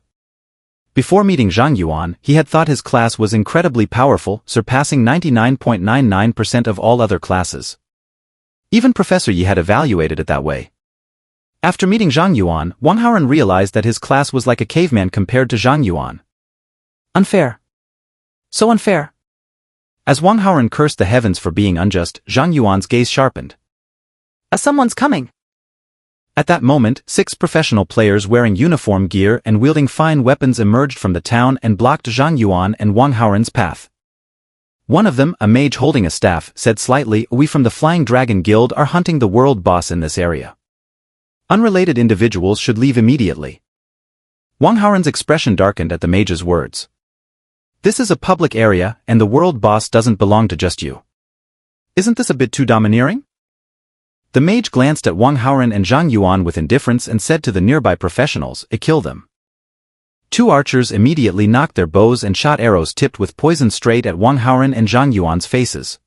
Before meeting Zhang Yuan, he had thought his class was incredibly powerful, surpassing 99.99% of all other classes. Even Professor Yi had evaluated it that way. After meeting Zhang Yuan, Wang Haoren realized that his class was like a caveman compared to Zhang Yuan. Unfair. So unfair. As Wang Haoren cursed the heavens for being unjust, Zhang Yuan's gaze sharpened. Someone's coming. At that moment, 6 professional players wearing uniform gear and wielding fine weapons emerged from the town and blocked Zhang Yuan and Wang Haoren's path. One of them, a mage holding a staff, said slightly, we from the Flying Dragon Guild are hunting the world boss in this area. Unrelated individuals should leave immediately. Wang Haoren's expression darkened at the mage's words. This is a public area, and the world boss doesn't belong to just you. Isn't this a bit too domineering? The mage glanced at Wang Haoren and Zhang Yuan with indifference and said to the nearby professionals, kill them. 2 archers immediately knocked their bows and shot arrows tipped with poison straight at Wang Haoren and Zhang Yuan's faces.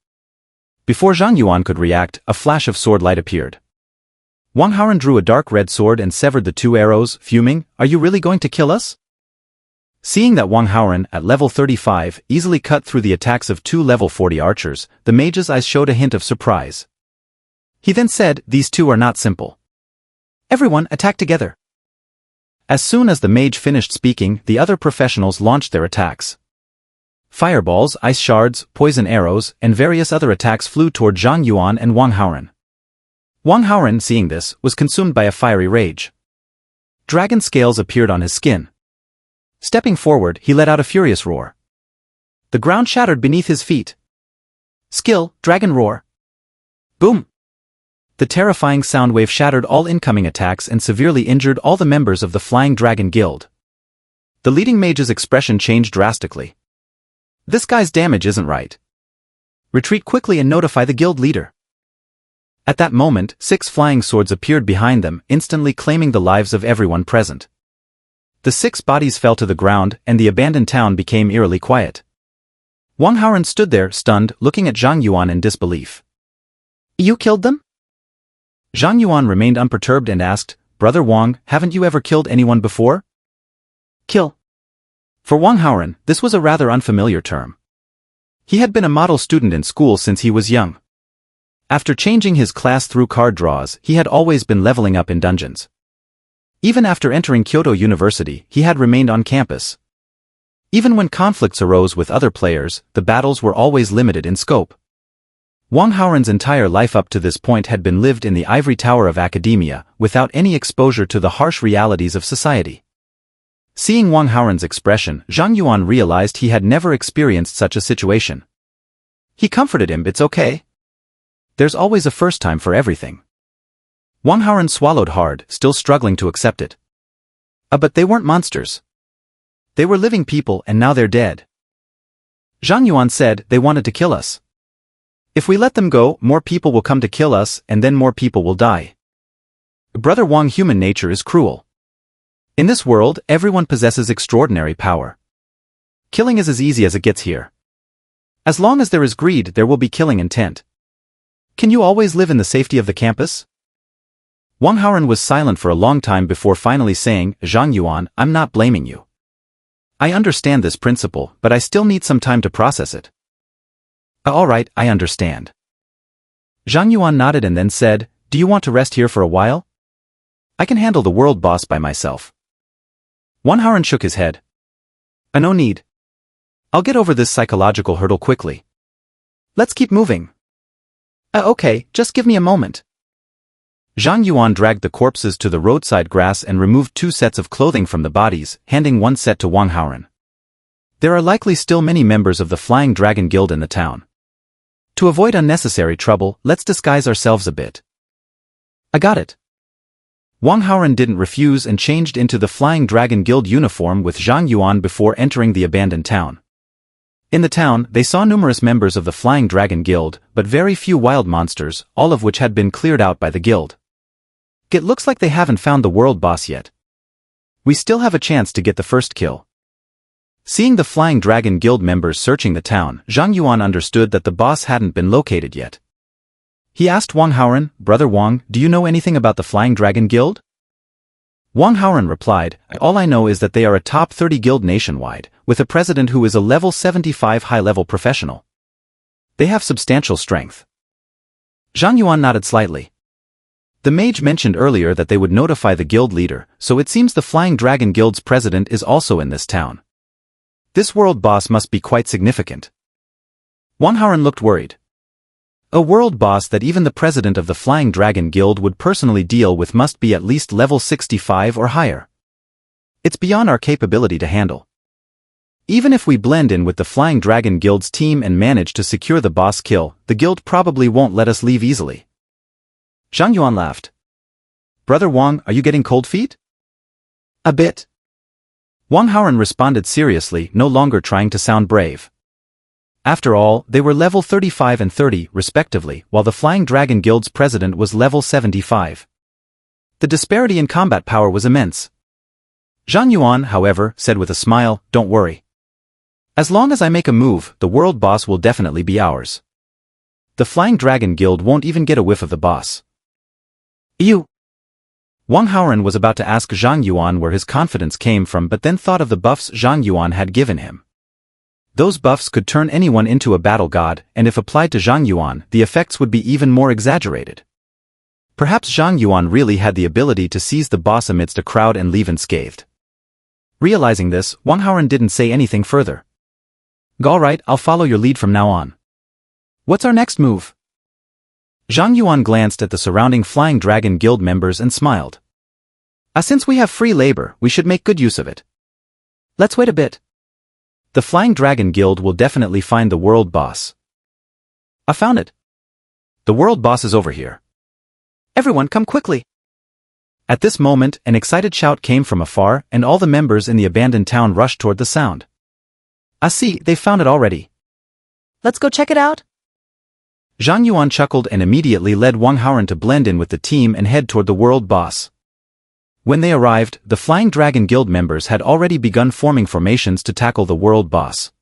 Before Zhang Yuan could react, a flash of sword light appeared. Wang Haoren drew a dark red sword and severed the 2 arrows, fuming, are you really going to kill us? Seeing that Wang Haoren, at level 35, easily cut through the attacks of 2 level 40 archers, the mage's eyes showed a hint of surprise. He then said, "These two are not simple. Everyone attack together." As soon as the mage finished speaking, the other professionals launched their attacks. Fireballs, ice shards, poison arrows, and various other attacks flew toward Zhang Yuan and Wang Haoren. Wang Haoren, seeing this, was consumed by a fiery rage. Dragon scales appeared on his skin. Stepping forward, he let out a furious roar. The ground shattered beneath his feet. Skill, Dragon Roar. Boom! The terrifying sound wave shattered all incoming attacks and severely injured all the members of the Flying Dragon Guild. The leading mage's expression changed drastically. This guy's damage isn't right. Retreat quickly and notify the guild leader. At that moment, 6 flying swords appeared behind them, instantly claiming the lives of everyone present. The 6 bodies fell to the ground, and the abandoned town became eerily quiet. Wang Haoren stood there, stunned, looking at Zhang Yuan in disbelief. "You killed them?" Zhang Yuan remained unperturbed and asked, "Brother Wang, haven't you ever killed anyone before?" Kill. For Wang Haoren, this was a rather unfamiliar term. He had been a model student in school since he was young. After changing his class through card draws, he had always been leveling up in dungeons. Even after entering Kyoto University, he had remained on campus. Even when conflicts arose with other players, the battles were always limited in scope. Wang Haoren's entire life up to this point had been lived in the ivory tower of academia, without any exposure to the harsh realities of society. Seeing Wang Haoren's expression, Zhang Yuan realized he had never experienced such a situation. He comforted him, "It's okay. There's always a first time for everything." Wang Haoren swallowed hard, still struggling to accept it. But they weren't monsters. They were living people, and now they're dead. Zhang Yuan said, "They wanted to kill us. If we let them go, more people will come to kill us, and then more people will die. Brother Wang, human nature is cruel. In this world, everyone possesses extraordinary power. Killing is as easy as it gets here. As long as there is greed, there will be killing intent. Can you always live in the safety of the campus?" Wang Haoren was silent for a long time before finally saying, "Zhang Yuan, I'm not blaming you. I understand this principle, but I still need some time to process it." "All right, I understand." Zhang Yuan nodded and then said, "Do you want to rest here for a while? I can handle the world boss by myself." Wang Haoren shook his head. No need. I'll get over this psychological hurdle quickly. Let's keep moving." Okay, just give me a moment." Zhang Yuan dragged the corpses to the roadside grass and removed 2 sets of clothing from the bodies, handing 1 set to Wang Haoren. There are likely still many members of the Flying Dragon Guild in the town. To avoid unnecessary trouble, let's disguise ourselves a bit. I got it. Wang Haoren didn't refuse and changed into the Flying Dragon Guild uniform with Zhang Yuan before entering the abandoned town. In the town, they saw numerous members of the Flying Dragon Guild, but very few wild monsters, all of which had been cleared out by the guild. It looks like they haven't found the world boss yet. We still have a chance to get the first kill. Seeing the Flying Dragon Guild members searching the town, Zhang Yuan understood that the boss hadn't been located yet. He asked Wang Haoren, "Brother Wang, do you know anything about the Flying Dragon Guild?" Wang Haoren replied, "All I know is that they are a top 30 guild nationwide, with a president who is a level 75 high-level professional. They have substantial strength." Zhang Yuan nodded slightly. The mage mentioned earlier that they would notify the guild leader, so it seems the Flying Dragon Guild's president is also in this town. This world boss must be quite significant. Wang Haoren looked worried. A world boss that even the president of the Flying Dragon Guild would personally deal with must be at least level 65 or higher. It's beyond our capability to handle. Even if we blend in with the Flying Dragon Guild's team and manage to secure the boss kill, the guild probably won't let us leave easily. Zhang Yuan laughed. "Brother Wang, are you getting cold feet?" A bit. Wang Haoren responded seriously, no longer trying to sound brave. After all, they were level 35 and 30, respectively, while the Flying Dragon Guild's president was level 75. The disparity in combat power was immense. Zhang Yuan, however, said with a smile, "Don't worry. As long as I make a move, the world boss will definitely be ours. The Flying Dragon Guild won't even get a whiff of the boss." You. Wang Haoren was about to ask Zhang Yuan where his confidence came from but then thought of the buffs Zhang Yuan had given him. Those buffs could turn anyone into a battle god, and if applied to Zhang Yuan, the effects would be even more exaggerated. Perhaps Zhang Yuan really had the ability to seize the boss amidst a crowd and leave unscathed. Realizing this, Wang Haoren didn't say anything further. "Alright, I'll follow your lead from now on. What's our next move?" Zhang Yuan glanced at the surrounding Flying Dragon Guild members and smiled. Since we have free labor, we should make good use of it. Let's wait a bit. The Flying Dragon Guild will definitely find the world boss. I found it. The world boss is over here. Everyone come quickly. At this moment, an excited shout came from afar, and all the members in the abandoned town rushed toward the sound. I see, they found it already. Let's go check it out. Zhang Yuan chuckled and immediately led Wang Haoren to blend in with the team and head toward the world boss. When they arrived, the Flying Dragon Guild members had already begun forming formations to tackle the world boss.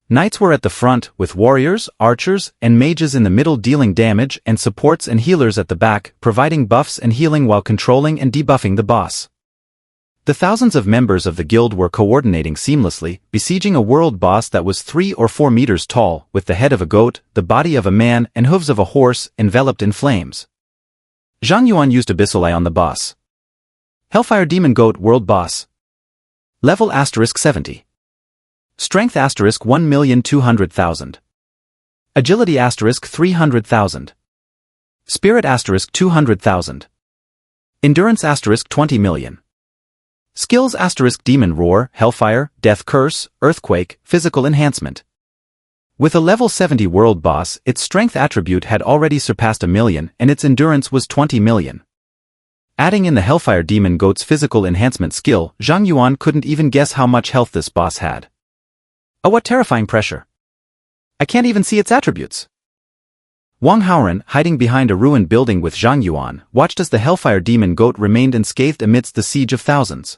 Knights were at the front, with warriors, archers, and mages in the middle dealing damage, and supports and healers at the back, providing buffs and healing while controlling and debuffing the boss. The thousands of members of the guild were coordinating seamlessly, besieging a world boss that was 3 or 4 meters tall, with the head of a goat, the body of a man, and hooves of a horse, enveloped in flames. Zhang Yuan used Abyssal Eye on the boss. Hellfire Demon Goat World Boss. Level *70. Strength *1,200,000. Agility *300,000. Spirit *200,000. Endurance *20 million. Skills Demon Roar, Hellfire, Death Curse, Earthquake, Physical Enhancement. With a level 70 world boss, its strength attribute had already surpassed 1 million and its endurance was 20 million. Adding in the Hellfire Demon Goat's physical enhancement skill, Zhang Yuan couldn't even guess how much health this boss had. Oh, what terrifying pressure. I can't even see its attributes. Wang Haoren, hiding behind a ruined building with Zhang Yuan, watched as the Hellfire Demon Goat remained unscathed amidst the siege of thousands.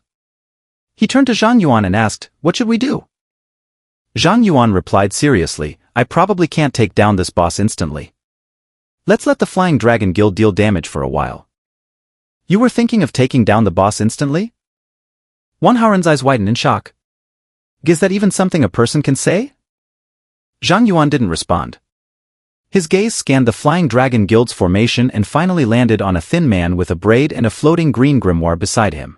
He turned to Zhang Yuan and asked, "What should we do?" Zhang Yuan replied seriously, "I probably can't take down this boss instantly. Let's let the Flying Dragon Guild deal damage for a while." You were thinking of taking down the boss instantly? Wang Haoren's eyes widened in shock. Is that even something a person can say? Zhang Yuan didn't respond. His gaze scanned the Flying Dragon Guild's formation and finally landed on a thin man with a braid and a floating green grimoire beside him.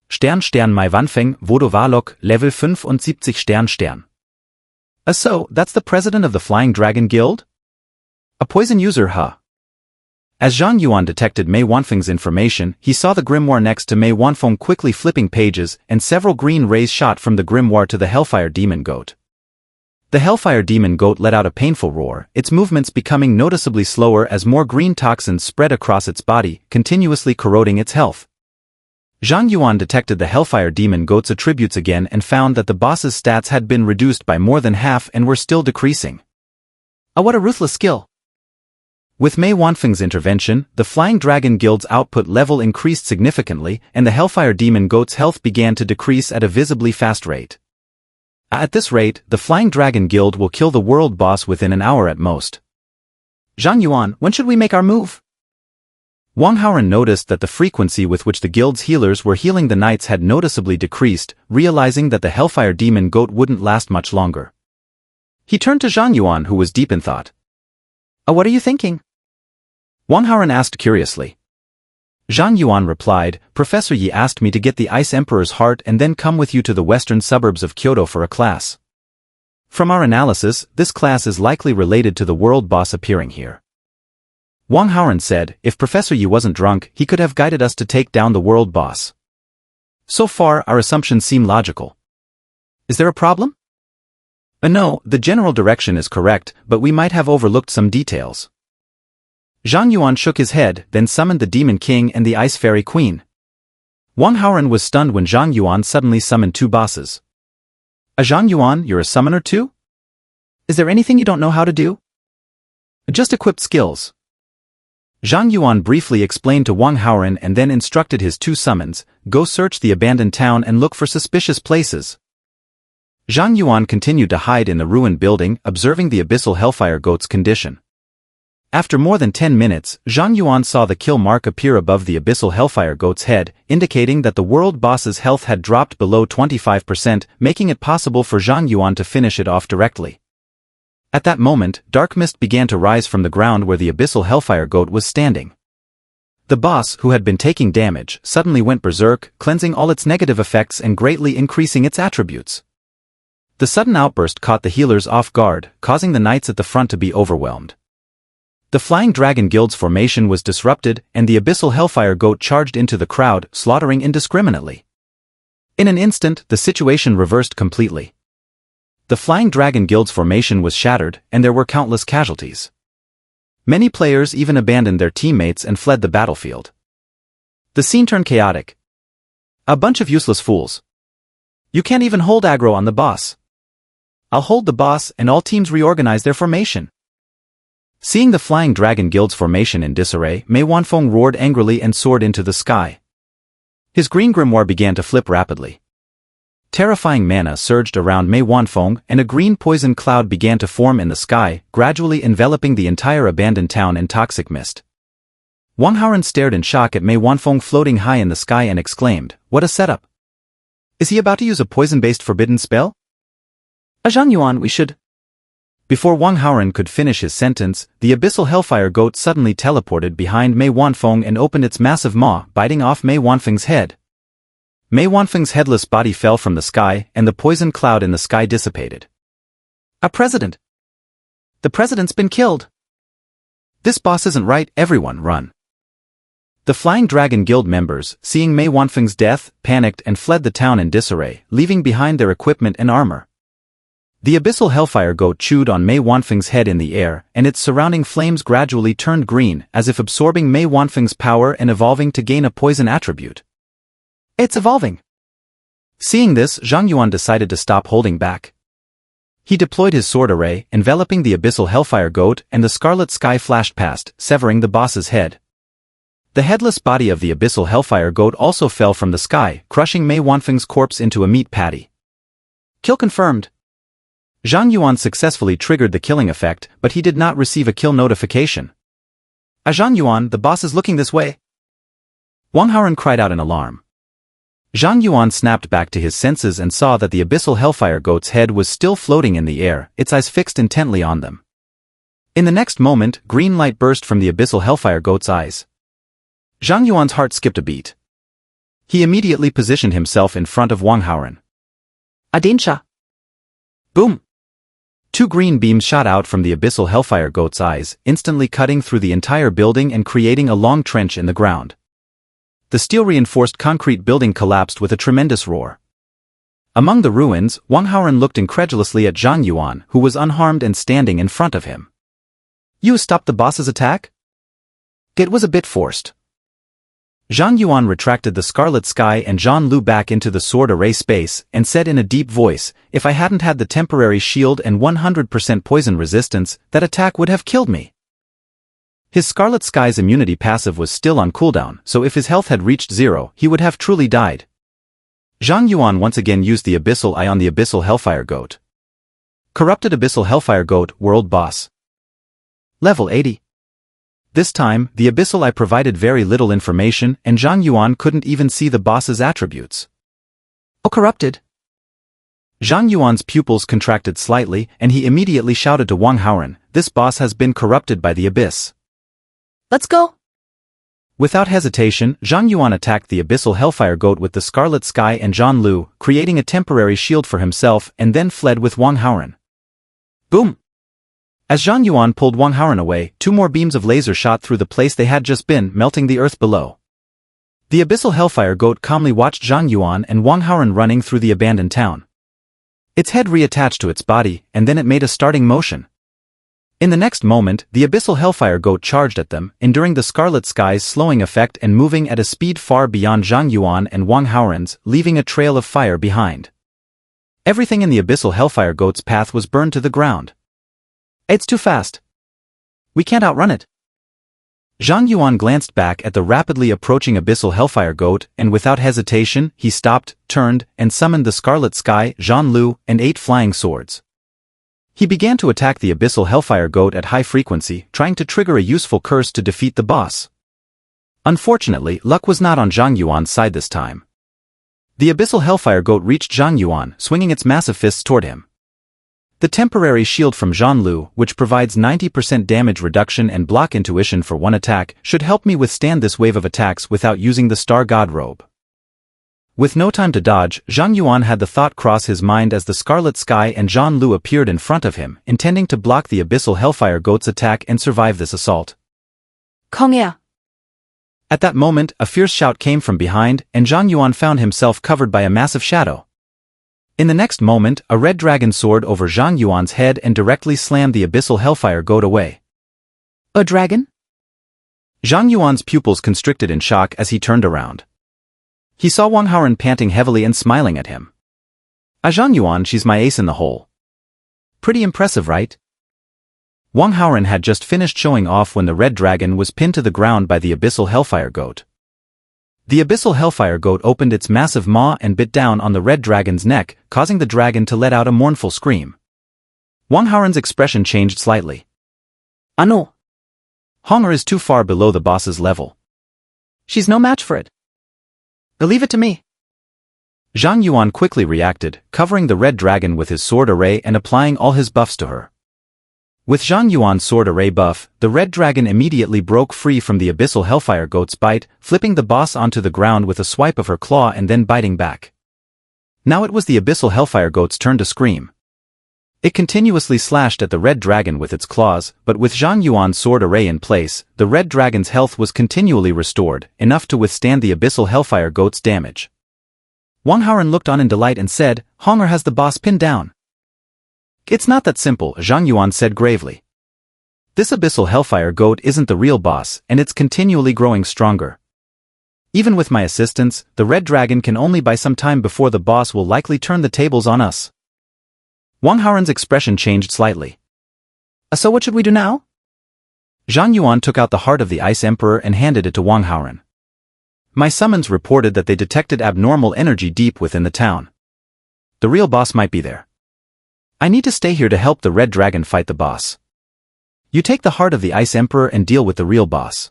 Stern Mai Wanfeng, Vodo Warlock, Level 75 Stern. So, that's the president of the Flying Dragon Guild? A poison user, huh? As Zhang Yuan detected Mei Wanfeng's information, he saw the grimoire next to Mei Wanfeng quickly flipping pages, and several green rays shot from the grimoire to the Hellfire Demon Goat. The Hellfire Demon Goat let out a painful roar, its movements becoming noticeably slower as more green toxins spread across its body, continuously corroding its health. Zhang Yuan detected the Hellfire Demon Goat's attributes again and found that the boss's stats had been reduced by more than half and were still decreasing. Oh, what a ruthless skill! With Mei Wanfeng's intervention, the Flying Dragon Guild's output level increased significantly, and the Hellfire Demon Goat's health began to decrease at a visibly fast rate. At this rate, the Flying Dragon Guild will kill the world boss within an hour at most. Zhang Yuan, when should we make our move? Wang Haoren noticed that the frequency with which the guild's healers were healing the knights had noticeably decreased, realizing that the Hellfire Demon Goat wouldn't last much longer. He turned to Zhang Yuan, who was deep in thought. What are you thinking? Wang Haoren asked curiously. Zhang Yuan replied, Professor Yi asked me to get the Ice Emperor's heart and then come with you to the western suburbs of Kyoto for a class. From our analysis, this class is likely related to the world boss appearing here. Wang Haoren said, if Professor Yi wasn't drunk, he could have guided us to take down the world boss. So far, our assumptions seem logical. Is there a problem? No, the general direction is correct, but we might have overlooked some details. Zhang Yuan shook his head, then summoned the Demon King and the Ice Fairy Queen. Wang Haoren was stunned when Zhang Yuan suddenly summoned two bosses. Zhang Yuan, you're a summoner too? Is there anything you don't know how to do? Just equipped skills. Zhang Yuan briefly explained to Wang Haoren and then instructed his two summons, go search the abandoned town and look for suspicious places. Zhang Yuan continued to hide in the ruined building, observing the abyssal Hellfire Goat's condition. After more than 10 minutes, Zhang Yuan saw the kill mark appear above the abyssal hellfire goat's head, indicating that the world boss's health had dropped below 25%, making it possible for Zhang Yuan to finish it off directly. At that moment, dark mist began to rise from the ground where the abyssal hellfire goat was standing. The boss, who had been taking damage, suddenly went berserk, cleansing all its negative effects and greatly increasing its attributes. The sudden outburst caught the healers off guard, causing the knights at the front to be overwhelmed. The Flying Dragon Guild's formation was disrupted, and the abyssal hellfire goat charged into the crowd, slaughtering indiscriminately. In an instant, the situation reversed completely. The Flying Dragon Guild's formation was shattered, and there were countless casualties. Many players even abandoned their teammates and fled the battlefield. The scene turned chaotic. A bunch of useless fools. You can't even hold aggro on the boss. I'll hold the boss, and all teams reorganize their formation. Seeing the Flying Dragon Guild's formation in disarray, Mei Wanfeng roared angrily and soared into the sky. His green grimoire began to flip rapidly. Terrifying mana surged around Mei Wanfeng, and a green poison cloud began to form in the sky, gradually enveloping the entire abandoned town in toxic mist. Wang Haoren stared in shock at Mei Wanfeng floating high in the sky and exclaimed, "What a setup! Is he about to use a poison-based forbidden spell?" Zhang Yuan, we should... Before Wang Haoren could finish his sentence, the abyssal hellfire goat suddenly teleported behind Mei Wanfeng and opened its massive maw, biting off Mei Wanfeng's head. Mei Wanfeng's headless body fell from the sky, and the poison cloud in the sky dissipated. A president! The president's been killed! This boss isn't right, everyone run. The Flying Dragon Guild members, seeing Mei Wanfeng's death, panicked and fled the town in disarray, leaving behind their equipment and armor. The abyssal hellfire goat chewed on Mei Wanfeng's head in the air, and its surrounding flames gradually turned green, as if absorbing Mei Wanfeng's power and evolving to gain a poison attribute. It's evolving. Seeing this, Zhang Yuan decided to stop holding back. He deployed his sword array, enveloping the abyssal hellfire goat, and the scarlet sky flashed past, severing the boss's head. The headless body of the abyssal hellfire goat also fell from the sky, crushing Mei Wanfeng's corpse into a meat patty. Kill confirmed. Zhang Yuan successfully triggered the killing effect, but he did not receive a kill notification. Zhang Yuan, the boss is looking this way. Wang Haoren cried out in alarm. Zhang Yuan snapped back to his senses and saw that the abyssal hellfire goat's head was still floating in the air, its eyes fixed intently on them. In the next moment, green light burst from the abyssal hellfire goat's eyes. Zhang Yuan's heart skipped a beat. He immediately positioned himself in front of Wang Haoren. Adincha! Boom! Two green beams shot out from the abyssal hellfire goat's eyes, instantly cutting through the entire building and creating a long trench in the ground. The steel-reinforced concrete building collapsed with a tremendous roar. Among the ruins, Wang Haoren looked incredulously at Zhang Yuan, who was unharmed and standing in front of him. You stopped the boss's attack? It was a bit forced. Zhang Yuan retracted the scarlet sky and Zhan Lu back into the sword array space, and said in a deep voice, "If I hadn't had the temporary shield and 100% poison resistance, that attack would have killed me." His Scarlet Sky's immunity passive was still on cooldown, so if his health had reached 0, he would have truly died. Zhang Yuan once again used the Abyssal Eye on the Abyssal Hellfire Goat. Corrupted Abyssal Hellfire Goat, World Boss. Level 80. This time, the Abyssal Eye provided very little information, and Zhang Yuan couldn't even see the boss's attributes. Oh, corrupted. Zhang Yuan's pupils contracted slightly, and he immediately shouted to Wang Haoren, "This boss has been corrupted by the Abyss." Let's go! Without hesitation, Zhang Yuan attacked the Abyssal Hellfire Goat with the Scarlet Sky and Zhan Lu, creating a temporary shield for himself, and then fled with Wang Haoren. Boom! As Zhang Yuan pulled Wang Haoren away, 2 more beams of laser shot through the place they had just been, melting the earth below. The Abyssal Hellfire Goat calmly watched Zhang Yuan and Wang Haoren running through the abandoned town. Its head reattached to its body, and then it made a starting motion. In the next moment, the Abyssal Hellfire Goat charged at them, enduring the Scarlet Sky's slowing effect and moving at a speed far beyond Zhang Yuan and Wang Haoren's, leaving a trail of fire behind. Everything in the Abyssal Hellfire Goat's path was burned to the ground. It's too fast. We can't outrun it. Zhang Yuan glanced back at the rapidly approaching Abyssal Hellfire Goat, and without hesitation, he stopped, turned, and summoned the Scarlet Sky, Zhan Lu, and 8 flying swords. He began to attack the abyssal hellfire goat at high frequency, trying to trigger a useful curse to defeat the boss. Unfortunately, luck was not on Zhang Yuan's side this time. The abyssal hellfire goat reached Zhang Yuan, swinging its massive fists toward him. The temporary shield from Zhan Lu, which provides 90% damage reduction and block intuition for one attack, should help me withstand this wave of attacks without using the Star God robe. With no time to dodge, Zhang Yuan had the thought cross his mind as the Scarlet Sky and Zhan Lu appeared in front of him, intending to block the abyssal hellfire goat's attack and survive this assault. Kongya! At that moment, a fierce shout came from behind, and Zhang Yuan found himself covered by a massive shadow. In the next moment, a red dragon soared over Zhang Yuan's head and directly slammed the abyssal hellfire goat away. A dragon? Zhang Yuan's pupils constricted in shock as he turned around. He saw Wang Haoren panting heavily and smiling at him. Zhang Yuan, she's my ace in the hole. Pretty impressive, right? Wang Haoren had just finished showing off when the red dragon was pinned to the ground by the abyssal hellfire goat. The abyssal hellfire goat opened its massive maw and bit down on the red dragon's neck, causing the dragon to let out a mournful scream. Wang Haoren's expression changed slightly. No. Honger is too far below the boss's level. She's no match for it. Leave it to me. Zhang Yuan quickly reacted, covering the red dragon with his sword array and applying all his buffs to her. With Zhang Yuan's sword array buff, the red dragon immediately broke free from the abyssal hellfire goat's bite, flipping the boss onto the ground with a swipe of her claw and then biting back. Now it was the abyssal hellfire goat's turn to scream. It continuously slashed at the red dragon with its claws, but with Zhang Yuan's sword array in place, the red dragon's health was continually restored, enough to withstand the abyssal hellfire goat's damage. Wang Haoren looked on in delight and said, "Honger has the boss pinned down." "It's not that simple," Zhang Yuan said gravely. "This abyssal hellfire goat isn't the real boss, and it's continually growing stronger. Even with my assistance, the red dragon can only buy some time before the boss will likely turn the tables on us." Wang Haoren's expression changed slightly. So what should we do now? Zhang Yuan took out the heart of the Ice Emperor and handed it to Wang Haoren. "My summons reported that they detected abnormal energy deep within the town. The real boss might be there. I need to stay here to help the red dragon fight the boss. You take the heart of the Ice Emperor and deal with the real boss."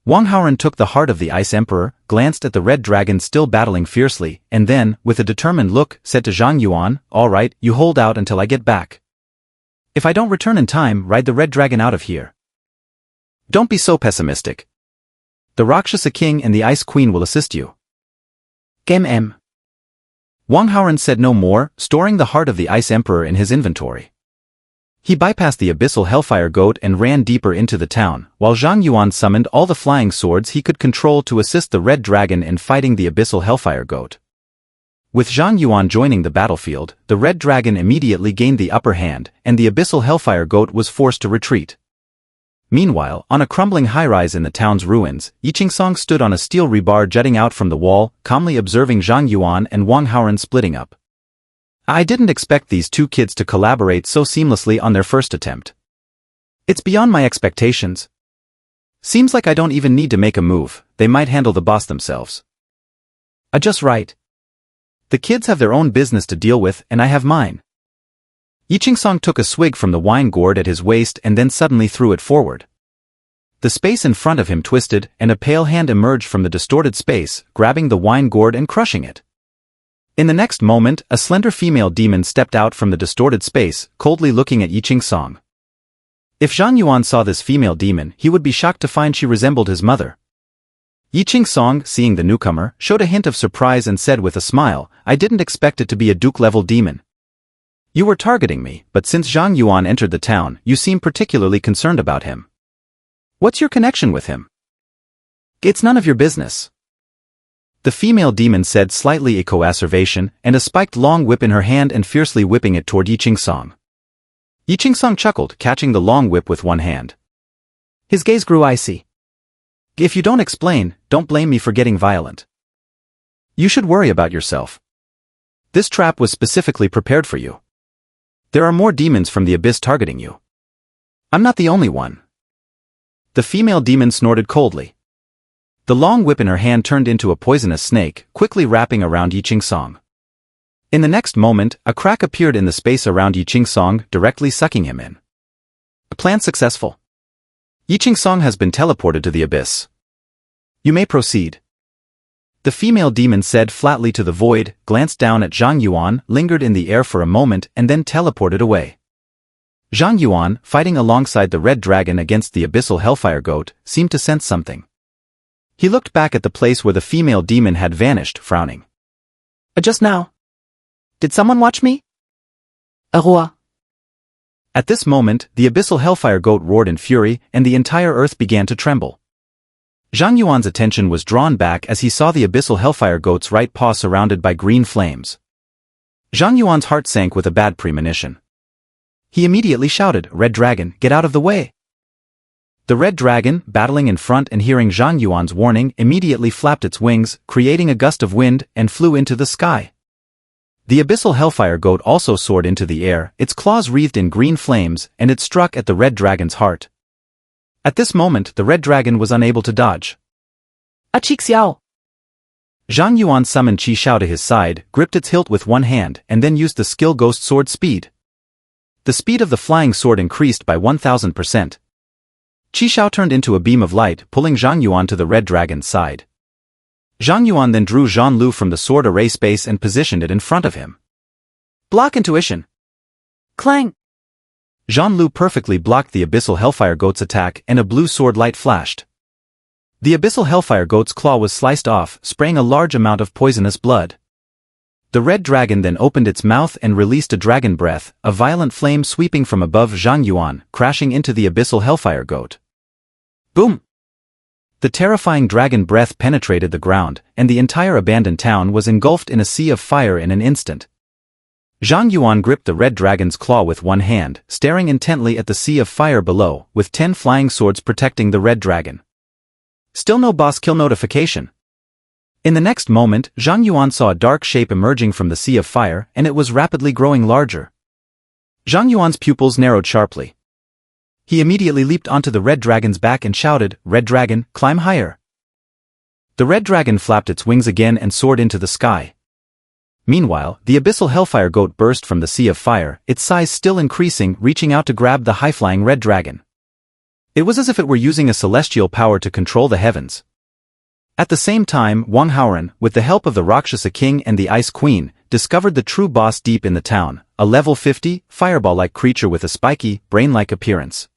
Wang Haoren took the heart of the Ice Emperor, glanced at the red dragon still battling fiercely, and then, with a determined look, said to Zhang Yuan, "All right, you hold out until I get back. If I don't return in time, ride the red dragon out of here. Don't be so pessimistic. The Rakshasa King and the Ice Queen will assist you." Game M. Wang Haoren said no more, storing the heart of the Ice Emperor in his inventory. He bypassed the abyssal hellfire goat and ran deeper into the town, while Zhang Yuan summoned all the flying swords he could control to assist the red dragon in fighting the abyssal hellfire goat. With Zhang Yuan joining the battlefield, the red dragon immediately gained the upper hand, and the abyssal hellfire goat was forced to retreat. Meanwhile, on a crumbling high-rise in the town's ruins, Yiqingsong stood on a steel rebar jutting out from the wall, calmly observing Zhang Yuan and Wang Haoren splitting up. I didn't expect these two kids to collaborate so seamlessly on their first attempt. It's beyond my expectations. Seems like I don't even need to make a move, they might handle the boss themselves. Just right. The kids have their own business to deal with, and I have mine. Yiqingsong took a swig from the wine gourd at his waist and then suddenly threw it forward. The space in front of him twisted, and a pale hand emerged from the distorted space, grabbing the wine gourd and crushing it. In the next moment, a slender female demon stepped out from the distorted space, coldly looking at Yiqingsong. If Zhang Yuan saw this female demon, he would be shocked to find she resembled his mother. Yiqingsong, seeing the newcomer, showed a hint of surprise and said with a smile, "I didn't expect it to be a Duke-level demon. You were targeting me, but since Zhang Yuan entered the town, you seem particularly concerned about him. What's your connection with him?" "It's none of your business," the female demon said, slightly a coacervation, and a spiked long whip in her hand and fiercely whipping it toward Yiqingsong. Yiqingsong chuckled, catching the long whip with one hand. His gaze grew icy. "If you don't explain, don't blame me for getting violent. You should worry about yourself. This trap was specifically prepared for you. There are more demons from the abyss targeting you. I'm not the only one." The female demon snorted coldly. The long whip in her hand turned into a poisonous snake, quickly wrapping around Yiqingsong. In the next moment, a crack appeared in the space around Yiqingsong, directly sucking him in. Plan successful. Yiqingsong has been teleported to the abyss. You may proceed. The female demon said flatly to the void, glanced down at Zhang Yuan, lingered in the air for a moment and then teleported away. Zhang Yuan, fighting alongside the red dragon against the abyssal hellfire goat, seemed to sense something. He looked back at the place where the female demon had vanished, frowning. Just now. Did someone watch me? Aurora. At this moment, the abyssal hellfire goat roared in fury, and the entire earth began to tremble. Zhang Yuan's attention was drawn back as he saw the abyssal hellfire goat's right paw surrounded by green flames. Zhang Yuan's heart sank with a bad premonition. He immediately shouted, "Red Dragon, get out of the way!" The red dragon, battling in front and hearing Zhang Yuan's warning, immediately flapped its wings, creating a gust of wind, and flew into the sky. The abyssal hellfire goat also soared into the air, its claws wreathed in green flames, and it struck at the red dragon's heart. At this moment, the red dragon was unable to dodge. Qi Xiao. Zhang Yuan summoned Qi Xiao to his side, gripped its hilt with one hand, and then used the skill Ghost Sword Speed. The speed of the flying sword increased by 1000%. Qi Xiao turned into a beam of light, pulling Zhang Yuan to the red dragon's side. Zhang Yuan then drew Zhan Lu from the sword array space and positioned it in front of him. Block intuition. Clang. Zhan Lu perfectly blocked the abyssal hellfire goat's attack and a blue sword light flashed. The abyssal hellfire goat's claw was sliced off, spraying a large amount of poisonous blood. The red dragon then opened its mouth and released a dragon breath, a violent flame sweeping from above Zhang Yuan, crashing into the abyssal hellfire goat. Boom! The terrifying dragon breath penetrated the ground, and the entire abandoned town was engulfed in a sea of fire in an instant. Zhang Yuan gripped the red dragon's claw with one hand, staring intently at the sea of fire below, with 10 flying swords protecting the red dragon. Still no boss kill notification. In the next moment, Zhang Yuan saw a dark shape emerging from the sea of fire, and it was rapidly growing larger. Zhang Yuan's pupils narrowed sharply. He immediately leaped onto the red dragon's back and shouted, "Red dragon, climb higher!" The red dragon flapped its wings again and soared into the sky. Meanwhile, the abyssal hellfire goat burst from the sea of fire, its size still increasing, reaching out to grab the high-flying red dragon. It was as if it were using a celestial power to control the heavens. At the same time, Wang Haoran, with the help of the Rakshasa King and the Ice Queen, discovered the true boss deep in the town, a level 50, fireball-like creature with a spiky, brain-like appearance.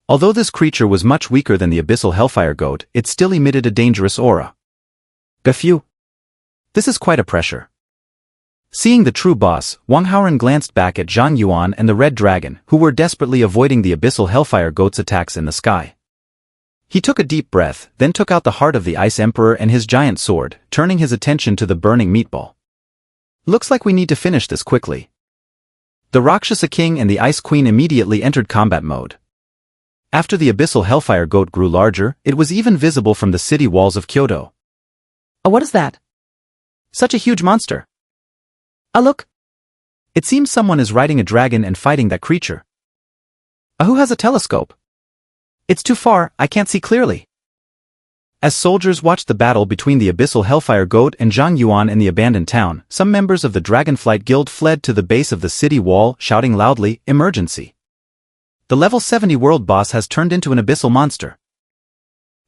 Although this creature was much weaker than the abyssal hellfire goat, it still emitted a dangerous aura. Phew! This is quite a pressure. Seeing the true boss, Wang Haoran glanced back at Zhang Yuan and the red dragon, who were desperately avoiding the abyssal hellfire goat's attacks in the sky. He took a deep breath, then took out the heart of the Ice Emperor and his giant sword, turning his attention to the burning meatball. Looks like we need to finish this quickly. The Rakshasa King and the Ice Queen immediately entered combat mode. After the abyssal hellfire goat grew larger, it was even visible from the city walls of Kyoto. What is that? Such a huge monster. Look. It seems someone is riding a dragon and fighting that creature. Who has a telescope? It's too far, I can't see clearly. As soldiers watched the battle between the abyssal hellfire goat and Zhang Yuan in the abandoned town, some members of the Dragonflight Guild fled to the base of the city wall, shouting loudly, "Emergency! The level 70 world boss has turned into an abyssal monster."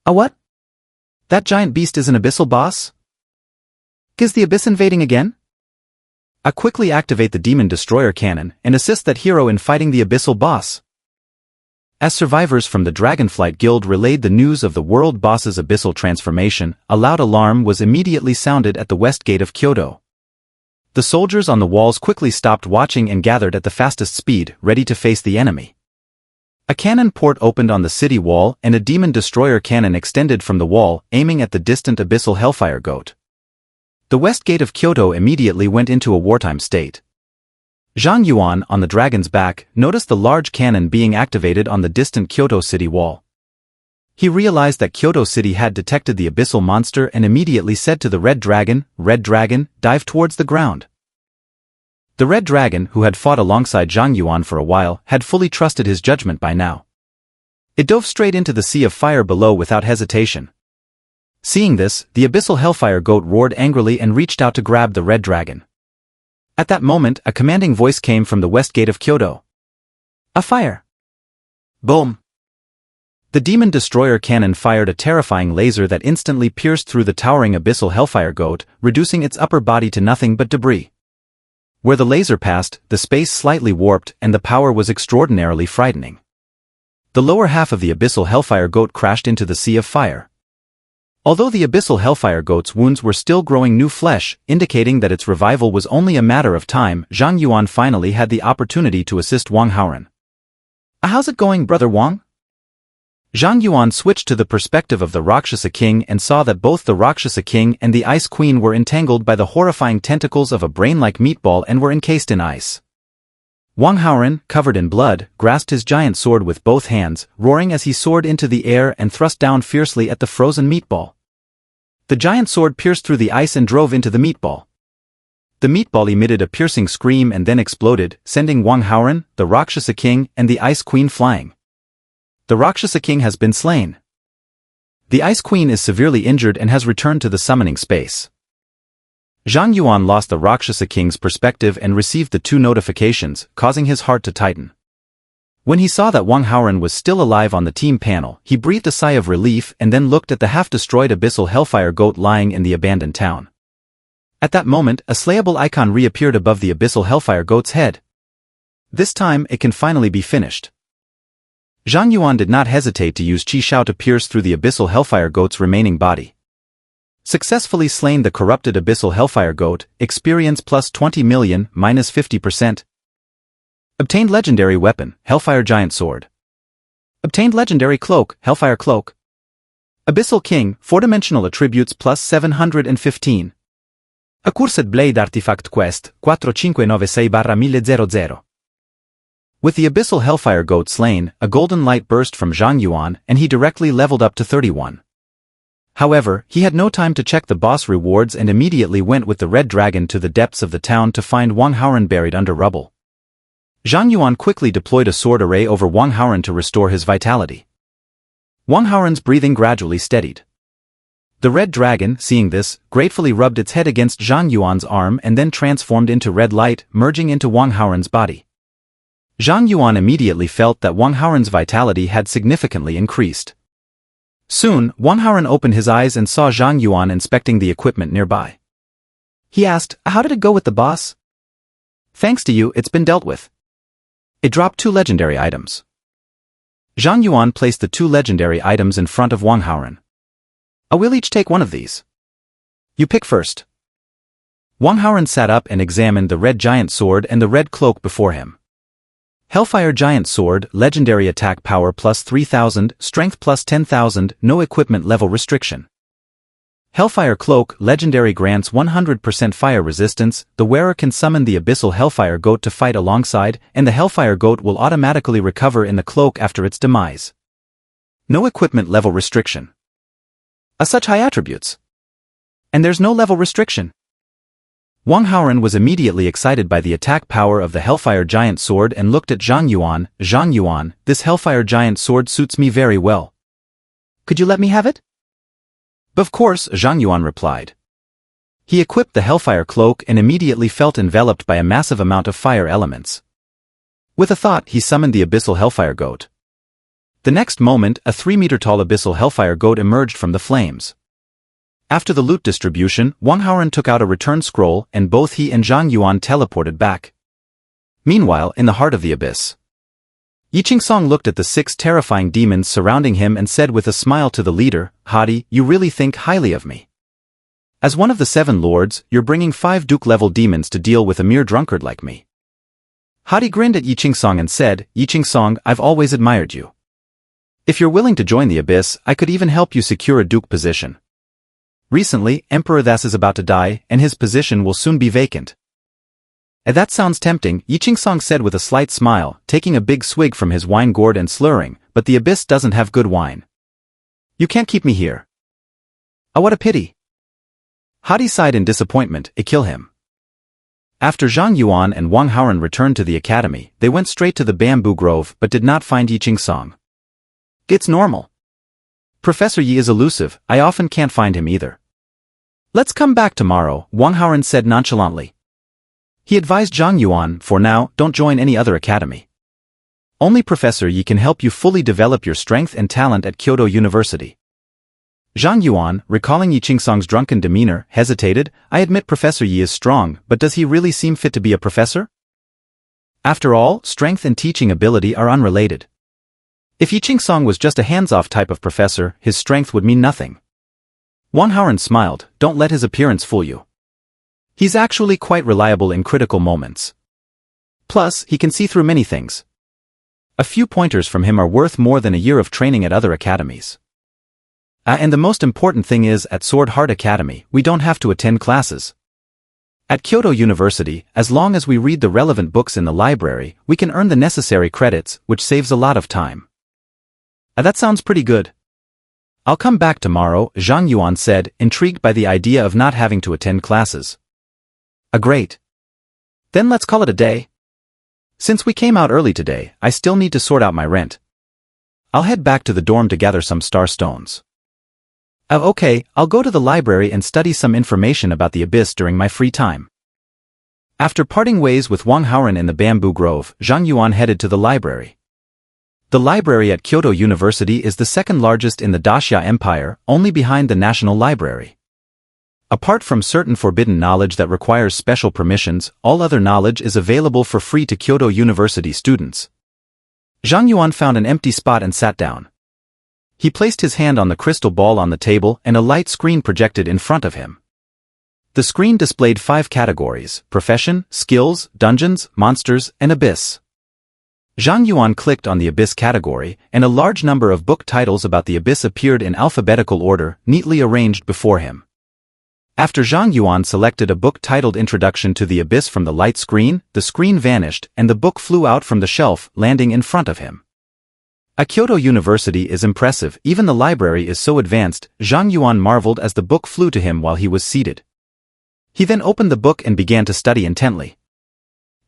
What? That giant beast is an abyssal boss? Is the abyss invading again? Quickly activate the Demon Destroyer cannon and assist that hero in fighting the abyssal boss. As survivors from the Dragonflight Guild relayed the news of the world boss's abyssal transformation, a loud alarm was immediately sounded at the west gate of Kyoto. The soldiers on the walls quickly stopped watching and gathered at the fastest speed, ready to face the enemy. A cannon port opened on the city wall and a Demon Destroyer cannon extended from the wall, aiming at the distant abyssal hellfire goat. The west gate of Kyoto immediately went into a wartime state. Zhang Yuan, on the dragon's back, noticed the large cannon being activated on the distant Kyoto city wall. He realized that Kyoto City had detected the abyssal monster and immediately said to the Red Dragon, dive towards the ground. The Red Dragon, who had fought alongside Zhang Yuan for a while, had fully trusted his judgment by now. It dove straight into the sea of fire below without hesitation. Seeing this, the abyssal hellfire goat roared angrily and reached out to grab the Red Dragon. At that moment, a commanding voice came from the west gate of Kyoto. A fire! Boom! The demon destroyer cannon fired a terrifying laser that instantly pierced through the towering abyssal hellfire goat, reducing its upper body to nothing but debris. Where the laser passed, the space slightly warped and the power was extraordinarily frightening. The lower half of the abyssal hellfire goat crashed into the sea of fire. Although the abyssal hellfire goat's wounds were still growing new flesh, indicating that its revival was only a matter of time, Zhang Yuan finally had the opportunity to assist Wang Haoren. How's it going, Brother Wang? Zhang Yuan switched to the perspective of the Rakshasa King and saw that both the Rakshasa King and the Ice Queen were entangled by the horrifying tentacles of a brain-like meatball and were encased in ice. Wang Haoren, covered in blood, grasped his giant sword with both hands, roaring as he soared into the air and thrust down fiercely at the frozen meatball. The giant sword pierced through the ice and drove into the meatball. The meatball emitted a piercing scream and then exploded, sending Wang Haoren, the Rakshasa King, and the Ice Queen flying. The Rakshasa King has been slain. The Ice Queen is severely injured and has returned to the summoning space. Zhang Yuan lost the Rakshasa King's perspective and received the two notifications, causing his heart to tighten. When he saw that Wang Haoren was still alive on the team panel, he breathed a sigh of relief and then looked at the half-destroyed abyssal hellfire goat lying in the abandoned town. At that moment, a slayable icon reappeared above the abyssal hellfire goat's head. This time, it can finally be finished. Zhang Yuan did not hesitate to use Qi Shao to pierce through the abyssal hellfire goat's remaining body. Successfully slain the corrupted abyssal hellfire goat, experience plus 20 million, minus 50%. Obtained legendary weapon, Hellfire Giant Sword. Obtained legendary cloak, Hellfire Cloak. Abyssal King, 4-dimensional attributes plus 715. Accursed Blade Artifact Quest, 4596/1000. With the abyssal hellfire goat slain, a golden light burst from Zhang Yuan and he directly leveled up to 31. However, he had no time to check the boss rewards and immediately went with the red dragon to the depths of the town to find Wang Haoren buried under rubble. Zhang Yuan quickly deployed a sword array over Wang Haoren to restore his vitality. Wang Haoren's breathing gradually steadied. The red dragon, seeing this, gratefully rubbed its head against Zhang Yuan's arm and then transformed into red light, merging into Wang Haoren's body. Zhang Yuan immediately felt that Wang Haoren's vitality had significantly increased. Soon, Wang Haoren opened his eyes and saw Zhang Yuan inspecting the equipment nearby. He asked, "How did it go with the boss?" "Thanks to you, it's been dealt with. It dropped 2 legendary items." Zhang Yuan placed the 2 legendary items in front of Wang Haoren. "I will each take one of these. You pick first." Wang Haoren sat up and examined the red giant sword and the red cloak before him. Hellfire Giant Sword, legendary attack power plus 3000, strength plus 10,000, no equipment level restriction. Hellfire Cloak, legendary grants 100% fire resistance, the wearer can summon the abyssal hellfire goat to fight alongside, and the hellfire goat will automatically recover in the cloak after its demise. No equipment level restriction. Such high attributes. And there's no level restriction. Wang Haoren was immediately excited by the attack power of the Hellfire Giant Sword and looked at Zhang Yuan. "Zhang Yuan, this Hellfire Giant Sword suits me very well. Could you let me have it?" "Of course," Zhang Yuan replied. He equipped the Hellfire Cloak and immediately felt enveloped by a massive amount of fire elements. With a thought, he summoned the Abyssal Hellfire Goat. The next moment, a 3-meter-tall Abyssal Hellfire Goat emerged from the flames. After the loot distribution, Wang Haoren took out a return scroll and both he and Zhang Yuan teleported back. Meanwhile, in the heart of the abyss, Yiqingsong looked at the 6 terrifying demons surrounding him and said with a smile to the leader, "Hadi, you really think highly of me. As one of the 7 lords, you're bringing 5 Duke-level demons to deal with a mere drunkard like me." Hadi grinned at Yiqingsong and said, "Yiqingsong, I've always admired you. If you're willing to join the abyss, I could even help you secure a Duke position. Recently, Emperor Thas is about to die, and his position will soon be vacant." "That sounds tempting," Yiqingsong said with a slight smile, taking a big swig from his wine gourd and slurring, "but the abyss doesn't have good wine. You can't keep me here." "Ah, what a pity." Hadi sighed in disappointment, kill him." After Zhang Yuan and Wang Haoren returned to the academy, they went straight to the bamboo grove but did not find Yiqingsong. "It's normal. Professor Yi is elusive, I often can't find him either." "Let's come back tomorrow," Wang Haoren said nonchalantly. He advised Zhang Yuan, for now, don't join any other academy. Only Professor Yi can help you fully develop your strength and talent at Kyoto University. Zhang Yuan, recalling Yi Qingsong's drunken demeanor, hesitated. I admit Professor Yi is strong, but does he really seem fit to be a professor? After all, strength and teaching ability are unrelated. If Yi Qingsong was just a hands-off type of professor, his strength would mean nothing. Wang Haoren smiled. Don't let his appearance fool you. He's actually quite reliable in critical moments. Plus, he can see through many things. A few pointers from him are worth more than a year of training at other academies. And the most important thing is, at Sword Heart Academy, we don't have to attend classes. At Kyoto University, as long as we read the relevant books in the library, we can earn the necessary credits, which saves a lot of time. That sounds pretty good. I'll come back tomorrow, Zhang Yuan said, intrigued by the idea of not having to attend classes. Great. Then let's call it a day. Since we came out early today, I still need to sort out my rent. I'll head back to the dorm to gather some star stones. Okay, I'll go to the library and study some information about the abyss during my free time. After parting ways with Wang Haoren in the bamboo grove, Zhang Yuan headed to the library. The library at Kyoto University is the second largest in the Daxia Empire, only behind the National Library. Apart from certain forbidden knowledge that requires special permissions, all other knowledge is available for free to Kyoto University students. Zhang Yuan found an empty spot and sat down. He placed his hand on the crystal ball on the table and a light screen projected in front of him. The screen displayed 5 categories: profession, skills, dungeons, monsters, and abyss. Zhang Yuan clicked on the abyss category, and a large number of book titles about the abyss appeared in alphabetical order, neatly arranged before him. After Zhang Yuan selected a book titled Introduction to the Abyss from the light screen, the screen vanished and the book flew out from the shelf, landing in front of him. Kyoto University is impressive, even the library is so advanced, Zhang Yuan marveled as the book flew to him while he was seated. He then opened the book and began to study intently.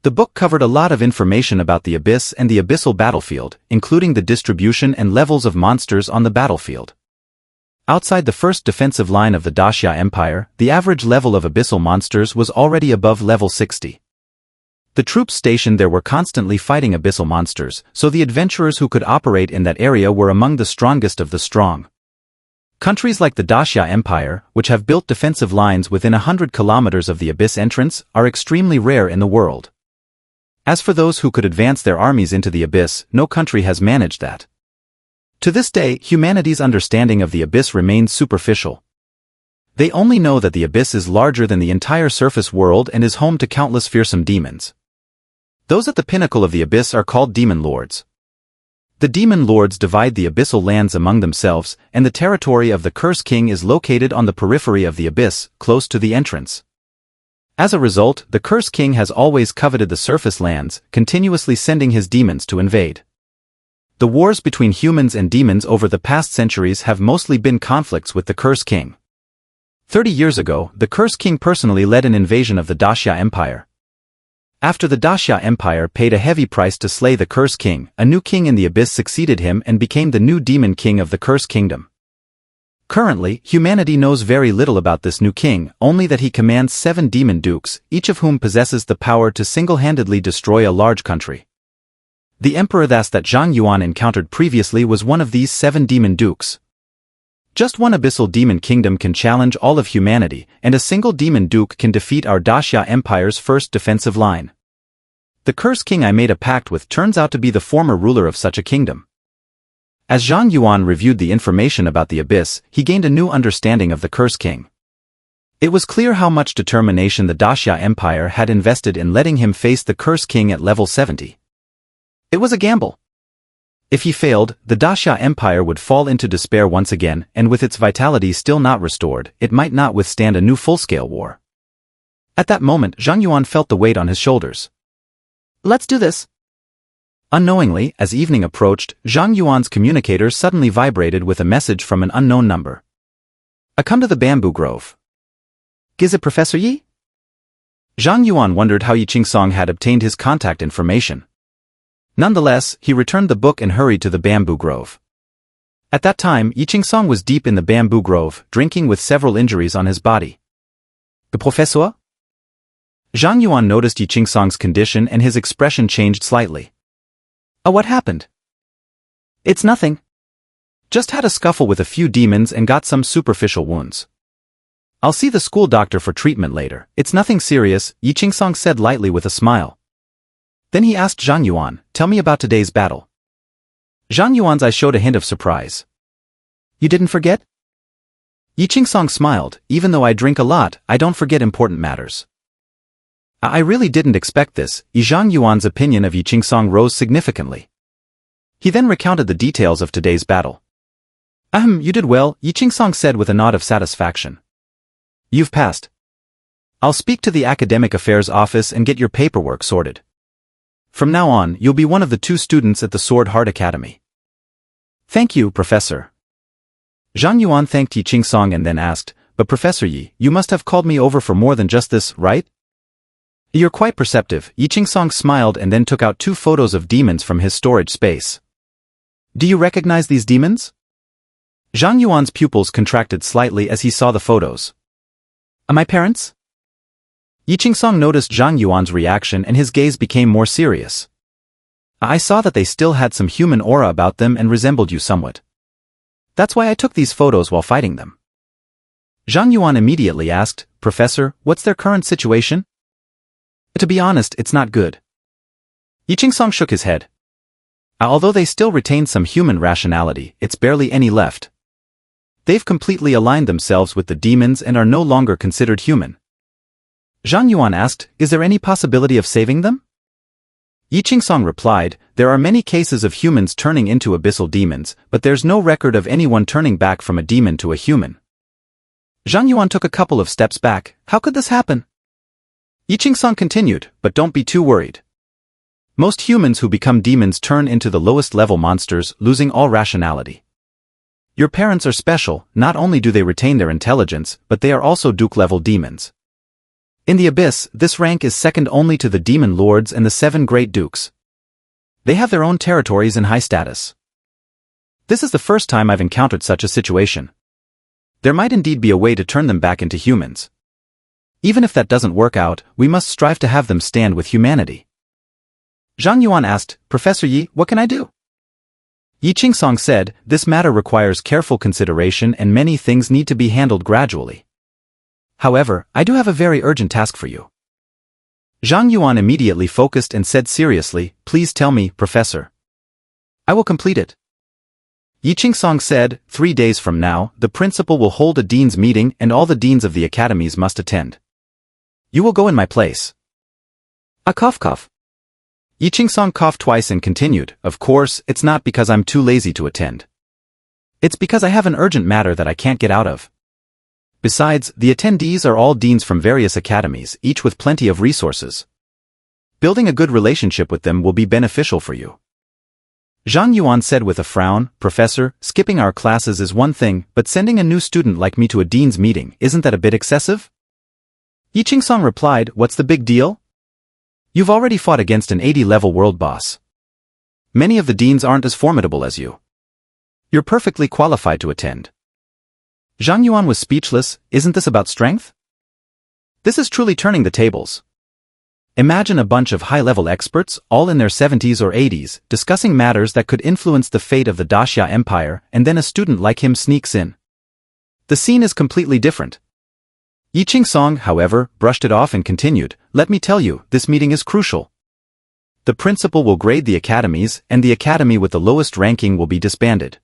The book covered a lot of information about the abyss and the abyssal battlefield, including the distribution and levels of monsters on the battlefield. Outside the first defensive line of the Daxia Empire, the average level of abyssal monsters was already above level 60. The troops stationed there were constantly fighting abyssal monsters, so the adventurers who could operate in that area were among the strongest of the strong. Countries like the Daxia Empire, which have built defensive lines within 100 kilometers of the abyss entrance, are extremely rare in the world. As for those who could advance their armies into the abyss, no country has managed that. To this day, humanity's understanding of the abyss remains superficial. They only know that the abyss is larger than the entire surface world and is home to countless fearsome demons. Those at the pinnacle of the abyss are called demon lords. The demon lords divide the abyssal lands among themselves, and the territory of the Curse King is located on the periphery of the abyss, close to the entrance. As a result, the Curse King has always coveted the surface lands, continuously sending his demons to invade. The wars between humans and demons over the past centuries have mostly been conflicts with the Curse King. 30 years ago, the Curse King personally led an invasion of the Daxia Empire. After the Daxia Empire paid a heavy price to slay the Curse King, a new king in the abyss succeeded him and became the new demon king of the Curse Kingdom. Currently, humanity knows very little about this new king, only that he commands 7 demon dukes, each of whom possesses the power to single-handedly destroy a large country. The emperor that Zhang Yuan encountered previously was one of these 7 demon dukes. Just one abyssal demon kingdom can challenge all of humanity, and a single demon duke can defeat our Daxia Empire's first defensive line. The Curse King I made a pact with turns out to be the former ruler of such a kingdom. As Zhang Yuan reviewed the information about the abyss, he gained a new understanding of the Curse King. It was clear how much determination the Daxia Empire had invested in letting him face the Curse King at level 70. It was a gamble. If he failed, the Daxia Empire would fall into despair once again, and with its vitality still not restored, it might not withstand a new full-scale war. At that moment, Zhang Yuan felt the weight on his shoulders. Let's do this. Unknowingly, as evening approached, Zhang Yuan's communicator suddenly vibrated with a message from an unknown number. Come to the bamboo grove. Is it Professor Yi? Zhang Yuan wondered how Yi Qingsong had obtained his contact information. Nonetheless, he returned the book and hurried to the bamboo grove. At that time, Yi Qingsong was deep in the bamboo grove, drinking with several injuries on his body. The Professor? Zhang Yuan noticed Yi Qingsong's condition and his expression changed slightly. What happened? It's nothing. Just had a scuffle with a few demons and got some superficial wounds. I'll see the school doctor for treatment later. It's nothing serious, Yi Qingsong said lightly with a smile. Then he asked Zhang Yuan, tell me about today's battle. Zhang Yuan's eyes showed a hint of surprise. You didn't forget? Yi Qingsong smiled, even though I drink a lot, I don't forget important matters. I really didn't expect this. Zhang Yuan's opinion of Yi Qingsong rose significantly. He then recounted the details of today's battle. You did well, Yi Qingsong said with a nod of satisfaction. You've passed. I'll speak to the Academic Affairs Office and get your paperwork sorted. From now on, you'll be one of the 2 students at the Sword Heart Academy. Thank you, Professor. Zhang Yuan thanked Yi Qingsong and then asked, but Professor Yi, you must have called me over for more than just this, right? You're quite perceptive. Yi Qingsong smiled and then took out 2 photos of demons from his storage space. Do you recognize these demons? Zhang Yuan's pupils contracted slightly as he saw the photos. My parents? Yi Qingsong noticed Zhang Yuan's reaction and his gaze became more serious. I saw that they still had some human aura about them and resembled you somewhat. That's why I took these photos while fighting them. Zhang Yuan immediately asked, Professor, what's their current situation? To be honest, it's not good. Yi Qingsong shook his head. Although they still retain some human rationality, it's barely any left. They've completely aligned themselves with the demons and are no longer considered human. Zhang Yuan asked, is there any possibility of saving them? Yi Qingsong replied, there are many cases of humans turning into abyssal demons, but there's no record of anyone turning back from a demon to a human. Zhang Yuan took a couple of steps back. How could this happen? Yi Qingsong continued, but don't be too worried. Most humans who become demons turn into the lowest level monsters, losing all rationality. Your parents are special, not only do they retain their intelligence, but they are also Duke-level demons. In the Abyss, this rank is second only to the Demon Lords and the 7 Great Dukes. They have their own territories and high status. This is the first time I've encountered such a situation. There might indeed be a way to turn them back into humans. Even if that doesn't work out, we must strive to have them stand with humanity. Zhang Yuan asked, Professor Yi, what can I do? Yi Qingsong said, this matter requires careful consideration and many things need to be handled gradually. However, I do have a very urgent task for you. Zhang Yuan immediately focused and said seriously, please tell me, Professor. I will complete it. Yi Qingsong said, 3 days from now, the principal will hold a dean's meeting and all the deans of the academies must attend. You will go in my place. A cough. Yi Qingsong coughed twice and continued, of course, it's not because I'm too lazy to attend. It's because I have an urgent matter that I can't get out of. Besides, the attendees are all deans from various academies, each with plenty of resources. Building a good relationship with them will be beneficial for you. Zhang Yuan said with a frown, Professor, skipping our classes is one thing, but sending a new student like me to a dean's meeting, isn't that a bit excessive? Yi Qingsong replied, what's the big deal? You've already fought against an 80-level world boss. Many of the deans aren't as formidable as you. You're perfectly qualified to attend. Zhang Yuan was speechless. Isn't this about strength? This is truly turning the tables. Imagine a bunch of high-level experts, all in their 70s or 80s, discussing matters that could influence the fate of the Daxia Empire, and then a student like him sneaks in. The scene is completely different. Yi Qingsong, however, brushed it off and continued, let me tell you, this meeting is crucial. The principal will grade the academies, and the academy with the lowest ranking will be disbanded.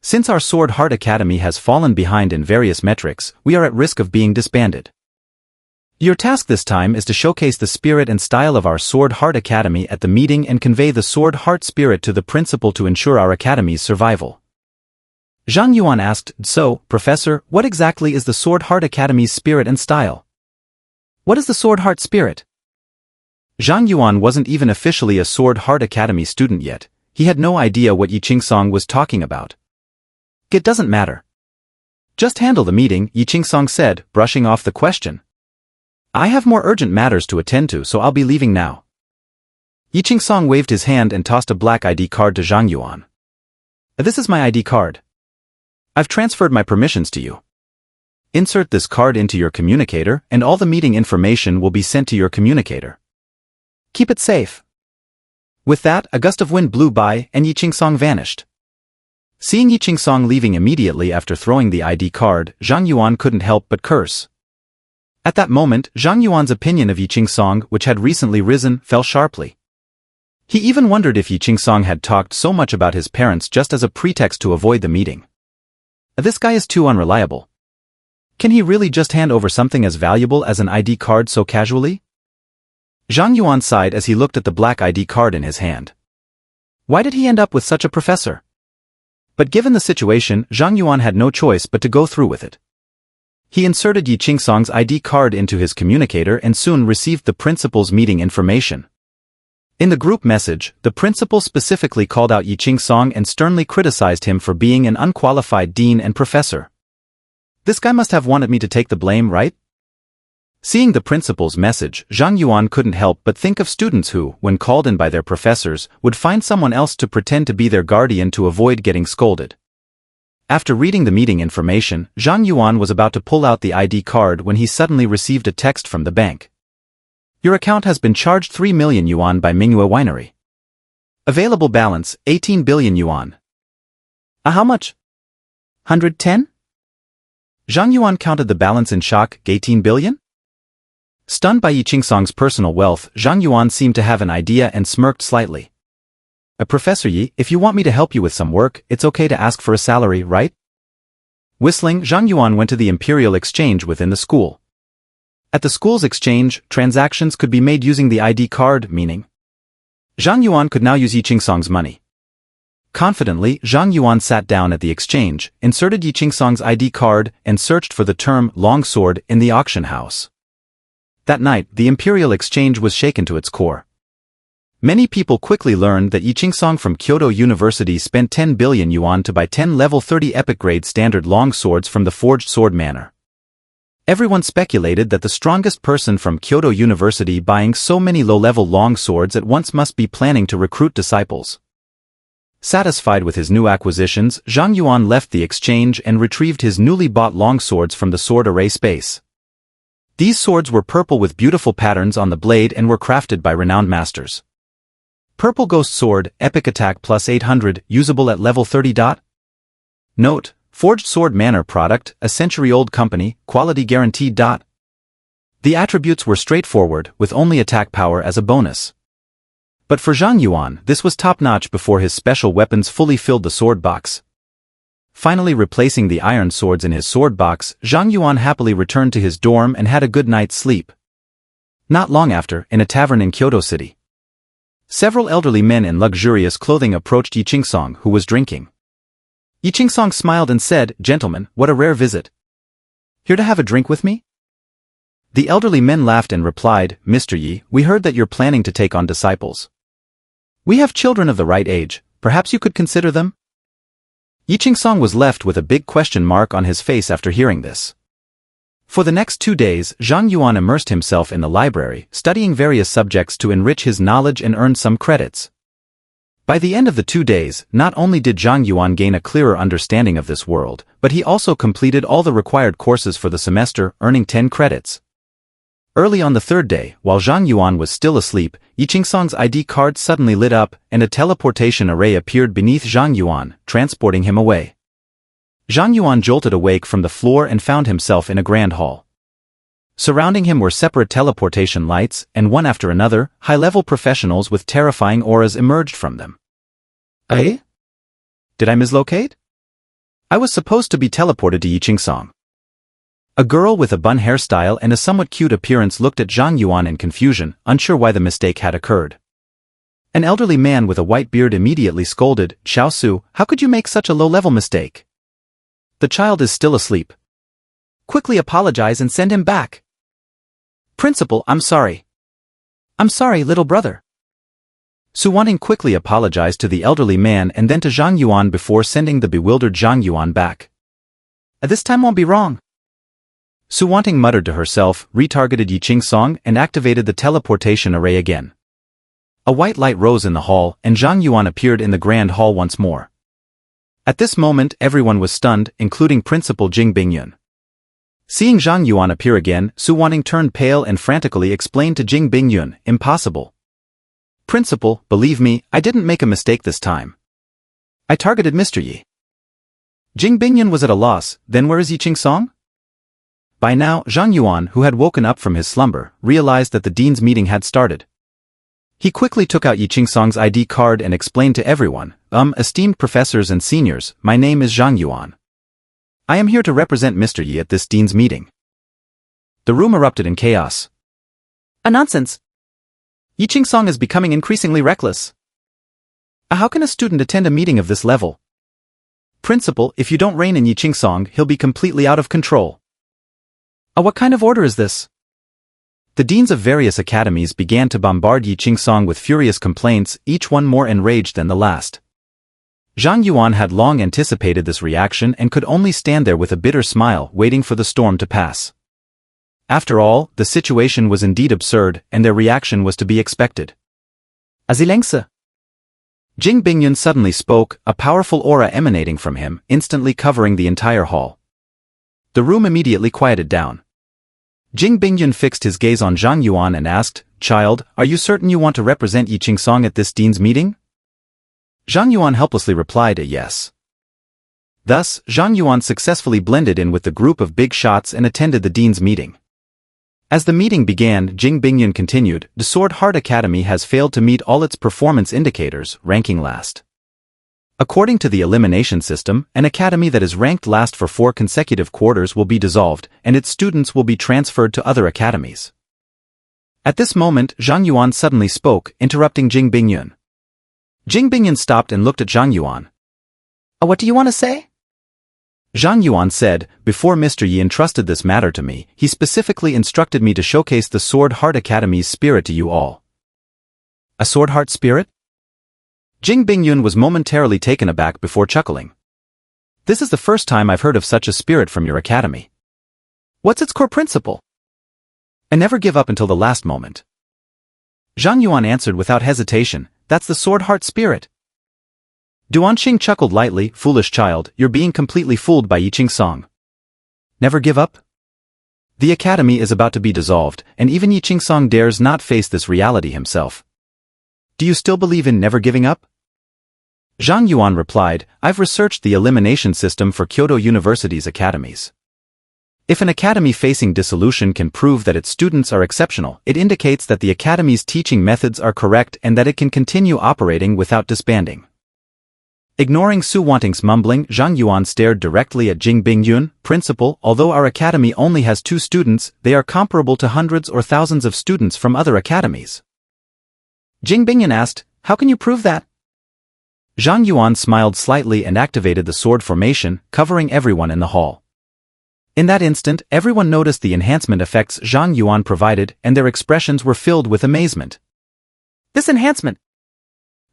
Since our Sword Heart Academy has fallen behind in various metrics, we are at risk of being disbanded. Your task this time is to showcase the spirit and style of our Sword Heart Academy at the meeting and convey the Sword Heart spirit to the principal to ensure our academy's survival. Zhang Yuan asked, so, Professor, what exactly is the Sword Heart Academy's spirit and style? What is the Sword Heart spirit? Zhang Yuan wasn't even officially a Sword Heart Academy student yet. He had no idea what Yi Qingsong was talking about. It doesn't matter. Just handle the meeting, Yi Qingsong said, brushing off the question. I have more urgent matters to attend to, so I'll be leaving now. Yi Qingsong waved his hand and tossed a black ID card to Zhang Yuan. This is my ID card. I've transferred my permissions to you. Insert this card into your communicator and all the meeting information will be sent to your communicator. Keep it safe. With that, a gust of wind blew by and Yi Qingsong vanished. Seeing Yi Qingsong leaving immediately after throwing the ID card, Zhang Yuan couldn't help but curse. At that moment, Zhang Yuan's opinion of Yi Qingsong, which had recently risen, fell sharply. He even wondered if Yi Qingsong had talked so much about his parents just as a pretext to avoid the meeting. This guy is too unreliable. Can he really just hand over something as valuable as an ID card so casually? Zhang Yuan sighed as he looked at the black ID card in his hand. Why did he end up with such a professor? But given the situation, Zhang Yuan had no choice but to go through with it. He inserted Yi Qingsong's ID card into his communicator and soon received the principal's meeting information. In the group message, the principal specifically called out Yi Qingsong and sternly criticized him for being an unqualified dean and professor. This guy must have wanted me to take the blame, right? Seeing the principal's message, Zhang Yuan couldn't help but think of students who, when called in by their professors, would find someone else to pretend to be their guardian to avoid getting scolded. After reading the meeting information, Zhang Yuan was about to pull out the ID card when he suddenly received a text from the bank. Your account has been charged 3 million yuan by Mingyue Winery. Available balance, 18 billion yuan. How much? 110? Zhang Yuan counted the balance in shock, 18 billion? Stunned by Yi Qingsong's personal wealth, Zhang Yuan seemed to have an idea and smirked slightly. Professor Yi, if you want me to help you with some work, it's okay to ask for a salary, right? Whistling, Zhang Yuan went to the Imperial Exchange within the school. At the school's exchange, transactions could be made using the ID card, meaning Zhang Yuan could now use Yi Qingsong's money. Confidently, Zhang Yuan sat down at the exchange, inserted Yi Qingsong's ID card, and searched for the term longsword in the auction house. That night, the Imperial Exchange was shaken to its core. Many people quickly learned that Yi Qingsong from Kyoto University spent 10 billion yuan to buy 10 level 30 epic grade standard longswords from the Forged Sword Manor. Everyone speculated that the strongest person from Kyoto University buying so many low-level long swords at once must be planning to recruit disciples. Satisfied with his new acquisitions, Zhang Yuan left the exchange and retrieved his newly bought long swords from the sword array space. These swords were purple with beautiful patterns on the blade and were crafted by renowned masters. Purple Ghost Sword, Epic Attack plus 800, usable at level 30. Note: Forged Sword Manor product, a century-old company, quality guaranteed. The attributes were straightforward, with only attack power as a bonus. But for Zhang Yuan, this was top-notch before his special weapons fully filled the sword box. Finally replacing the iron swords in his sword box, Zhang Yuan happily returned to his dorm and had a good night's sleep. Not long after, in a tavern in Kyoto City, several elderly men in luxurious clothing approached Yi Qingsong, who was drinking. Yi Qingsong smiled and said, "Gentlemen, what a rare visit. Here to have a drink with me?" The elderly men laughed and replied, "Mr. Yi, we heard that you're planning to take on disciples. We have children of the right age, perhaps you could consider them?" Yi Qingsong was left with a big question mark on his face after hearing this. For the next 2 days, Zhang Yuan immersed himself in the library, studying various subjects to enrich his knowledge and earn some credits. By the end of the 2 days, not only did Zhang Yuan gain a clearer understanding of this world, but he also completed all the required courses for the semester, earning 10 credits. Early on the 3rd day, while Zhang Yuan was still asleep, Yi Qingsong's ID card suddenly lit up, and a teleportation array appeared beneath Zhang Yuan, transporting him away. Zhang Yuan jolted awake from the floor and found himself in a grand hall. Surrounding him were separate teleportation lights, and one after another, high-level professionals with terrifying auras emerged from them. Eh? Did I mislocate? I was supposed to be teleported to Yi Qingsong. A girl with a bun hairstyle and a somewhat cute appearance looked at Zhang Yuan in confusion, unsure why the mistake had occurred. An elderly man with a white beard immediately scolded, "Xiao Su, how could you make such a low-level mistake? The child is still asleep. Quickly apologize and send him back." "Principal, I'm sorry." "I'm sorry, little brother." Su Wanting quickly apologized to the elderly man and then to Zhang Yuan before sending the bewildered Zhang Yuan back. "This time won't be wrong." Su Wanting muttered to herself, retargeted Yi Qingsong, and activated the teleportation array again. A white light rose in the hall, and Zhang Yuan appeared in the grand hall once more. At this moment everyone was stunned, including Principal Jing Bingyun. Seeing Zhang Yuan appear again, Su Wanting turned pale and frantically explained to Jing Bingyun, impossible. Principal, believe me, I didn't make a mistake this time. I targeted Mr. Yi. Jing Bingyun was at a loss. Then where is Yi Qing-song? By now, Zhang Yuan, who had woken up from his slumber, realized that the dean's meeting had started. He quickly took out Yi Qing-song's ID card and explained to everyone, esteemed professors and seniors, my name is Zhang Yuan. I am here to represent Mr. Yi at this dean's meeting. The room erupted in chaos. A nonsense. Yi Qing-song is becoming increasingly reckless. How can a student attend a meeting of this level? Principal, if you don't rein in Yi Qing-song, he'll be completely out of control. What kind of order is this? The deans of various academies began to bombard Yi Qing-song with furious complaints, each one more enraged than the last. Zhang Yuan had long anticipated this reaction and could only stand there with a bitter smile, waiting for the storm to pass. After all, the situation was indeed absurd, and their reaction was to be expected. Azilengse. Jing Bingyun suddenly spoke, a powerful aura emanating from him, instantly covering the entire hall. The room immediately quieted down. Jing Bingyun fixed his gaze on Zhang Yuan and asked, Child, are you certain you want to represent Yi Qing-song at this dean's meeting? Zhang Yuan helplessly replied a yes. Thus, Zhang Yuan successfully blended in with the group of big shots and attended the dean's meeting. As the meeting began, Jing Bingyun continued, the Sword Heart Academy has failed to meet all its performance indicators, ranking last. According to the elimination system, an academy that is ranked last for 4 consecutive quarters will be dissolved, and its students will be transferred to other academies. At this moment, Zhang Yuan suddenly spoke, interrupting Jing Bingyun. Jing Bingyun stopped and looked at Zhang Yuan. What do you want to say? Zhang Yuan said, before Mr. Yi entrusted this matter to me, he specifically instructed me to showcase the Sword Heart Academy's spirit to you all. A Sword Heart spirit? Jing Bingyun was momentarily taken aback before chuckling. This is the first time I've heard of such a spirit from your academy. What's its core principle? I never give up until the last moment. Zhang Yuan answered without hesitation, that's the Sword Heart spirit. Duanqing chuckled lightly, foolish child, you're being completely fooled by Yi Qing-song. Never give up? The academy is about to be dissolved, and even Yi Qing-song dares not face this reality himself. Do you still believe in never giving up? Zhang Yuan replied, I've researched the elimination system for Kyoto University's academies. If an academy facing dissolution can prove that its students are exceptional, it indicates that the academy's teaching methods are correct and that it can continue operating without disbanding. Ignoring Su Wanting's mumbling, Zhang Yuan stared directly at Jing Bingyun, Principal, although our academy only has 2 students, they are comparable to hundreds or thousands of students from other academies. Jing Bingyun asked, how can you prove that? Zhang Yuan smiled slightly and activated the sword formation, covering everyone in the hall. In that instant, everyone noticed the enhancement effects Zhang Yuan provided, and their expressions were filled with amazement. This enhancement!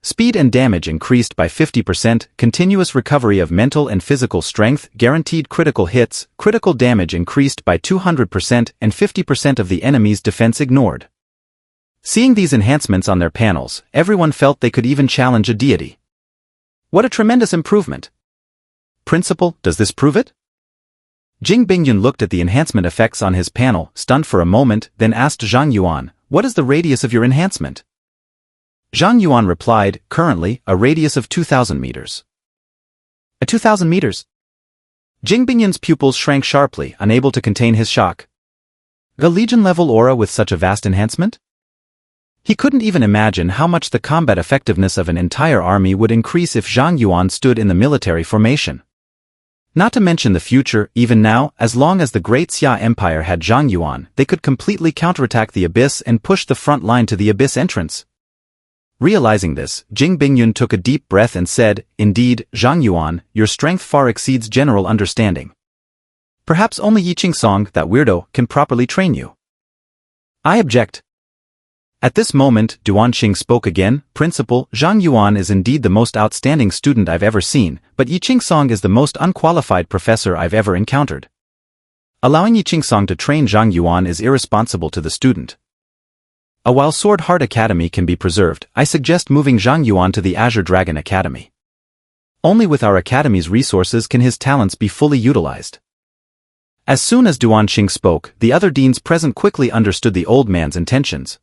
Speed and damage increased by 50%, continuous recovery of mental and physical strength, guaranteed critical hits, critical damage increased by 200%, and 50% of the enemy's defense ignored. Seeing these enhancements on their panels, everyone felt they could even challenge a deity. What a tremendous improvement! Principal, does this prove it? Jing Bingyun looked at the enhancement effects on his panel, stunned for a moment, then asked Zhang Yuan, what is the radius of your enhancement? Zhang Yuan replied, currently, a radius of 2,000 meters. 2,000 meters? Jing Bingyun's pupils shrank sharply, unable to contain his shock. A Legion-level aura with such a vast enhancement? He couldn't even imagine how much the combat effectiveness of an entire army would increase if Zhang Yuan stood in the military formation. Not to mention the future, even now, as long as the Great Xia Empire had Zhang Yuan, they could completely counterattack the Abyss and push the front line to the Abyss entrance. Realizing this, Jing Bingyun took a deep breath and said, indeed, Zhang Yuan, your strength far exceeds general understanding. Perhaps only Yi Qing-song, that weirdo, can properly train you. I object. At this moment, Duanqing spoke again, Principal, Zhang Yuan is indeed the most outstanding student I've ever seen, but Yi Qing-song is the most unqualified professor I've ever encountered. Allowing Yi Qing-song to train Zhang Yuan is irresponsible to the student. While Sword Heart Academy can be preserved, I suggest moving Zhang Yuan to the Azure Dragon Academy. Only with our academy's resources can his talents be fully utilized. As soon as Duanxing spoke, the other deans present quickly understood the old man's intentions.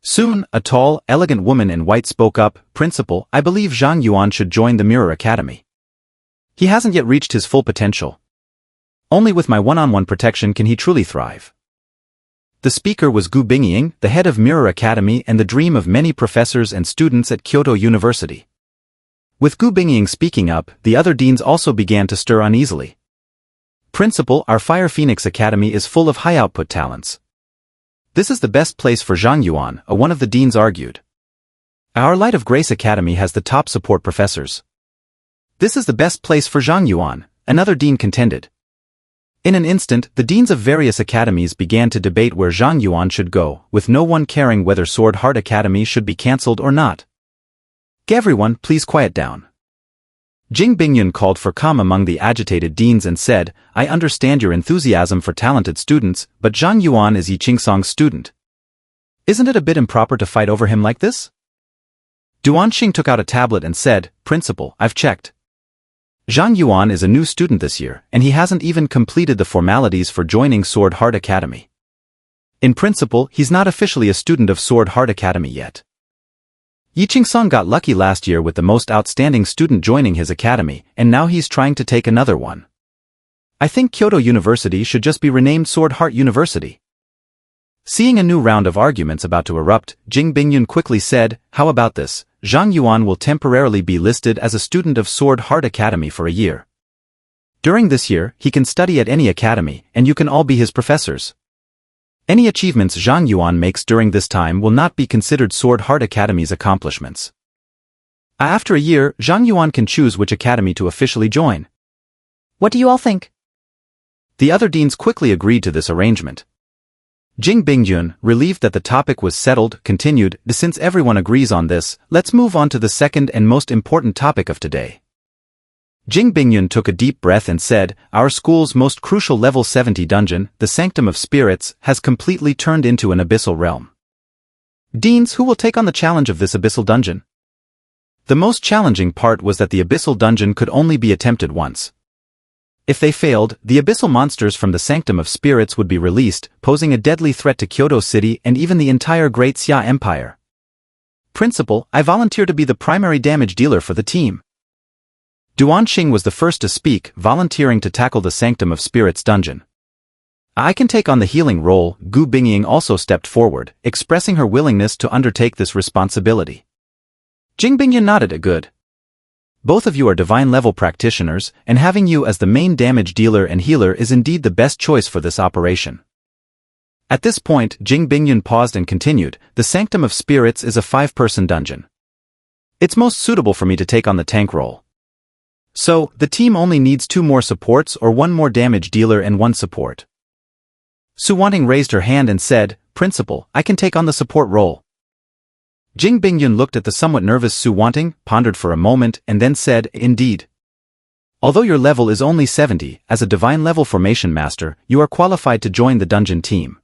Soon, a tall, elegant woman in white spoke up, "Principal, I believe Zhang Yuan should join the Mirror Academy. He hasn't yet reached his full potential. Only with my one-on-one protection can he truly thrive." The speaker was Gu Bingying, the head of Mirror Academy and the dream of many professors and students at Kyoto University. With Gu Bingying speaking up, the other deans also began to stir uneasily. "Principal, our Fire Phoenix Academy is full of high-output talents. This is the best place for Zhang Yuan," one of the deans argued. "Our Light of Grace Academy has the top support professors. This is the best place for Zhang Yuan," another dean contended. In an instant, the deans of various academies began to debate where Zhang Yuan should go, with no one caring whether Sword Heart Academy should be cancelled or not. "Everyone, please quiet down." Jing Bingyun called for calm among the agitated deans and said, "I understand your enthusiasm for talented students, but Zhang Yuan is Yi Qingsong's student. Isn't it a bit improper to fight over him like this?" Duanxing took out a tablet and said, "Principal, I've checked. Zhang Yuan is a new student this year, and he hasn't even completed the formalities for joining Sword Heart Academy. In principle, he's not officially a student of Sword Heart Academy yet. Yi Qingsong got lucky last year with the most outstanding student joining his academy, and now he's trying to take another one. I think Kyoto University should just be renamed Sword Heart University." Seeing a new round of arguments about to erupt, Jing Bingyun quickly said, "How about this? Zhang Yuan will temporarily be listed as a student of Sword Heart Academy for a year. During this year, he can study at any academy, and you can all be his professors. Any achievements Zhang Yuan makes during this time will not be considered Sword Heart Academy's accomplishments. After a year, Zhang Yuan can choose which academy to officially join. What do you all think?" The other deans quickly agreed to this arrangement. Jing Bingyun, relieved that the topic was settled, continued, "Since everyone agrees on this, let's move on to the second and most important topic of today." Jing Bingyun took a deep breath and said, "Our school's most crucial level 70 dungeon, the Sanctum of Spirits, has completely turned into an abyssal realm. Deans, who will take on the challenge of this abyssal dungeon?" The most challenging part was that the abyssal dungeon could only be attempted once. If they failed, the abyssal monsters from the Sanctum of Spirits would be released, posing a deadly threat to Kyoto City and even the entire Great Xia Empire. "Principal, I volunteer to be the primary damage dealer for the team." Duanxing was the first to speak, volunteering to tackle the Sanctum of Spirits dungeon. "I can take on the healing role." Gu Bingying also stepped forward, expressing her willingness to undertake this responsibility. Jing Bingyun nodded. "Good. Both of you are divine-level practitioners, and having you as the main damage dealer and healer is indeed the best choice for this operation." At this point, Jing Bingyun paused and continued, "The Sanctum of Spirits is a 5-person dungeon. It's most suitable for me to take on the tank role. So, the team only needs 2 more supports or 1 more damage dealer and 1 support." Su Wanting raised her hand and said, "Principal, I can take on the support role." Jing Bingyun looked at the somewhat nervous Su Wanting, pondered for a moment, and then said, "Indeed. Although your level is only 70, as a divine-level formation master, you are qualified to join the dungeon team."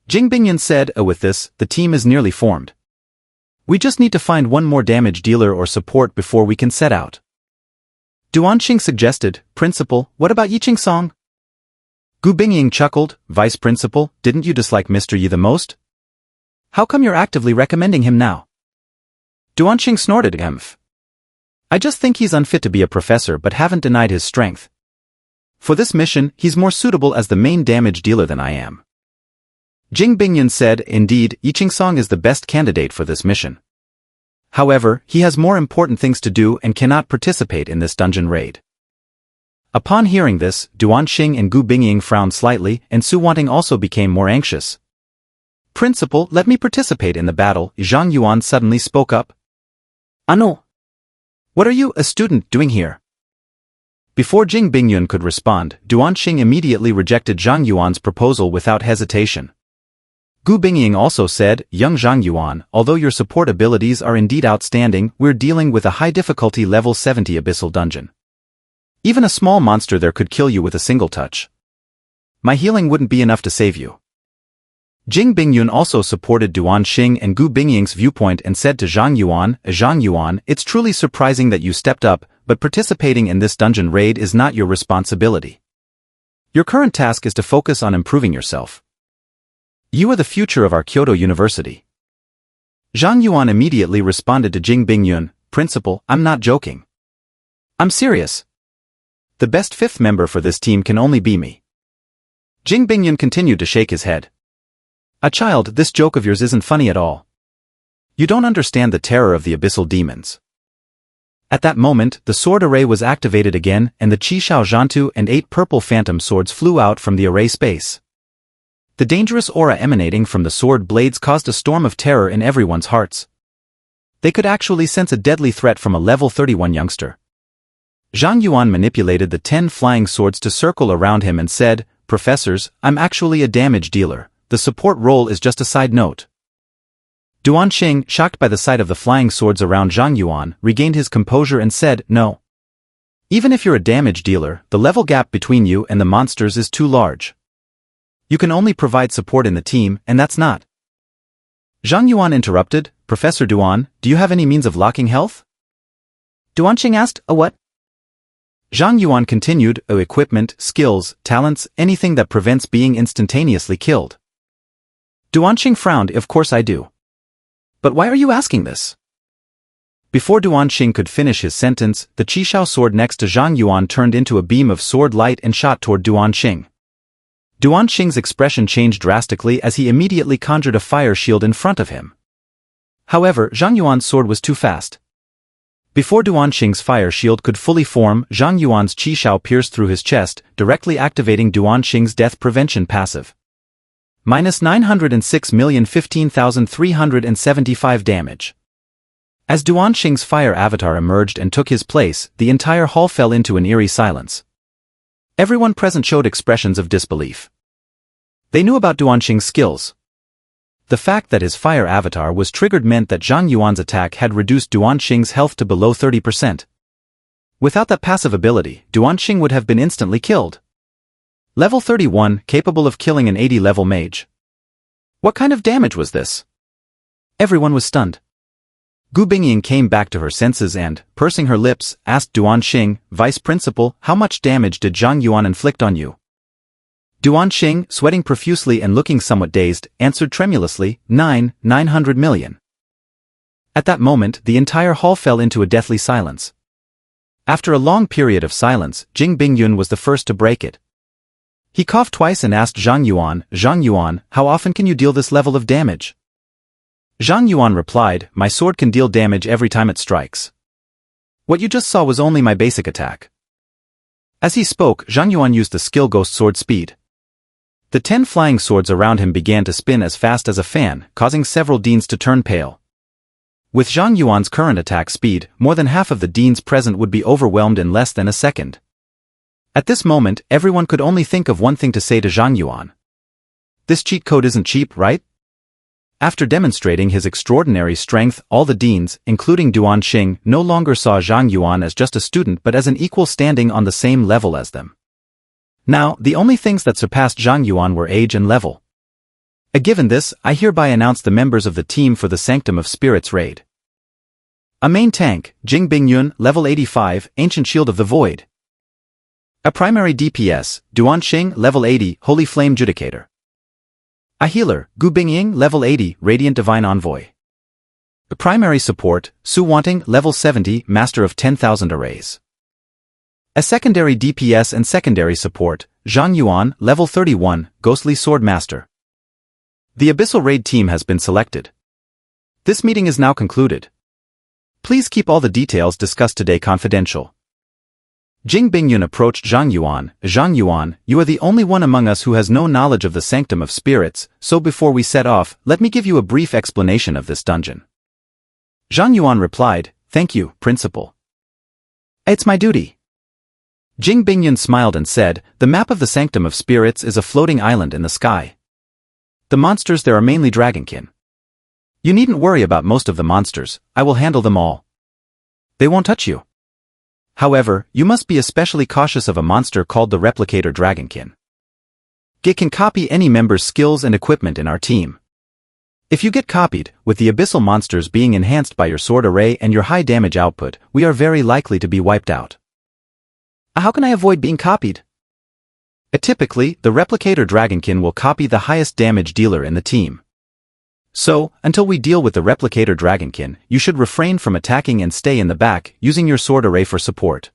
Jing Bingyun said, "With this, the team is nearly formed. We just need to find 1 more damage dealer or support before we can set out." Duanxing suggested, "Principal, what about Yi Qingsong?" Gu Bingying chuckled, "Vice Principal, didn't you dislike Mr. Yi the most? How come you're actively recommending him now?" Duanxing snorted, "I just think he's unfit to be a professor but haven't denied his strength. For this mission, he's more suitable as the main damage dealer than I am." Jing Bingyun said, "Indeed, Yi Qingsong is the best candidate for this mission. However, he has more important things to do and cannot participate in this dungeon raid." Upon hearing this, Duanxing and Gu Bingying frowned slightly, and Su Wanting also became more anxious. "Principal, let me participate in the battle," Zhang Yuan suddenly spoke up. "No. What are you, a student, doing here?" Before Jing Bingyun could respond, Duanxing immediately rejected Zhang Yuan's proposal without hesitation. Gu Bingying also said, "Young Zhang Yuan, although your support abilities are indeed outstanding, we're dealing with a high-difficulty level 70 abyssal dungeon. Even a small monster there could kill you with a single touch. My healing wouldn't be enough to save you." Jing Bingyun also supported Duanxing and Gu Bingying's viewpoint and said to Zhang Yuan, "It's truly surprising that you stepped up, but participating in this dungeon raid is not your responsibility. Your current task is to focus on improving yourself. You are the future of our Kyoto University. Zhang Yuan immediately responded to Jing Bingyun, Principal, I'm not joking. I'm serious. The best fifth member for this team can only be me. Jing Bingyun continued to shake his head. A child, this joke of yours isn't funny at all. You don't understand the terror of the abyssal demons. At that moment, the sword array was activated again, and the Qishao Zhantu and 8 purple phantom swords flew out from the array space. The dangerous aura emanating from the sword blades caused a storm of terror in everyone's hearts. They could actually sense a deadly threat from a level 31 youngster. Zhang Yuan manipulated the 10 flying swords to circle around him and said, Professors, I'm actually a damage dealer. The support role is just a side note. Duan Xing, shocked by the sight of the flying swords around Zhang Yuan, regained his composure and said, No. Even if you're a damage dealer, the level gap between you and the monsters is too large. You can only provide support in the team, and that's not. Zhang Yuan interrupted, Professor Duan, do you have any means of locking health? Duan Xing asked, a what? Zhang Yuan continued, equipment, skills, talents, anything that prevents being instantaneously killed. Duan Xing frowned, of course I do. But why are you asking this? Before Duan Xing could finish his sentence, the Qishao sword next to Zhang Yuan turned into a beam of sword light and shot toward Duan Xing. Duan Xing's expression changed drastically as he immediately conjured a fire shield in front of him. However, Zhang Yuan's sword was too fast. Before Duan Xing's fire shield could fully form, Zhang Yuan's Qishao pierced through his chest, directly activating Duan Xing's death prevention passive. -906,015,375 damage. As Duan Xing's fire avatar emerged and took his place, the entire hall fell into an eerie silence. Everyone present showed expressions of disbelief. They knew about Duan Xing's skills. The fact that his fire avatar was triggered meant that Zhang Yuan's attack had reduced Duan Xing's health to below 30%. Without that passive ability, Duan Xing would have been instantly killed. Level 31, capable of killing an 80-level mage. What kind of damage was this? Everyone was stunned. Gu Bingying came back to her senses and, pursing her lips, asked Duan Xing, Vice Principal, how much damage did Zhang Yuan inflict on you? Duan Xing, sweating profusely and looking somewhat dazed, answered tremulously, 900 million. At that moment, the entire hall fell into a deathly silence. After a long period of silence, Jing Bingyun was the first to break it. He coughed twice and asked Zhang Yuan, how often can you deal this level of damage? Zhang Yuan replied, my sword can deal damage every time it strikes. What you just saw was only my basic attack. As he spoke, Zhang Yuan used the skill ghost sword speed. The 10 flying swords around him began to spin as fast as a fan, causing several deans to turn pale. With Zhang Yuan's current attack speed, more than half of the deans present would be overwhelmed in less than a second. At this moment, everyone could only think of one thing to say to Zhang Yuan. This cheat code isn't cheap, right? After demonstrating his extraordinary strength, all the deans, including Duan Xing, no longer saw Zhang Yuan as just a student but as an equal standing on the same level as them. Now, the only things that surpassed Zhang Yuan were age and level. Given this, I hereby announce the members of the team for the Sanctum of Spirits raid. A main tank, Jing Bingyun, level 85, Ancient Shield of the Void. A primary DPS, Duan Xing, level 80, Holy Flame Judicator. A healer, Gu Bingying, level 80, Radiant Divine Envoy. A primary support, Su Wanting, level 70, Master of 10,000 Arrays. A secondary DPS and secondary support, Zhang Yuan, level 31, Ghostly Sword Master. The Abyssal Raid team has been selected. This meeting is now concluded. Please keep all the details discussed today confidential. Jing Bingyun approached Zhang Yuan, you are the only one among us who has no knowledge of the Sanctum of Spirits, so before we set off, let me give you a brief explanation of this dungeon. Zhang Yuan replied, thank you, Principal. It's my duty. Jing Bingyun smiled and said, the map of the Sanctum of Spirits is a floating island in the sky. The monsters there are mainly dragonkin. You needn't worry about most of the monsters, I will handle them all. They won't touch you. However, you must be especially cautious of a monster called the Replicator Dragonkin. It can copy any member's skills and equipment in our team. If you get copied, with the abyssal monsters being enhanced by your sword array and your high damage output, we are very likely to be wiped out. How can I avoid being copied? Typically, the replicator dragonkin will copy the highest damage dealer in the team. So, until we deal with the replicator dragonkin, you should refrain from attacking and stay in the back, using your sword array for support.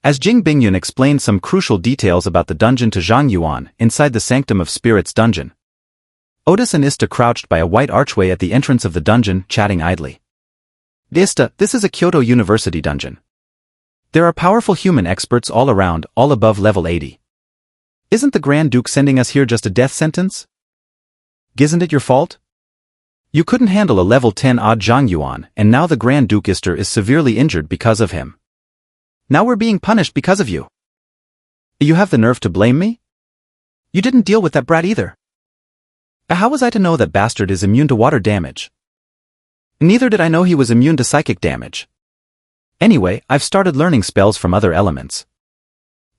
As Jing Bingyun explained some crucial details about the dungeon to Zhang Yuan inside the Sanctum of Spirits dungeon, Otis and Ista crouched by a white archway at the entrance of the dungeon, chatting idly. Ista, this is a Kyoto University dungeon. There are powerful human experts all around, all above level 80. Isn't the Grand Duke sending us here just a death sentence? Isn't it your fault? You couldn't handle a level 10 odd Zhang Yuan, and now the Grand Duke Ister is severely injured because of him. Now we're being punished because of you. You have the nerve to blame me? You didn't deal with that brat either. How was I to know that bastard is immune to water damage? Neither did I know he was immune to psychic damage. Anyway, I've started learning spells from other elements.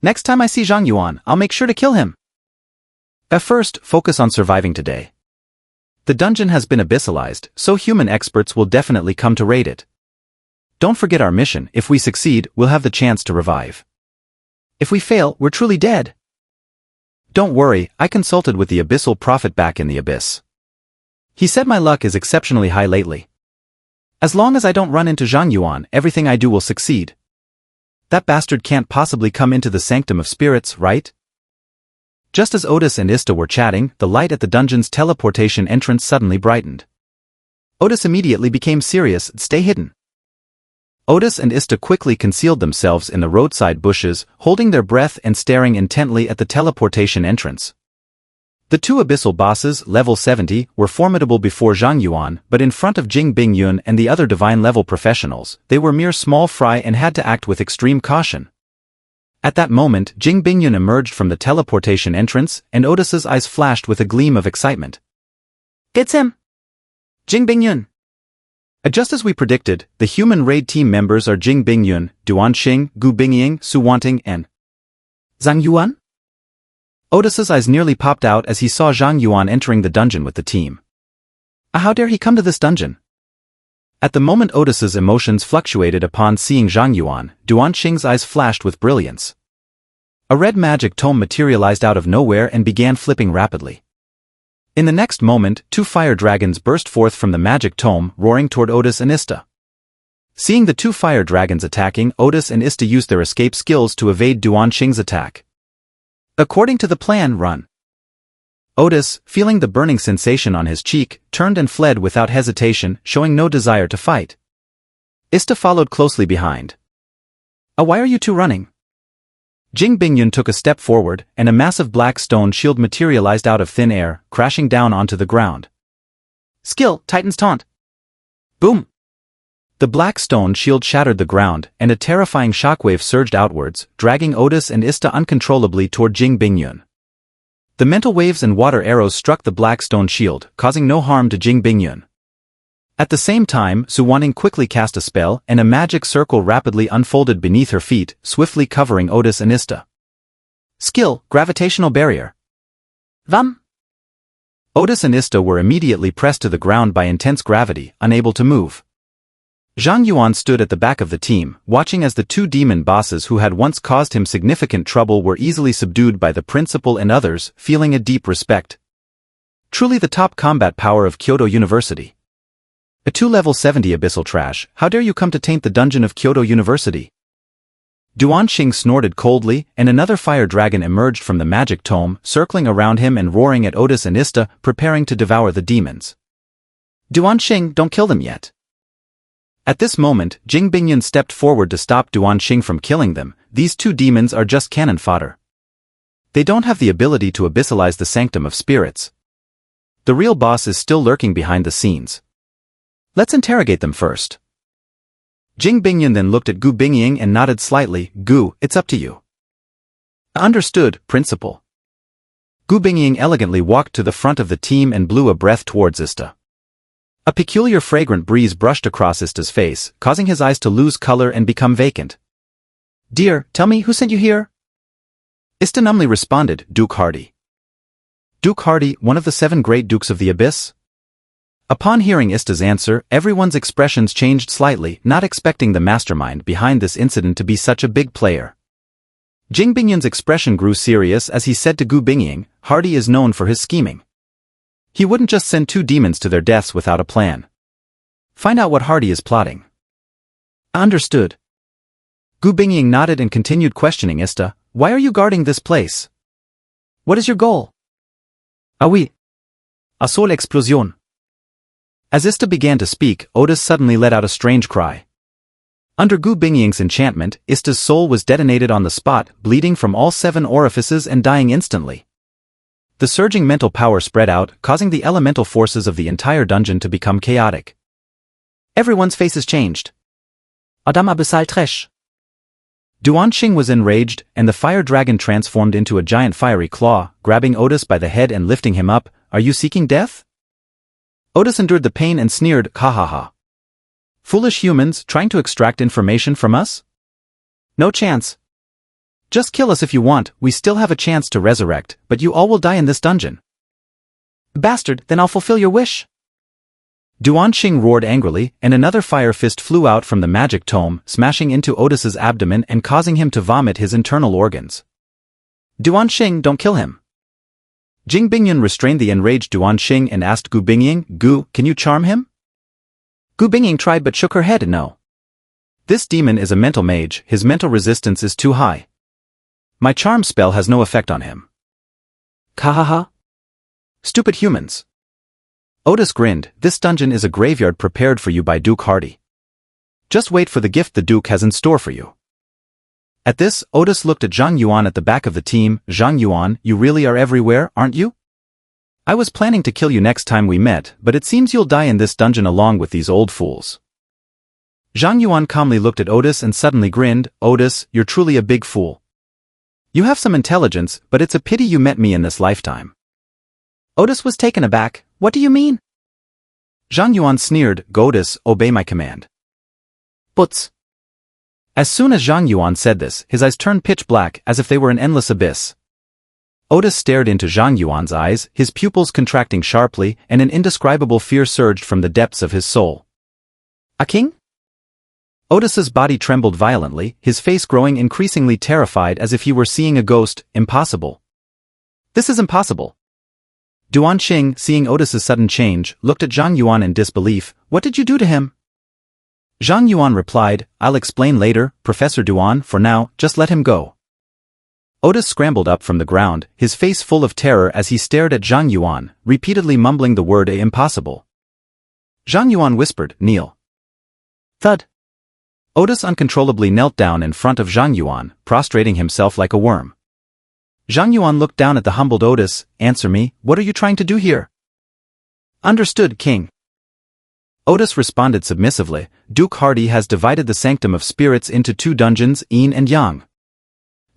Next time I see Zhang Yuan, I'll make sure to kill him. At first, focus on surviving today. The dungeon has been abyssalized, so human experts will definitely come to raid it. Don't forget our mission. If we succeed, we'll have the chance to revive. If we fail, we're truly dead. Don't worry, I consulted with the abyssal prophet back in the abyss. He said my luck is exceptionally high lately. As long as I don't run into Zhang Yuan, everything I do will succeed. That bastard can't possibly come into the Sanctum of Spirits, right? Just as Otis and Ista were chatting, the light at the dungeon's teleportation entrance suddenly brightened. Otis immediately became serious. Stay hidden. Otis and Ista quickly concealed themselves in the roadside bushes, holding their breath and staring intently at the teleportation entrance. The two abyssal bosses, level 70, were formidable before Zhang Yuan, but in front of Jing Bingyun and the other divine-level professionals, they were mere small fry and had to act with extreme caution. At that moment, Jing Bingyun emerged from the teleportation entrance, and Otis's eyes flashed with a gleam of excitement. It's him! Jing Bingyun! Just as we predicted, the human raid team members are Jing Bingyun, Duan Xing, Gu Bingying, Su Wanting, and Zhang Yuan? Otis's eyes nearly popped out as he saw Zhang Yuan entering the dungeon with the team. How dare he come to this dungeon? At the moment Otis's emotions fluctuated upon seeing Zhang Yuan, Duan Xing's eyes flashed with brilliance. A red magic tome materialized out of nowhere and began flipping rapidly. In the next moment, two fire dragons burst forth from the magic tome, roaring toward Otis and Ista. Seeing the two fire dragons attacking, Otis and Ista used their escape skills to evade Duan Xing's attack. According to the plan, run. Otis, feeling the burning sensation on his cheek, turned and fled without hesitation, showing no desire to fight. Ista followed closely behind. Why are you two running? Jing Bingyun took a step forward, and a massive black stone shield materialized out of thin air, crashing down onto the ground. Skill, Titan's Taunt. Boom! The black stone shield shattered the ground, and a terrifying shockwave surged outwards, dragging Otis and Ista uncontrollably toward Jing Bingyun. The mental waves and water arrows struck the black stone shield, causing no harm to Jing Bingyun. At the same time, Su Wanting quickly cast a spell, and a magic circle rapidly unfolded beneath her feet, swiftly covering Otis and Ista. Skill, Gravitational Barrier. Vam! Otis and Ista were immediately pressed to the ground by intense gravity, unable to move. Zhang Yuan stood at the back of the team, watching as the two demon bosses who had once caused him significant trouble were easily subdued by the principal and others, feeling a deep respect. Truly the top combat power of Kyoto University. A 2 level 70 abyssal trash, how dare you come to taint the dungeon of Kyoto University? Duan Xing snorted coldly, and another fire dragon emerged from the magic tome, circling around him and roaring at Otis and Ista, preparing to devour the demons. Duan Xing, don't kill them yet. At this moment, Jing Bingyun stepped forward to stop Duan Xing from killing them. These two demons are just cannon fodder. They don't have the ability to abyssalize the Sanctum of Spirits. The real boss is still lurking behind the scenes. Let's interrogate them first. Jing Bingyun then looked at Gu Bingying and nodded slightly. Gu, it's up to you. Understood, Principal. Gu Bingying elegantly walked to the front of the team and blew a breath towards Ista. A peculiar fragrant breeze brushed across Ista's face, causing his eyes to lose color and become vacant. Dear, tell me who sent you here? Ista numbly responded, Duke Hardy. Duke Hardy, one of the 7 great dukes of the Abyss? Upon hearing Ista's answer, everyone's expressions changed slightly, not expecting the mastermind behind this incident to be such a big player. Jing Bingyun's expression grew serious as he said to Gu Bingying, Hardy is known for his scheming. He wouldn't just send two demons to their deaths without a plan. Find out what Hardy is plotting. Understood. Gu Bingying nodded and continued questioning Ista, why are you guarding this place? What is your goal? Ah oui. A soul explosion. As Ista began to speak, Otis suddenly let out a strange cry. Under Gu Bingying's enchantment, Ista's soul was detonated on the spot, bleeding from all 7 orifices and dying instantly. The surging mental power spread out, causing the elemental forces of the entire dungeon to become chaotic. Everyone's faces changed. Adam Abyssal Tresh. Duanxing was enraged, and the fire dragon transformed into a giant fiery claw, grabbing Otis by the head and lifting him up. Are you seeking death? Otis endured the pain and sneered, ha ha ha. Foolish humans, trying to extract information from us? No chance. Just kill us if you want, we still have a chance to resurrect, but you all will die in this dungeon. Bastard, then I'll fulfill your wish. Duanxing roared angrily, and another fire fist flew out from the magic tome, smashing into Otis's abdomen and causing him to vomit his internal organs. Duanxing, don't kill him. Jing Bingyun restrained the enraged Duanxing and asked Gu Bingying, Gu, can you charm him? Gu Bingying tried but shook her head no. This demon is a mental mage, his mental resistance is too high. My charm spell has no effect on him. Kahaha. Stupid humans. Otis grinned, this dungeon is a graveyard prepared for you by Duke Hardy. Just wait for the gift the Duke has in store for you. At this, Otis looked at Zhang Yuan at the back of the team. Zhang Yuan, you really are everywhere, aren't you? I was planning to kill you next time we met, but it seems you'll die in this dungeon along with these old fools. Zhang Yuan calmly looked at Otis and suddenly grinned, Otis, you're truly a big fool. You have some intelligence, but it's a pity you met me in this lifetime. Otis was taken aback, what do you mean? Zhang Yuan sneered, Otis, obey my command. Butz. As soon as Zhang Yuan said this, his eyes turned pitch black as if they were an endless abyss. Otis stared into Zhang Yuan's eyes, his pupils contracting sharply, and an indescribable fear surged from the depths of his soul. A king? Otis's body trembled violently, his face growing increasingly terrified as if he were seeing a ghost. Impossible. This is impossible. Duanxing, seeing Otis's sudden change, looked at Zhang Yuan in disbelief. What did you do to him? Zhang Yuan replied, I'll explain later, Professor Duan, for now, just let him go. Otis scrambled up from the ground, his face full of terror as he stared at Zhang Yuan, repeatedly mumbling the word impossible. Zhang Yuan whispered, kneel. Thud. Otis uncontrollably knelt down in front of Zhang Yuan, prostrating himself like a worm. Zhang Yuan looked down at the humbled Otis, answer me, what are you trying to do here? Understood, King. Otis responded submissively, Duke Hardy has divided the Sanctum of Spirits into 2 dungeons, Yin and Yang.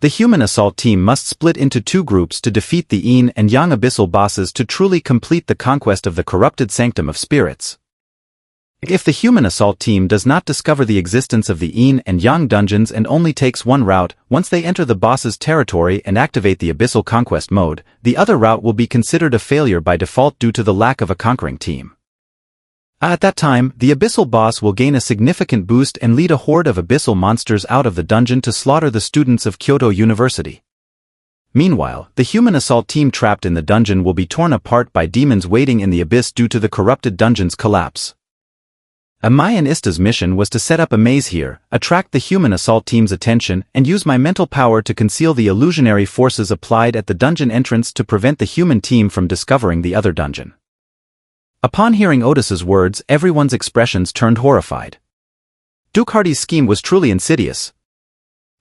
The human assault team must split into 2 groups to defeat the Yin and Yang abyssal bosses to truly complete the conquest of the corrupted Sanctum of Spirits. If the human assault team does not discover the existence of the Yin and Yang dungeons and only takes one route, once they enter the boss's territory and activate the abyssal conquest mode, the other route will be considered a failure by default due to the lack of a conquering team. At that time, the abyssal boss will gain a significant boost and lead a horde of abyssal monsters out of the dungeon to slaughter the students of Kyoto University. Meanwhile, the human assault team trapped in the dungeon will be torn apart by demons waiting in the abyss due to the corrupted dungeon's collapse. My and Ista's mission was to set up a maze here, attract the human assault team's attention, and use my mental power to conceal the illusionary forces applied at the dungeon entrance to prevent the human team from discovering the other dungeon. Upon hearing Otis's words, everyone's expressions turned horrified. Duke Hardy's scheme was truly insidious.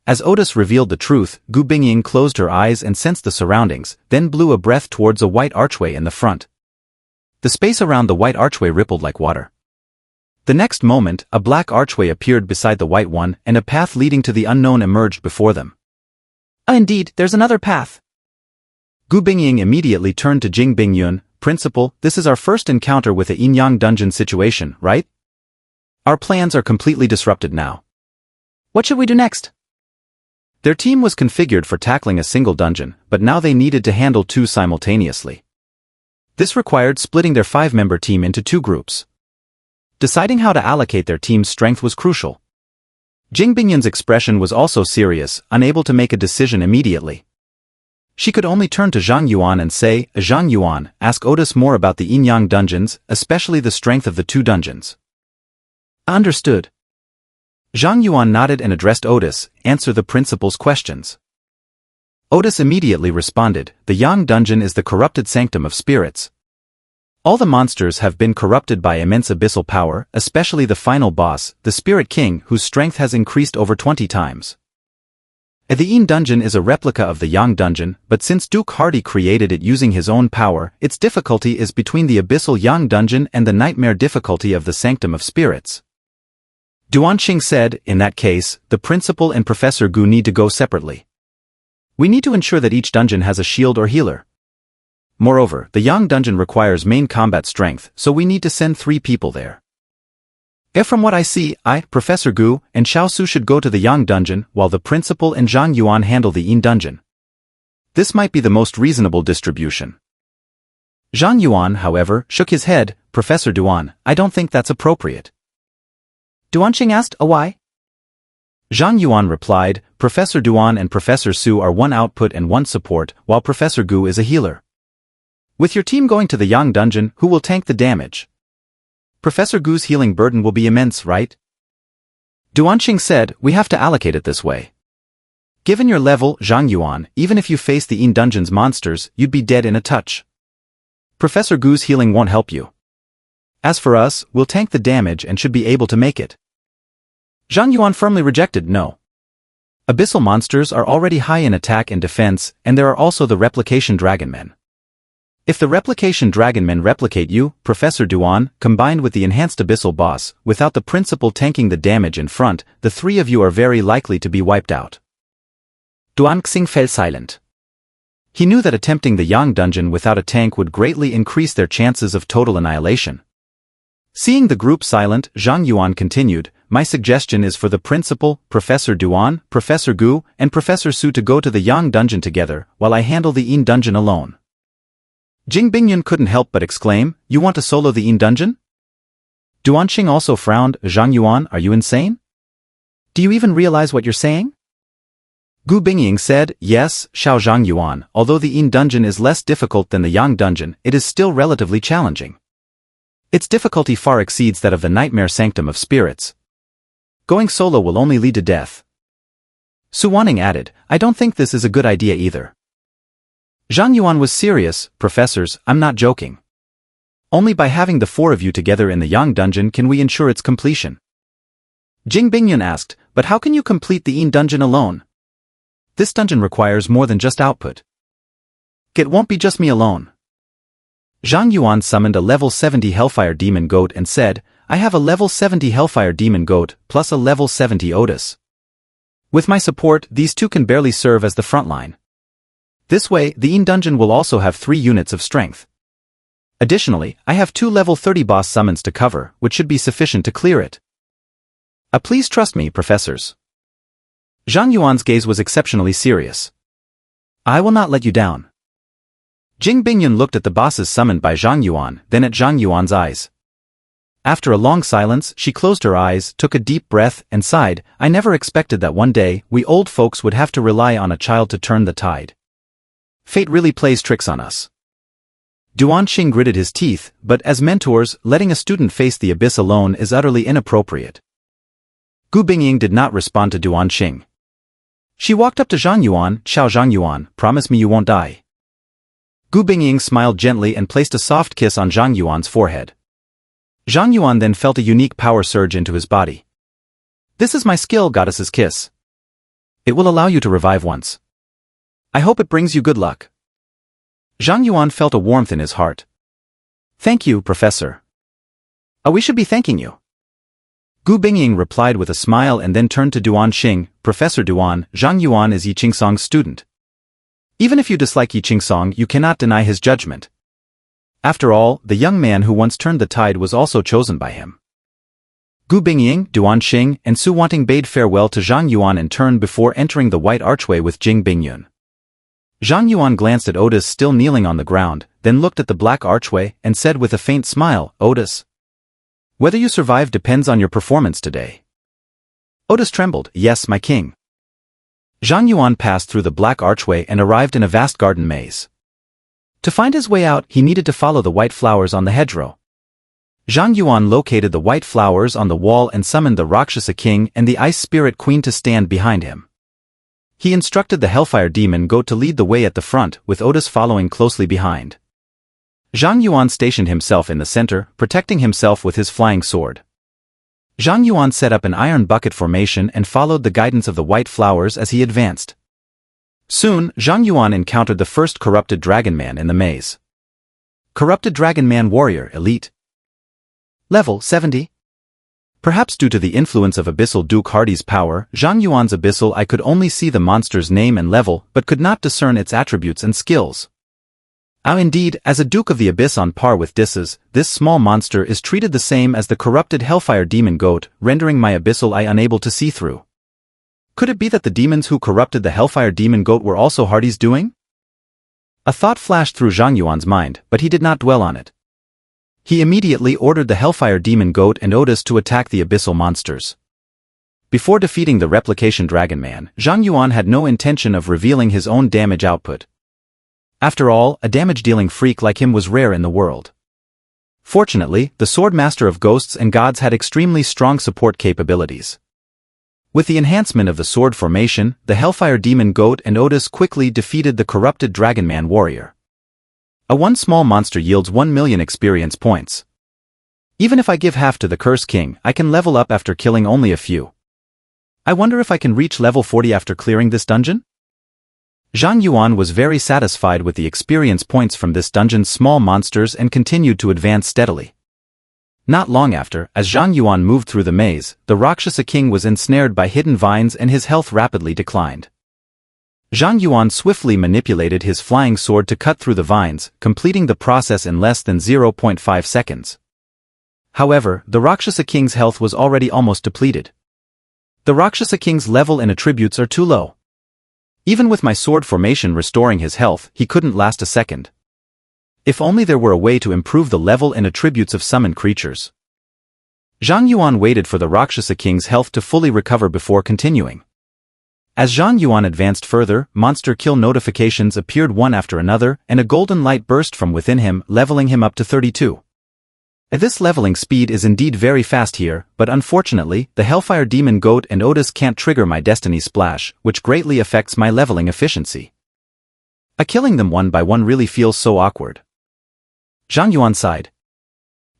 As Otis revealed the truth, Gu Bingying closed her eyes and sensed the surroundings, then blew a breath towards a white archway in the front. The space around the white archway rippled like water. The next moment, a black archway appeared beside the white one, and a path leading to the unknown emerged before them. Indeed, there's another path. Gu Bingying immediately turned to Jing Bingyun, Principal, this is our first encounter with a yin-yang dungeon situation, right? Our plans are completely disrupted now. What should we do next? Their team was configured for tackling a single dungeon, but now they needed to handle 2 simultaneously. This required splitting their 5-member team into 2 groups. Deciding how to allocate their team's strength was crucial. Jing Bingyun's expression was also serious, unable to make a decision immediately. She could only turn to Zhang Yuan and say, Zhang Yuan, ask Otis more about the yin-yang dungeons, especially the strength of the two dungeons. Understood. Zhang Yuan nodded and addressed Otis, answer the principal's questions. Otis immediately responded, the Yang dungeon is the corrupted sanctum of spirits. All the monsters have been corrupted by immense abyssal power, especially the final boss, the Spirit King, whose strength has increased over 20 times. The Yin dungeon is a replica of the Yang dungeon, but since Duke Hardy created it using his own power, its difficulty is between the abyssal Yang dungeon and the nightmare difficulty of the Sanctum of Spirits. Duanqing said, in that case, the principal and Professor Gu need to go separately. We need to ensure that each dungeon has a shield or healer. Moreover, the Yang dungeon requires main combat strength, so we need to send 3 people there. From what I see, Professor Gu, and Xiao Su should go to the Yang dungeon, while the principal and Zhang Yuan handle the Yin dungeon. This might be the most reasonable distribution. Zhang Yuan, however, shook his head, Professor Duan, I don't think that's appropriate. Duanqing asked, why? Zhang Yuan replied, Professor Duan and Professor Su are one output and one support, while Professor Gu is a healer. With your team going to the Yang dungeon, who will tank the damage? Professor Gu's healing burden will be immense, right? Duanqing said, we have to allocate it this way. Given your level, Zhang Yuan, even if you face the Yin dungeon's monsters, you'd be dead in a touch. Professor Gu's healing won't help you. As for us, we'll tank the damage and should be able to make it. Zhang Yuan firmly rejected no. Abyssal monsters are already high in attack and defense, and there are also the replication dragonmen. If the replication dragonmen replicate you, Professor Duan, combined with the enhanced abyssal boss, without the principal tanking the damage in front, the 3 of you are very likely to be wiped out. Duanqing fell silent. He knew that attempting the Yang dungeon without a tank would greatly increase their chances of total annihilation. Seeing the group silent, Zhang Yuan continued, my suggestion is for the principal, Professor Duan, Professor Gu, and Professor Su to go to the Yang dungeon together, while I handle the Yin dungeon alone. Jing Bingyun couldn't help but exclaim, you want to solo the Yin dungeon? Duanqing also frowned, Zhang Yuan, are you insane? Do you even realize what you're saying? Gu Bingying said, yes, Xiao Zhang Yuan, although the Yin dungeon is less difficult than the Yang dungeon, it is still relatively challenging. Its difficulty far exceeds that of the Nightmare Sanctum of Spirits. Going solo will only lead to death. Su Wanning added, I don't think this is a good idea either. Zhang Yuan was serious, professors, I'm not joking. Only by having the 4 of you together in the Yang dungeon can we ensure its completion. Jing Bingyun asked, but how can you complete the Yin dungeon alone? This dungeon requires more than just output. It won't be just me alone. Zhang Yuan summoned a level 70 Hellfire Demon Goat and said, I have a level 70 Hellfire Demon Goat, plus a level 70 Otis. With my support, these 2 can barely serve as the front line. This way, the Yin dungeon will also have 3 units of strength. Additionally, I have 2 level 30 boss summons to cover, which should be sufficient to clear it. Please trust me, professors. Zhang Yuan's gaze was exceptionally serious. I will not let you down. Jing Bingyun looked at the bosses summoned by Zhang Yuan, then at Zhang Yuan's eyes. After a long silence, she closed her eyes, took a deep breath, and sighed, I never expected that one day, we old folks would have to rely on a child to turn the tide. Fate really plays tricks on us. Duanqing gritted his teeth, but as mentors, letting a student face the abyss alone is utterly inappropriate. Gu Bingying did not respond to Duanqing. She walked up to Zhang Yuan, Xiao Zhang Yuan, promise me you won't die. Gu Bingying smiled gently and placed a soft kiss on Zhang Yuan's forehead. Zhang Yuan then felt a unique power surge into his body. This is my skill, Goddess's Kiss. It will allow you to revive once. I hope it brings you good luck. Zhang Yuan felt a warmth in his heart. Thank you, Professor. We should be thanking you. Gu Bingying replied with a smile and then turned to Duanqing, Professor Duan, Zhang Yuan is Yi Qingsong's student. Even if you dislike Yi Qingsong, you cannot deny his judgment. After all, the young man who once turned the tide was also chosen by him. Gu Bingying, Duanqing, and Su Wanting bade farewell to Zhang Yuan in turn before entering the white archway with Jing Bingyun. Zhang Yuan glanced at Otis still kneeling on the ground, then looked at the black archway and said with a faint smile, Otis. Whether you survive depends on your performance today. Otis trembled. Yes, my king. Zhang Yuan passed through the black archway and arrived in a vast garden maze. To find his way out, he needed to follow the white flowers on the hedgerow. Zhang Yuan located the white flowers on the wall and summoned the Rakshasa king and the ice spirit queen to stand behind him. He instructed the hellfire demon goat to lead the way at the front, with Otis following closely behind. Zhang Yuan stationed himself in the center, protecting himself with his flying sword. Zhang Yuan set up an iron bucket formation and followed the guidance of the white flowers as he advanced. Soon, Zhang Yuan encountered the first corrupted dragon man in the maze. Corrupted Dragon Man Warrior Elite. Level 70. Perhaps due to the influence of Abyssal Duke Hardy's power, Zhang Yuan's Abyssal I could only see the monster's name and level but could not discern its attributes and skills. Indeed, as a Duke of the Abyss on par with Disses, this small monster is treated the same as the corrupted Hellfire Demon Goat, rendering my Abyssal I unable to see through. Could it be that the demons who corrupted the Hellfire Demon Goat were also Hardy's doing? A thought flashed through Zhang Yuan's mind, but he did not dwell on it. He immediately ordered the Hellfire Demon Goat and Otis to attack the Abyssal monsters. Before defeating the Replication Dragon Man, Zhang Yuan had no intention of revealing his own damage output. After all, a damage-dealing freak like him was rare in the world. Fortunately, the Sword Master of Ghosts and Gods had extremely strong support capabilities. With the enhancement of the sword formation, the Hellfire Demon Goat and Otis quickly defeated the corrupted Dragon Man Warrior. One small monster yields 1 million experience points. Even if I give half to the Curse King, I can level up after killing only a few. I wonder if I can reach level 40 after clearing this dungeon? Zhang Yuan was very satisfied with the experience points from this dungeon's small monsters and continued to advance steadily. Not long after, as Zhang Yuan moved through the maze, the Rakshasa king was ensnared by hidden vines and his health rapidly declined. Zhang Yuan swiftly manipulated his flying sword to cut through the vines, completing the process in less than 0.5 seconds. However, the Rakshasa king's health was already almost depleted. The Rakshasa king's level and attributes are too low. Even with my sword formation restoring his health, he couldn't last a second. If only there were a way to improve the level and attributes of summoned creatures. Zhang Yuan waited for the Rakshasa king's health to fully recover before continuing. As Zhang Yuan advanced further, monster kill notifications appeared one after another, and a golden light burst from within him, leveling him up to 32. This leveling speed is indeed very fast here, but unfortunately, the Hellfire Demon Goat and Otis can't trigger my Destiny Splash, which greatly affects my leveling efficiency. Killing them one by one really feels so awkward. Zhang Yuan sighed.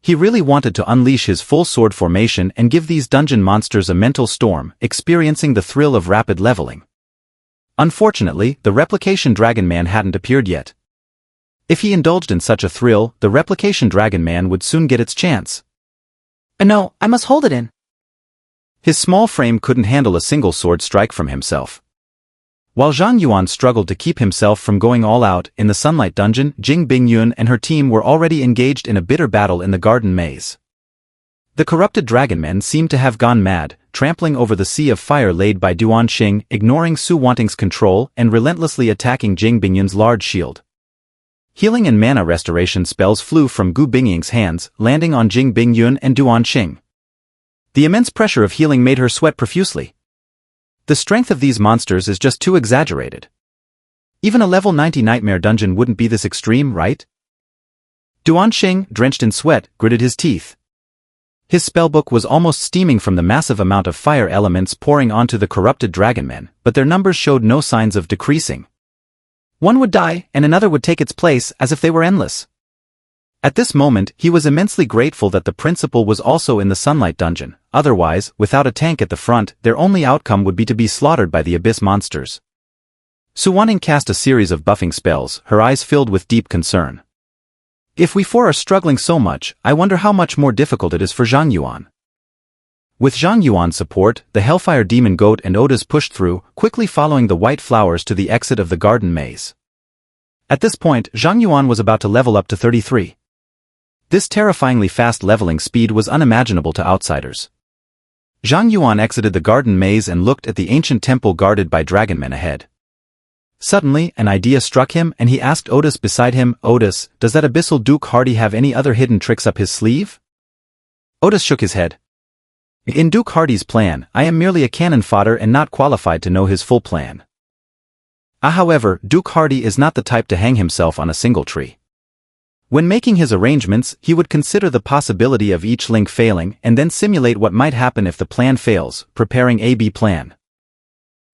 He really wanted to unleash his full sword formation and give these dungeon monsters a mental storm, experiencing the thrill of rapid leveling. Unfortunately, the Replication Dragon Man hadn't appeared yet. If he indulged in such a thrill, the Replication Dragon Man would soon get its chance. No, I must hold it in. His small frame couldn't handle a single sword strike from himself. While Zhang Yuan struggled to keep himself from going all out, in the Sunlight Dungeon, Jing Bingyun and her team were already engaged in a bitter battle in the garden maze. The corrupted dragon men seemed to have gone mad, trampling over the sea of fire laid by Duan Xing, ignoring Su Wanting's control and relentlessly attacking Jing Bingyun's large shield. Healing and mana restoration spells flew from Gu Bingying's hands, landing on Jing Bingyun and Duan Xing. The immense pressure of healing made her sweat profusely. The strength of these monsters is just too exaggerated. Even a level 90 nightmare dungeon wouldn't be this extreme, right? Duan Xing, drenched in sweat, gritted his teeth. His spellbook was almost steaming from the massive amount of fire elements pouring onto the corrupted dragon men, but their numbers showed no signs of decreasing. One would die, and another would take its place, as if they were endless. At this moment, he was immensely grateful that the principal was also in the Sunlight Dungeon, otherwise, without a tank at the front, their only outcome would be to be slaughtered by the Abyss monsters. Su Wanting cast a series of buffing spells, her eyes filled with deep concern. If we four are struggling so much, I wonder how much more difficult it is for Zhang Yuan. With Zhang Yuan's support, the Hellfire Demon Goat and Otis pushed through, quickly following the white flowers to the exit of the garden maze. At this point, Zhang Yuan was about to level up to 33. This terrifyingly fast leveling speed was unimaginable to outsiders. Zhang Yuan exited the garden maze and looked at the ancient temple guarded by dragonmen ahead. Suddenly, an idea struck him and he asked Otis beside him, "Otis, does that Abyssal Duke Hardy have any other hidden tricks up his sleeve?" Otis shook his head. In Duke Hardy's plan, I am merely a cannon fodder and not qualified to know his full plan. However, Duke Hardy is not the type to hang himself on a single tree. When making his arrangements, he would consider the possibility of each link failing and then simulate what might happen if the plan fails, preparing A-B plan.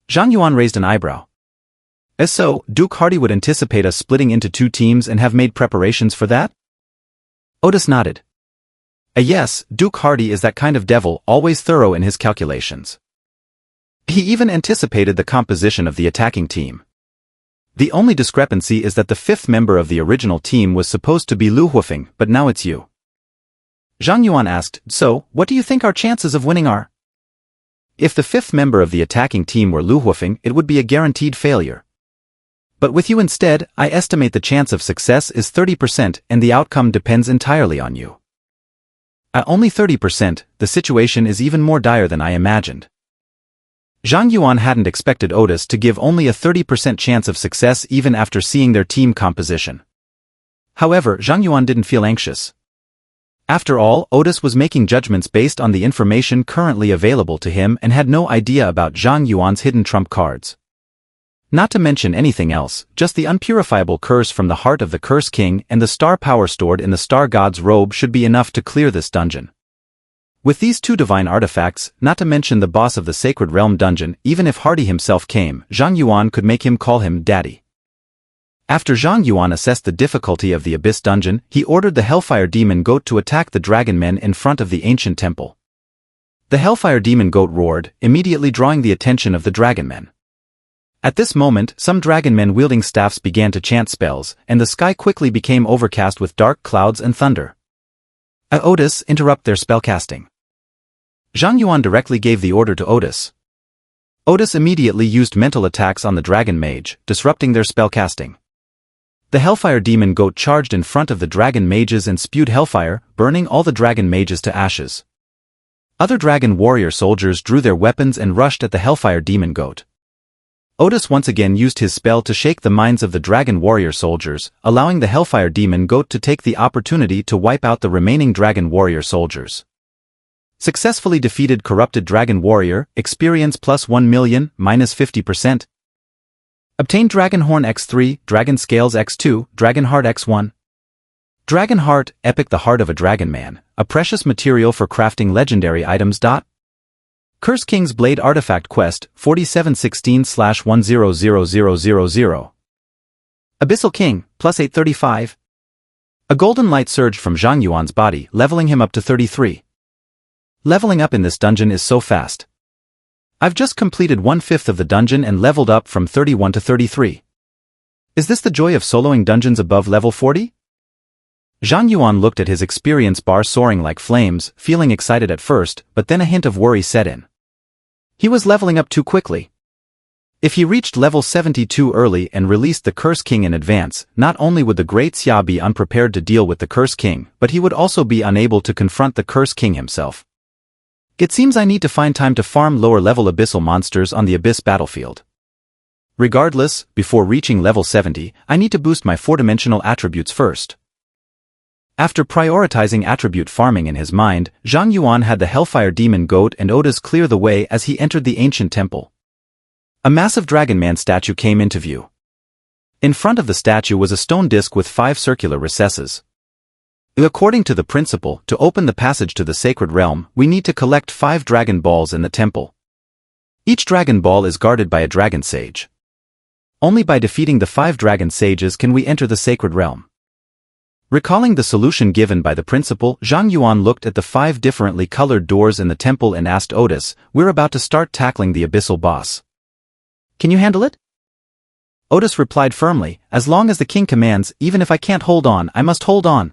Zhang Yuan raised an eyebrow. So, Duke Hardy would anticipate us splitting into two teams and have made preparations for that? Otis nodded. Yes, Duke Hardy is that kind of devil, always thorough in his calculations. He even anticipated the composition of the attacking team. The only discrepancy is that the fifth member of the original team was supposed to be Lu Huifeng, but now it's you. Zhang Yuan asked, so, what do you think our chances of winning are? If the fifth member of the attacking team were Lu Huifeng, it would be a guaranteed failure. But with you instead, I estimate the chance of success is 30% and the outcome depends entirely on you. At only 30%, the situation is even more dire than I imagined. Zhang Yuan hadn't expected Otis to give only a 30% chance of success even after seeing their team composition. However, Zhang Yuan didn't feel anxious. After all, Otis was making judgments based on the information currently available to him and had no idea about Zhang Yuan's hidden trump cards. Not to mention anything else, just the unpurifiable curse from the heart of the Curse King and the star power stored in the Star God's robe should be enough to clear this dungeon. With these two divine artifacts, not to mention the boss of the Sacred Realm dungeon, even if Hardy himself came, Zhang Yuan could make him call him Daddy. After Zhang Yuan assessed the difficulty of the Abyss dungeon, he ordered the Hellfire Demon Goat to attack the Dragon Men in front of the ancient temple. The Hellfire Demon Goat roared, immediately drawing the attention of the Dragon Men. At this moment, some Dragon Men wielding staffs began to chant spells, and the sky quickly became overcast with dark clouds and thunder. Otis, interrupt their spellcasting. Zhang Yuan directly gave the order to Otis. Otis immediately used mental attacks on the Dragon Mage, disrupting their spellcasting. The Hellfire Demon Goat charged in front of the Dragon Mages and spewed hellfire, burning all the Dragon Mages to ashes. Other Dragon Warrior soldiers drew their weapons and rushed at the Hellfire Demon Goat. Otis once again used his spell to shake the minds of the Dragon Warrior soldiers, allowing the Hellfire Demon Goat to take the opportunity to wipe out the remaining Dragon Warrior soldiers. Successfully defeated Corrupted Dragon Warrior, experience plus 1 million, minus 50%. Obtained Dragon Horn X3, Dragon Scales X2, Dragon Heart X1. Dragon Heart, Epic the Heart of a Dragon Man, a precious material for crafting legendary items. Curse King's Blade Artifact Quest, 4716/100000. Abyssal King, plus 835. A golden light surged from Zhang Yuan's body, leveling him up to 33. Leveling up in this dungeon is so fast. I've just completed 1/5 of the dungeon and leveled up from 31 to 33. Is this the joy of soloing dungeons above level 40? Zhang Yuan looked at his experience bar soaring like flames, feeling excited at first, but then a hint of worry set in. He was leveling up too quickly. If he reached level 72 early and released the Curse King in advance, not only would the Great Xia be unprepared to deal with the Curse King, but he would also be unable to confront the Curse King himself. It seems I need to find time to farm lower-level abyssal monsters on the Abyss battlefield. Regardless, before reaching level 70, I need to boost my 4-dimensional attributes first. After prioritizing attribute farming in his mind, Zhang Yuan had the Hellfire Demon Goat and Otis clear the way as he entered the ancient temple. A massive Dragon Man statue came into view. In front of the statue was a stone disc with 5 circular recesses. According to the principle, to open the passage to the Sacred Realm, we need to collect 5 Dragon Balls in the temple. Each Dragon Ball is guarded by a Dragon Sage. Only by defeating the 5 Dragon Sages can we enter the Sacred Realm. Recalling the solution given by the principal, Zhang Yuan looked at the 5 differently colored doors in the temple and asked Otis, "We're about to start tackling the abyssal boss. Can you handle it?" Otis replied firmly, "As long as the king commands, even if I can't hold on, I must hold on."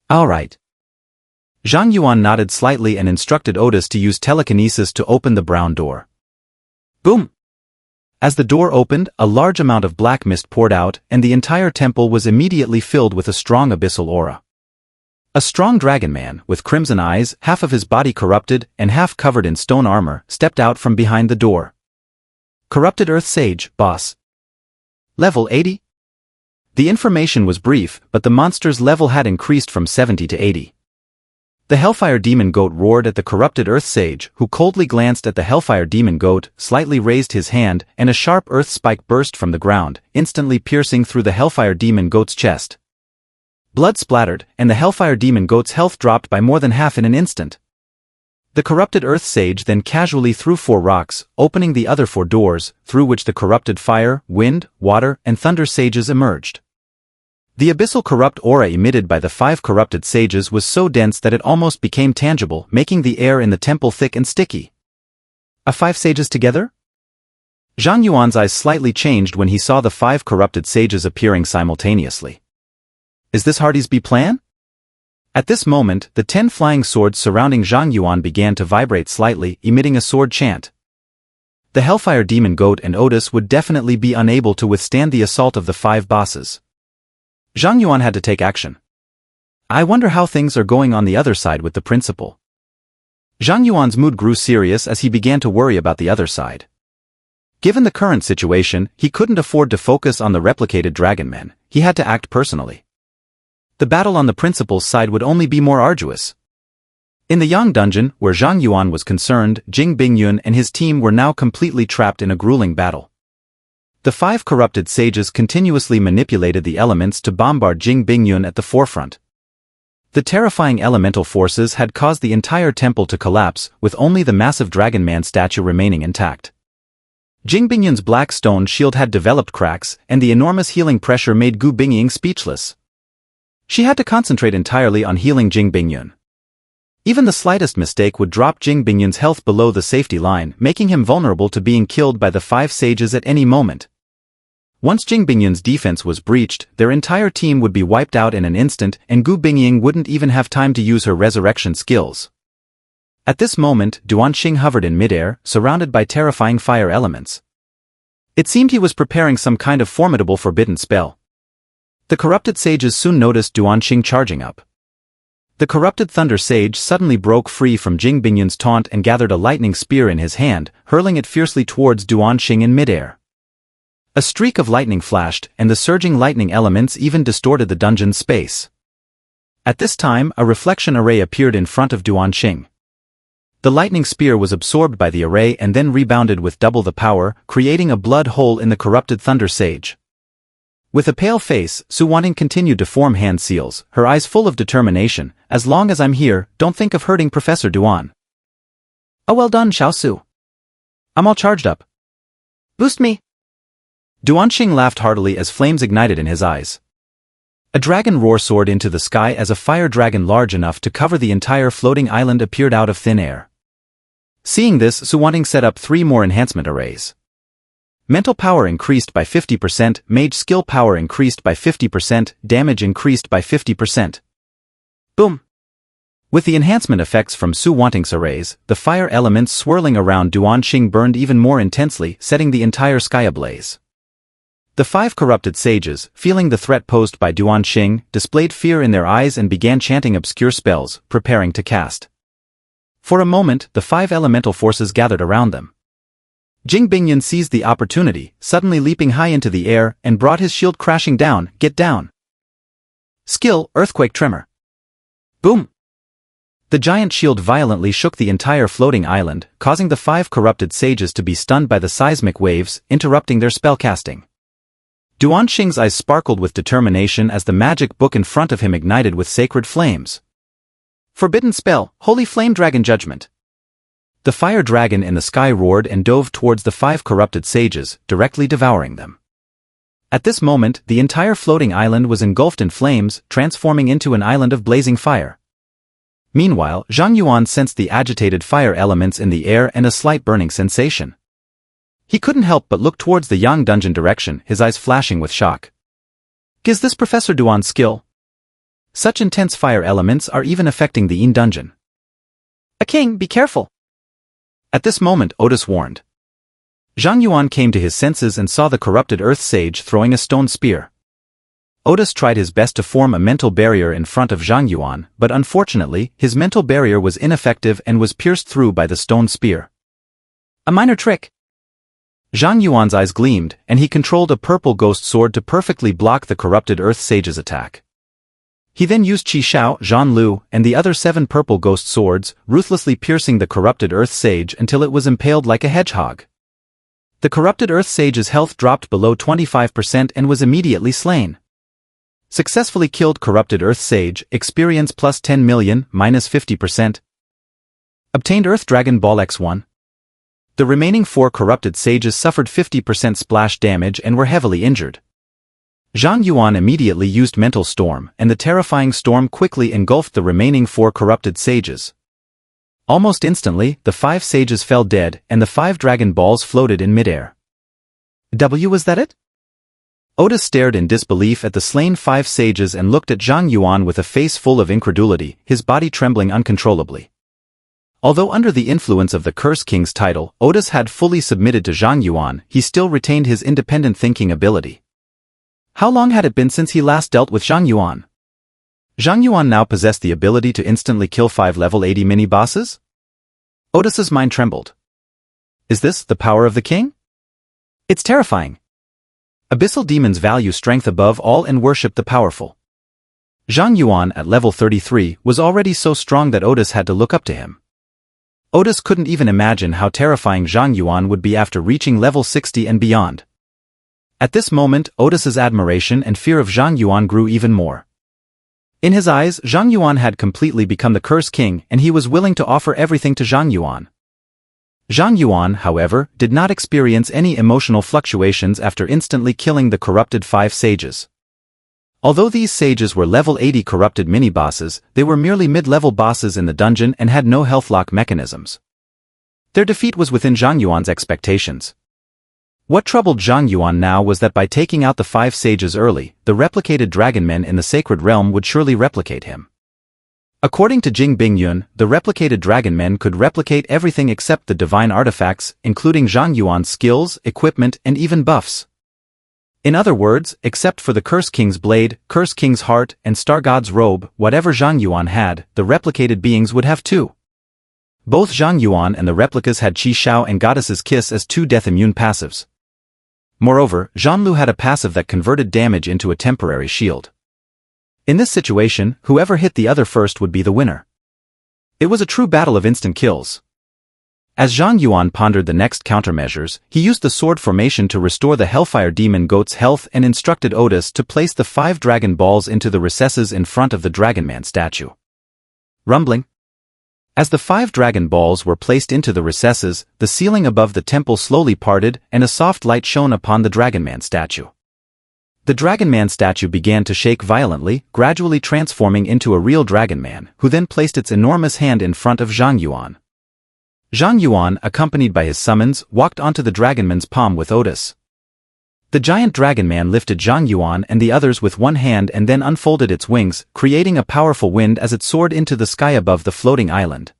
"All right." Zhang Yuan nodded slightly and instructed Otis to use telekinesis to open the brown door. Boom! As the door opened, a large amount of black mist poured out, and the entire temple was immediately filled with a strong abyssal aura. A strong dragon man, with crimson eyes, half of his body corrupted and half covered in stone armor, stepped out from behind the door. Corrupted Earth Sage, boss. Level 80? The information was brief, but the monster's level had increased from 70 to 80. The Hellfire Demon Goat roared at the corrupted Earth Sage, who coldly glanced at the Hellfire Demon Goat, slightly raised his hand, and a sharp earth spike burst from the ground, instantly piercing through the Hellfire Demon Goat's chest. Blood splattered, and the Hellfire Demon Goat's health dropped by more than half in an instant. The corrupted Earth Sage then casually threw 4 rocks, opening the other 4 doors, through which the corrupted Fire, Wind, Water, and Thunder Sages emerged. The abyssal corrupt aura emitted by the 5 corrupted sages was so dense that it almost became tangible, making the air in the temple thick and sticky. 5 sages together? Zhang Yuan's eyes slightly changed when he saw the 5 corrupted sages appearing simultaneously. Is this Aridis' plan? At this moment, the 10 flying swords surrounding Zhang Yuan began to vibrate slightly, emitting a sword chant. The Hellfire Demon Goat and Otis would definitely be unable to withstand the assault of the 5 bosses. Zhang Yuan had to take action. I wonder how things are going on the other side with the principal. Zhang Yuan's mood grew serious as he began to worry about the other side. Given the current situation, he couldn't afford to focus on the replicated dragon men, he had to act personally. The battle on the principal's side would only be more arduous. In the Yang dungeon, where Zhang Yuan was concerned, Jing Bingyun and his team were now completely trapped in a grueling battle. The 5 corrupted sages continuously manipulated the elements to bombard Jing Bingyun at the forefront. The terrifying elemental forces had caused the entire temple to collapse, with only the massive Dragon Man statue remaining intact. Jing Bingyun's black stone shield had developed cracks, and the enormous healing pressure made Gu Bingying speechless. She had to concentrate entirely on healing Jing Bingyun. Even the slightest mistake would drop Jing Bingyun's health below the safety line, making him vulnerable to being killed by the 5 sages at any moment. Once Jing Bingyun's defense was breached, their entire team would be wiped out in an instant, and Gu Bingying wouldn't even have time to use her resurrection skills. At this moment, Duanxing hovered in midair, surrounded by terrifying fire elements. It seemed he was preparing some kind of formidable forbidden spell. The corrupted sages soon noticed Duanxing charging up. The corrupted Thunder Sage suddenly broke free from Jing Bingyun's taunt and gathered a lightning spear in his hand, hurling it fiercely towards Duanxing in midair. A streak of lightning flashed, and the surging lightning elements even distorted the dungeon's space. At this time, a reflection array appeared in front of Duanxing. The lightning spear was absorbed by the array and then rebounded with double the power, creating a blood hole in the corrupted Thunder Sage. With a pale face, Su Wanting continued to form hand seals, her eyes full of determination. As long as I'm here, don't think of hurting Professor Duan. Oh, well done, Xiao Su. I'm all charged up. Boost me. Duanxing laughed heartily as flames ignited in his eyes. A dragon roar soared into the sky as a fire dragon large enough to cover the entire floating island appeared out of thin air. Seeing this, Su Wanting set up 3 more enhancement arrays. Mental power increased by 50%, mage skill power increased by 50%, damage increased by 50%. Boom! With the enhancement effects from Su Wanting's arrays, the fire elements swirling around Duanxing burned even more intensely, setting the entire sky ablaze. The 5 corrupted sages, feeling the threat posed by Duanxing, displayed fear in their eyes and began chanting obscure spells, preparing to cast. For a moment, the 5 elemental forces gathered around them. Jing Bingyun seized the opportunity, suddenly leaping high into the air, and brought his shield crashing down. Get down! Skill, Earthquake Tremor. Boom! The giant shield violently shook the entire floating island, causing the 5 corrupted sages to be stunned by the seismic waves, interrupting their spellcasting. Duanxing's eyes sparkled with determination as the magic book in front of him ignited with sacred flames. Forbidden spell, Holy Flame Dragon Judgment. The fire dragon in the sky roared and dove towards the 5 corrupted sages, directly devouring them. At this moment, the entire floating island was engulfed in flames, transforming into an island of blazing fire. Meanwhile, Zhang Yuan sensed the agitated fire elements in the air and a slight burning sensation. He couldn't help but look towards the Yang dungeon direction, his eyes flashing with shock. Is this Professor Duan's skill? Such intense fire elements are even affecting the Yin dungeon. A king, be careful! At this moment, Otis warned. Zhang Yuan came to his senses and saw the corrupted Earth Sage throwing a stone spear. Otis tried his best to form a mental barrier in front of Zhang Yuan, but unfortunately, his mental barrier was ineffective and was pierced through by the stone spear. A minor trick. Zhang Yuan's eyes gleamed, and he controlled a purple ghost sword to perfectly block the corrupted Earth Sage's attack. He then used Qi Shao, Zhan Lu, and the other 7 purple ghost swords, ruthlessly piercing the corrupted Earth Sage until it was impaled like a hedgehog. The corrupted Earth Sage's health dropped below 25% and was immediately slain. Successfully killed corrupted Earth Sage, experience plus 10 million, minus 50%. Obtained Earth Dragon Ball X1. The remaining 4 corrupted sages suffered 50% splash damage and were heavily injured. Zhang Yuan immediately used Mental Storm, and the terrifying storm quickly engulfed the remaining 4 corrupted sages. Almost instantly, the 5 sages fell dead, and the 5 dragon balls floated in midair. Was that it? Otis stared in disbelief at the slain 5 sages and looked at Zhang Yuan with a face full of incredulity, his body trembling uncontrollably. Although under the influence of the Curse King's title, Otis had fully submitted to Zhang Yuan, he still retained his independent thinking ability. How long had it been since he last dealt with Zhang Yuan? Zhang Yuan now possessed the ability to instantly kill 5 level 80 mini-bosses? Otis's mind trembled. Is this the power of the king? It's terrifying. Abyssal demons value strength above all and worship the powerful. Zhang Yuan at level 33 was already so strong that Otis had to look up to him. Otis couldn't even imagine how terrifying Zhang Yuan would be after reaching level 60 and beyond. At this moment, Otis's admiration and fear of Zhang Yuan grew even more. In his eyes, Zhang Yuan had completely become the Curse King, and he was willing to offer everything to Zhang Yuan. Zhang Yuan, however, did not experience any emotional fluctuations after instantly killing the corrupted 5 sages. Although these sages were level 80 corrupted mini-bosses, they were merely mid-level bosses in the dungeon and had no health lock mechanisms. Their defeat was within Zhang Yuan's expectations. What troubled Zhang Yuan now was that by taking out the 5 sages early, the replicated dragon men in the sacred realm would surely replicate him. According to Jing Bingyun, the replicated dragon men could replicate everything except the divine artifacts, including Zhang Yuan's skills, equipment, and even buffs. In other words, except for the Curse King's blade, Curse King's heart, and Star God's robe, whatever Zhang Yuan had, the replicated beings would have too. Both Zhang Yuan and the replicas had Qi Shao and Goddess's Kiss as 2 death-immune passives. Moreover, Zhan Lu had a passive that converted damage into a temporary shield. In this situation, whoever hit the other first would be the winner. It was a true battle of instant kills. As Zhang Yuan pondered the next countermeasures, he used the sword formation to restore the Hellfire Demon Goat's health and instructed Otis to place the 5 dragon balls into the recesses in front of the Dragonman statue. Rumbling. As the 5 dragon balls were placed into the recesses, the ceiling above the temple slowly parted and a soft light shone upon the Dragonman statue. The Dragonman statue began to shake violently, gradually transforming into a real Dragonman, who then placed its enormous hand in front of Zhang Yuan. Zhang Yuan, accompanied by his summons, walked onto the Dragonman's palm with Otis. The giant Dragonman lifted Zhang Yuan and the others with one hand and then unfolded its wings, creating a powerful wind as it soared into the sky above the floating island.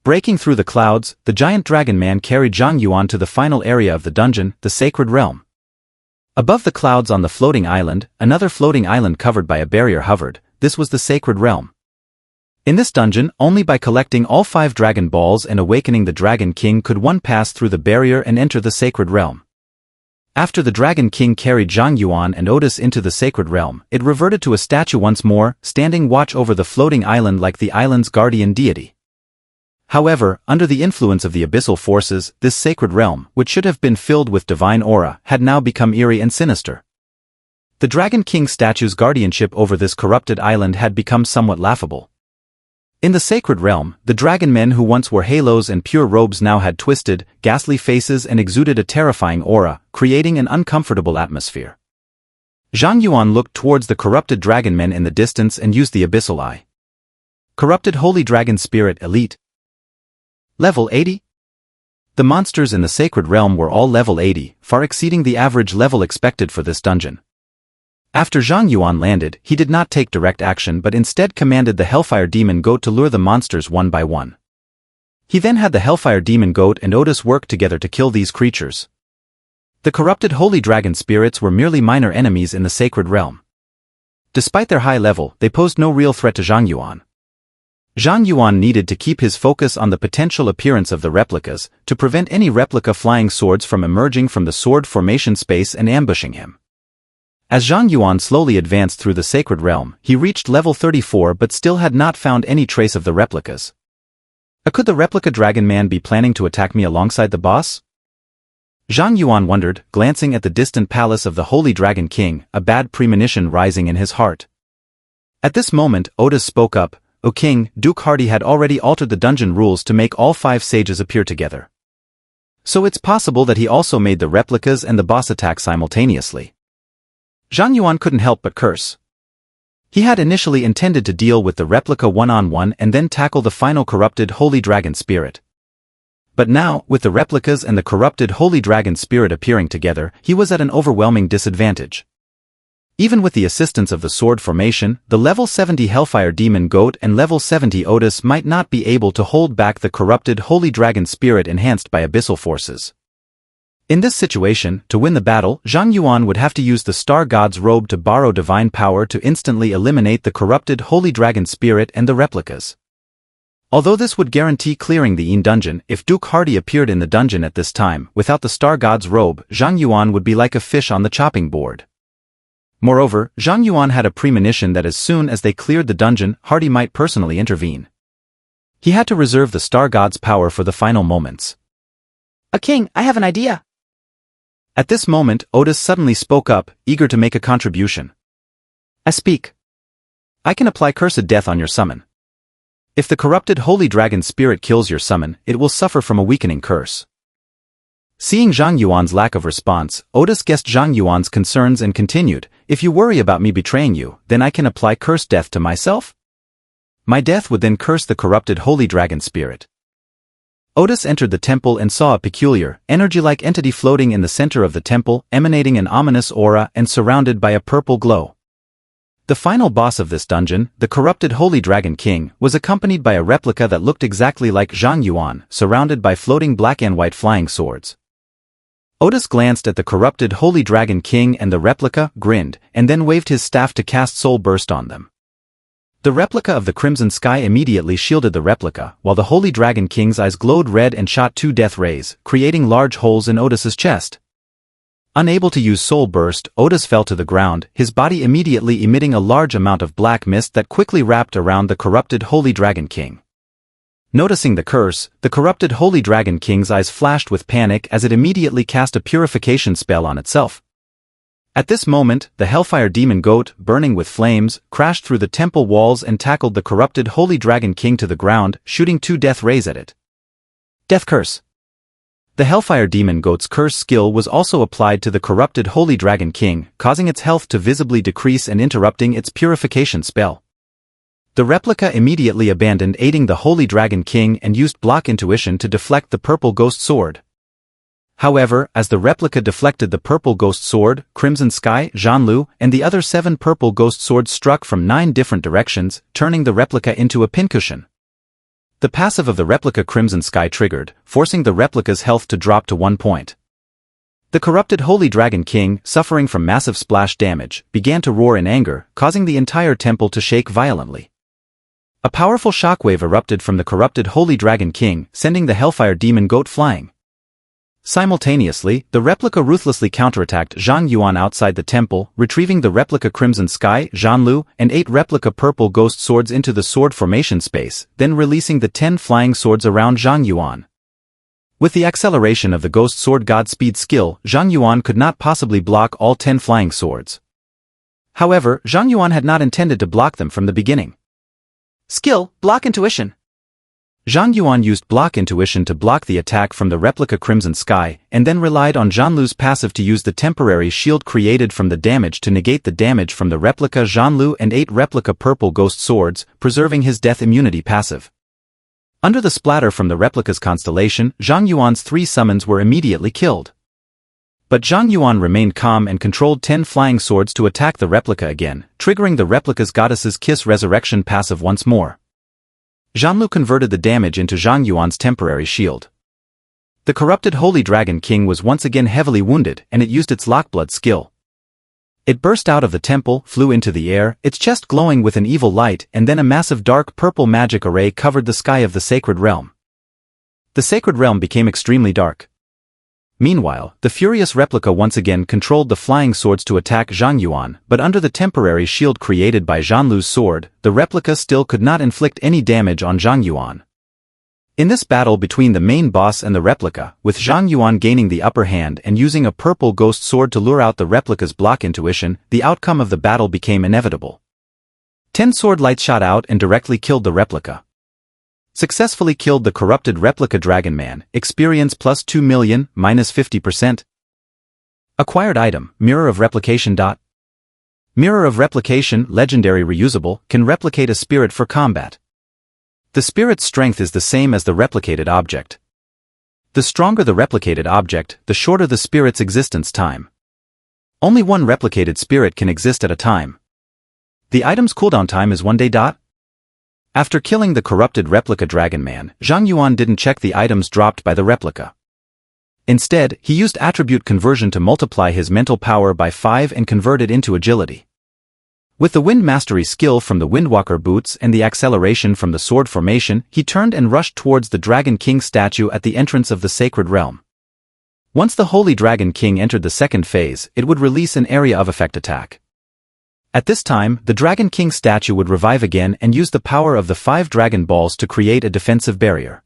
Breaking through the clouds, the giant Dragonman carried Zhang Yuan to the final area of the dungeon, the Sacred Realm. Above the clouds on the floating island, another floating island covered by a barrier hovered. This was the Sacred Realm. In this dungeon, only by collecting all 5 Dragon Balls and awakening the Dragon King could one pass through the barrier and enter the Sacred Realm. After the Dragon King carried Zhang Yuan and Otis into the Sacred Realm, it reverted to a statue once more, standing watch over the floating island like the island's guardian deity. However, under the influence of the abyssal forces, this Sacred Realm, which should have been filled with divine aura, had now become eerie and sinister. The Dragon King statue's guardianship over this corrupted island had become somewhat laughable. In the Sacred Realm, the dragon men who once wore halos and pure robes now had twisted, ghastly faces and exuded a terrifying aura, creating an uncomfortable atmosphere. Zhang Yuan looked towards the corrupted dragon men in the distance and used the abyssal eye. Corrupted Holy Dragon Spirit Elite. Level 80? The monsters in the Sacred Realm were all level 80, far exceeding the average level expected for this dungeon. After Zhang Yuan landed, he did not take direct action but instead commanded the Hellfire Demon Goat to lure the monsters one by one. He then had the Hellfire Demon Goat and Otis work together to kill these creatures. The corrupted Holy Dragon Spirits were merely minor enemies in the Sacred Realm. Despite their high level, they posed no real threat to Zhang Yuan. Zhang Yuan needed to keep his focus on the potential appearance of the replicas, to prevent any replica flying swords from emerging from the sword formation space and ambushing him. As Zhang Yuan slowly advanced through the sacred realm, he reached level 34 but still had not found any trace of the replicas. Could the replica Dragon Man be planning to attack me alongside the boss? Zhang Yuan wondered, glancing at the distant palace of the Holy Dragon King, a bad premonition rising in his heart. At this moment, Otis spoke up, "O King, Duke Hardy had already altered the dungeon rules to make all 5 sages appear together. So it's possible that he also made the replicas and the boss attack simultaneously." Zhang Yuan couldn't help but curse. He had initially intended to deal with the replica one-on-one and then tackle the final corrupted Holy Dragon Spirit. But now, with the replicas and the corrupted Holy Dragon Spirit appearing together, he was at an overwhelming disadvantage. Even with the assistance of the sword formation, the level 70 Hellfire Demon Goat and level 70 Otis might not be able to hold back the corrupted Holy Dragon Spirit enhanced by abyssal forces. In this situation, to win the battle, Zhang Yuan would have to use the Star God's robe to borrow divine power to instantly eliminate the corrupted Holy Dragon Spirit and the replicas. Although this would guarantee clearing the Yin dungeon, if Duke Hardy appeared in the dungeon at this time, without the Star God's robe, Zhang Yuan would be like a fish on the chopping board. Moreover, Zhang Yuan had a premonition that as soon as they cleared the dungeon, Hardy might personally intervene. He had to reserve the Star God's power for the final moments. King, I have an idea. At this moment, Otis suddenly spoke up, eager to make a contribution. I speak. I can apply Cursed Death on your summon. If the corrupted Holy Dragon Spirit kills your summon, it will suffer from a weakening curse. Seeing Zhang Yuan's lack of response, Otis guessed Zhang Yuan's concerns and continued, "If you worry about me betraying you, then I can apply Cursed Death to myself? My death would then curse the corrupted Holy Dragon Spirit." Otis entered the temple and saw a peculiar, energy-like entity floating in the center of the temple, emanating an ominous aura and surrounded by a purple glow. The final boss of this dungeon, the corrupted Holy Dragon King, was accompanied by a replica that looked exactly like Zhang Yuan, surrounded by floating black and white flying swords. Otis glanced at the corrupted Holy Dragon King and the replica, grinned, and then waved his staff to cast Soul Burst on them. The replica of the Crimson Sky immediately shielded the replica, while the Holy Dragon King's eyes glowed red and shot 2 death rays, creating large holes in Otis's chest. Unable to use Soul Burst, Otis fell to the ground, his body immediately emitting a large amount of black mist that quickly wrapped around the corrupted Holy Dragon King. Noticing the curse, the corrupted Holy Dragon King's eyes flashed with panic as it immediately cast a purification spell on itself. At this moment, the Hellfire Demon Goat, burning with flames, crashed through the temple walls and tackled the corrupted Holy Dragon King to the ground, shooting 2 death rays at it. Death Curse. The Hellfire Demon Goat's curse skill was also applied to the corrupted Holy Dragon King, causing its health to visibly decrease and interrupting its purification spell. The replica immediately abandoned aiding the Holy Dragon King and used Block Intuition to deflect the purple ghost sword. However, as the replica deflected the purple ghost sword, Crimson Sky, Zhanlu, and the other 7 purple ghost swords struck from 9 different directions, turning the replica into a pincushion. The passive of the replica Crimson Sky triggered, forcing the replica's health to drop to 1 point. The corrupted Holy Dragon King, suffering from massive splash damage, began to roar in anger, causing the entire temple to shake violently. A powerful shockwave erupted from the corrupted Holy Dragon King, sending the Hellfire Demon Goat flying. Simultaneously, the replica ruthlessly counterattacked Zhang Yuan outside the temple, retrieving the replica Crimson Sky, Zhanlu, and 8 replica purple ghost swords into the sword formation space, then releasing the 10 flying swords around Zhang Yuan. With the acceleration of the ghost sword Godspeed skill, Zhang Yuan could not possibly block all 10 flying swords. However, Zhang Yuan had not intended to block them from the beginning. Skill, Block Intuition. Zhang Yuan used Block Intuition to block the attack from the replica Crimson Sky, and then relied on Zhanlu's passive to use the temporary shield created from the damage to negate the damage from the replica Zhanlu and 8 replica purple ghost swords, preserving his death immunity passive. Under the splatter from the replica's constellation, Zhang Yuan's 3 summons were immediately killed. But Zhang Yuan remained calm and controlled 10 flying swords to attack the replica again, triggering the replica's Goddess's Kiss resurrection passive once more. Zhanlu converted the damage into Zhang Yuan's temporary shield. The corrupted Holy Dragon King was once again heavily wounded, and it used its Lockblood skill. It burst out of the temple, flew into the air, its chest glowing with an evil light, and then a massive dark purple magic array covered the sky of the sacred realm. The sacred realm became extremely dark. Meanwhile, the furious replica once again controlled the flying swords to attack Zhang Yuan, but under the temporary shield created by Zhanlu's sword, the replica still could not inflict any damage on Zhang Yuan. In this battle between the main boss and the replica, with Zhang Yuan gaining the upper hand and using a purple ghost sword to lure out the replica's block intuition, the outcome of the battle became inevitable. 10 sword lights shot out and directly killed the replica. Successfully killed the corrupted replica Dragon Man, experience plus 2 million, minus 50%. Acquired item, Mirror of Replication. Mirror of Replication, legendary reusable, can replicate a spirit for combat. The spirit's strength is the same as the replicated object. The stronger the replicated object, the shorter the spirit's existence time. Only one replicated spirit can exist at a time. The item's cooldown time is 1 day. After killing the corrupted replica Dragon Man, Zhang Yuan didn't check the items dropped by the replica. Instead, he used attribute conversion to multiply his mental power by 5 and convert it into agility. With the wind mastery skill from the Windwalker boots and the acceleration from the sword formation, he turned and rushed towards the Dragon King statue at the entrance of the Sacred Realm. Once the Holy Dragon King entered the second phase, it would release an area of effect attack. At this time, the Dragon King statue would revive again and use the power of the 5 Dragon Balls to create a defensive barrier.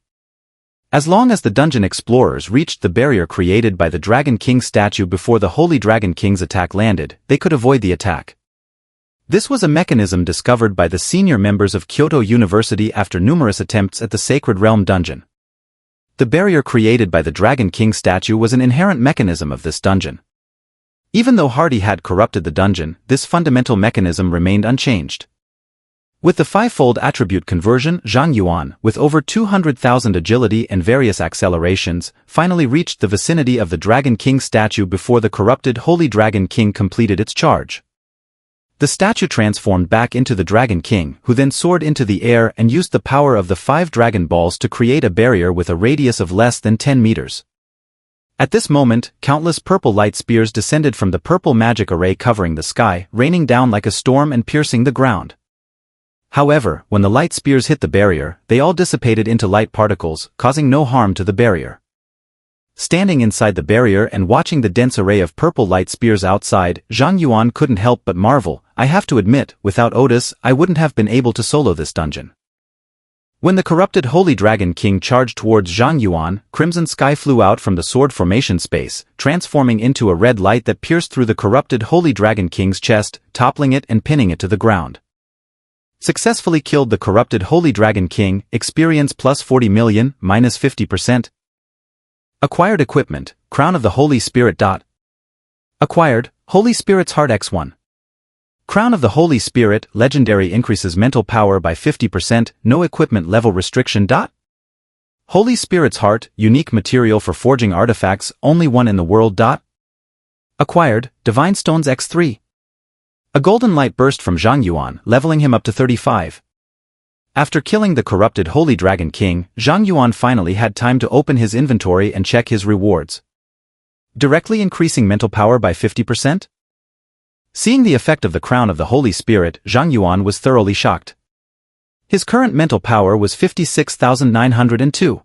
As long as the dungeon explorers reached the barrier created by the Dragon King statue before the Holy Dragon King's attack landed, they could avoid the attack. This was a mechanism discovered by the senior members of Kyoto University after numerous attempts at the Sacred Realm dungeon. The barrier created by the Dragon King statue was an inherent mechanism of this dungeon. Even though Hardy had corrupted the dungeon, this fundamental mechanism remained unchanged. With the 5-fold attribute conversion, Zhang Yuan, with over 200,000 agility and various accelerations, finally reached the vicinity of the Dragon King statue before the corrupted Holy Dragon King completed its charge. The statue transformed back into the Dragon King, who then soared into the air and used the power of the 5 Dragon Balls to create a barrier with a radius of less than 10 meters. At this moment, countless purple light spears descended from the purple magic array covering the sky, raining down like a storm and piercing the ground. However, when the light spears hit the barrier, they all dissipated into light particles, causing no harm to the barrier. Standing inside the barrier and watching the dense array of purple light spears outside, Zhang Yuan couldn't help but marvel. I have to admit, without Otis, I wouldn't have been able to solo this dungeon. When the corrupted Holy Dragon King charged towards Zhang Yuan, crimson sky flew out from the sword formation space, transforming into a red light that pierced through the corrupted Holy Dragon King's chest, toppling it and pinning it to the ground. Successfully killed the corrupted Holy Dragon King, experience plus 40 million, minus 50%. Acquired equipment, Crown of the Holy Spirit. Acquired, Holy Spirit's Heart X1. Crown of the Holy Spirit, legendary, increases mental power by 50%, no equipment level restriction. Holy Spirit's Heart, unique material for forging artifacts, only one in the world. Acquired, Divine Stones X3. A golden light burst from Zhang Yuan, leveling him up to 35. After killing the corrupted Holy Dragon King, Zhang Yuan finally had time to open his inventory and check his rewards. Directly increasing mental power by 50%? Seeing the effect of the Crown of the Holy Spirit, Zhang Yuan was thoroughly shocked. His current mental power was 56,902.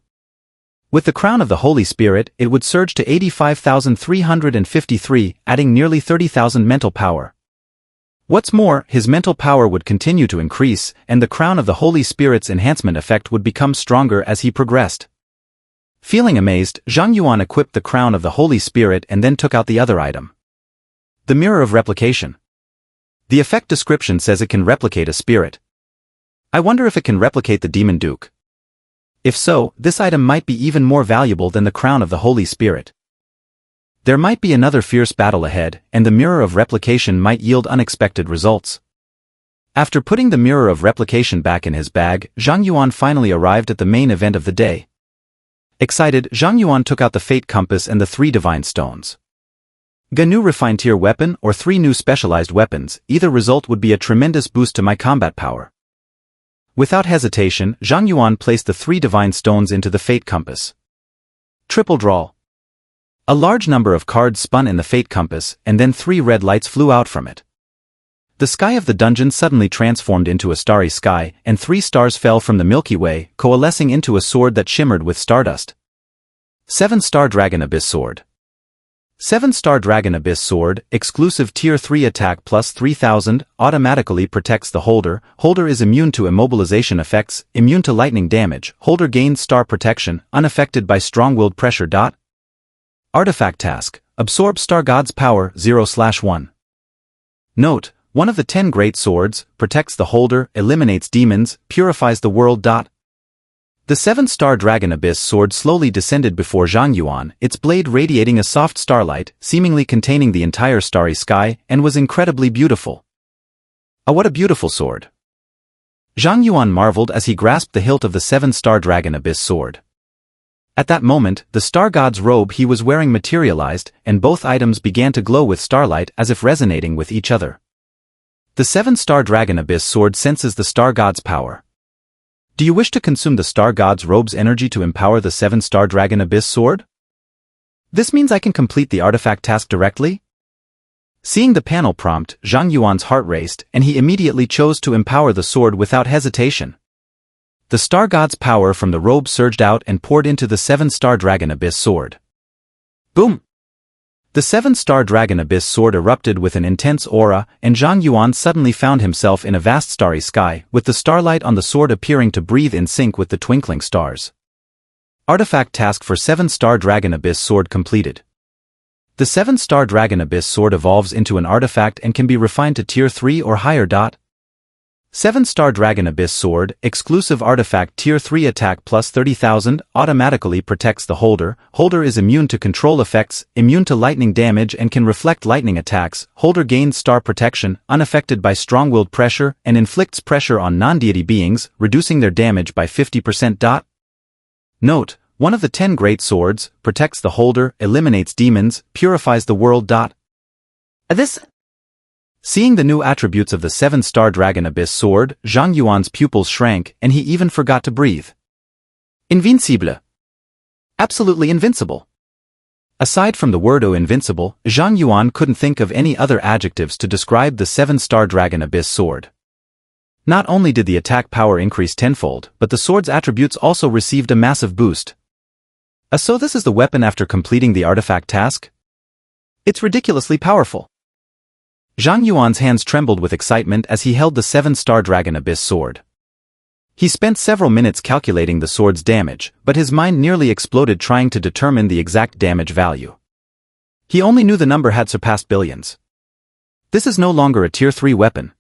With the Crown of the Holy Spirit, it would surge to 85,353, adding nearly 30,000 mental power. What's more, his mental power would continue to increase, and the Crown of the Holy Spirit's enhancement effect would become stronger as he progressed. Feeling amazed, Zhang Yuan equipped the Crown of the Holy Spirit and then took out the other item. The Mirror of Replication. The effect description says it can replicate a spirit. I wonder if it can replicate the Demon Duke. If so, this item might be even more valuable than the Crown of the Holy Spirit. There might be another fierce battle ahead, and the Mirror of Replication might yield unexpected results. After putting the Mirror of Replication back in his bag, Zhang Yuan finally arrived at the main event of the day. Excited, Zhang Yuan took out the Fate Compass and the 3 Divine Stones. A new refined tier weapon or 3 new specialized weapons, either result would be a tremendous boost to my combat power. Without hesitation, Zhang Yuan placed the 3 Divine Stones into the Fate Compass. Triple draw. A large number of cards spun in the Fate Compass, and then 3 red lights flew out from it. The sky of the dungeon suddenly transformed into a starry sky, and 3 stars fell from the Milky Way, coalescing into a sword that shimmered with stardust. 7-star Dragon Abyss Sword. 7-star Dragon Abyss Sword, exclusive Tier 3 attack plus 3000, automatically protects the holder. Holder is immune to immobilization effects, immune to lightning damage. Holder gains star protection, unaffected by strong-willed pressure. Artifact task, absorb Star God's power 0/1. Note, one of the 10 great swords, protects the holder, eliminates demons, purifies the world. The 7-star Dragon Abyss Sword slowly descended before Zhang Yuan, its blade radiating a soft starlight, seemingly containing the entire starry sky, and was incredibly beautiful. Ah, what a beautiful sword! Zhang Yuan marveled as he grasped the hilt of the 7-star Dragon Abyss Sword. At that moment, the star god's robe he was wearing materialized, and both items began to glow with starlight as if resonating with each other. The 7-star Dragon Abyss Sword senses the star god's power. Do you wish to consume the Star God's robe's energy to empower the 7-star Dragon Abyss Sword? This means I can complete the artifact task directly? Seeing the panel prompt, Zhang Yuan's heart raced, and he immediately chose to empower the sword without hesitation. The Star God's power from the robe surged out and poured into the 7-star Dragon Abyss Sword. Boom! The 7-star Dragon Abyss Sword erupted with an intense aura, and Zhang Yuan suddenly found himself in a vast starry sky, with the starlight on the sword appearing to breathe in sync with the twinkling stars. Artifact task for 7-star Dragon Abyss Sword completed. The 7-star Dragon Abyss Sword evolves into an artifact and can be refined to Tier 3 or higher. 7-star Dragon Abyss Sword, exclusive artifact Tier 3 attack plus 30,000, automatically protects the holder. Holder is immune to control effects, immune to lightning damage and can reflect lightning attacks. Holder gains star protection, unaffected by strong-willed pressure, and inflicts pressure on non-deity beings, reducing their damage by 50%. Note, one of the 10 great swords, protects the holder, eliminates demons, purifies the world. Seeing the new attributes of the 7-star Dragon Abyss Sword, Zhang Yuan's pupils shrank, and he even forgot to breathe. Invincible. Absolutely invincible. Aside from the word invincible, Zhang Yuan couldn't think of any other adjectives to describe the 7-star Dragon Abyss Sword. Not only did the attack power increase tenfold, but the sword's attributes also received a massive boost. So this is the weapon after completing the artifact task? It's ridiculously powerful. Zhang Yuan's hands trembled with excitement as he held the 7-star Dragon Abyss Sword. He spent several minutes calculating the sword's damage, but his mind nearly exploded trying to determine the exact damage value. He only knew the number had surpassed billions. This is no longer a Tier 3 weapon.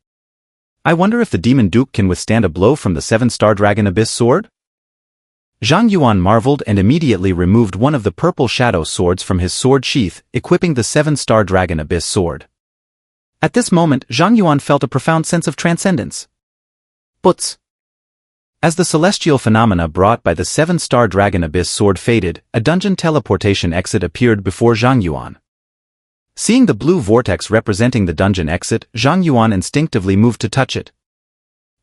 I wonder if the Demon Duke can withstand a blow from the 7-star Dragon Abyss Sword? Zhang Yuan marveled and immediately removed one of the purple shadow swords from his sword sheath, equipping the 7-star Dragon Abyss Sword. At this moment, Zhang Yuan felt a profound sense of transcendence. Butz. As the celestial phenomena brought by the 7-star Dragon Abyss Sword faded, a dungeon teleportation exit appeared before Zhang Yuan. Seeing the blue vortex representing the dungeon exit, Zhang Yuan instinctively moved to touch it.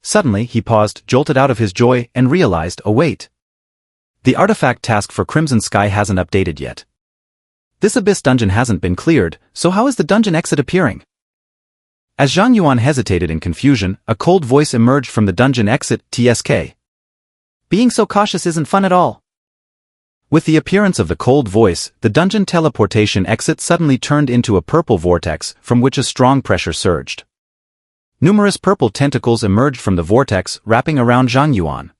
Suddenly, he paused, jolted out of his joy, and realized, oh wait. The artifact task for Crimson Sky hasn't updated yet. This abyss dungeon hasn't been cleared, so how is the dungeon exit appearing? As Zhang Yuan hesitated in confusion, a cold voice emerged from the dungeon exit, TSK. Being so cautious isn't fun at all. With the appearance of the cold voice, the dungeon teleportation exit suddenly turned into a purple vortex, from which a strong pressure surged. Numerous purple tentacles emerged from the vortex, wrapping around Zhang Yuan.